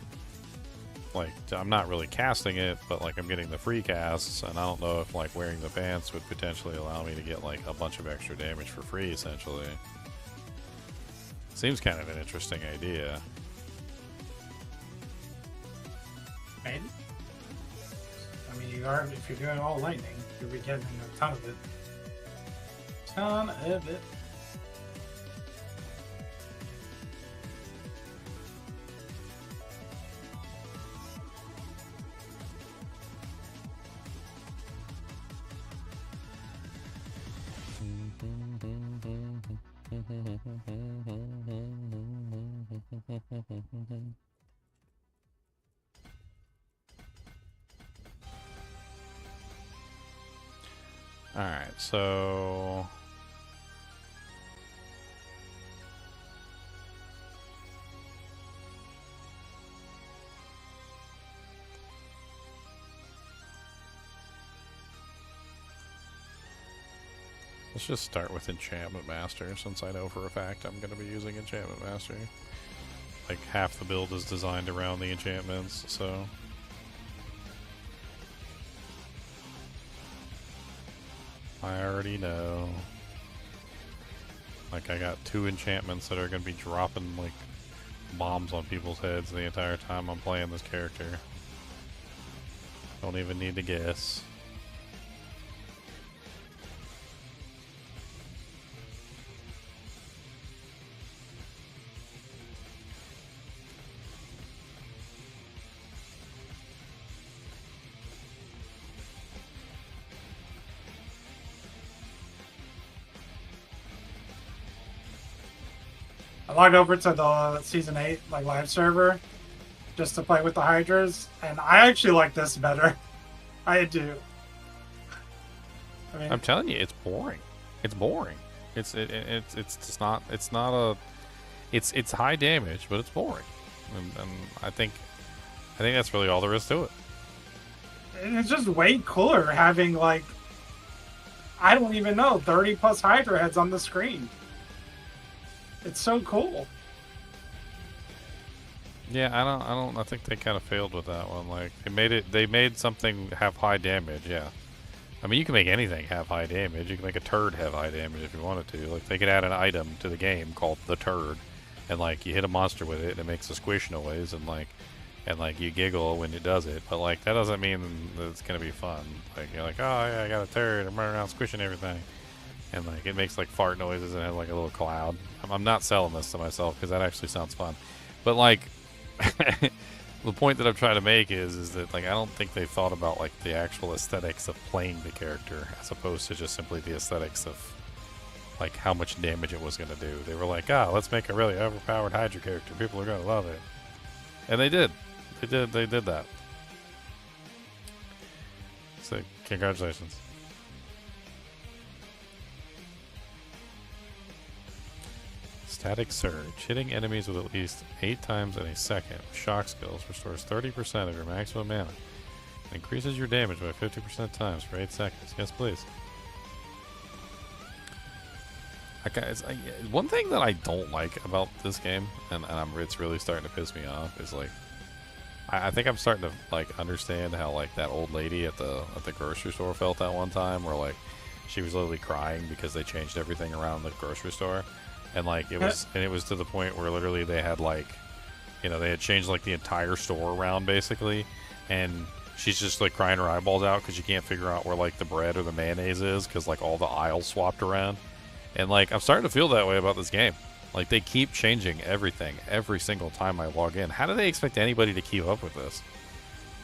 Like, I'm not really casting it, but, like, I'm getting the free casts, and I don't know if, like, wearing the pants would potentially allow me to get, like, a bunch of extra damage for free, essentially. Seems kind of an interesting idea. Maybe. I mean, if you're doing all lightning, you'll be getting a ton of it. Ton of it. Alright, so... let's just start with Enchantment Master, since I know for a fact I'm going to be using Enchantment Master. Like, half the build is designed around the enchantments, so... I already know. Like, I got 2 enchantments that are going to be dropping, like, bombs on people's heads the entire time I'm playing this character. Don't even need to guess. I logged over to the Season 8 like live server just to play with the Hydras, and I actually like this better. I do. I mean, I'm telling you, it's boring. It's boring. It's just not. It's not a. it's high damage, but it's boring. And I think that's really all there is to it. And it's just way cooler having, like, I don't even know, 30 plus Hydra heads on the screen. It's so cool. Yeah, I think they kind of failed with that one. Like, they made something have high damage, yeah. I mean, you can make anything have high damage. You can make a turd have high damage if you wanted to. Like, they could add an item to the game called the turd, and like, you hit a monster with it, and it makes a squish noise, and like, you giggle when it does it. But like, that doesn't mean that it's gonna be fun. Like, you're like, oh yeah, I got a turd, I'm running around squishing everything, and like, it makes like fart noises and has like a little cloud. I'm not selling this to myself because that actually sounds fun, but like. The point that I'm trying to make is that like I don't think they thought about like the actual aesthetics of playing the character as opposed to just simply the aesthetics of like how much damage it was going to do. They were like, let's make a really overpowered Hydra character. People are going to love it, and they did. They did that. So congratulations. Static Surge. Hitting enemies with at least 8 times in a second. Shock skills restores 30% of your maximum mana. Increases your damage by 50% times for 8 seconds. Yes, please. One thing that I don't like about this game, and it's really starting to piss me off, is like I think I'm starting to like understand how like that old lady at the grocery store felt that one time, where like she was literally crying because they changed everything around the grocery store. And like it was to the point where literally they had like, you know, they had changed like the entire store around basically, and she's just like crying her eyeballs out because she can't figure out where like the bread or the mayonnaise is because like all the aisles swapped around. And like I'm starting to feel that way about this game. Like they keep changing everything every single time I log in. How do they expect anybody to keep up with this?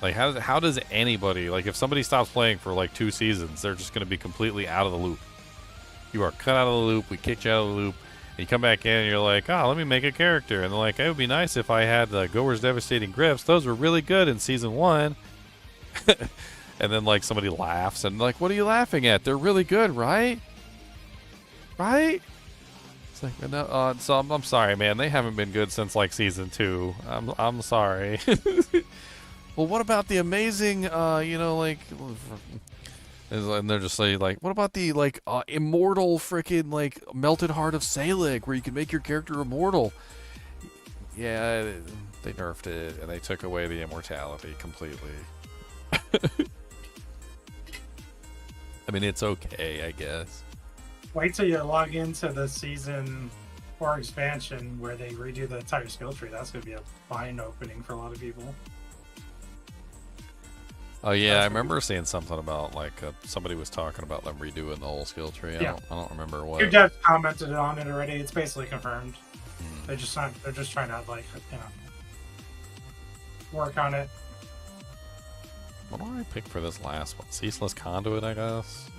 Like how does anybody, like if somebody stops playing for like 2 seasons, they're just going to be completely out of the loop. You are cut out of the loop. We kicked you out of the loop. You come back in and you're like, let me make a character. And they're like, it would be nice if I had the Goer's Devastating Grips. Those were really good in Season 1. And then, like, somebody laughs and like, what are you laughing at? They're really good, right? Right? It's like, no, so I'm sorry, man. They haven't been good since, like, Season 2. I'm sorry. Well, what about the amazing, you know, like... And they're just like, what about the like immortal freaking like Melted Heart of Selig, where you can make your character immortal? Yeah, they nerfed it and they took away the immortality completely. I mean, it's okay, I guess. Wait till you log into the Season 4 expansion where they redo the entire skill tree. That's going to be a fine opening for a lot of people. Oh yeah, I remember seeing something about like somebody was talking about them redoing the whole skill tree. I don't remember what. Your dev commented on it already. It's basically confirmed. They're just trying to like, you know, work on it. What do I pick for this last one? Ceaseless Conduit, I guess.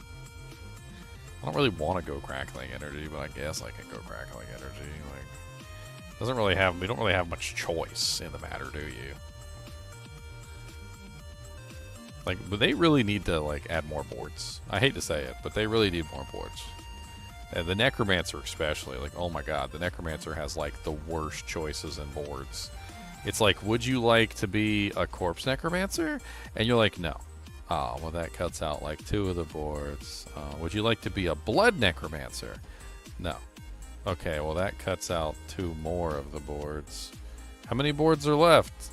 I don't really want to go Crackling Energy, but I guess I can go Crackling Energy. Like, we don't really have much choice in the matter, do you? Like, but they really need to like add more boards. I hate to say it, but they really need more boards. And the Necromancer especially, like, oh my god, the Necromancer has like the worst choices in boards. It's like, would you like to be a Corpse Necromancer? And you're like, no. Oh, well that cuts out like 2 of the boards. Would you like to be a Blood Necromancer? No. Okay, well that cuts out 2 more of the boards. How many boards are left?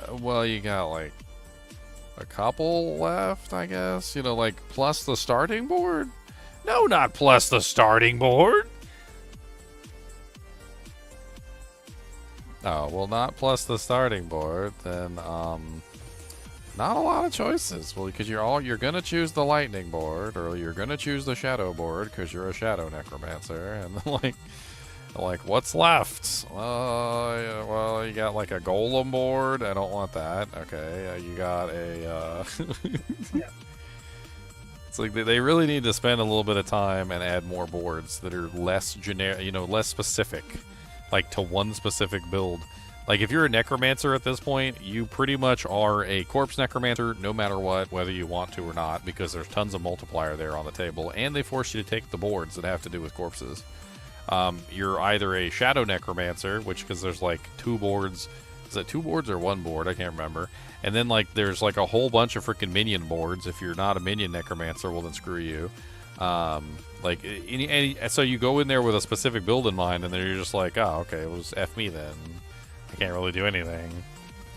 Well, you got like a couple left, I guess. You know, like plus the starting board? No, not plus the starting board. Oh, well, not plus the starting board. Then, not a lot of choices. Well, because you're gonna choose the lightning board, or you're gonna choose the shadow board because you're a shadow necromancer, and then, like what's left? Yeah, well, you got like a golem board. I don't want that. Okay, you got a. Yeah. It's like they really need to spend a little bit of time and add more boards that are less generic, you know, less specific, like to one specific build. Like if you're a necromancer at this point, you pretty much are a corpse necromancer no matter what, whether you want to or not, because there's tons of multiplier there on the table, and they force you to take the boards that have to do with corpses. You're either a Shadow Necromancer, which because there's like 2 boards. Is it 2 boards or 1 board? I can't remember. And then like there's like a whole bunch of freaking minion boards. If you're not a minion Necromancer, well then screw you. So you go in there with a specific build in mind, and then you're just like, oh, okay, well, just F me then. I can't really do anything.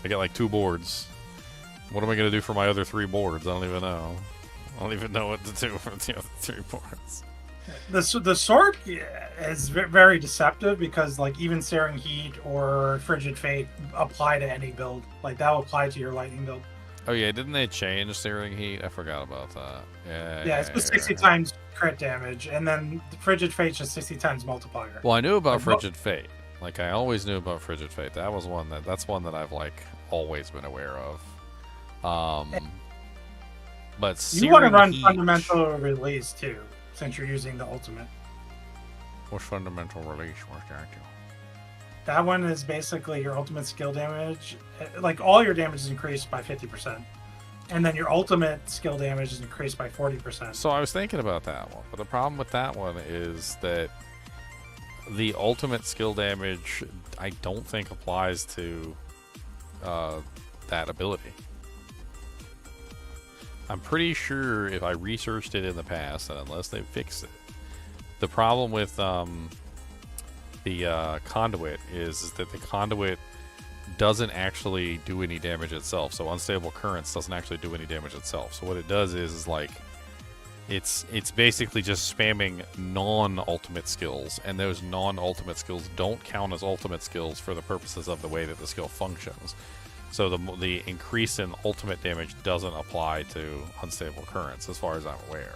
I get like 2 boards. What am I going to do for my other 3 boards? I don't even know. I don't even know what to do for the other 3 boards. The Sorc is very deceptive because like even Searing Heat or Frigid Fate apply to any build. Like that will apply to your lightning build. Oh yeah, didn't they change Searing Heat? I forgot about that. Yeah, it's just 60 times crit damage, and then the Frigid Fate's just 60 times multiplier. Well, I knew about Like, Frigid Fate. Like I always knew about Frigid Fate. That's one that I've like always been aware of. But You want to Searing run Heat- fundamental release too, since you're using the ultimate. What's fundamental release? What's that do? That one is basically your ultimate skill damage. Like all your damage is increased by 50%. And then your ultimate skill damage is increased by 40%. So I was thinking about that one, but the problem with that one is that the ultimate skill damage I don't think applies to that ability. I'm pretty sure if I researched it in the past, and unless they fixed it, the problem with the conduit is that the conduit doesn't actually do any damage itself. So unstable currents doesn't actually do any damage itself. So what it does is like it's basically just spamming non-ultimate skills, and those non-ultimate skills don't count as ultimate skills for the purposes of the way that the skill functions. So the increase in ultimate damage doesn't apply to unstable currents, as far as I'm aware.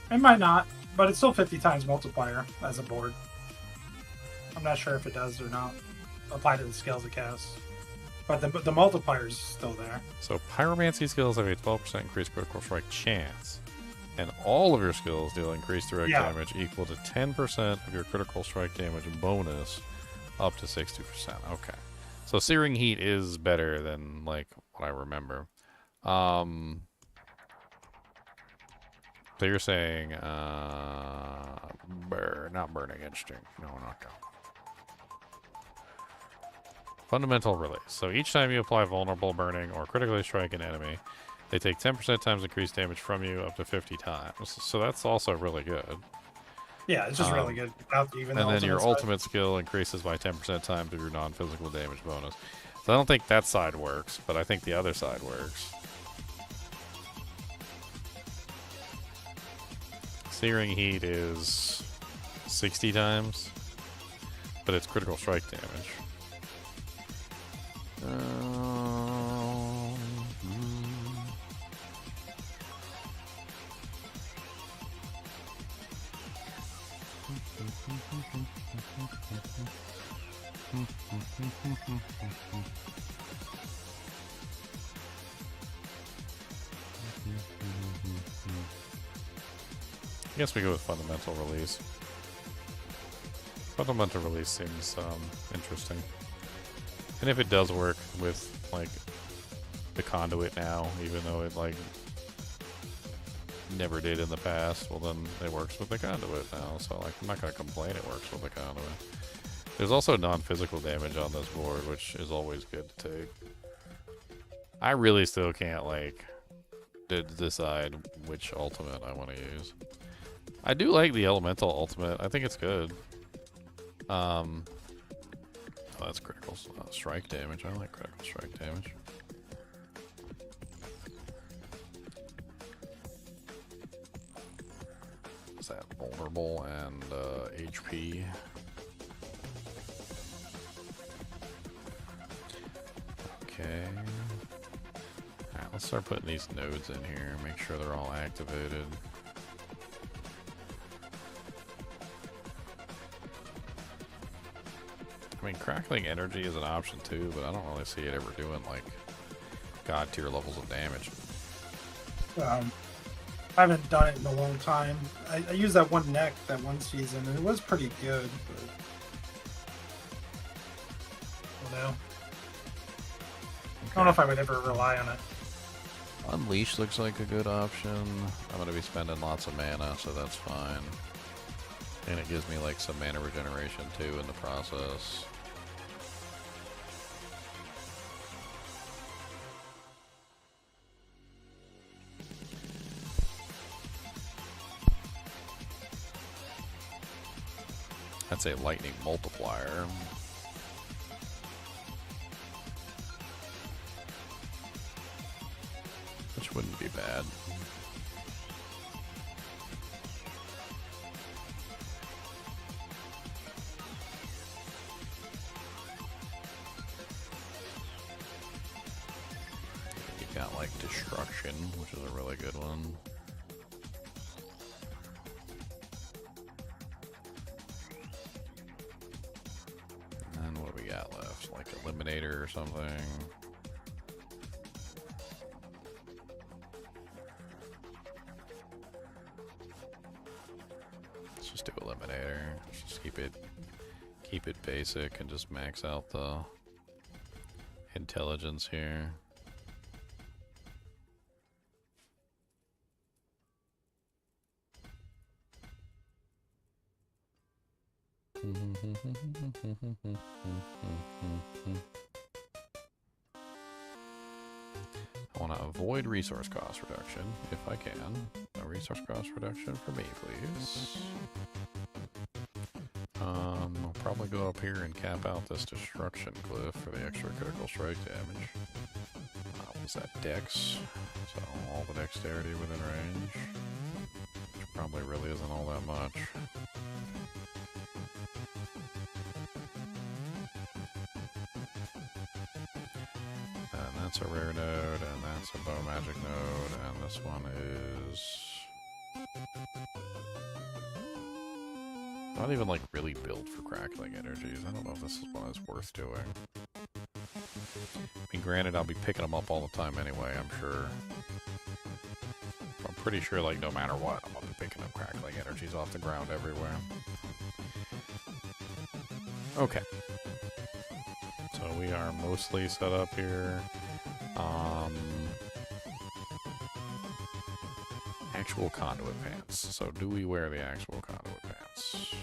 It might not, but it's still 50 times multiplier as a board. I'm not sure if it does or not apply to the skills it casts. But the multiplier is still there. So pyromancy skills have a 12% increased critical strike chance, and all of your skills deal increased direct damage equal to 10% of your critical strike damage bonus, up to 60%. Okay, so Searing Heat is better than like what I remember. So you're saying not burning instinct? No, not that. Fundamental release. So each time you apply vulnerable, burning, or critically strike an enemy, they take 10% times increased damage from you up to 50 times. So that's also really good. Yeah, it's just really good. Without even and the then your side. ultimate skill increases by 10% times of your non-physical damage bonus. So I don't think that side works, but I think the other side works. Searing Heat is 60 times, but it's critical strike damage. I guess we go with fundamental release. Fundamental release seems interesting. And if it does work with like the conduit now, even though it like never did in the past, well then it works with the conduit now. So like I'm not gonna complain it works with the conduit. There's also non-physical damage on this board, which is always good to take. I really still can't like decide which ultimate I want to use. I do like the elemental ultimate. I think it's good. Oh, that's critical strike damage. I like critical strike damage. Is that vulnerable and HP? Okay. Alright, let's start putting these nodes in here. Make sure they're all activated. I mean, crackling energy is an option too, but I don't really see it ever doing like god tier levels of damage. I haven't done it in a long time. I used that one neck that one season, and it was pretty good. But I don't know. I don't know if I would ever rely on it. Unleash looks like a good option. I'm going to be spending lots of mana, so that's fine. And it gives me like some mana regeneration too in the process. That's a lightning multiplier. Which wouldn't be bad. You got like destruction, which is a really good one. And what do we got left? Like Eliminator or something. Let's just do Eliminator. Let's just keep it basic and just max out the intelligence here. I want to avoid resource cost reduction if I can. A resource cost reduction for me, please. I'll probably go up here and cap out this destruction cliff for the extra critical strike damage. What was that? Dex. So all the dexterity within range. Which probably really isn't all that much. And that's a rare node, and that's a bow magic node, and this one is not even like really built for crackling energies. I don't know if this is one is worth doing. I mean, granted, I'll be picking them up all the time anyway, I'm sure. I'm pretty sure, like, no matter what, I'm gonna be picking up crackling energies off the ground everywhere. Okay. So we are mostly set up here. Actual conduit pants. So do we wear the actual conduit pants?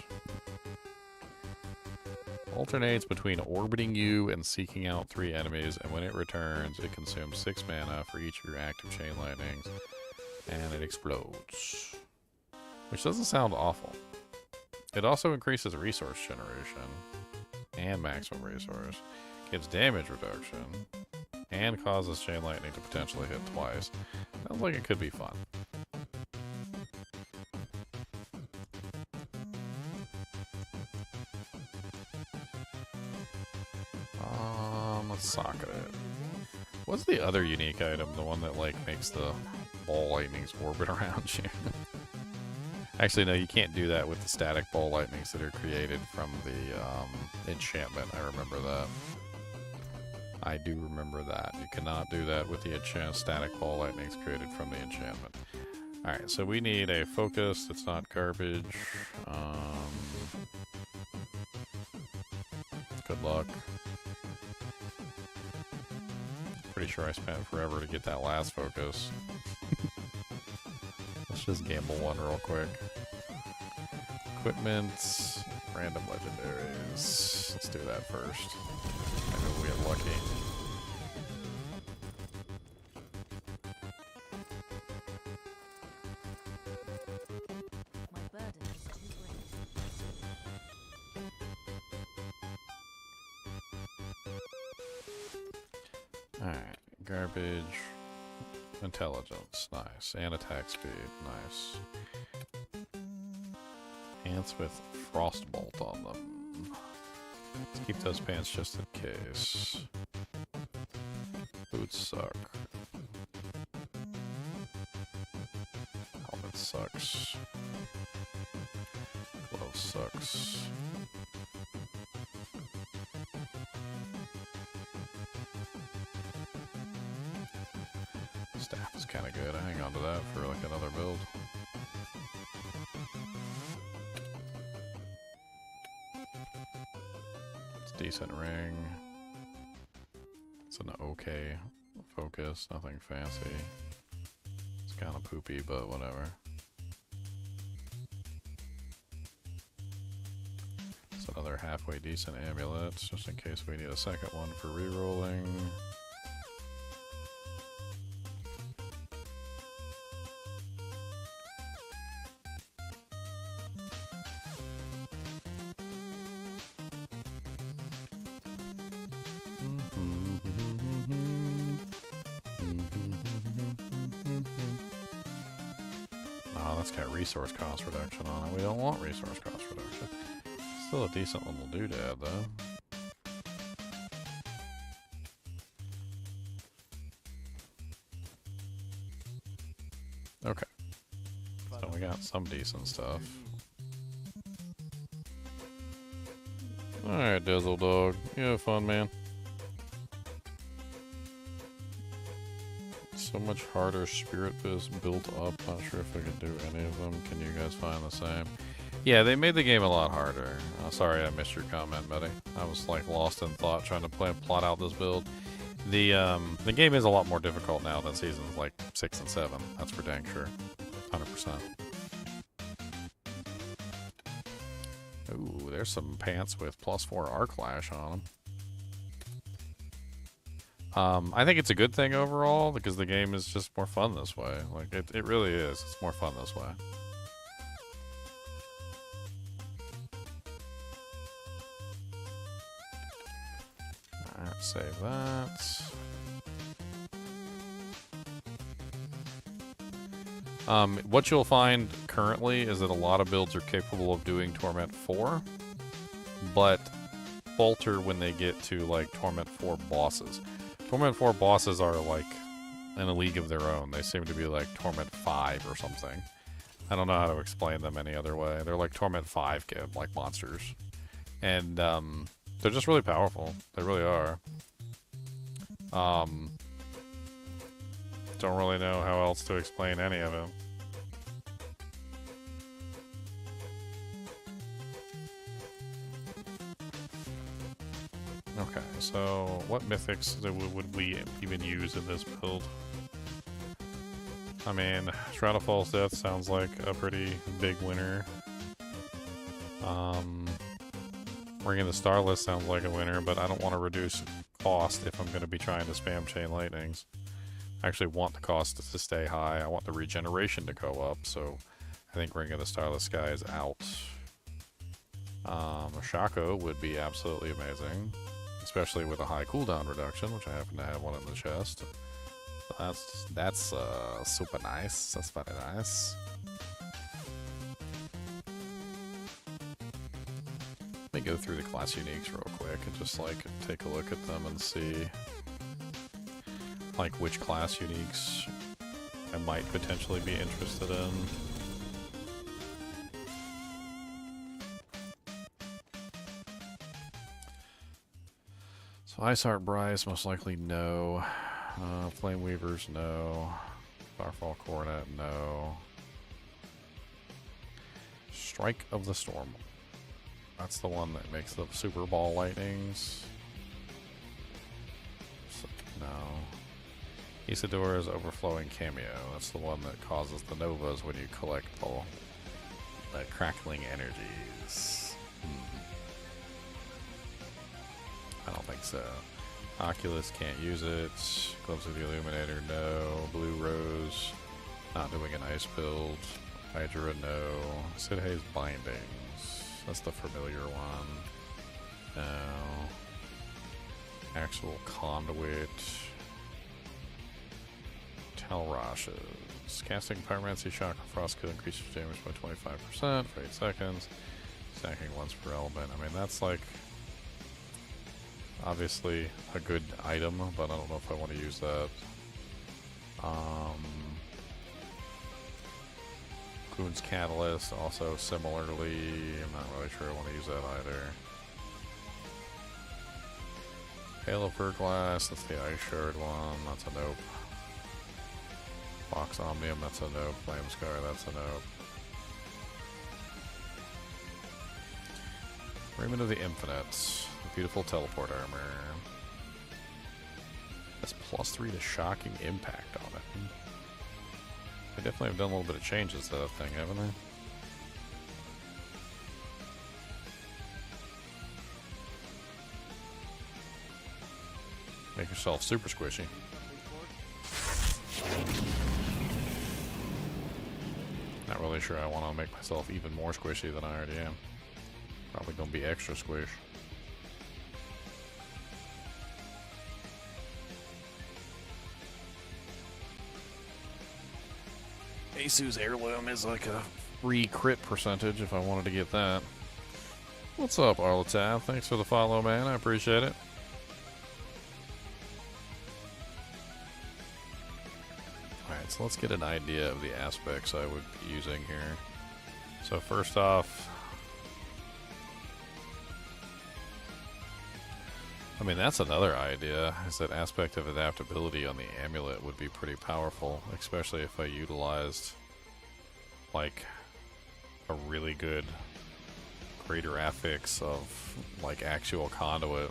Alternates between orbiting you and seeking out 3 enemies, and when it returns, it consumes 6 mana for each of your active chain lightnings, and it explodes. Which doesn't sound awful. It also increases resource generation and maximum resource, gives damage reduction, and causes chain lightning to potentially hit twice. Sounds like it could be fun. Let's socket it. What's the other unique item? The one that like makes the ball lightnings orbit around you? Actually, no, you can't do that with the static ball lightnings that are created from the enchantment. I remember that. I do remember that. You cannot do that with the static ball lightnings created from the enchantment. Alright, so we need a focus that's not garbage. Good luck. Pretty sure I spent forever to get that last focus. Let's just gamble one real quick. Equipment, random legendaries. Let's do that first. Maybe we'll get lucky. My burden is too great. Alright, garbage. Intelligence, nice. And attack speed, nice. Pants with Frostbolt on them. Let's keep those pants just in case. Boots suck. Helmet sucks. Glove sucks. Staff is kind of good. I hang on to that for like another build. It's a decent ring. It's an okay focus, nothing fancy. kind of poopy, but whatever. It's another halfway decent amulet, just in case we need a second one for rerolling. Oh, that's got resource cost reduction on it. We don't want resource cost reduction. Still a decent little doodad, though. Okay. So we got some decent stuff. Alright, Dizzle Dog. You have fun, man. So much harder spirit biz built up. Not sure if I could do any of them. Can you guys find the same? Yeah, they made the game a lot harder. Sorry I missed your comment, buddy. I was like lost in thought trying to plot out this build. The game is a lot more difficult now than seasons like 6 and 7. That's for dang sure. 100%. Ooh, there's some pants with +4 arc lash on them. I think it's a good thing overall because the game is just more fun this way. Like, it really is. It's more fun this way. Alright, save that. What you'll find currently is that a lot of builds are capable of doing Torment 4, but falter when they get to, like, Torment 4 bosses. Torment 4 bosses are, like, in a league of their own. They seem to be, like, Torment 5 or something. I don't know how to explain them any other way. They're like Torment 5, like, monsters. And, they're just really powerful. They really are. Don't really know how else to explain any of it. Okay, so what mythics would we even use in this build? I mean, Shroud of False Death sounds like a pretty big winner. Ring of the Starless sounds like a winner, but I don't want to reduce cost if I'm going to be trying to spam Chain Lightnings. I actually want the cost to stay high. I want the regeneration to go up, so I think Ring of the Starless Sky is out. Shaco would be absolutely amazing, especially with a high cooldown reduction, which I happen to have one in the chest. That's super nice. That's very nice. Let me go through the class uniques real quick and just like take a look at them and see like which class uniques I might potentially be interested in. So Iceheart Bryce, most likely no. Flame Weavers, no. Firefall Coronet, no. Strike of the Storm. That's the one that makes the Super Ball Lightnings. So, no. Isidora's Overflowing Cameo. That's the one that causes the Novas when you collect the crackling energies. I don't think so. Oculus can't use it. Gloves of the Illuminator, no. Blue Rose, not doing an ice build. Hydra, no. Sid Haze Bindings. That's the familiar one. No. Actual Conduit. Talrashes. Casting Pyromancy Shock or Frost Kill increases damage by 25% for 8 seconds. Stacking once per element. I mean, that's like obviously a good item, but I don't know if I want to use that. Coon's Catalyst, also similarly, I'm not really sure I want to use that either. Halo Glass, that's the Ice Shard one, that's a nope. Box Omnium, that's a nope. Flame Scar, that's a nope. Raiment of the Infinite, the beautiful teleport armor. That's +3 to shocking impact on it. definitely have done a little bit of changes to that thing, haven't they? Make yourself super squishy. Not really sure I want to make myself even more squishy than I already am. Probably gonna be extra squish. Asu's heirloom is like a free crit percentage if I wanted to get that. What's up, Arlatav? Thanks for the follow, man. I appreciate it. Alright, so let's get an idea of the aspects I would be using here. So first off, I mean, that's another idea, is that aspect of adaptability on the amulet would be pretty powerful, especially if I utilized, like, a really good greater affix of, like, actual conduit.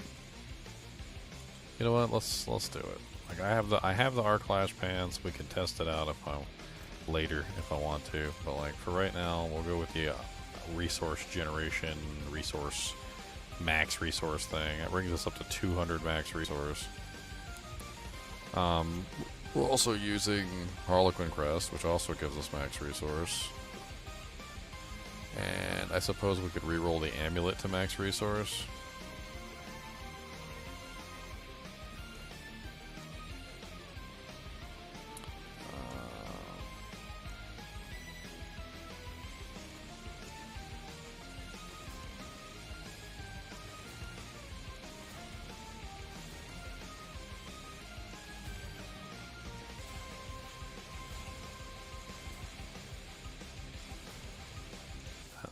You know what? Let's do it. Like, I have the arc lash pants. We can test it out later if I want to. But like for right now, we'll go with the resource generation, max resource thing. That brings us up to 200 max resource. We're also using Harlequin Crest, which also gives us max resource. And I suppose we could reroll the amulet to max resource.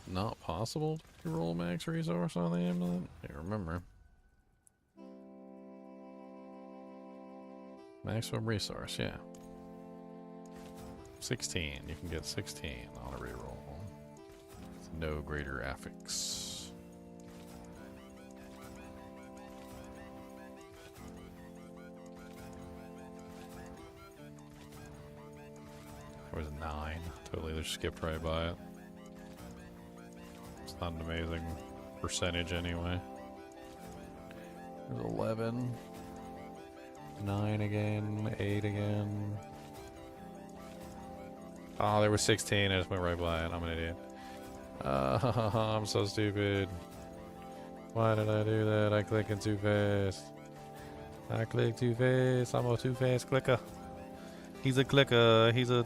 Not possible to roll max resource on the amulet? I remember. Maximum resource, yeah. 16. You can get 16 on a reroll. No greater affix. There was 9. Totally just skipped right by it. It's not an amazing percentage anyway. There's 11. 9 again. 8 again. Oh, there was 16. I just went right by it. I'm an idiot. I'm so stupid. Why did I do that? I clicked too fast. I clicked too fast. I'm a too fast clicker. He's a clicker. He's a...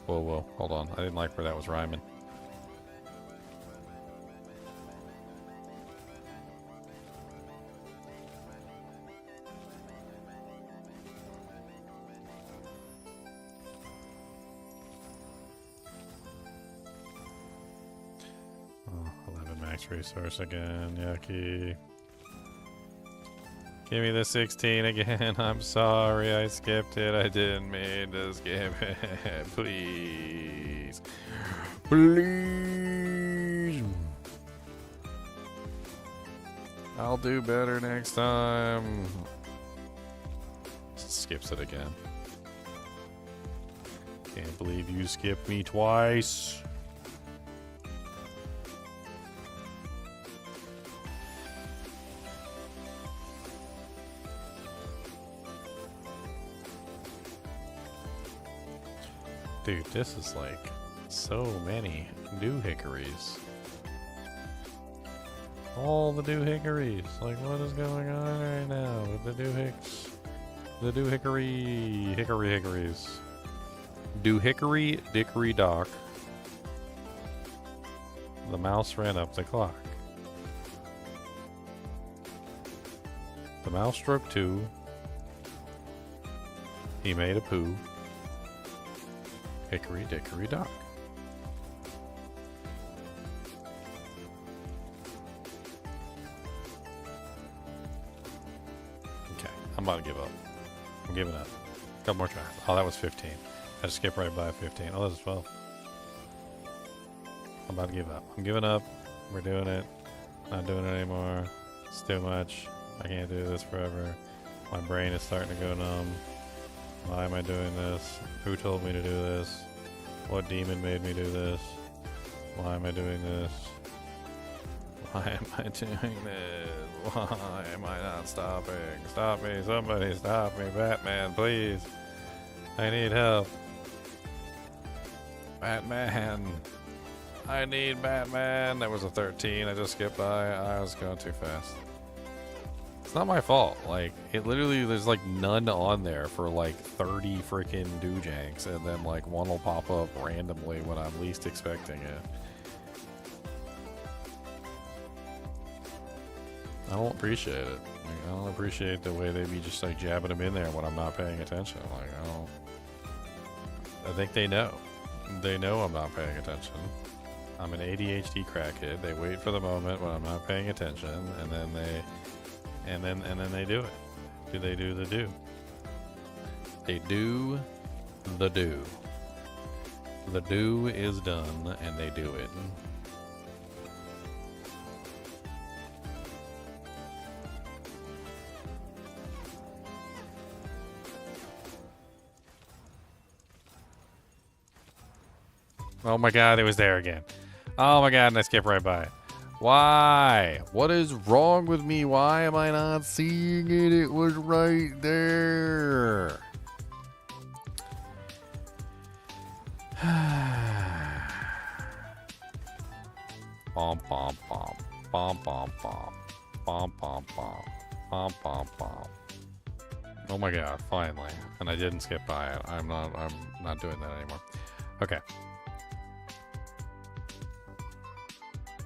Whoa, whoa. Hold on. I didn't like where that was rhyming. Resource again, yucky. Give me the 16 again. I'm sorry, I skipped it. I didn't mean to skip it. Please. Please. I'll do better next time. Skips it again. Can't believe you skipped me twice. Dude, this is like so many doohickories. All the doohickories. Like, what is going on right now with the doohicks? The hickories. Doohickory, dickory dock. The mouse ran up the clock. The mouse struck 2. He made a poo. Hickory dickory dock. Okay, I'm about to give up. I'm giving up. Couple more tries. Oh, that was 15. I just skipped right by 15. Oh, that's 12. I'm about to give up. I'm giving up. We're doing it. Not doing it anymore. It's too much. I can't do this forever. My brain is starting to go numb. Why am I doing this? Who told me to do this? What demon made me do this? Why am I doing this? Why am I doing this? Why am I not stopping? Stop me, somebody stop me. Batman, please. I need help. Batman. I need Batman. That was a 13. I just skipped by. I was going too fast. It's not my fault. Like, it literally, there's like none on there for like 30 freaking doojanks, and then like one will pop up randomly when I'm least expecting it. I don't appreciate it. Like, I don't appreciate the way they be just like jabbing them in there when I'm not paying attention. Like, I think they know. They know I'm not paying attention. I'm an ADHD crackhead. They wait for the moment when I'm not paying attention, and then they do it. Do they do the do? They do the do. The do is done, and they do it. Oh my god, it was there again. Oh my god, and I skipped right by it. Why? What is wrong with me? Why am I not seeing it? It was right there. Bom bom bom. Bom bom bom. Bom bom bom. Bom bom bom. Oh my god, finally. And I didn't skip by it. I'm not doing that anymore. Okay.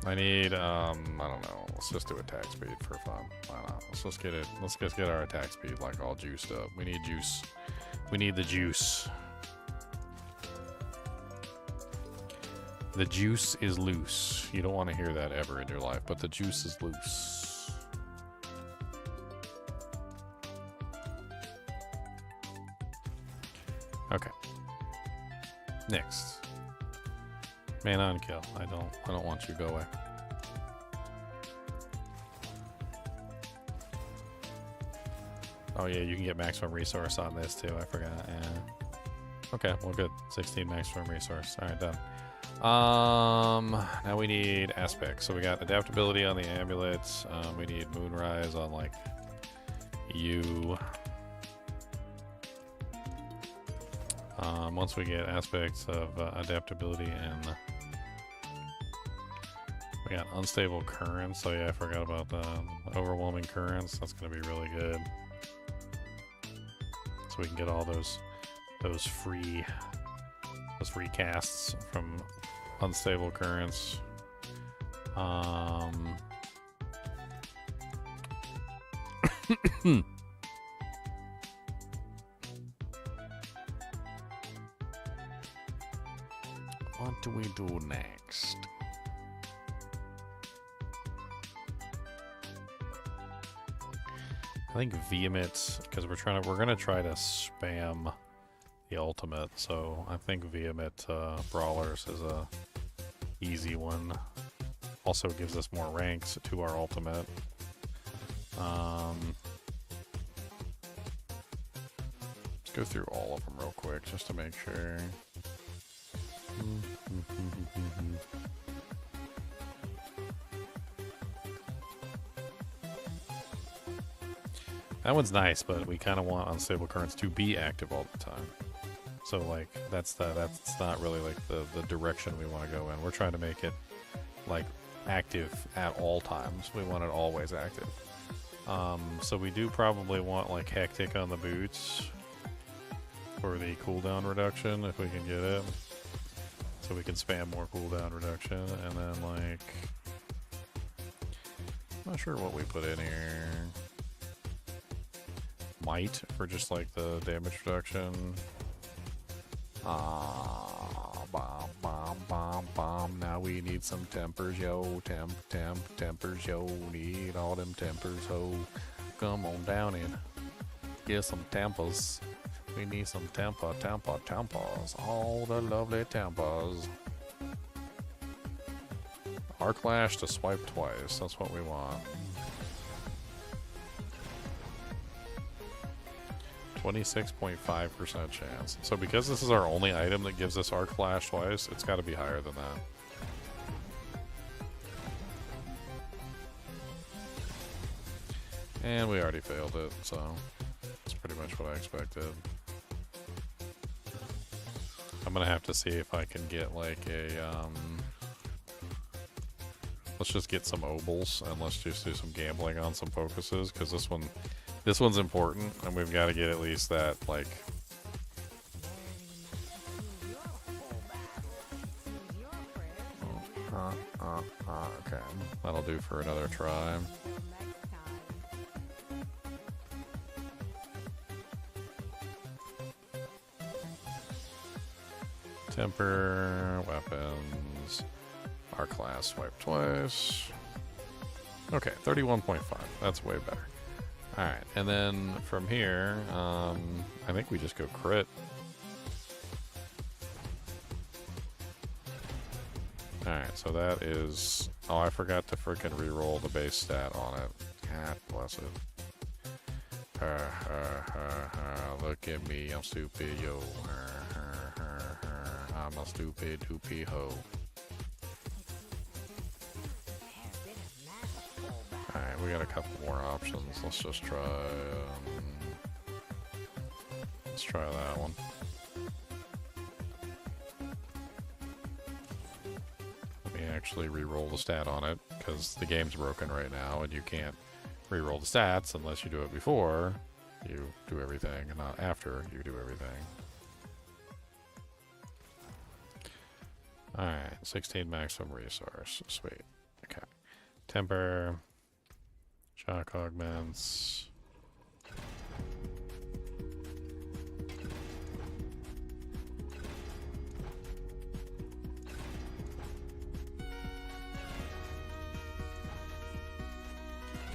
I need, I don't know. Let's just do attack speed for fun. Why not? Let's just get it. Let's just get our attack speed like all juiced up. We need juice. We need the juice. The juice is loose. You don't want to hear that ever in your life, but the juice is loose. Okay. Next. Man on kill. I don't want you to go away. Oh yeah, you can get maximum resource on this too. I forgot. Yeah. Okay, well good. 16 maximum resource. Alright, done. Now we need aspects. So we got adaptability on the amulets. We need moonrise on like you. Once we get aspects of adaptability and we got unstable currents. So yeah, I forgot about the overwhelming currents. That's gonna be really good. So we can get all those free casts from unstable currents. What do we do next? I think vehement, because we're gonna try to spam the ultimate, so I think vehement brawlers is a easy one. Also gives us more ranks to our ultimate. Let's go through all of them real quick just to make sure. That one's nice, but we kind of want unstable currents to be active all the time. So like that's not really like the direction we want to go in. We're trying to make it like active at all times. We want it always active. So we do probably want like hectic on the boots for the cooldown reduction if we can get it. So we can spam more cooldown reduction, and then like I'm not sure what we put in here. Might for just like the damage reduction. Bomb, bomb, bomb, bomb. Now we need some tempers, yo. Tempers, yo. Need all them tempers, ho. Come on down in. Get some tempers. We need some tempers. All the lovely tempers. Arc Lash to swipe twice. That's what we want. 26.5% chance. So because this is our only item that gives us Arc Flash twice, it's got to be higher than that. And we already failed it, so that's pretty much what I expected. I'm gonna have to see if I can get like a, let's just get some obols and let's just do some gambling on some focuses, because this one's important, and we've got to get at least that, like... okay. That'll do for another try. Temper, weapons, our class swipe twice. Okay, 31.5. That's way better. Alright, and then from here, I think we just go crit. Alright, so that is... Oh, I forgot to freaking reroll the base stat on it. God bless it. Look at me, I'm stupid, yo. I'm a stupid doopy hoe. Alright, we got a couple more options. Let's just try... let's try that one. Let me actually re-roll the stat on it, because the game's broken right now, and you can't re-roll the stats unless you do it before you do everything, and not after you do everything. Alright, 16 maximum resource. Sweet. Okay. Temper. Shock augments.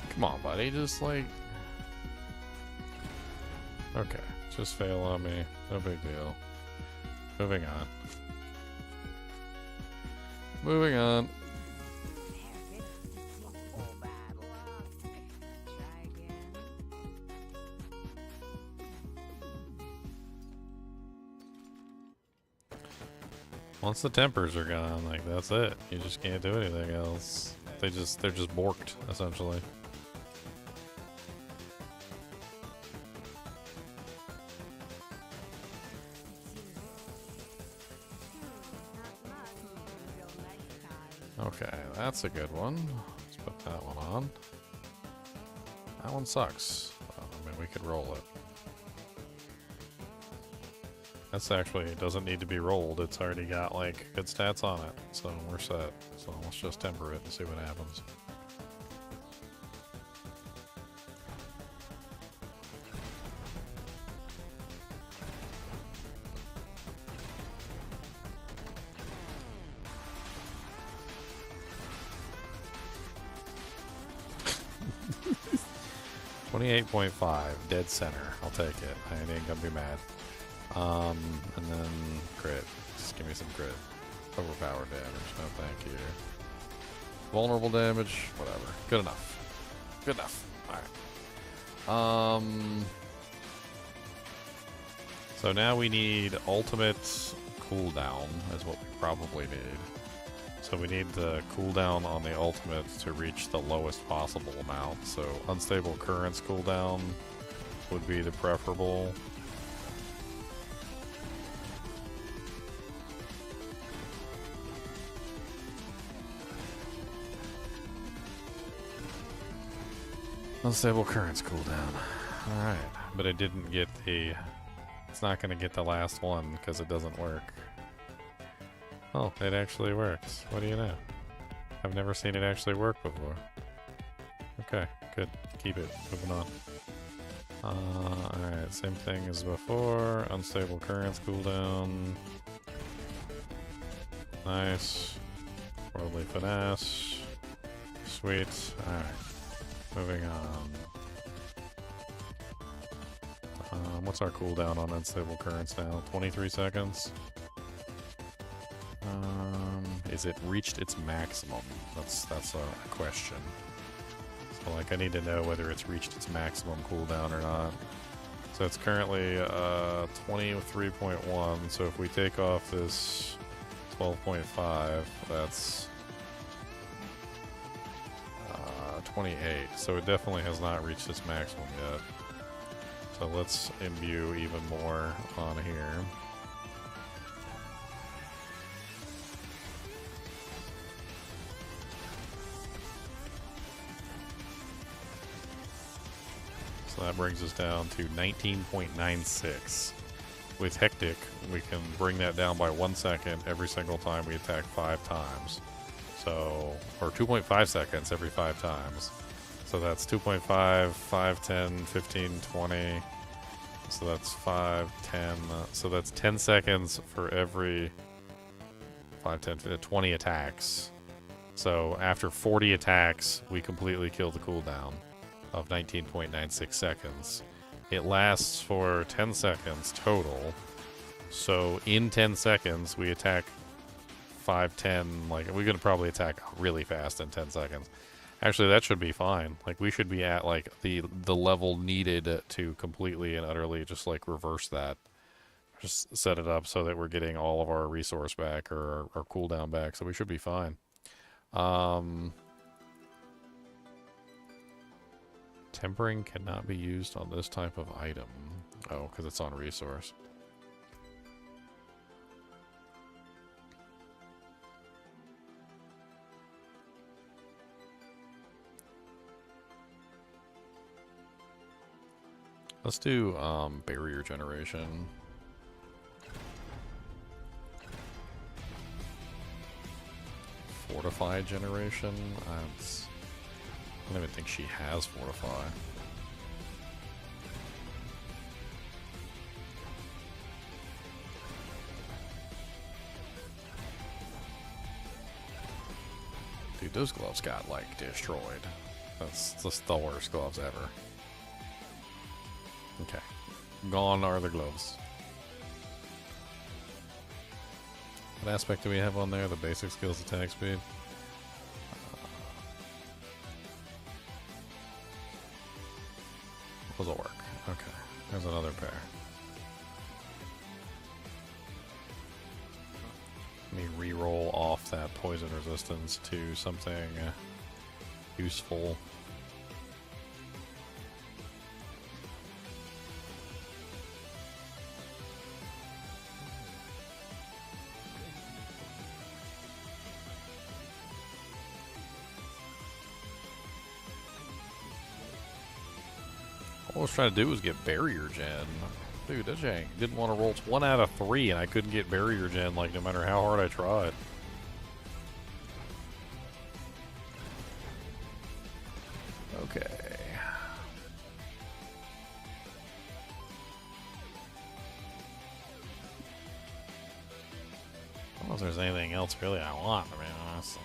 Come on, buddy. Just like... Okay. Just fail on me. No big deal. Moving on. Moving on. Once the tempers are gone, like, that's it. You just can't do anything else. They're just borked, essentially. Okay, that's a good one. Let's put that one on. That one sucks. I mean, we could roll it. That's actually, it doesn't need to be rolled. It's already got, like, good stats on it. So we're set. So let's just temper it and see what happens. $28.5, dead center. I'll take it. I ain't gonna be mad. And then crit. Just give me some crit. Overpowered damage. No, thank you. Vulnerable damage. Whatever. Good enough. Good enough. Alright. So now we need ultimate cooldown, is what we probably need. So we need the cooldown on the ultimate to reach the lowest possible amount. So unstable currents cooldown would be the preferable. Unstable currents cooldown. Alright. But it didn't get the... It's not going to get the last one because it doesn't work. Oh, it actually works. What do you know? I've never seen it actually work before. Okay, good. Keep it. Moving on. Alright, same thing as before. Unstable currents cooldown. Nice. Worldly finesse. Sweet. Alright. Moving on. What's our cooldown on unstable currents now? 23 seconds? Is it reached its maximum? That's a question. So, like, I need to know whether it's reached its maximum cooldown or not. So it's currently 23.1. So if we take off this 12.5, that's 28. So it definitely has not reached its maximum yet. So let's imbue even more on here. So that brings us down to 19.96. With Hectic, we can bring that down by 1 second every single time we attack 5 times. So, or 2.5 seconds every 5 times. So that's 2.5, 5, 10, 15, 20. So that's 5, 10. So that's 10 seconds for every 5, 10, 20 attacks. So after 40 attacks, we completely kill the cooldown of 19.96 seconds. It lasts for 10 seconds total. So in 10 seconds, we attack 5, 10. Like, we can probably attack really fast in 10 seconds. Actually, that should be fine. Like, we should be at, like, the level needed to completely and utterly just, like, reverse that. Just set it up so that we're getting all of our resource back or our cooldown back. So we should be fine. Tempering cannot be used on this type of item. Oh, because it's on resource. Let's do barrier generation. Fortify generation. I don't even think she has Fortify. Dude, those gloves got, like, destroyed. That's just the worst gloves ever. Okay. Gone are the gloves. What aspect do we have on there? The basic skills, attack speed. Those will work. Okay. There's another pair. Let me re-roll off that poison resistance to something useful. All I was trying to do was get barrier gen. Dude, that jank didn't want to roll 1 out of 3 and I couldn't get barrier gen, like, no matter how hard I tried. Okay. I don't know if there's anything else really I want, to be honest.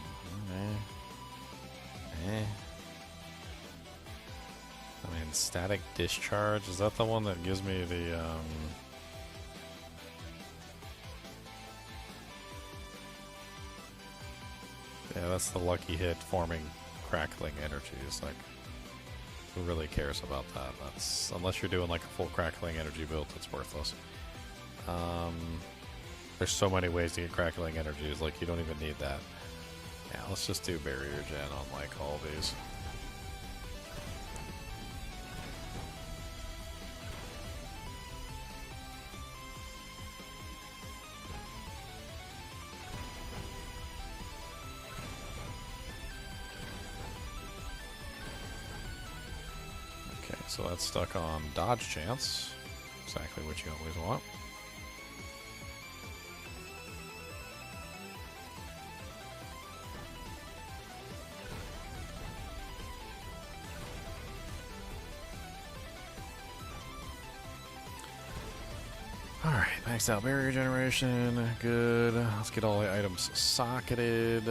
I mean, static discharge, is that the one that gives me the, yeah, that's the lucky hit forming crackling energies. Like, who really cares about that? That's, unless you're doing like a full crackling energy build, it's worthless. There's so many ways to get crackling energies, like, you don't even need that. Yeah, let's just do barrier gen on, like, all these. So that's stuck on dodge chance. Exactly what you always want. Alright, maxed out barrier generation. Good. Let's get all the items socketed.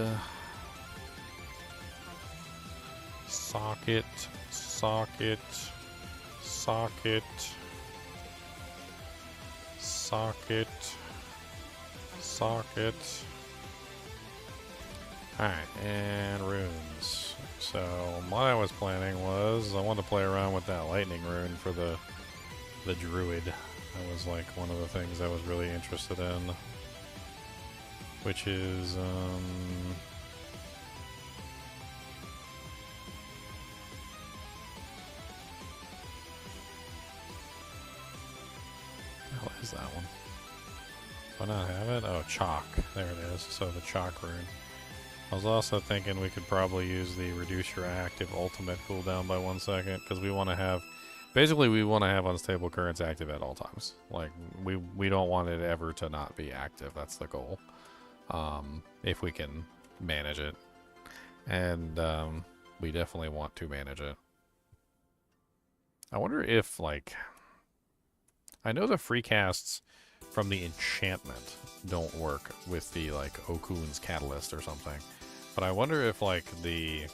Socket. Socket. Socket. Socket. Socket. Alright, and runes. So, what I was planning was, I wanted to play around with that lightning rune for the the druid. That was like one of the things I was really interested in. Which is, what is that one? Do I not have it? Oh, chalk. There it is. So the chalk rune. I was also thinking we could probably use the reduce your active ultimate cooldown by 1 second, because we want to have, basically we want to have unstable currents active at all times. Like, we don't want it ever to not be active. That's the goal. If we can manage it. And we definitely want to manage it. I wonder if, like, I know the free casts from the enchantment don't work with the, like, Okun's Catalyst or something. But I wonder if, like, the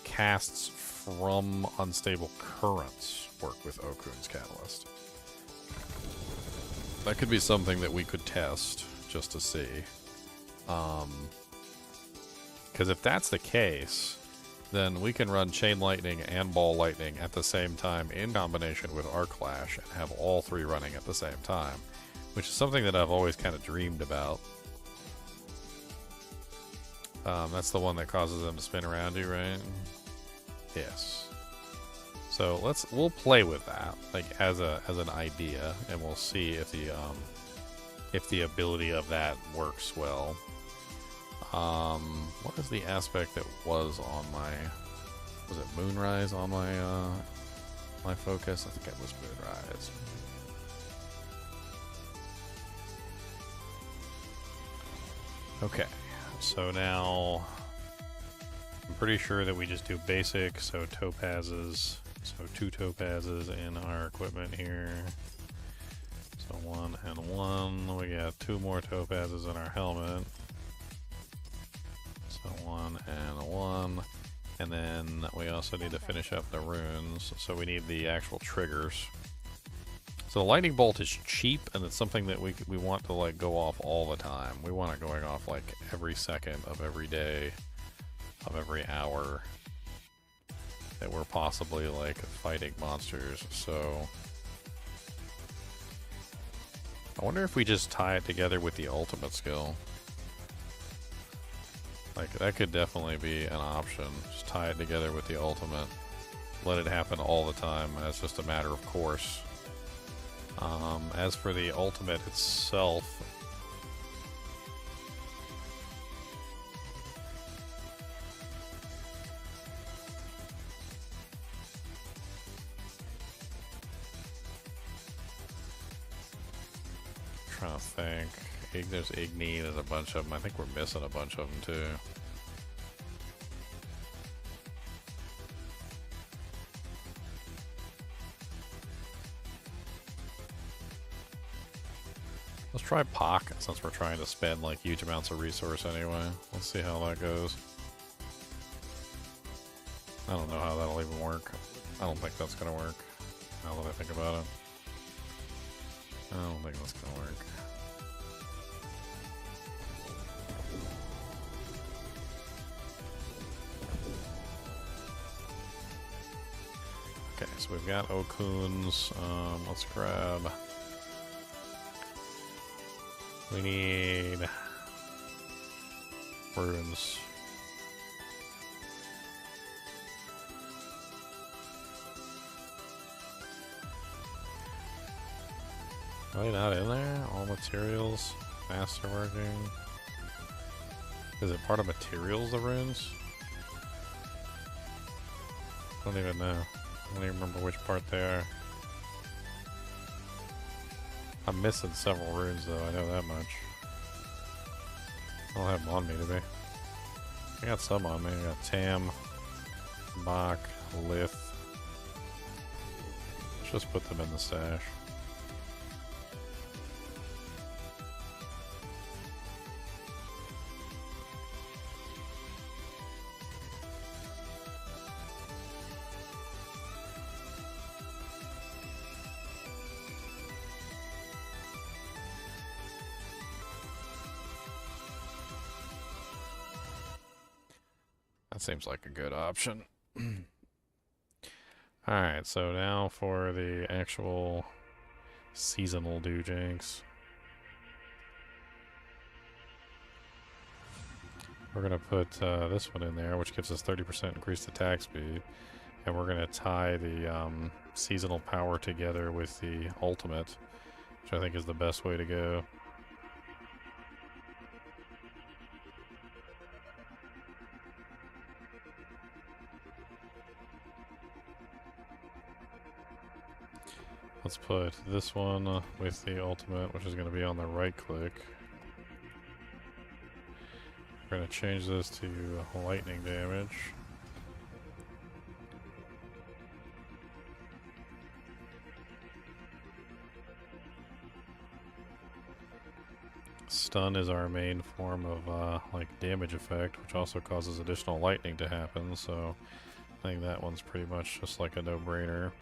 casts from Unstable Currents work with Okun's Catalyst. That could be something that we could test just to see. Because if that's the case, then we can run Chain Lightning and Ball Lightning at the same time in combination with Arc Flash and have all three running at the same time, which is something that I've always kind of dreamed about. That's the one that causes them to spin around you, right? Yes. So we'll play with that, like as an idea, and we'll see if the ability of that works well. What is the aspect that was on my, was it Moonrise on my my focus? I think it was Moonrise. Okay, so now I'm pretty sure that we just do basic, so topazes. So 2 topazes in our equipment here. So 1 and 1. We got 2 more topazes in our helmet. So 1 and 1. And then we also need to finish up the runes. So we need the actual triggers. So the lightning bolt is cheap, and it's something that we want to like go off all the time. We want it going off like every second of every day, of every hour that we're possibly like fighting monsters. So I wonder if we just tie it together with the ultimate skill. Like that could definitely be an option. Just tie it together with the ultimate. Let it happen all the time as just a matter of course. As for the ultimate itself, trying to think. There's Igni, there's a bunch of them. I think we're missing a bunch of them too. Let's try Pock, since we're trying to spend like huge amounts of resource anyway. Let's see how that goes. I don't know how that'll even work. I don't think that's gonna work, now that I think about it. I don't think that's gonna work. Okay, so we've got Okuns. Let's grab. We need runes. Are they not in there? All materials, masterworking. Is it part of materials, the runes? I don't even know. I don't even remember which part they are. I'm missing several runes though, I know that much. I don't have them on me today. I got some on me. I got Tam, Bach, Lith. Let's just put them in the stash. That seems like a good option. Alright, so now for the actual seasonal doojinks. We're going to put this one in there, which gives us 30% increased attack speed. And we're going to tie the seasonal power together with the ultimate, which I think is the best way to go. Let's put this one with the ultimate, which is going to be on the right click. We're going to change this to lightning damage. Stun is our main form of like damage effect, which also causes additional lightning to happen, so I think that one's pretty much just like a no-brainer.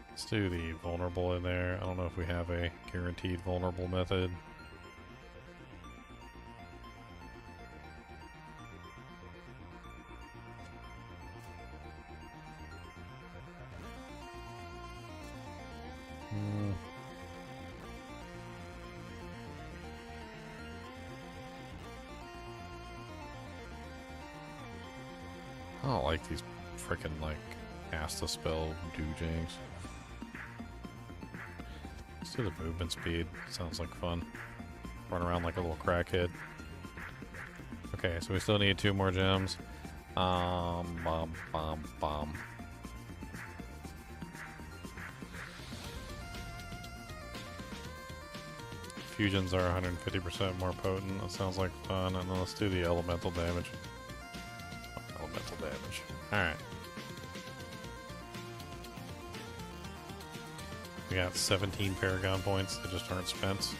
Let's do the vulnerable in there. I don't know if we have a guaranteed vulnerable method. I don't like these frickin' like cast a spell doojings. Let's do the movement speed. Sounds like fun. Run around like a little crackhead. Okay, so we still need 2 more gems. Bomb. Fusions are 150% more potent. That sounds like fun. And then let's do the elemental damage. Elemental damage. Alright. We got 17 Paragon points that just aren't spent.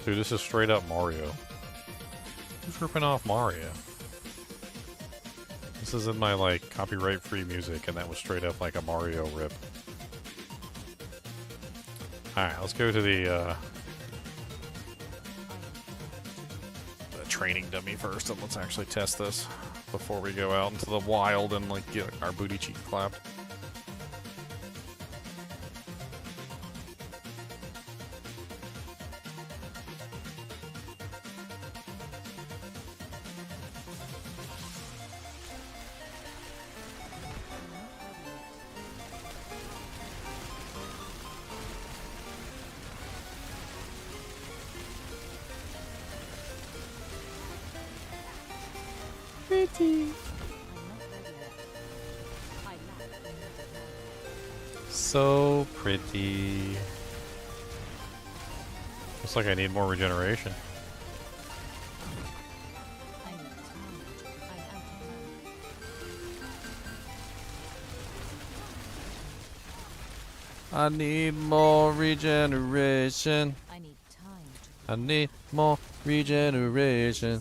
Dude, this is straight up Mario. Who's ripping off Mario? This is in my, like, copyright-free music, and that was straight up like a Mario rip. Alright, let's go to the training dummy first, and let's actually test this before we go out into the wild and, like, get our booty cheek clapped. So pretty. Looks like I need more regeneration. I need more regeneration. I need more regeneration.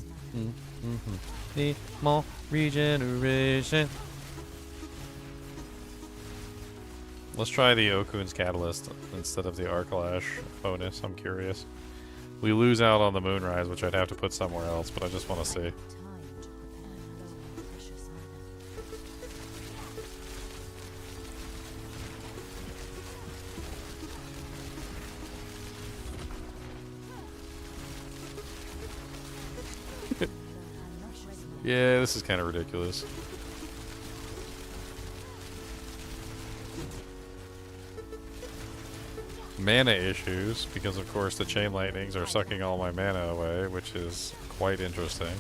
Need more regeneration. Let's try the Okun's Catalyst instead of the Arcalash bonus. I'm curious. We lose out on the Moonrise, which I'd have to put somewhere else, but I just want to see. Yeah, this is kind of ridiculous. Mana issues, because of course the Chain Lightnings are sucking all my mana away, which is quite interesting.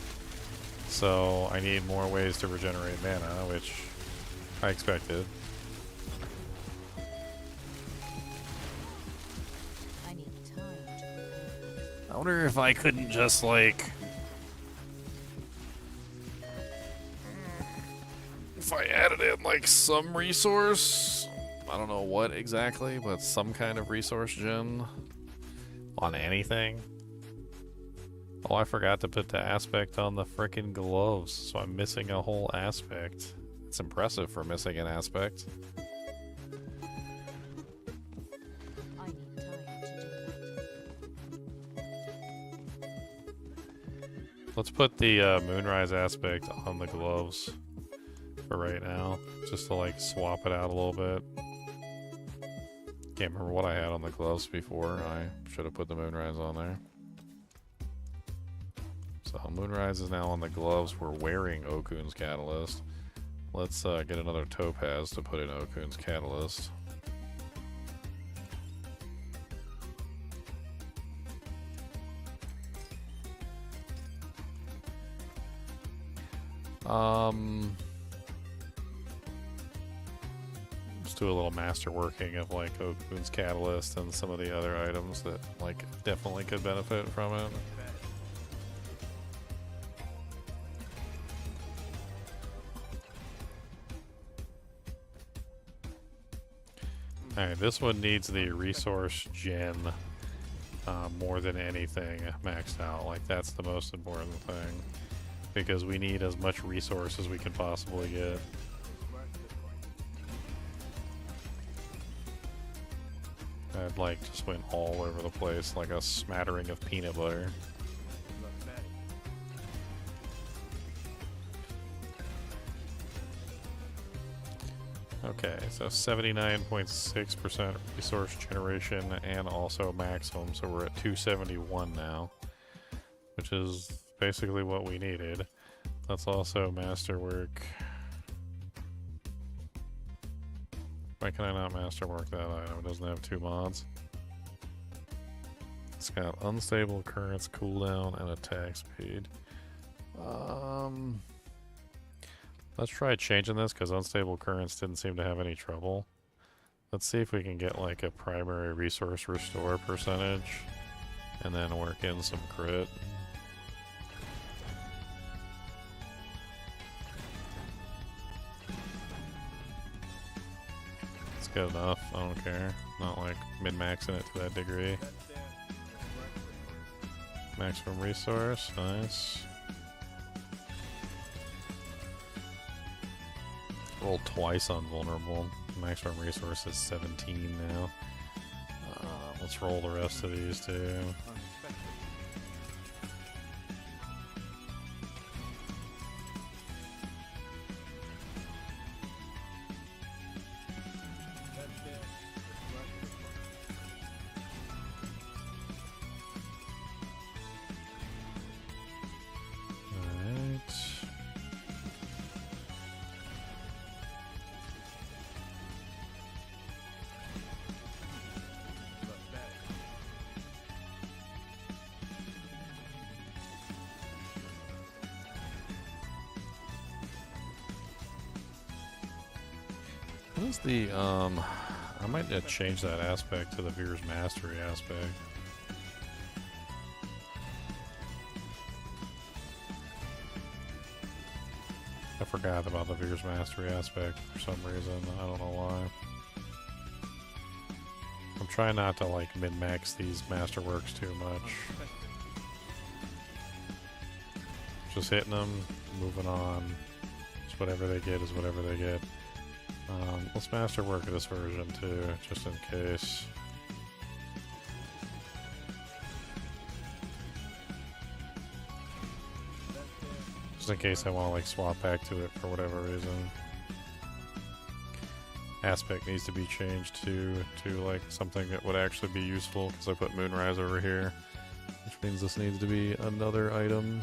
So I need more ways to regenerate mana, which I expected. wonder if I couldn't just, like... If I added in, like, some resource... I don't know what exactly, but some kind of resource gen on anything. Oh, I forgot to put the aspect on the frickin' gloves, so I'm missing a whole aspect. It's impressive for missing an aspect. I need time to do that. Let's put the Moonrise aspect on the gloves for right now, just to like swap it out a little bit. Can't remember what I had on the gloves before. I should have put the Moonrise on there. So Moonrise is now on the gloves. We're wearing Okun's Catalyst. Let's get another Topaz to put in Okun's Catalyst. Let's do a little masterworking of like Okun's Catalyst and some of the other items that like definitely could benefit from it. Alright, this one needs the resource gen more than anything maxed out. Like, that's the most important thing. Because we need as much resource as we can possibly get. I'd like just went all over the place like a smattering of peanut butter. Okay, so 79.6% resource generation and also maximum, so we're at 271 now, which is basically what we needed. Let's also masterwork. Why can I not masterwork that item? It doesn't have 2 mods. It's got unstable currents, cooldown, and attack speed. Let's try changing this because unstable currents didn't seem to have any trouble. Let's see if we can get like a primary resource restore percentage and then work in some crit. It's good enough, I don't care. Not like min-maxing it to that degree. Maximum resource, nice. Roll twice on vulnerable. Maximum resource is 17 now. Let's roll the rest of these too. What is the, I might change that aspect to the Veer's Mastery aspect. I forgot about the Veer's Mastery aspect for some reason. I don't know why. I'm trying not to like min-max these masterworks too much. Just hitting them, moving on. Just whatever they get is whatever they get. Let's masterwork this version too, just in case. Just in case I want to like swap back to it for whatever reason. Aspect needs to be changed to like something that would actually be useful because I put Moonrise over here, which means this needs to be another item.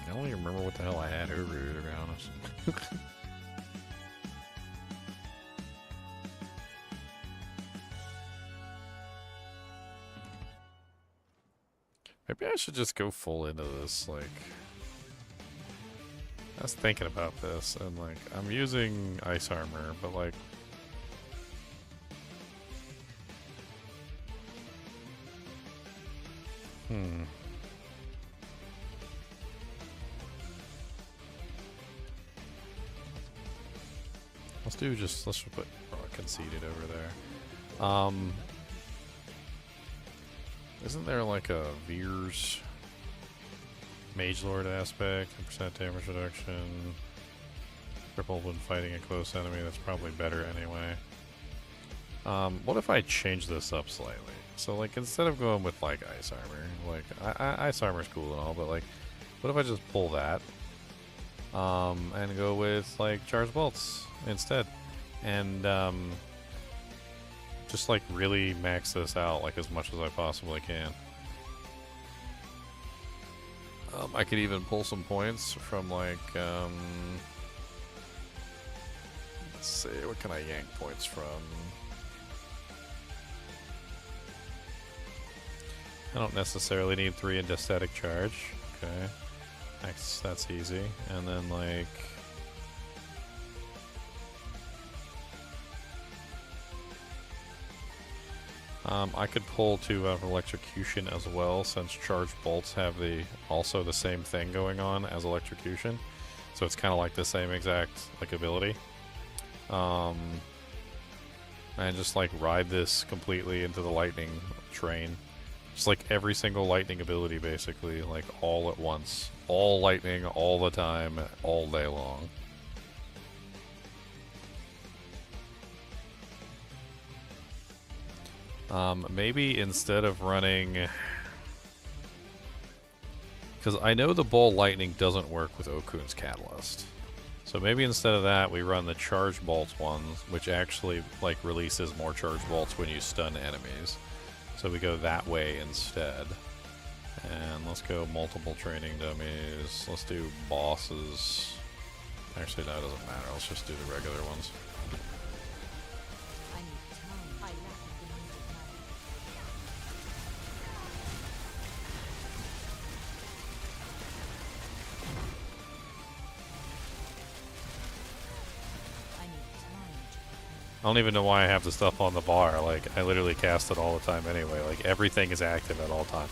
I don't even remember what the hell I had over here, to be honest. Maybe I should just go full into this, like... I was thinking about this, and like, I'm using ice armor, but like... Hmm. Let's just put conceded over there. Isn't there like a Veers Mage Lord aspect, 10% damage reduction, crippled when fighting a close enemy? That's probably better anyway. What if I change this up slightly? So like instead of going with like ice armor, like ice armor's cool and all, but like what if I just pull that and go with like charge bolts instead, and just like really max this out like as much as I possibly can. I could even pull some points from like let's see, what can I yank points from? I don't necessarily need 3 into static charge. Okay. That's easy. And then like I could pull 2 out of electrocution as well, since charged bolts have also the same thing going on as electrocution. So it's kind of like the same exact like ability. And just like ride this completely into the lightning train. Just like every single lightning ability basically, like all at once. All lightning, all the time, all day long. Maybe instead of running... Because I know the ball lightning doesn't work with Okun's Catalyst. So maybe instead of that, we run the charge bolts ones, which actually like releases more charge bolts when you stun enemies. So we go that way instead. And let's go multiple training dummies. Let's do bosses. Actually, no, it doesn't matter. Let's just do the regular ones. I need time. I lack the needed money. I need time to I don't even know why I have the stuff on the bar. Like, I literally cast it all the time anyway. Like, everything is active at all times.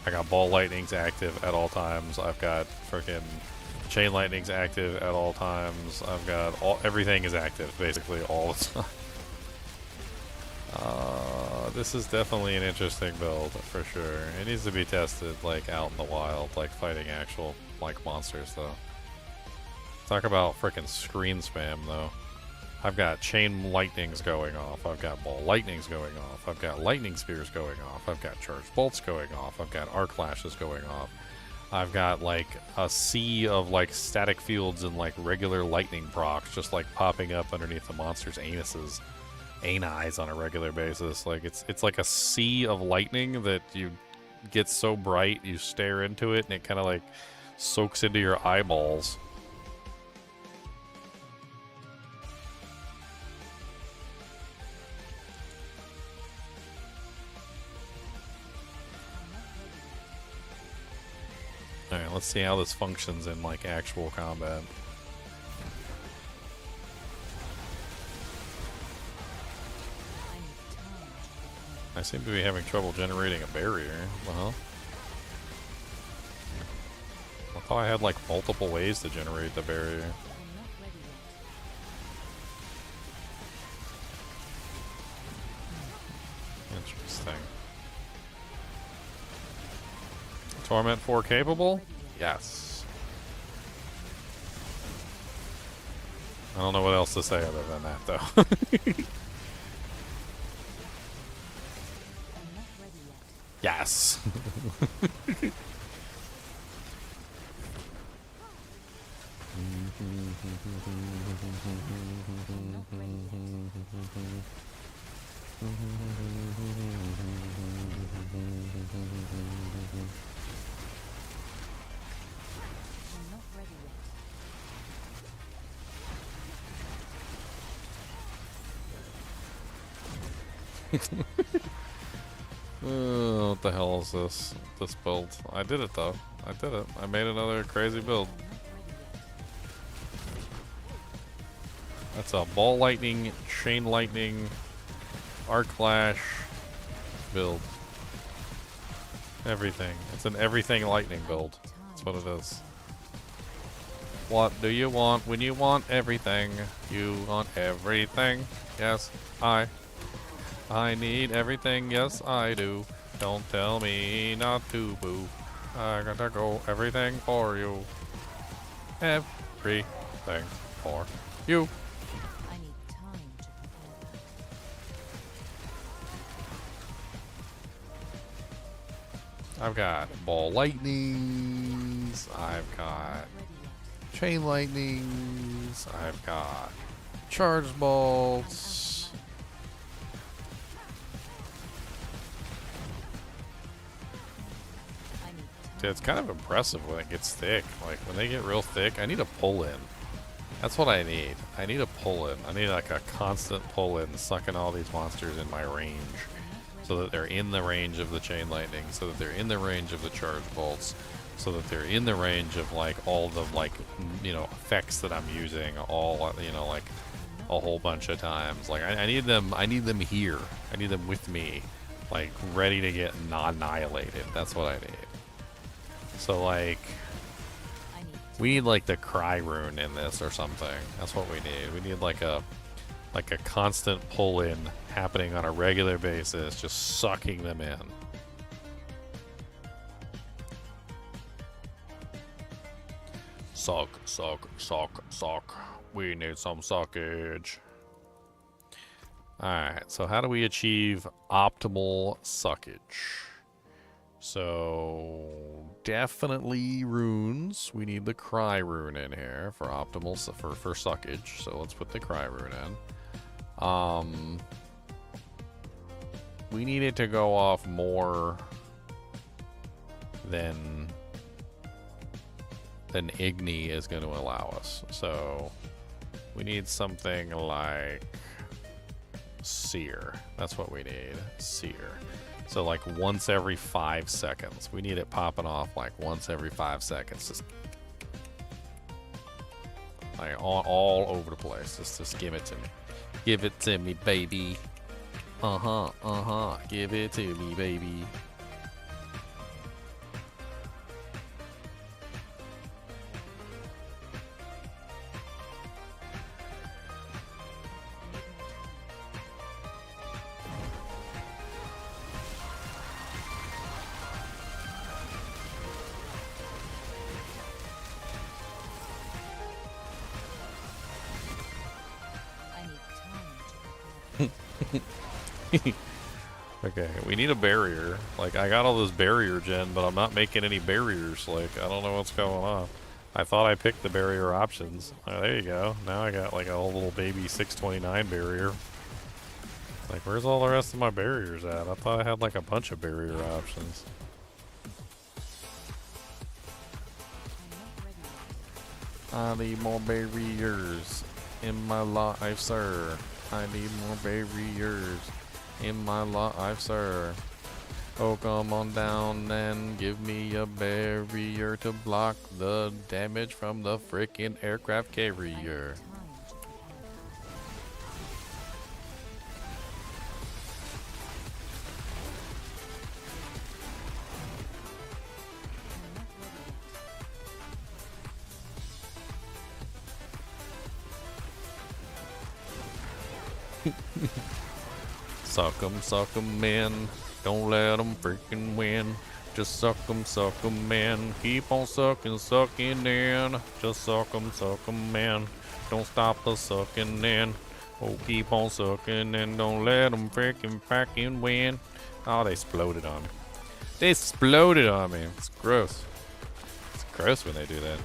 I got ball lightnings active at all times. I've got freaking chain lightnings active at all times. I've got everything is active basically all the time. This is definitely an interesting build for sure. It needs to be tested like out in the wild, like fighting actual like monsters though. Talk about freaking screen spam though. I've got chain lightnings going off. I've got ball lightnings going off. I've got lightning spears going off. I've got charged bolts going off. I've got arc flashes going off. I've got like a sea of like static fields and like regular lightning procs just like popping up underneath the monster's anuses, anis on a regular basis. Like it's like a sea of lightning that you get so bright you stare into it and it kind of like soaks into your eyeballs. Alright, let's see how this functions in like actual combat. I seem to be having trouble generating a barrier. Uh-huh. I thought I had like multiple ways to generate the barrier. Interesting. Torment 4 capable? Yes. I don't know what else to say other than that, though. Yes. What the hell is this build? I did it though. I did it. I made another crazy build. That's a ball lightning, chain lightning, arc flash build. Everything. It's an everything lightning build. That's what it is. What do you want when you want everything? You want everything? Yes, I need everything. Yes, I do. Don't tell me not to, boo. I gotta go everything for you. Everything for you. I need time to prepare that. I've got ball lightnings. I've got chain lightnings. I've got charge bolts. I need time. Dude, it's kind of impressive when it gets thick. Like when they get real thick, I need a pull in. That's what I need. I need a pull in. I need like a constant pull in, sucking all these monsters in my range. So that they're in the range of the chain lightning, so that they're in the range of the charge bolts, so that they're in the range of like all the like effects that I'm using, all like a whole bunch of times. Like I need them here. I need them with me, like ready to get annihilated. That's what I need. So like I need we need like the cry rune in this or something. That's what we need. We need like a constant pull in happening on a regular basis, just sucking them in. Suck, suck, suck, suck. We need some suckage. Alright, so how do we achieve optimal suckage? So definitely runes. We need the cry rune in here for optimal for suckage. So let's put the cry rune in. We need it to go off more than Igni is going to allow us. So we need something like Seer. That's what we need. Seer. So like once every 5 seconds. We need it popping off like once every 5 seconds. Just like all over the place. Just give it to me. Give it to me, baby. Give it to me, baby. I need time to prepare. Okay, we need a barrier. Like, I got all this barrier gen, but I'm not making any barriers. Like, I don't know what's going on. I thought I picked the barrier options. Oh, there you go. Now I got like a whole little baby 629 barrier. Like, where's all the rest of my barriers at? I thought I had like a bunch of barrier options. I'm not ready yet. I need more barriers in my life, sir. I need more barriers in my life, sir. Oh, come on down and give me a barrier to block the damage from the frickin' aircraft carrier. Time to prepare. I'm not ready yet. Suck 'em, man. Don't let 'em freaking win. Just suck 'em, man. Keep on sucking in. Just suck 'em, man. Don't stop the sucking in. Oh, keep on sucking and don't let 'em freaking win. Oh, they exploded on me. They exploded on me. It's gross. It's gross when they do that.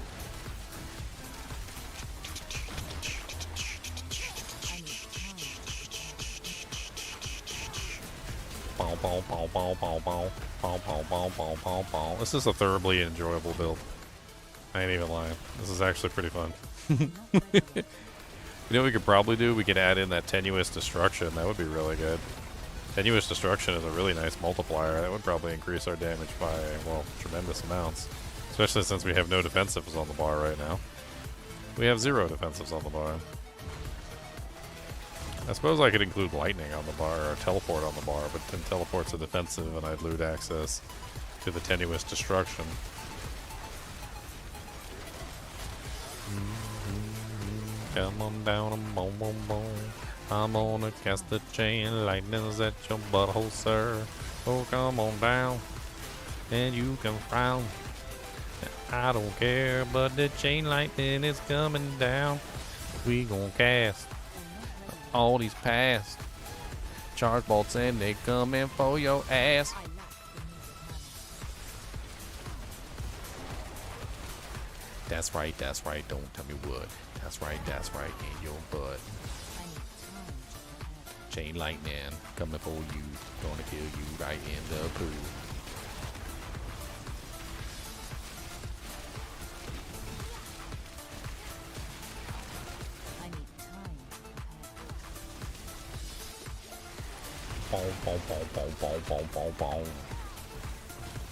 Bow, bow, bow, bow, bow, bow. Bow, bow, bow, bow, bow, bow. This is a thoroughly enjoyable build. I ain't even lying. This is actually pretty fun. You know what we could probably do? We could add in that tenuous destruction. That would be really good. Tenuous destruction is a really nice multiplier. That would probably increase our damage by, well, tremendous amounts. Especially since we have no defensives on the bar right now. We have 0 defensives on the bar. I suppose I could include lightning on the bar or teleport on the bar, but then teleport's a defensive and I'd loot access. to the tenuous destruction. Come on down, boom, boom, boom. I'm gonna cast the chain lightnings at your butthole, sir. Oh, come on down, and you can frown. I don't care, but the chain lightning is coming down. We gon' cast all these past charge bolts, and they coming for your ass. That's right, don't tell me what. That's right, in your butt. Chain lightning coming for you, gonna kill you right in the pool.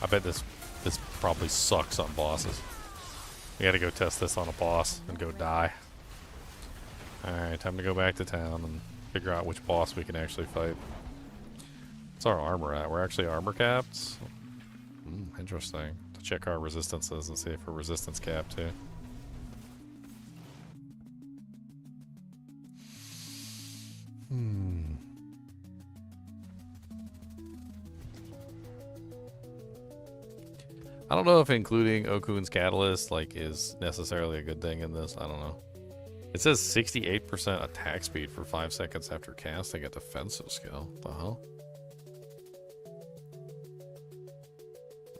I bet this probably sucks on bosses. We gotta go test this on a boss and go die. Alright, time to go back to town and figure out which boss we can actually fight. What's our armor at? We're actually armor capped? Interesting. To check our resistances and see if we're resistance capped too. I don't know if including Okun's Catalyst is necessarily a good thing in this. I don't know. It says 68% attack speed for 5 seconds after casting a defensive skill. What the hell?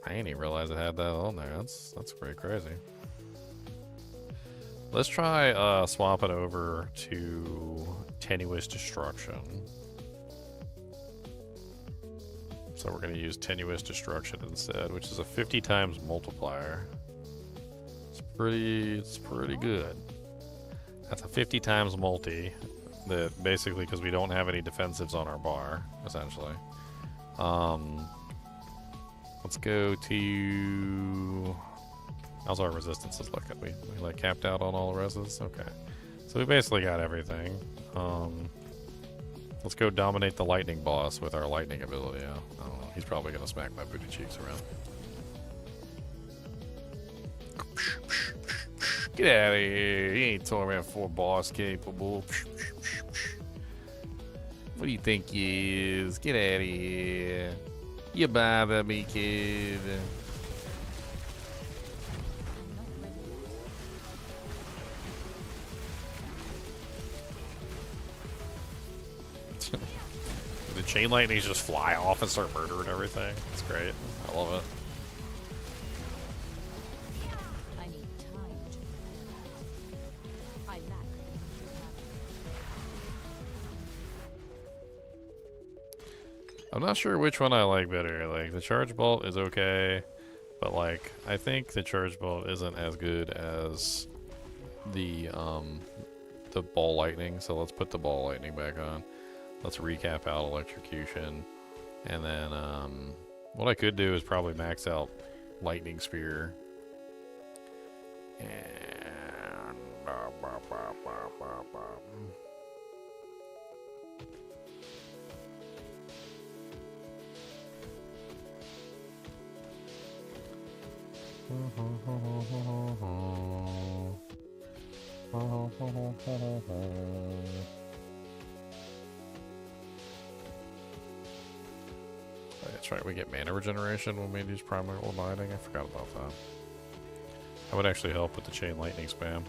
I didn't even realize it had that on there. That's pretty crazy. Let's try swapping over to Tenuous Destruction. So we're going to use Tenuous Destruction instead, which is a 50 times multiplier. It's pretty good. That's a 50 times multi that basically, because we don't have any defensives on our bar, essentially. Let's go to... How's our resistances looking? We capped out on all the reses? Okay. So we basically got everything. Let's go dominate the lightning boss with our lightning ability. I don't know. He's probably gonna smack my booty cheeks around. Get out of here. He ain't Torment 4 boss capable. What do you think he is? Get out of here. You bother me, kid. The chain lightnings just fly off and start murdering everything. It's great. I love it. I need time to I lack. I'm not sure which one I like better. The charge bolt is okay, but I think the charge bolt isn't as good as the ball lightning. So let's put the ball lightning back on. Let's recap out electrocution, and then what I could do is probably max out lightning spear. And that's right, we get mana regeneration when we use primal lighting. I forgot about that. That would actually help with the chain lightning spam.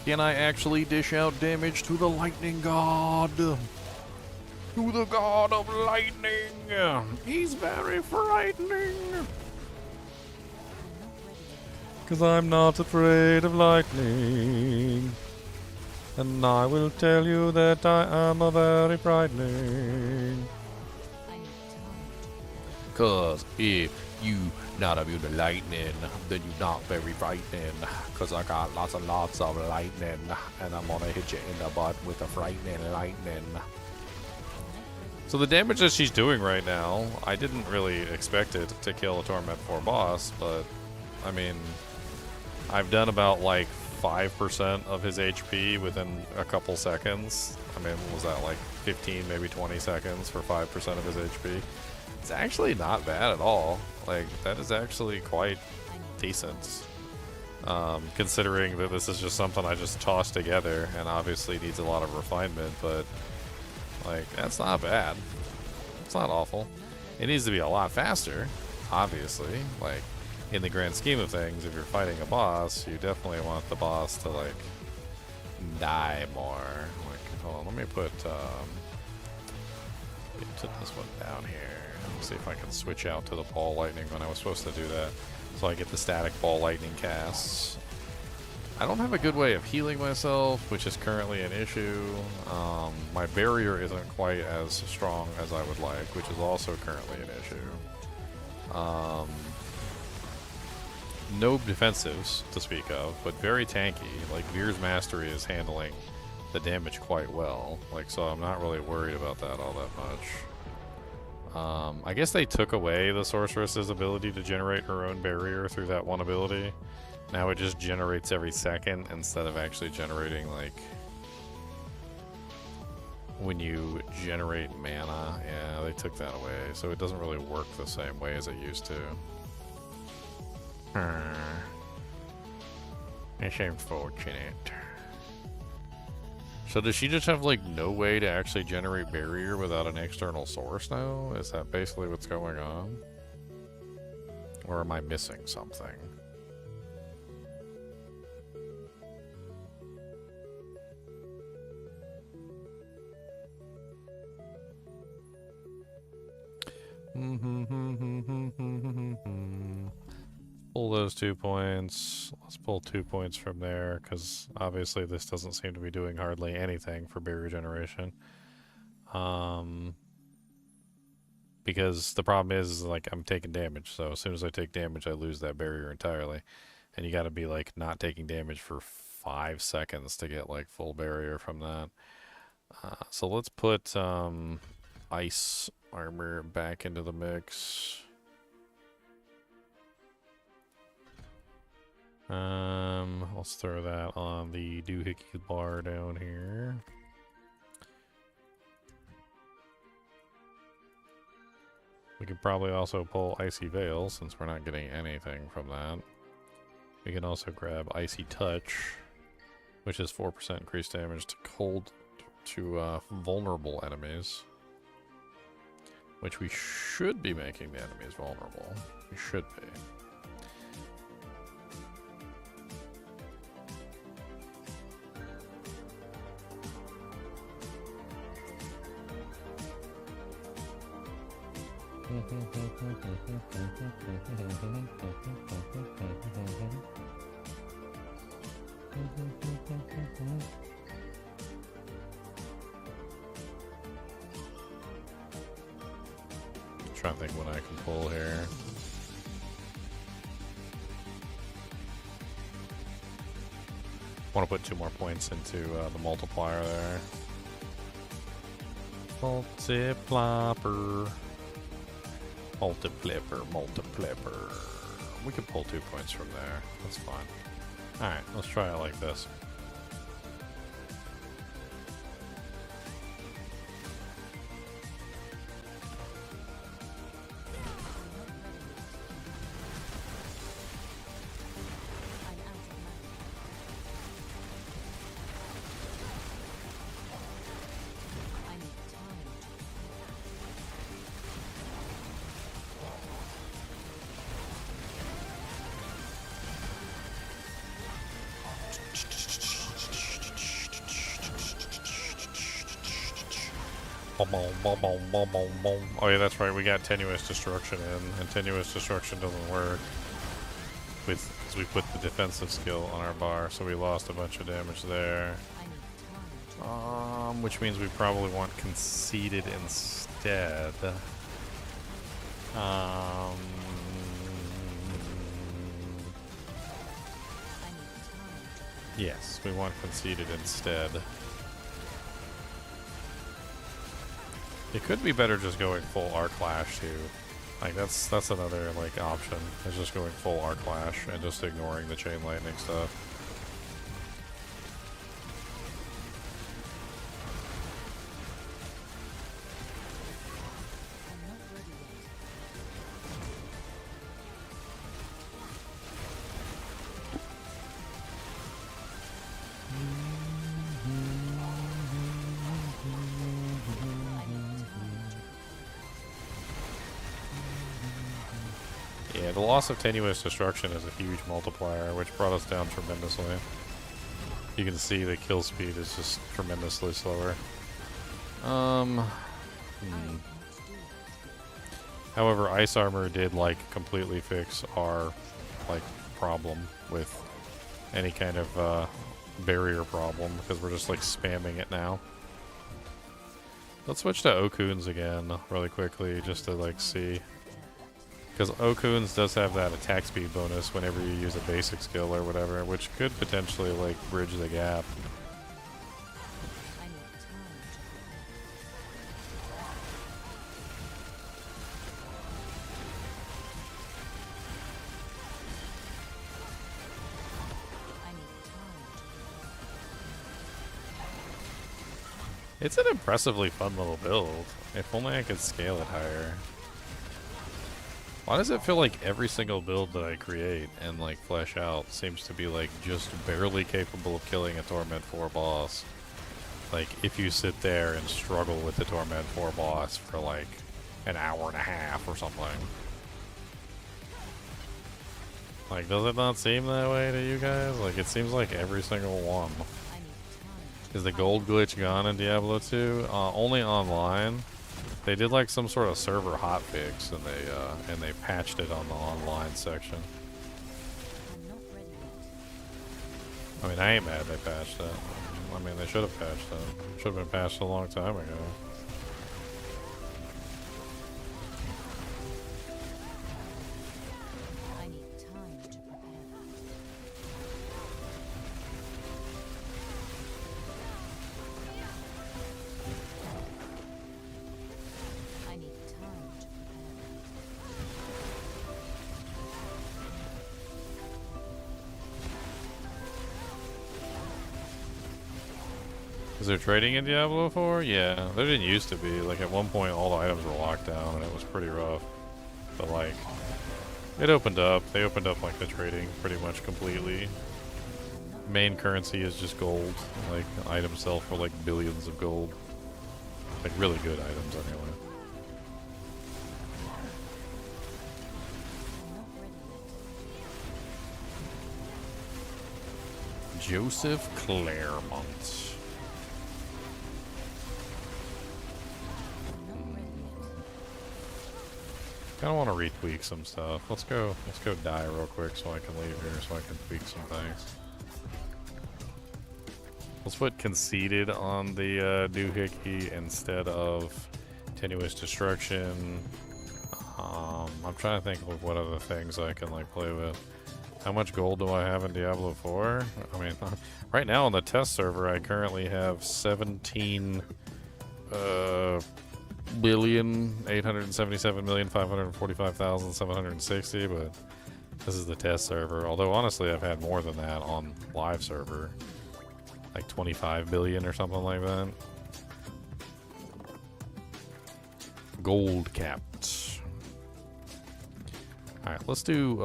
Can I actually dish out damage to the lightning god? To the god of lightning! He's very frightening! 'Cause I'm not afraid of lightning. And I will tell you that I am a very frightening. 'Cause if you not immune to lightning, then you not very frightening. Cause I got lots and lots of lightning, and I'm gonna hit you in the butt with the frightening lightning. So the damage that she's doing right now, I didn't really expect it to kill a Torment 4 boss, but I mean, I've done about like 5% of his HP within a couple seconds. I mean, what was that, like 15, maybe 20 seconds for 5% of his HP? It's actually not bad at all. Like, that is actually quite decent. Considering that this is just something I just tossed together and obviously needs a lot of refinement, but like, that's not bad. It's not awful. It needs to be a lot faster, obviously. Like, in the grand scheme of things, if you're fighting a boss, you definitely want the boss to, like, die more. Like, hold on, let me put this one down here. Let's see if I can switch out to the ball lightning when I was supposed to do that. So I get the static ball lightning casts. I don't have a good way of healing myself, which is currently an issue. My barrier isn't quite as strong as I would like, which is also currently an issue. No defensives to speak of, but very tanky. Like, Veer's Mastery is handling the damage quite well. Like, so I'm not really worried about that all that much. I guess they took away the sorceress's ability to generate her own barrier through that one ability. Now it just generates every second instead of actually generating, like, when you generate mana. Yeah, they took that away, so it doesn't really work the same way as it used to. It's unfortunate. So does she just have, like, no way to actually generate barrier without an external source now? Is that basically what's going on? Or am I missing something? Pull those 2 points. Let's pull 2 points from there, because obviously this doesn't seem to be doing hardly anything for barrier generation. Because the problem is, like, I'm taking damage, so as soon as I take damage, I lose that barrier entirely. And you gotta be, like, not taking damage for 5 seconds to get, like, full barrier from that. So let's put ice armor back into the mix. Let's throw that on the doohickey bar down here. We could probably also pull Icy Veil since we're not getting anything from that. We can also grab Icy Touch, which is 4% increased damage to cold to vulnerable enemies. Which we should be making the enemies vulnerable. We should be. Trying to think what I can pull here. Want to put 2 more points into the multiplier there. Multiplier. Multiplier. We can pull 2 points from there. That's fine. Alright, let's try it like this. Oh yeah, that's right. We got Tenuous Destruction in, and Tenuous Destruction doesn't work because we put the defensive skill on our bar, so we lost a bunch of damage there. Which means we probably want Conceited instead. Yes, we want conceded instead. It could be better just going full arc clash too. Like that's another like option. Is just going full arc clash and just ignoring the chain lightning stuff. Yeah, the loss of tenuous destruction is a huge multiplier, which brought us down tremendously. You can see the kill speed is just tremendously slower. However, ice armor did like completely fix our like problem with any kind of barrier problem because we're just like spamming it now. Let's switch to Okuns again really quickly just to like see. Because Okuns does have that attack speed bonus whenever you use a basic skill or whatever, which could potentially like bridge the gap. It's an impressively fun little build. If only I could scale it higher. Why does it feel like every single build that I create and like flesh out seems to be like just barely capable of killing a Torment 4 boss? Like if you sit there and struggle with the Torment 4 boss for like an hour and a half or something. Like does it not seem that way to you guys? Like it seems like every single one. Is the gold glitch gone in Diablo 2? Only online. They did like some sort of server hotfix, and they patched it on the online section. I mean, I ain't mad they patched it. I mean, they should have patched it. Should have been patched a long time ago. Is there trading in Diablo 4? Yeah, there didn't used to be. Like at one point all the items were locked down and it was pretty rough. But like, it opened up. They opened up like the trading pretty much completely. Main currency is just gold. Like items sell for like billions of gold. Like really good items anyway. Joseph Claremont. Kind of want to retweak some stuff. Let's go die real quick so I can leave here so I can tweak some things. Let's put conceded on the doohickey instead of tenuous destruction. I'm trying to think of what other things I can like play with. How much gold do I have in Diablo 4? I mean, right now on the test server I currently have 17 billion 877,545,760, but this is the test server. Although honestly, I've had more than that on live server, like 25 billion or something like that. Gold capped. All right, let's do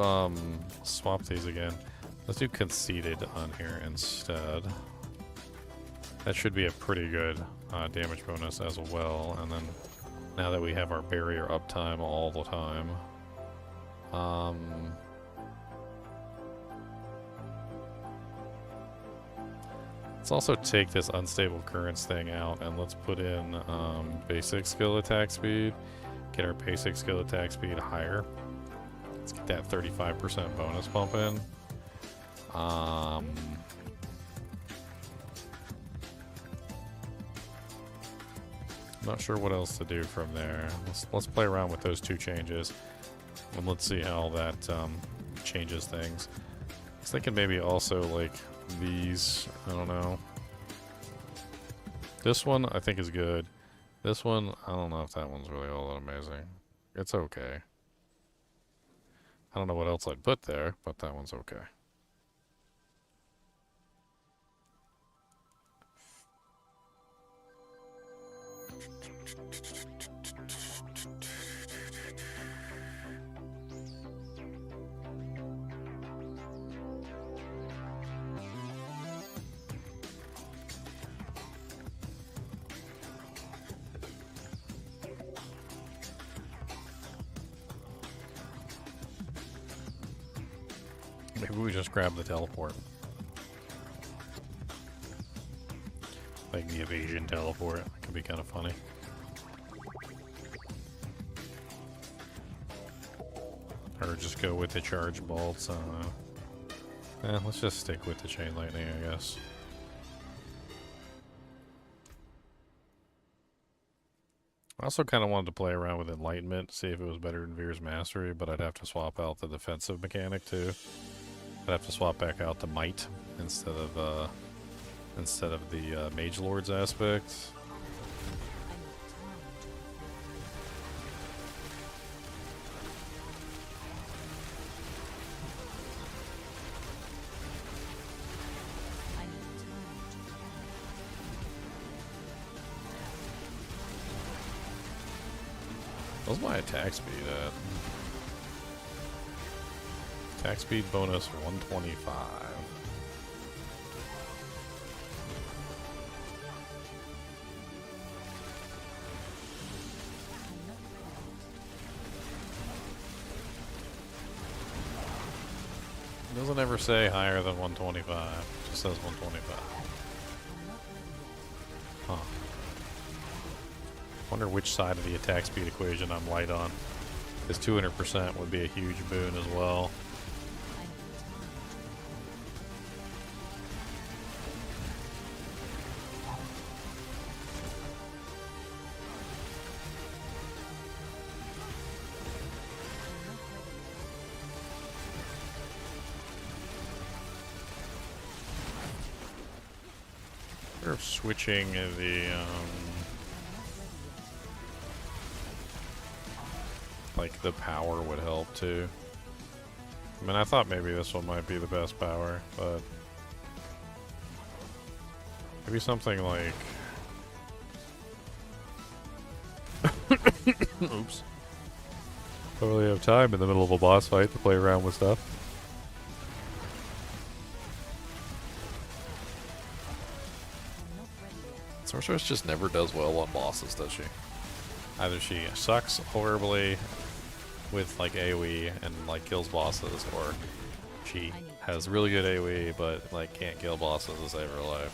swap these again. Let's do conceded on here instead. That should be a pretty good damage bonus as well. And then now that we have our barrier uptime all the time, let's also take this unstable currents thing out and let's put in basic skill attack speed. Get our basic skill attack speed higher. Let's get that 35% bonus bump in. Not sure what else to do from there. Let's play around with those two changes, and let's see how that changes things. I was thinking maybe also like these. I don't know. This one I think is good. This one, I don't know if that one's really all that amazing. It's okay. I don't know what else I'd put there, but that one's okay. Maybe we just grab the teleport. Like the evasion teleport. That could be kind of funny. Or just go with the charge bolts. I don't know. Let's just stick with the chain lightning, I guess. I also kind of wanted to play around with enlightenment, see if it was better than Veer's mastery, but I'd have to swap out the defensive mechanic too. I'd have to swap back out the might instead of the mage lord's aspect. What's my attack speed at? Attack speed bonus 125. Doesn't ever say higher than 125. It just says 125. Huh. Wonder which side of the attack speed equation I'm light on. This 200% would be a huge boon as well. Of switching the like the power would help too. I mean, I thought maybe this one might be the best power, but maybe something like oops. Don't really have time in the middle of a boss fight to play around with stuff. Sorceress just never does well on bosses, does she? Either she sucks horribly with like AoE and like kills bosses, or she has really good AoE but like can't kill bosses to save her life.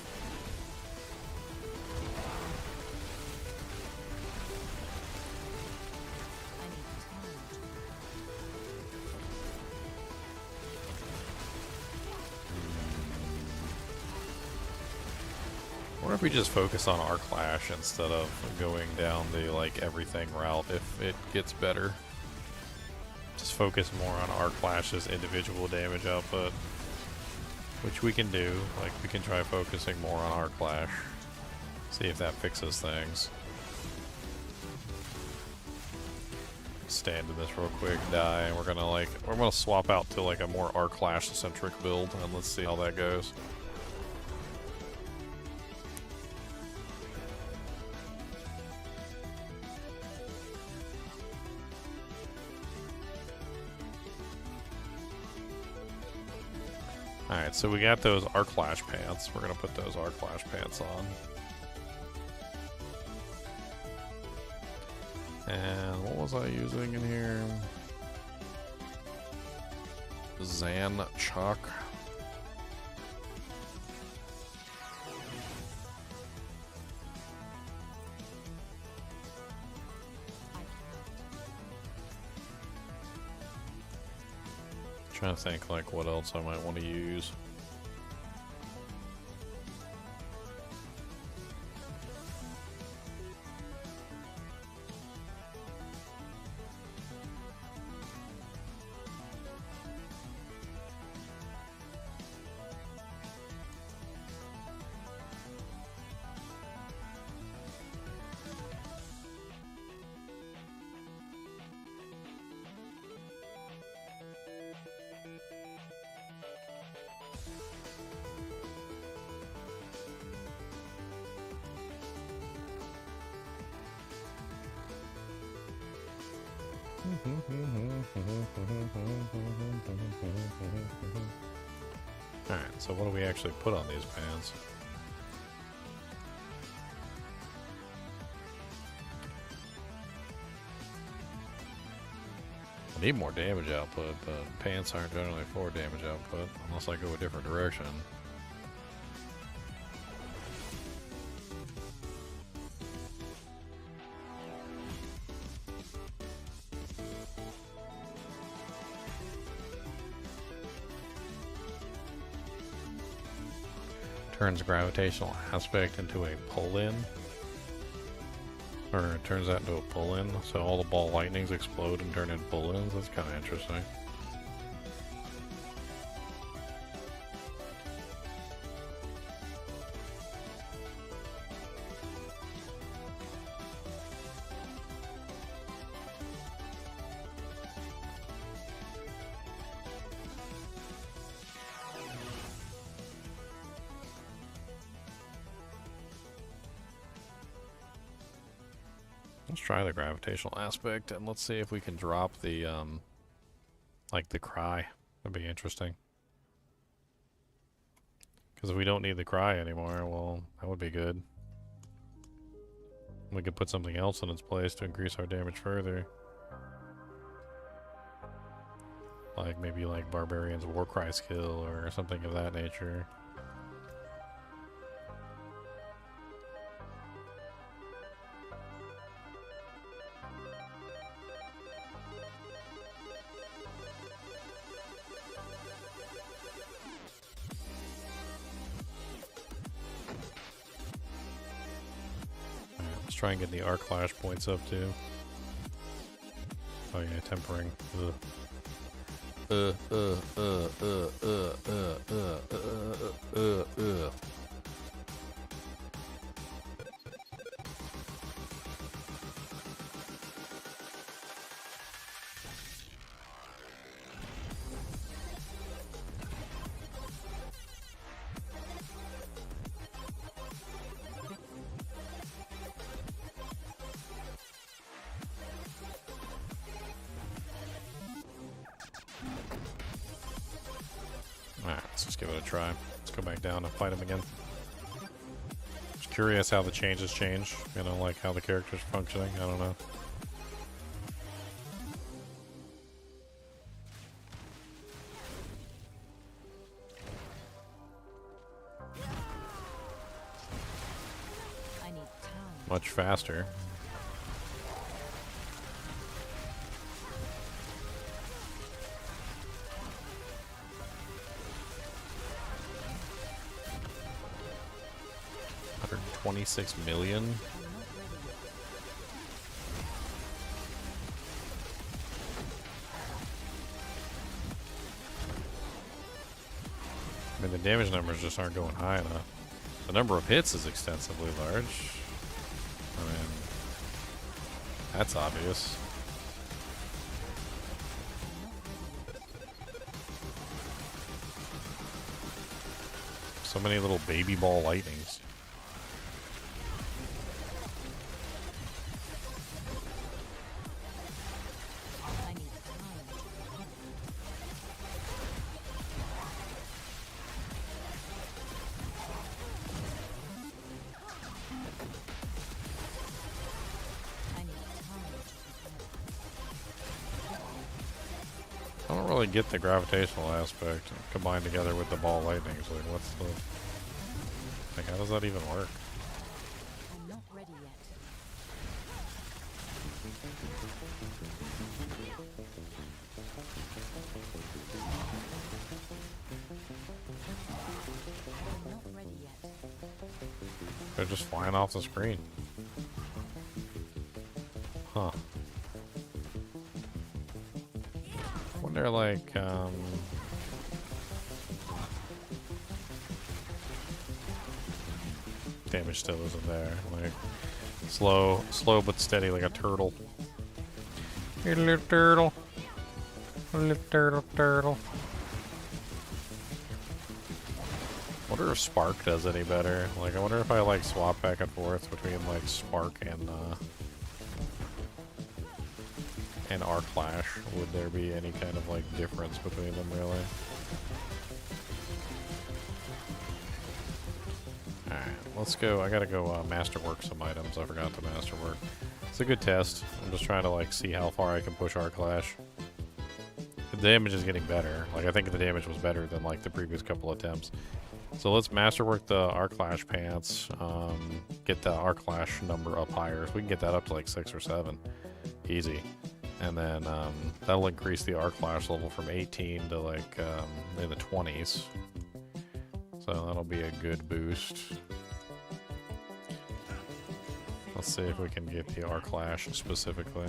What if we just focus on our clash instead of going down the like everything route if it gets better? Just focus more on our clash's individual damage output, which we can do. Like, we can try focusing more on our clash, see if that fixes things. Stand in this real quick, die, and we're gonna swap out to like a more our clash centric build, and let's see how that goes. Alright, so we got those Arclash pants. We're gonna put those Arclash pants on. And what was I using in here? Zan Chalk. Trying to think like what else I might want to use. Alright, so what do we actually put on these pans? I need more damage output, but pants aren't generally for damage output unless I go a different direction. Turns gravitational aspect into a pull-in. Or it turns that into a pull-in, so all the ball lightnings explode and turn into pull-ins. That's kind of interesting. Let's try the gravitational aspect and let's see if we can drop the, like the cry. That'd be interesting. Because if we don't need the cry anymore, well, that would be good. We could put something else in its place to increase our damage further. Like maybe like Barbarian's Warcry skill or something of that nature. Try and get the arc flash points up too. Oh yeah, tempering. Alright, let's just give it a try. Let's go back down and fight him again. Just curious how the changes change. You know, like how the character's functioning. I don't know. I need time. Much faster. $26 million. I mean, the damage numbers just aren't going high enough. The number of hits is extensively large. I mean, that's obvious. So many little baby ball lightnings. I need time. I need time. I don't really get the gravitational aspect combined together with the ball lightnings. Like, what's the... Like, how does that even work? I'm not ready yet. I'm not ready yet. They're just flying off the screen. Huh. Wonder, like, damage still isn't there. Like, slow but steady, like a turtle. You're a little turtle. A little turtle. Wonder if Spark does any better. Like, I wonder if I, like, swap back and forth between, like, Spark and Arc Clash, would there be any kind of like difference between them really? Alright, let's go. I gotta go masterwork some items. I forgot to masterwork. It's a good test. I'm just trying to like see how far I can push Arc Clash. The damage is getting better. Like, I think the damage was better than like the previous couple attempts. So let's masterwork the Arc Clash pants. Get the Arc Clash number up higher. So we can get that up to like 6 or 7. Easy. And then that'll increase the Arc Clash level from 18 to like in the 20s. So that'll be a good boost. Let's see if we can get the Arc Clash specifically.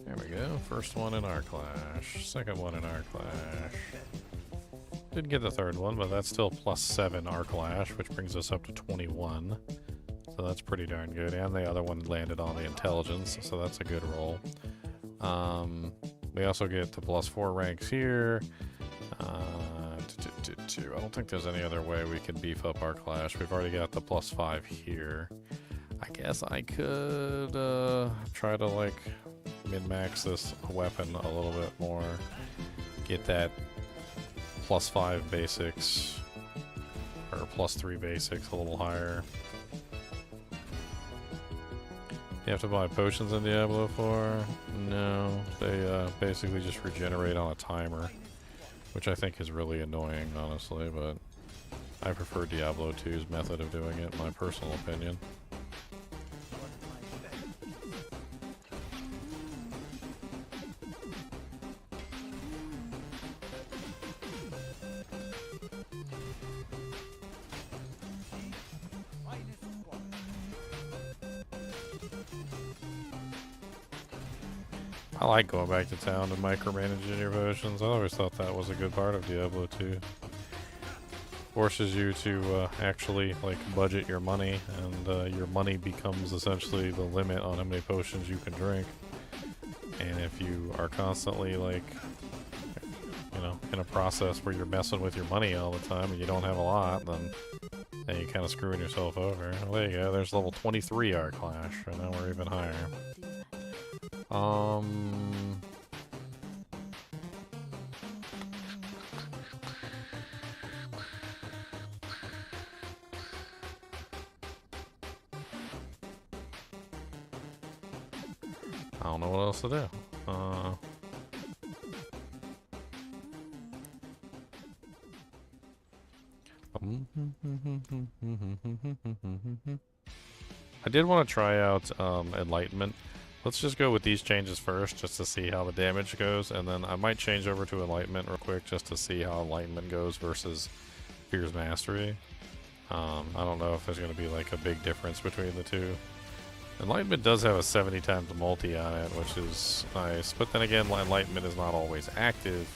There we go. First one in our clash. Second one in our clash. Didn't get the third one, but that's still +7 our clash, which brings us up to 21. So that's pretty darn good. And the other one landed on the intelligence, so that's a good roll. We also get the +4 ranks here. I don't think there's any other way we can beef up our clash. We've already got the +5 here. I guess I could try to like min-max this weapon a little bit more. Get that +5 basics or +3 basics a little higher. You have to buy potions in Diablo 4? No, they basically just regenerate on a timer, which I think is really annoying, honestly, but I prefer Diablo 2's method of doing it, in my personal opinion. I like going back to town and micromanaging your potions. I always thought that was a good part of Diablo 2. Forces you to actually like budget your money, and your money becomes essentially the limit on how many potions you can drink. And if you are constantly like, you know, in a process where you're messing with your money all the time and you don't have a lot, then you're kind of screwing yourself over. Well, there you go. There's level 23 our clash, and now we're even higher. I don't know what else to do. I did want to try out Enlightenment. Let's just go with these changes first, just to see how the damage goes, and then I might change over to Enlightenment real quick, just to see how Enlightenment goes versus Fear's Mastery. I don't know if there's going to be like a big difference between the two. Enlightenment does have a 70 times multi on it, which is nice, but then again, Enlightenment is not always active,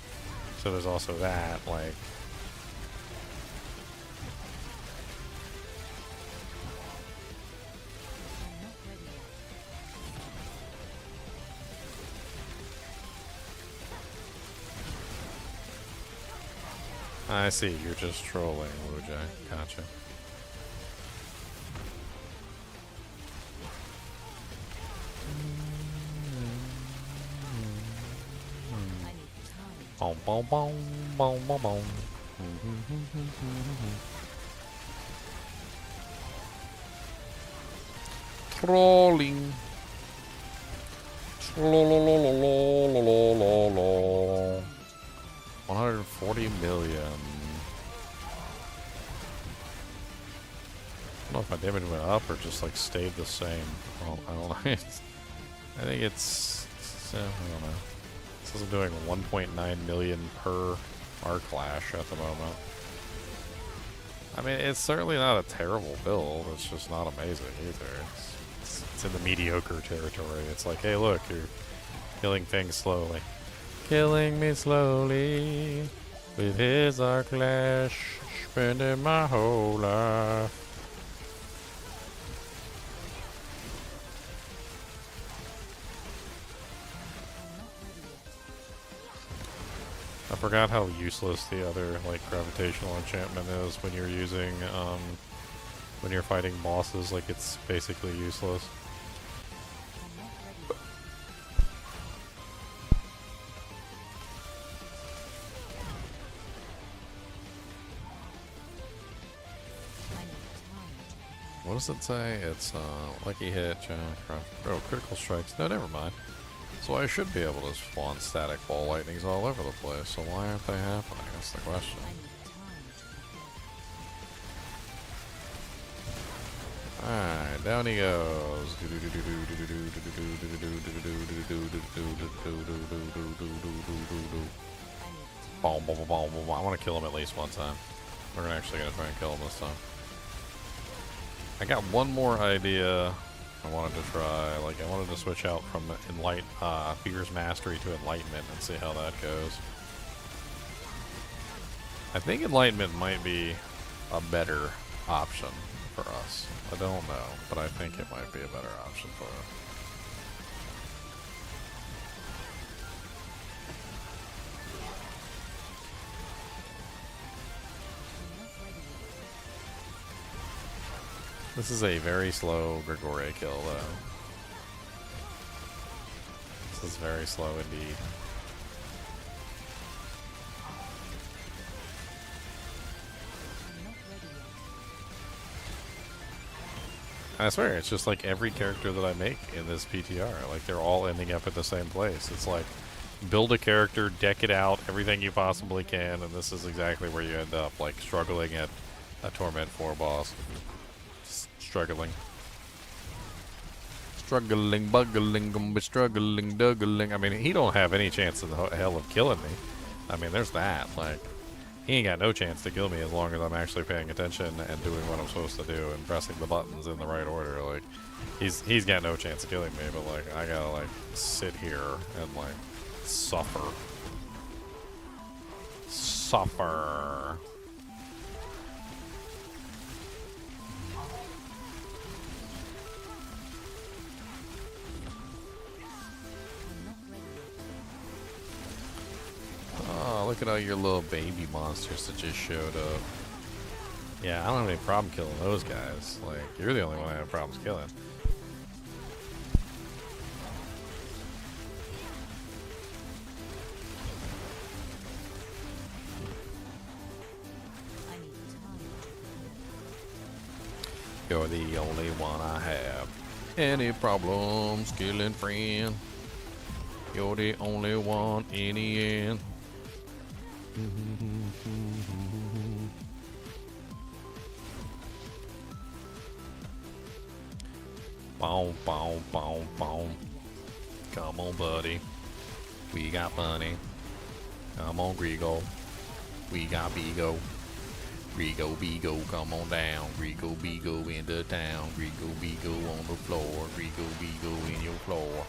so there's also that, like... I see, you're just trolling, Rouge. Gotcha. Boom, boom, boom, boom, boom, boom. Trolling. 140 million. I don't know if my damage went up or just like stayed the same. Well, I don't know. I think it's I don't know. It says I'm doing 1.9 million per arc clash at the moment. I mean, it's certainly not a terrible build. It's just not amazing either. It's in the mediocre territory. It's like, hey, look, you're killing things slowly. Killing me slowly. With his arc lash, spending my whole life. I forgot how useless the other like gravitational enchantment is when you're using when you're fighting bosses. Like it's basically useless. What does it say? It's lucky hit, critical strikes. No, never mind. So I should be able to spawn static ball lightnings all over the place. So why aren't they happening? That's the question. Alright, down he goes. I want to kill him at least one time. We're actually going to try and kill him this time. I got one more idea I wanted to try. Like, I wanted to switch out from Fear's Mastery to Enlightenment and see how that goes. I think Enlightenment might be a better option for us. I don't know, but I think it might be a better option for us. This is a very slow Grigore kill, though. This is very slow indeed. I swear, it's just like every character that I make in this PTR. Like, they're all ending up at the same place. It's like, build a character, deck it out, everything you possibly can, and this is exactly where you end up. Like, struggling at a Torment 4 boss. Struggling. Struggling, buggling, gonna be struggling, duggling. I mean, he don't have any chance in the hell of killing me. I mean, there's that. Like, he ain't got no chance to kill me as long as I'm actually paying attention and doing what I'm supposed to do and pressing the buttons in the right order. Like, he's got no chance of killing me, but like, I gotta like sit here and like suffer. Suffer. Oh, look at all your little baby monsters that just showed up. Yeah, I don't have any problem killing those guys. Like, you're the only one I have problems killing. You're the only one I have. Any problems killing friend? You're the only one in the end. Boom, boom, boom, boom. Come on, buddy. We got money. Come on, Grigo. We got Bigo. Grigo, Bigo, come on down. Grigo, Bigo into town. Grigo, Bigo on the floor. Grigo, Bigo in your floor.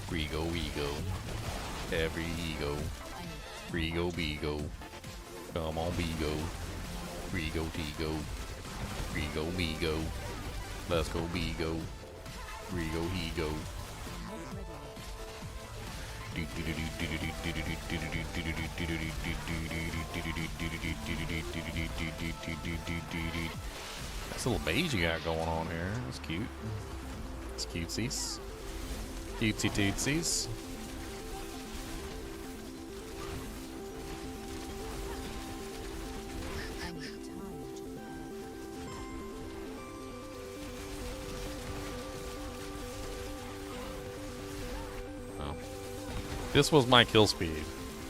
Grigo, Ego. Every ego. Grigo, Bigo. Come on, Bigo. Grigo, Tigo. Grigo, Bigo. Let's go, Bigo. Grigo, Ego. That's a little mage you got going on here. That's cute. It's cutesies. Cutesy tootsies. This was my kill speed,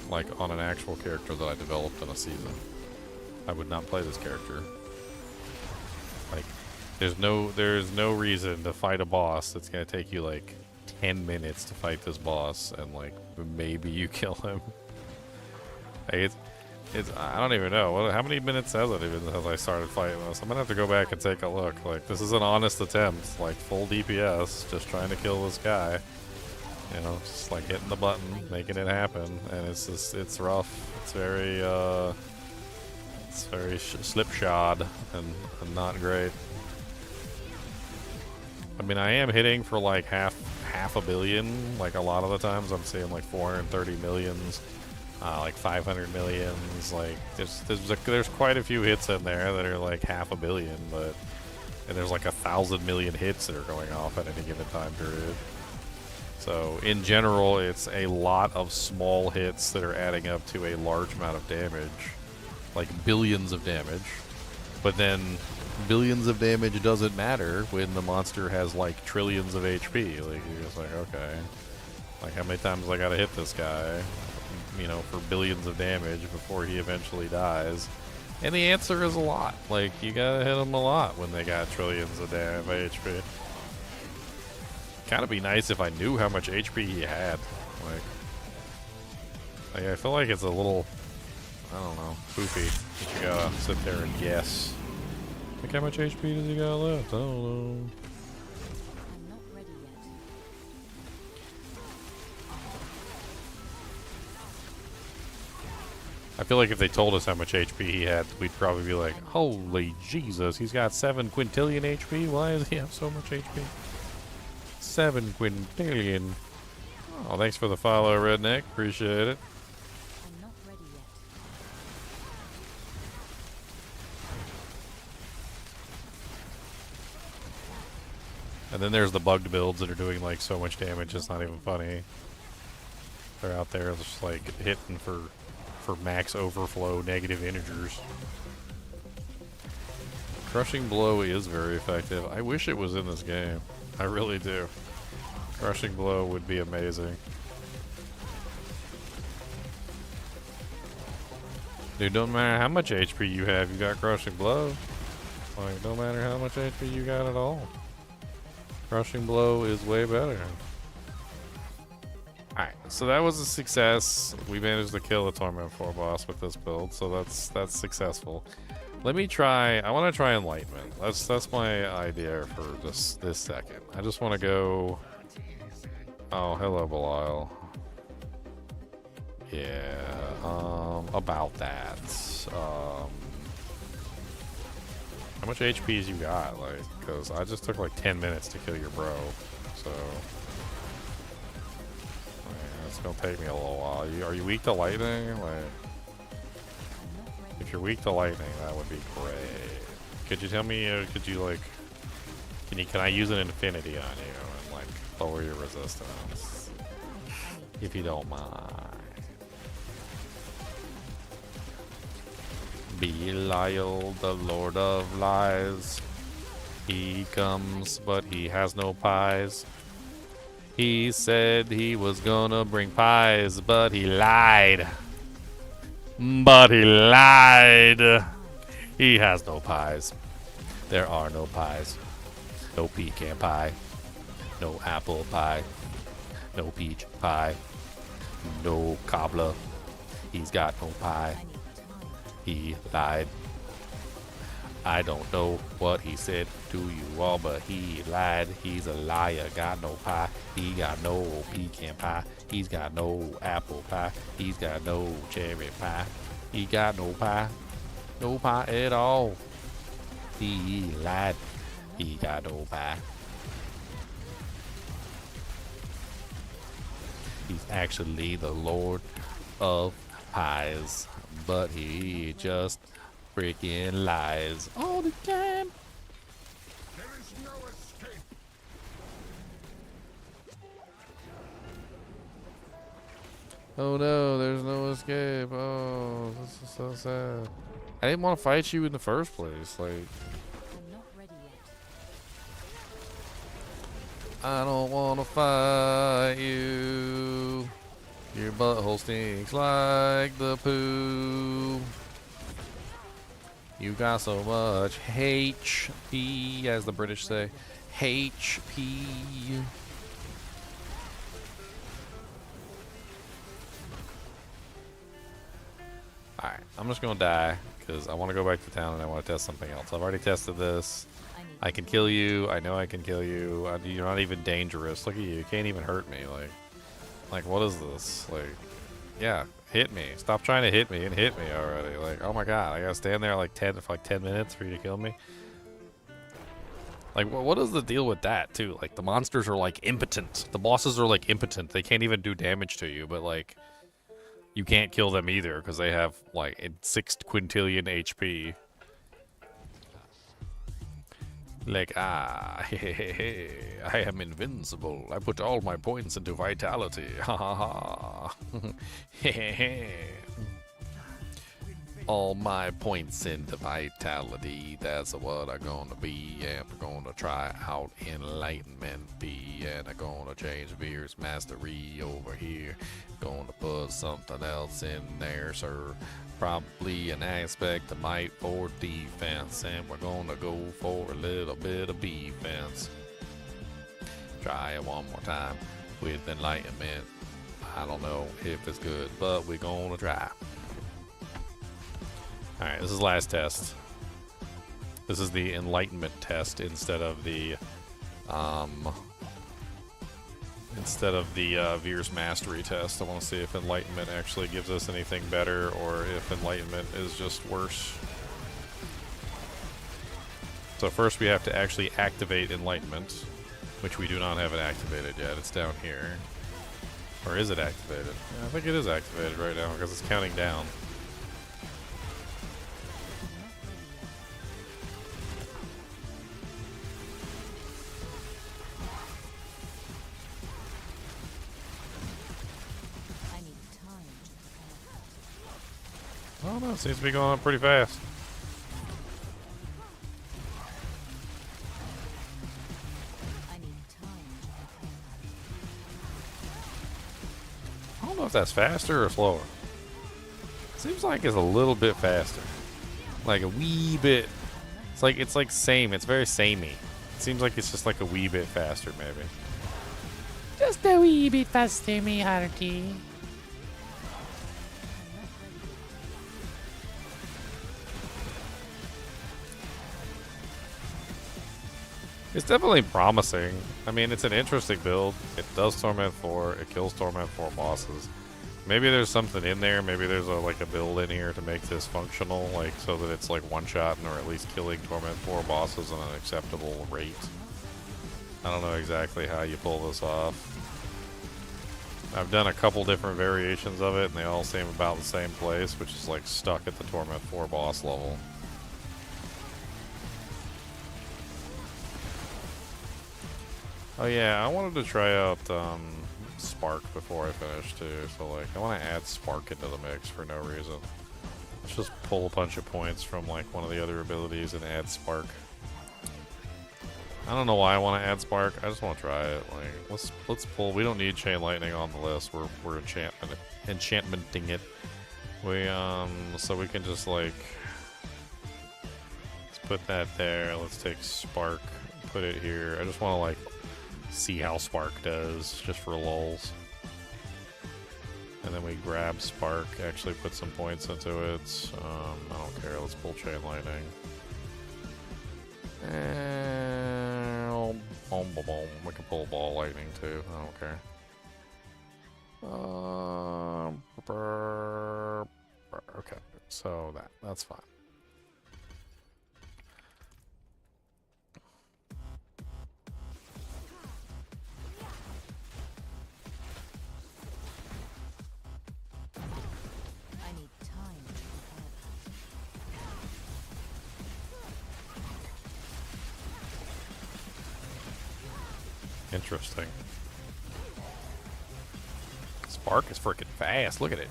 like on an actual character that I developed in a season. I would not play this character. Like, there's no reason to fight a boss that's gonna take you like 10 minutes to fight this boss, and like maybe you kill him. Like, it's I don't even know how many minutes has it even since I started fighting this. I'm gonna have to go back and take a look. Like, this is an honest attempt, like full DPS, just trying to kill this guy. You know, just like hitting the button, making it happen, and it's just, it's rough. It's very slipshod and not great. I mean, I am hitting for like half a billion. Like a lot of the times, I'm seeing like 430 millions, like 500 millions. Like there's quite a few hits in there that are like half a billion, but and there's like 1,000 million hits that are going off at any given time period. So in general, it's a lot of small hits that are adding up to a large amount of damage, like billions of damage. But then billions of damage doesn't matter when the monster has like trillions of HP. Like you're just like, okay, like how many times I gotta hit this guy, you know, for billions of damage before he eventually dies? And the answer is a lot. Like you gotta hit them a lot when they got trillions of HP. Kind of be nice if I knew how much HP he had. Like I feel like it's a little, I don't know, poopy that you gotta sit there and guess. Like how much HP does he got left? I don't know. I'm not ready yet. I feel like if they told us how much HP he had, we'd probably be like, holy Jesus, he's got 7 quintillion HP? Why does he have so much HP? 7 quintillion. Oh, thanks for the follow, Redneck. Appreciate it. I'm not ready yet. And then there's the bugged builds that are doing like so much damage, it's not even funny. They're out there just like hitting for max overflow negative integers. Crushing Blow is very effective. I wish it was in this game. I really do. Crushing Blow would be amazing. Dude, don't matter how much HP you have, you got Crushing Blow. Like, don't matter how much HP you got at all. Crushing Blow is way better. Alright, so that was a success. We managed to kill the Torment 4 boss with this build, so that's successful. Let me try, I want to try Enlightenment. That's my idea for just this second. I just want to go... Oh, hello, Belial. Yeah, about that. How much HP's you got? Like, because I just took like 10 minutes to kill your bro, so... It's gonna take me a little while. Are you weak to lightning? Like... If you're weak to lightning, that would be great. Could you tell me, could you like, can I use an infinity on you and like lower your resistance? If you don't mind. Belial, the Lord of Lies. He comes, but he has no pies. He said he was gonna bring pies, but he lied. But he lied. He has no pies. There are no pies. No pecan pie. No apple pie. No peach pie. No cobbler. He's got no pie. He lied. I don't know what he said to you all, but he lied. He's a liar. Got no pie. He got no pecan pie. He's got no apple pie. He's got no cherry pie. He got no pie. No pie at all. He lied. He got no pie. He's actually the Lord of Pies, but he just freaking lies all the time. There is no escape. Oh no, there's no escape. Oh, this is so sad. I didn't want to fight you in the first place. Like, I'm not ready yet. I don't want to fight you. Your butthole stinks like the poo. You got so much HP, as the British say. HP. Alright, I'm just gonna die because I want to go back to town and I want to test something else. I've already tested this. I I can kill you. I know I can kill you. You're not even dangerous. Look at you. You can't even hurt me. Like, Like, what is this? Like, yeah, hit me. Stop trying to hit me and hit me already. Like, oh my god, I gotta stand there like 10 minutes for you to kill me. Like, what is the deal with that too? Like, the monsters are like impotent. The bosses are like impotent. They can't even do damage to you, but like, you can't kill them either because they have like 6 quintillion HP. Like, I am invincible. I put all my points into vitality. Ha ha ha. All my points into vitality. That's what I'm gonna be. And we're gonna try out enlightenment B. And I'm gonna change Veer's mastery over here. Gonna put something else in there, sir. Probably an aspect of might for defense, and we're gonna go for a little bit of defense. Try it one more time with enlightenment. I don't know if it's good, but we're gonna try. Alright, this is the last test. This is the enlightenment test instead of the Veer's mastery test. I want to see if enlightenment actually gives us anything better or if enlightenment is just worse. So first we have to actually activate enlightenment, which we do not have it activated yet. It's down here. Or is it activated? Yeah, I think it is activated right now because it's counting down. Oh no, it seems to be going up pretty fast. I don't know if that's faster or slower. Seems like it's a little bit faster. Like a wee bit. It's like same. It's very samey. It seems like it's just like a wee bit faster maybe. Just a wee bit faster, me hearty. It's definitely promising. I mean, it's an interesting build. It does Torment 4. It kills Torment 4 bosses. Maybe there's something in there. Maybe there's like a build in here to make this functional, like so that it's like one-shotting or at least killing Torment 4 bosses at an acceptable rate. I don't know exactly how you pull this off. I've done a couple different variations of it, and they all seem about the same place, which is like stuck at the Torment 4 boss level. Oh yeah, I wanted to try out Spark before I finish too, so like I want to add Spark into the mix for no reason. Let's just pull a bunch of points from like one of the other abilities and add Spark. I don't know why I want to add Spark. I just want to try it. Like let's pull. We don't need Chain Lightning on the list. We're enchantmenting it. So we can just like let's put that there. Let's take Spark, put it here. I just want to like see how Spark does, just for lulz. And then we grab Spark, actually put some points into it. I don't care, let's pull Chain Lightning. And we can pull Ball Lightning too, I don't care. Okay, so that's fine. Interesting. Spark is freaking fast. Look at it.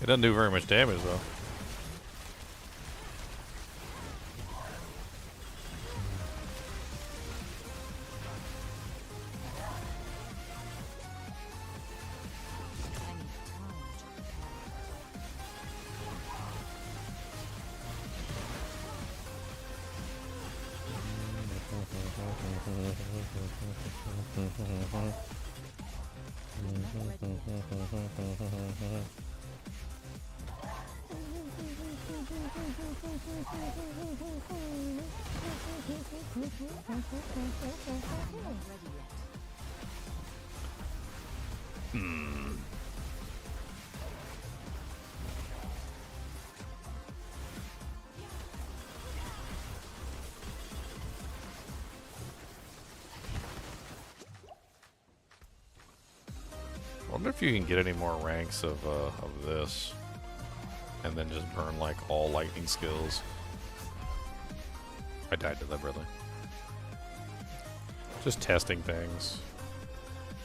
It doesn't do very much damage though. Wonder if you can get any more ranks of this, and then just burn like all lightning skills. I died deliberately. Just testing things.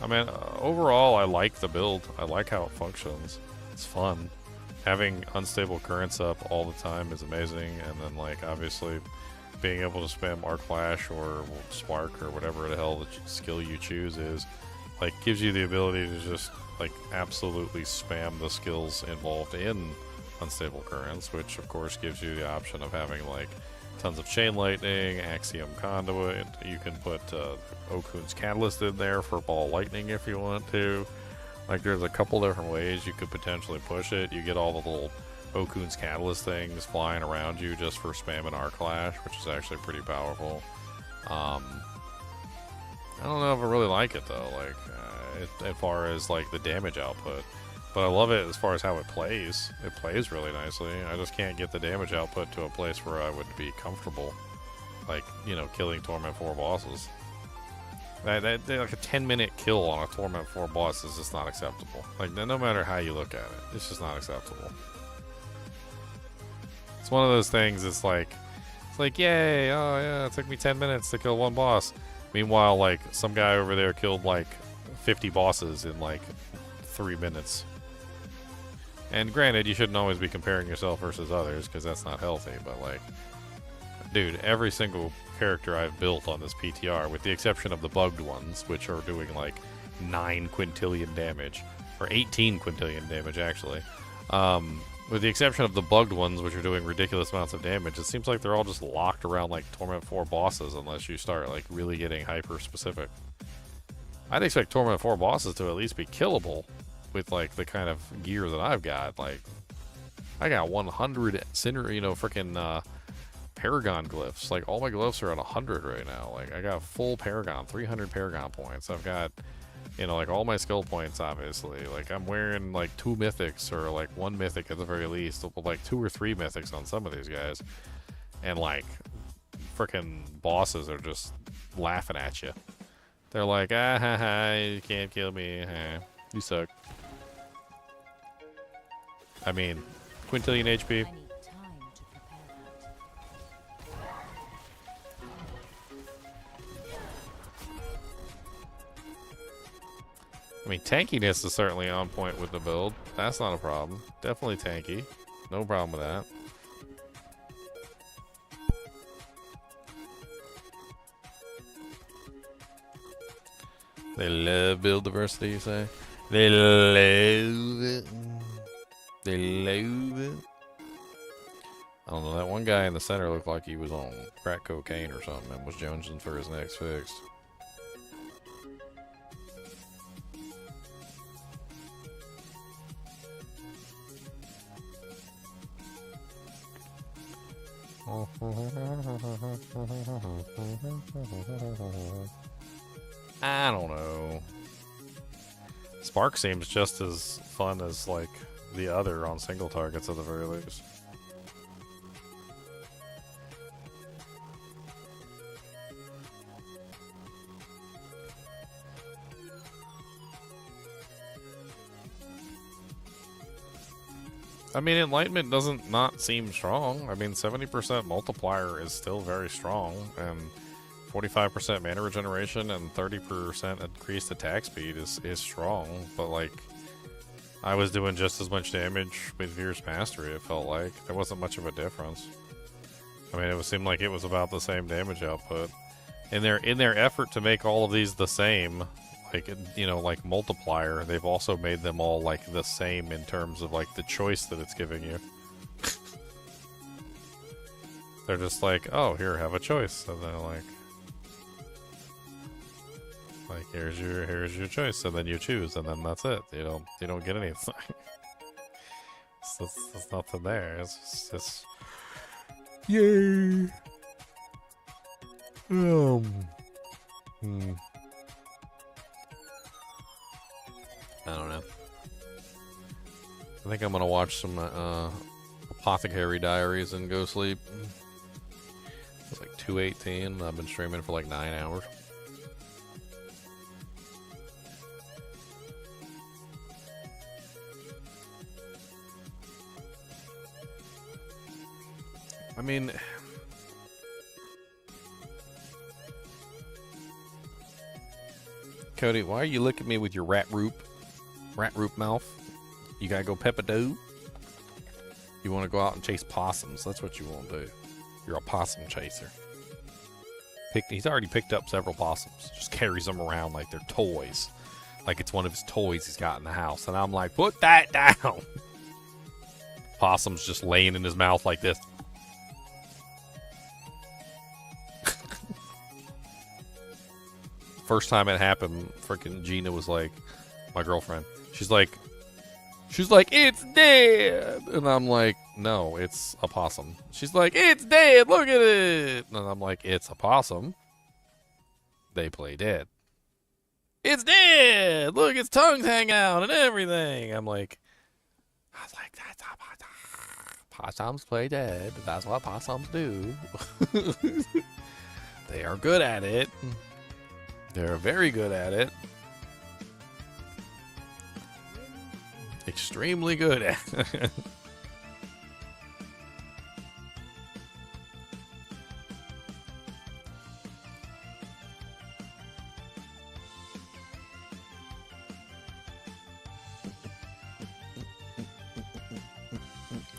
I mean, overall, I like the build. I like how it functions. It's fun. Having unstable currents up all the time is amazing, and then like obviously being able to spam Arc Flash or Spark or whatever the hell the skill you choose is, like, gives you the ability to just like absolutely spam the skills involved in unstable currents, which of course gives you the option of having like tons of chain lightning, axiom conduit. You can put Oku's catalyst in there for ball lightning if you want to. Like, there's a couple different ways you could potentially push it. You get all the little Oku's catalyst things flying around you just for spamming Arc Flash, which is actually pretty powerful. I don't know if I really like it though, like as far as like the damage output, but I love it as far as how it plays. It plays really nicely. I just can't get the damage output to a place where I would be comfortable, like, you know, killing Torment 4 bosses. Like a 10-minute kill on a Torment 4 boss is just not acceptable. Like, no matter how you look at it, it's just not acceptable. It's one of those things. It's like, yay! Oh yeah, it took me 10 minutes to kill one boss. Meanwhile, like, some guy over there killed like 50 bosses in like 3 minutes. And granted, you shouldn't always be comparing yourself versus others, because that's not healthy, but like, dude, every single character I've built on this PTR, with the exception of the bugged ones, which are doing like 9 quintillion damage, or 18 quintillion damage actually, with the exception of the bugged ones, which are doing ridiculous amounts of damage, it seems like they're all just locked around like Torment 4 bosses unless you start like really getting hyper specific. I'd expect Torment 4 bosses to at least be killable with like the kind of gear that I've got. Like, I got 100 cinder, you know, freaking Paragon glyphs. Like, all my glyphs are at 100 right now. Like, I got full Paragon, 300 Paragon points. I've got, you know, like all my skill points, obviously. Like, I'm wearing like 2 mythics, or like 1 mythic at the very least, like 2 or 3 mythics on some of these guys. And like, freaking bosses are just laughing at you. They're like, ah ha ha, you can't kill me, you suck. I mean, quintillion HP. I need time to prepare that. I mean, tankiness is certainly on point with the build. That's not a problem. Definitely tanky. No problem with that. They love build diversity, you say? They love it. They love it. I don't know, that one guy in the center looked like he was on crack cocaine or something and was jonesing for his next fix. I don't know. Spark seems just as fun as like the other on single targets at the very least. I mean, Enlightenment doesn't not seem strong. I mean, 70% multiplier is still very strong, and 45% mana regeneration and 30% increased attack speed is strong, but like, I was doing just as much damage with Veer's Mastery, it felt like. There wasn't much of a difference. I mean, it seemed like it was about the same damage output. In their effort to make all of these the same, like, you know, like multiplier, they've also made them all like the same in terms of like the choice that it's giving you. They're just like, oh, here, have a choice. And they're like, Like here's your choice, and then you choose, and then that's it. You don't get anything. There's nothing there. It's just yay. I don't know. I think I'm gonna watch some Apothecary Diaries and go sleep. It's like 2:18. I've been streaming for like 9 hours. I mean, Cody, why are you looking at me with your rat roop mouth? You gotta go peppa-do? You want to go out and chase possums? That's what you want to do. You're a possum chaser. He's already picked up several possums. Just carries them around like they're toys. Like it's one of his toys he's got in the house. And I'm like, put that down. Possum's just laying in his mouth like this. First time it happened, freaking Gina was like, my girlfriend, she's like, it's dead. And I'm like, no, it's a possum. She's like, it's dead. Look at it. And I'm like, it's a possum. They play dead. It's dead. Look, its tongues hang out and everything. I was like, that's a possum. Possums play dead. That's what possums do. They are good at it. They're very good at it. Extremely good at it.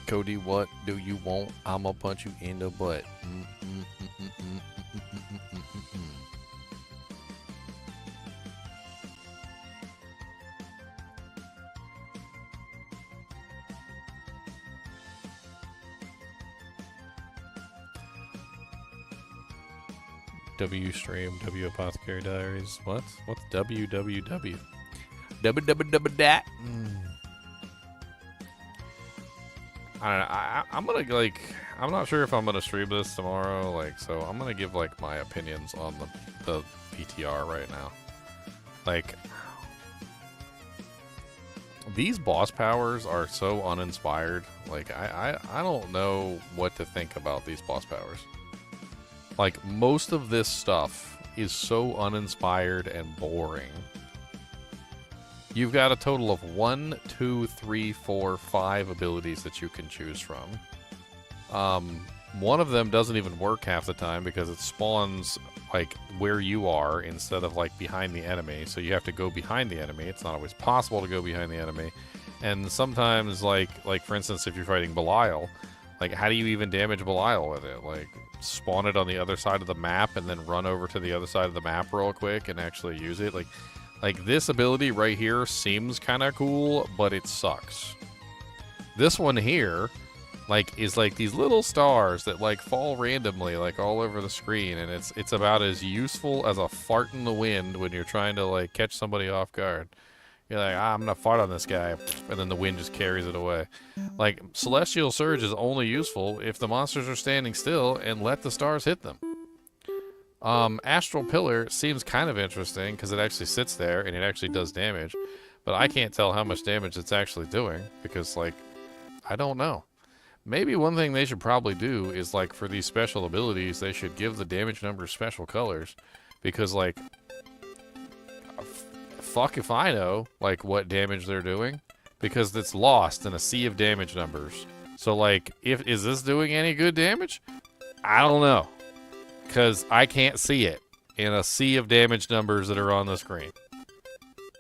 Cody, what do you want? I'ma punch you in the butt. W stream, W Apothecary Diaries. What? What's WWW? WWW. I don't know. I'm gonna like. I'm not sure if I'm gonna stream this tomorrow. Like, so I'm gonna give like my opinions on the PTR right now. Like, these boss powers are so uninspired. Like, I don't know what to think about these boss powers. Like, most of this stuff is so uninspired and boring. You've got a total of 1, 2, 3, 4, 5 abilities that you can choose from. One of them doesn't even work half the time because it spawns, like, where you are instead of, like, behind the enemy. So you have to go behind the enemy. It's not always possible to go behind the enemy. And sometimes, like for instance, if you're fighting Belial, like, how do you even damage Belial with it? Like, spawn it on the other side of the map and then run over to the other side of the map real quick and actually use it. Like this ability right here seems kind of cool, but it sucks. This one here, like, is like these little stars that like fall randomly, like all over the screen, and it's about as useful as a fart in the wind when you're trying to like catch somebody off guard. You're like, I'm gonna fart on this guy, and then the wind just carries it away. Like, Celestial Surge is only useful if the monsters are standing still and let the stars hit them. Astral Pillar seems kind of interesting because it actually sits there and it actually does damage, but I can't tell how much damage it's actually doing because, like, I don't know. Maybe one thing they should probably do is, like, for these special abilities, they should give the damage numbers special colors because, like, fuck if I know, like, what damage they're doing, because it's lost in a sea of damage numbers. So, like, is this doing any good damage? I don't know, because I can't see it in a sea of damage numbers that are on the screen.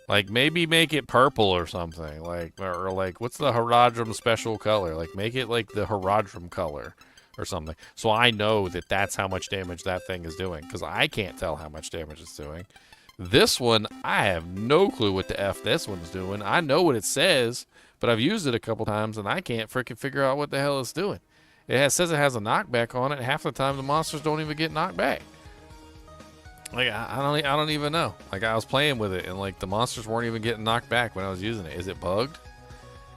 Like, maybe make it purple or something, like, or like, what's the Herodrum special color? Like, make it like the Herodrum color or something, so I know that that's how much damage that thing is doing, because I can't tell how much damage it's doing. This one, I have no clue what the F this one's doing. I know what it says, but I've used it a couple times, and I can't freaking figure out what the hell it's doing. Says it has a knockback on it. Half the time, the monsters don't even get knocked back. Like I don't even know. Like I was playing with it, and like the monsters weren't even getting knocked back when I was using it. Is it bugged?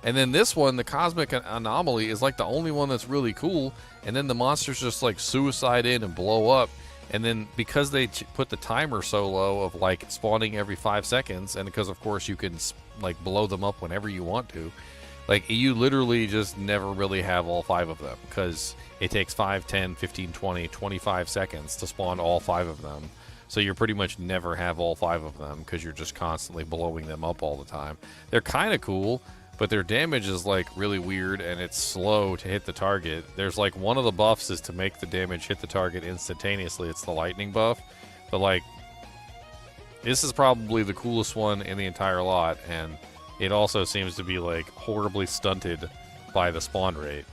And then this one, the Cosmic Anomaly, is like the only one that's really cool. And then the monsters just like suicide in and blow up. And then because they put the timer so low of like spawning every 5 seconds, and because of course you can like blow them up whenever you want to, like you literally just never really have all 5 of them, because it takes 5, 10, 15, 20, 25 seconds to spawn all 5 of them. So you pretty much never have all 5 of them because you're just constantly blowing them up all the time. They're kind of cool, but their damage is like really weird, and it's slow to hit the target. There's like one of the buffs is to make the damage hit the target instantaneously. It's the lightning buff. But like, this is probably the coolest one in the entire lot, and it also seems to be like horribly stunted by the spawn rate.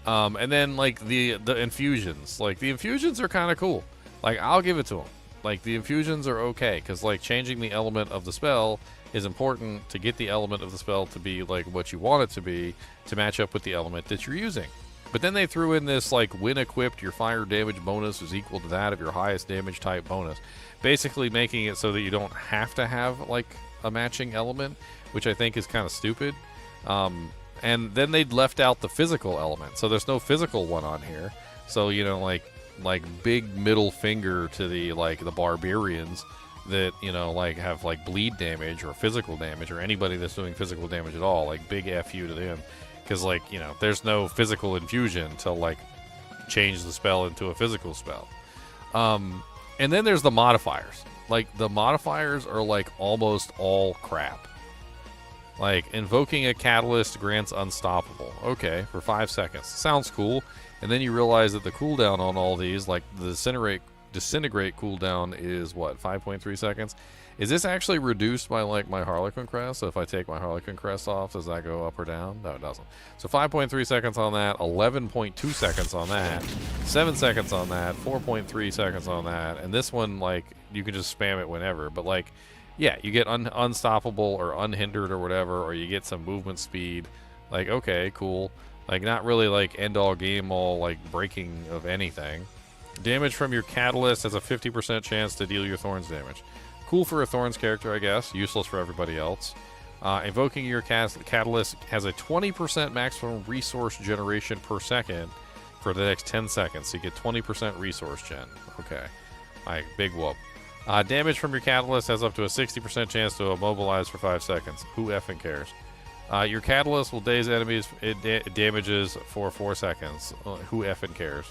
And then like the infusions. Like the infusions are kind of cool. Like I'll give it to them. Like the infusions are okay, because like changing the element of the spell is important to get the element of the spell to be like what you want it to be, to match up with the element that you're using. But then they threw in this like, when equipped, your fire damage bonus is equal to that of your highest damage type bonus, basically making it so that you don't have to have like a matching element, which I think is kind of stupid. And then they'd left out the physical element, so there's no physical one on here. So you know, like big middle finger to the like the barbarians that, you know, like have like bleed damage or physical damage, or anybody that's doing physical damage at all, like big FU to them, because like, you know, there's no physical infusion to like change the spell into a physical spell. And then there's the modifiers. Like the modifiers are like almost all crap. Like invoking a catalyst grants unstoppable. Okay, for 5 seconds. Sounds cool. And then you realize that the cooldown on all these, like the disintegrate cooldown is what, 5.3 seconds? Is this actually reduced by like my Harlequin crest? So if I take my Harlequin crest off, does that go up or down? No, it doesn't. So 5.3 seconds on that, 11.2 seconds on that, 7 seconds on that, 4.3 seconds on that, and this one, like, you can just spam it whenever. But like, yeah, you get unstoppable or unhindered or whatever, or you get some movement speed. Like, okay, cool. Like, not really like end-all game-all like breaking of anything. Damage from your catalyst has a 50% chance to deal your Thorns damage. Cool for a Thorns character, I guess. Useless for everybody else. Invoking your catalyst has a 20% maximum resource generation per second for the next 10 seconds. So you get 20% resource gen. Okay. Alright, big whoop. Damage from your catalyst has up to a 60% chance to immobilize for 5 seconds. Who effing cares? Your catalyst will daze enemies. It damages for 4 seconds. Who effing cares?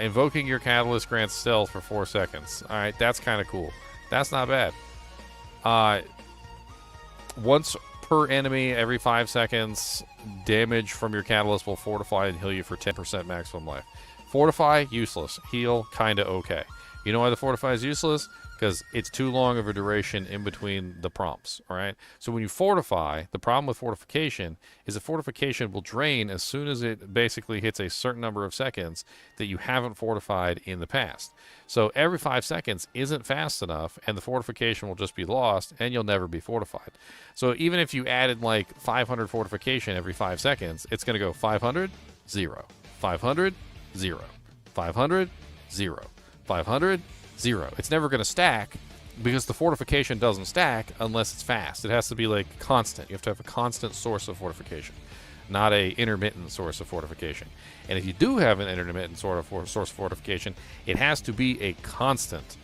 Invoking your catalyst grants stealth for 4 seconds. Alright, that's kind of cool. That's not bad. Once per enemy every 5 seconds, damage from your catalyst will fortify and heal you for 10% maximum life. Fortify, useless. Heal, kinda okay. You know why the fortify is useless? Because it's too long of a duration in between the prompts, all right? So when you fortify, the problem with fortification is that fortification will drain as soon as it basically hits a certain number of seconds that you haven't fortified in the past. So every 5 seconds isn't fast enough, and the fortification will just be lost, and you'll never be fortified. So even if you added like 500 fortification every 5 seconds, it's going to go 500, 0, 500, 0, 500, 0, 500, 0. It's never going to stack, because the fortification doesn't stack unless it's fast. It has to be like constant. You have to have a constant source of fortification, not a intermittent source of fortification. And if you do have an intermittent sort of source of fortification, it has to be a constant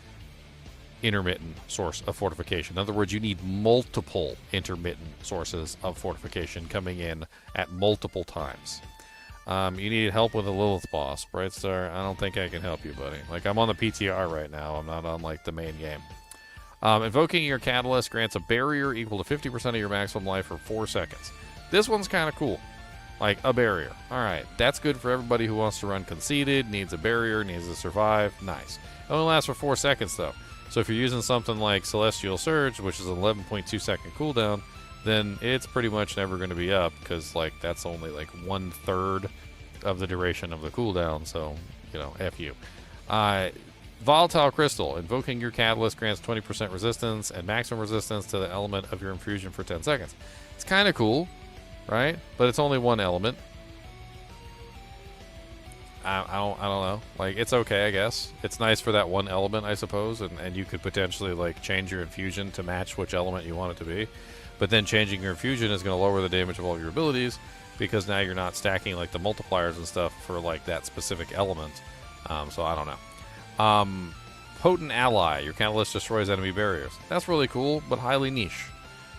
intermittent source of fortification. In other words, you need multiple intermittent sources of fortification coming in at multiple times. You need help with a Lilith boss, Bright Star. I don't think I can help you, buddy. Like, I'm on the PTR right now. I'm not on, like, the main game. Invoking your catalyst grants a barrier equal to 50% of your maximum life for 4 seconds. This one's kind of cool. Like, a barrier. Alright, that's good for everybody who wants to run conceited, needs a barrier, needs to survive. Nice. It only lasts for 4 seconds, though. So if you're using something like Celestial Surge, which is an 11.2 second cooldown, then it's pretty much never going to be up, because like that's only like 1/3 of the duration of the cooldown. So, you know, F you. Volatile Crystal. Invoking your catalyst grants 20% resistance and maximum resistance to the element of your infusion for 10 seconds. It's kind of cool, right? But it's only one element. I don't know. Like, it's okay, I guess. It's nice for that one element, I suppose, and you could potentially like change your infusion to match which element you want it to be. But then changing your infusion is going to lower the damage of all of your abilities because now you're not stacking like the multipliers and stuff for like that specific element. So I don't know. Potent Ally. Your catalyst destroys enemy barriers. That's really cool, but highly niche.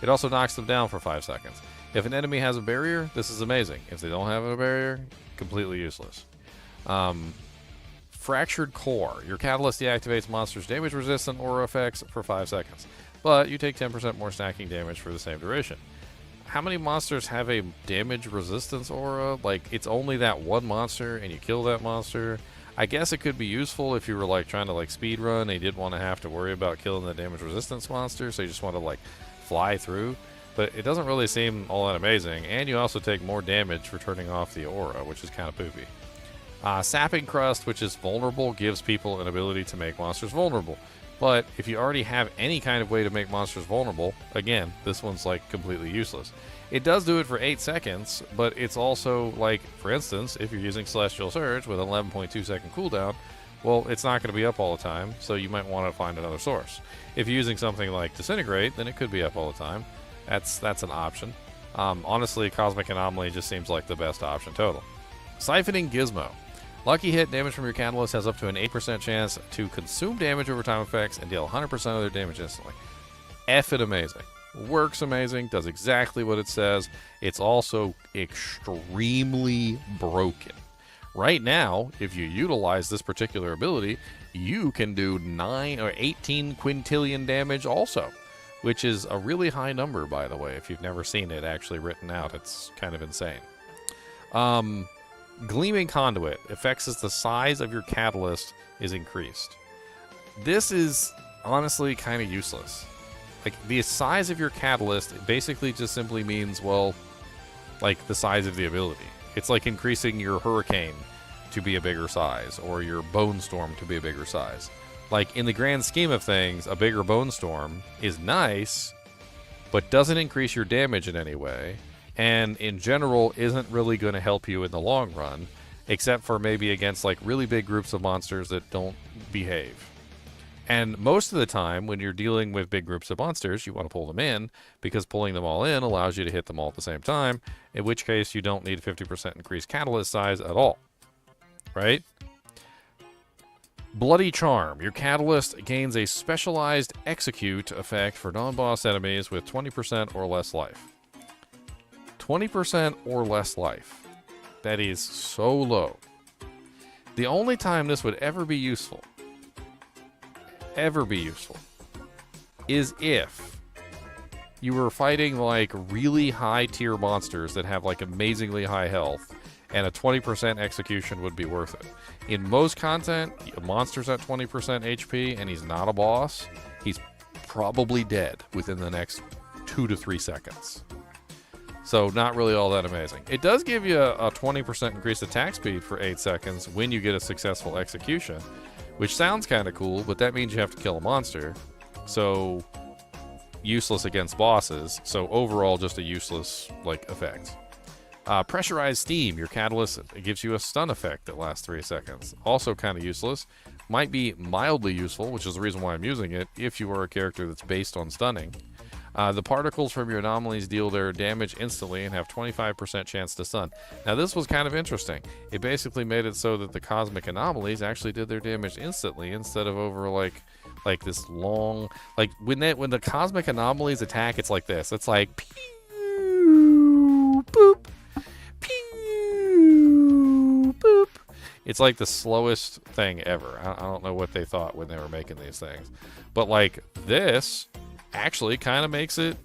It also knocks them down for 5 seconds. If an enemy has a barrier, this is amazing. If they don't have a barrier, completely useless. Fractured Core. Your catalyst deactivates monsters' damage resistant aura effects for 5 seconds, but you take 10% more stacking damage for the same duration. How many monsters have a damage resistance aura? Like, it's only that one monster and you kill that monster. I guess it could be useful if you were like trying to like speed run and you didn't want to have to worry about killing the damage resistance monster, so you just want to like fly through. But it doesn't really seem all that amazing, and you also take more damage for turning off the aura, which is kind of poopy. Sapping Crust, which is vulnerable, gives people an ability to make monsters vulnerable. But if you already have any kind of way to make monsters vulnerable, again, this one's like completely useless. It does do it for 8 seconds, but it's also like, for instance, if you're using Celestial Surge with an 11.2 second cooldown, well, it's not going to be up all the time, so you might want to find another source. If you're using something like Disintegrate, then it could be up all the time. That's an option. Honestly, Cosmic Anomaly just seems like the best option total. Siphoning Gizmo. Lucky Hit damage from your catalyst has up to an 8% chance to consume damage over time effects and deal 100% of their damage instantly. Effing amazing. Works amazing, does exactly what it says. It's also extremely broken. Right now, if you utilize this particular ability, you can do 9 or 18 quintillion damage also, which is a really high number, by the way. If you've never seen it actually written out, it's kind of insane. Gleaming Conduit affects as the size of your catalyst is increased. This is honestly kind of useless. Like, the size of your catalyst basically just simply means, well, like the size of the ability. It's like increasing your Hurricane to be a bigger size, or your Bone Storm to be a bigger size. Like, in the grand scheme of things, a bigger Bone Storm is nice, but doesn't increase your damage in any way, and in general isn't really going to help you in the long run, except for maybe against like really big groups of monsters that don't behave. And most of the time when you're dealing with big groups of monsters, you want to pull them in, because pulling them all in allows you to hit them all at the same time, in which case you don't need 50% increased catalyst size at all, right? Bloody Charm. Your catalyst gains a specialized execute effect for non-boss enemies with 20% or less life. 20% or less life. That is so low. The only time this would ever be useful, is if you were fighting like really high tier monsters that have like amazingly high health, and a 20% execution would be worth it. In most content, a monster's at 20% HP and he's not a boss, he's probably dead within the next 2 to 3 seconds. So not really all that amazing. It does give you a 20% increased attack speed for 8 seconds when you get a successful execution, which sounds kind of cool, but that means you have to kill a monster. So useless against bosses. So overall, just a useless like effect. Pressurized Steam. Your catalyst gives you a stun effect that lasts 3 seconds. Also kind of useless. Might be mildly useful, which is the reason why I'm using it, if you are a character that's based on stunning. The particles from your anomalies deal their damage instantly and have 25% chance to stun. Now this was kind of interesting. It basically made it so that the cosmic anomalies actually did their damage instantly instead of over like this long, like when the cosmic anomalies attack, it's like this. It's like pew boop, pew boop. It's like the slowest thing ever. I don't know what they thought when they were making these things, but like this actually kind of makes it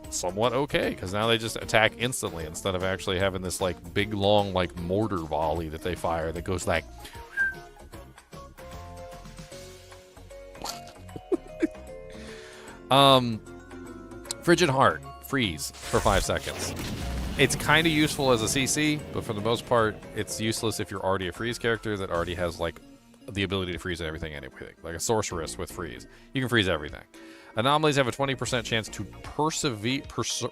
somewhat okay, because now they just attack instantly instead of actually having this like big long like mortar volley that they fire that goes like Frigid Heart. Freeze for 5 seconds. It's kind of useful as a CC, but for the most part it's useless if you're already a freeze character that already has like the ability to freeze everything anyway, like a sorceress with freeze. You can freeze everything. Anomalies have a 20% chance to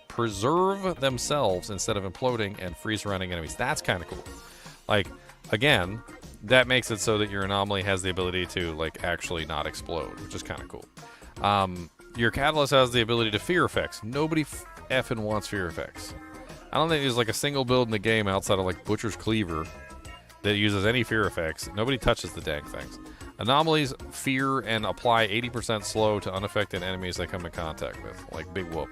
preserve themselves instead of imploding and freeze running enemies. That's kind of cool. Like, again, that makes it so that your anomaly has the ability to like actually not explode, which is kind of cool. Your catalyst has the ability to fear effects. Nobody effing wants fear effects. I don't think there's like a single build in the game outside of like Butcher's Cleaver that uses any fear effects. Nobody touches the dang things. Anomalies fear and apply 80% slow to unaffected enemies they come in contact with, like Big Whoop.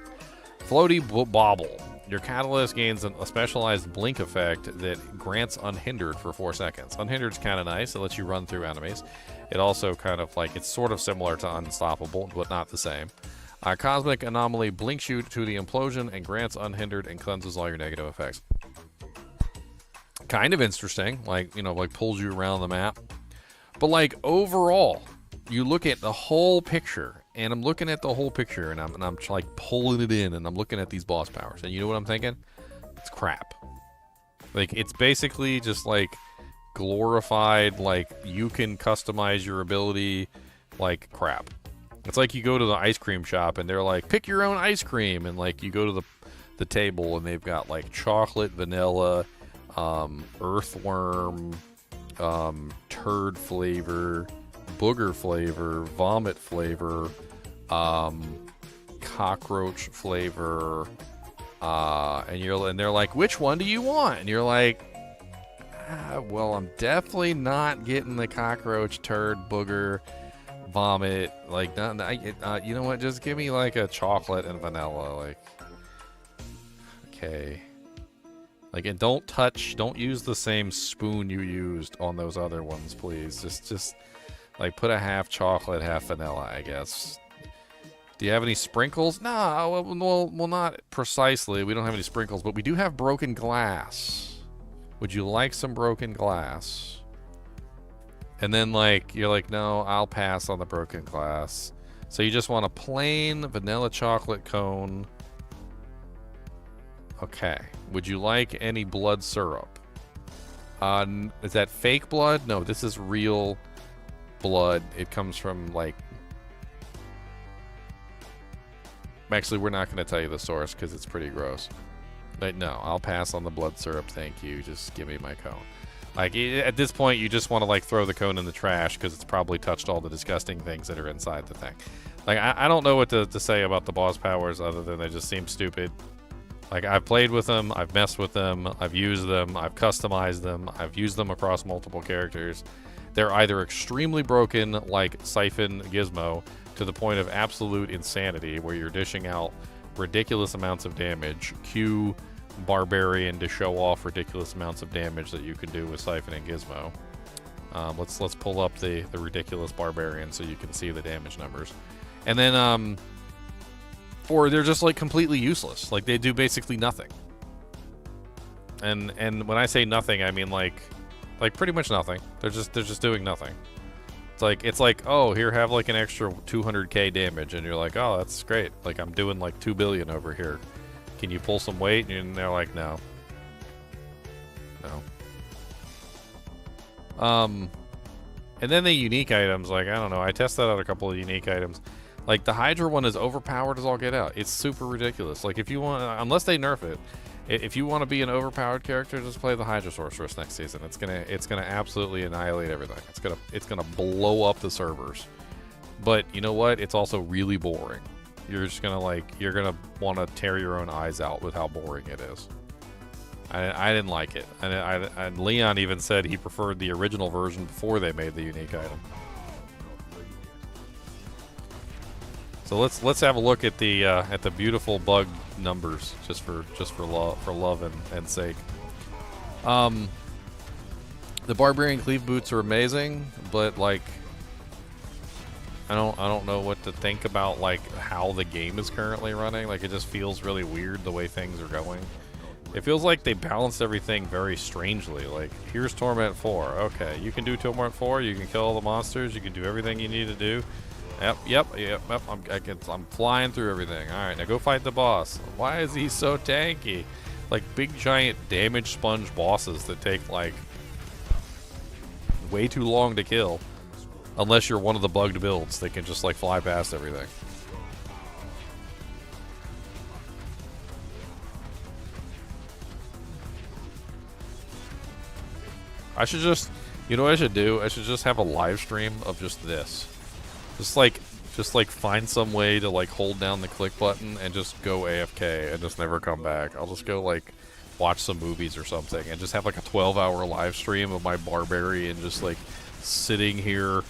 Floaty Bobble. Your catalyst gains a specialized blink effect that grants unhindered for 4 seconds. Unhindered's kind of nice. It lets you run through enemies. It also kind of like, it's sort of similar to Unstoppable, but not the same. Cosmic Anomaly blinks you to the implosion and grants unhindered and cleanses all your negative effects. Kind of interesting, like, you know, like pulls you around the map. But like overall, you look at the whole picture, and I'm looking at the whole picture, and I'm like pulling it in, and I'm looking at these boss powers, and you know what I'm thinking? It's crap. Like, it's basically just like glorified, like you can customize your ability, like crap. It's like you go to the ice cream shop, and they're like, pick your own ice cream, and like you go to the table, and they've got like chocolate, vanilla, earthworm, turd flavor, booger flavor, vomit flavor, cockroach flavor, and they're like, which one do you want? And you're like, well, I'm definitely not getting the cockroach, turd, booger, vomit. Like, you know what? Just give me like a chocolate and vanilla. Like, okay. Like, and don't use the same spoon you used on those other ones, please. Just like put a half chocolate, half vanilla, I guess. Do you have any sprinkles? No, well, not precisely. We don't have any sprinkles, but we do have broken glass. Would you like some broken glass? And then like, you're like, no, I'll pass on the broken glass. So you just want a plain vanilla chocolate cone. Okay. Would you like any blood syrup? Is that fake blood? No, this is real blood. It comes from like... Actually, we're not going to tell you the source because it's pretty gross. But no, I'll pass on the blood syrup. Thank you. Just give me my cone. Like, at this point, you just want to like throw the cone in the trash because it's probably touched all the disgusting things that are inside the thing. Like, I don't know what to say about the boss powers other than they just seem stupid. Like, I've played with them, I've messed with them, I've used them, I've customized them, I've used them across multiple characters. They're either extremely broken, like Siphon Gizmo, to the point of absolute insanity, where you're dishing out ridiculous amounts of damage. Cue Barbarian to show off ridiculous amounts of damage that you can do with Siphon and Gizmo. Let's pull up the ridiculous Barbarian so you can see the damage numbers. And then, or they're just like completely useless. Like, they do basically nothing. And when I say nothing, I mean like pretty much nothing. They're just doing nothing. It's like, oh, here, have like an extra 200k damage, and you're like, oh, that's great. Like, I'm doing like 2 billion over here. Can you pull some weight? And they're like, no. And then the unique items, like, I don't know, I tested out a couple of unique items. Like, the Hydra one is overpowered as all get out. It's super ridiculous. Like, if you want, unless they nerf it, if you want to be an overpowered character, just play the Hydra Sorceress next season. It's gonna absolutely annihilate everything. It's gonna blow up the servers. But you know what? It's also really boring. You're just gonna you're gonna want to tear your own eyes out with how boring it is. I didn't like it, and Leon even said he preferred the original version before they made the unique item. So let's have a look at the beautiful bug numbers just for love and sake. The Barbarian Cleave Boots are amazing, but like I don't know what to think about like how the game is currently running. Like, it just feels really weird the way things are going. It feels like they balanced everything very strangely. Like, here's Torment 4. Okay, you can do Torment 4. You can kill all the monsters. You can do everything you need to do. Yep. I'm flying through everything. All right, now go fight the boss. Why is he so tanky? Like, big giant damage sponge bosses that take like way too long to kill, unless you're one of the bugged builds that can just like fly past everything. I should just You know what I should do? I should just have a live stream of just this. Just like find some way to like hold down the click button and just go AFK and just never come back. I'll just go like watch some movies or something and just have like a 12-hour live stream of my barbarian just like sitting here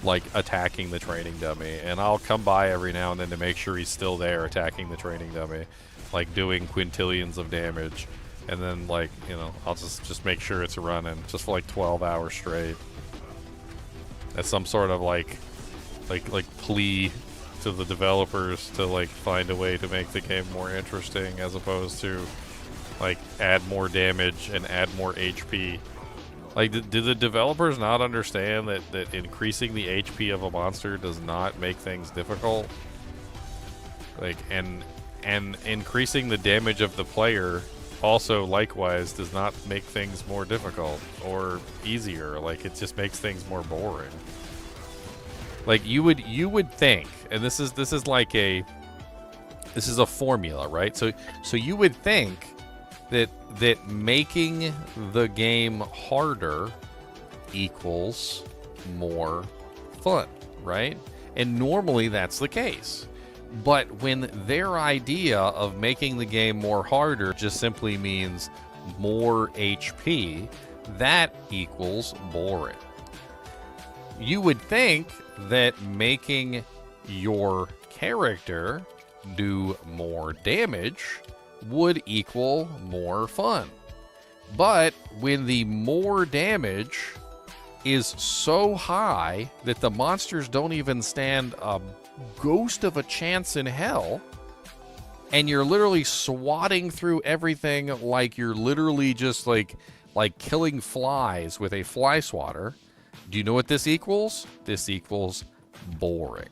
like attacking the training dummy, and I'll come by every now and then to make sure he's still there attacking the training dummy, like doing quintillions of damage, and then like, you know, I'll just make sure it's running just for like 12 hours straight. As some sort of like plea to the developers to like find a way to make the game more interesting, as opposed to like add more damage and add more HP. Like, do the developers not understand that increasing the HP of a monster does not make things difficult? Like, and increasing the damage of the player also likewise does not make things more difficult or easier. Like, it just makes things more boring. Like, you would think, and this is a formula, right? So you would think that making the game harder equals more fun, right? And normally that's the case. But when their idea of making the game more harder just simply means more HP, that equals boring. You would think that making your character do more damage would equal more fun. But when the more damage is so high that the monsters don't even stand a ghost of a chance in hell, and you're literally swatting through everything like you're literally just like killing flies with a fly swatter, do you know what this equals? This equals boring.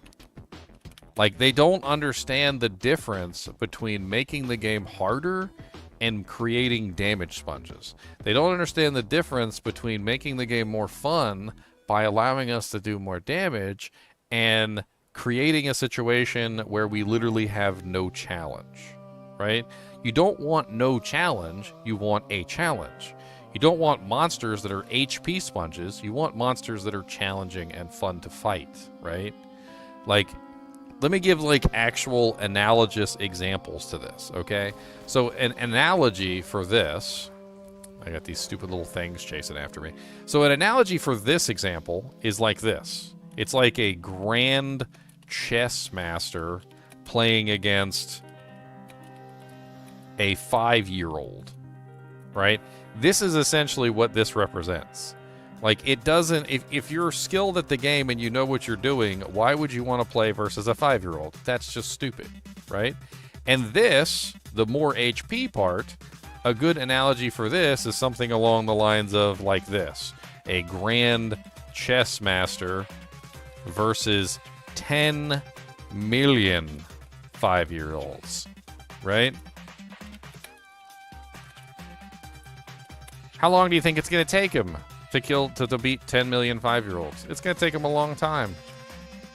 Like, they don't understand the difference between making the game harder and creating damage sponges. They don't understand the difference between making the game more fun by allowing us to do more damage and creating a situation where we literally have no challenge, right? You don't want no challenge, you want a challenge. You don't want monsters that are HP sponges, you want monsters that are challenging and fun to fight, right? Like, let me give like actual analogous examples to this, okay? So an analogy for this, I got these stupid little things chasing after me. So an analogy for this example is like this. It's like a grand chess master playing against a 5-year-old, right? This is essentially what this represents. Like, it doesn't, if you're skilled at the game and you know what you're doing, why would you want to play versus a 5-year-old? That's just stupid, right? And this, the more HP part, a good analogy for this is something along the lines of like this. A grand chess master versus 10 million 5-year-olds, right? How long do you think it's going to take him to beat 10 million 5-year-olds? It's going to take him a long time.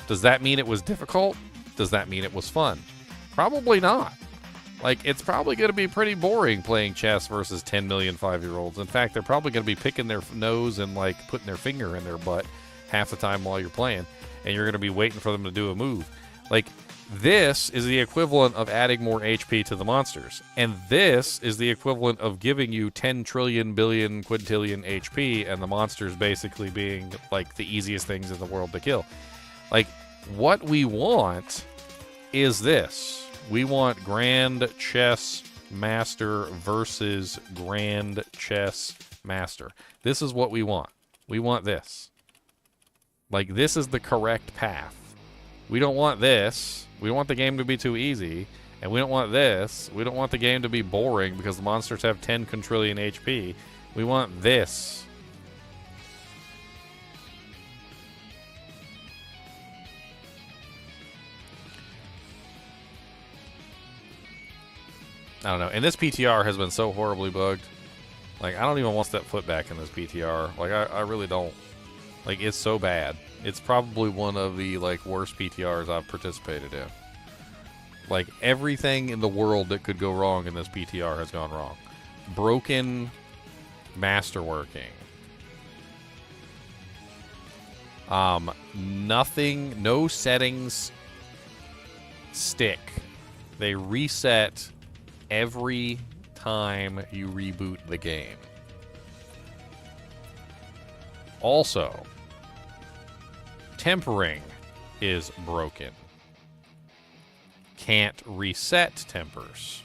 Does that mean it was difficult? Does that mean it was fun? Probably not. Like, it's probably going to be pretty boring playing chess versus 10 million 5-year-olds. In fact, they're probably going to be picking their nose and like putting their finger in their butt half the time while you're playing, and you're going to be waiting for them to do a move. Like, this is the equivalent of adding more HP to the monsters. And this is the equivalent of giving you 10 trillion billion quintillion HP and the monsters basically being like the easiest things in the world to kill. Like, what we want is this. We want Grand Chess Master versus Grand Chess Master. This is what we want. We want this. Like, this is the correct path. We don't want this. We don't want the game to be too easy. And we don't want this. We don't want the game to be boring because the monsters have 10 quintillion HP. We want this. I don't know. And this PTR has been so horribly bugged. Like, I don't even want to step foot back in this PTR. Like, I really don't. Like, it's so bad. It's probably one of the, like, worst PTRs I've participated in. Like, everything in the world that could go wrong in this PTR has gone wrong. Broken masterworking. Nothing, no settings stick. They reset every time you reboot the game. Also, tempering is broken. Can't reset tempers.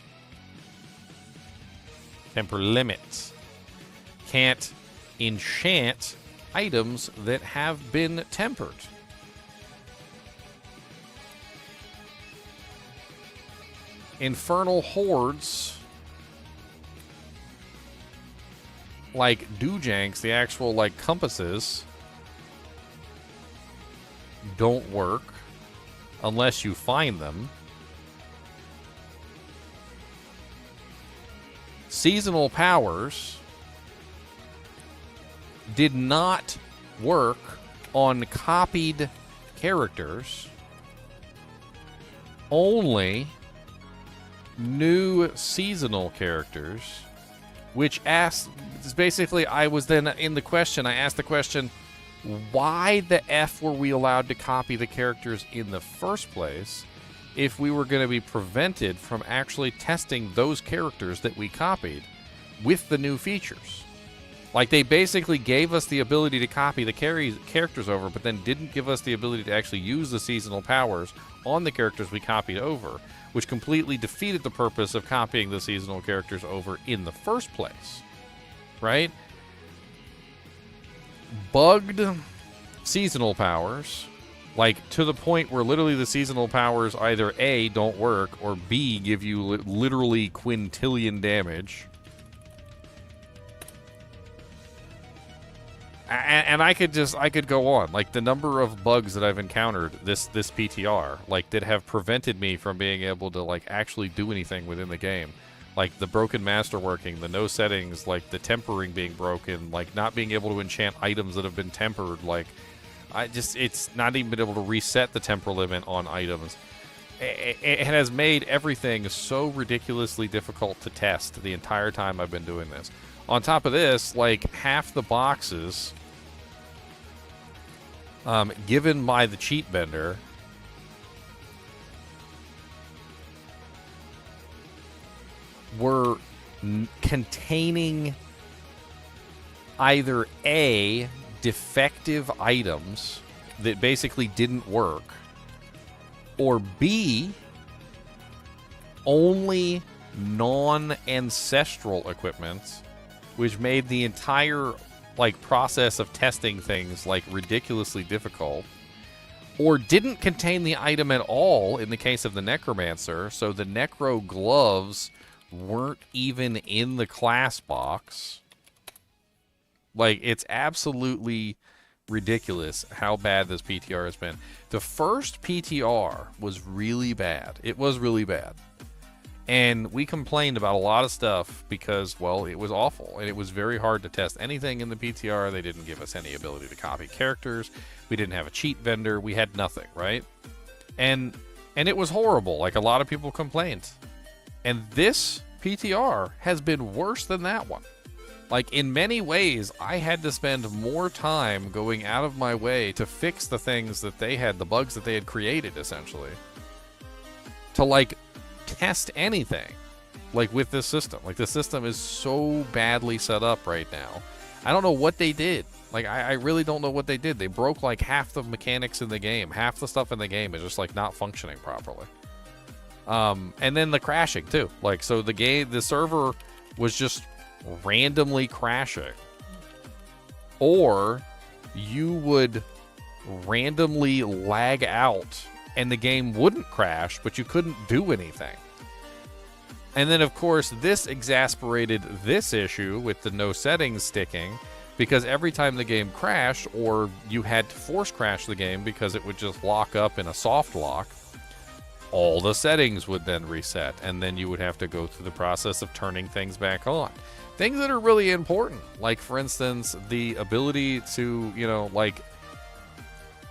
Temper limits. Can't enchant items that have been tempered. Infernal Hordes, like Doojanks, the actual like compasses, don't work unless you find them. Seasonal powers did not work on copied characters. Only new seasonal characters, which asked, basically, I was then in the question, I asked the question, why the F were we allowed to copy the characters in the first place if we were going to be prevented from actually testing those characters that we copied with the new features? Like, they basically gave us the ability to copy the characters over, but then didn't give us the ability to actually use the seasonal powers on the characters we copied over, which completely defeated the purpose of copying the seasonal characters over in the first place. Right? Bugged seasonal powers, like, to the point where literally the seasonal powers either A, don't work, or B, give you literally quintillion damage. And I could go on. Like, the number of bugs that I've encountered this PTR, like, that have prevented me from being able to, like, actually do anything within the game. Like, the broken masterworking, the no settings, like, the tempering being broken, like, not being able to enchant items that have been tempered, like, it's not even been able to reset the temper limit on items. It has made everything so ridiculously difficult to test the entire time I've been doing this. On top of this, like, half the boxes given by the cheat vendor were containing either A, defective items that basically didn't work, or B, only non-ancestral equipment, which made the entire, like, process of testing things, like, ridiculously difficult, or didn't contain the item at all in the case of the Necromancer, so the Necro gloves weren't even in the class box. Like, it's absolutely ridiculous how bad this PTR has been. The first PTR was really bad. It was really bad. And we complained about a lot of stuff because, well, it was awful. And it was very hard to test anything in the PTR. They didn't give us any ability to copy characters. We didn't have a cheat vendor. We had nothing, right? And it was horrible. Like, a lot of people complained. And this PTR has been worse than that one. Like, in many ways, I had to spend more time going out of my way to fix the things that they had, the bugs that they had created, essentially. To, like, test anything, like, with this system. Like, the system is so badly set up right now. I don't know what they did. Like, I really don't know what they did. They broke, like, half the mechanics in the game. Half the stuff in the game is just, like, not functioning properly. And then the crashing, too. Like, so the server was just randomly crashing, or you would randomly lag out and the game wouldn't crash, but you couldn't do anything. And then, of course, this exasperated this issue with the no settings sticking, because every time the game crashed, or you had to force crash the game because it would just lock up in a soft lock, all the settings would then reset, and then you would have to go through the process of turning things back on. Things that are really important, like, for instance, the ability to, you know, like,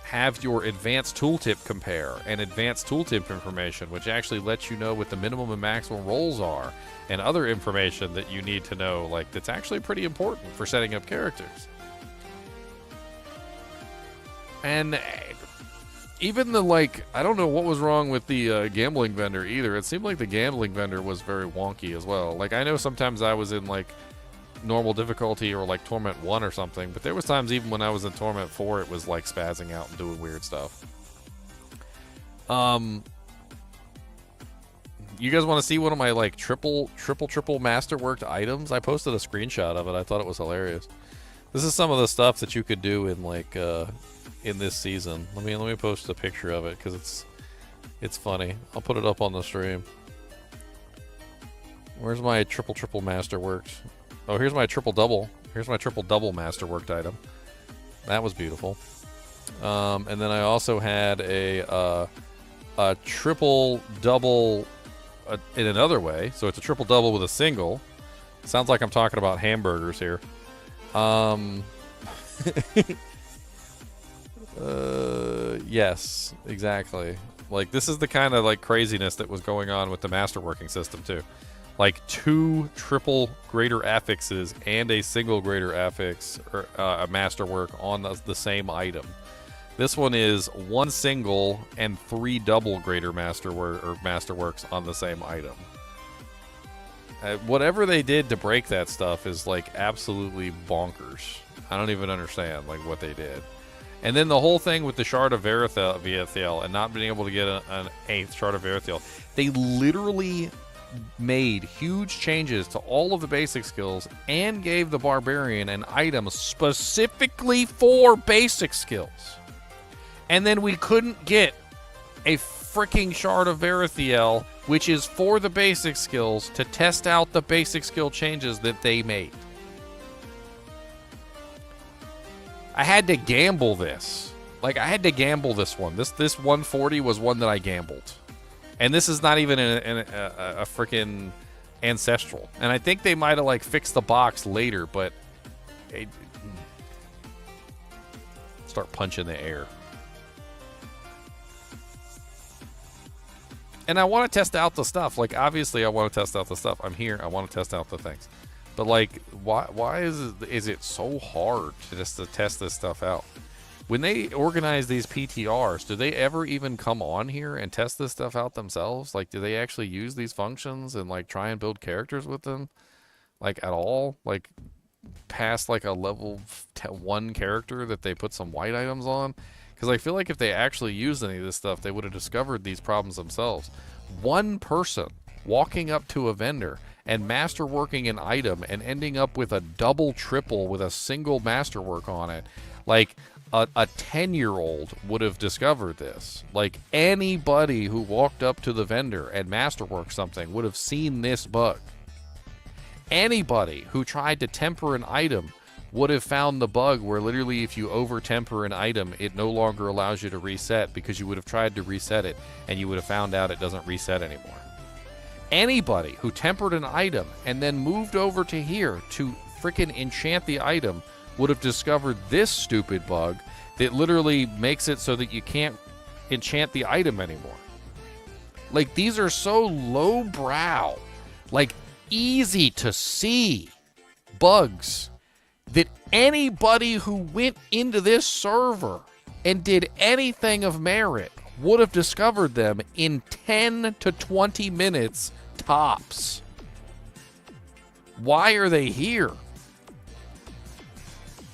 have your advanced tooltip compare and advanced tooltip information, which actually lets you know what the minimum and maximum rolls are, and other information that you need to know, like, that's actually pretty important for setting up characters. And even the, like, I don't know what was wrong with the gambling vendor either. It seemed like the gambling vendor was very wonky as well. Like, I know sometimes I was in, like, normal difficulty or, like, Torment 1 or something, but there was times even when I was in Torment 4 it was, like, spazzing out and doing weird stuff. You guys want to see one of my, like, triple masterworked items? I posted a screenshot of it. I thought it was hilarious. This is some of the stuff that you could do in, like, in this season. Let me post a picture of it because it's funny. I'll put it up on the stream. Where's my triple masterworked? Oh, here's my triple double. Here's my triple double masterworked item. That was beautiful. And then I also had a triple double in another way. So it's a triple double with a single. Sounds like I'm talking about hamburgers here. Yes, exactly. Like, this is the kind of, like, craziness that was going on with the masterworking system, too. Like, 2 triple greater affixes and a single greater affix, or a masterwork on the same item. This one is 1 single and 3 double greater masterworks on the same item. Whatever they did to break that stuff is, like, absolutely bonkers. I don't even understand, like, what they did. And then the whole thing with the Shard of Verithiel and not being able to get an 8th Shard of Verithiel, they literally made huge changes to all of the basic skills and gave the Barbarian an item specifically for basic skills. And then we couldn't get a freaking Shard of Verithiel, which is for the basic skills, to test out the basic skill changes that they made. I had to gamble this. Like, I had to gamble this one. This 140 was one that I gambled. And this is not even a freaking ancestral. And I think they might have, like, fixed the box later, but... Start punching the air. And I want to test out the stuff. Like, obviously, I want to test out the stuff. I'm here. I want to test out the things. But, like, why is it so hard to test this stuff out? When they organize these PTRs, do they ever even come on here and test this stuff out themselves? Like, do they actually use these functions and, like, try and build characters with them? Like, at all? Like, past, like, a level 1 character that they put some white items on? Because I feel like if they actually used any of this stuff, they would have discovered these problems themselves. One person walking up to a vendor and masterworking an item and ending up with a double triple with a single masterwork on it, like a 10-year-old would have discovered this. Like, anybody who walked up to the vendor and masterworked something would have seen this bug. Anybody who tried to temper an item would have found the bug where literally if you over temper an item, it no longer allows you to reset, because you would have tried to reset it and you would have found out it doesn't reset anymore. Anybody who tempered an item and then moved over to here to freaking enchant the item would have discovered this stupid bug that literally makes it so that you can't enchant the item anymore. Like, these are so lowbrow, like, easy to see bugs that anybody who went into this server and did anything of merit would have discovered them in 10 to 20 minutes tops. Why are they here?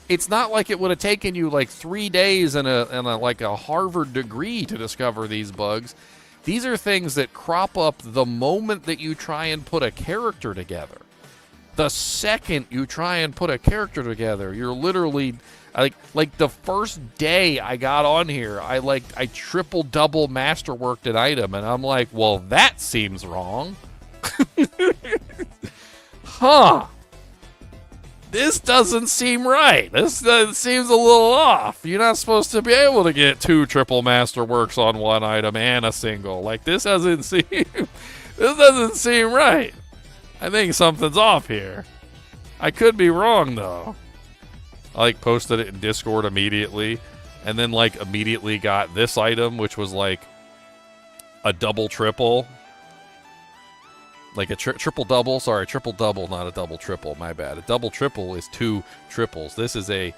It's not like it would have taken you like 3 days and a Harvard degree to discover these bugs. These are things that crop up the moment that you try and put a character together. The second you try and put a character together, you're literally like the first day I got on here, I triple double masterworked an item, and I'm like, well, that seems wrong. Huh. This doesn't seem right. This seems a little off. You're not supposed to be able to get 2 triple masterworks on one item and a single. Like, this doesn't seem right. I think something's off here. I could be wrong, though. I, like, posted it in Discord immediately, and then, like, immediately got this item, which was, like, a double triple. Like a triple double. Sorry, triple double, not a double triple. My bad. A double triple is 2 triples. This is a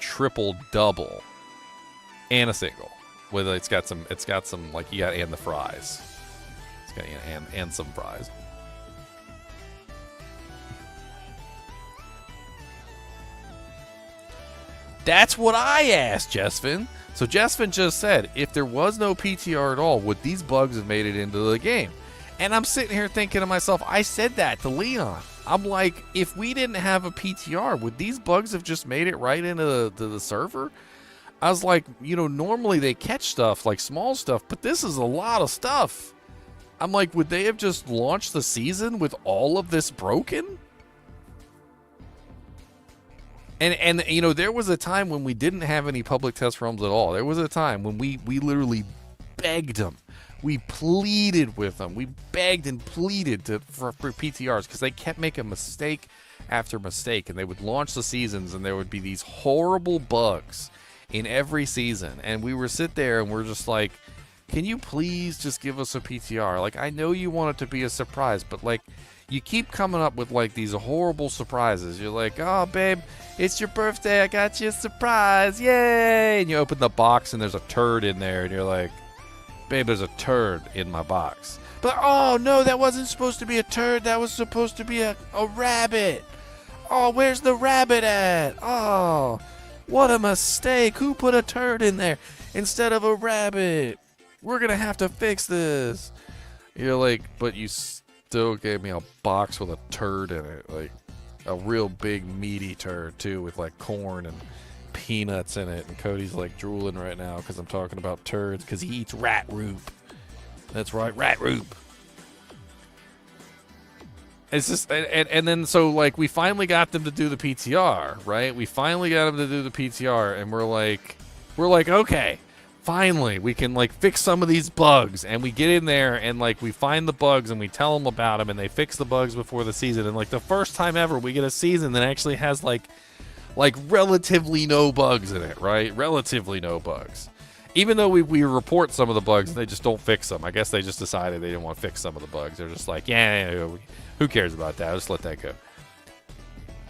triple double. and a single. With it's got some like you got and the fries. It's got and some fries. That's what I asked, Jesvin. So Jesvin just said, if there was no PTR at all, would these bugs have made it into the game? And I'm sitting here thinking to myself, I said that to Leon. I'm like, if we didn't have a PTR, would these bugs have just made it right into the server? I was like, you know, normally they catch stuff, like small stuff, but this is a lot of stuff. I'm like, would they have just launched the season with all of this broken? And you know, there was a time when we didn't have any public test realms at all. There was a time when we literally begged them. We pleaded with them. We begged and pleaded for PTRs because they kept making mistake after mistake. And they would launch the seasons and there would be these horrible bugs in every season. And we would sit there and we're just like, can you please just give us a PTR? Like, I know you want it to be a surprise, but like, you keep coming up with like these horrible surprises. You're like, oh, babe, it's your birthday. I got you a surprise. Yay. And you open the box and there's a turd in there. And you're like, babe, there's a turd in my box. But, oh, no, that wasn't supposed to be a turd. That was supposed to be a rabbit. Oh, where's the rabbit at? Oh, what a mistake. Who put a turd in there instead of a rabbit? We're going to have to fix this. You're like, but you still gave me a box with a turd in it. Like, a real big meaty turd, too, with, like, corn and peanuts in it. And Cody's, like, drooling right now because I'm talking about turds because he eats rat roop. That's right, rat roop. It's just, and then so, like, we finally got them to do the PTR, right? We finally got them to do the PTR, and we're like, okay. Finally, we can, like, fix some of these bugs. And we get in there and, like, we find the bugs and we tell them about them and they fix the bugs before the season. And, like, the first time ever we get a season that actually has, like relatively no bugs in it, right? Relatively no bugs. Even though we report some of the bugs, they just don't fix them. I guess they just decided they didn't want to fix some of the bugs. They're just like, yeah, who cares about that? I'll just let that go.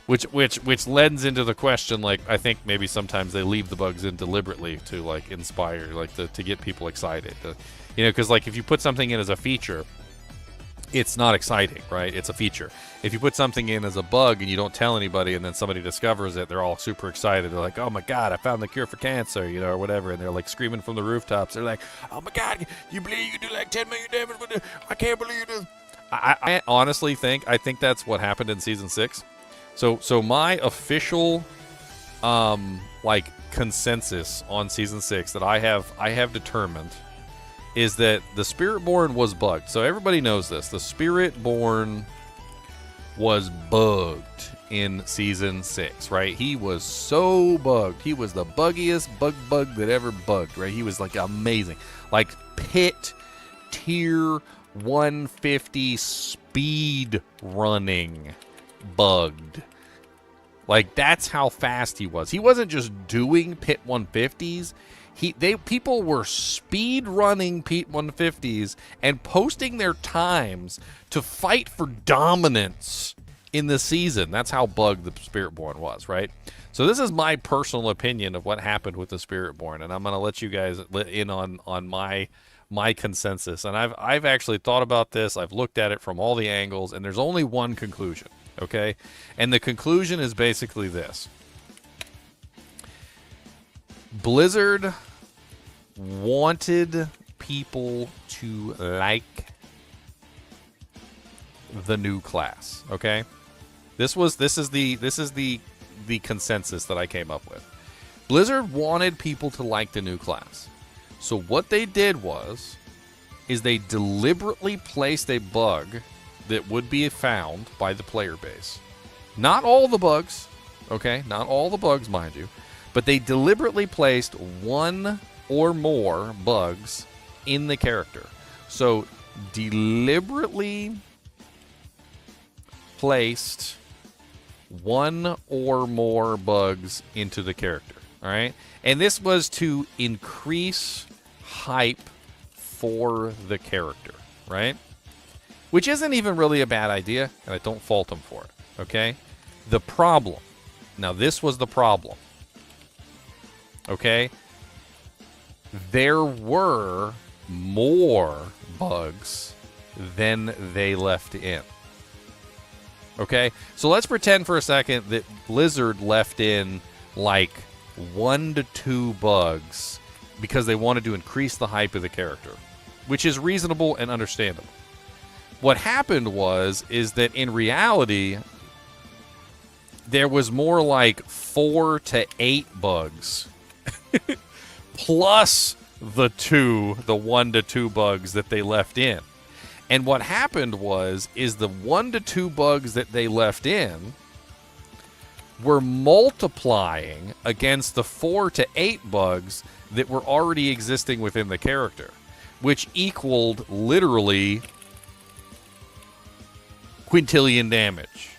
Which lends into the question, like, I think maybe sometimes they leave the bugs in deliberately to, like, inspire, like, to get people excited. You know, because, like, if you put something in as a feature, it's not exciting, right? It's a feature. If you put something in as a bug and you don't tell anybody and then somebody discovers it, they're all super excited. They're like, oh, my God, I found the cure for cancer, you know, or whatever. And they're, like, screaming from the rooftops. They're like, oh, my God, you believe you do, like, 10 million damage with it? I can't believe it. I honestly think that's what happened in Season 6. So my official, like, consensus on Season 6 that I have determined is that the Spiritborn was bugged. So everybody knows this. The Spiritborn was bugged in Season 6, right? He was so bugged. He was the buggiest bug that ever bugged, right? He was, like, amazing. Like, pit tier 150 speed running bugged. Like, that's how fast he was. He wasn't just doing pit 150s. People were speed running pit 150s and posting their times to fight for dominance in the season. That's how bugged the Spiritborn was, right? So this is my personal opinion of what happened with the Spiritborn, and I'm going to let you guys in on my consensus. And I've actually thought about this. I've looked at it from all the angles, and there's only one conclusion. Okay, and the conclusion is basically this. Blizzard wanted people to like the new class, okay? This is the consensus that I came up with. Blizzard wanted people to like the new class. So what they did is they deliberately placed a bug that would be found by the player base. Not all the bugs, okay? Not all the bugs, mind you. But they deliberately placed one or more bugs in the character. So, deliberately placed one or more bugs into the character, all right? And this was to increase hype for the character, right? Which isn't even really a bad idea, and I don't fault them for it, okay? The problem, now this was the problem, okay? there were more bugs than they left in. Okay? So let's pretend for a second that Blizzard left in like 1 to 2 bugs because they wanted to increase the hype of the character, which is reasonable and understandable. What happened is that in reality, there was more like 4 to 8 bugs plus the 1 to 2 bugs that they left in. And what happened is the 1 to 2 bugs that they left in were multiplying against the 4 to 8 bugs that were already existing within the character, which equaled literally quintillion damage.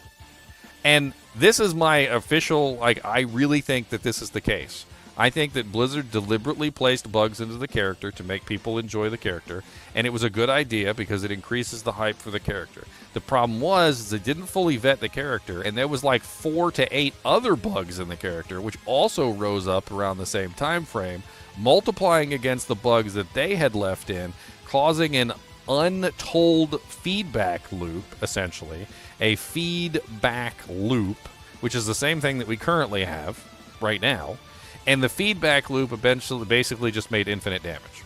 And this is my official, like, I really think that this is the case. I think that Blizzard deliberately placed bugs into the character to make people enjoy the character, and it was a good idea because it increases the hype for the character. The problem is they didn't fully vet the character, and there was like 4 to 8 other bugs in the character, which also rose up around the same time frame, multiplying against the bugs that they had left in, causing an untold feedback loop, essentially. A feedback loop, which is the same thing that we currently have right now. And the feedback loop eventually basically just made infinite damage.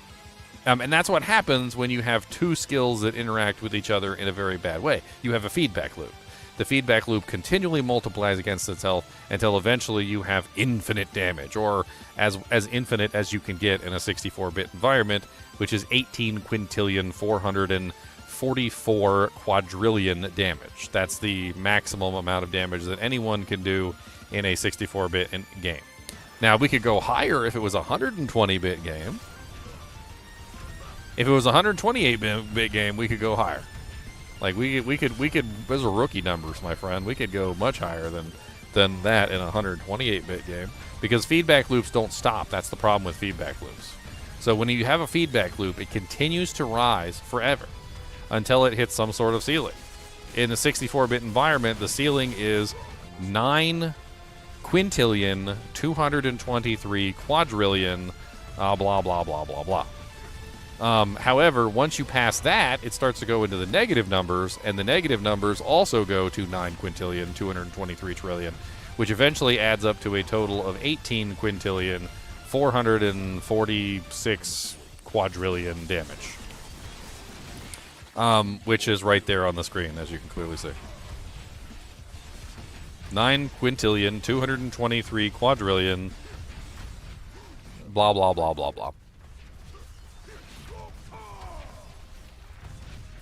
And that's what happens when you have 2 skills that interact with each other in a very bad way. You have a feedback loop. The feedback loop continually multiplies against itself until eventually you have infinite damage, or as infinite as you can get in a 64-bit environment, which is 18 quintillion 444 quadrillion damage. That's the maximum amount of damage that anyone can do in a 64-bit game. Now, we could go higher if it was a 120-bit game. If it was a 128-bit game, we could go higher. Like, we could, those are rookie numbers, my friend. We could go much higher than that in a 128-bit game. Because feedback loops don't stop. That's the problem with feedback loops. So when you have a feedback loop, it continues to rise forever until it hits some sort of ceiling. In the 64-bit environment, the ceiling is 9 quintillion 223 quadrillion blah blah blah blah blah. However, once you pass that, it starts to go into the negative numbers, and the negative numbers also go to 9 quintillion 223 trillion, which eventually adds up to a total of 18 quintillion 446 quadrillion damage, which is right there on the screen, as you can clearly see. 9 quintillion 223 quadrillion blah blah blah blah blah.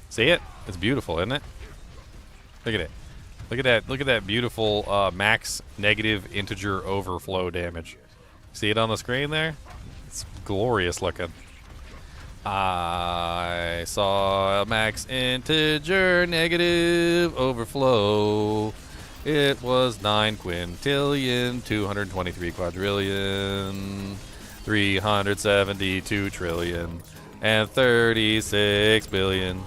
See it? It's beautiful, isn't it? Look at it. Look at that. Look at that beautiful max negative integer overflow damage. See it on the screen there? It's glorious looking. I saw a max integer negative overflow. It was 9 quintillion 223 quadrillion 372 trillion and 36 billion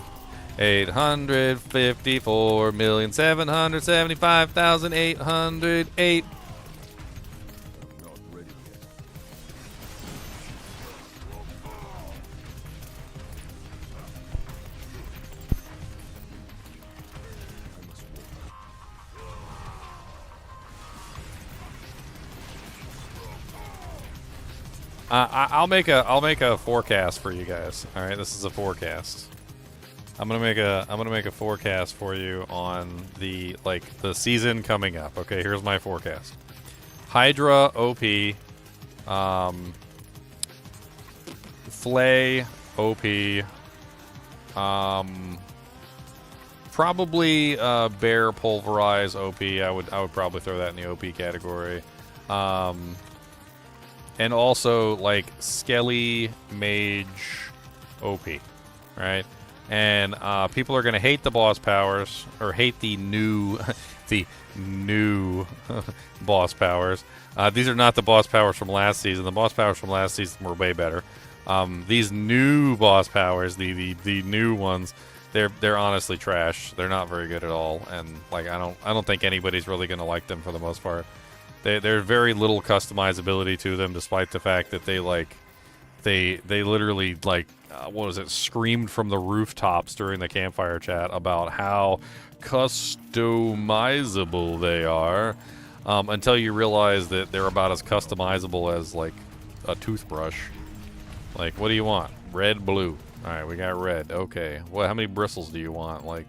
854,775,808. I'll make a forecast for you guys. All right, this is a forecast. I'm gonna make a forecast for you on the season coming up. Okay, here's my forecast. Hydra OP, Flay OP, probably Bear Pulverize OP. I would probably throw that in the OP category. And also like Skelly Mage OP, right? And people are gonna hate the boss powers, or hate the new boss powers. These are not the boss powers from last season. The boss powers from last season were way better. These new boss powers, the new ones, they're honestly trash. They're not very good at all, and like I don't think anybody's really gonna like them for the most part. There's very little customizability to them, despite the fact that they literally like what was it, screamed from the rooftops during the campfire chat about how customizable they are, until you realize that they're about as customizable as like a toothbrush. Like, what do you want? Red, blue. All right, we got red. Okay. What? How many bristles do you want? Like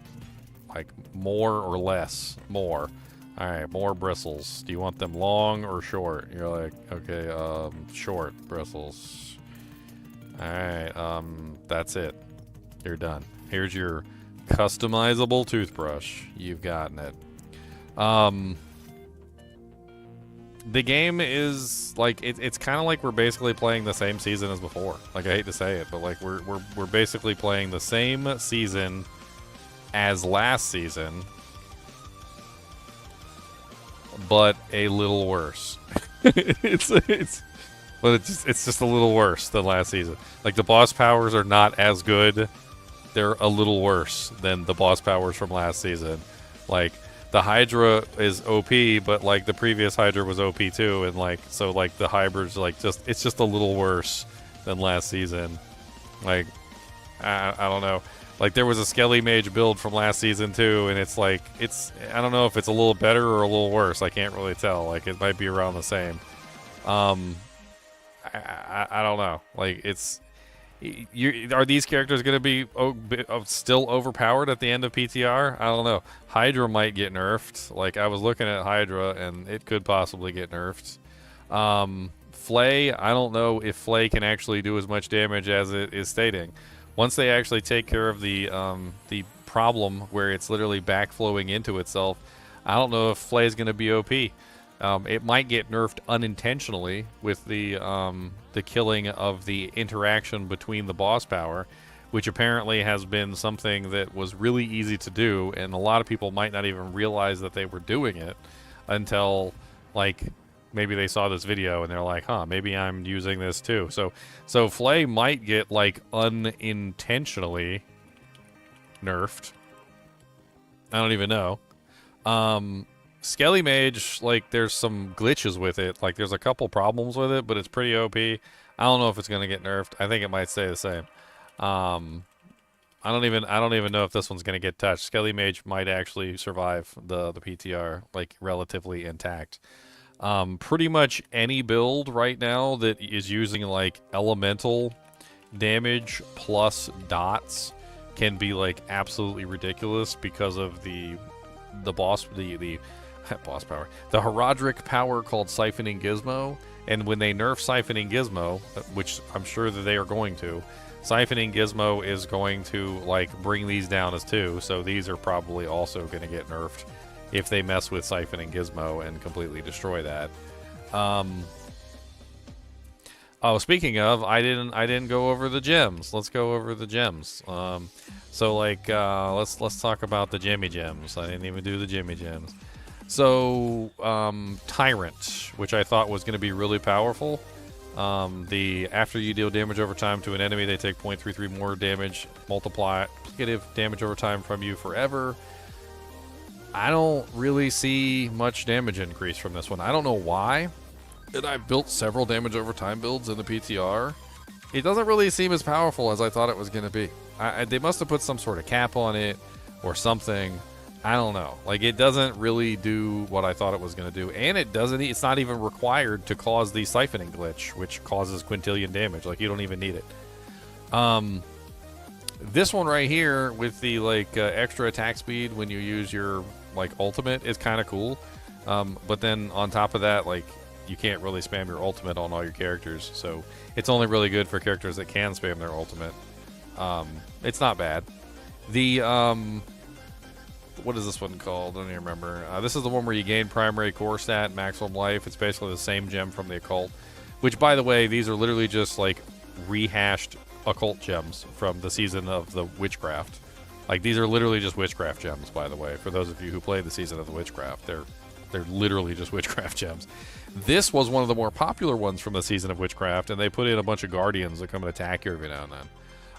more or less? More. All right, more bristles. Do you want them long or short? You're like, okay, short bristles. All right, that's it. You're done. Here's your customizable toothbrush. You've gotten it. The game is like it's kind of like we're basically playing the same season as before. Like, I hate to say it, but like we're basically playing the same season as last season, but a little worse. it's just a little worse than last season. Like, the boss powers are not as good. They're a little worse than the boss powers from last season. Like, the Hydra is OP, but like the previous Hydra was OP too, and like so like the hybrids like it's just a little worse than last season. Like, I don't know. Like, there was a Skelly Mage build from last season too, and it's like I don't know if it's a little better or a little worse. I can't really tell. Like, it might be around the same. I don't know. Like, are these characters going to be still overpowered at the end of PTR? I don't know. Hydra might get nerfed. Like, I was looking at Hydra, and it could possibly get nerfed. Flay, I don't know if Flay can actually do as much damage as it is stating. Once they actually take care of the problem where it's literally backflowing into itself, I don't know if Flay is going to be OP. It might get nerfed unintentionally with the killing of the interaction between the boss power, which apparently has been something that was really easy to do, and a lot of people might not even realize that they were doing it until, like, maybe they saw this video and they're like, huh, maybe I'm using this too. So Flay might get, like, unintentionally nerfed. I don't even know. Skelly Mage, like, there's some glitches with it. Like, there's a couple problems with it, but it's pretty OP. I don't know if it's going to get nerfed. I think it might stay the same. I don't even know if this one's going to get touched. Skelly Mage might actually survive the PTR, like, relatively intact. Pretty much any build right now that is using, like, elemental damage plus dots can be, like, absolutely ridiculous because of the boss power, the Herodric power called Siphoning Gizmo. And when they nerf Siphoning Gizmo, which I'm sure that they are going to, Siphoning Gizmo is going to, like, bring these down as two. So these are probably also going to get nerfed if they mess with Siphoning Gizmo and completely destroy that. Oh, speaking of, I didn't go over the gems. Let's go over the gems. So, like, let's talk about the Jimmy Gems. I didn't even do the Jimmy Gems. So, Tyrant, which I thought was going to be really powerful. After you deal damage over time to an enemy, they take 0.33 more damage, multiplicative damage over time from you forever. I don't really see much damage increase from this one. I don't know why. And I've built several damage over time builds in the PTR. It doesn't really seem as powerful as I thought it was going to be. They must have put some sort of cap on it or something. I don't know. Like, it doesn't really do what I thought it was going to do. And it's not even required to cause the siphoning glitch, which causes quintillion damage. Like, you don't even need it. This one right here with the, like, extra attack speed when you use your, like, ultimate is kind of cool. But then on top of that, like, you can't really spam your ultimate on all your characters. So it's only really good for characters that can spam their ultimate. It's not bad. What is this one called? I don't even remember. This is the one where you gain primary core stat, maximum life. It's basically the same gem from the occult. Which, by the way, these are literally just, like, rehashed occult gems from the season of the witchcraft. Like, these are literally just witchcraft gems, by the way. For those of you who played the season of the witchcraft, they're literally just witchcraft gems. This was one of the more popular ones from the season of witchcraft, and they put in a bunch of guardians that come and attack you every now and then.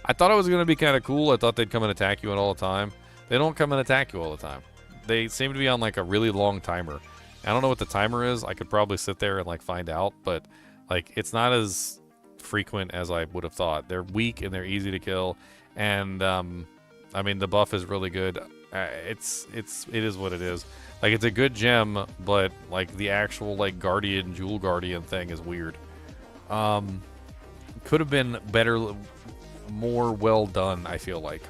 I thought it was going to be kind of cool. I thought they'd come and attack you all the time. They don't come and attack you all the time. They seem to be on, like, a really long timer. I don't know what the timer is. I could probably sit there and, like, find out, but, like, it's not as frequent as I would have thought. They're weak and they're easy to kill, and I mean the buff is really good. It is what it is. Like, it's a good gem, but like the actual like Guardian Jewel Guardian thing is weird. Could have been better, more well done, I feel like.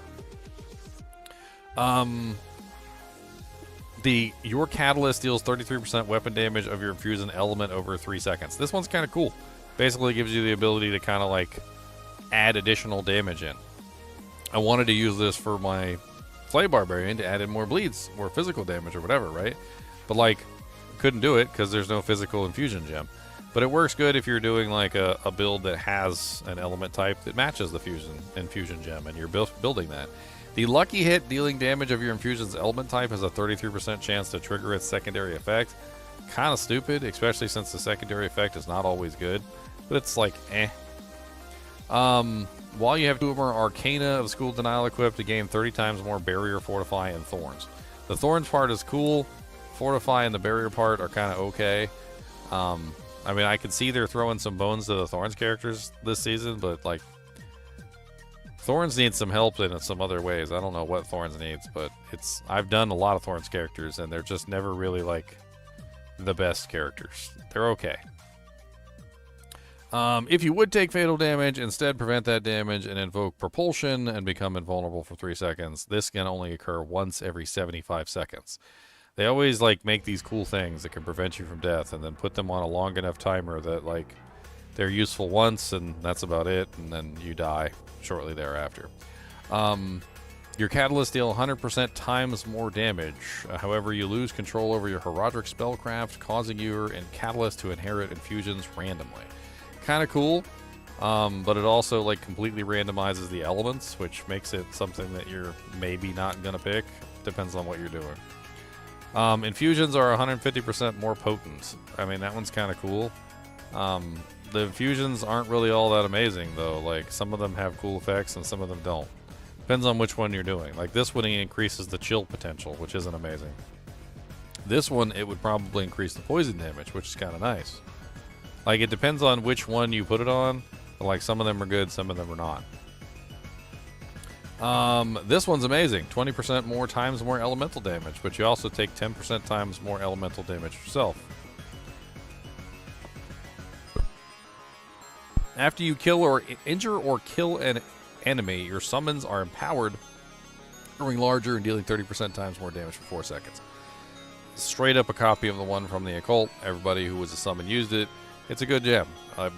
Your catalyst deals 33% weapon damage of your infusion element over 3 seconds. This one's kind of cool. Basically gives you the ability to kind of like add additional damage in. I wanted to use this for my Flay Barbarian to add in more bleeds or physical damage or whatever, right? But like, couldn't do it because there's no physical infusion gem. But it works good if you're doing like a build that has an element type that matches the infusion gem, and you're building that. The lucky hit dealing damage of your infusion's element type has a 33% chance to trigger its secondary effect. Kind of stupid, especially since the secondary effect is not always good. But it's like, eh. While you have 2 or more Arcana of School Denial equipped, to gain 30 times more Barrier, Fortify, and Thorns. The Thorns part is cool. Fortify and the Barrier part are kind of okay. I mean, I can see they're throwing some bones to the Thorns characters this season, but like, Thorns needs some help in some other ways. I don't know what Thorns needs, but I've done a lot of Thorns characters, and they're just never really like the best characters. They're okay. If you would take fatal damage, instead prevent that damage and invoke Propulsion and become invulnerable for 3 seconds. This can only occur once every 75 seconds. They always like make these cool things that can prevent you from death, and then put them on a long enough timer that like they're useful once and that's about it, and then you die shortly thereafter. Your catalyst deal 100% times more damage. However, you lose control over your Herodic spellcraft, causing your catalyst to inherit infusions randomly. Kind of cool, but it also like completely randomizes the elements, which makes it something that you're maybe not gonna pick. Depends on what you're doing. Infusions are 150% more potent. I mean, that one's kind of cool. The infusions aren't really all that amazing, though. Like, some of them have cool effects and some of them don't. Depends on which one you're doing. Like, this one increases the chill potential, which isn't amazing. This one, it would probably increase the poison damage, which is kind of nice. Like, it depends on which one you put it on. But, like, some of them are good, some of them are not. This one's amazing. 20% more times more elemental damage, but you also take 10% times more elemental damage yourself. After you kill or injure or kill an enemy, your summons are empowered, growing larger and dealing 30% times more damage for 4 seconds. Straight up a copy of the one from the occult. Everybody who was a summon used it. It's a good gem. I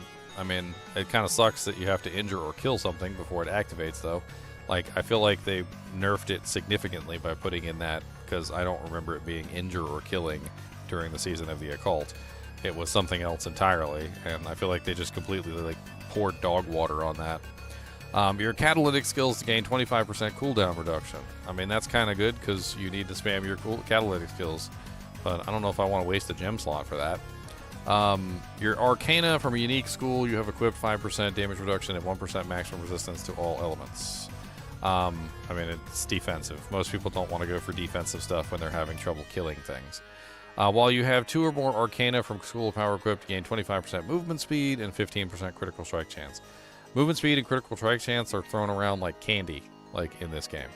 mean, it kind of sucks that you have to injure or kill something before it activates, though. Like, I feel like they nerfed it significantly by putting in that, because I don't remember it being injure or killing during the season of the occult. It was something else entirely, and I feel like they just completely like poured dog water on that. Your catalytic skills gain 25% cooldown reduction. I mean, that's kind of good because you need to spam your catalytic skills, but I don't know if I want to waste a gem slot for that. Your Arcana from a unique school, you have equipped 5% damage reduction and 1% maximum resistance to all elements. I mean, it's defensive. Most people don't want to go for defensive stuff when they're having trouble killing things. While you have 2 or more Arcana from School of Power equipped, you gain 25% movement speed and 15% critical strike chance. Movement speed and critical strike chance are thrown around like candy, like in this game.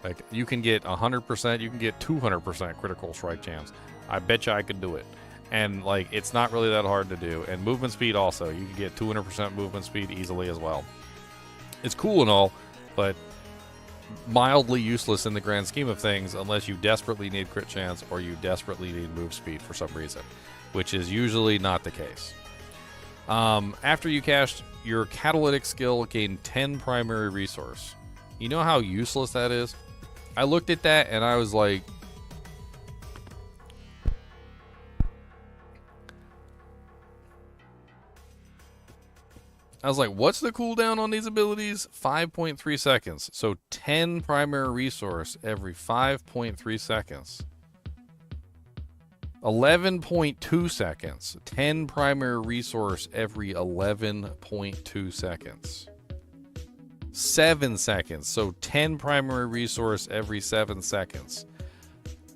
Like, you can get 100%, you can get 200% critical strike chance. I bet you I could do it. And, like, it's not really that hard to do. And movement speed also. You can get 200% movement speed easily as well. It's cool and all, but mildly useless in the grand scheme of things unless you desperately need crit chance or you desperately need move speed for some reason, which is usually not the case. After you cast your catalytic skill, gain 10 primary resource. You know how useless that is? I looked at that and I was like, what's the cooldown on these abilities? 5.3 seconds. So 10 primary resource every 5.3 seconds. 11.2 seconds. 10 primary resource every 11.2 seconds. 7 seconds. So 10 primary resource every 7 seconds.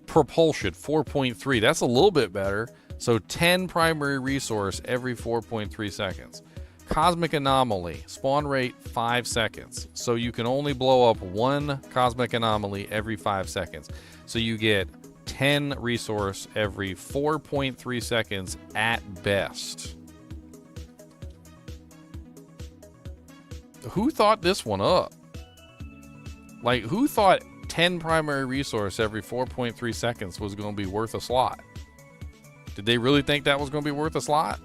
Propulsion, 4.3. That's a little bit better. So 10 primary resource every 4.3 seconds. Cosmic Anomaly. Spawn rate 5 seconds. So you can only blow up 1 Cosmic Anomaly every 5 seconds. So you get 10 resource every 4.3 seconds at best. Who thought this one up? Like, who thought 10 primary resource every 4.3 seconds was going to be worth a slot? Did they really think that was going to be worth a slot?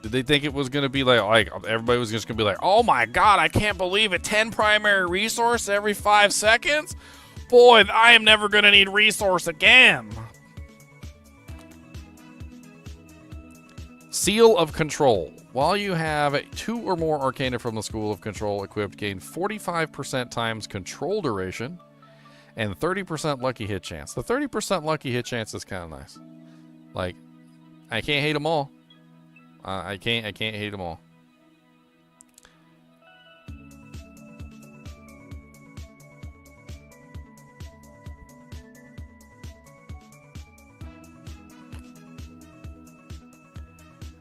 Did they think it was going to be like everybody was just going to be like, oh my god, I can't believe it, 10 primary resource every 5 seconds? Boy, I am never going to need resource again. Seal of Control. While you have 2 or more Arcana from the School of Control equipped, gain 45% times control duration and 30% lucky hit chance. The 30% lucky hit chance is kind of nice. Like, I can't hate them all. I can't hate them all.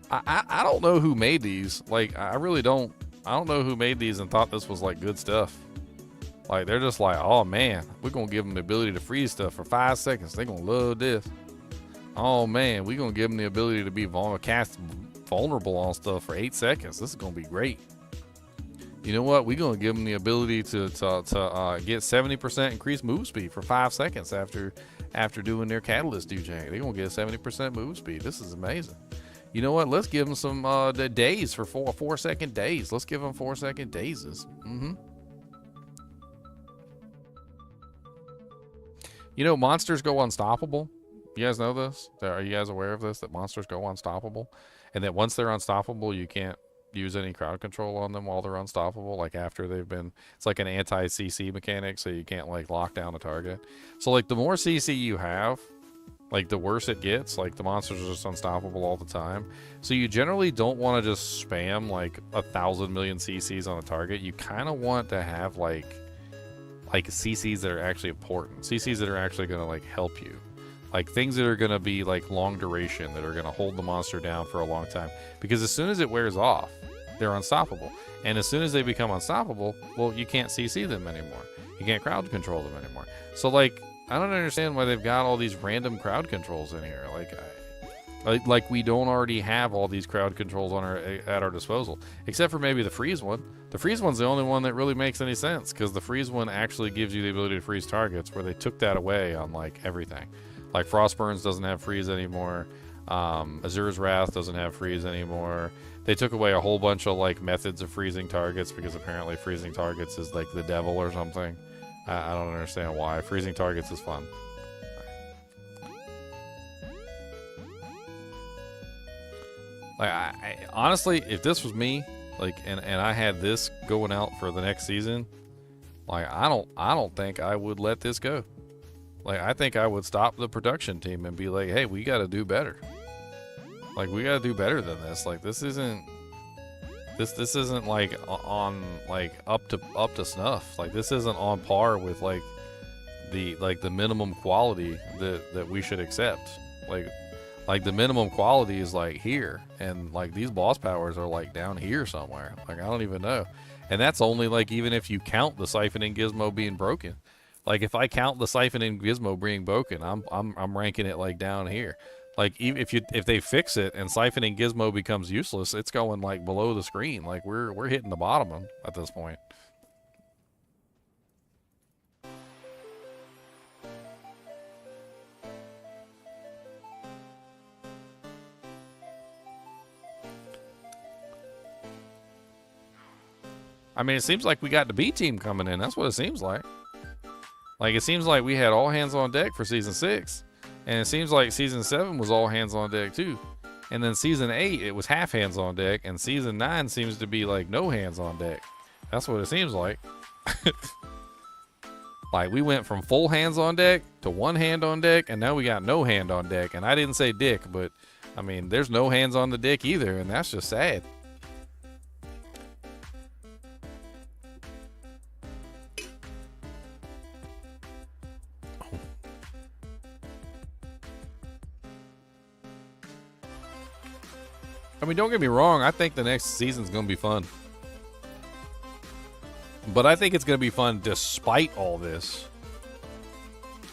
I don't know who made these. Like, I really don't. I don't know who made these and thought this was like good stuff. Like, they're just like, oh man, we're gonna give them the ability to freeze stuff for 5 seconds. They're gonna love this. Oh man, we're gonna give them the ability to be cast vulnerable on stuff for 8 seconds. This is gonna be great. You know what? We're gonna give them the ability to get 70% increased move speed for 5 seconds after doing their catalyst chain. They're gonna get 70% move speed. This is amazing. You know what? Let's give them some the days for 4 second days. Let's give them 4 second dazes. You know, monsters go unstoppable. You guys know this? Are you guys aware of this? That monsters go unstoppable, and that once they're unstoppable, you can't use any crowd control on them while they're unstoppable. Like after they've been, it's like an anti-CC mechanic, so you can't like lock down a target. So like the more CC you have, like the worse it gets. Like the monsters are just unstoppable all the time. So you generally don't want to just spam like 1,000 million CCs on a target. You kind of want to have like CCs that are actually important. CCs that are actually going to like help you. Like things that are going to be like long duration, that are going to hold the monster down for a long time. Because as soon as it wears off, they're unstoppable. And as soon as they become unstoppable, well, you can't CC them anymore. You can't crowd control them anymore. So like, I don't understand why they've got all these random crowd controls in here. Like we don't already have all these crowd controls at our disposal, except for maybe the freeze one. The freeze one's the only one that really makes any sense, because the freeze one actually gives you the ability to freeze targets, where they took that away on like everything. Like Frostburns doesn't have freeze anymore. Azur's Wrath doesn't have freeze anymore. They took away a whole bunch of like methods of freezing targets, because apparently freezing targets is like the devil or something. I don't understand why. Freezing targets is fun. Like I honestly, if this was me, like and I had this going out for the next season, like I don't think I would let this go. Like I think I would stop the production team and be like, hey, we got to do better. Like we got to do better than this. Like this isn't like on like up to snuff. Like this isn't on par with like the minimum quality that we should accept. Like the minimum quality is like here, and like these boss powers are like down here somewhere. Like I don't even know. And that's only like even if you count the siphoning gizmo being broken. Like if I count the siphoning gizmo being broken, I'm ranking it like down here. Like even if they fix it and siphoning gizmo becomes useless, it's going like below the screen. Like we're hitting the bottom at this point. I mean, it seems like we got the B team coming in. That's what it seems like. Like it seems like we had all hands on deck for season 6. And it seems like season 7 was all hands on deck too. And then season 8, it was half hands on deck. And season 9 seems to be like no hands on deck. That's what it seems like. Like we went from full hands on deck to 1 hand on deck. And now we got no hand on deck. And I didn't say dick, but I mean, there's no hands on the deck either. And that's just sad. I mean, don't get me wrong. I think the next season's going to be fun. But I think it's going to be fun despite all this.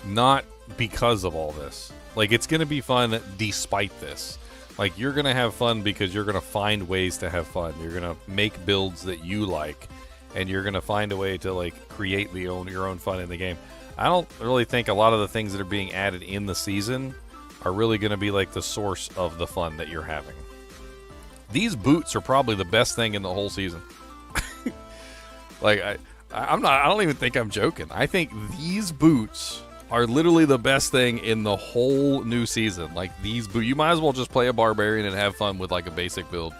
Not because of all this. Like, it's going to be fun despite this. Like, you're going to have fun because you're going to find ways to have fun. You're going to make builds that you like. And you're going to find a way to, like, create your own fun in the game. I don't really think a lot of the things that are being added in the season are really going to be, like, the source of the fun that you're having. These boots are probably the best thing in the whole season. Like, I don't even think I'm joking. I think these boots are literally the best thing in the whole new season. Like, these boots, you might as well just play a barbarian and have fun with, like, a basic build.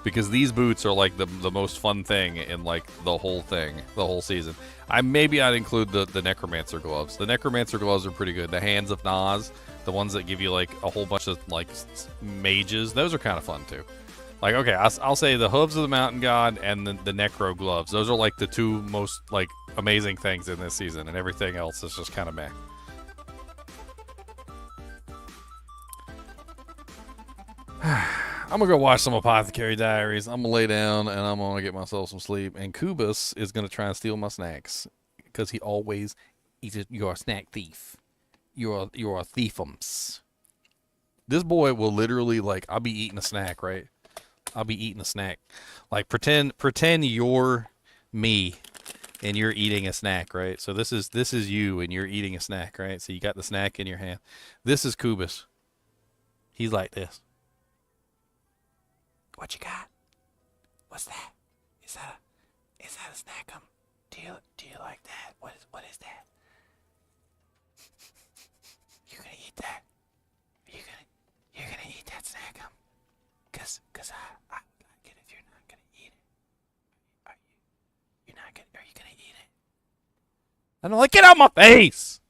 Because these boots are, like, the most fun thing in, like, the whole season. Maybe I'd include the Necromancer gloves. The Necromancer gloves are pretty good. The Hands of Nas, the ones that give you, like, a whole bunch of, like, mages, those are kind of fun, too. Like, okay, I'll say the Hooves of the Mountain God and the Necro gloves. Those are, like, the two most, like, amazing things in this season. And everything else is just kind of meh. I'm going to go watch some Apothecary Diaries. I'm going to lay down and I'm going to get myself some sleep. And Kubus is going to try and steal my snacks. Because he always... You're a snack thief. You're a thiefums. This boy will literally, like, I'll be eating a snack, right? I'll be eating a snack. Like, pretend you're me and you're eating a snack, right? So this is you and you're eating a snack, right? So you got the snack in your hand. This is Kubus. He's like this. What you got? What's that? Is that a snack? Do you like that? What is that? You gonna eat that? You're gonna eat that snack? Cause I like it if you're not gonna eat it. Are you gonna eat it? And I'm like, get out my face!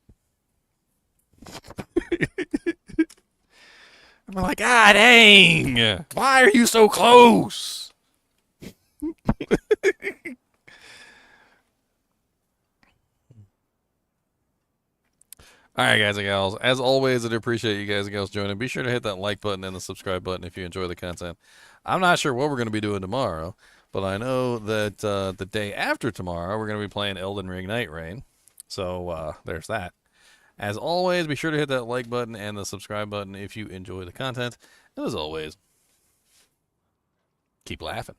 I'm like, ah, dang! Why are you so close? Alright, guys and gals. As always, I appreciate you guys and gals joining. Be sure to hit that like button and the subscribe button if you enjoy the content. I'm not sure what we're going to be doing tomorrow, but I know that the day after tomorrow, we're going to be playing Elden Ring Night Rain. So, there's that. As always, be sure to hit that like button and the subscribe button if you enjoy the content. And as always, keep laughing.